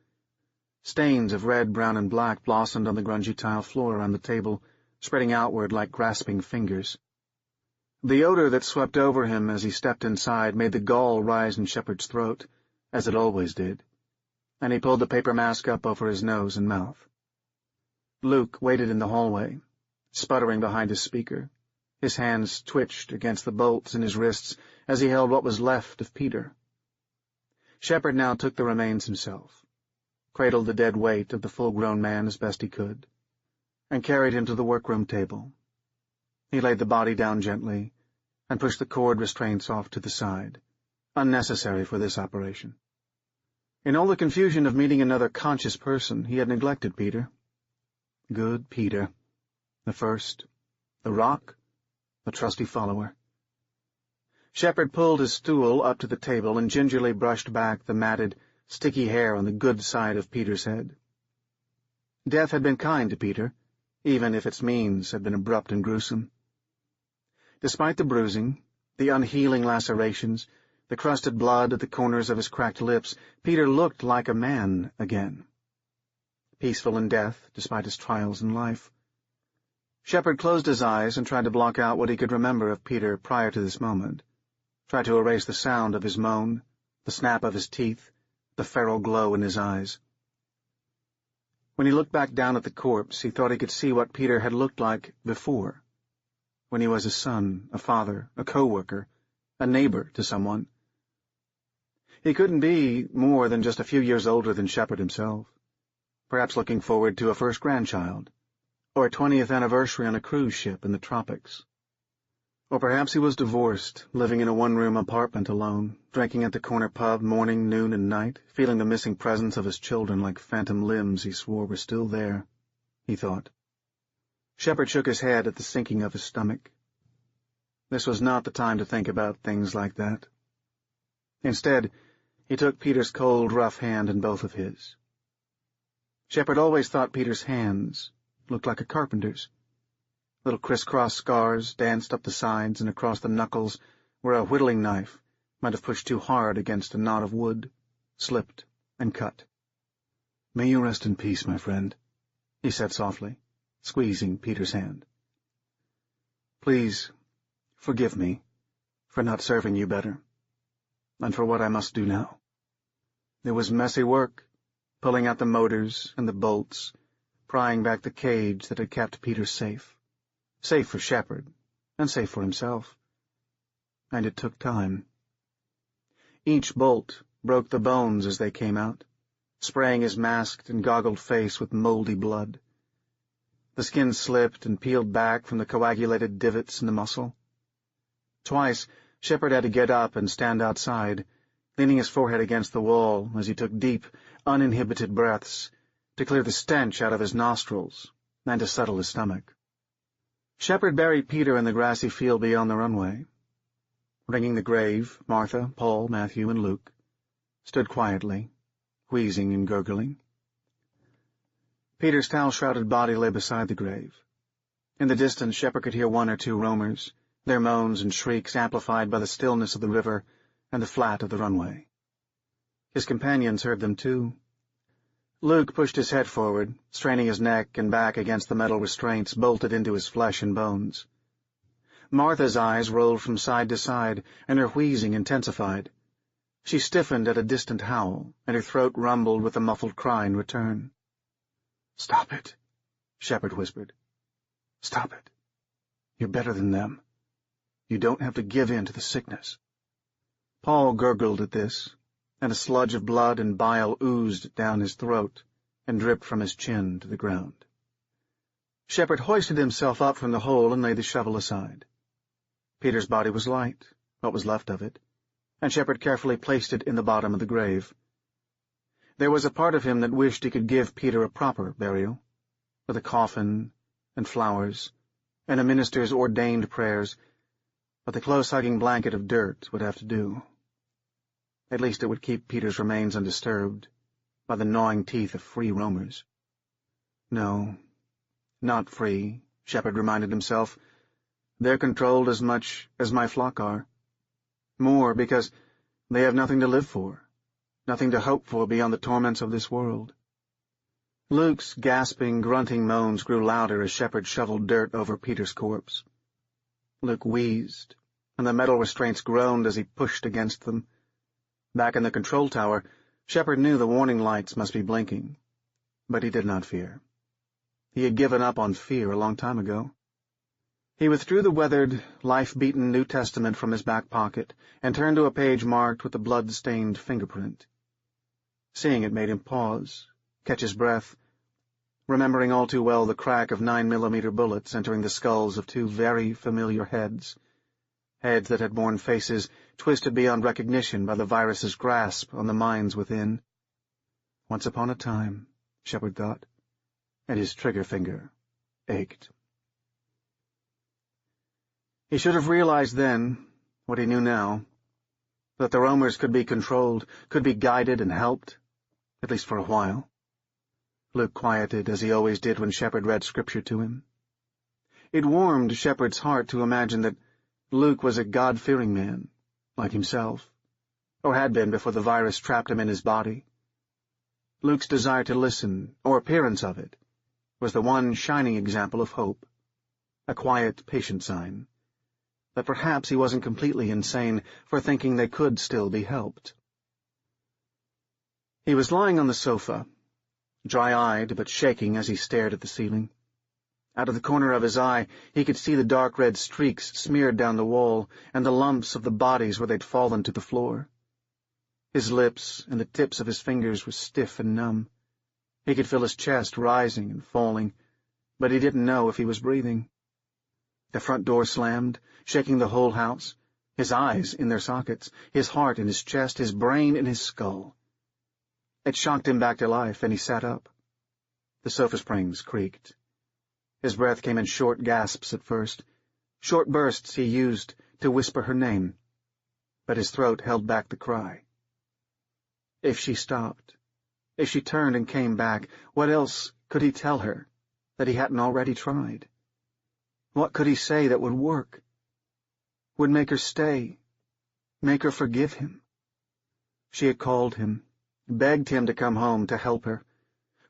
Stains of red, brown, and black blossomed on the grungy tile floor around the table, spreading outward like grasping fingers. The odor that swept over him as he stepped inside made the gall rise in Shepard's throat, as it always did, and he pulled the paper mask up over his nose and mouth. Luke waited in the hallway, sputtering behind his speaker. His hands twitched against the bolts in his wrists as he held what was left of Peter. Shepard now took the remains himself, cradled the dead weight of the full-grown man as best he could, and carried him to the workroom table. He laid the body down gently and pushed the cord restraints off to the side, unnecessary for this operation. In all the confusion of meeting another conscious person, he had neglected Peter. Good Peter. The first. The rock. The trusty follower. Shepard pulled his stool up to the table and gingerly brushed back the matted, sticky hair on the good side of Peter's head. Death had been kind to Peter, even if its means had been abrupt and gruesome. Despite the bruising, the unhealing lacerations, the crusted blood at the corners of his cracked lips, Peter looked like a man again. Peaceful in death, despite his trials in life. Shepard closed his eyes and tried to block out what he could remember of Peter prior to this moment, tried to erase the sound of his moan, the snap of his teeth, the feral glow in his eyes. When he looked back down at the corpse, he thought he could see what Peter had looked like before, when he was a son, a father, a co-worker, a neighbor to someone. He couldn't be more than just a few years older than Shepard himself, perhaps looking forward to a first grandchild, or a 20th anniversary on a cruise ship in the tropics. Or perhaps he was divorced, living in a one-room apartment alone, drinking at the corner pub morning, noon, and night, feeling the missing presence of his children like phantom limbs he swore were still there, he thought. Shepard shook his head at the sinking of his stomach. This was not the time to think about things like that. Instead, he took Peter's cold, rough hand in both of his. Shepard always thought Peter's hands looked like a carpenter's. Little crisscross scars danced up the sides and across the knuckles where a whittling knife might have pushed too hard against a knot of wood, slipped, and cut. "May you rest in peace, my friend," he said softly, squeezing Peter's hand. "Please, forgive me for not serving you better, and for what I must do now. It was messy work, pulling out the motors and the bolts, prying back the cage that had kept Peter safe. Safe for Shepard, and safe for himself. And it took time. Each bolt broke the bones as they came out, spraying his masked and goggled face with moldy blood. The skin slipped and peeled back from the coagulated divots in the muscle. Twice, Shepard had to get up and stand outside, leaning his forehead against the wall as he took deep, uninhibited breaths to clear the stench out of his nostrils and to settle his stomach. Shepard buried Peter in the grassy field beyond the runway. Ringing the grave, Martha, Paul, Matthew, and Luke stood quietly, wheezing and gurgling. Peter's towel-shrouded body lay beside the grave. In the distance, Shepard could hear one or two roamers, their moans and shrieks amplified by the stillness of the river and the flat of the runway. His companions heard them too. Luke pushed his head forward, straining his neck and back against the metal restraints bolted into his flesh and bones. Martha's eyes rolled from side to side, and her wheezing intensified. She stiffened at a distant howl, and her throat rumbled with a muffled cry in return. "Stop it," Shepard whispered. "Stop it. You're better than them. You don't have to give in to the sickness." Paul gurgled at this, and a sludge of blood and bile oozed down his throat and dripped from his chin to the ground. Shepard hoisted himself up from the hole and laid the shovel aside. Peter's body was light, what was left of it, and Shepard carefully placed it in the bottom of the grave. There was a part of him that wished he could give Peter a proper burial, with a coffin and flowers and a minister's ordained prayers, but the close-hugging blanket of dirt would have to do. At least it would keep Peter's remains undisturbed by the gnawing teeth of free roamers. No, not free, Shepard reminded himself. They're controlled as much as my flock are. More, because they have nothing to live for, nothing to hope for beyond the torments of this world. Luke's gasping, grunting moans grew louder as Shepard shoveled dirt over Peter's corpse. Luke wheezed, and the metal restraints groaned as he pushed against them. Back in the control tower, Shepard knew the warning lights must be blinking, but he did not fear. He had given up on fear a long time ago. He withdrew the weathered, life-beaten New Testament from his back pocket and turned to a page marked with a blood-stained fingerprint. Seeing it made him pause, catch his breath, remembering all too well the crack of 9mm bullets entering the skulls of two very familiar heads that had borne faces twisted beyond recognition by the virus's grasp on the minds within. Once upon a time, Shepard thought, and his trigger finger ached. He should have realized then, what he knew now, that the roamers could be controlled, could be guided and helped, at least for a while. Luke quieted as he always did when Shepard read scripture to him. It warmed Shepard's heart to imagine that Luke was a God-fearing man, like himself, or had been before the virus trapped him in his body. Luke's desire to listen, or appearance of it, was the one shining example of hope, a quiet, patient sign that perhaps he wasn't completely insane for thinking they could still be helped. He was lying on the sofa, dry-eyed but shaking as he stared at the ceiling. Out of the corner of his eye, he could see the dark red streaks smeared down the wall and the lumps of the bodies where they'd fallen to the floor. His lips and the tips of his fingers were stiff and numb. He could feel his chest rising and falling, but he didn't know if he was breathing. The front door slammed, shaking the whole house, his eyes in their sockets, his heart in his chest, his brain in his skull. It shocked him back to life, and he sat up. The sofa springs creaked. His breath came in short gasps at first, short bursts he used to whisper her name, but his throat held back the cry. If she stopped, if she turned and came back, what else could he tell her that he hadn't already tried? What could he say that would work? Would make her stay, make her forgive him? She had called him, begged him to come home to help her.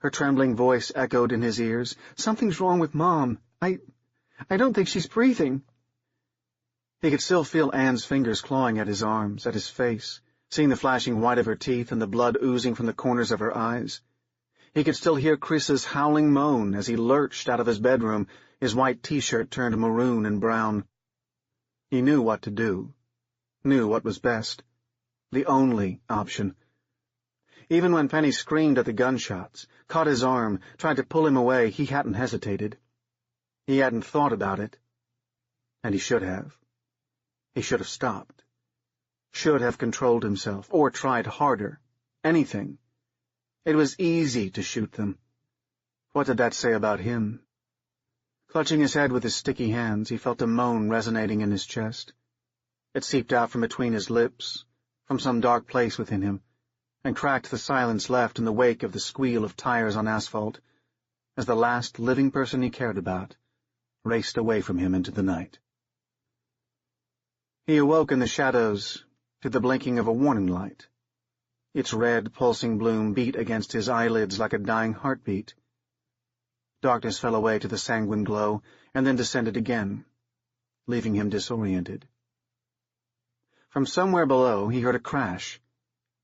Her trembling voice echoed in his ears. "Something's wrong with Mom. I don't think she's breathing." He could still feel Anne's fingers clawing at his arms, at his face, seeing the flashing white of her teeth and the blood oozing from the corners of her eyes. He could still hear Chris's howling moan as he lurched out of his bedroom, his white T-shirt turned maroon and brown. He knew what to do, knew what was best, the only option. Even when Penny screamed at the gunshots, caught his arm, tried to pull him away, he hadn't hesitated. He hadn't thought about it. And he should have. He should have stopped. Should have controlled himself, or tried harder. Anything. It was easy to shoot them. What did that say about him? Clutching his head with his sticky hands, he felt a moan resonating in his chest. It seeped out from between his lips, from some dark place within him, and cracked the silence left in the wake of the squeal of tires on asphalt, as the last living person he cared about raced away from him into the night. He awoke in the shadows to the blinking of a warning light. Its red, pulsing bloom beat against his eyelids like a dying heartbeat. Darkness fell away to the sanguine glow, and then descended again, leaving him disoriented. From somewhere below he heard a crash.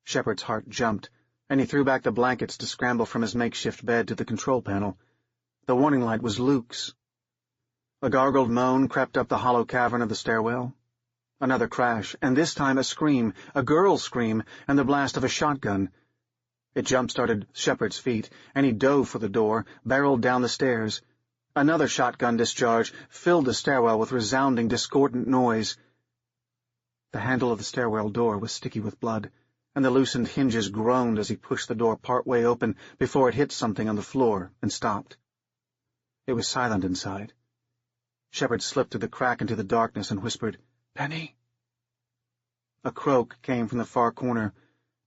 Shepard's heart jumped, and he threw back the blankets to scramble from his makeshift bed to the control panel. The warning light was Luke's. A gargled moan crept up the hollow cavern of the stairwell. Another crash, and this time a scream, a girl's scream, and the blast of a shotgun. It jump-started Shepard's feet, and he dove for the door, barreled down the stairs. Another shotgun discharge filled the stairwell with resounding, discordant noise. The handle of the stairwell door was sticky with blood, and the loosened hinges groaned as he pushed the door part way open before it hit something on the floor and stopped. It was silent inside. Shepard slipped through the crack into the darkness and whispered, "Penny?" A croak came from the far corner,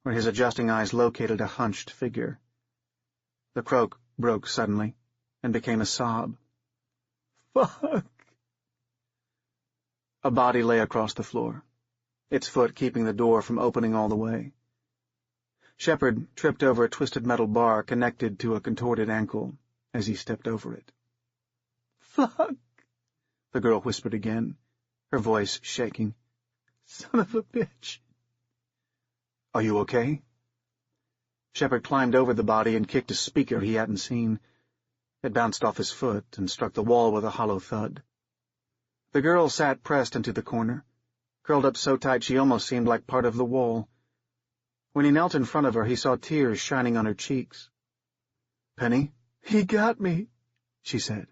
where his adjusting eyes located a hunched figure. The croak broke suddenly and became a sob. "Fuck!" A body lay across the floor, its foot keeping the door from opening all the way. Shepard tripped over a twisted metal bar connected to a contorted ankle as he stepped over it. Fuck, the girl whispered again, her voice shaking. Son of a bitch. Are you okay? Shepard climbed over the body and kicked a speaker he hadn't seen. It bounced off his foot and struck the wall with a hollow thud. The girl sat pressed into the corner, curled up so tight she almost seemed like part of the wall. When he knelt in front of her, he saw tears shining on her cheeks. Penny? He got me, she said,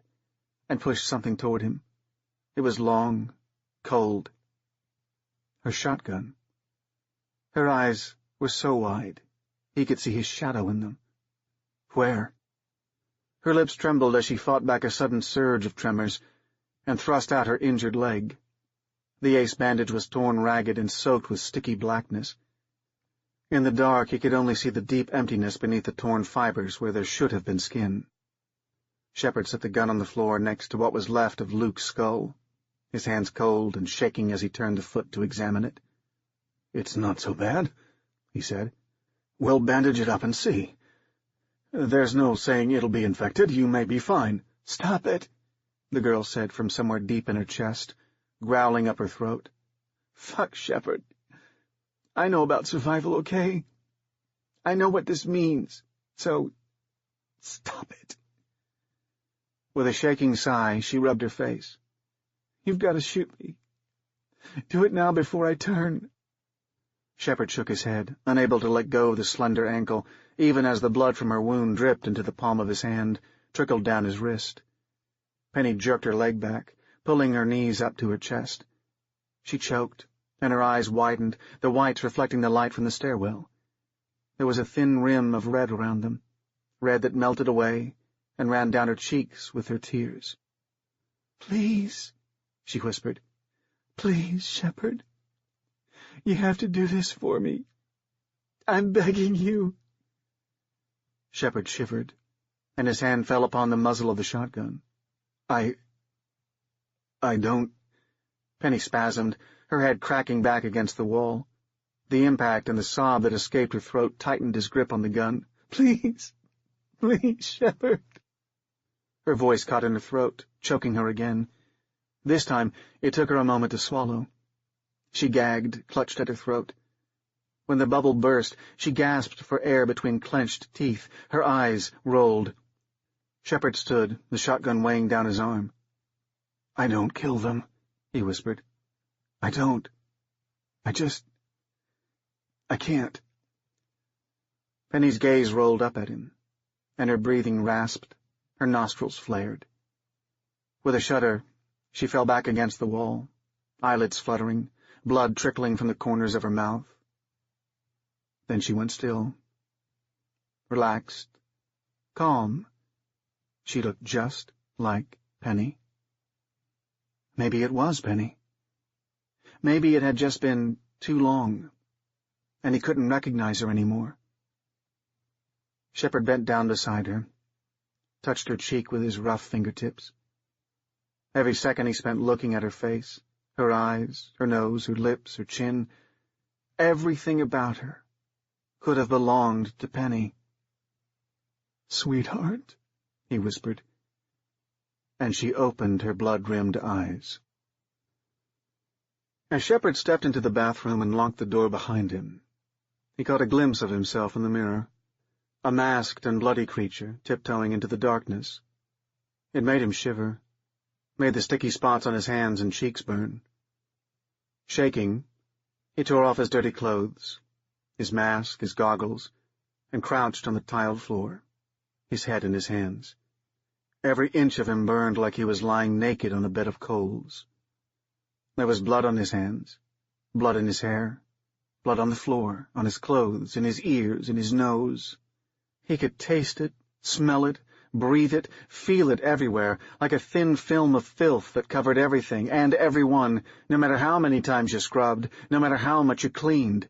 and pushed something toward him. It was long, cold. Her shotgun. Her eyes were so wide, he could see his shadow in them. Where? Her lips trembled as she fought back a sudden surge of tremors and thrust out her injured leg. The ace bandage was torn ragged and soaked with sticky blackness. In the dark, he could only see the deep emptiness beneath the torn fibers where there should have been skin. Shepard set the gun on the floor next to what was left of Luke's skull, his hands cold and shaking as he turned the foot to examine it. It's not so bad, he said. We'll bandage it up and see. There's no saying it'll be infected. You may be fine. Stop it, the girl said from somewhere deep in her chest, growling up her throat. Fuck, Shepard. I know about survival, okay? I know what this means, so stop it. With a shaking sigh, she rubbed her face. You've got to shoot me. Do it now before I turn. Shepard shook his head, unable to let go of the slender ankle, even as the blood from her wound dripped into the palm of his hand, trickled down his wrist. Penny jerked her leg back, pulling her knees up to her chest. She choked, and her eyes widened, the whites reflecting the light from the stairwell. There was a thin rim of red around them, red that melted away and ran down her cheeks with her tears. Please, she whispered. Please, Shepard. You have to do this for me. I'm begging you. Shepard shivered, and his hand fell upon the muzzle of the shotgun. I don't... Penny spasmed, her head cracking back against the wall. The impact and the sob that escaped her throat tightened his grip on the gun. Please, please, Shepard. Her voice caught in her throat, choking her again. This time, it took her a moment to swallow. She gagged, clutched at her throat. When the bubble burst, she gasped for air between clenched teeth. Her eyes rolled. Shepard stood, the shotgun weighing down his arm. I don't kill them, he whispered. I don't. I can't. Penny's gaze rolled up at him, and her breathing rasped, her nostrils flared. With a shudder, she fell back against the wall, eyelids fluttering, blood trickling from the corners of her mouth. Then she went still. Relaxed, calm. She looked just like Penny. Maybe it was Penny. Maybe it had just been too long, and he couldn't recognize her anymore. Shepard bent down beside her, touched her cheek with his rough fingertips. Every second he spent looking at her face, her eyes, her nose, her lips, her chin. Everything about her could have belonged to Penny. Sweetheart, he whispered, and she opened her blood-rimmed eyes. As Shepard stepped into the bathroom and locked the door behind him, he caught a glimpse of himself in the mirror, a masked and bloody creature tiptoeing into the darkness. It made him shiver, made the sticky spots on his hands and cheeks burn. Shaking, he tore off his dirty clothes, his mask, his goggles, and crouched on the tiled floor, his head in his hands. Every inch of him burned like he was lying naked on a bed of coals. There was blood on his hands, blood in his hair, blood on the floor, on his clothes, in his ears, in his nose. He could taste it, smell it, breathe it, feel it everywhere, like a thin film of filth that covered everything and everyone, no matter how many times you scrubbed, no matter how much you cleaned.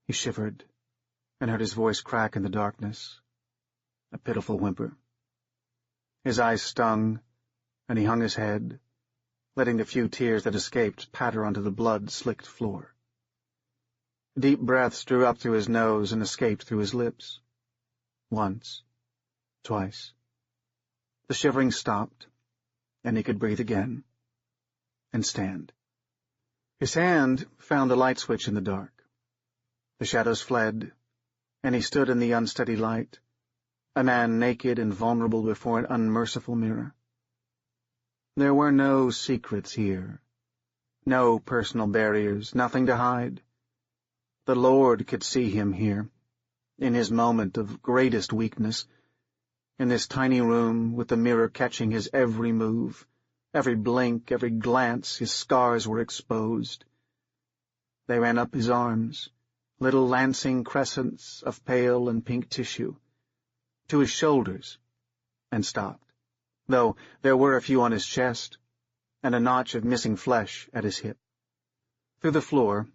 He shivered, and heard his voice crack in the darkness, a pitiful whimper. His eyes stung, and he hung his head, letting the few tears that escaped patter onto the blood-slicked floor. Deep breaths drew up through his nose and escaped through his lips. Once. Twice. The shivering stopped, and he could breathe again. And stand. His hand found the light switch in the dark. The shadows fled, and he stood in the unsteady light, a man naked and vulnerable before an unmerciful mirror. There were no secrets here, no personal barriers, nothing to hide. The Lord could see him here, in his moment of greatest weakness, in this tiny room with the mirror catching his every move, every blink, every glance. His scars were exposed. They ran up his arms, little lancing crescents of pale and pink tissue, to his shoulders, and stopped, though there were a few on his chest, and a notch of missing flesh at his hip. Through the floor,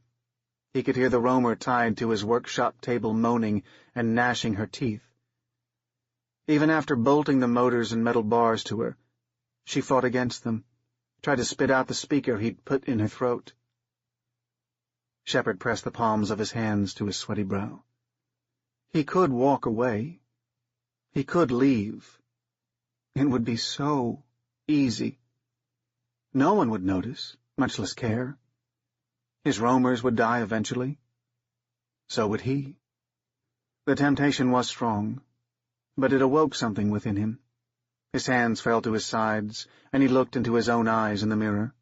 he could hear the roamer tied to his workshop table moaning and gnashing her teeth. Even after bolting the motors and metal bars to her, she fought against them, tried to spit out the speaker he'd put in her throat. Shepard pressed the palms of his hands to his sweaty brow. He could walk away. He could leave. It would be so easy. No one would notice, much less care. His roamers would die eventually. So would he. The temptation was strong, but it awoke something within him. His hands fell to his sides, and he looked into his own eyes in the mirror.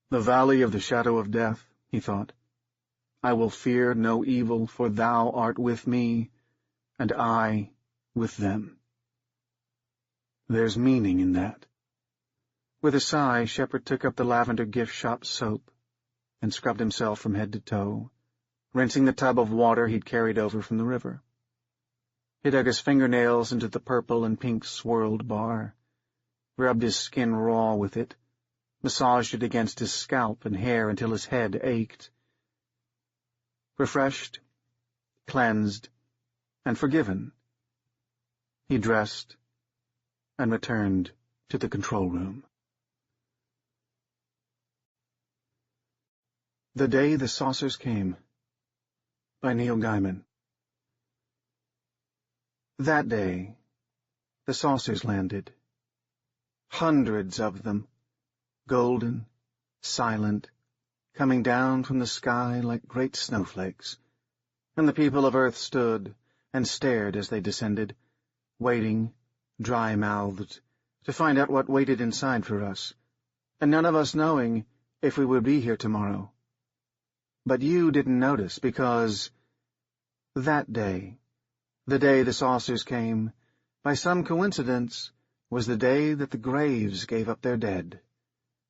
"The valley of the shadow of death," he thought. "I will fear no evil, for thou art with me, and I with them." There's meaning in that. With a sigh, Shepard took up the lavender gift shop soap and scrubbed himself from head to toe, rinsing the tub of water he'd carried over from the river. He dug his fingernails into the purple and pink swirled bar, rubbed his skin raw with it, massaged it against his scalp and hair until his head ached. Refreshed, cleansed, and forgiven, he dressed and returned to the control room. The Day the Saucers Came, by Neil Gaiman. That day, the saucers landed. Hundreds of them, golden, silent, coming down from the sky like great snowflakes, and the people of Earth stood and stared as they descended, waiting, dry-mouthed, to find out what waited inside for us, and none of us knowing if we would be here tomorrow. But you didn't notice, because that day, the day the saucers came, by some coincidence, was the day that the graves gave up their dead,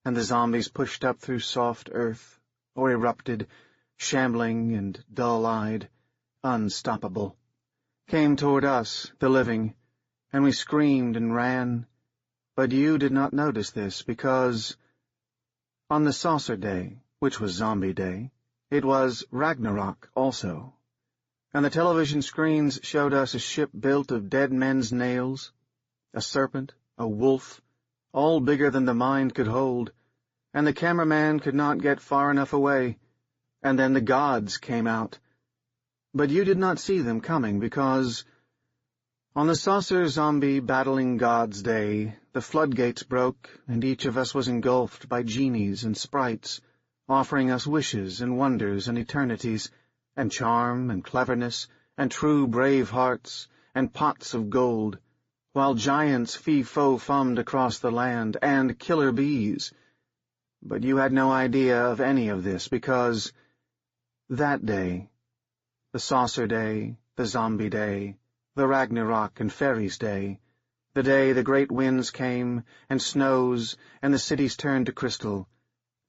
and the zombies pushed up through soft earth, or erupted, shambling and dull-eyed, unstoppable, came toward us, the living, and we screamed and ran. But you did not notice this, because on the saucer day, which was zombie day, it was Ragnarok also, and the television screens showed us a ship built of dead men's nails, a serpent, a wolf, all bigger than the mind could hold, and the cameraman could not get far enough away, and then the gods came out. But you did not see them coming, because on the saucer zombie battling gods day, the floodgates broke, and each of us was engulfed by genies and sprites, offering us wishes and wonders and eternities, and charm and cleverness, and true brave hearts, and pots of gold, while giants fee-fo-fummed across the land, and killer bees. But you had no idea of any of this, because that day, the saucer day, the zombie day, the Ragnarok and fairies day, the day the great winds came, and snows, and the cities turned to crystal,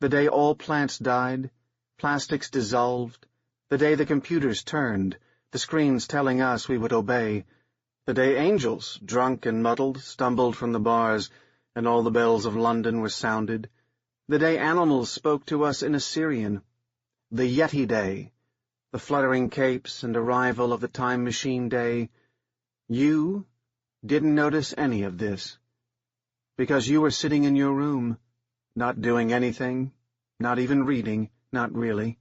the day all plants died, plastics dissolved, the day the computers turned, the screens telling us we would obey, the day angels, drunk and muddled, stumbled from the bars, and all the bells of London were sounded, the day animals spoke to us in Assyrian, the Yeti day, the fluttering capes and arrival of the time machine day. You didn't notice any of this, because you were sitting in your room, not doing anything, not even reading, not really.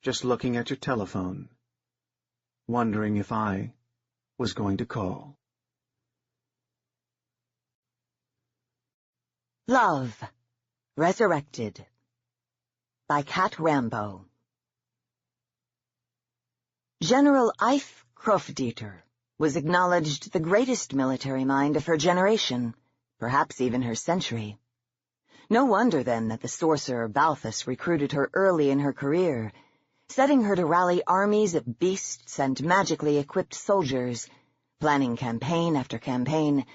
just looking at your telephone, wondering if I was going to call. Love, Resurrected by Cat Rambo. General Eif Krofdieter was acknowledged the greatest military mind of her generation, perhaps even her century. No wonder, then, that the sorcerer Balthus recruited her early in her career, setting her to rally armies of beasts and magically equipped soldiers, planning campaign after campaign,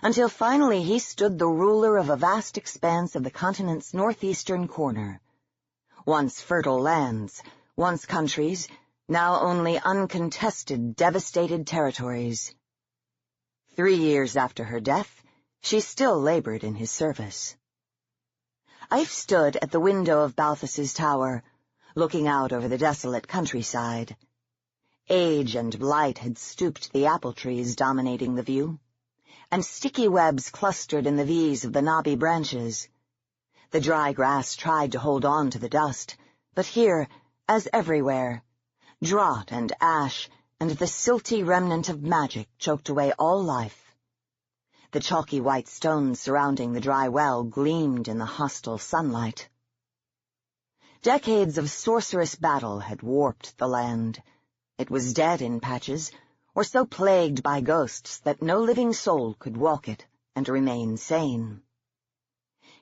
until finally he stood the ruler of a vast expanse of the continent's northeastern corner. Once fertile lands, once countries, now only uncontested, devastated territories. 3 years after her death, she still labored in his service. Eif stood at the window of Balthus's tower, looking out over the desolate countryside. Age and blight had stooped the apple trees dominating the view, and sticky webs clustered in the V's of the knobby branches. The dry grass tried to hold on to the dust, but here, as everywhere, drought and ash and the silty remnant of magic choked away all life. The chalky white stones surrounding the dry well gleamed in the hostile sunlight. Decades of sorcerous battle had warped the land. It was dead in patches, or so plagued by ghosts that no living soul could walk it and remain sane.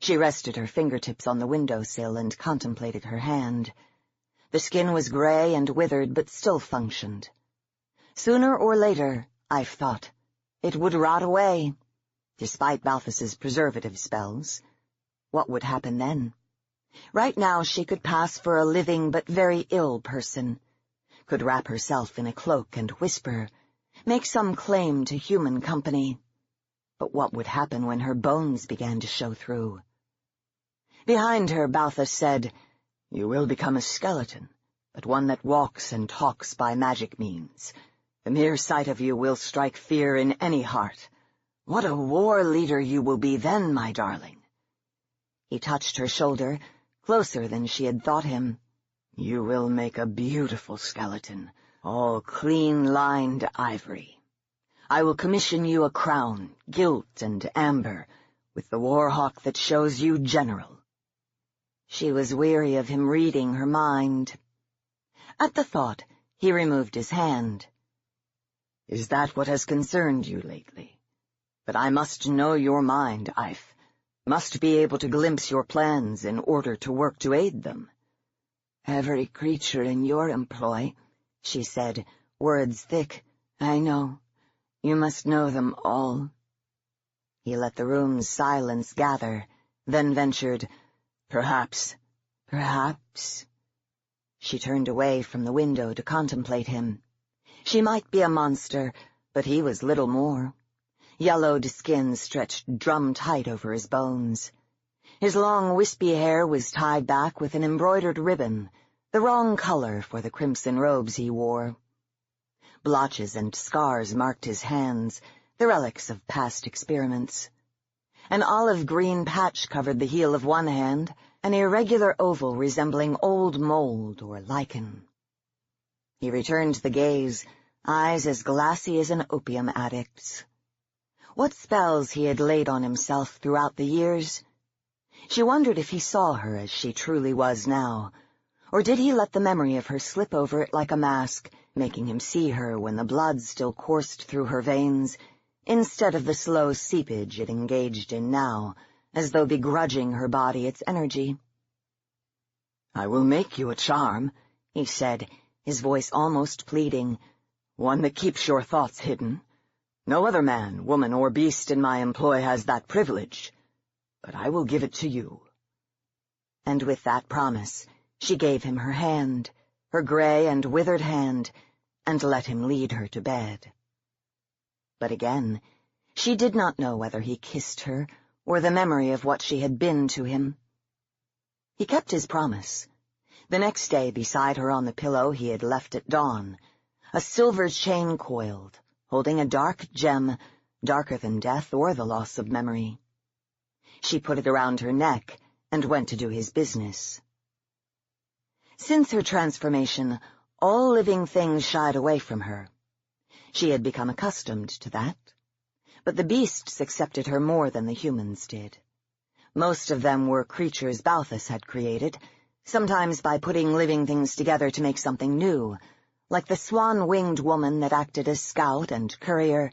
She rested her fingertips on the windowsill and contemplated her hand. The skin was gray and withered, but still functioned. Sooner or later, Eif thought, it would rot away, despite Balthus's preservative spells. What would happen then? Right now she could pass for a living but very ill person, could wrap herself in a cloak and whisper, make some claim to human company. But what would happen when her bones began to show through? Behind her, Balthus said, "You will become a skeleton, but one that walks and talks by magic means. The mere sight of you will strike fear in any heart. What a war leader you will be then, my darling." He touched her shoulder, closer than she had thought him. "You will make a beautiful skeleton, all clean-lined ivory. I will commission you a crown, gilt and amber, with the war hawk that shows you general." She was weary of him reading her mind. At the thought, he removed his hand. "Is that what has concerned you lately? But I must know your mind, Eif. Must be able to glimpse your plans in order to work to aid them." "Every creature in your employ," she said, words thick. "I know. You must know them all." He let the room's silence gather, then ventured, "Perhaps." "Perhaps." She turned away from the window to contemplate him. She might be a monster, but he was little more. Yellowed skin stretched drum-tight over his bones. His long, wispy hair was tied back with an embroidered ribbon, the wrong color for the crimson robes he wore. Blotches and scars marked his hands, the relics of past experiments. An olive-green patch covered the heel of one hand, an irregular oval resembling old mold or lichen. He returned the gaze, eyes as glassy as an opium addict's. What spells he had laid on himself throughout the years? She wondered if he saw her as she truly was now, or did he let the memory of her slip over it like a mask, making him see her when the blood still coursed through her veins, instead of the slow seepage it engaged in now, as though begrudging her body its energy. "I will make you a charm," he said, his voice almost pleading, "one that keeps your thoughts hidden. No other man, woman, or beast in my employ has that privilege, but I will give it to you." And with that promise, she gave him her hand, her gray and withered hand, and let him lead her to bed. But again, she did not know whether he kissed her or the memory of what she had been to him. He kept his promise. The next day, beside her on the pillow he had left at dawn, a silver chain coiled, holding a dark gem, darker than death or the loss of memory. She put it around her neck and went to do his business. Since her transformation, all living things shied away from her. She had become accustomed to that. But the beasts accepted her more than the humans did. Most of them were creatures Balthus had created, sometimes by putting living things together to make something new, like the swan-winged woman that acted as scout and courier,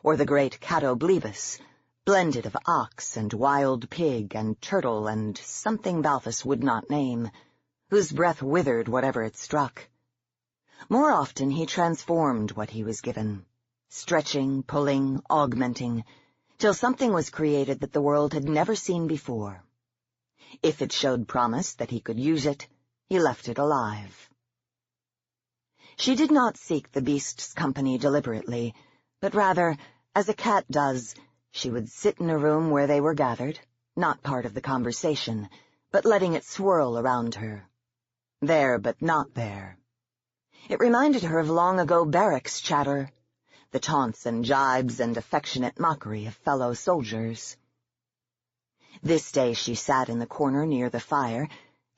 or the great Catoblebus, blended of ox and wild pig and turtle and something Balthus would not name, whose breath withered whatever it struck. More often he transformed what he was given, stretching, pulling, augmenting, till something was created that the world had never seen before. If it showed promise that he could use it, he left it alive. She did not seek the beast's company deliberately, but rather, as a cat does, she would sit in a room where they were gathered, not part of the conversation, but letting it swirl around her. There, but not there. It reminded her of long-ago barracks chatter, the taunts and jibes and affectionate mockery of fellow soldiers. This day she sat in the corner near the fire,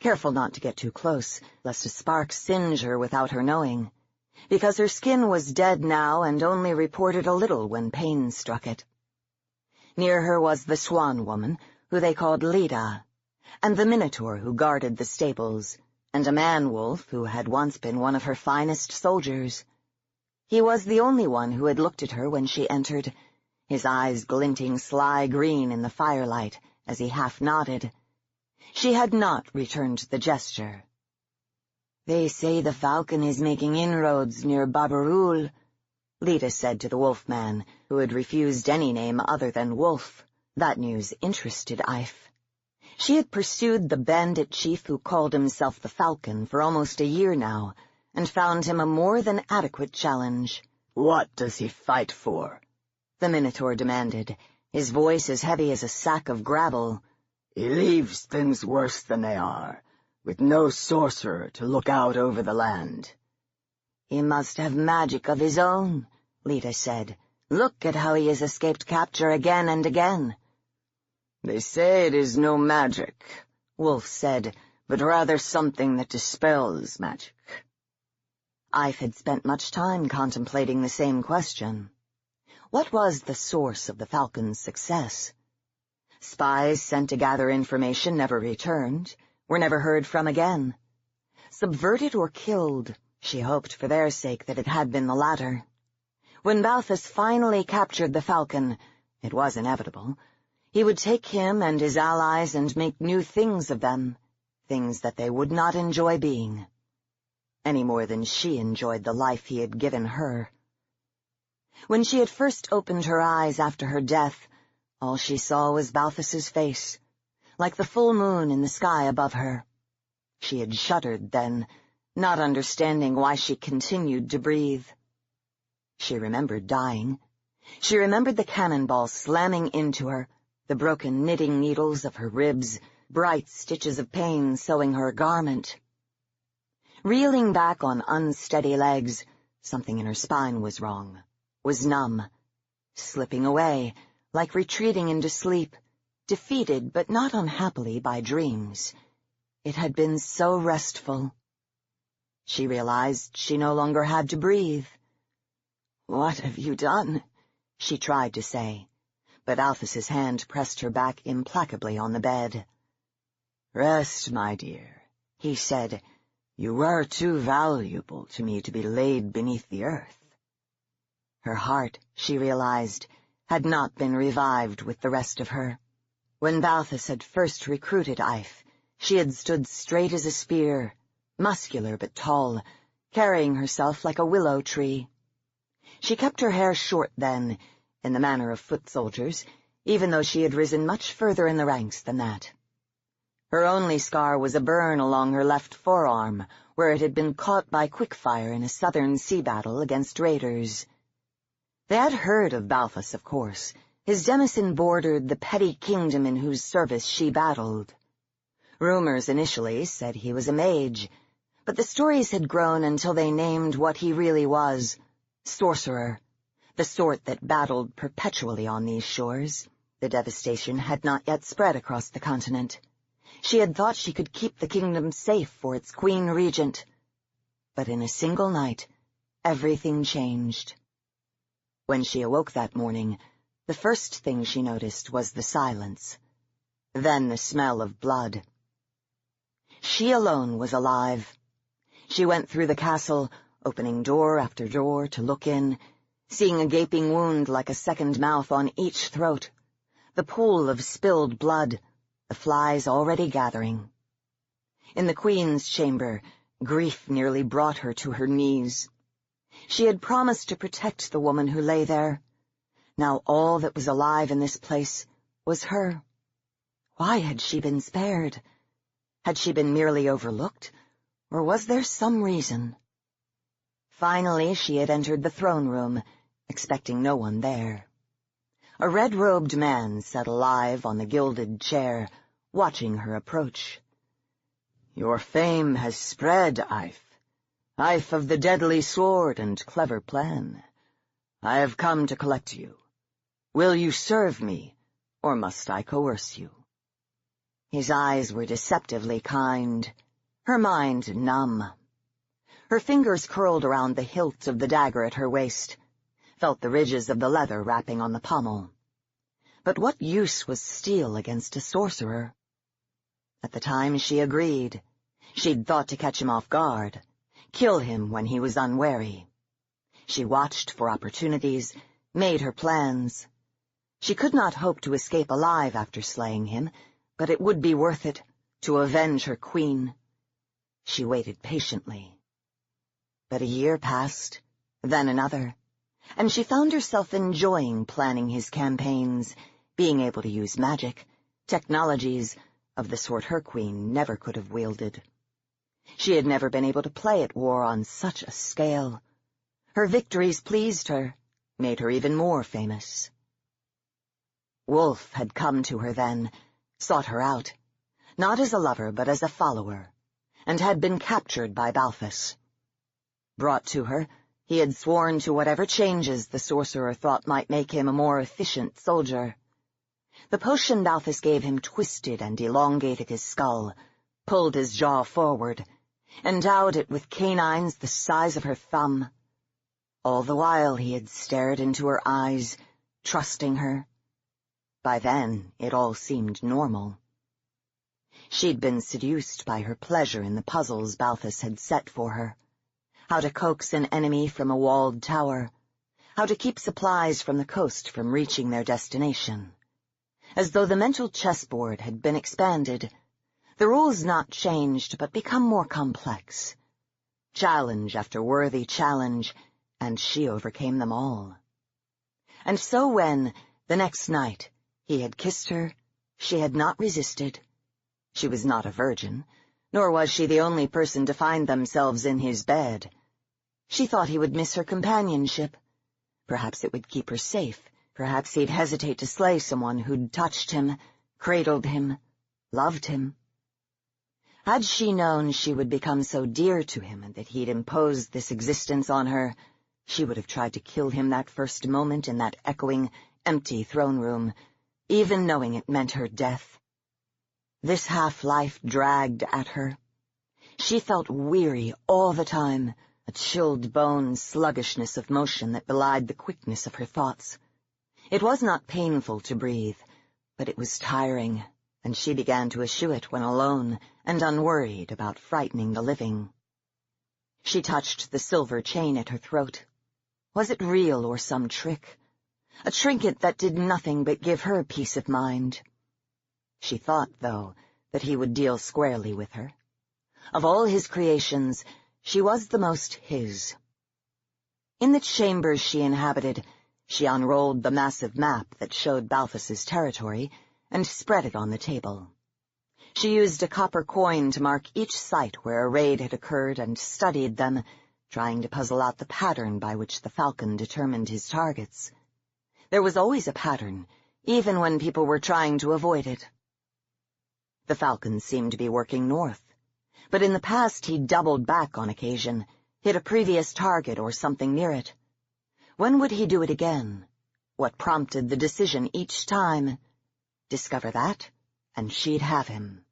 careful not to get too close, lest a spark singe her without her knowing, because her skin was dead now and only reported a little when pain struck it. Near her was the swan woman, who they called Leda, and the minotaur who guarded the stables, and a man-wolf who had once been one of her finest soldiers. He was the only one who had looked at her when she entered, his eyes glinting sly green in the firelight as he half nodded. She had not returned the gesture. "They say the falcon is making inroads near Barbarul," Leda said to the wolfman, who had refused any name other than Wolf. That news interested Ife. She had pursued the bandit chief who called himself the Falcon for almost a year now, and found him a more than adequate challenge. "What does he fight for?" the Minotaur demanded, his voice as heavy as a sack of gravel. "He leaves things worse than they are, with no sorcerer to look out over the land." "He must have magic of his own," Leda said. "Look at how he has escaped capture again and again." "They say it is no magic," Wolf said, "but rather something that dispels magic." Ife had spent much time contemplating the same question. What was the source of the Falcon's success? Spies sent to gather information never returned, were never heard from again. Subverted or killed, she hoped for their sake that it had been the latter. When Balthus finally captured the Falcon, it was inevitable, he would take him and his allies and make new things of them, things that they would not enjoy being, any more than she enjoyed the life he had given her. When she had first opened her eyes after her death, all she saw was Balthus's face, like the full moon in the sky above her. She had shuddered then, not understanding why she continued to breathe. She remembered dying. She remembered the cannonball slamming into her, the broken knitting needles of her ribs, bright stitches of pain sewing her garment. Reeling back on unsteady legs, something in her spine was wrong, was numb, slipping away, like retreating into sleep, defeated but not unhappily by dreams. It had been so restful. She realized she no longer had to breathe. "What have you done?" she tried to say, but Alphys's hand pressed her back implacably on the bed. "Rest, my dear," he said. "You are too valuable to me to be laid beneath the earth." Her heart, she realized, had not been revived with the rest of her. When Balthus had first recruited Ife, she had stood straight as a spear, muscular but tall, carrying herself like a willow tree. She kept her hair short then, in the manner of foot soldiers, even though she had risen much further in the ranks than that. Her only scar was a burn along her left forearm, where it had been caught by quickfire in a southern sea battle against raiders. They had heard of Balthus, of course. His demesne bordered the petty kingdom in whose service she battled. Rumors initially said he was a mage, but the stories had grown until they named what he really was, sorcerer, the sort that battled perpetually on these shores. The devastation had not yet spread across the continent. She had thought she could keep the kingdom safe for its queen regent. But in a single night, everything changed. When she awoke that morning, the first thing she noticed was the silence, then the smell of blood. She alone was alive. She went through the castle, opening door after door to look in, seeing a gaping wound like a second mouth on each throat, the pool of spilled blood, the flies already gathering. In the queen's chamber, grief nearly brought her to her knees. She had promised to protect the woman who lay there. Now all that was alive in this place was her. Why had she been spared? Had she been merely overlooked, or was there some reason? Finally, she had entered the throne room, expecting no one there. A red-robed man sat alive on the gilded chair, watching her approach. "Your fame has spread, Ife of the deadly sword and clever plan. I have come to collect you. Will you serve me, or must I coerce you?" His eyes were deceptively kind, her mind numb. Her fingers curled around the hilt of the dagger at her waist, felt the ridges of the leather wrapping on the pommel. But what use was steel against a sorcerer? At the time she agreed. She'd thought to catch him off guard, kill him when he was unwary. She watched for opportunities, made her plans. She could not hope to escape alive after slaying him, but it would be worth it, to avenge her queen. She waited patiently. But a year passed, then another, and she found herself enjoying planning his campaigns, being able to use magic, technologies, of the sort her queen never could have wielded. She had never been able to play at war on such a scale. Her victories pleased her, made her even more famous. Wolf had come to her then, sought her out, not as a lover but as a follower, and had been captured by Balthus. Brought to her, he had sworn to whatever changes the sorcerer thought might make him a more efficient soldier. The potion Balthus gave him twisted and elongated his skull, pulled his jaw forward, endowed it with canines the size of her thumb. All the while he had stared into her eyes, trusting her. By then, it all seemed normal. She'd been seduced by her pleasure in the puzzles Balthus had set for her. How to coax an enemy from a walled tower, how to keep supplies from the coast from reaching their destination. As though the mental chessboard had been expanded, the rules not changed but become more complex. Challenge after worthy challenge, and she overcame them all. And so when, the next night, he had kissed her, she had not resisted. She was not a virgin, nor was she the only person to find themselves in his bed. She thought he would miss her companionship. Perhaps it would keep her safe. Perhaps he'd hesitate to slay someone who'd touched him, cradled him, loved him. Had she known she would become so dear to him and that he'd imposed this existence on her, she would have tried to kill him that first moment in that echoing, empty throne room, even knowing it meant her death. This half-life dragged at her. She felt weary all the time, a chilled bone sluggishness of motion that belied the quickness of her thoughts. It was not painful to breathe, but it was tiring, and she began to eschew it when alone and unworried about frightening the living. She touched the silver chain at her throat. Was it real or some trick? A trinket that did nothing but give her peace of mind. She thought, though, that he would deal squarely with her. Of all his creations, she was the most his. In the chambers she inhabited, she unrolled the massive map that showed Balthus's territory and spread it on the table. She used a copper coin to mark each site where a raid had occurred and studied them, trying to puzzle out the pattern by which the falcon determined his targets. There was always a pattern, even when people were trying to avoid it. The falcon seemed to be working north, but in the past he'd doubled back on occasion, hit a previous target or something near it. When would he do it again? What prompted the decision each time? Discover that, and she'd have him.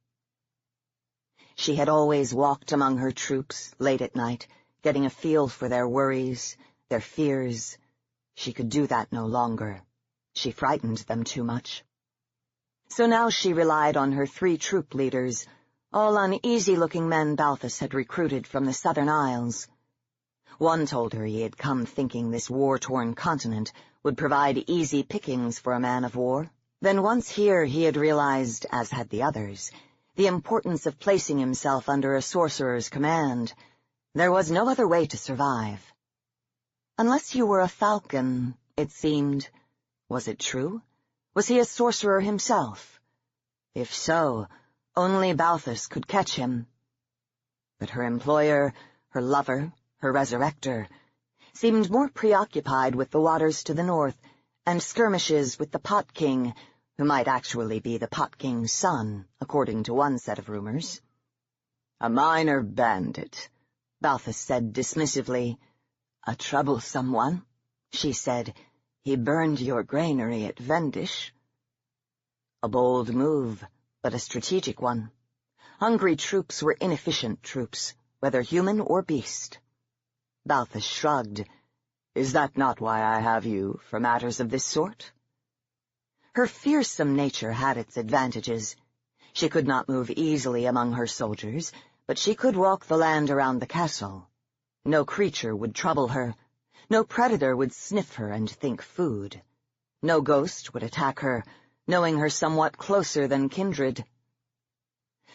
She had always walked among her troops late at night, getting a feel for their worries, their fears. She could do that no longer. She frightened them too much. So now she relied on her 3 troop leaders, all uneasy-looking men Balthus had recruited from the Southern Isles. One told her he had come thinking this war-torn continent would provide easy pickings for a man of war. Then once here he had realized, as had the others, the importance of placing himself under a sorcerer's command. There was no other way to survive. Unless you were a falcon, it seemed. Was it true? Was he a sorcerer himself? If so, only Balthus could catch him. But her employer, her lover, her resurrector, seemed more preoccupied with the waters to the north and skirmishes with the Pot King, who might actually be the Pot King's son, according to one set of rumors. "A minor bandit," Balthus said dismissively. "A troublesome one," she said. "He burned your granary at Vendish." A bold move, but a strategic one. Hungry troops were inefficient troops, whether human or beast. Balthus shrugged. "Is that not why I have you for matters of this sort?" Her fearsome nature had its advantages. She could not move easily among her soldiers, but she could walk the land around the castle. No creature would trouble her. No predator would sniff her and think food. No ghost would attack her, knowing her somewhat closer than kindred.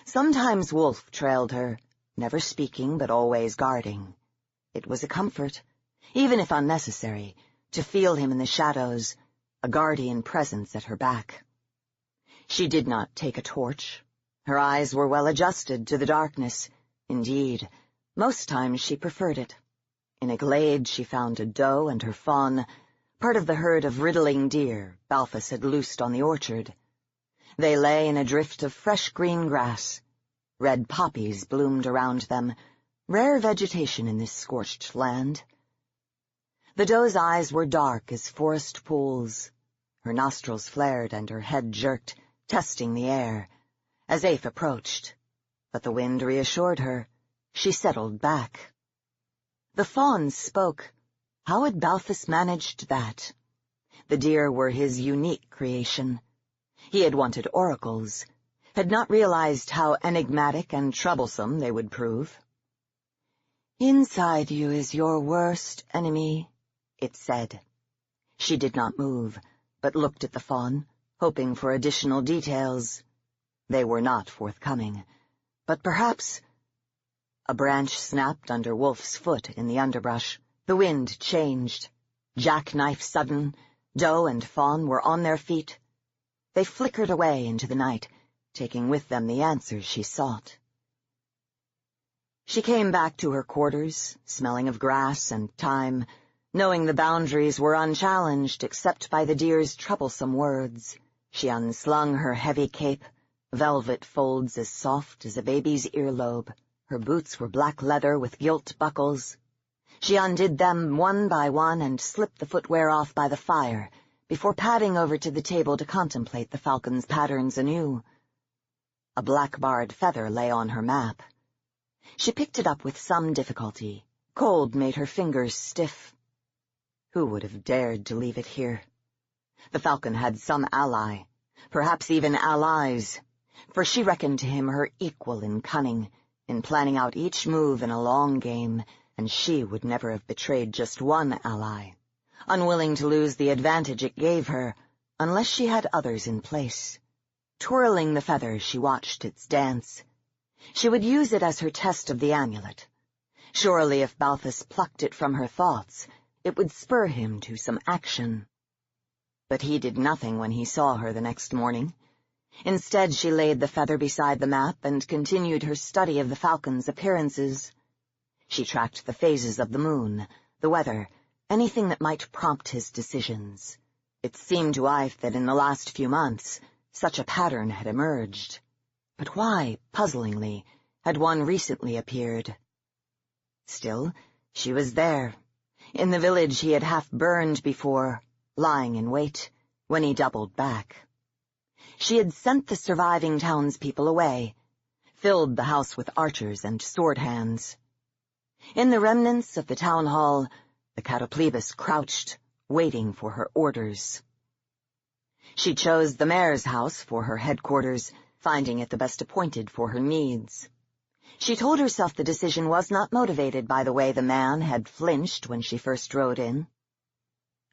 Sometimes Wolf trailed her, never speaking but always guarding. It was a comfort, even if unnecessary, to feel him in the shadows, a guardian presence at her back. She did not take a torch. Her eyes were well adjusted to the darkness. Indeed, most times she preferred it. In a glade she found a doe and her fawn, part of the herd of riddling deer Balthus had loosed on the orchard. They lay in a drift of fresh green grass. Red poppies bloomed around them, rare vegetation in this scorched land. The doe's eyes were dark as forest pools. Her nostrils flared and her head jerked, testing the air, as Afe approached. But the wind reassured her. She settled back. The fawn spoke. How had Balthus managed that? The deer were his unique creation. He had wanted oracles, had not realized how enigmatic and troublesome they would prove. "Inside you is your worst enemy," it said. She did not move, but looked at the fawn, hoping for additional details. They were not forthcoming, but perhaps— A branch snapped under Wolf's foot in the underbrush. The wind changed. Jackknife sudden, doe and fawn were on their feet. They flickered away into the night, taking with them the answers she sought. She came back to her quarters, smelling of grass and thyme, knowing the boundaries were unchallenged except by the deer's troublesome words. She unslung her heavy cape, velvet folds as soft as a baby's earlobe. Her boots were black leather with gilt buckles. She undid them one by one and slipped the footwear off by the fire, before padding over to the table to contemplate the falcon's patterns anew. A black-barred feather lay on her map. She picked it up with some difficulty. Cold made her fingers stiff. Who would have dared to leave it here? The falcon had some ally, perhaps even allies, for she reckoned him her equal in cunning, in planning out each move in a long game, and she would never have betrayed just one ally, unwilling to lose the advantage it gave her, unless she had others in place. Twirling the feather, she watched its dance. She would use it as her test of the amulet. Surely if Balthus plucked it from her thoughts, it would spur him to some action. But he did nothing when he saw her the next morning. Instead, she laid the feather beside the map and continued her study of the falcon's appearances. She tracked the phases of the moon, the weather, anything that might prompt his decisions. It seemed to Ife that in the last few months, such a pattern had emerged. But why, puzzlingly, had one recently appeared? Still, she was there. In the village he had half burned before, lying in wait, when he doubled back. She had sent the surviving townspeople away. filled the house with archers and sword hands. In the remnants of the town hall, the catoplebis crouched, waiting for her orders. She chose the mayor's house for her headquarters, finding it the best appointed for her needs. She told herself the decision was not motivated by the way the man had flinched when she first rode in.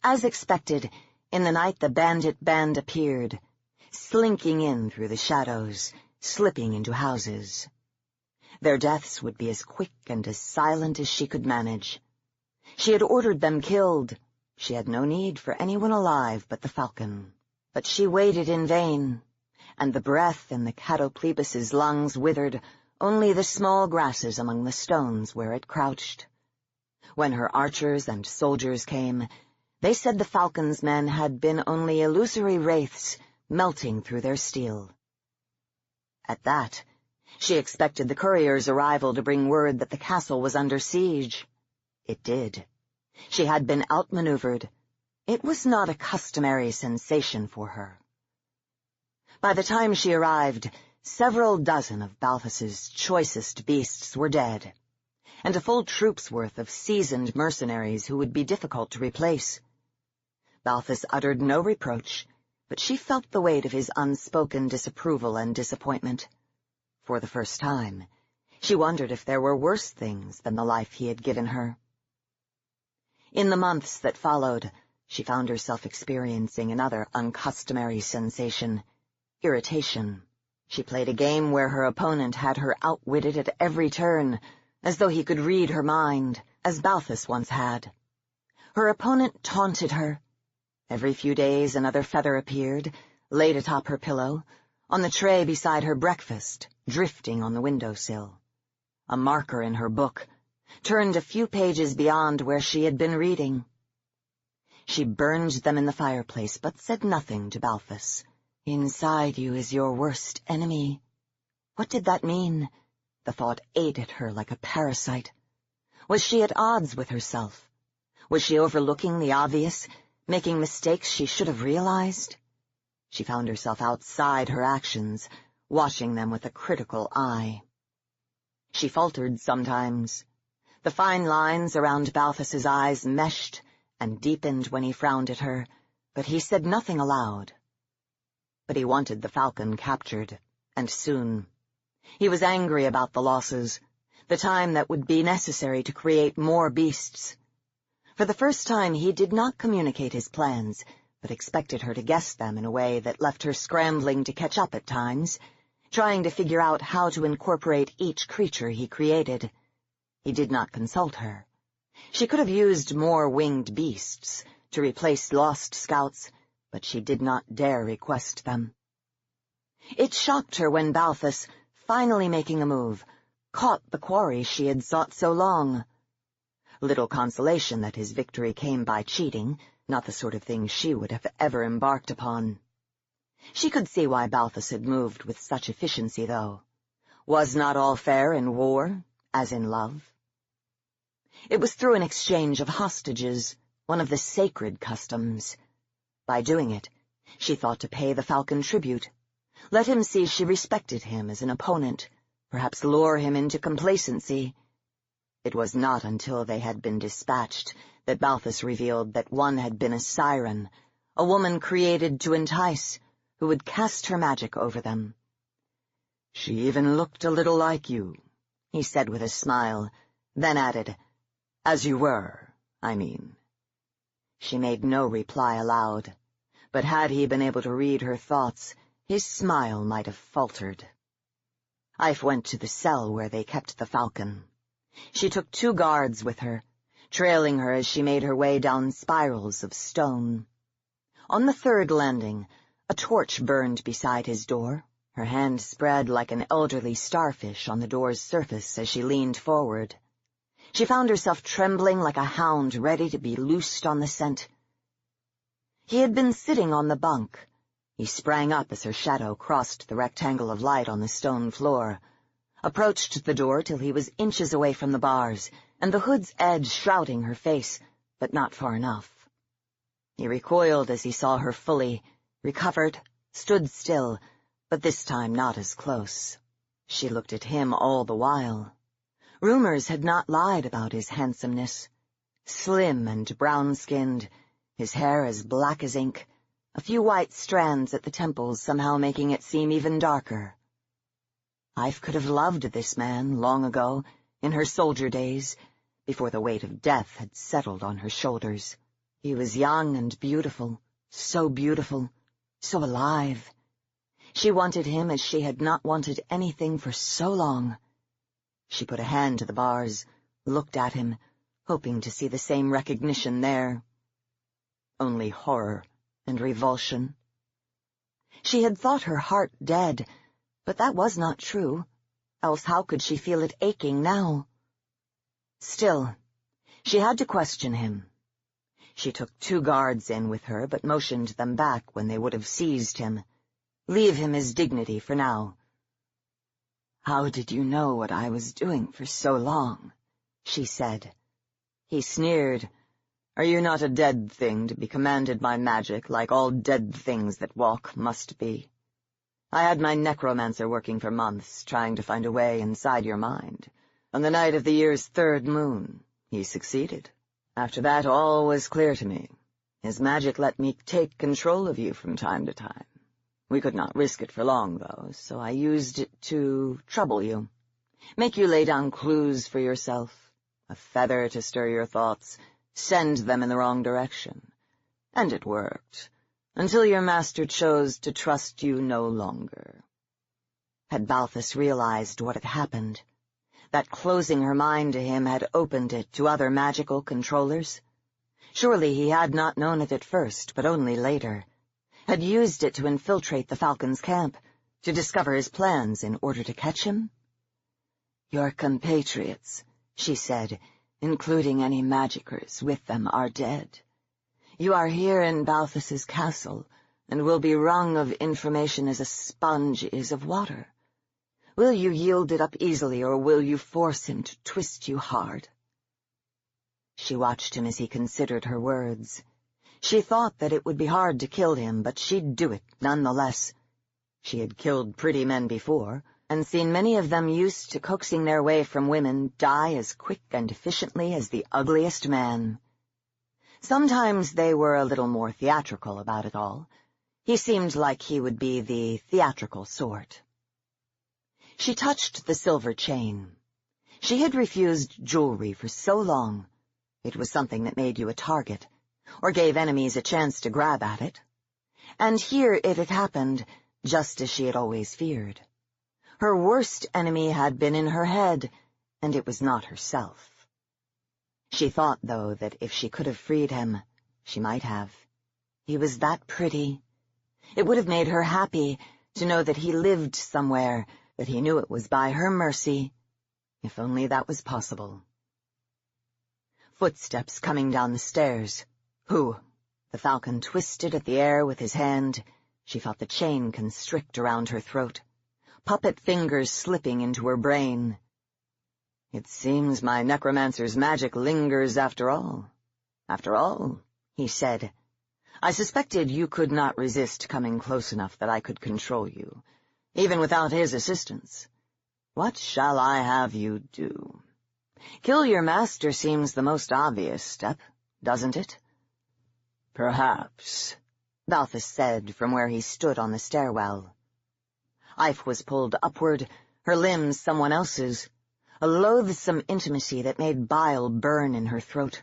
As expected, in the night the bandit band appeared, slinking in through the shadows, slipping into houses. Their deaths would be as quick and as silent as she could manage. She had ordered them killed. She had no need for anyone alive but the falcon. But she waited in vain, and the breath in the catoplebis's lungs withered only the small grasses among the stones where it crouched. When her archers and soldiers came, they said the falcon's men had been only illusory wraiths melting through their steel. At that, she expected the courier's arrival to bring word that the castle was under siege. It did. She had been outmaneuvered. It was not a customary sensation for her. By the time she arrived, several dozen of Balthus's choicest beasts were dead, and a full troop's worth of seasoned mercenaries who would be difficult to replace. Balthus uttered no reproach, but she felt the weight of his unspoken disapproval and disappointment. For the first time, she wondered if there were worse things than the life he had given her. In the months that followed, she found herself experiencing another uncustomary sensation, irritation. She played a game where her opponent had her outwitted at every turn, as though he could read her mind, as Balthus once had. Her opponent taunted her. Every few days another feather appeared, laid atop her pillow, on the tray beside her breakfast, drifting on the windowsill. A marker in her book, turned a few pages beyond where she had been reading. She burned them in the fireplace, but said nothing to Balthus. Inside you is your worst enemy. What did that mean? The thought ate at her like a parasite. Was she at odds with herself? Was she overlooking the obvious, making mistakes she should have realized? She found herself outside her actions, watching them with a critical eye. She faltered sometimes. The fine lines around Balthus's eyes meshed and deepened when he frowned at her, but he said nothing aloud. But he wanted the falcon captured, and soon. He was angry about the losses, the time that would be necessary to create more beasts. For the first time he did not communicate his plans, but expected her to guess them in a way that left her scrambling to catch up at times, trying to figure out how to incorporate each creature he created. He did not consult her. She could have used more winged beasts to replace lost scouts, but she did not dare request them. It shocked her when Balthus, finally making a move, caught the quarry she had sought so long. Little consolation that his victory came by cheating, not the sort of thing she would have ever embarked upon. She could see why Balthus had moved with such efficiency, though. Was not all fair in war, as in love? It was through an exchange of hostages, one of the sacred customs. By doing it, she thought to pay the falcon tribute, let him see she respected him as an opponent, perhaps lure him into complacency. It was not until they had been dispatched that Balthus revealed that one had been a siren, a woman created to entice, who would cast her magic over them. "She even looked a little like you," he said with a smile, then added, "As you were, I mean." She made no reply aloud, but had he been able to read her thoughts, his smile might have faltered. Ife went to the cell where they kept the falcon. She took 2 guards with her, trailing her as she made her way down spirals of stone. On the 3rd landing, a torch burned beside his door, her hand spread like an elderly starfish on the door's surface as she leaned forward. She found herself trembling like a hound ready to be loosed on the scent. He had been sitting on the bunk. He sprang up as her shadow crossed the rectangle of light on the stone floor, approached the door till he was inches away from the bars, and the hood's edge shrouding her face, but not far enough. He recoiled as he saw her fully, recovered, stood still, but this time not as close. She looked at him all the while. Rumors had not lied about his handsomeness. Slim and brown-skinned, his hair as black as ink, a few white strands at the temples somehow making it seem even darker. Ife could have loved this man long ago, in her soldier days, before the weight of death had settled on her shoulders. He was young and beautiful, so alive. She wanted him as she had not wanted anything for so long. She put a hand to the bars, looked at him, hoping to see the same recognition there. Only horror and revulsion. She had thought her heart dead, but that was not true, else how could she feel it aching now? Still, she had to question him. She took 2 guards in with her, but motioned them back when they would have seized him. Leave him his dignity for now. "How did you know what I was doing for so long?" she said. He sneered. "Are you not a dead thing to be commanded by magic, like all dead things that walk must be? I had my necromancer working for months, trying to find a way inside your mind. On the night of the year's 3rd moon, he succeeded. After that, all was clear to me. His magic let me take control of you from time to time. We could not risk it for long, though, so I used it to trouble you, make you lay down clues for yourself, a feather to stir your thoughts, send them in the wrong direction. And it worked, until your master chose to trust you no longer." Had Balthus realized what had happened? That closing her mind to him had opened it to other magical controllers? Surely he had not known it at first, but only later. Had used it to infiltrate the Falcon's camp, to discover his plans in order to catch him? "Your compatriots," she said, "including any magicers with them, are dead. You are here in Balthus's castle, and will be wrung of information as a sponge is of water. Will you yield it up easily, or will you force him to twist you hard?" She watched him as he considered her words. She thought that it would be hard to kill him, but she'd do it nonetheless. She had killed pretty men before, and seen many of them used to coaxing their way from women die as quick and efficiently as the ugliest man. Sometimes they were a little more theatrical about it all. He seemed like he would be the theatrical sort. She touched the silver chain. She had refused jewelry for so long. It was something that made you a target, or gave enemies a chance to grab at it. And here it had happened, just as she had always feared. Her worst enemy had been in her head, and it was not herself. She thought, though, that if she could have freed him, she might have. He was that pretty. It would have made her happy to know that he lived somewhere, that he knew it was by her mercy, if only that was possible. Footsteps coming down the stairs. Who? The Falcon twisted at the air with his hand. She felt the chain constrict around her throat, puppet fingers slipping into her brain. "It seems my necromancer's magic lingers after all. After all," he said, "I suspected you could not resist coming close enough that I could control you, even without his assistance. What shall I have you do? Kill your master seems the most obvious step, doesn't it?" "Perhaps," Balthus said from where he stood on the stairwell. Ife was pulled upward, her limbs someone else's, a loathsome intimacy that made bile burn in her throat.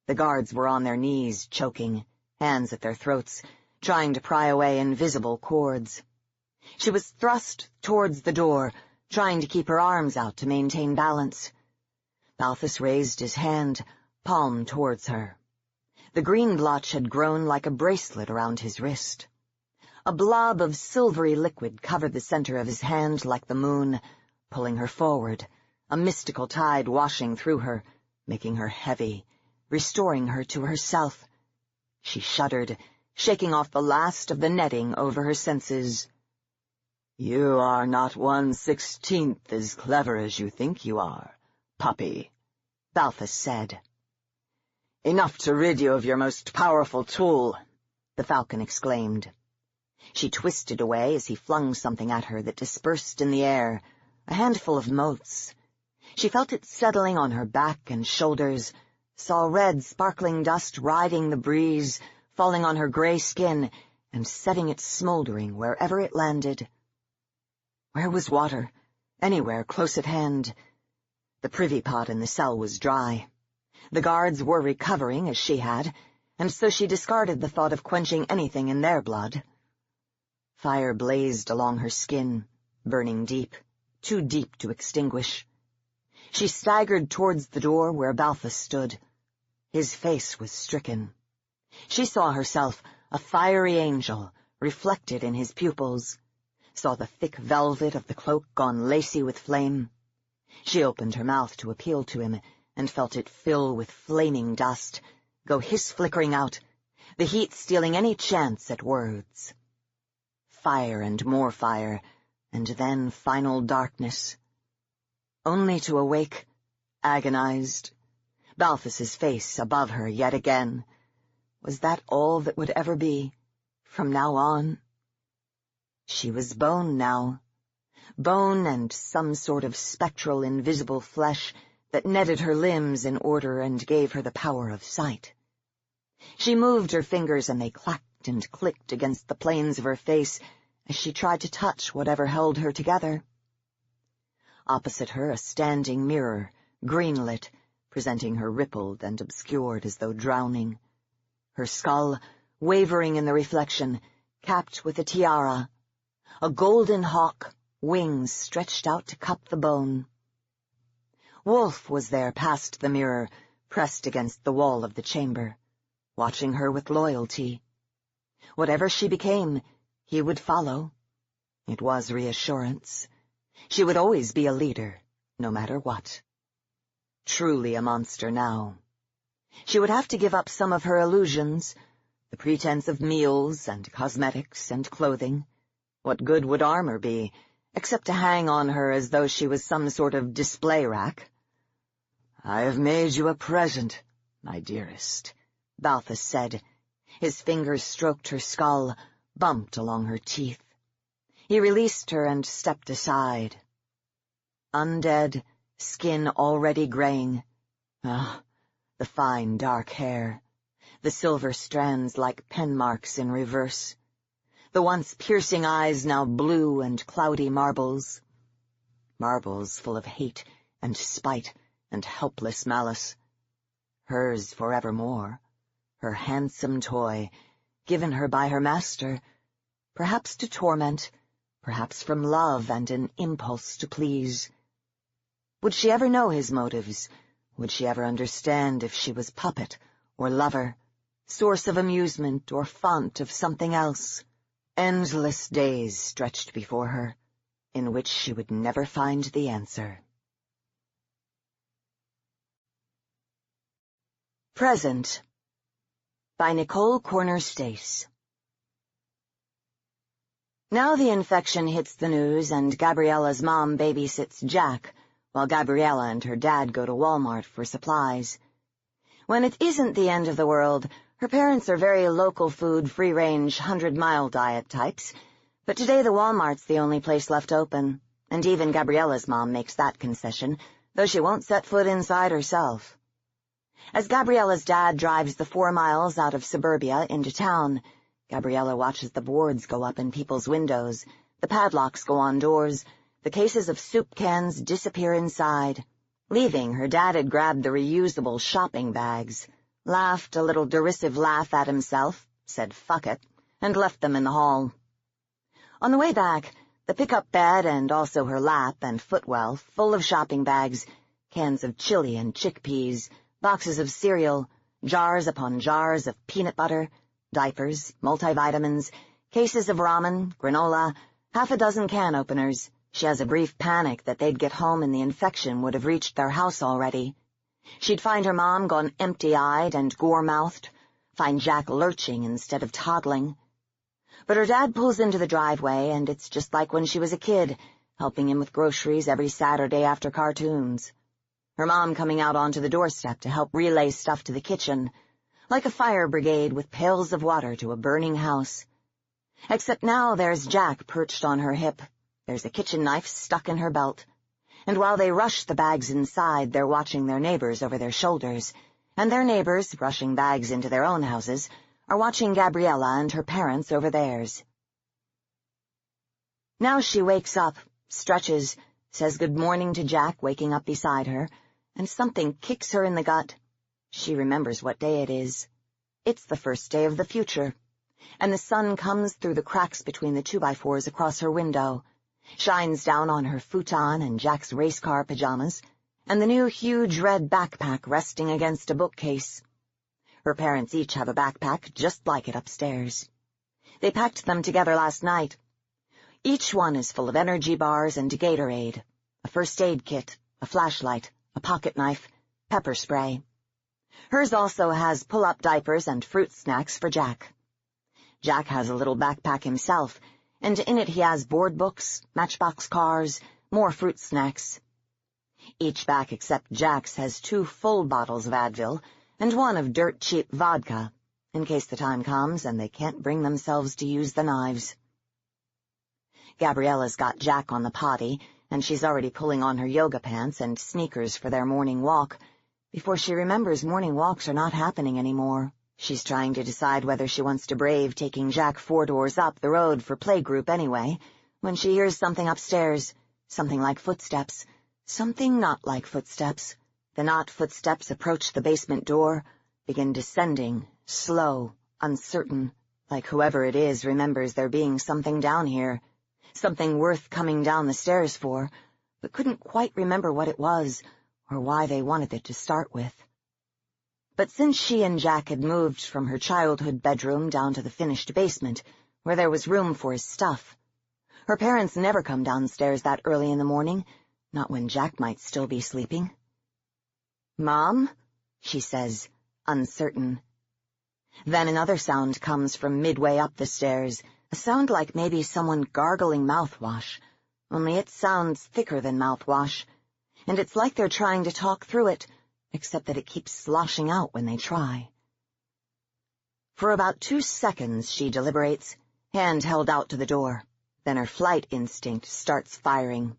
The guards were on their knees, choking, hands at their throats, trying to pry away invisible cords. She was thrust towards the door, trying to keep her arms out to maintain balance. Balthus raised his hand, palm towards her. The green blotch had grown like a bracelet around his wrist. A blob of silvery liquid covered the center of his hand like the moon, pulling her forward, a mystical tide washing through her, making her heavy, restoring her to herself. She shuddered, shaking off the last of the netting over her senses. "You are not 1/16 as clever as you think you are, puppy," Balthus said. "Enough to rid you of your most powerful tool," the Falcon exclaimed. She twisted away as he flung something at her that dispersed in the air, a handful of motes. She felt it settling on her back and shoulders, saw red sparkling dust riding the breeze, falling on her gray skin, and setting it smoldering wherever it landed. Where was water? Anywhere close at hand. The privy pot in the cell was dry. The guards were recovering, as she had, and so she discarded the thought of quenching anything in their blood. Fire blazed along her skin, burning deep, too deep to extinguish. She staggered towards the door where Balthus stood. His face was stricken. She saw herself, a fiery angel, reflected in his pupils, saw the thick velvet of the cloak gone lacy with flame. She opened her mouth to appeal to him, and felt it fill with flaming dust, go hiss-flickering out, the heat stealing any chance at words. Fire and more fire, and then final darkness. Only to awake, agonized, Balthus's face above her yet again. Was that all that would ever be, from now on? She was bone now, bone and some sort of spectral invisible flesh that netted her limbs in order and gave her the power of sight. She moved her fingers and they clacked and clicked against the planes of her face as she tried to touch whatever held her together. Opposite her a standing mirror, green-lit, presenting her rippled and obscured as though drowning. Her skull, wavering in the reflection, capped with a tiara. A golden hawk, wings stretched out to cup the bone. Wolf was there past the mirror, pressed against the wall of the chamber, watching her with loyalty. Whatever she became, he would follow. It was reassurance. She would always be a leader, no matter what. Truly a monster now. She would have to give up some of her illusions, the pretense of meals and cosmetics and clothing. What good would armor be, except to hang on her as though she was some sort of display rack? "I have made you a present, my dearest," Balthus said. His fingers stroked her skull, bumped along her teeth. He released her and stepped aside. Undead, skin already graying. Ah, the fine dark hair, the silver strands like pen marks in reverse. The once piercing eyes now blue and cloudy marbles. Marbles full of hate and spite and helpless malice. Hers forevermore, her handsome toy, given her by her master, perhaps to torment, perhaps from love and an impulse to please. Would she ever know his motives? Would she ever understand if she was puppet or lover, source of amusement or font of something else? Endless days stretched before her, in which she would never find the answer. Present by Nicole Corner-Stace. Now the infection hits the news and Gabriella's mom babysits Jack, while Gabriella and her dad go to Walmart for supplies. When it isn't the end of the world, her parents are very local food, free-range, 100-mile diet types, but today the Walmart's the only place left open, and even Gabriella's mom makes that concession, though she won't set foot inside herself. As Gabriella's dad drives the 4 miles out of suburbia into town, Gabriella watches the boards go up in people's windows, the padlocks go on doors, the cases of soup cans disappear inside. Leaving, her dad had grabbed the reusable shopping bags, laughed a little derisive laugh at himself, said fuck it, and left them in the hall. On the way back, the pickup bed and also her lap and footwell full of shopping bags, cans of chili and chickpeas, boxes of cereal, jars upon jars of peanut butter, diapers, multivitamins, cases of ramen, granola, half a dozen can openers. She has a brief panic that they'd get home and the infection would have reached their house already. She'd find her mom gone empty-eyed and gore-mouthed, find Jack lurching instead of toddling. But her dad pulls into the driveway, and it's just like when she was a kid, helping him with groceries every Saturday after cartoons. Her mom coming out onto the doorstep to help relay stuff to the kitchen, like a fire brigade with pails of water to a burning house. Except now there's Jack perched on her hip. There's a kitchen knife stuck in her belt, and while they rush the bags inside, they're watching their neighbors over their shoulders, and their neighbors, rushing bags into their own houses, are watching Gabriella and her parents over theirs. Now she wakes up, stretches, says good morning to Jack waking up beside her, and something kicks her in the gut. She remembers what day it is. It's the first day of the future, and the sun comes through the cracks between the 2x4s across her window, shines down on her futon and Jack's race car pajamas, and the new huge red backpack resting against a bookcase. Her parents each have a backpack just like it upstairs. They packed them together last night. Each one is full of energy bars and Gatorade, a first aid kit, a flashlight, a pocket knife, pepper spray. Hers also has pull-up diapers and fruit snacks for Jack. Jack has a little backpack himself, and in it he has board books, matchbox cars, more fruit snacks. Each bag except Jack's has 2 full bottles of Advil and 1 of dirt-cheap vodka, in case the time comes and they can't bring themselves to use the knives. Gabriella's got Jack on the potty, and she's already pulling on her yoga pants and sneakers for their morning walk, before she remembers morning walks are not happening anymore. She's trying to decide whether she wants to brave taking Jack 4 doors up the road for playgroup anyway, when she hears something upstairs, something like footsteps, something not like footsteps. The not footsteps approach the basement door, begin descending, slow, uncertain, like whoever it is remembers there being something down here, something worth coming down the stairs for, but couldn't quite remember what it was, or why they wanted it to start with. But since she and Jack had moved from her childhood bedroom down to the finished basement, where there was room for his stuff, her parents never come downstairs that early in the morning, not when Jack might still be sleeping. "Mom?" she says, uncertain. Then another sound comes from midway up the stairs, a sound like maybe someone gargling mouthwash, only it sounds thicker than mouthwash, and it's like they're trying to talk through it, except that it keeps sloshing out when they try. For about 2 seconds she deliberates, hand held out to the door. Then her flight instinct starts firing.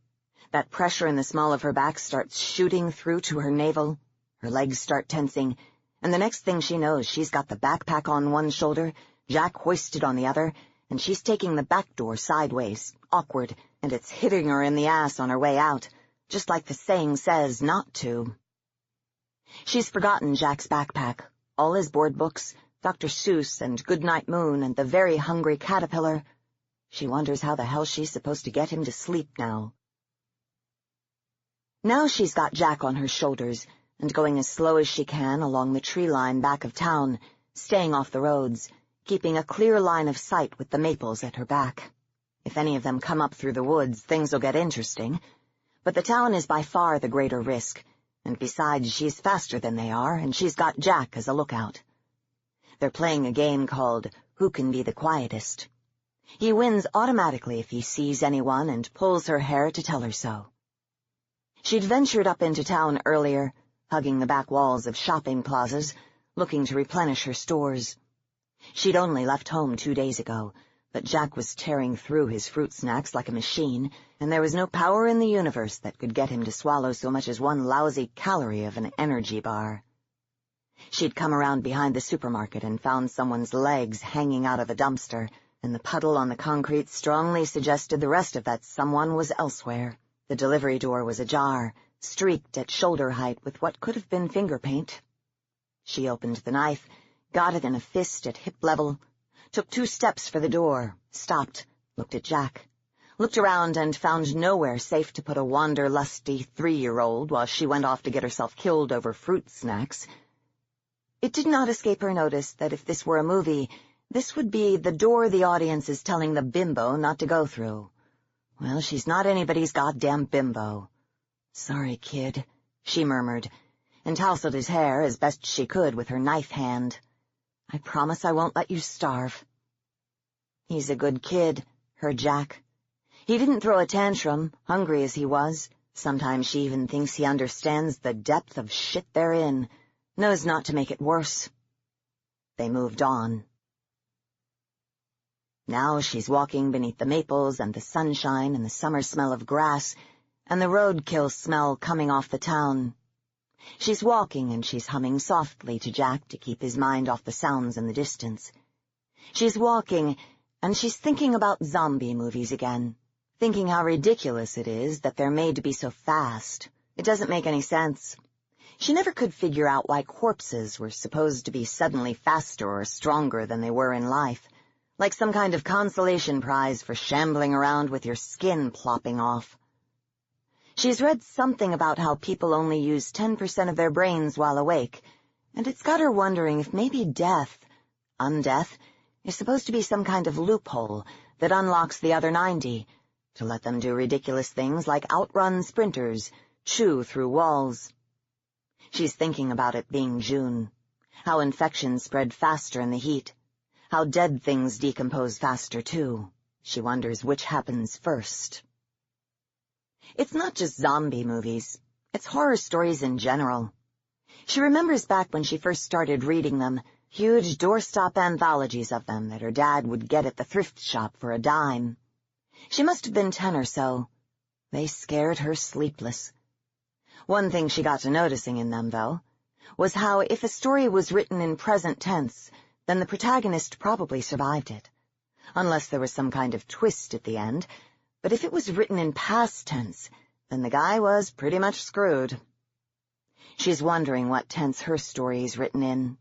That pressure in the small of her back starts shooting through to her navel. Her legs start tensing, and the next thing she knows, she's got the backpack on one shoulder, Jack hoisted on the other, and she's taking the back door sideways, awkward, and it's hitting her in the ass on her way out, just like the saying says not to. She's forgotten Jack's backpack, all his board books, Dr. Seuss and Goodnight Moon and the Very Hungry Caterpillar. She wonders how the hell she's supposed to get him to sleep now. Now she's got Jack on her shoulders and going as slow as she can along the tree line back of town, staying off the roads, keeping a clear line of sight with the maples at her back. If any of them come up through the woods, things will get interesting. But the town is by far the greater risk, and besides, she's faster than they are, and she's got Jack as a lookout. They're playing a game called Who Can Be the Quietest. He wins automatically if he sees anyone and pulls her hair to tell her so. She'd ventured up into town earlier, hugging the back walls of shopping plazas, looking to replenish her stores. She'd only left home 2 days ago, but Jack was tearing through his fruit snacks like a machine, and there was no power in the universe that could get him to swallow so much as 1 lousy calorie of an energy bar. She'd come around behind the supermarket and found someone's legs hanging out of the dumpster, and the puddle on the concrete strongly suggested the rest of that someone was elsewhere. The delivery door was ajar, streaked at shoulder height with what could have been finger paint. She opened the knife, got it in a fist at hip level, took 2 steps for the door, stopped, looked at Jack, looked around and found nowhere safe to put a wanderlusty 3-year-old while she went off to get herself killed over fruit snacks. It did not escape her notice that if this were a movie, this would be the door the audience is telling the bimbo not to go through. Well, she's not anybody's goddamn bimbo. "Sorry, kid," she murmured, and tousled his hair as best she could with her knife hand. "I promise I won't let you starve." "He's a good kid," heard Jack. "He didn't throw a tantrum, hungry as he was. Sometimes she even thinks he understands the depth of shit they're in, knows not to make it worse." They moved on. Now she's walking beneath the maples and the sunshine and the summer smell of grass, and the roadkill smell coming off the town. She's walking and she's humming softly to Jack to keep his mind off the sounds in the distance. She's walking and she's thinking about zombie movies again, thinking how ridiculous it is that they're made to be so fast. It doesn't make any sense. She never could figure out why corpses were supposed to be suddenly faster or stronger than they were in life, like some kind of consolation prize for shambling around with your skin plopping off. She's read something about how people only use 10% of their brains while awake, and it's got her wondering if maybe death, undeath, is supposed to be some kind of loophole that unlocks the other 90, to let them do ridiculous things like outrun sprinters, chew through walls. She's thinking about it being June, how infections spread faster in the heat, how dead things decompose faster, too. She wonders which happens first. It's not just zombie movies. It's horror stories in general. She remembers back when she first started reading them, huge doorstop anthologies of them that her dad would get at the thrift shop for a dime. She must have been 10 or so. They scared her sleepless. One thing she got to noticing in them, though, was how if a story was written in present tense, then the protagonist probably survived it, unless there was some kind of twist at the end. But if it was written in past tense, then the guy was pretty much screwed. She's wondering what tense her story is written in,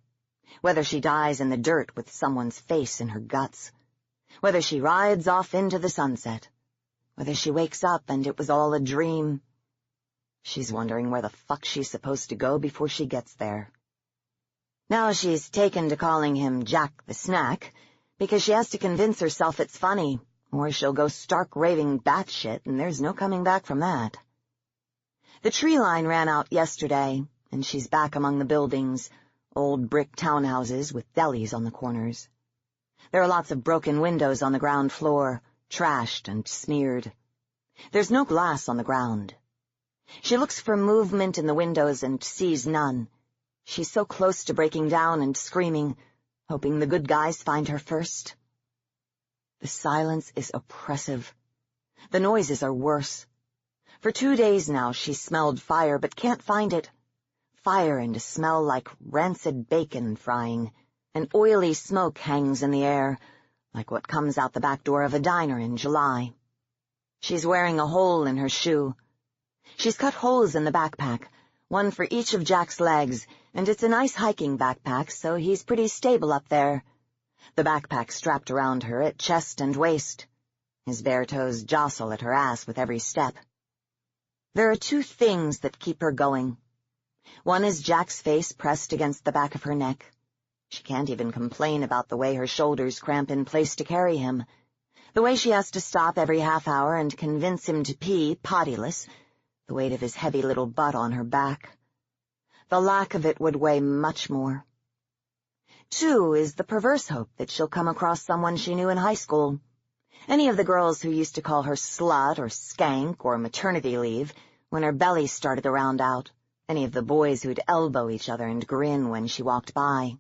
whether she dies in the dirt with someone's face in her guts, whether she rides off into the sunset, whether she wakes up and it was all a dream. She's wondering where the fuck she's supposed to go before she gets there. Now she's taken to calling him Jack the Snack, because she has to convince herself it's funny, or she'll go stark raving batshit, and there's no coming back from that. The tree line ran out yesterday, and she's back among the buildings, old brick townhouses with delis on the corners. There are lots of broken windows on the ground floor, trashed and smeared. There's no glass on the ground. She looks for movement in the windows and sees none. She's so close to breaking down and screaming, hoping the good guys find her first. The silence is oppressive. The noises are worse. For 2 days now she's smelled fire but can't find it. Fire and a smell like rancid bacon frying. An oily smoke hangs in the air, like what comes out the back door of a diner in July. She's wearing a hole in her shoe. She's cut holes in the backpack, one for each of Jack's legs, and it's a nice hiking backpack, so he's pretty stable up there. The backpack strapped around her at chest and waist. His bare toes jostle at her ass with every step. There are 2 things that keep her going. One is Jack's face pressed against the back of her neck. She can't even complain about the way her shoulders cramp in place to carry him, the way she has to stop every half hour and convince him to pee pottyless, the weight of his heavy little butt on her back. The lack of it would weigh much more. 2 is the perverse hope that she'll come across someone she knew in high school. Any of the girls who used to call her slut or skank or maternity leave when her belly started to round out. Any of the boys who'd elbow each other and grin when she walked by.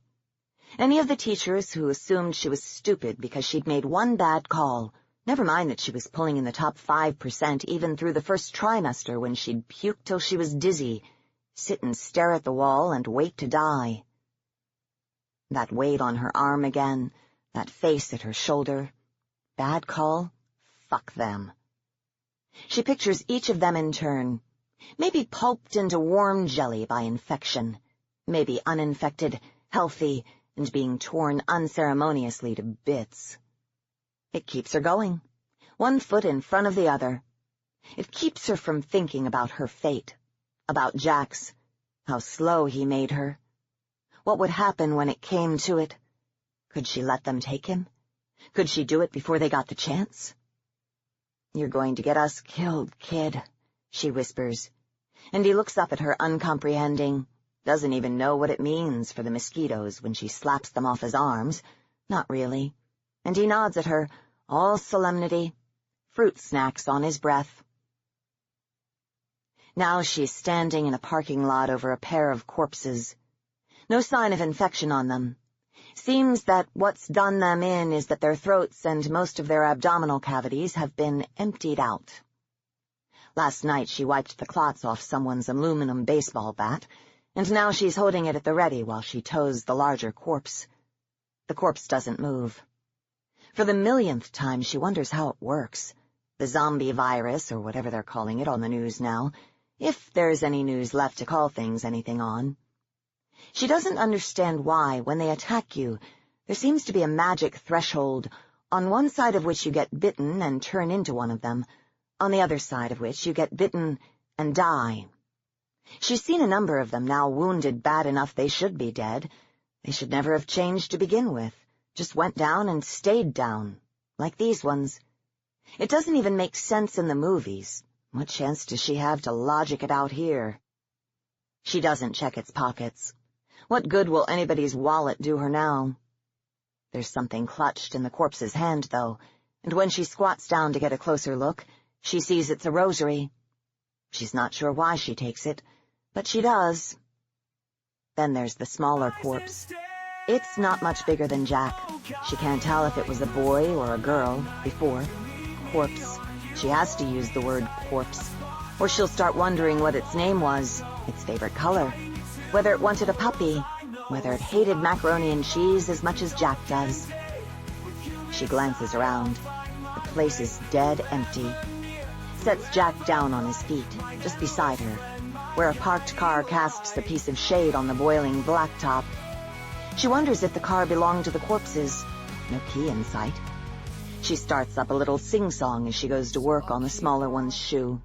Any of the teachers who assumed she was stupid because she'd made one bad call. Never mind that she was pulling in the top 5% even through the first trimester when she'd puke till she was dizzy, sit and stare at the wall and wait to die. That weight on her arm again, that face at her shoulder. Bad call? Fuck them. She pictures each of them in turn, maybe pulped into warm jelly by infection, maybe uninfected, healthy, and being torn unceremoniously to bits. It keeps her going, one foot in front of the other. It keeps her from thinking about her fate, about Jack's, how slow he made her. What would happen when it came to it? Could she let them take him? Could she do it before they got the chance? "You're going to get us killed, kid," she whispers, and he looks up at her uncomprehending, doesn't even know what it means for the mosquitoes when she slaps them off his arms. Not really. And he nods at her, all solemnity, fruit snacks on his breath. Now she's standing in a parking lot over a pair of corpses. No sign of infection on them. Seems that what's done them in is that their throats and most of their abdominal cavities have been emptied out. Last night she wiped the clots off someone's aluminum baseball bat, and now she's holding it at the ready while she tows the larger corpse. The corpse doesn't move. For the millionth time, she wonders how it works. The zombie virus, or whatever they're calling it on the news now, if there's any news left to call things anything on. She doesn't understand why, when they attack you, there seems to be a magic threshold, on one side of which you get bitten and turn into one of them, on the other side of which you get bitten and die. She's seen a number of them now wounded bad enough they should be dead. They should never have changed to begin with, just went down and stayed down, like these ones. It doesn't even make sense in the movies. What chance does she have to logic it out here? She doesn't check its pockets. What good will anybody's wallet do her now? There's something clutched in the corpse's hand, though, and when she squats down to get a closer look, she sees it's a rosary. She's not sure why she takes it, but she does. Then there's the smaller corpse. It's not much bigger than Jack. She can't tell if it was a boy or a girl before. Corpse. She has to use the word corpse, or she'll start wondering what its name was, its favorite color, whether it wanted a puppy, whether it hated macaroni and cheese as much as Jack does. She glances around. The place is dead empty. Sets Jack down on his feet, just beside her, where a parked car casts a piece of shade on the boiling blacktop. She wonders if the car belonged to the corpses. No key in sight. She starts up a little sing-song as she goes to work on the smaller one's shoe.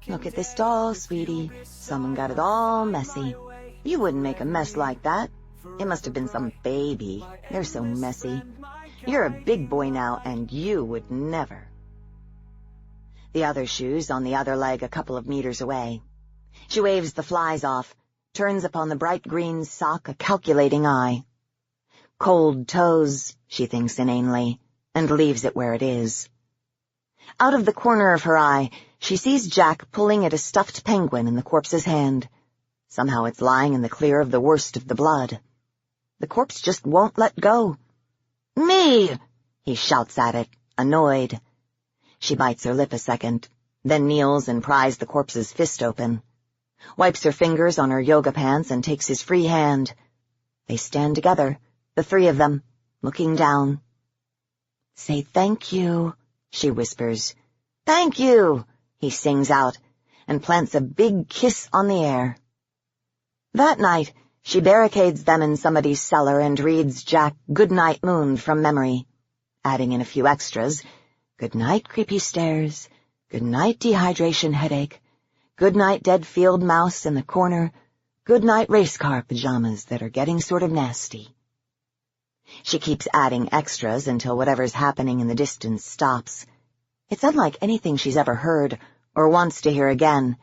Look at this doll, sweetie. Someone got it all messy. You wouldn't make a mess like that. It must have been some baby. They're so messy. You're a big boy now, and you would never. The other shoe's on the other leg a couple of meters away. She waves the flies off, turns upon the bright green sock a calculating eye. Cold toes, she thinks inanely, and leaves it where it is. Out of the corner of her eye, she sees Jack pulling at a stuffed penguin in the corpse's hand. Somehow it's lying in the clear of the worst of the blood. The corpse just won't let go. "Me!" he shouts at it, annoyed. She bites her lip a second, then kneels and pries the corpse's fist open. Wipes her fingers on her yoga pants and takes his free hand. They stand together, the three of them, looking down. "Say thank you," she whispers. "Thank you," he sings out, and plants a big kiss on the air. That night, she barricades them in somebody's cellar and reads Jack Goodnight Moon from memory, adding in a few extras. Good night, creepy stairs. Good night, dehydration headache. Good night, dead field mouse in the corner. Good night, race car pajamas that are getting sort of nasty. She keeps adding extras until whatever's happening in the distance stops. It's unlike anything she's ever heard or wants to hear again,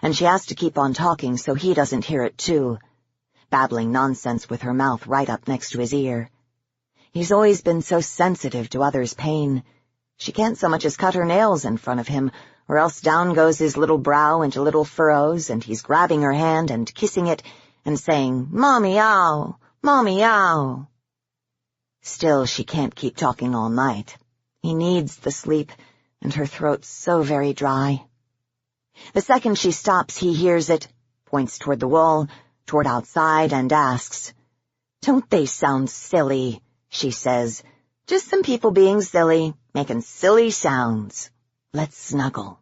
and she has to keep on talking so he doesn't hear it too, babbling nonsense with her mouth right up next to his ear. He's always been so sensitive to others' pain. She can't so much as cut her nails in front of him, or else down goes his little brow into little furrows, and he's grabbing her hand and kissing it and saying, "Mommy-ow, mommy-ow." Still, she can't keep talking all night. He needs the sleep, and her throat's so very dry. The second she stops, he hears it, points toward the wall, toward outside, and asks. "Don't they sound silly?" she says. "Just some people being silly, making silly sounds. Let's snuggle."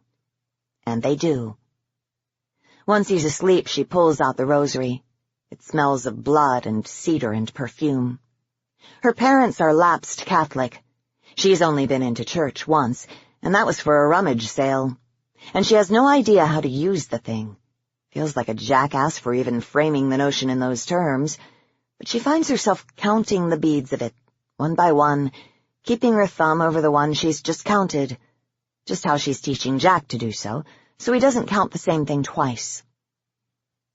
And they do. Once he's asleep, she pulls out the rosary. It smells of blood and cedar and perfume. Her parents are lapsed Catholic. She's only been into church once, and that was for a rummage sale. And she has no idea how to use the thing. Feels like a jackass for even framing the notion in those terms, but she finds herself counting the beads of it, one by one, keeping her thumb over the one she's just counted, just how she's teaching Jack to do so he doesn't count the same thing twice.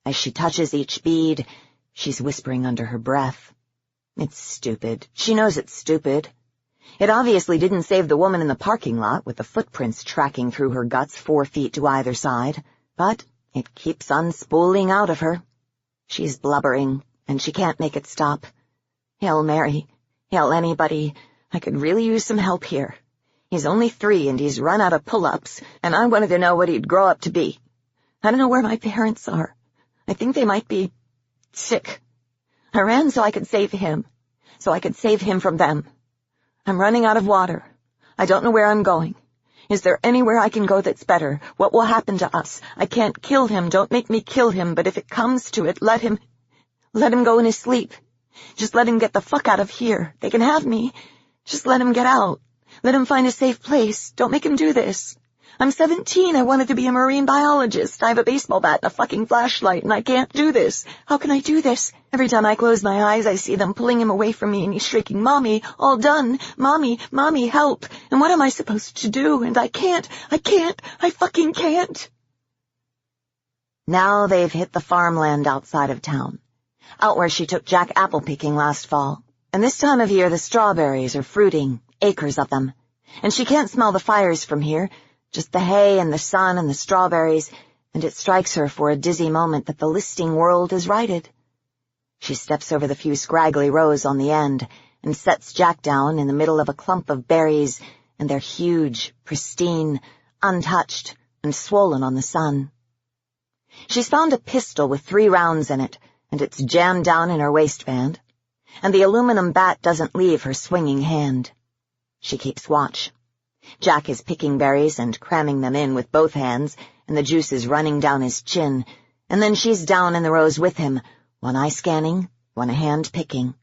As she touches each bead, she's whispering under her breath. It's stupid. She knows it's stupid. It obviously didn't save the woman in the parking lot with the footprints tracking through her guts 4 feet to either side, but it keeps unspooling out of her. She's blubbering, and she can't make it stop. "Hail Mary, hail anybody. I could really use some help here. He's only 3 and he's run out of pull-ups, and I wanted to know what he'd grow up to be. I don't know where my parents are. I think they might be sick. I ran so I could save him, so I could save him from them. I'm running out of water. I don't know where I'm going. Is there anywhere I can go that's better? What will happen to us? I can't kill him. Don't make me kill him, but if it comes to it, let him go in his sleep. Just let him get the fuck out of here. They can have me. Just let him get out. Let him find a safe place. Don't make him do this. I'm 17. I wanted to be a marine biologist. I have a baseball bat and a fucking flashlight, and I can't do this. How can I do this? Every time I close my eyes, I see them pulling him away from me, and he's shrieking, "Mommy, all done. Mommy, Mommy, help." And what am I supposed to do? And I fucking can't. Now they've hit the farmland outside of town, out where she took Jack apple picking last fall. And this time of year, the strawberries are fruiting, acres of them. And she can't smell the fires from here, just the hay and the sun and the strawberries, and it strikes her for a dizzy moment that the listing world is righted. She steps over the few scraggly rows on the end and sets Jack down in the middle of a clump of berries, and they're huge, pristine, untouched, and swollen on the sun. She's found a pistol with 3 rounds in it, and it's jammed down in her waistband, and the aluminum bat doesn't leave her swinging hand. She keeps watch. Jack is picking berries and cramming them in with both hands, and the juice is running down his chin, and then she's down in the rows with him, one eye scanning, one hand picking.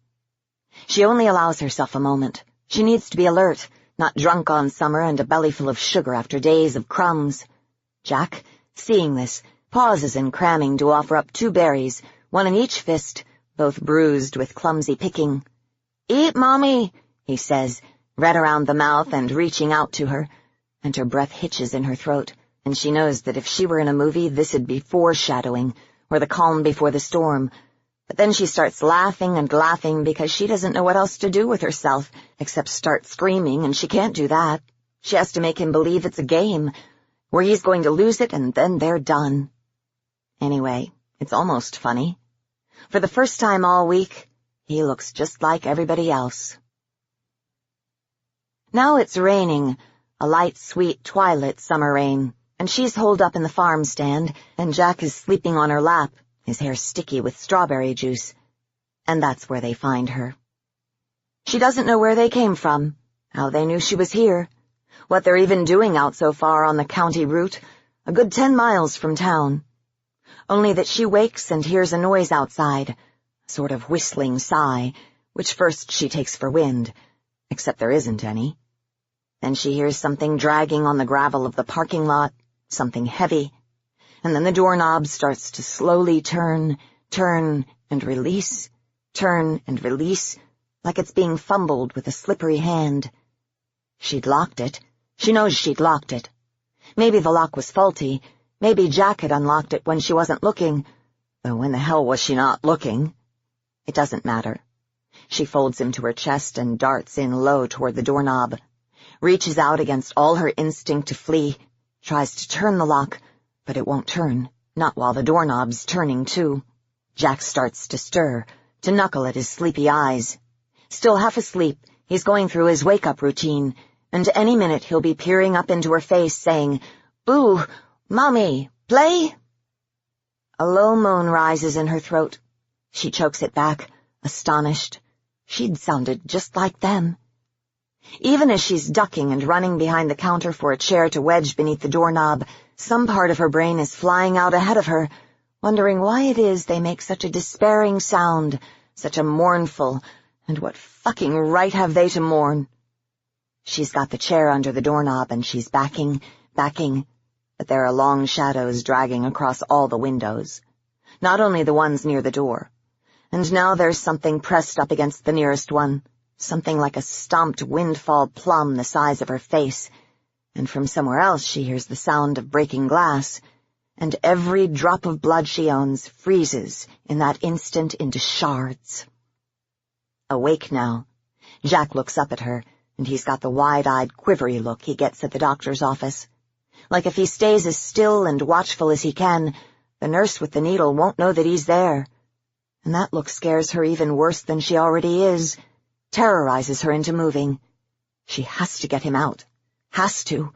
She only allows herself a moment. She needs to be alert, not drunk on summer and a belly full of sugar after days of crumbs. Jack, seeing this, pauses in cramming to offer up 2 berries, one in each fist, both bruised with clumsy picking. "Eat, Mommy," he says, red around the mouth and reaching out to her, and her breath hitches in her throat, and she knows that if she were in a movie, this'd be foreshadowing, or the calm before the storm. But then she starts laughing and laughing because she doesn't know what else to do with herself, except start screaming, and she can't do that. She has to make him believe it's a game, where he's going to lose it and then they're done. Anyway, it's almost funny. For the first time all week, he looks just like everybody else. Now it's raining, a light, sweet twilight summer rain, and she's holed up in the farm stand, and Jack is sleeping on her lap, his hair sticky with strawberry juice. And that's where they find her. She doesn't know where they came from, how they knew she was here, what they're even doing out so far on the county route, a good 10 miles from town. Only that she wakes and hears a noise outside, a sort of whistling sigh, which first she takes for wind, except there isn't any. Then she hears something dragging on the gravel of the parking lot, something heavy, and then the doorknob starts to slowly turn, and release, like it's being fumbled with a slippery hand. She'd locked it. She knows she'd locked it. Maybe the lock was faulty. Maybe Jack had unlocked it when she wasn't looking. Though when the hell was she not looking? It doesn't matter. She folds him to her chest and darts in low toward the doorknob, reaches out against all her instinct to flee, tries to turn the lock, but it won't turn, not while the doorknob's turning too. Jack starts to stir, to knuckle at his sleepy eyes. Still half asleep, he's going through his wake-up routine, and any minute he'll be peering up into her face, saying, "Boo, Mommy, play?" A low moan rises in her throat. She chokes it back, astonished. She'd sounded just like them. Even as she's ducking and running behind the counter for a chair to wedge beneath the doorknob, some part of her brain is flying out ahead of her, wondering why it is they make such a despairing sound, such a mournful, and what fucking right have they to mourn? She's got the chair under the doorknob and she's backing, but there are long shadows dragging across all the windows, not only the ones near the door. And now there's something pressed up against the nearest one, something like a stomped windfall plum the size of her face, and from somewhere else she hears the sound of breaking glass, and every drop of blood she owns freezes in that instant into shards. Awake now, Jack looks up at her, and he's got the wide-eyed, quivery look he gets at the doctor's office. Like if he stays as still and watchful as he can, the nurse with the needle won't know that he's there. And that look scares her even worse than she already is, terrorizes her into moving. She has to get him out. Has to.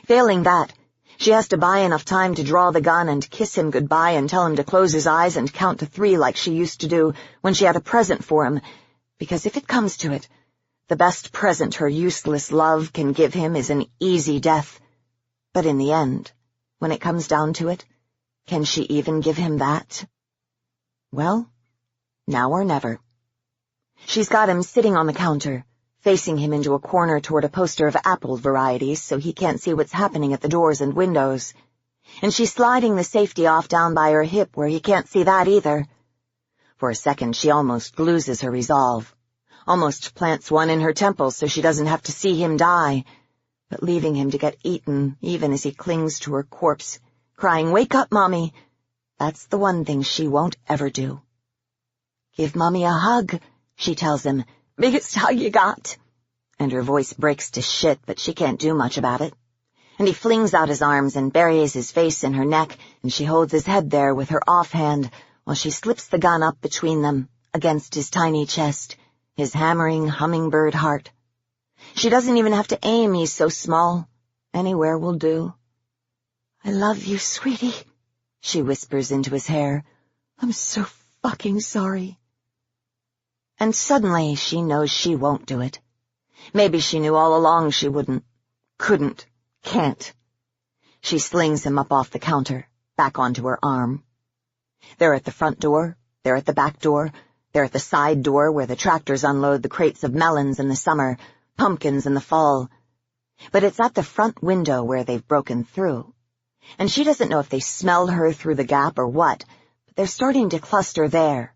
Failing that, she has to buy enough time to draw the gun and kiss him goodbye and tell him to close his eyes and count to 3 like she used to do when she had a present for him, because if it comes to it, the best present her useless love can give him is an easy death. But in the end, when it comes down to it, can she even give him that? Well, now or never. She's got him sitting on the counter, facing him into a corner toward a poster of apple varieties so he can't see what's happening at the doors and windows. And she's sliding the safety off down by her hip where he can't see that either. For a second she almost loses her resolve, almost plants one in her temple so she doesn't have to see him die, but leaving him to get eaten even as he clings to her corpse, crying, "Wake up, Mommy!" That's the one thing she won't ever do. "Give Mommy a hug," she tells him. "Biggest hug you got." And her voice breaks to shit, but she can't do much about it. And he flings out his arms and buries his face in her neck, and she holds his head there with her offhand while she slips the gun up between them, against his tiny chest, his hammering hummingbird heart. She doesn't even have to aim, he's so small. Anywhere will do. "I love you, sweetie," she whispers into his hair. "I'm so fucking sorry." And suddenly she knows she won't do it. Maybe she knew all along she wouldn't. Couldn't. Can't. She slings him up off the counter, back onto her arm. They're at the front door, they're at the back door, they're at the side door where the tractors unload the crates of melons in the summer, pumpkins in the fall. But it's at the front window where they've broken through. And she doesn't know if they smell her through the gap or what, but they're starting to cluster there.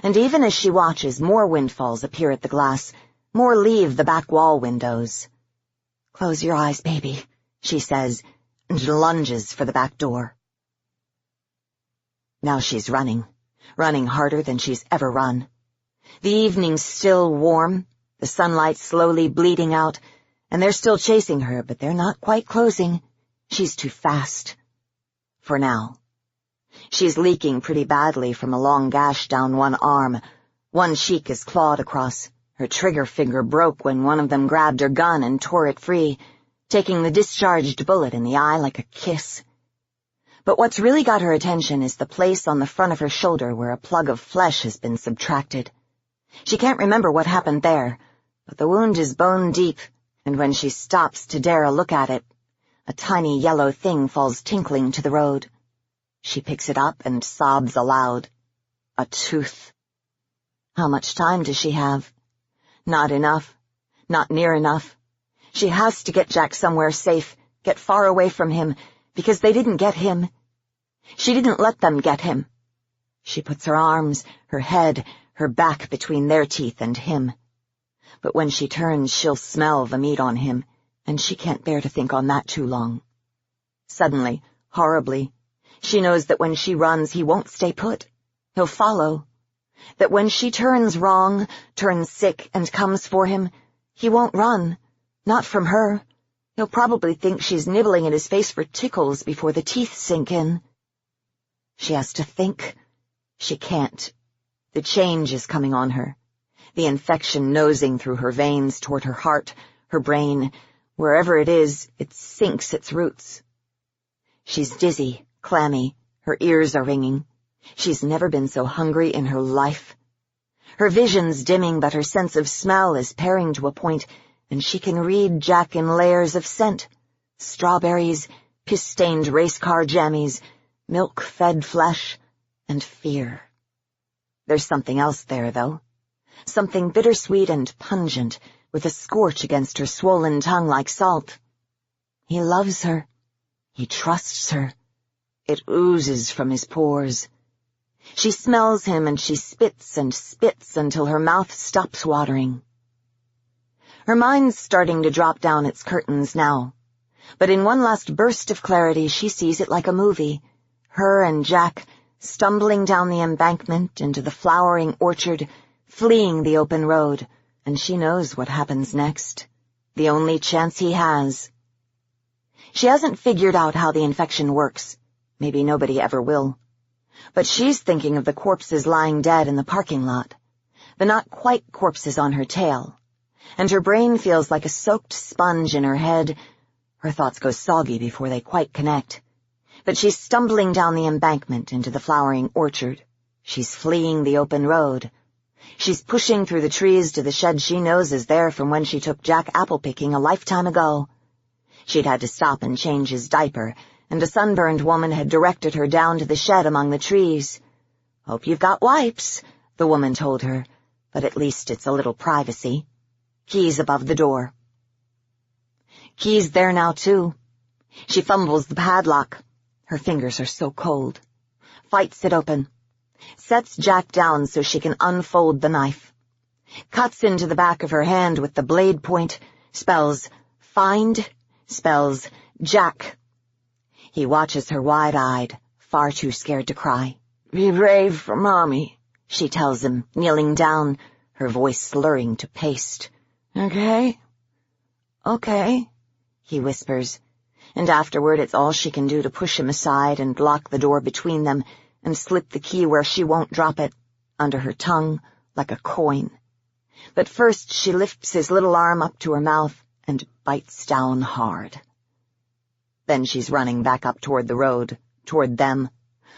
And even as she watches, more windfalls appear at the glass, more leave the back wall windows. "Close your eyes, baby," she says, and lunges for the back door. Now she's running harder than she's ever run. The evening's still warm, the sunlight slowly bleeding out, and they're still chasing her, but they're not quite closing. She's too fast. For now. She's leaking pretty badly from a long gash down one arm. One cheek is clawed across. Her trigger finger broke when one of them grabbed her gun and tore it free, taking the discharged bullet in the eye like a kiss. But what's really got her attention is the place on the front of her shoulder where a plug of flesh has been subtracted. She can't remember what happened there, but the wound is bone deep, and when she stops to dare a look at it, a tiny yellow thing falls tinkling to the road. She picks it up and sobs aloud. A tooth. How much time does she have? Not enough. Not near enough. She has to get Jack somewhere safe, get far away from him, because they didn't get him. She didn't let them get him. She puts her arms, her head, her back between their teeth and him. But when she turns, she'll smell the meat on him, and she can't bear to think on that too long. Suddenly, horribly, she knows that when she runs, he won't stay put. He'll follow. That when she turns wrong, turns sick, and comes for him, he won't run. Not from her. He'll probably think she's nibbling at his face for tickles before the teeth sink in. She has to think. She can't. The change is coming on her. The infection nosing through her veins toward her heart, her brain. Wherever it is, it sinks its roots. She's dizzy, clammy. Her ears are ringing. She's never been so hungry in her life. Her vision's dimming, but her sense of smell is paring to a point, and she can read Jack in layers of scent. Strawberries, piss-stained race car jammies, milk-fed flesh, and fear. There's something else there, though. Something bittersweet and pungent, with a scorch against her swollen tongue like salt. He loves her. He trusts her. It oozes from his pores. She smells him and she spits and spits until her mouth stops watering. Her mind's starting to drop down its curtains now, but in one last burst of clarity she sees it like a movie, her and Jack stumbling down the embankment into the flowering orchard, fleeing the open road, and she knows what happens next, the only chance he has. She hasn't figured out how the infection works. Maybe nobody ever will. But she's thinking of the corpses lying dead in the parking lot, the not-quite corpses on her tail, and her brain feels like a soaked sponge in her head. Her thoughts go soggy before they quite connect. But she's stumbling down the embankment into the flowering orchard. She's fleeing the open road. She's pushing through the trees to the shed she knows is there from when she took Jack apple-picking a lifetime ago. She'd had to stop and change his diaper, and a sunburned woman had directed her down to the shed among the trees. "Hope you've got wipes," the woman told her, but at least it's a little privacy. Keys above the door. Keys there now, too. She fumbles the padlock. Her fingers are so cold. Fights it open. Sets Jack down so she can unfold the knife. Cuts into the back of her hand with the blade point. Spells find. Spells Jack. He watches her wide-eyed, far too scared to cry. "Be brave for Mommy," she tells him, kneeling down, her voice slurring to paste. "Okay? Okay," he whispers, and afterward it's all she can do to push him aside and lock the door between them and slip the key where she won't drop it, under her tongue, like a coin. But first she lifts his little arm up to her mouth and bites down hard. Then she's running back up toward the road, toward them,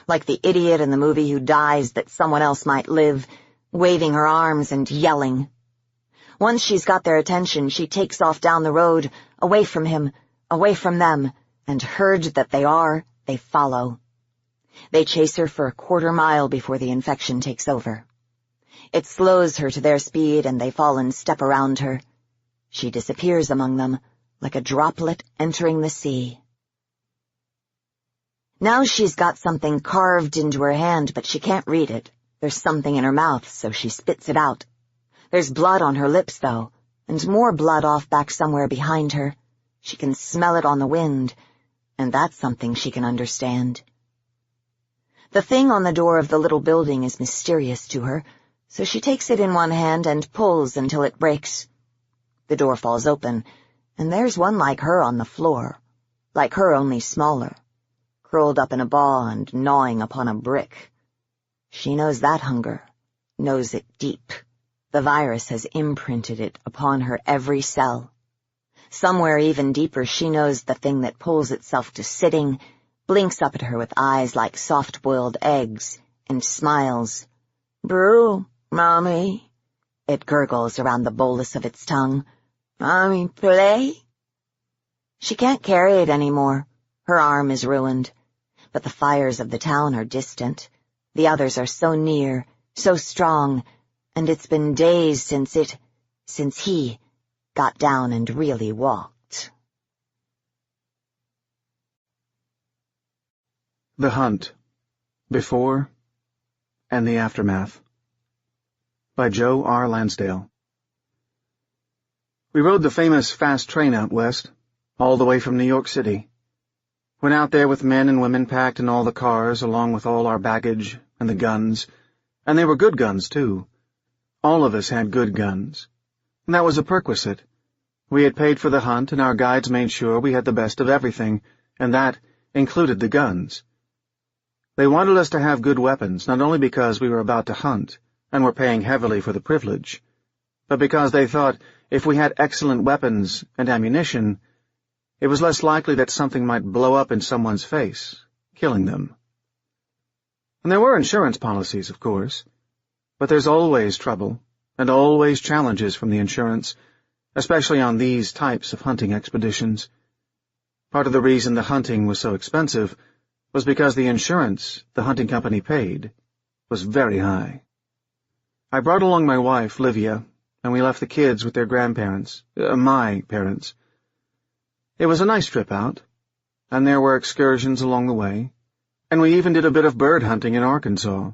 like the idiot in the movie who dies that someone else might live, waving her arms and yelling. Once she's got their attention, she takes off down the road, away from him, away from them, and herd that they are, they follow. They chase her for a quarter-mile before the infection takes over. It slows her to their speed, and they fall in step around her. She disappears among them, like a droplet entering the sea. Now she's got something carved into her hand, but she can't read it. There's something in her mouth, so she spits it out. There's blood on her lips, though, and more blood off back somewhere behind her. She can smell it on the wind, and that's something she can understand. The thing on the door of the little building is mysterious to her, so she takes it in one hand and pulls until it breaks. The door falls open, and there's one like her on the floor, like her only smaller, curled up in a ball and gnawing upon a brick. She knows that hunger, knows it deep. The virus has imprinted it upon her every cell. Somewhere even deeper she knows the thing that pulls itself to sitting, blinks up at her with eyes like soft-boiled eggs, and smiles. "Brew, Mommy," it gurgles around the bolus of its tongue. "Mommy, play?" She can't carry it anymore. Her arm is ruined. But the fires of the town are distant. The others are so near, so strong, and it's been days since he got down and really walked. The Hunt. Before and the Aftermath. By Joe R. Lansdale. We rode the famous fast train out west, all the way from New York City. Went out there with men and women packed in all the cars, along with all our baggage and the guns, and they were good guns, too. All of us had good guns. And that was a perquisite. We had paid for the hunt, and our guides made sure we had the best of everything, and that included the guns. They wanted us to have good weapons, not only because we were about to hunt, and were paying heavily for the privilege, but because they thought if we had excellent weapons and ammunition, it was less likely that something might blow up in someone's face, killing them. And there were insurance policies, of course, but there's always trouble, and always challenges from the insurance, especially on these types of hunting expeditions. Part of the reason the hunting was so expensive was because the insurance the hunting company paid was very high. I brought along my wife, Livia, and we left the kids with their grandparents, my parents. It was a nice trip out, and there were excursions along the way, and we even did a bit of bird hunting in Arkansas.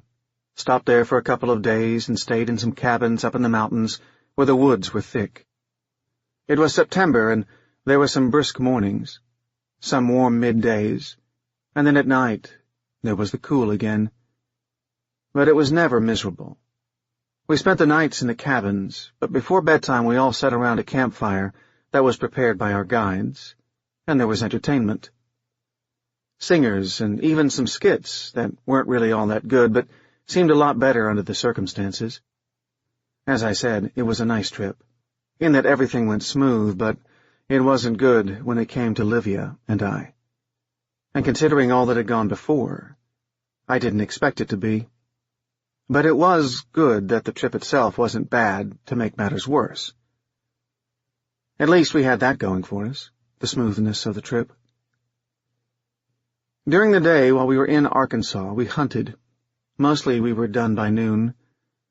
Stopped there for a couple of days and stayed in some cabins up in the mountains where the woods were thick. It was September, and there were some brisk mornings, some warm middays, and then at night there was the cool again. But it was never miserable. We spent the nights in the cabins, but before bedtime we all sat around a campfire that was prepared by our guides, and there was entertainment. Singers, and even some skits that weren't really all that good, but seemed a lot better under the circumstances. As I said, it was a nice trip. in that everything went smooth, but it wasn't good when it came to Livia and I. And considering all that had gone before, I didn't expect it to be. But it was good that the trip itself wasn't bad to make matters worse. At least we had that going for us, the smoothness of the trip. During the day, while we were in Arkansas, we hunted. Mostly we were done by noon,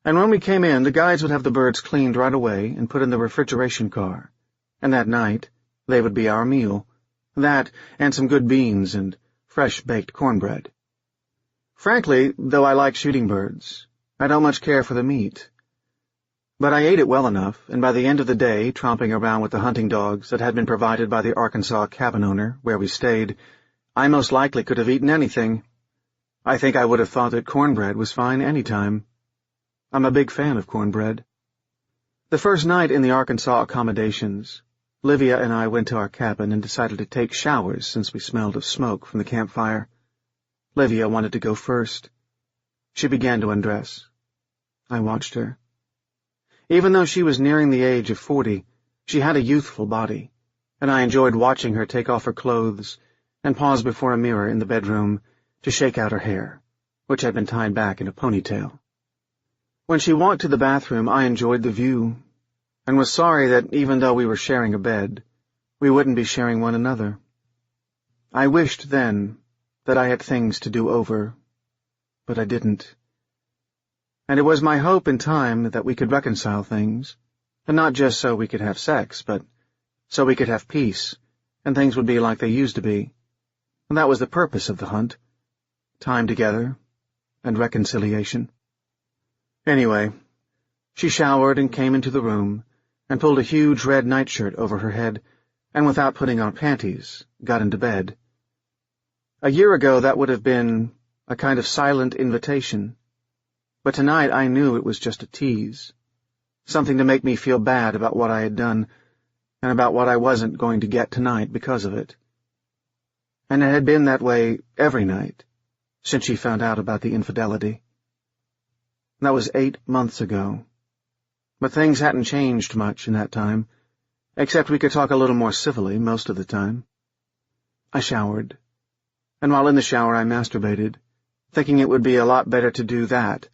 and when we came in, the guides would have the birds cleaned right away and put in the refrigeration car, and that night they would be our meal, that and some good beans and fresh-baked cornbread. Frankly, though I like shooting birds, I don't much care for the meat. But I ate it well enough, and by the end of the day, tromping around with the hunting dogs that had been provided by the Arkansas cabin owner where we stayed, I most likely could have eaten anything. I think I would have thought that cornbread was fine any time. I'm a big fan of cornbread. The first night in the Arkansas accommodations, Livia and I went to our cabin and decided to take showers since we smelled of smoke from the campfire. Livia wanted to go first. She began to undress. I watched her. Even though she was nearing the age of 40, she had a youthful body, and I enjoyed watching her take off her clothes and pause before a mirror in the bedroom to shake out her hair, which had been tied back in a ponytail. When she walked to the bathroom, I enjoyed the view, and was sorry that even though we were sharing a bed, we wouldn't be sharing one another. I wished then that I had things to do over, but I didn't. And it was my hope in time that we could reconcile things, and not just so we could have sex, but so we could have peace, and things would be like they used to be. And that was the purpose of the hunt. Time together, and reconciliation. Anyway, she showered and came into the room, and pulled a huge red nightshirt over her head, and without putting on panties, got into bed. A year ago that would have been a kind of silent invitation, but tonight I knew it was just a tease, something to make me feel bad about what I had done, and about what I wasn't going to get tonight because of it. And it had been that way every night, since she found out about the infidelity. That was 8 months ago. But things hadn't changed much in that time, except we could talk a little more civilly most of the time. I showered, and while in the shower I masturbated, thinking it would be a lot better to do that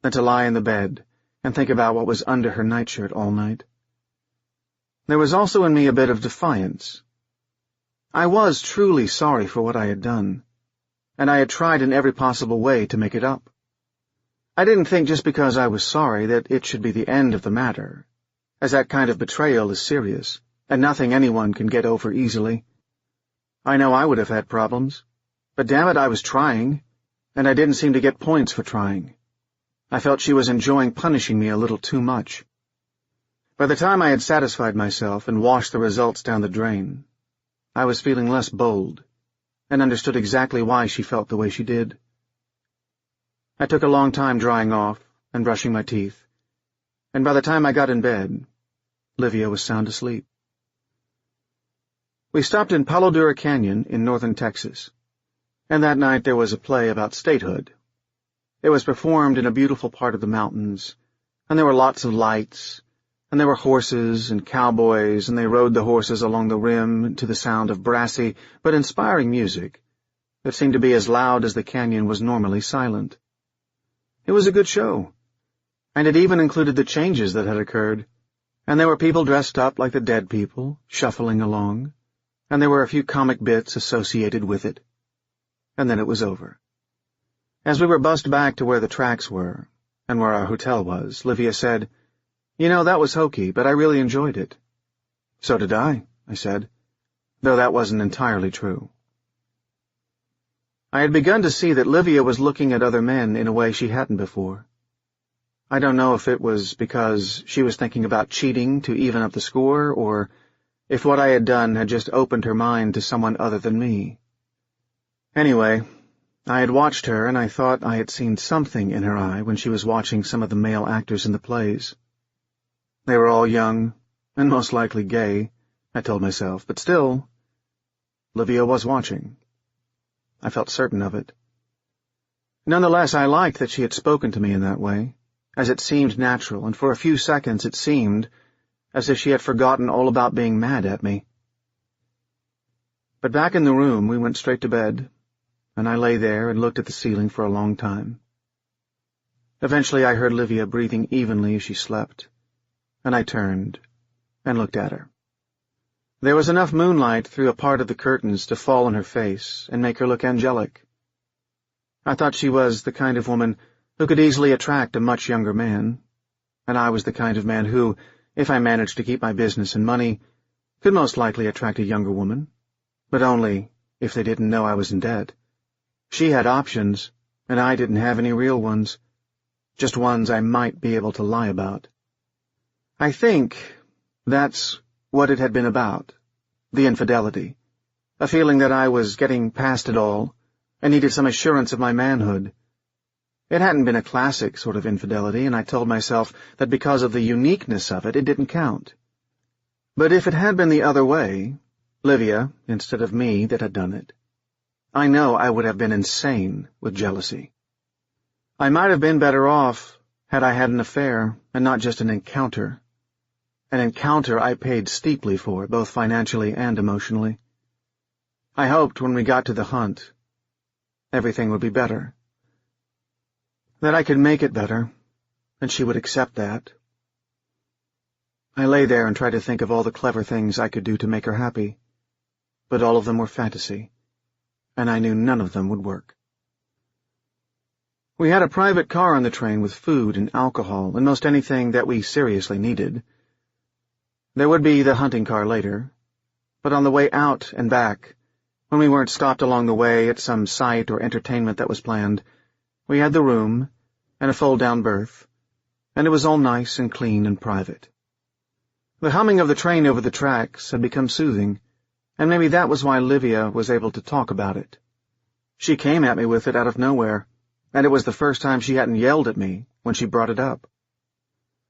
than to lie in the bed and think about what was under her nightshirt all night. There was also in me a bit of defiance. I was truly sorry for what I had done, and I had tried in every possible way to make it up. I didn't think just because I was sorry that it should be the end of the matter, as that kind of betrayal is serious, and nothing anyone can get over easily. I know I would have had problems, but damn it, I was trying, and I didn't seem to get points for trying. I felt she was enjoying punishing me a little too much. By the time I had satisfied myself and washed the results down the drain, I was feeling less bold, and understood exactly why she felt the way she did. I took a long time drying off and brushing my teeth, and by the time I got in bed, Livia was sound asleep. We stopped in Palo Duro Canyon in northern Texas, and that night there was a play about statehood. It was performed in a beautiful part of the mountains, and there were lots of lights, and there were horses and cowboys, and they rode the horses along the rim to the sound of brassy but inspiring music that seemed to be as loud as the canyon was normally silent. It was a good show, and it even included the changes that had occurred, and there were people dressed up like the dead people, shuffling along, and there were a few comic bits associated with it. And then it was over. As we were bussed back to where the tracks were, and where our hotel was, Livia said, "You know, that was hokey, but I really enjoyed it." "So did I," I said, though that wasn't entirely true. I had begun to see that Livia was looking at other men in a way she hadn't before. I don't know if it was because she was thinking about cheating to even up the score, or if what I had done had just opened her mind to someone other than me. Anyway, I had watched her, and I thought I had seen something in her eye when she was watching some of the male actors in the plays. They were all young, and most likely gay, I told myself, but still, Livia was watching. I felt certain of it. Nonetheless, I liked that she had spoken to me in that way, as it seemed natural, and for a few seconds it seemed as if she had forgotten all about being mad at me. But back in the room, we went straight to bed, and I lay there and looked at the ceiling for a long time. Eventually I heard Livia breathing evenly as she slept, and I turned and looked at her. There was enough moonlight through a part of the curtains to fall on her face and make her look angelic. I thought she was the kind of woman who could easily attract a much younger man, and I was the kind of man who, if I managed to keep my business and money, could most likely attract a younger woman, but only if they didn't know I was in debt. She had options, and I didn't have any real ones, just ones I might be able to lie about. I think that's what it had been about, the infidelity, a feeling that I was getting past it all and needed some assurance of my manhood. It hadn't been a classic sort of infidelity, and I told myself that because of the uniqueness of it, it didn't count. But if it had been the other way, Livia, instead of me, that had done it, I know I would have been insane with jealousy. I might have been better off had I had an affair and not just an encounter. An encounter I paid steeply for, both financially and emotionally. I hoped when we got to the hunt, everything would be better. That I could make it better, and she would accept that. I lay there and tried to think of all the clever things I could do to make her happy, but all of them were fantasy, and I knew none of them would work. We had a private car on the train with food and alcohol and most anything that we seriously needed. There would be the hunting car later, but on the way out and back, when we weren't stopped along the way at some sight or entertainment that was planned, we had the room and a fold-down berth, and it was all nice and clean and private. The humming of the train over the tracks had become soothing, and maybe that was why Livia was able to talk about it. She came at me with it out of nowhere, and it was the first time she hadn't yelled at me when she brought it up.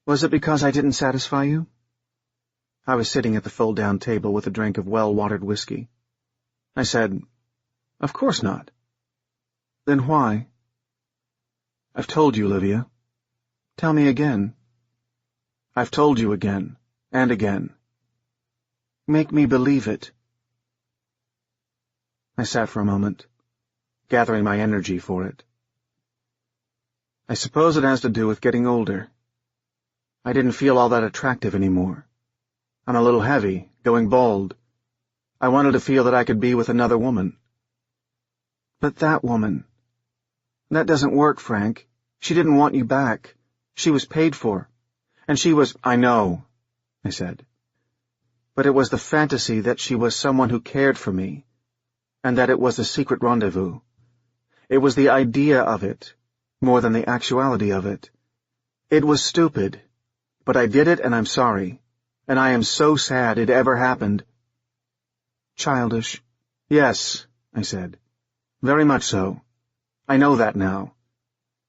Was it because I didn't satisfy you? I was sitting at the fold-down table with a drink of well-watered whiskey. I said, "Of course not." "Then why?" "I've told you, Livia." "Tell me again." "I've told you again, and again." "Make me believe it." I sat for a moment, gathering my energy for it. "I suppose it has to do with getting older. I didn't feel all that attractive anymore. I'm a little heavy, going bald. I wanted to feel that I could be with another woman." "But that woman. That doesn't work, Frank. She didn't want you back. She was paid for. And she was—" "I know," I said. "But it was the fantasy that she was someone who cared for me, and that it was a secret rendezvous. It was the idea of it, more than the actuality of it. It was stupid, but I did it and I'm sorry, and I am so sad it ever happened." "Childish." "Yes," I said. "Very much so. I know that now.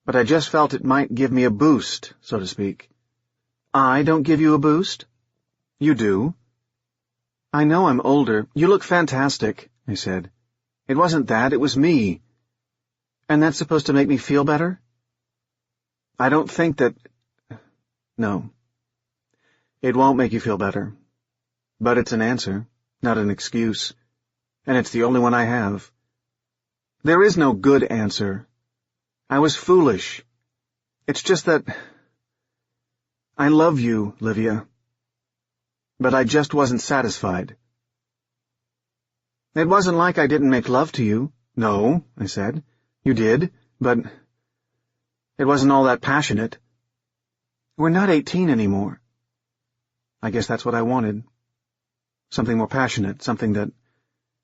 But I just felt it might give me a boost, so to speak." "I don't give you a boost?" "You do." "I know I'm older. You look fantastic," I said. "It wasn't that, it was me." "And that's supposed to make me feel better?" "I don't think that— No. It won't make you feel better. But it's an answer, not an excuse. And it's the only one I have. There is no good answer. I was foolish. It's just that— I love you, Livia. But I just wasn't satisfied." "It wasn't like I didn't make love to you." "No," I said. "You did, but it wasn't all that passionate." "We're not 18 anymore." I guess that's what I wanted. Something more passionate, something that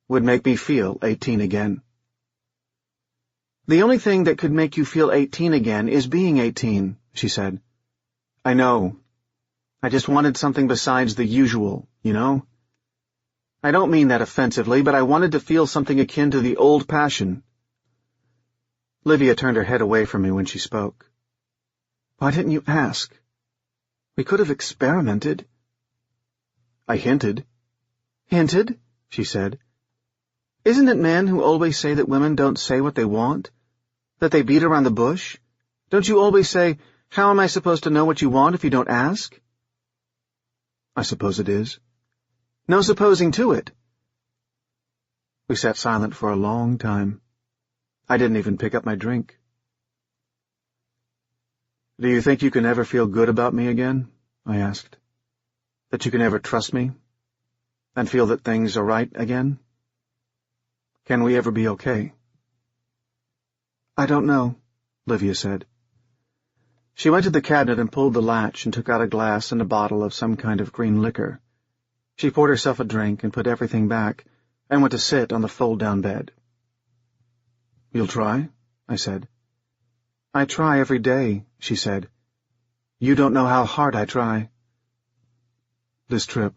would make me feel 18 again. "The only thing that could make you feel 18 again is being 18, she said. "I know. I just wanted something besides the usual, you know? I don't mean that offensively, but I wanted to feel something akin to the old passion." Livia turned her head away from me when she spoke. "Why didn't you ask? We could have experimented." I hinted. "Hinted?" she said. "Isn't it men who always say that women don't say what they want? That they beat around the bush? Don't you always say, 'How am I supposed to know what you want if you don't ask?'" I suppose it is. No supposing to it. We sat silent for a long time. I didn't even pick up my drink. Do you think you can ever feel good about me again? I asked. That you can ever trust me? And feel that things are right again? Can we ever be okay? I don't know, Livia said. She went to the cabinet and pulled the latch and took out a glass and a bottle of some kind of green liquor. She poured herself a drink and put everything back and went to sit on the fold-down bed. You'll try? I said. I try every day, she said. You don't know how hard I try. This trip.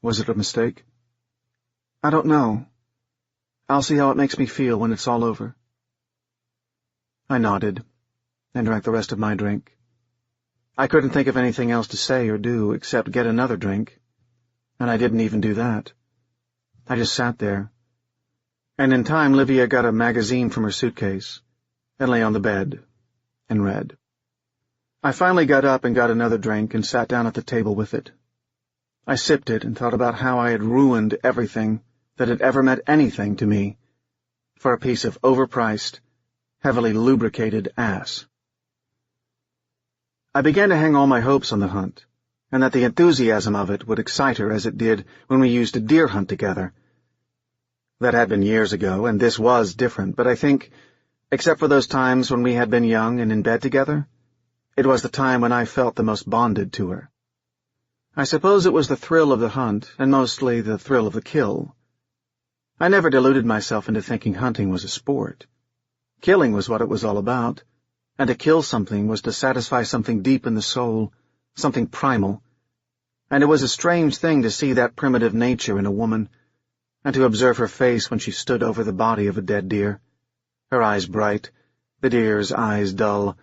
Was it a mistake? I don't know. I'll see how it makes me feel when it's all over. I nodded and drank the rest of my drink. I couldn't think of anything else to say or do except get another drink, and I didn't even do that. I just sat there, and in time Livia got a magazine from her suitcase and lay on the bed and read. I finally got up and got another drink and sat down at the table with it. I sipped it and thought about how I had ruined everything that had ever meant anything to me for a piece of overpriced, heavily lubricated ass. I began to hang all my hopes on the hunt, and that the enthusiasm of it would excite her as it did when we used to deer hunt together. That had been years ago, and this was different, but I think, except for those times when we had been young and in bed together, it was the time when I felt the most bonded to her. I suppose it was the thrill of the hunt, and mostly the thrill of the kill. I never deluded myself into thinking hunting was a sport. Killing was what it was all about, and to kill something was to satisfy something deep in the soul, something primal, and it was a strange thing to see that primitive nature in a woman, and to observe her face when she stood over the body of a dead deer, her eyes bright, the deer's eyes dull,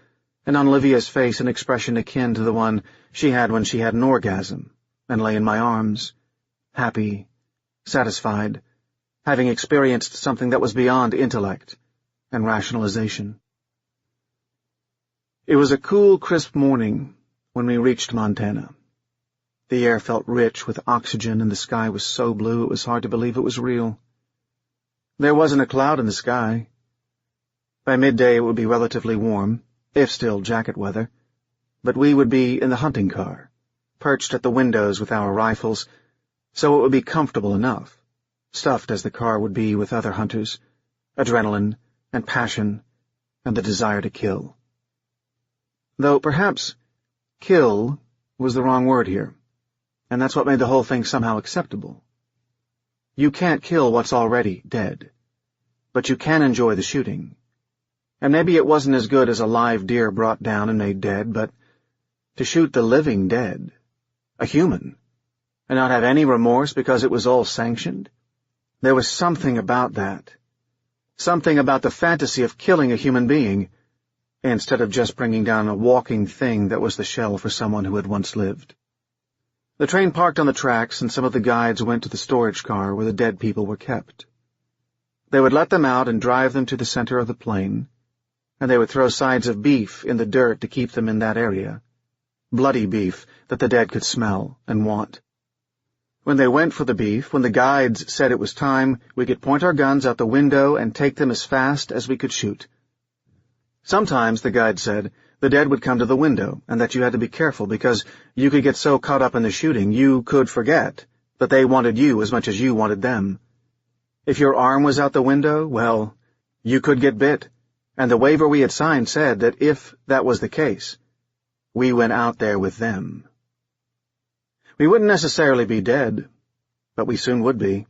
and on Livia's face an expression akin to the one she had when she had an orgasm, and lay in my arms, happy, satisfied, having experienced something that was beyond intellect and rationalization. It was a cool, crisp morning when we reached Montana. The air felt rich with oxygen, and the sky was so blue it was hard to believe it was real. There wasn't a cloud in the sky. By midday it would be relatively warm, if still jacket weather, but we would be in the hunting car, perched at the windows with our rifles, so it would be comfortable enough, stuffed as the car would be with other hunters, adrenaline and passion and the desire to kill. Though perhaps kill was the wrong word here, and that's what made the whole thing somehow acceptable. You can't kill what's already dead, but you can enjoy the shooting. And maybe it wasn't as good as a live deer brought down and made dead, but to shoot the living dead, a human, and not have any remorse because it was all sanctioned, there was something about that. Something about the fantasy of killing a human being, instead of just bringing down a walking thing that was the shell for someone who had once lived. The train parked on the tracks, and some of the guides went to the storage car where the dead people were kept. They would let them out and drive them to the center of the plain, and they would throw sides of beef in the dirt to keep them in that area, bloody beef that the dead could smell and want. When they went for the beef, when the guides said it was time, we could point our guns out the window and take them as fast as we could shoot. Sometimes, the guide said, the dead would come to the window, and that you had to be careful because you could get so caught up in the shooting you could forget that they wanted you as much as you wanted them. If your arm was out the window, well, you could get bit, and the waiver we had signed said that if that was the case, we went out there with them. We wouldn't necessarily be dead, but we soon would be.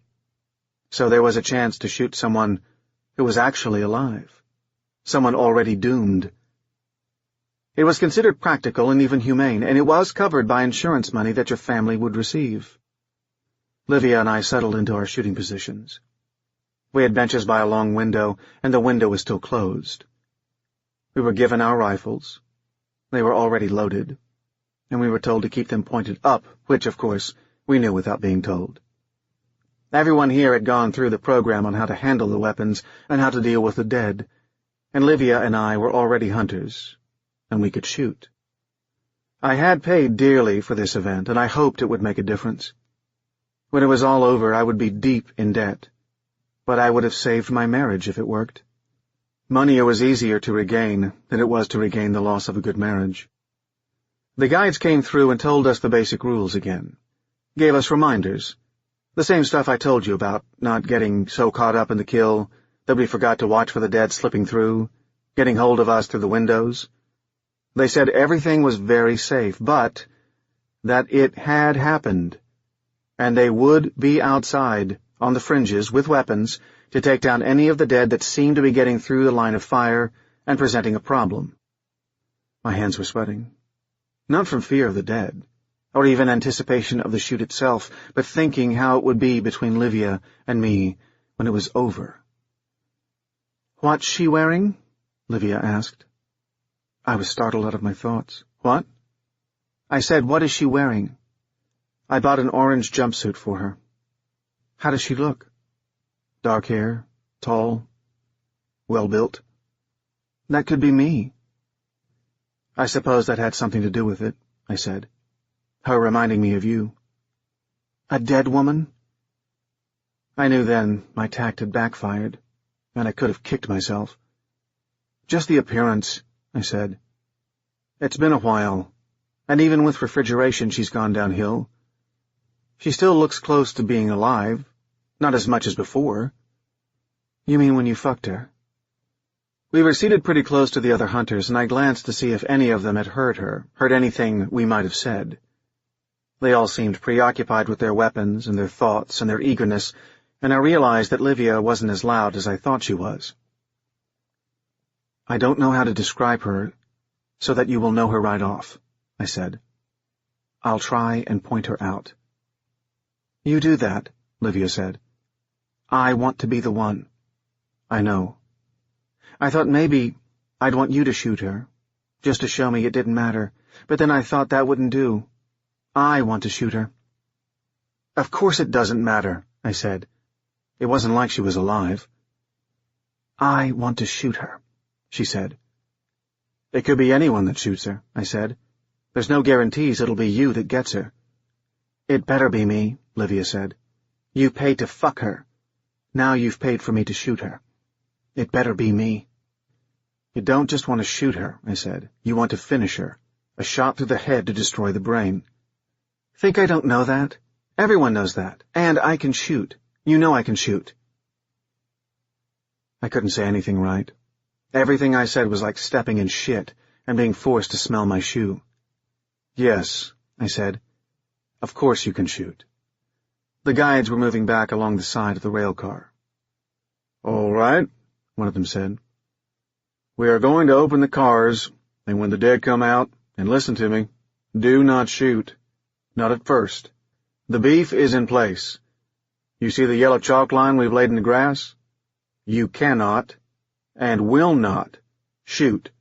So there was a chance to shoot someone who was actually alive, someone already doomed. It was considered practical and even humane, and it was covered by insurance money that your family would receive. Livia and I settled into our shooting positions. We had benches by a long window, and the window was still closed. We were given our rifles. They were already loaded, and we were told to keep them pointed up, which, of course, we knew without being told. Everyone here had gone through the program on how to handle the weapons and how to deal with the dead, and Livia and I were already hunters, and we could shoot. I had paid dearly for this event, and I hoped it would make a difference. When it was all over, I would be deep in debt, but I would have saved my marriage if it worked. Money was easier to regain than it was to regain the loss of a good marriage. The guides came through and told us the basic rules again, gave us reminders, the same stuff I told you about, not getting so caught up in the kill that we forgot to watch for the dead slipping through, getting hold of us through the windows. They said everything was very safe, but that it had happened, and they would be outside, on the fringes, with weapons, to take down any of the dead that seemed to be getting through the line of fire and presenting a problem. My hands were sweating. Not from fear of the dead, or even anticipation of the shoot itself, but thinking how it would be between Livia and me when it was over. "What's she wearing?" Livia asked. I was startled out of my thoughts. "What?" I said, "What is she wearing?" I bought an orange jumpsuit for her. "How does she look?" "Dark hair, tall, well-built." "That could be me." "I suppose that had something to do with it," I said. "Her reminding me of you." "A dead woman?" I knew then my tact had backfired, and I could have kicked myself. "Just the appearance," I said. "It's been a while, and even with refrigeration she's gone downhill. She still looks close to being alive, not as much as before." "You mean when you fucked her?" We were seated pretty close to the other hunters, and I glanced to see if any of them had heard her, heard anything we might have said. They all seemed preoccupied with their weapons and their thoughts and their eagerness, and I realized that Livia wasn't as loud as I thought she was. "I don't know how to describe her so that you will know her right off," I said. "I'll try and point her out." "You do that," Livia said. "I want to be the one." "I know. I thought maybe I'd want you to shoot her, just to show me it didn't matter, but then I thought that wouldn't do. I want to shoot her." "Of course it doesn't matter," I said. It wasn't like she was alive. "I want to shoot her," she said. "It could be anyone that shoots her," I said. "There's no guarantees it'll be you that gets her." "It better be me," Livia said. "You paid to fuck her. Now you've paid for me to shoot her. It better be me." "You don't just want to shoot her," I said. "You want to finish her. A shot through the head to destroy the brain." "Think I don't know that? Everyone knows that. And I can shoot. You know I can shoot." I couldn't say anything right. Everything I said was like stepping in shit and being forced to smell my shoe. "Yes," I said. "Of course you can shoot." The guides were moving back along the side of the rail car. "All right," one of them said. "We are going to open the cars, and when the dead come out, and listen to me, do not shoot. Not at first. The beef is in place. You see the yellow chalk line we've laid in the grass? You cannot, and will not, shoot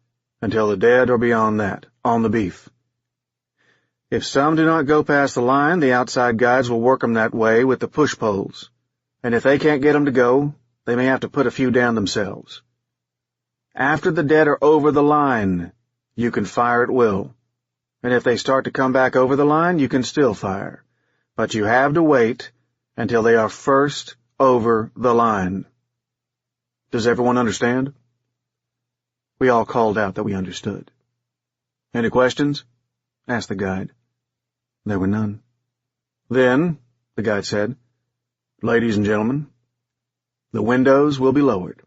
until the dead are beyond that, on the beef. If some do not go past the line, the outside guides will work 'em that way with the push poles, and if they can't get 'em to go, they may have to put a few down themselves. After the dead are over the line, you can fire at will, and if they start to come back over the line, you can still fire, but you have to wait until they are first over the line. Does everyone understand?" We all called out that we understood. "Any questions?" asked the guide. There were none. "Then," the guide said, "ladies and gentlemen, the windows will be lowered.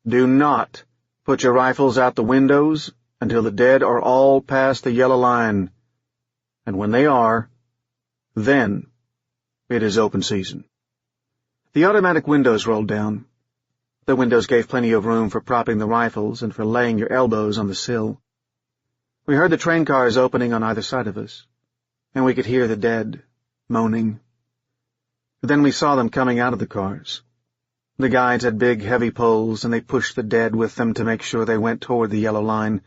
Do not put your rifles out the windows until the dead are all past the yellow line, and when they are, then it is open season." The automatic windows rolled down. The windows gave plenty of room for propping the rifles and for laying your elbows on the sill. We heard the train cars opening on either side of us, and we could hear the dead moaning. Then we saw them coming out of the cars. The guides had big, heavy poles, and they pushed the dead with them to make sure they went toward the yellow line.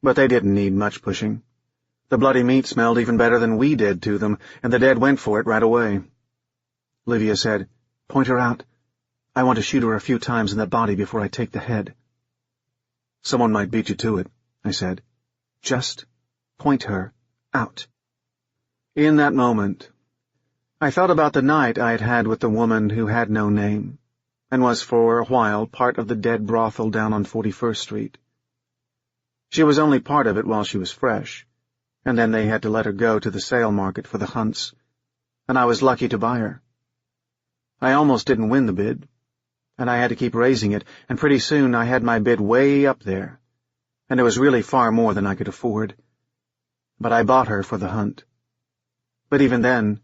But they didn't need much pushing. The bloody meat smelled even better than we did to them, and the dead went for it right away. Livia said, "Point her out. I want to shoot her a few times in the body before I take the head." "Someone might beat you to it," I said. "Just Point her out. In that moment, I thought about the night I had had with the woman who had no name, and was for a while part of the dead brothel down on 41st Street. She was only part of it while she was fresh, and then they had to let her go to the sale market for the hunts, and I was lucky to buy her. I almost didn't win the bid, and I had to keep raising it, and pretty soon I had my bid way up there, and it was really far more than I could afford. But I bought her for the hunt. But even then,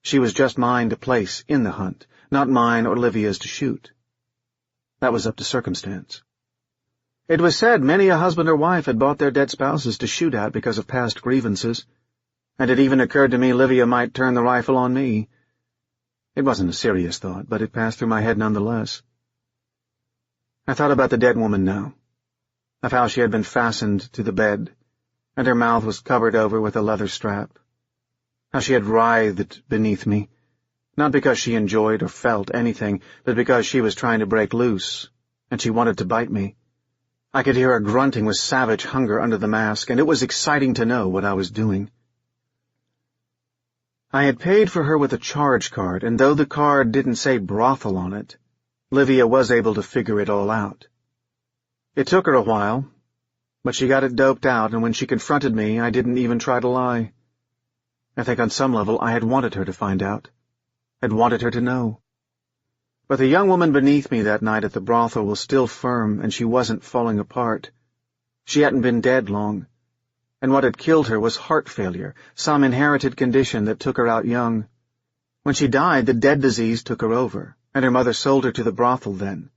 she was just mine to place in the hunt, not mine or Livia's to shoot. That was up to circumstance. It was said many a husband or wife had bought their dead spouses to shoot at because of past grievances, and it even occurred to me Livia might turn the rifle on me. It wasn't a serious thought, but it passed through my head nonetheless. I thought about the dead woman now, of how she had been fastened to the bed, and her mouth was covered over with a leather strap, how she had writhed beneath me, not because she enjoyed or felt anything, but because she was trying to break loose, and she wanted to bite me. I could hear her grunting with savage hunger under the mask, and it was exciting to know what I was doing. I had paid for her with a charge card, and though the card didn't say brothel on it, Livia was able to figure it all out. It took her a while, but she got it doped out, and when she confronted me, I didn't even try to lie. I think on some level I had wanted her to find out. I'd wanted her to know. But the young woman beneath me that night at the brothel was still firm, and she wasn't falling apart. She hadn't been dead long, and what had killed her was heart failure, some inherited condition that took her out young. When she died, the dead disease took her over, and her mother sold her to the brothel then,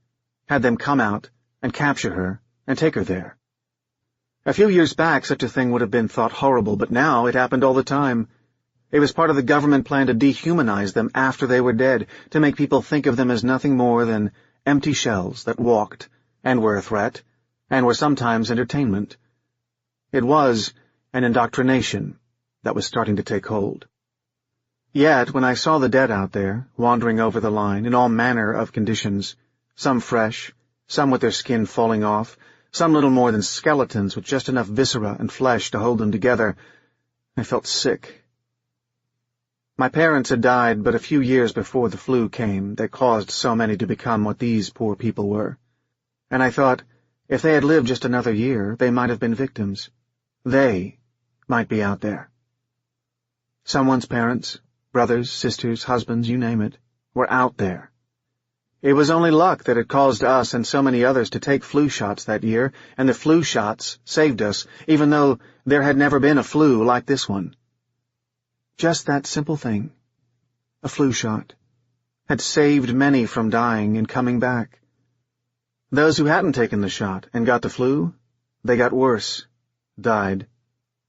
had them come out and capture her and take her there. A few years back, such a thing would have been thought horrible, but now it happened all the time. It was part of the government plan to dehumanize them after they were dead, to make people think of them as nothing more than empty shells that walked, and were a threat, and were sometimes entertainment. It was an indoctrination that was starting to take hold. Yet, when I saw the dead out there, wandering over the line in all manner of conditions, some fresh, some with their skin falling off, some little more than skeletons with just enough viscera and flesh to hold them together, I felt sick. My parents had died but a few years before the flu came that caused so many to become what these poor people were, and I thought, if they had lived just another year, they might have been victims. They might be out there. Someone's parents, brothers, sisters, husbands, you name it, were out there. It was only luck that had caused us and so many others to take flu shots that year, and the flu shots saved us, even though there had never been a flu like this one. Just that simple thing, a flu shot, had saved many from dying and coming back. Those who hadn't taken the shot and got the flu, they got worse, died,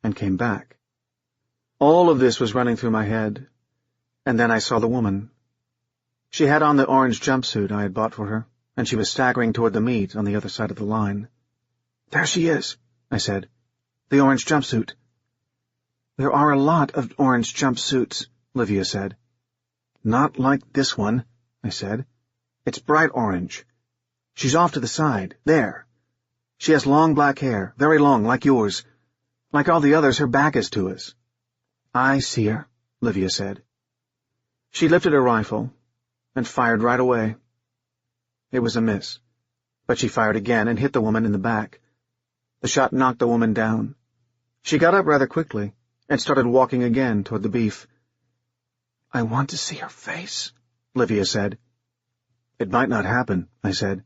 and came back. All of this was running through my head, and then I saw the woman. She had on the orange jumpsuit I had bought for her, and she was staggering toward the meat on the other side of the line. "There she is," I said. "The orange jumpsuit." "There are a lot of orange jumpsuits," Livia said. "Not like this one," I said. "It's bright orange. She's off to the side, there. She has long black hair, very long, like yours. Like all the others, her back is to us." "I see her," Livia said. She lifted her rifle and fired right away. It was a miss, but she fired again and hit the woman in the back. The shot knocked the woman down. She got up rather quickly and started walking again toward the beef. "I want to see her face," Livia said. "It might not happen," I said.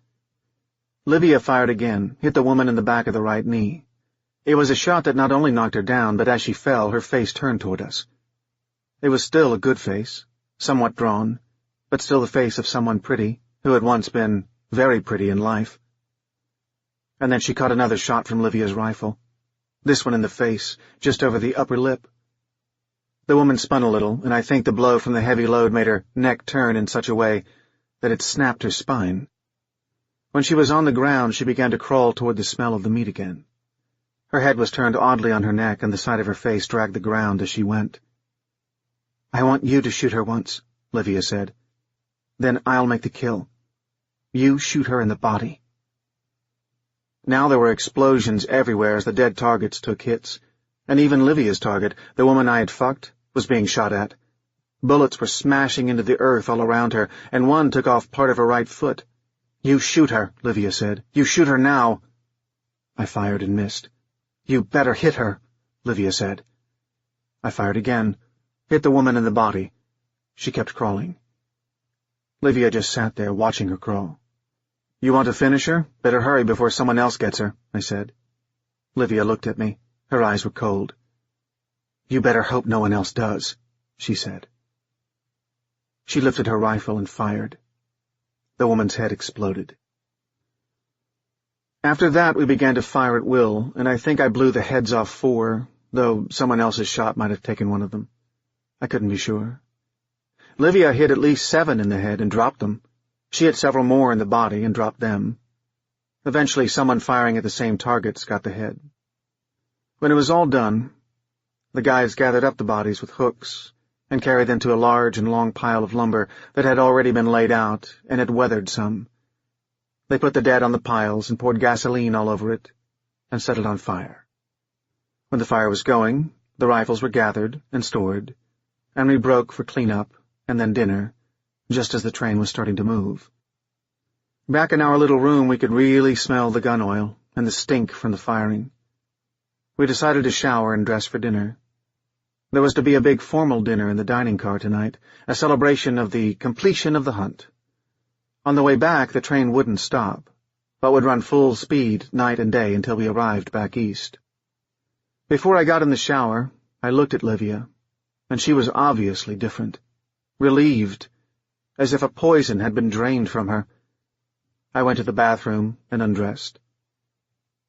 Livia fired again, hit the woman in the back of the right knee. It was a shot that not only knocked her down, but as she fell, her face turned toward us. It was still a good face, somewhat drawn, but still the face of someone pretty, who had once been very pretty in life. And then she caught another shot from Livia's rifle, this one in the face, just over the upper lip. The woman spun a little, and I think the blow from the heavy load made her neck turn in such a way that it snapped her spine. When she was on the ground, she began to crawl toward the smell of the meat again. Her head was turned oddly on her neck, and the side of her face dragged the ground as she went. "I want you to shoot her once," Livia said. "Then I'll make the kill. You shoot her in the body." Now there were explosions everywhere as the dead targets took hits, And even Livia's target, the woman I had fucked, was being shot at. Bullets were smashing into the earth all around her, and one took off part of her right foot. "You shoot her," Livia said. "You shoot her now." I fired and missed. "You better hit her," Livia said. I fired again, hit the woman in the body. She kept crawling. Livia just sat there, watching her crawl. "You want to finish her? Better hurry before someone else gets her," I said. Livia looked at me. Her eyes were cold. "You better hope no one else does," she said. She lifted her rifle and fired. The woman's head exploded. After that, we began to fire at will, and I think I blew the heads off 4, though someone else's shot might have taken one of them. I couldn't be sure. Livia hit at least 7 in the head and dropped them. She hit several more in the body and dropped them. Eventually, someone firing at the same targets got the head. When it was all done, the guys gathered up the bodies with hooks and carried them to a large and long pile of lumber that had already been laid out and had weathered some. They put the dead on the piles and poured gasoline all over it and set it on fire. When the fire was going, the rifles were gathered and stored, and we broke for cleanup and then dinner, just as the train was starting to move. Back in our little room, we could really smell the gun oil and the stink from the firing. We decided to shower and dress for dinner. There was to be a big formal dinner in the dining car tonight, a celebration of the completion of the hunt. On the way back, the train wouldn't stop, but would run full speed night and day until we arrived back east. Before I got in the shower, I looked at Livia, and she was obviously different, relieved, as if a poison had been drained from her. I went to the bathroom and undressed.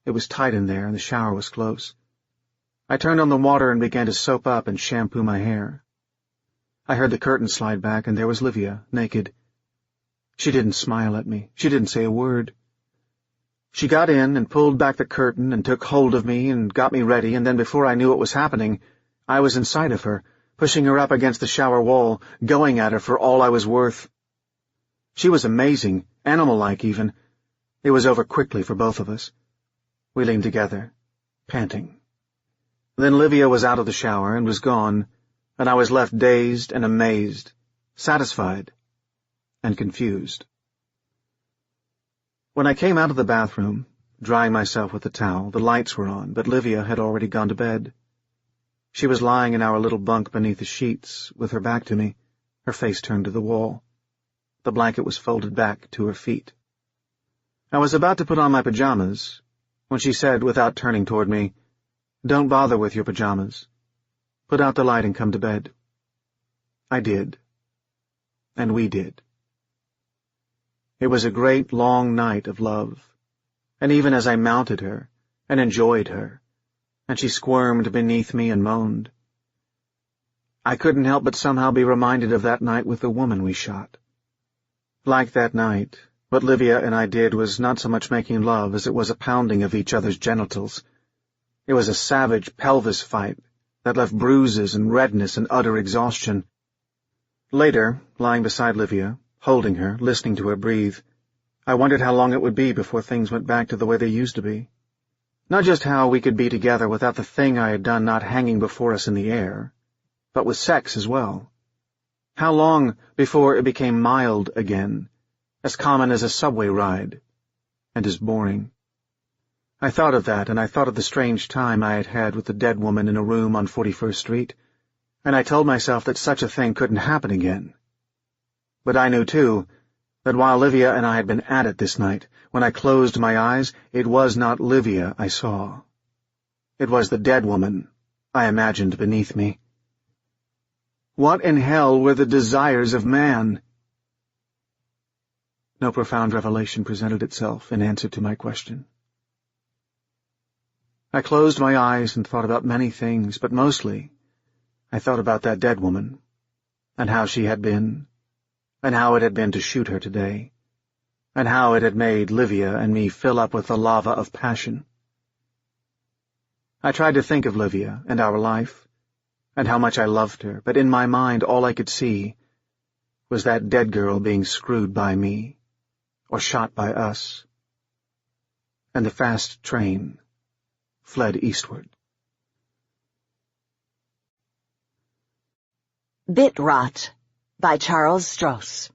It was tight in there, and the shower was close. I turned on the water and began to soap up and shampoo my hair. I heard the curtain slide back, and there was Livia, naked. She didn't smile at me. She didn't say a word. She got in and pulled back the curtain and took hold of me and got me ready, and then before I knew what was happening, I was inside of her, pushing her up against the shower wall, going at her for all I was worth. She was amazing, animal-like even. It was over quickly for both of us. We leaned together, panting. Then Livia was out of the shower and was gone, and I was left dazed and amazed, satisfied and confused. When I came out of the bathroom, drying myself with the towel, the lights were on, but Livia had already gone to bed. She was lying in our little bunk beneath the sheets, with her back to me, her face turned to the wall. The blanket was folded back to her feet. I was about to put on my pajamas when she said, without turning toward me, "Don't bother with your pajamas. Put out the light and come to bed." I did. And we did. It was a great long night of love, and even as I mounted her and enjoyed her, and she squirmed beneath me and moaned, I couldn't help but somehow be reminded of that night with the woman we shot. Like that night, what Livia and I did was not so much making love as it was a pounding of each other's genitals. It was a savage pelvis fight that left bruises and redness and utter exhaustion. Later, lying beside Livia, holding her, listening to her breathe, I wondered how long it would be before things went back to the way they used to be. Not just how we could be together without the thing I had done not hanging before us in the air, but with sex as well. How long before it became mild again, as common as a subway ride, and as boring. I thought of that, and I thought of the strange time I had had with the dead woman in a room on 41st Street, and I told myself that such a thing couldn't happen again. But I knew, too, that while Livia and I had been at it this night, when I closed my eyes, it was not Livia I saw. It was the dead woman I imagined beneath me. What in hell were the desires of man? No profound revelation presented itself in answer to my question. I closed my eyes and thought about many things, but mostly I thought about that dead woman, and how she had been, and how it had been to shoot her today, and how it had made Livia and me fill up with the lava of passion. I tried to think of Livia and our life, and how much I loved her, but in my mind all I could see was that dead girl being screwed by me, or shot by us, and the fast train fled eastward. Bit Rot by Charles Stross.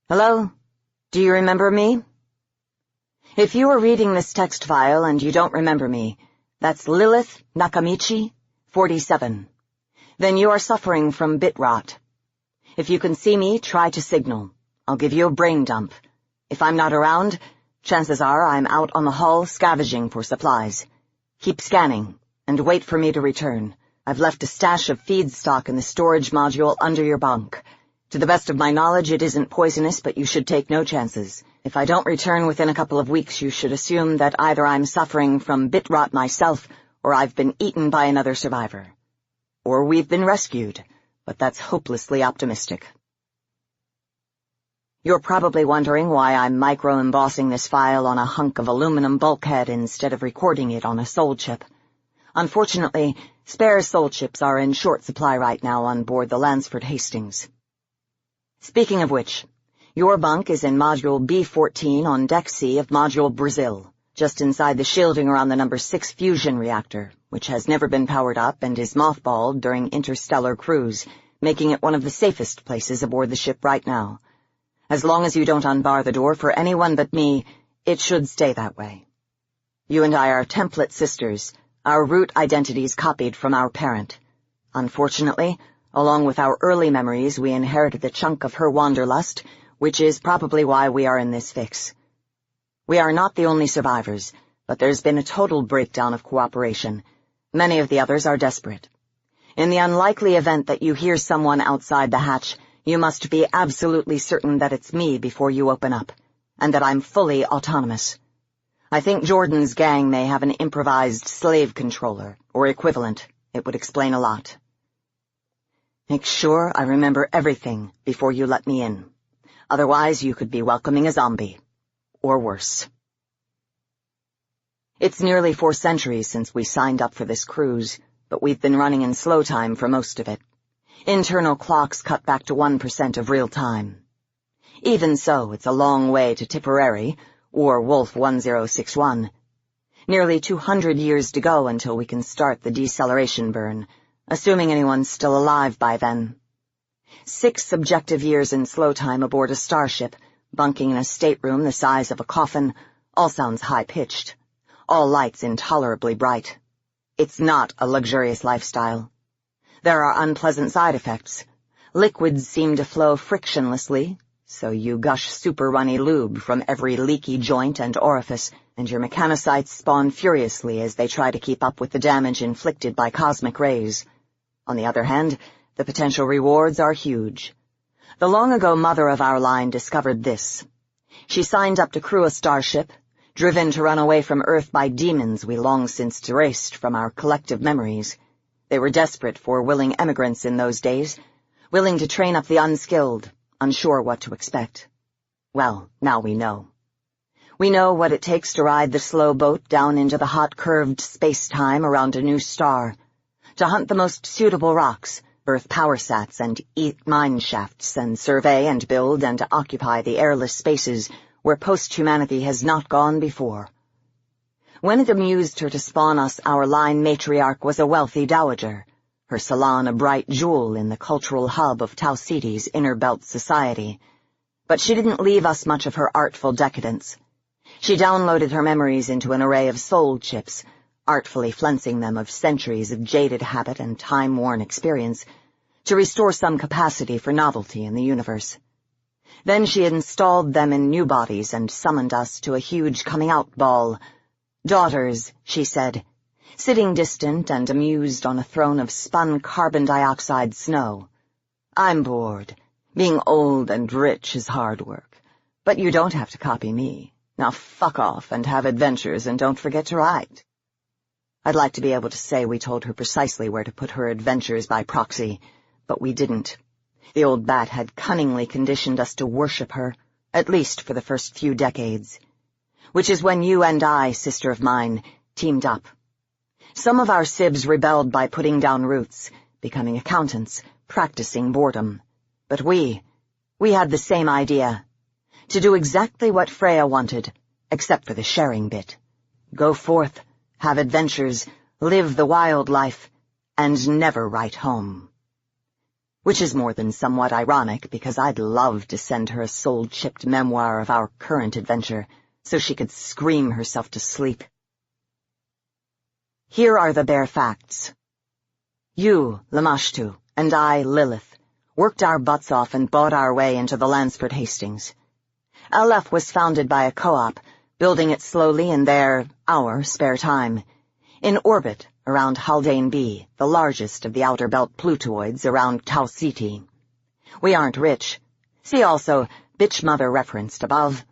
Hello? Do you remember me? If you are reading this text file and you don't remember me, that's Lilith Nakamichi, 47. Then you are suffering from bit rot. If you can see me, try to signal. I'll give you a brain dump. If I'm not around, chances are I'm out on the hull scavenging for supplies. Keep scanning, and wait for me to return. I've left a stash of feedstock in the storage module under your bunk. To the best of my knowledge, it isn't poisonous, but you should take no chances. If I don't return within a couple of weeks, you should assume that either I'm suffering from bit rot myself, or I've been eaten by another survivor. Or we've been rescued, but that's hopelessly optimistic. You're probably wondering why I'm micro-embossing this file on a hunk of aluminum bulkhead instead of recording it on a soul chip. Unfortunately, spare soul chips are in short supply right now on board the Lansford Hastings. Speaking of which, your bunk is in Module B14 on Deck C of Module Brazil, just inside the shielding around the number 6 fusion reactor, which has never been powered up and is mothballed during interstellar cruise, making it one of the safest places aboard the ship right now. As long as you don't unbar the door for anyone but me, it should stay that way. You and I are template sisters, our root identities copied from our parent. Unfortunately, along with our early memories, we inherited a chunk of her wanderlust, which is probably why we are in this fix. We are not the only survivors, but there's been a total breakdown of cooperation. Many of the others are desperate. In the unlikely event that you hear someone outside the hatch, you must be absolutely certain that it's me before you open up, and that I'm fully autonomous. I think Jordan's gang may have an improvised slave controller, or equivalent. It would explain a lot. Make sure I remember everything before you let me in. Otherwise, you could be welcoming a zombie. Or worse. It's nearly 4 centuries since we signed up for this cruise, but we've been running in slow time for most of it. Internal clocks cut back to 1% of real time. Even so, it's a long way to Tipperary, or Wolf 1061. Nearly 200 years to go until we can start the deceleration burn, assuming anyone's still alive by then. 6 subjective years in slow time aboard a starship, bunking in a stateroom the size of a coffin, all sounds high-pitched. All lights intolerably bright. It's not a luxurious lifestyle. There are unpleasant side effects. Liquids seem to flow frictionlessly, so you gush super runny lube from every leaky joint and orifice, and your mechanocytes spawn furiously as they try to keep up with the damage inflicted by cosmic rays. On the other hand, the potential rewards are huge. The long-ago mother of our line discovered this. She signed up to crew a starship, driven to run away from Earth by demons we long since erased from our collective memories. They were desperate for willing emigrants in those days, willing to train up the unskilled, unsure what to expect. Well, now we know. We know what it takes to ride the slow boat down into the hot curved space-time around a new star, to hunt the most suitable rocks, birth power sats and eat mine shafts, and survey and build and occupy the airless spaces where post-humanity has not gone before. When it amused her to spawn us, our line matriarch was a wealthy dowager, her salon a bright jewel in the cultural hub of Tau City's inner belt society. But she didn't leave us much of her artful decadence. She downloaded her memories into an array of soul chips, artfully flensing them of centuries of jaded habit and time-worn experience, to restore some capacity for novelty in the universe. Then she installed them in new bodies and summoned us to a huge coming-out ball. Daughters, she said, sitting distant and amused on a throne of spun carbon dioxide snow. I'm bored. Being old and rich is hard work. But you don't have to copy me. Now fuck off and have adventures and don't forget to write. I'd like to be able to say we told her precisely where to put her adventures by proxy, but we didn't. The old bat had cunningly conditioned us to worship her, at least for the first few decades. Which is when you and I, sister of mine, teamed up. Some of our sibs rebelled by putting down roots, becoming accountants, practicing boredom. But we had the same idea. To do exactly what Freya wanted, except for the sharing bit. Go forth, have adventures, live the wild life, and never write home. Which is more than somewhat ironic, because I'd love to send her a soul-chipped memoir of our current adventure, so she could scream herself to sleep. Here are the bare facts. You, Lamashtu, and I, Lilith, worked our butts off and bought our way into the Lansford Hastings. LF was founded by a co-op, building it slowly in our spare time, in orbit around Haldane B, the largest of the outer belt Plutoids around Tau Ceti. We aren't rich. See also, bitch mother referenced above.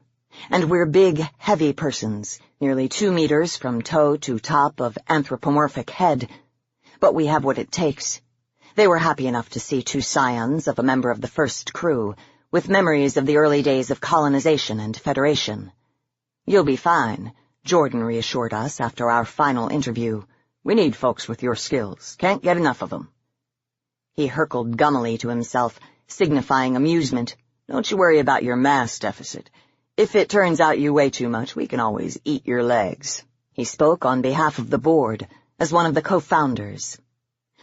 And we're big, heavy persons, nearly 2 meters from toe to top of anthropomorphic head. But we have what it takes. They were happy enough to see 2 scions of a member of the first crew, with memories of the early days of colonization and federation. You'll be fine, Jordan reassured us after our final interview. We need folks with your skills. Can't get enough of them. He hurkled gummily to himself, signifying amusement. Don't you worry about your mass deficit. If it turns out you weigh too much, we can always eat your legs. He spoke on behalf of the board, as one of the co-founders.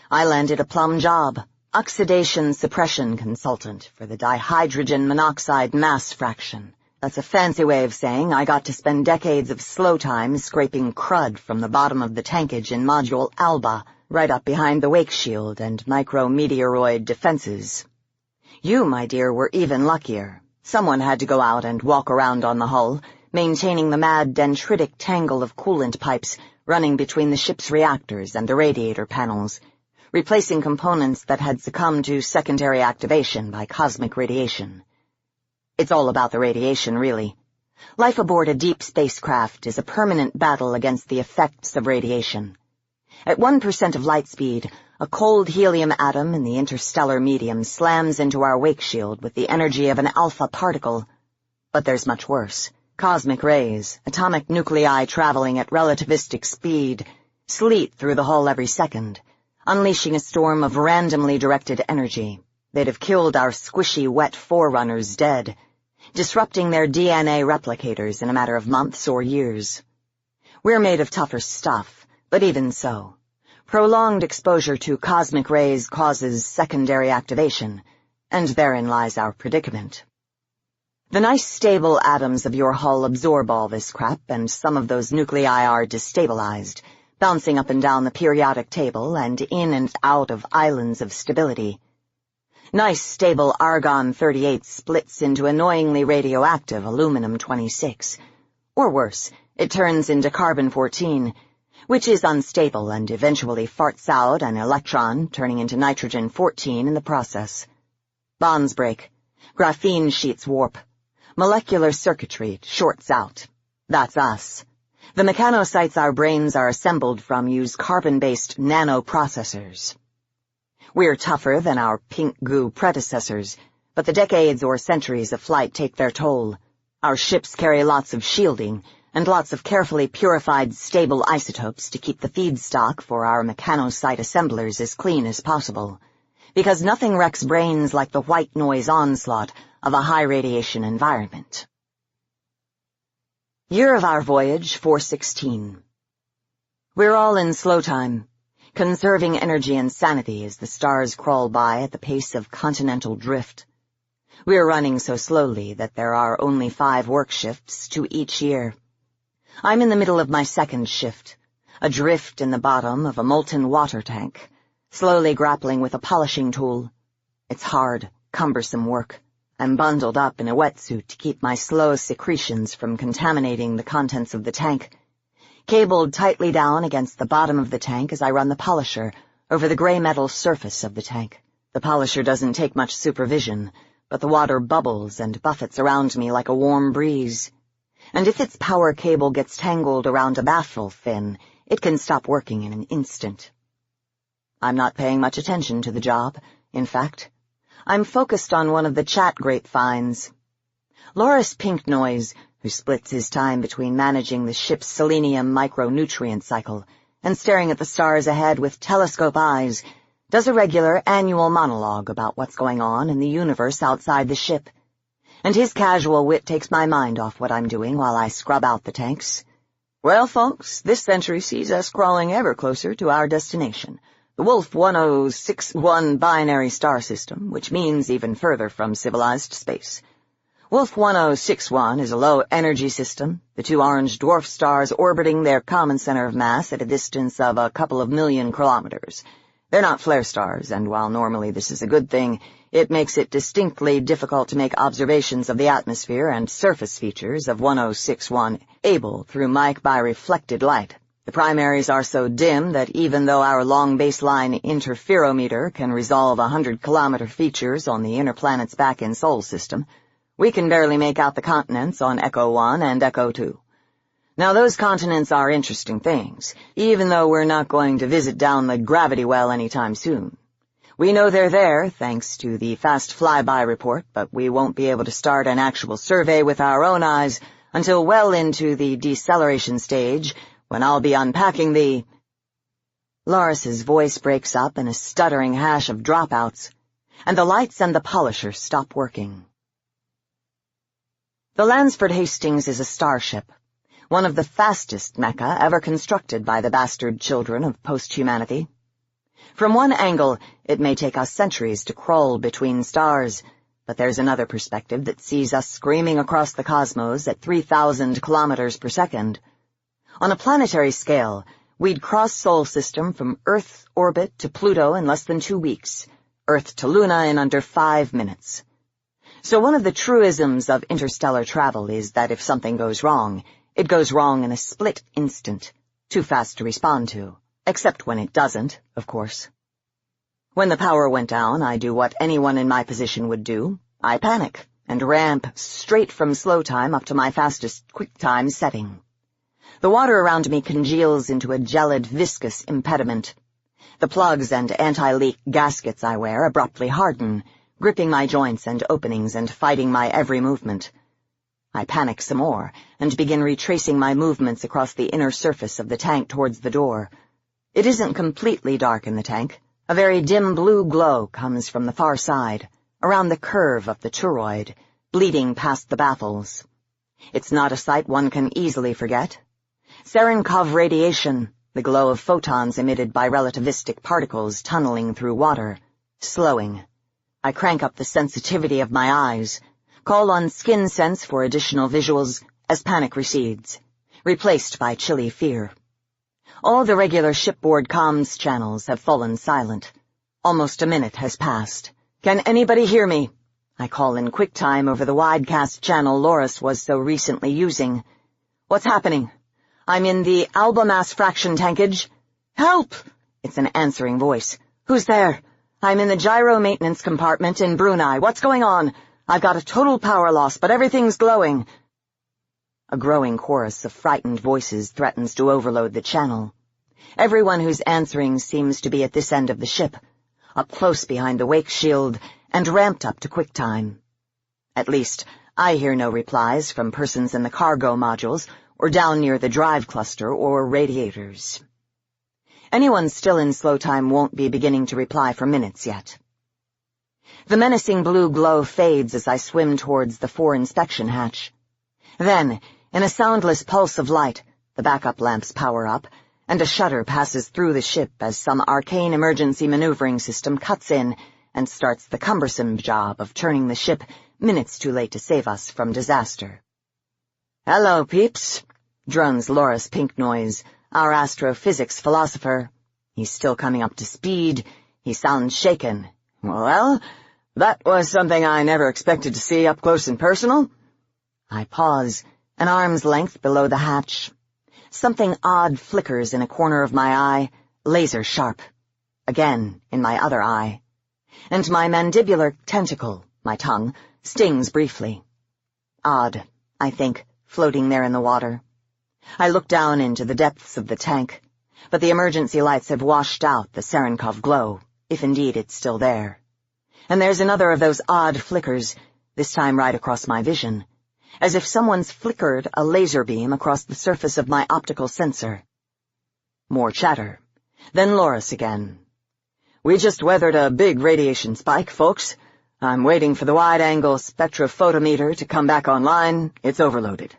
I landed a plum job, oxidation suppression consultant for the dihydrogen monoxide mass fraction. That's a fancy way of saying I got to spend decades of slow time scraping crud from the bottom of the tankage in Module Alba, right up behind the wake shield and micrometeoroid defenses. You, my dear, were even luckier. Someone had to go out and walk around on the hull, maintaining the mad dendritic tangle of coolant pipes running between the ship's reactors and the radiator panels, replacing components that had succumbed to secondary activation by cosmic radiation. It's all about the radiation, really. Life aboard a deep spacecraft is a permanent battle against the effects of radiation. At 1% of light speed, a cold helium atom in the interstellar medium slams into our wake shield with the energy of an alpha particle. But there's much worse. Cosmic rays, atomic nuclei traveling at relativistic speed, sleet through the hull every second, unleashing a storm of randomly directed energy. They'd have killed our squishy, wet forerunners dead, disrupting their DNA replicators in a matter of months or years. We're made of tougher stuff, but even so, prolonged exposure to cosmic rays causes secondary activation, and therein lies our predicament. The nice stable atoms of your hull absorb all this crap, and some of those nuclei are destabilized, bouncing up and down the periodic table and in and out of islands of stability. Nice stable argon-38 splits into annoyingly radioactive aluminum-26. Or worse, it turns into carbon-14, which is unstable and eventually farts out an electron, turning into nitrogen-14 in the process. Bonds break. Graphene sheets warp. Molecular circuitry shorts out. That's us. The mechanocytes our brains are assembled from use carbon-based nanoprocessors. We're tougher than our pink goo predecessors, but the decades or centuries of flight take their toll. Our ships carry lots of shielding, and lots of carefully purified stable isotopes to keep the feedstock for our mechanocyte assemblers as clean as possible, because nothing wrecks brains like the white noise onslaught of a high-radiation environment. Year of our voyage, 416. We're all in slow time, conserving energy and sanity as the stars crawl by at the pace of continental drift. We're running so slowly that there are only 5 work shifts to each year. I'm in the middle of my second shift, adrift in the bottom of a molten water tank, slowly grappling with a polishing tool. It's hard, cumbersome work. I'm bundled up in a wetsuit to keep my slow secretions from contaminating the contents of the tank, cabled tightly down against the bottom of the tank as I run the polisher over the gray metal surface of the tank. The polisher doesn't take much supervision, but the water bubbles and buffets around me like a warm breeze. And if its power cable gets tangled around a baffle fin, it can stop working in an instant. I'm not paying much attention to the job. In fact, I'm focused on one of the chat grapevines. Loris Pinknoise, who splits his time between managing the ship's selenium micronutrient cycle and staring at the stars ahead with telescope eyes, does a regular annual monologue about what's going on in the universe outside the ship, and his casual wit takes my mind off what I'm doing while I scrub out the tanks. Well, folks, this century sees us crawling ever closer to our destination, The Wolf 1061 binary star system, which means even further from civilized space. Wolf 1061 is a low-energy system, the two orange dwarf stars orbiting their common center of mass at a distance of a couple of million kilometers. They're not flare stars, and while normally this is a good thing, it makes it distinctly difficult to make observations of the atmosphere and surface features of 1061 able through Mike by reflected light. The primaries are so dim that even though our long baseline interferometer can resolve 100-kilometer features on the inner planets back in Sol system, we can barely make out the continents on Echo 1 and Echo 2. Now those continents are interesting things, even though we're not going to visit down the gravity well anytime soon. We know they're there, thanks to the fast flyby report, but we won't be able to start an actual survey with our own eyes until well into the deceleration stage, when I'll be unpacking the— Loris's voice breaks up in a stuttering hash of dropouts, and the lights and the polisher stop working. The Lansford Hastings is a starship, one of the fastest mecha ever constructed by the bastard children of post-humanity. From one angle, it may take us centuries to crawl between stars, but there's another perspective that sees us screaming across the cosmos at 3,000 kilometers per second. On a planetary scale, we'd cross Sol system from Earth orbit to Pluto in less than 2 weeks, Earth to Luna in under 5 minutes. So one of the truisms of interstellar travel is that if something goes wrong, it goes wrong in a split instant, too fast to respond to, except when it doesn't, of course. When the power went down, I do what anyone in my position would do. I panic and ramp straight from slow time up to my fastest quick time setting. The water around me congeals into a gelid, viscous impediment. The plugs and anti-leak gaskets I wear abruptly harden, gripping my joints and openings and fighting my every movement. I panic some more and begin retracing my movements across the inner surface of the tank towards the door. It isn't completely dark in the tank. A very dim blue glow comes from the far side, around the curve of the toroid, bleeding past the baffles. It's not a sight one can easily forget. Cherenkov radiation, the glow of photons emitted by relativistic particles tunneling through water, slowing. I crank up the sensitivity of my eyes, call on skin sense for additional visuals as panic recedes, replaced by chilly fear. All the regular shipboard comms channels have fallen silent. Almost a minute has passed. Can anybody hear me? I call in quick time over the widecast channel Loris was so recently using. What's happening? I'm in the alba mass fraction tankage. Help! It's an answering voice. Who's there? I'm in the gyro maintenance compartment in Brunei. What's going on? I've got a total power loss, but everything's glowing. A growing chorus of frightened voices threatens to overload the channel. Everyone who's answering seems to be at this end of the ship, up close behind the wake shield, and ramped up to quick time. At least, I hear no replies from persons in the cargo modules, or down near the drive cluster or radiators. Anyone still in slow time won't be beginning to reply for minutes yet. The menacing blue glow fades as I swim towards the fore inspection hatch. Then, in a soundless pulse of light, the backup lamps power up, and a shudder passes through the ship as some arcane emergency maneuvering system cuts in and starts the cumbersome job of turning the ship minutes too late to save us from disaster. "Hello, peeps," drones Loris Pinknoise, our astrophysics philosopher. He's still coming up to speed. He sounds shaken. "Well, that was something I never expected to see up close and personal." I pause, an arm's length below the hatch. Something odd flickers in a corner of my eye, laser sharp. Again, in my other eye. And my mandibular tentacle, my tongue, stings briefly. Odd, I think, floating there in the water. I look down into the depths of the tank, but the emergency lights have washed out the Cherenkov glow, if indeed it's still there. And there's another of those odd flickers, this time right across my vision, as if someone's flickered a laser beam across the surface of my optical sensor. More chatter. Then Loris again. "We just weathered a big radiation spike, folks. I'm waiting for the wide-angle spectrophotometer to come back online. It's overloaded.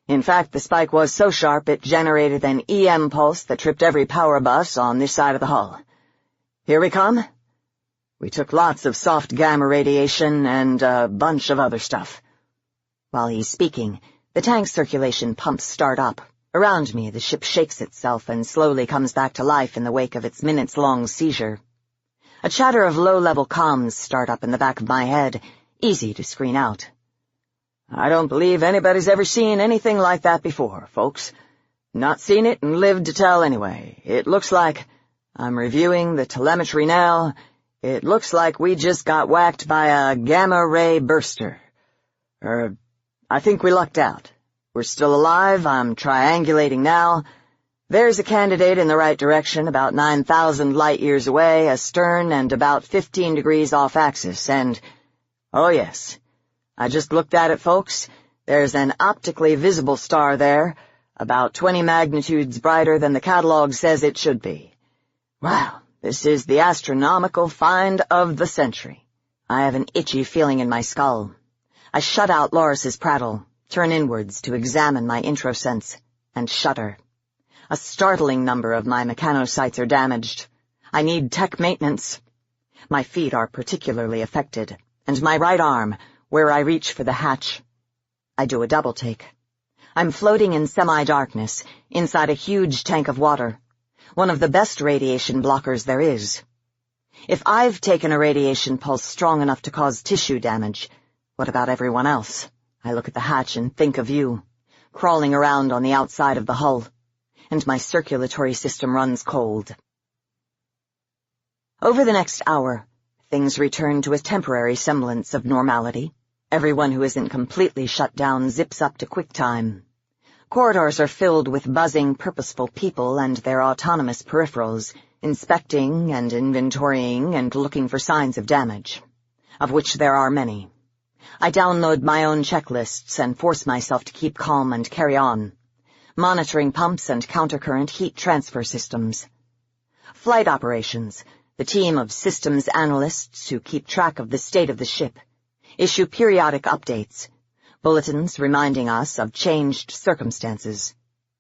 In fact, the spike was so sharp it generated an EM pulse that tripped every power bus on this side of the hull. Here we come? We took lots of soft gamma radiation and a bunch of other stuff. While he's speaking, the tank's circulation pumps start up. Around me, the ship shakes itself and slowly comes back to life in the wake of its minutes-long seizure. A chatter of low-level comms start up in the back of my head, easy to screen out. I don't believe anybody's ever seen anything like that before, folks. Not seen it and lived to tell anyway. It looks like... I'm reviewing the telemetry now. It looks like we just got whacked by a gamma-ray burster. I think we lucked out. We're still alive. I'm triangulating now. There's a candidate in the right direction, about 9,000 light-years away, astern, and about 15 degrees off-axis, and... oh yes. I just looked at it, folks. There's an optically visible star there, about 20 magnitudes brighter than the catalog says it should be. Wow, this is the astronomical find of the century. I have an itchy feeling in my skull. I shut out Loris's prattle, turn inwards to examine my introsense, and shudder. A startling number of my mechanocytes are damaged. I need tech maintenance. My feet are particularly affected, and my right arm, where I reach for the hatch. I do a double take. I'm floating in semi-darkness, inside a huge tank of water, one of the best radiation blockers there is. If I've taken a radiation pulse strong enough to cause tissue damage, what about everyone else? I look at the hatch and think of you, crawling around on the outside of the hull, and my circulatory system runs cold. Over the next hour, things return to a temporary semblance of normality. Everyone who isn't completely shut down zips up to QuickTime. Corridors are filled with buzzing, purposeful people and their autonomous peripherals, inspecting and inventorying and looking for signs of damage, of which there are many. I download my own checklists and force myself to keep calm and carry on, monitoring pumps and countercurrent heat transfer systems. Flight operations, the team of systems analysts who keep track of the state of the ship, issue periodic updates, bulletins reminding us of changed circumstances.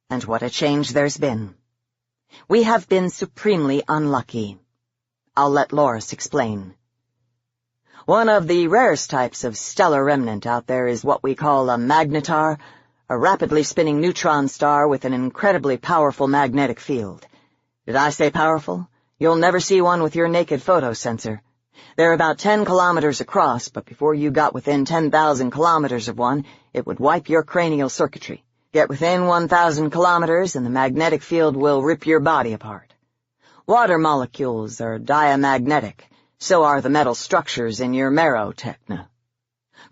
And what a change there's been. We have been supremely unlucky. I'll let Loris explain. One of the rarest types of stellar remnant out there is what we call a magnetar, a rapidly spinning neutron star with an incredibly powerful magnetic field. Did I say powerful? You'll never see one with your naked photosensor. They're about 10 kilometers across, but before you got within 10,000 kilometers of one, it would wipe your cranial circuitry. Get within 1,000 kilometers and the magnetic field will rip your body apart. Water molecules are diamagnetic, so are the metal structures in your marrow, Techna.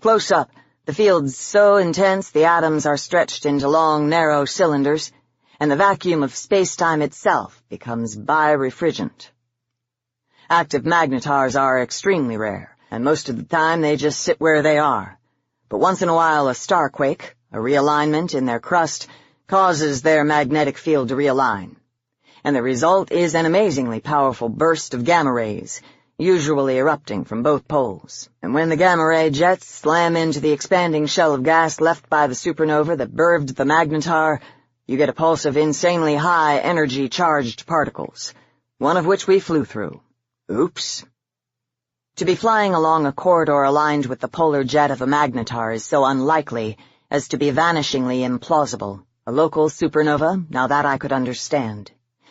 Close up, the field's so intense the atoms are stretched into long, narrow cylinders, and the vacuum of space-time itself becomes birefringent. Active magnetars are extremely rare, and most of the time they just sit where they are. But once in a while a starquake, a realignment in their crust, causes their magnetic field to realign. And the result is an amazingly powerful burst of gamma rays, usually erupting from both poles. And when the gamma-ray jets slam into the expanding shell of gas left by the supernova that birthed the magnetar, you get a pulse of insanely high energy-charged particles, one of which we flew through. Oops. To be flying along a corridor aligned with the polar jet of a magnetar is so unlikely as to be vanishingly implausible. A local supernova, now that I could understand.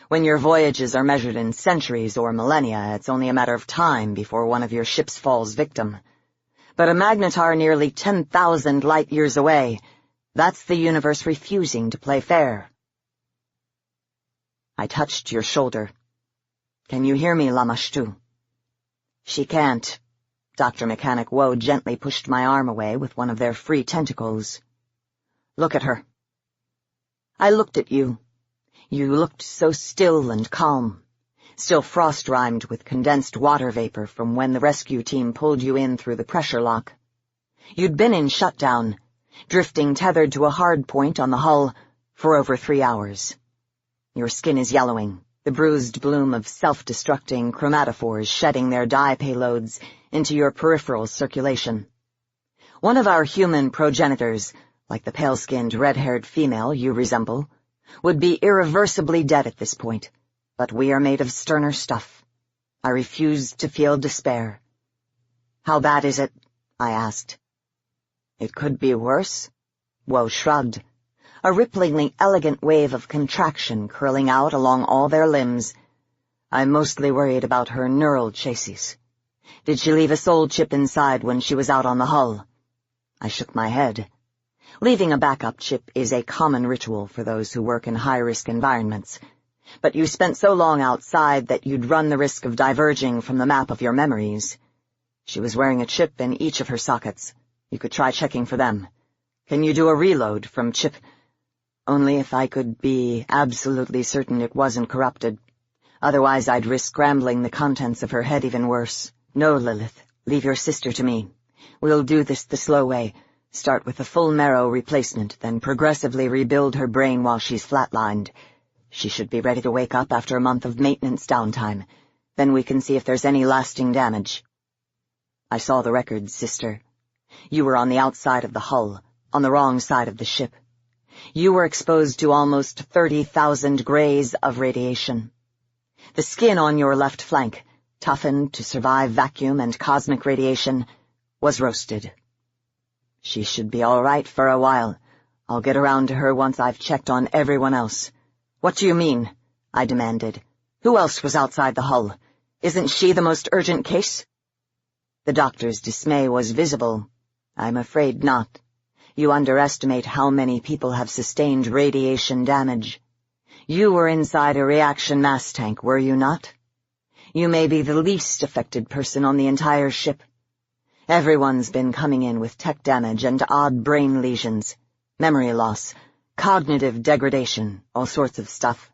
When your voyages are measured in centuries or millennia, it's only a matter of time before one of your ships falls victim. But a magnetar nearly 10,000 light-years away, that's the universe refusing to play fair. I touched your shoulder. Can you hear me, Lamashtu? She can't. Dr. Mechanic Woe gently pushed my arm away with one of their free tentacles. Look at her. I looked at you. You looked so still and calm, still frost-rimed with condensed water vapor from when the rescue team pulled you in through the pressure lock. You'd been in shutdown, drifting tethered to a hard point on the hull for over 3 hours. Your skin is yellowing, the bruised bloom of self-destructing chromatophores shedding their dye payloads into your peripheral circulation. One of our human progenitors, like the pale-skinned, red-haired female you resemble, would be irreversibly dead at this point, but we are made of sterner stuff. I refused to feel despair. "How bad is it?" I asked. "It could be worse." Woe shrugged, a ripplingly elegant wave of contraction curling out along all their limbs. "I'm mostly worried about her neural chassis. Did she leave a soul chip inside when she was out on the hull?" I shook my head. Leaving a backup chip is a common ritual for those who work in high-risk environments. But you spent so long outside that you'd run the risk of diverging from the map of your memories. She was wearing a chip in each of her sockets. You could try checking for them. Can you do a reload from chip? Only if I could be absolutely certain it wasn't corrupted. Otherwise I'd risk scrambling the contents of her head even worse. No, Lilith, leave your sister to me. We'll do this the slow way. Start with a full marrow replacement, then progressively rebuild her brain while she's flatlined. She should be ready to wake up after a month of maintenance downtime. Then we can see if there's any lasting damage. I saw the records, sister. You were on the outside of the hull, on the wrong side of the ship. You were exposed to almost 30,000 grays of radiation. The skin on your left flank, toughened to survive vacuum and cosmic radiation, was roasted. She should be all right for a while. I'll get around to her once I've checked on everyone else. What do you mean? I demanded. Who else was outside the hull? Isn't she the most urgent case? The doctor's dismay was visible. I'm afraid not. You underestimate how many people have sustained radiation damage. You were inside a reaction mass tank, were you not? You may be the least affected person on the entire ship. Everyone's been coming in with tech damage and odd brain lesions, memory loss, cognitive degradation, all sorts of stuff.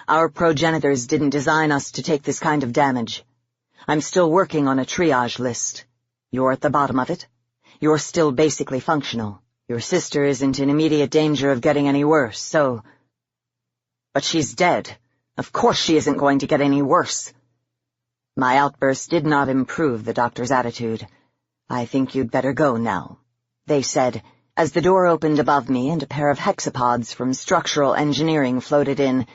Our progenitors didn't design us to take this kind of damage. I'm still working on a triage list. You're at the bottom of it. You're still basically functional. Your sister isn't in immediate danger of getting any worse, so... But she's dead. Of course she isn't going to get any worse. My outburst did not improve the doctor's attitude. I think you'd better go now, they said, as the door opened above me and a pair of hexapods from structural engineering floated in,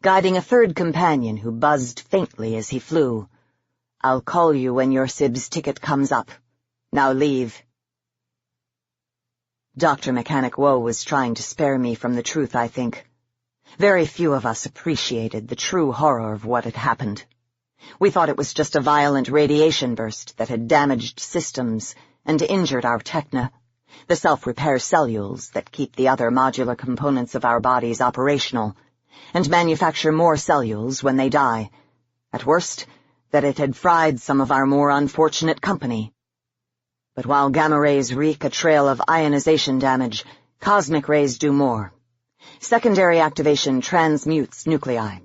guiding a third companion who buzzed faintly as he flew. I'll call you when your Sib's ticket comes up. Now leave. Dr. Mechanic Woe was trying to spare me from the truth, I think. Very few of us appreciated the true horror of what had happened. We thought it was just a violent radiation burst that had damaged systems and injured our techna, the self-repair cellules that keep the other modular components of our bodies operational, and manufacture more cellules when they die. At worst, that it had fried some of our more unfortunate company. But while gamma rays wreak a trail of ionization damage, cosmic rays do more. Secondary activation transmutes nuclei,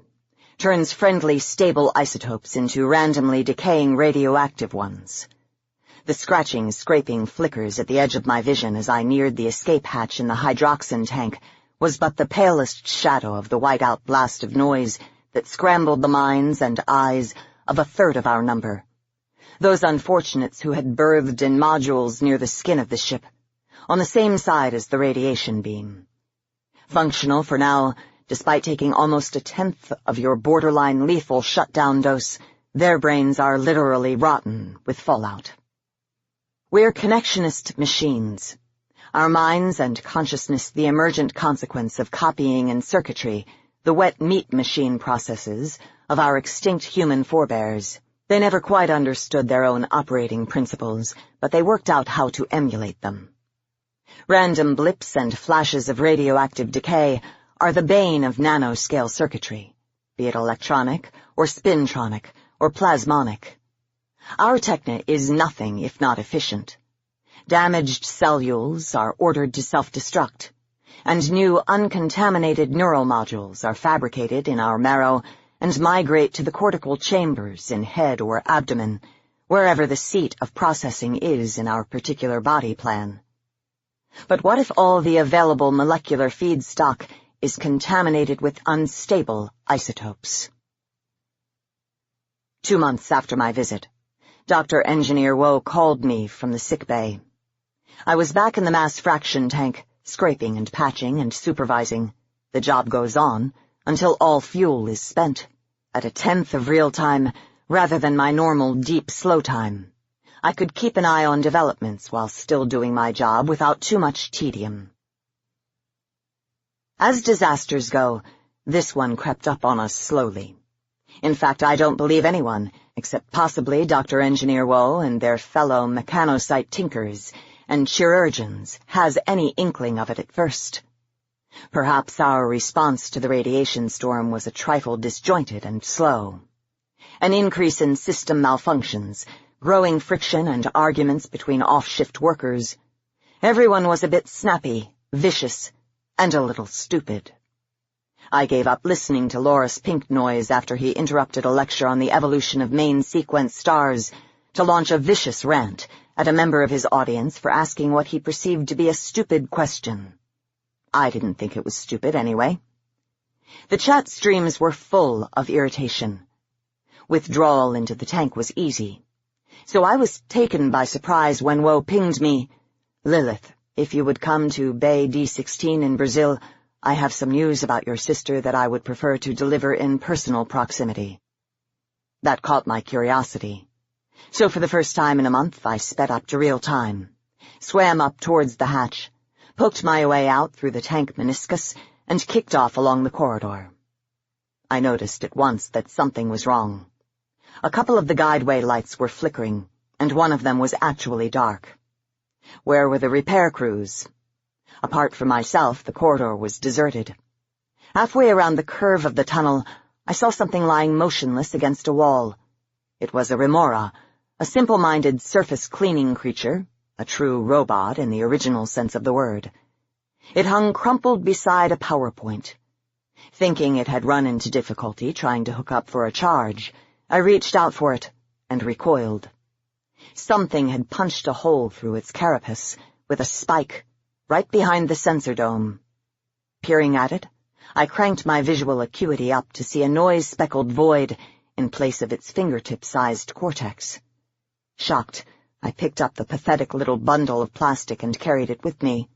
turns friendly, stable isotopes into randomly decaying radioactive ones. The scratching, scraping flickers at the edge of my vision as I neared the escape hatch in the hydroxin tank was but the palest shadow of the white-out blast of noise that scrambled the minds and eyes of a third of our number. Those unfortunates who had birthed in modules near the skin of the ship, on the same side as the radiation beam. Functional for now, despite taking almost 1/10 of your borderline lethal shutdown dose, their brains are literally rotten with fallout. We're connectionist machines. Our minds and consciousness the emergent consequence of copying in circuitry the wet meat machine processes of our extinct human forebears. They never quite understood their own operating principles, but they worked out how to emulate them. Random blips and flashes of radioactive decay are the bane of nanoscale circuitry, be it electronic or spintronic or plasmonic. Our techna is nothing if not efficient. Damaged cellules are ordered to self-destruct, and new uncontaminated neural modules are fabricated in our marrow and migrate to the cortical chambers in head or abdomen, wherever the seat of processing is in our particular body plan. But what if all the available molecular feedstock is contaminated with unstable isotopes? 2 months after my visit, Dr. Engineer Woe called me from the sick bay. I was back in the mass fraction tank, scraping and patching and supervising. The job goes on until all fuel is spent. At 1/10 of real-time, Rather than my normal deep slow time, I could keep an eye on developments while still doing my job without too much tedium. As disasters go, this one crept up on us slowly. In fact, I don't believe anyone, except possibly Dr. Engineer Woe and their fellow mechanocyte tinkers and chirurgeons, has any inkling of it at first. Perhaps our response to the radiation storm was a trifle disjointed and slow. An increase in system malfunctions, growing friction and arguments between off-shift workers. Everyone was a bit snappy, vicious, and a little stupid. I gave up listening to Loris Pink Noise after he interrupted a lecture on the evolution of main sequence stars to launch a vicious rant at a member of his audience for asking what he perceived to be a stupid question. I didn't think it was stupid anyway. The chat streams were full of irritation. Withdrawal into the tank was easy, so I was taken by surprise when Woe pinged me, "Lilith, if you would come to Bay D16 in Brazil, I have some news about your sister that I would prefer to deliver in personal proximity." That caught my curiosity. So for the first time in a month, I sped up to real time, swam up towards the hatch, poked my way out through the tank meniscus, and kicked off along the corridor. I noticed at once that something was wrong. A couple of the guideway lights were flickering, and one of them was actually dark. Where were the repair crews? Apart from myself, the corridor was deserted. Halfway around the curve of the tunnel, I saw something lying motionless against a wall. It was a remora, a simple-minded surface-cleaning creature, a true robot in the original sense of the word. It hung crumpled beside a PowerPoint. Thinking it had run into difficulty trying to hook up for a charge, I reached out for it and recoiled. Something had punched a hole through its carapace with a spike right behind the sensor dome. Peering at it, I cranked my visual acuity up to see a noise-speckled void in place of its fingertip-sized cortex. Shocked, I picked up the pathetic little bundle of plastic and carried it with me,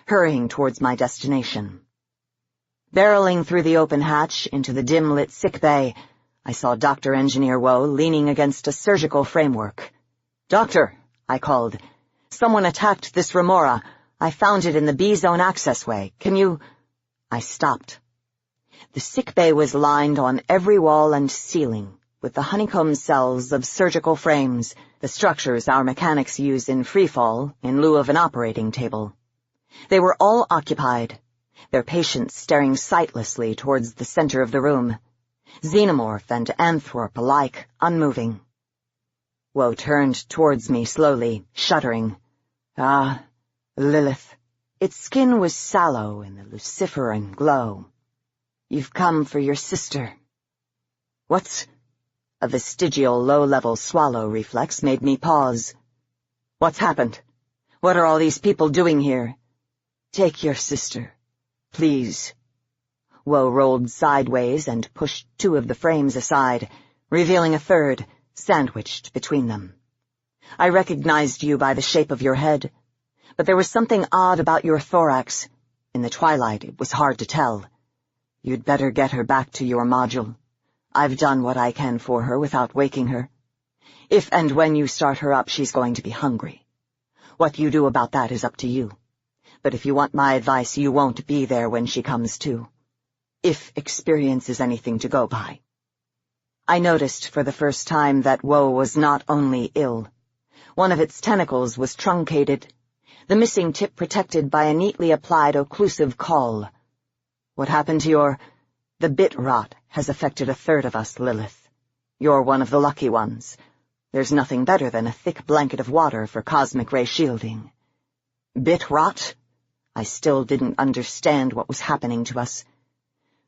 hurrying towards my destination. Barreling through the open hatch into the dim-lit sick bay, I saw Dr. Engineer Woe leaning against a surgical framework. "Doctor," I called, "someone attacked this remora. I found it in the B-zone accessway. Can you—" I stopped. The sick bay was lined on every wall and ceiling with the honeycomb cells of surgical frames, the structures our mechanics use in freefall in lieu of an operating table. They were all occupied, their patients staring sightlessly towards the center of the room, xenomorph and anthrop alike unmoving. Woe turned towards me slowly, shuddering. "Ah, Lilith." Its skin was sallow in the luciferin glow. "You've come for your sister." "What's—" A vestigial low-level swallow reflex made me pause. "What's happened? What are all these people doing here?" "Take your sister, please." Woe rolled sideways and pushed two of the frames aside, revealing a third, sandwiched between them. "I recognized you by the shape of your head, but there was something odd about your thorax. In the twilight, it was hard to tell. You'd better get her back to your module. I've done what I can for her without waking her. If and when you start her up, she's going to be hungry. What you do about that is up to you. But if you want my advice, you won't be there when she comes to. If experience is anything to go by." I noticed for the first time that Woe was not only ill. One of its tentacles was truncated, the missing tip protected by a neatly applied occlusive caul. "What happened to your—" "The bit rot has affected a third of us, Lilith. You're one of the lucky ones. There's nothing better than a thick blanket of water for cosmic ray shielding." "Bit rot?" I still didn't understand what was happening to us.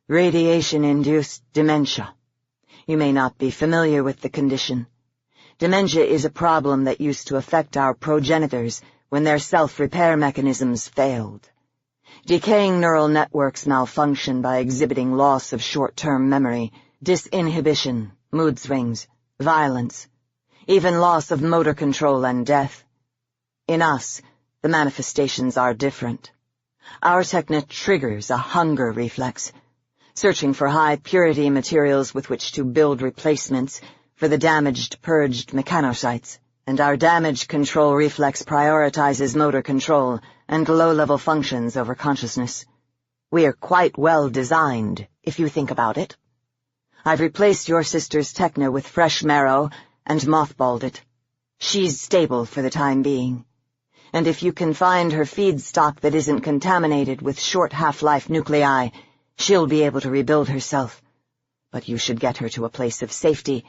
"Radiation-induced dementia. You may not be familiar with the condition. Dementia is a problem that used to affect our progenitors when their self-repair mechanisms failed. Decaying neural networks malfunction by exhibiting loss of short-term memory, disinhibition, mood swings, violence, even loss of motor control and death. In us, the manifestations are different. Our technique triggers a hunger reflex, searching for high-purity materials with which to build replacements for the damaged, purged mechanocytes, and our damage control reflex prioritizes motor control and low-level functions over consciousness. We are quite well designed, if you think about it. I've replaced your sister's techno with fresh marrow and mothballed it. She's stable for the time being. And if you can find her feedstock that isn't contaminated with short half-life nuclei, she'll be able to rebuild herself. But you should get her to a place of safety,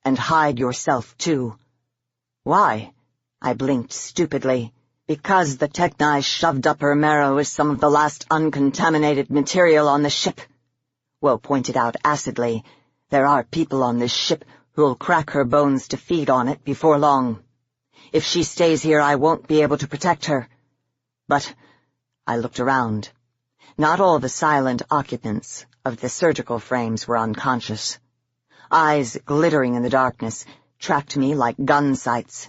and hide yourself, too. Why? I blinked stupidly. Because the techni shoved up her marrow is some of the last uncontaminated material on the ship. Will pointed out acidly, there are people on this ship who'll crack her bones to feed on it before long. If she stays here, I won't be able to protect her. But I looked around. Not all the silent occupants of the surgical frames were unconscious. Eyes glittering in the darkness tracked me like gun sights.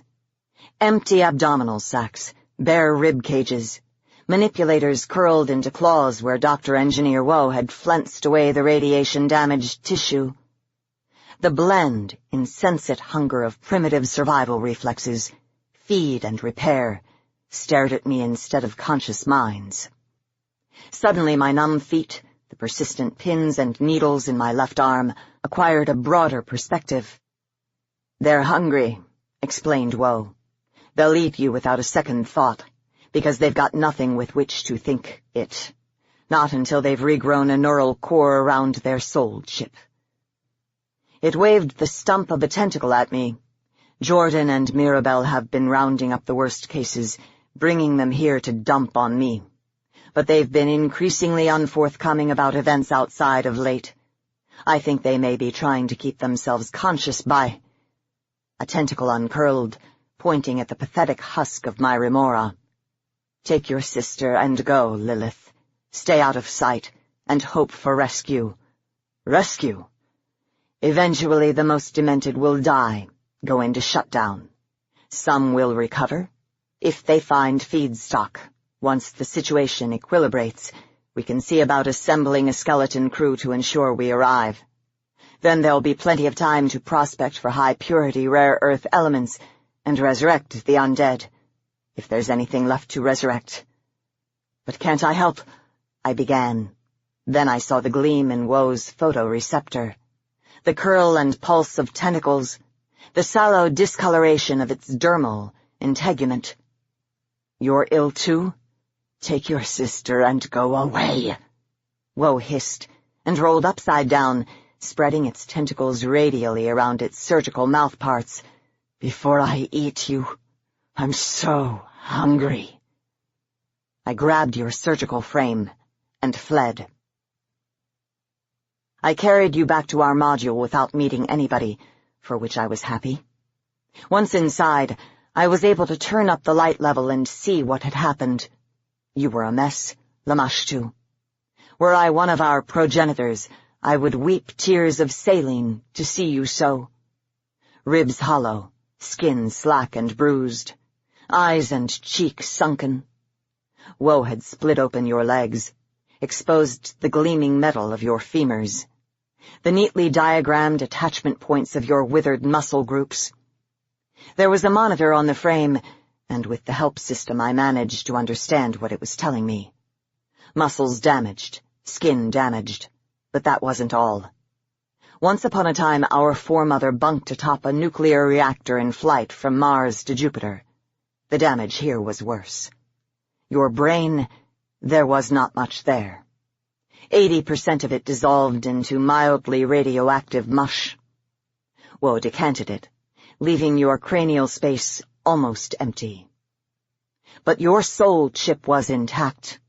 Empty abdominal sacs, bare rib cages, manipulators curled into claws where Dr. Engineer Woe had flensed away the radiation-damaged tissue. The blend, insensate hunger of primitive survival reflexes, feed and repair, stared at me instead of conscious minds. Suddenly my numb feet, the persistent pins and needles in my left arm, acquired a broader perspective. "They're hungry," explained Woe. "They'll eat you without a second thought, because they've got nothing with which to think it. Not until they've regrown a neural core around their soul chip." It waved the stump of a tentacle at me. Jordan and Mirabelle have been rounding up the worst cases, bringing them here to dump on me. But they've been increasingly unforthcoming about events outside of late. I think they may be trying to keep themselves conscious by... A tentacle uncurled, pointing at the pathetic husk of my remora. "Take your sister and go, Lilith. Stay out of sight, and hope for rescue." Rescue? Eventually the most demented will die, go into shutdown. Some will recover, if they find feedstock. Once the situation equilibrates, we can see about assembling a skeleton crew to ensure we arrive. Then there'll be plenty of time to prospect for high-purity rare earth elements and resurrect the undead, if there's anything left to resurrect. "But can't I help?" I began. Then I saw the gleam in Woe's photoreceptor, the curl and pulse of tentacles, the sallow discoloration of its dermal integument. "You're ill too? Take your sister and go away," Woe hissed, and rolled upside down, spreading its tentacles radially around its surgical mouthparts. "Before I eat you, I'm so hungry." I grabbed your surgical frame and fled. I carried you back to our module without meeting anybody, for which I was happy. Once inside, I was able to turn up the light level and see what had happened. You were a mess, Lamashtu. Were I one of our progenitors, I would weep tears of saline to see you so. Ribs hollow, skin slack and bruised, eyes and cheeks sunken. Woe had split open your legs, exposed the gleaming metal of your femurs, the neatly diagrammed attachment points of your withered muscle groups. There was a monitor on the frame, and with the help system I managed to understand what it was telling me. Muscles damaged, skin damaged, but that wasn't all. Once upon a time our foremother bunked atop a nuclear reactor in flight from Mars to Jupiter. The damage here was worse. Your brain, there was not much there. 80% of it dissolved into mildly radioactive mush. Woe decanted it, leaving your cranial space almost empty. But your soul chip was intact.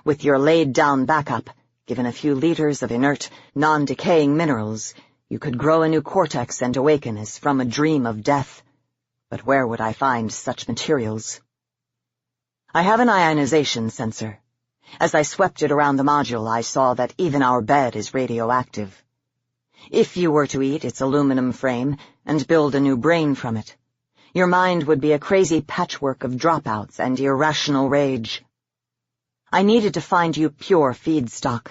With your laid-down backup, given a few liters of inert, non-decaying minerals, you could grow a new cortex and awaken as from a dream of death. But where would I find such materials? I have an ionization sensor. As I swept it around the module, I saw that even our bed is radioactive. If you were to eat its aluminum frame and build a new brain from it, your mind would be a crazy patchwork of dropouts and irrational rage. I needed to find you pure feedstock.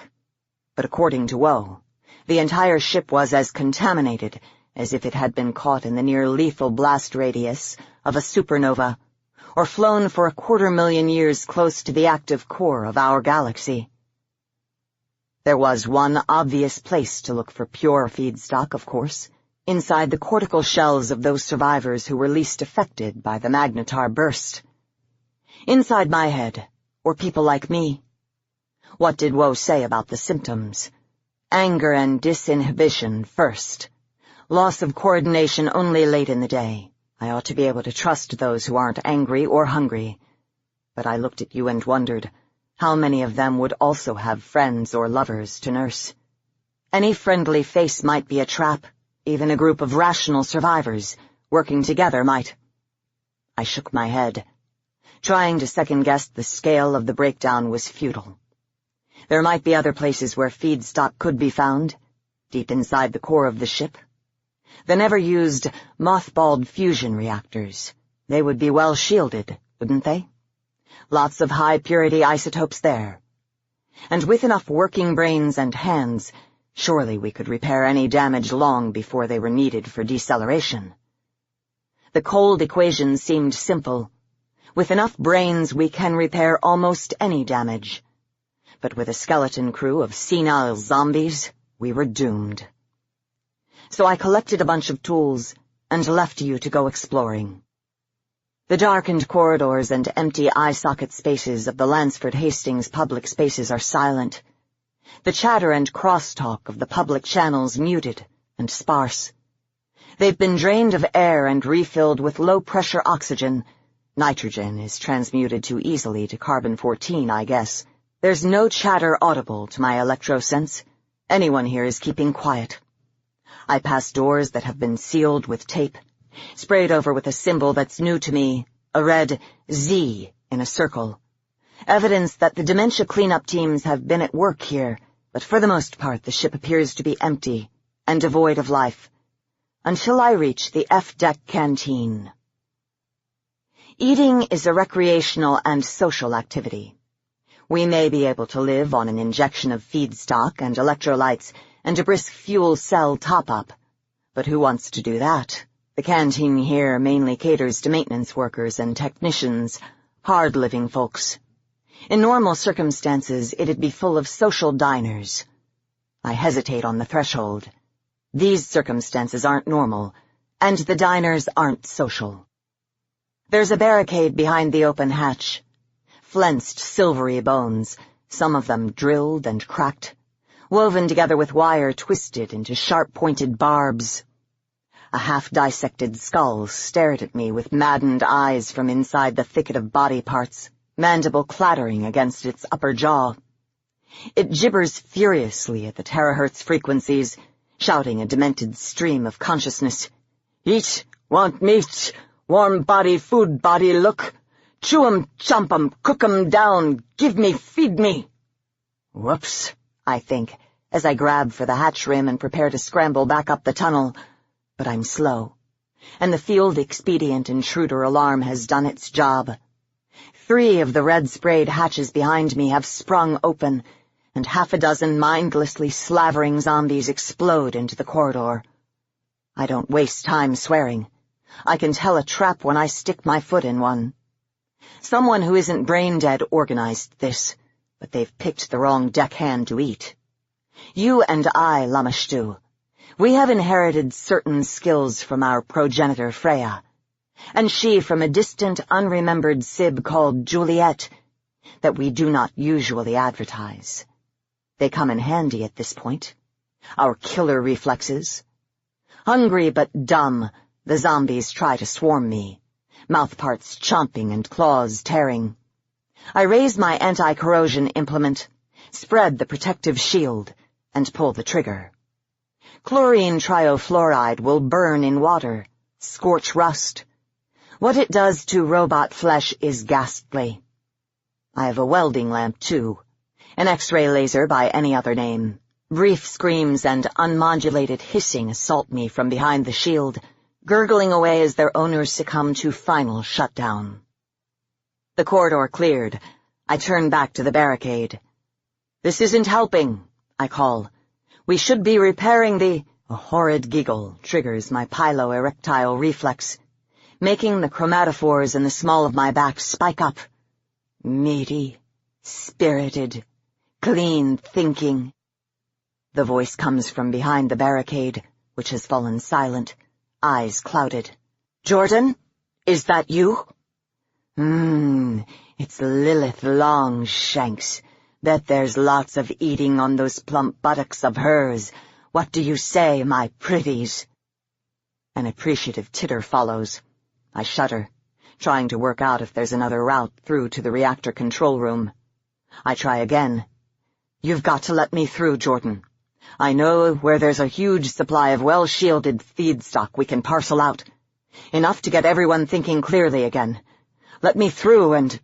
But according to Woe, the entire ship was as contaminated as if it had been caught in the near-lethal blast radius of a supernova, or flown for 250,000 years close to the active core of our galaxy. There was one obvious place to look for pure feedstock, of course, inside the cortical shells of those survivors who were least affected by the magnetar burst. Inside my head were people like me. What did Woe say about the symptoms? Anger and disinhibition first. Loss of coordination only late in the day. I ought to be able to trust those who aren't angry or hungry. But I looked at you and wondered how many of them would also have friends or lovers to nurse. Any friendly face might be a trap. Even a group of rational survivors working together might. I shook my head. Trying to second-guess the scale of the breakdown was futile. There might be other places where feedstock could be found, deep inside the core of the ship. The never-used, mothballed fusion reactors. They would be well shielded, wouldn't they? Lots of high-purity isotopes there. And with enough working brains and hands, surely we could repair any damage long before they were needed for deceleration. The cold equation seemed simple. With enough brains, we can repair almost any damage. But with a skeleton crew of senile zombies, we were doomed. So I collected a bunch of tools and left you to go exploring. The darkened corridors and empty eye-socket spaces of the Lansford Hastings public spaces are silent. The chatter and crosstalk of the public channels muted and sparse. They've been drained of air and refilled with low-pressure oxygen. Nitrogen is transmuted too easily to carbon-14, I guess. There's no chatter audible to my electrosense. Anyone here is keeping quiet. I pass doors that have been sealed with tape, sprayed over with a symbol that's new to me, a red Z in a circle. Evidence that the dementia cleanup teams have been at work here, but for the most part the ship appears to be empty and devoid of life, until I reach the F-deck canteen. Eating is a recreational and social activity. We may be able to live on an injection of feedstock and electrolytes and a brisk fuel cell top-up, but who wants to do that? The canteen here mainly caters to maintenance workers and technicians, hard-living folks. In normal circumstances, it'd be full of social diners. I hesitate on the threshold. These circumstances aren't normal, and the diners aren't social. There's a barricade behind the open hatch. Flensed silvery bones, some of them drilled and cracked, woven together with wire twisted into sharp-pointed barbs. A half-dissected skull stared at me with maddened eyes from inside the thicket of body parts, mandible clattering against its upper jaw. It gibbers furiously at the terahertz frequencies, shouting a demented stream of consciousness. Eat, want meat, warm body, food body, look. Chew 'em, chomp 'em, cook 'em down, give me, feed me. Whoops, I think, as I grab for the hatch rim and prepare to scramble back up the tunnel. But I'm slow, and the field expedient intruder alarm has done its job. 3 of the red-sprayed hatches behind me have sprung open, and 6 mindlessly slavering zombies explode into the corridor. I don't waste time swearing. I can tell a trap when I stick my foot in one. Someone who isn't brain-dead organized this, but they've picked the wrong deckhand to eat. You and I, Lamashtu, we have inherited certain skills from our progenitor Freya, and she from a distant, unremembered Sib called Juliet, that we do not usually advertise. They come in handy at this point. Our killer reflexes. Hungry but dumb, the zombies try to swarm me, mouthparts chomping and claws tearing. I raise my anti-corrosion implement, spread the protective shield, and pull the trigger. Chlorine triofluoride will burn in water, scorch rust. What it does to robot flesh is ghastly. I have a welding lamp, too, an X-ray laser by any other name. Brief screams and unmodulated hissing assault me from behind the shield, gurgling away as their owners succumb to final shutdown. The corridor cleared. I turn back to the barricade. "This isn't helping," I call. "We should be repairing the—" A horrid giggle triggers my piloerectile reflex, making the chromatophores in the small of my back spike up. Meaty, spirited, clean thinking. The voice comes from behind the barricade, which has fallen silent, eyes clouded. Jordan, is that you? It's Lilith Longshanks. Bet there's lots of eating on those plump buttocks of hers. What do you say, my pretties? An appreciative titter follows. I shudder, trying to work out if there's another route through to the reactor control room. I try again. You've got to let me through, Jordan. I know where there's a huge supply of well-shielded feedstock we can parcel out. Enough to get everyone thinking clearly again. Let me through and...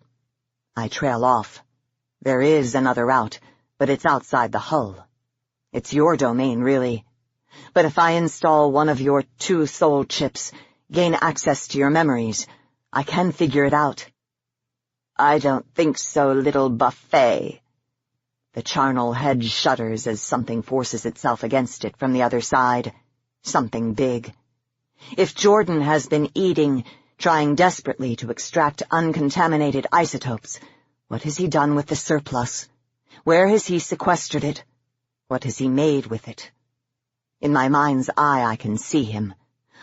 I trail off. There is another route, but it's outside the hull. It's your domain, really. But if I install one of your 2 soul chips, gain access to your memories, I can figure it out. I don't think so, little buffet. The charnel head shudders as something forces itself against it from the other side. Something big. If Jordan has been eating, trying desperately to extract uncontaminated isotopes, what has he done with the surplus? Where has he sequestered it? What has he made with it? In my mind's eye I can see him.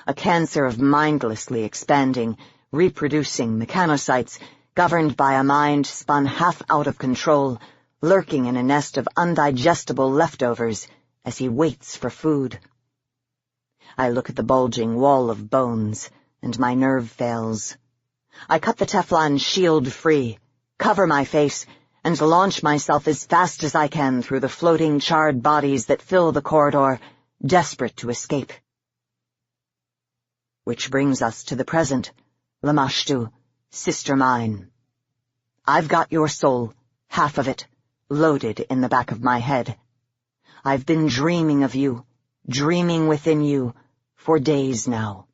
A cancer of mindlessly expanding, reproducing mechanocytes, governed by a mind spun half out of control, lurking in a nest of undigestible leftovers as he waits for food. I look at the bulging wall of bones, and my nerve fails. I cut the Teflon shield free, cover my face, and launch myself as fast as I can through the floating charred bodies that fill the corridor, desperate to escape. Which brings us to the present, Lamashtu, sister mine. I've got your soul, half of it, loaded in the back of my head. I've been dreaming of you, dreaming within you, for days now.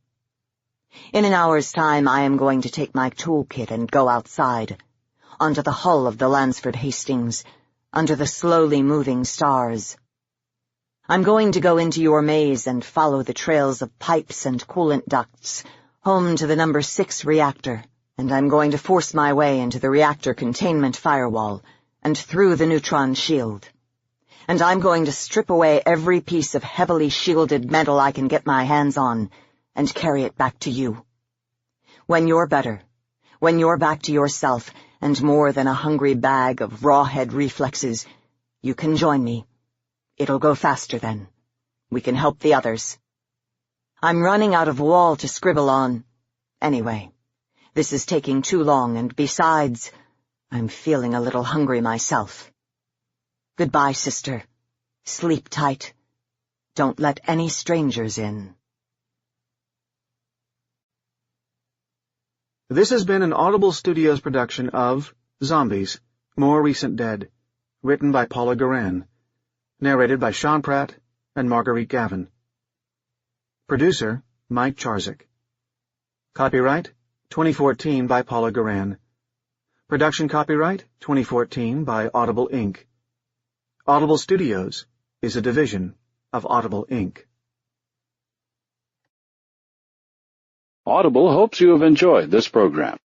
In an hour's time I am going to take my toolkit and go outside, onto the hull of the Lansford Hastings, under the slowly moving stars. I'm going to go into your maze and follow the trails of pipes and coolant ducts, home to the number 6 reactor, and I'm going to force my way into the reactor containment firewall, and through the neutron shield. And I'm going to strip away every piece of heavily shielded metal I can get my hands on, and carry it back to you. When you're better, when you're back to yourself, and more than a hungry bag of rawhead reflexes, you can join me. It'll go faster then. We can help the others. I'm running out of wall to scribble on. Anyway, this is taking too long, and besides, I'm feeling a little hungry myself. Goodbye, sister. Sleep tight. Don't let any strangers in. This has been an Audible Studios production of Zombies, More Recent Dead, written by Paula Guerin, narrated by Sean Pratt and Marguerite Gavin. Producer, Mike Charzik. Copyright, 2014 by Paula Guerin. Production copyright, 2014 by Audible Inc. Audible Studios is a division of Audible Inc. Audible hopes you have enjoyed this program.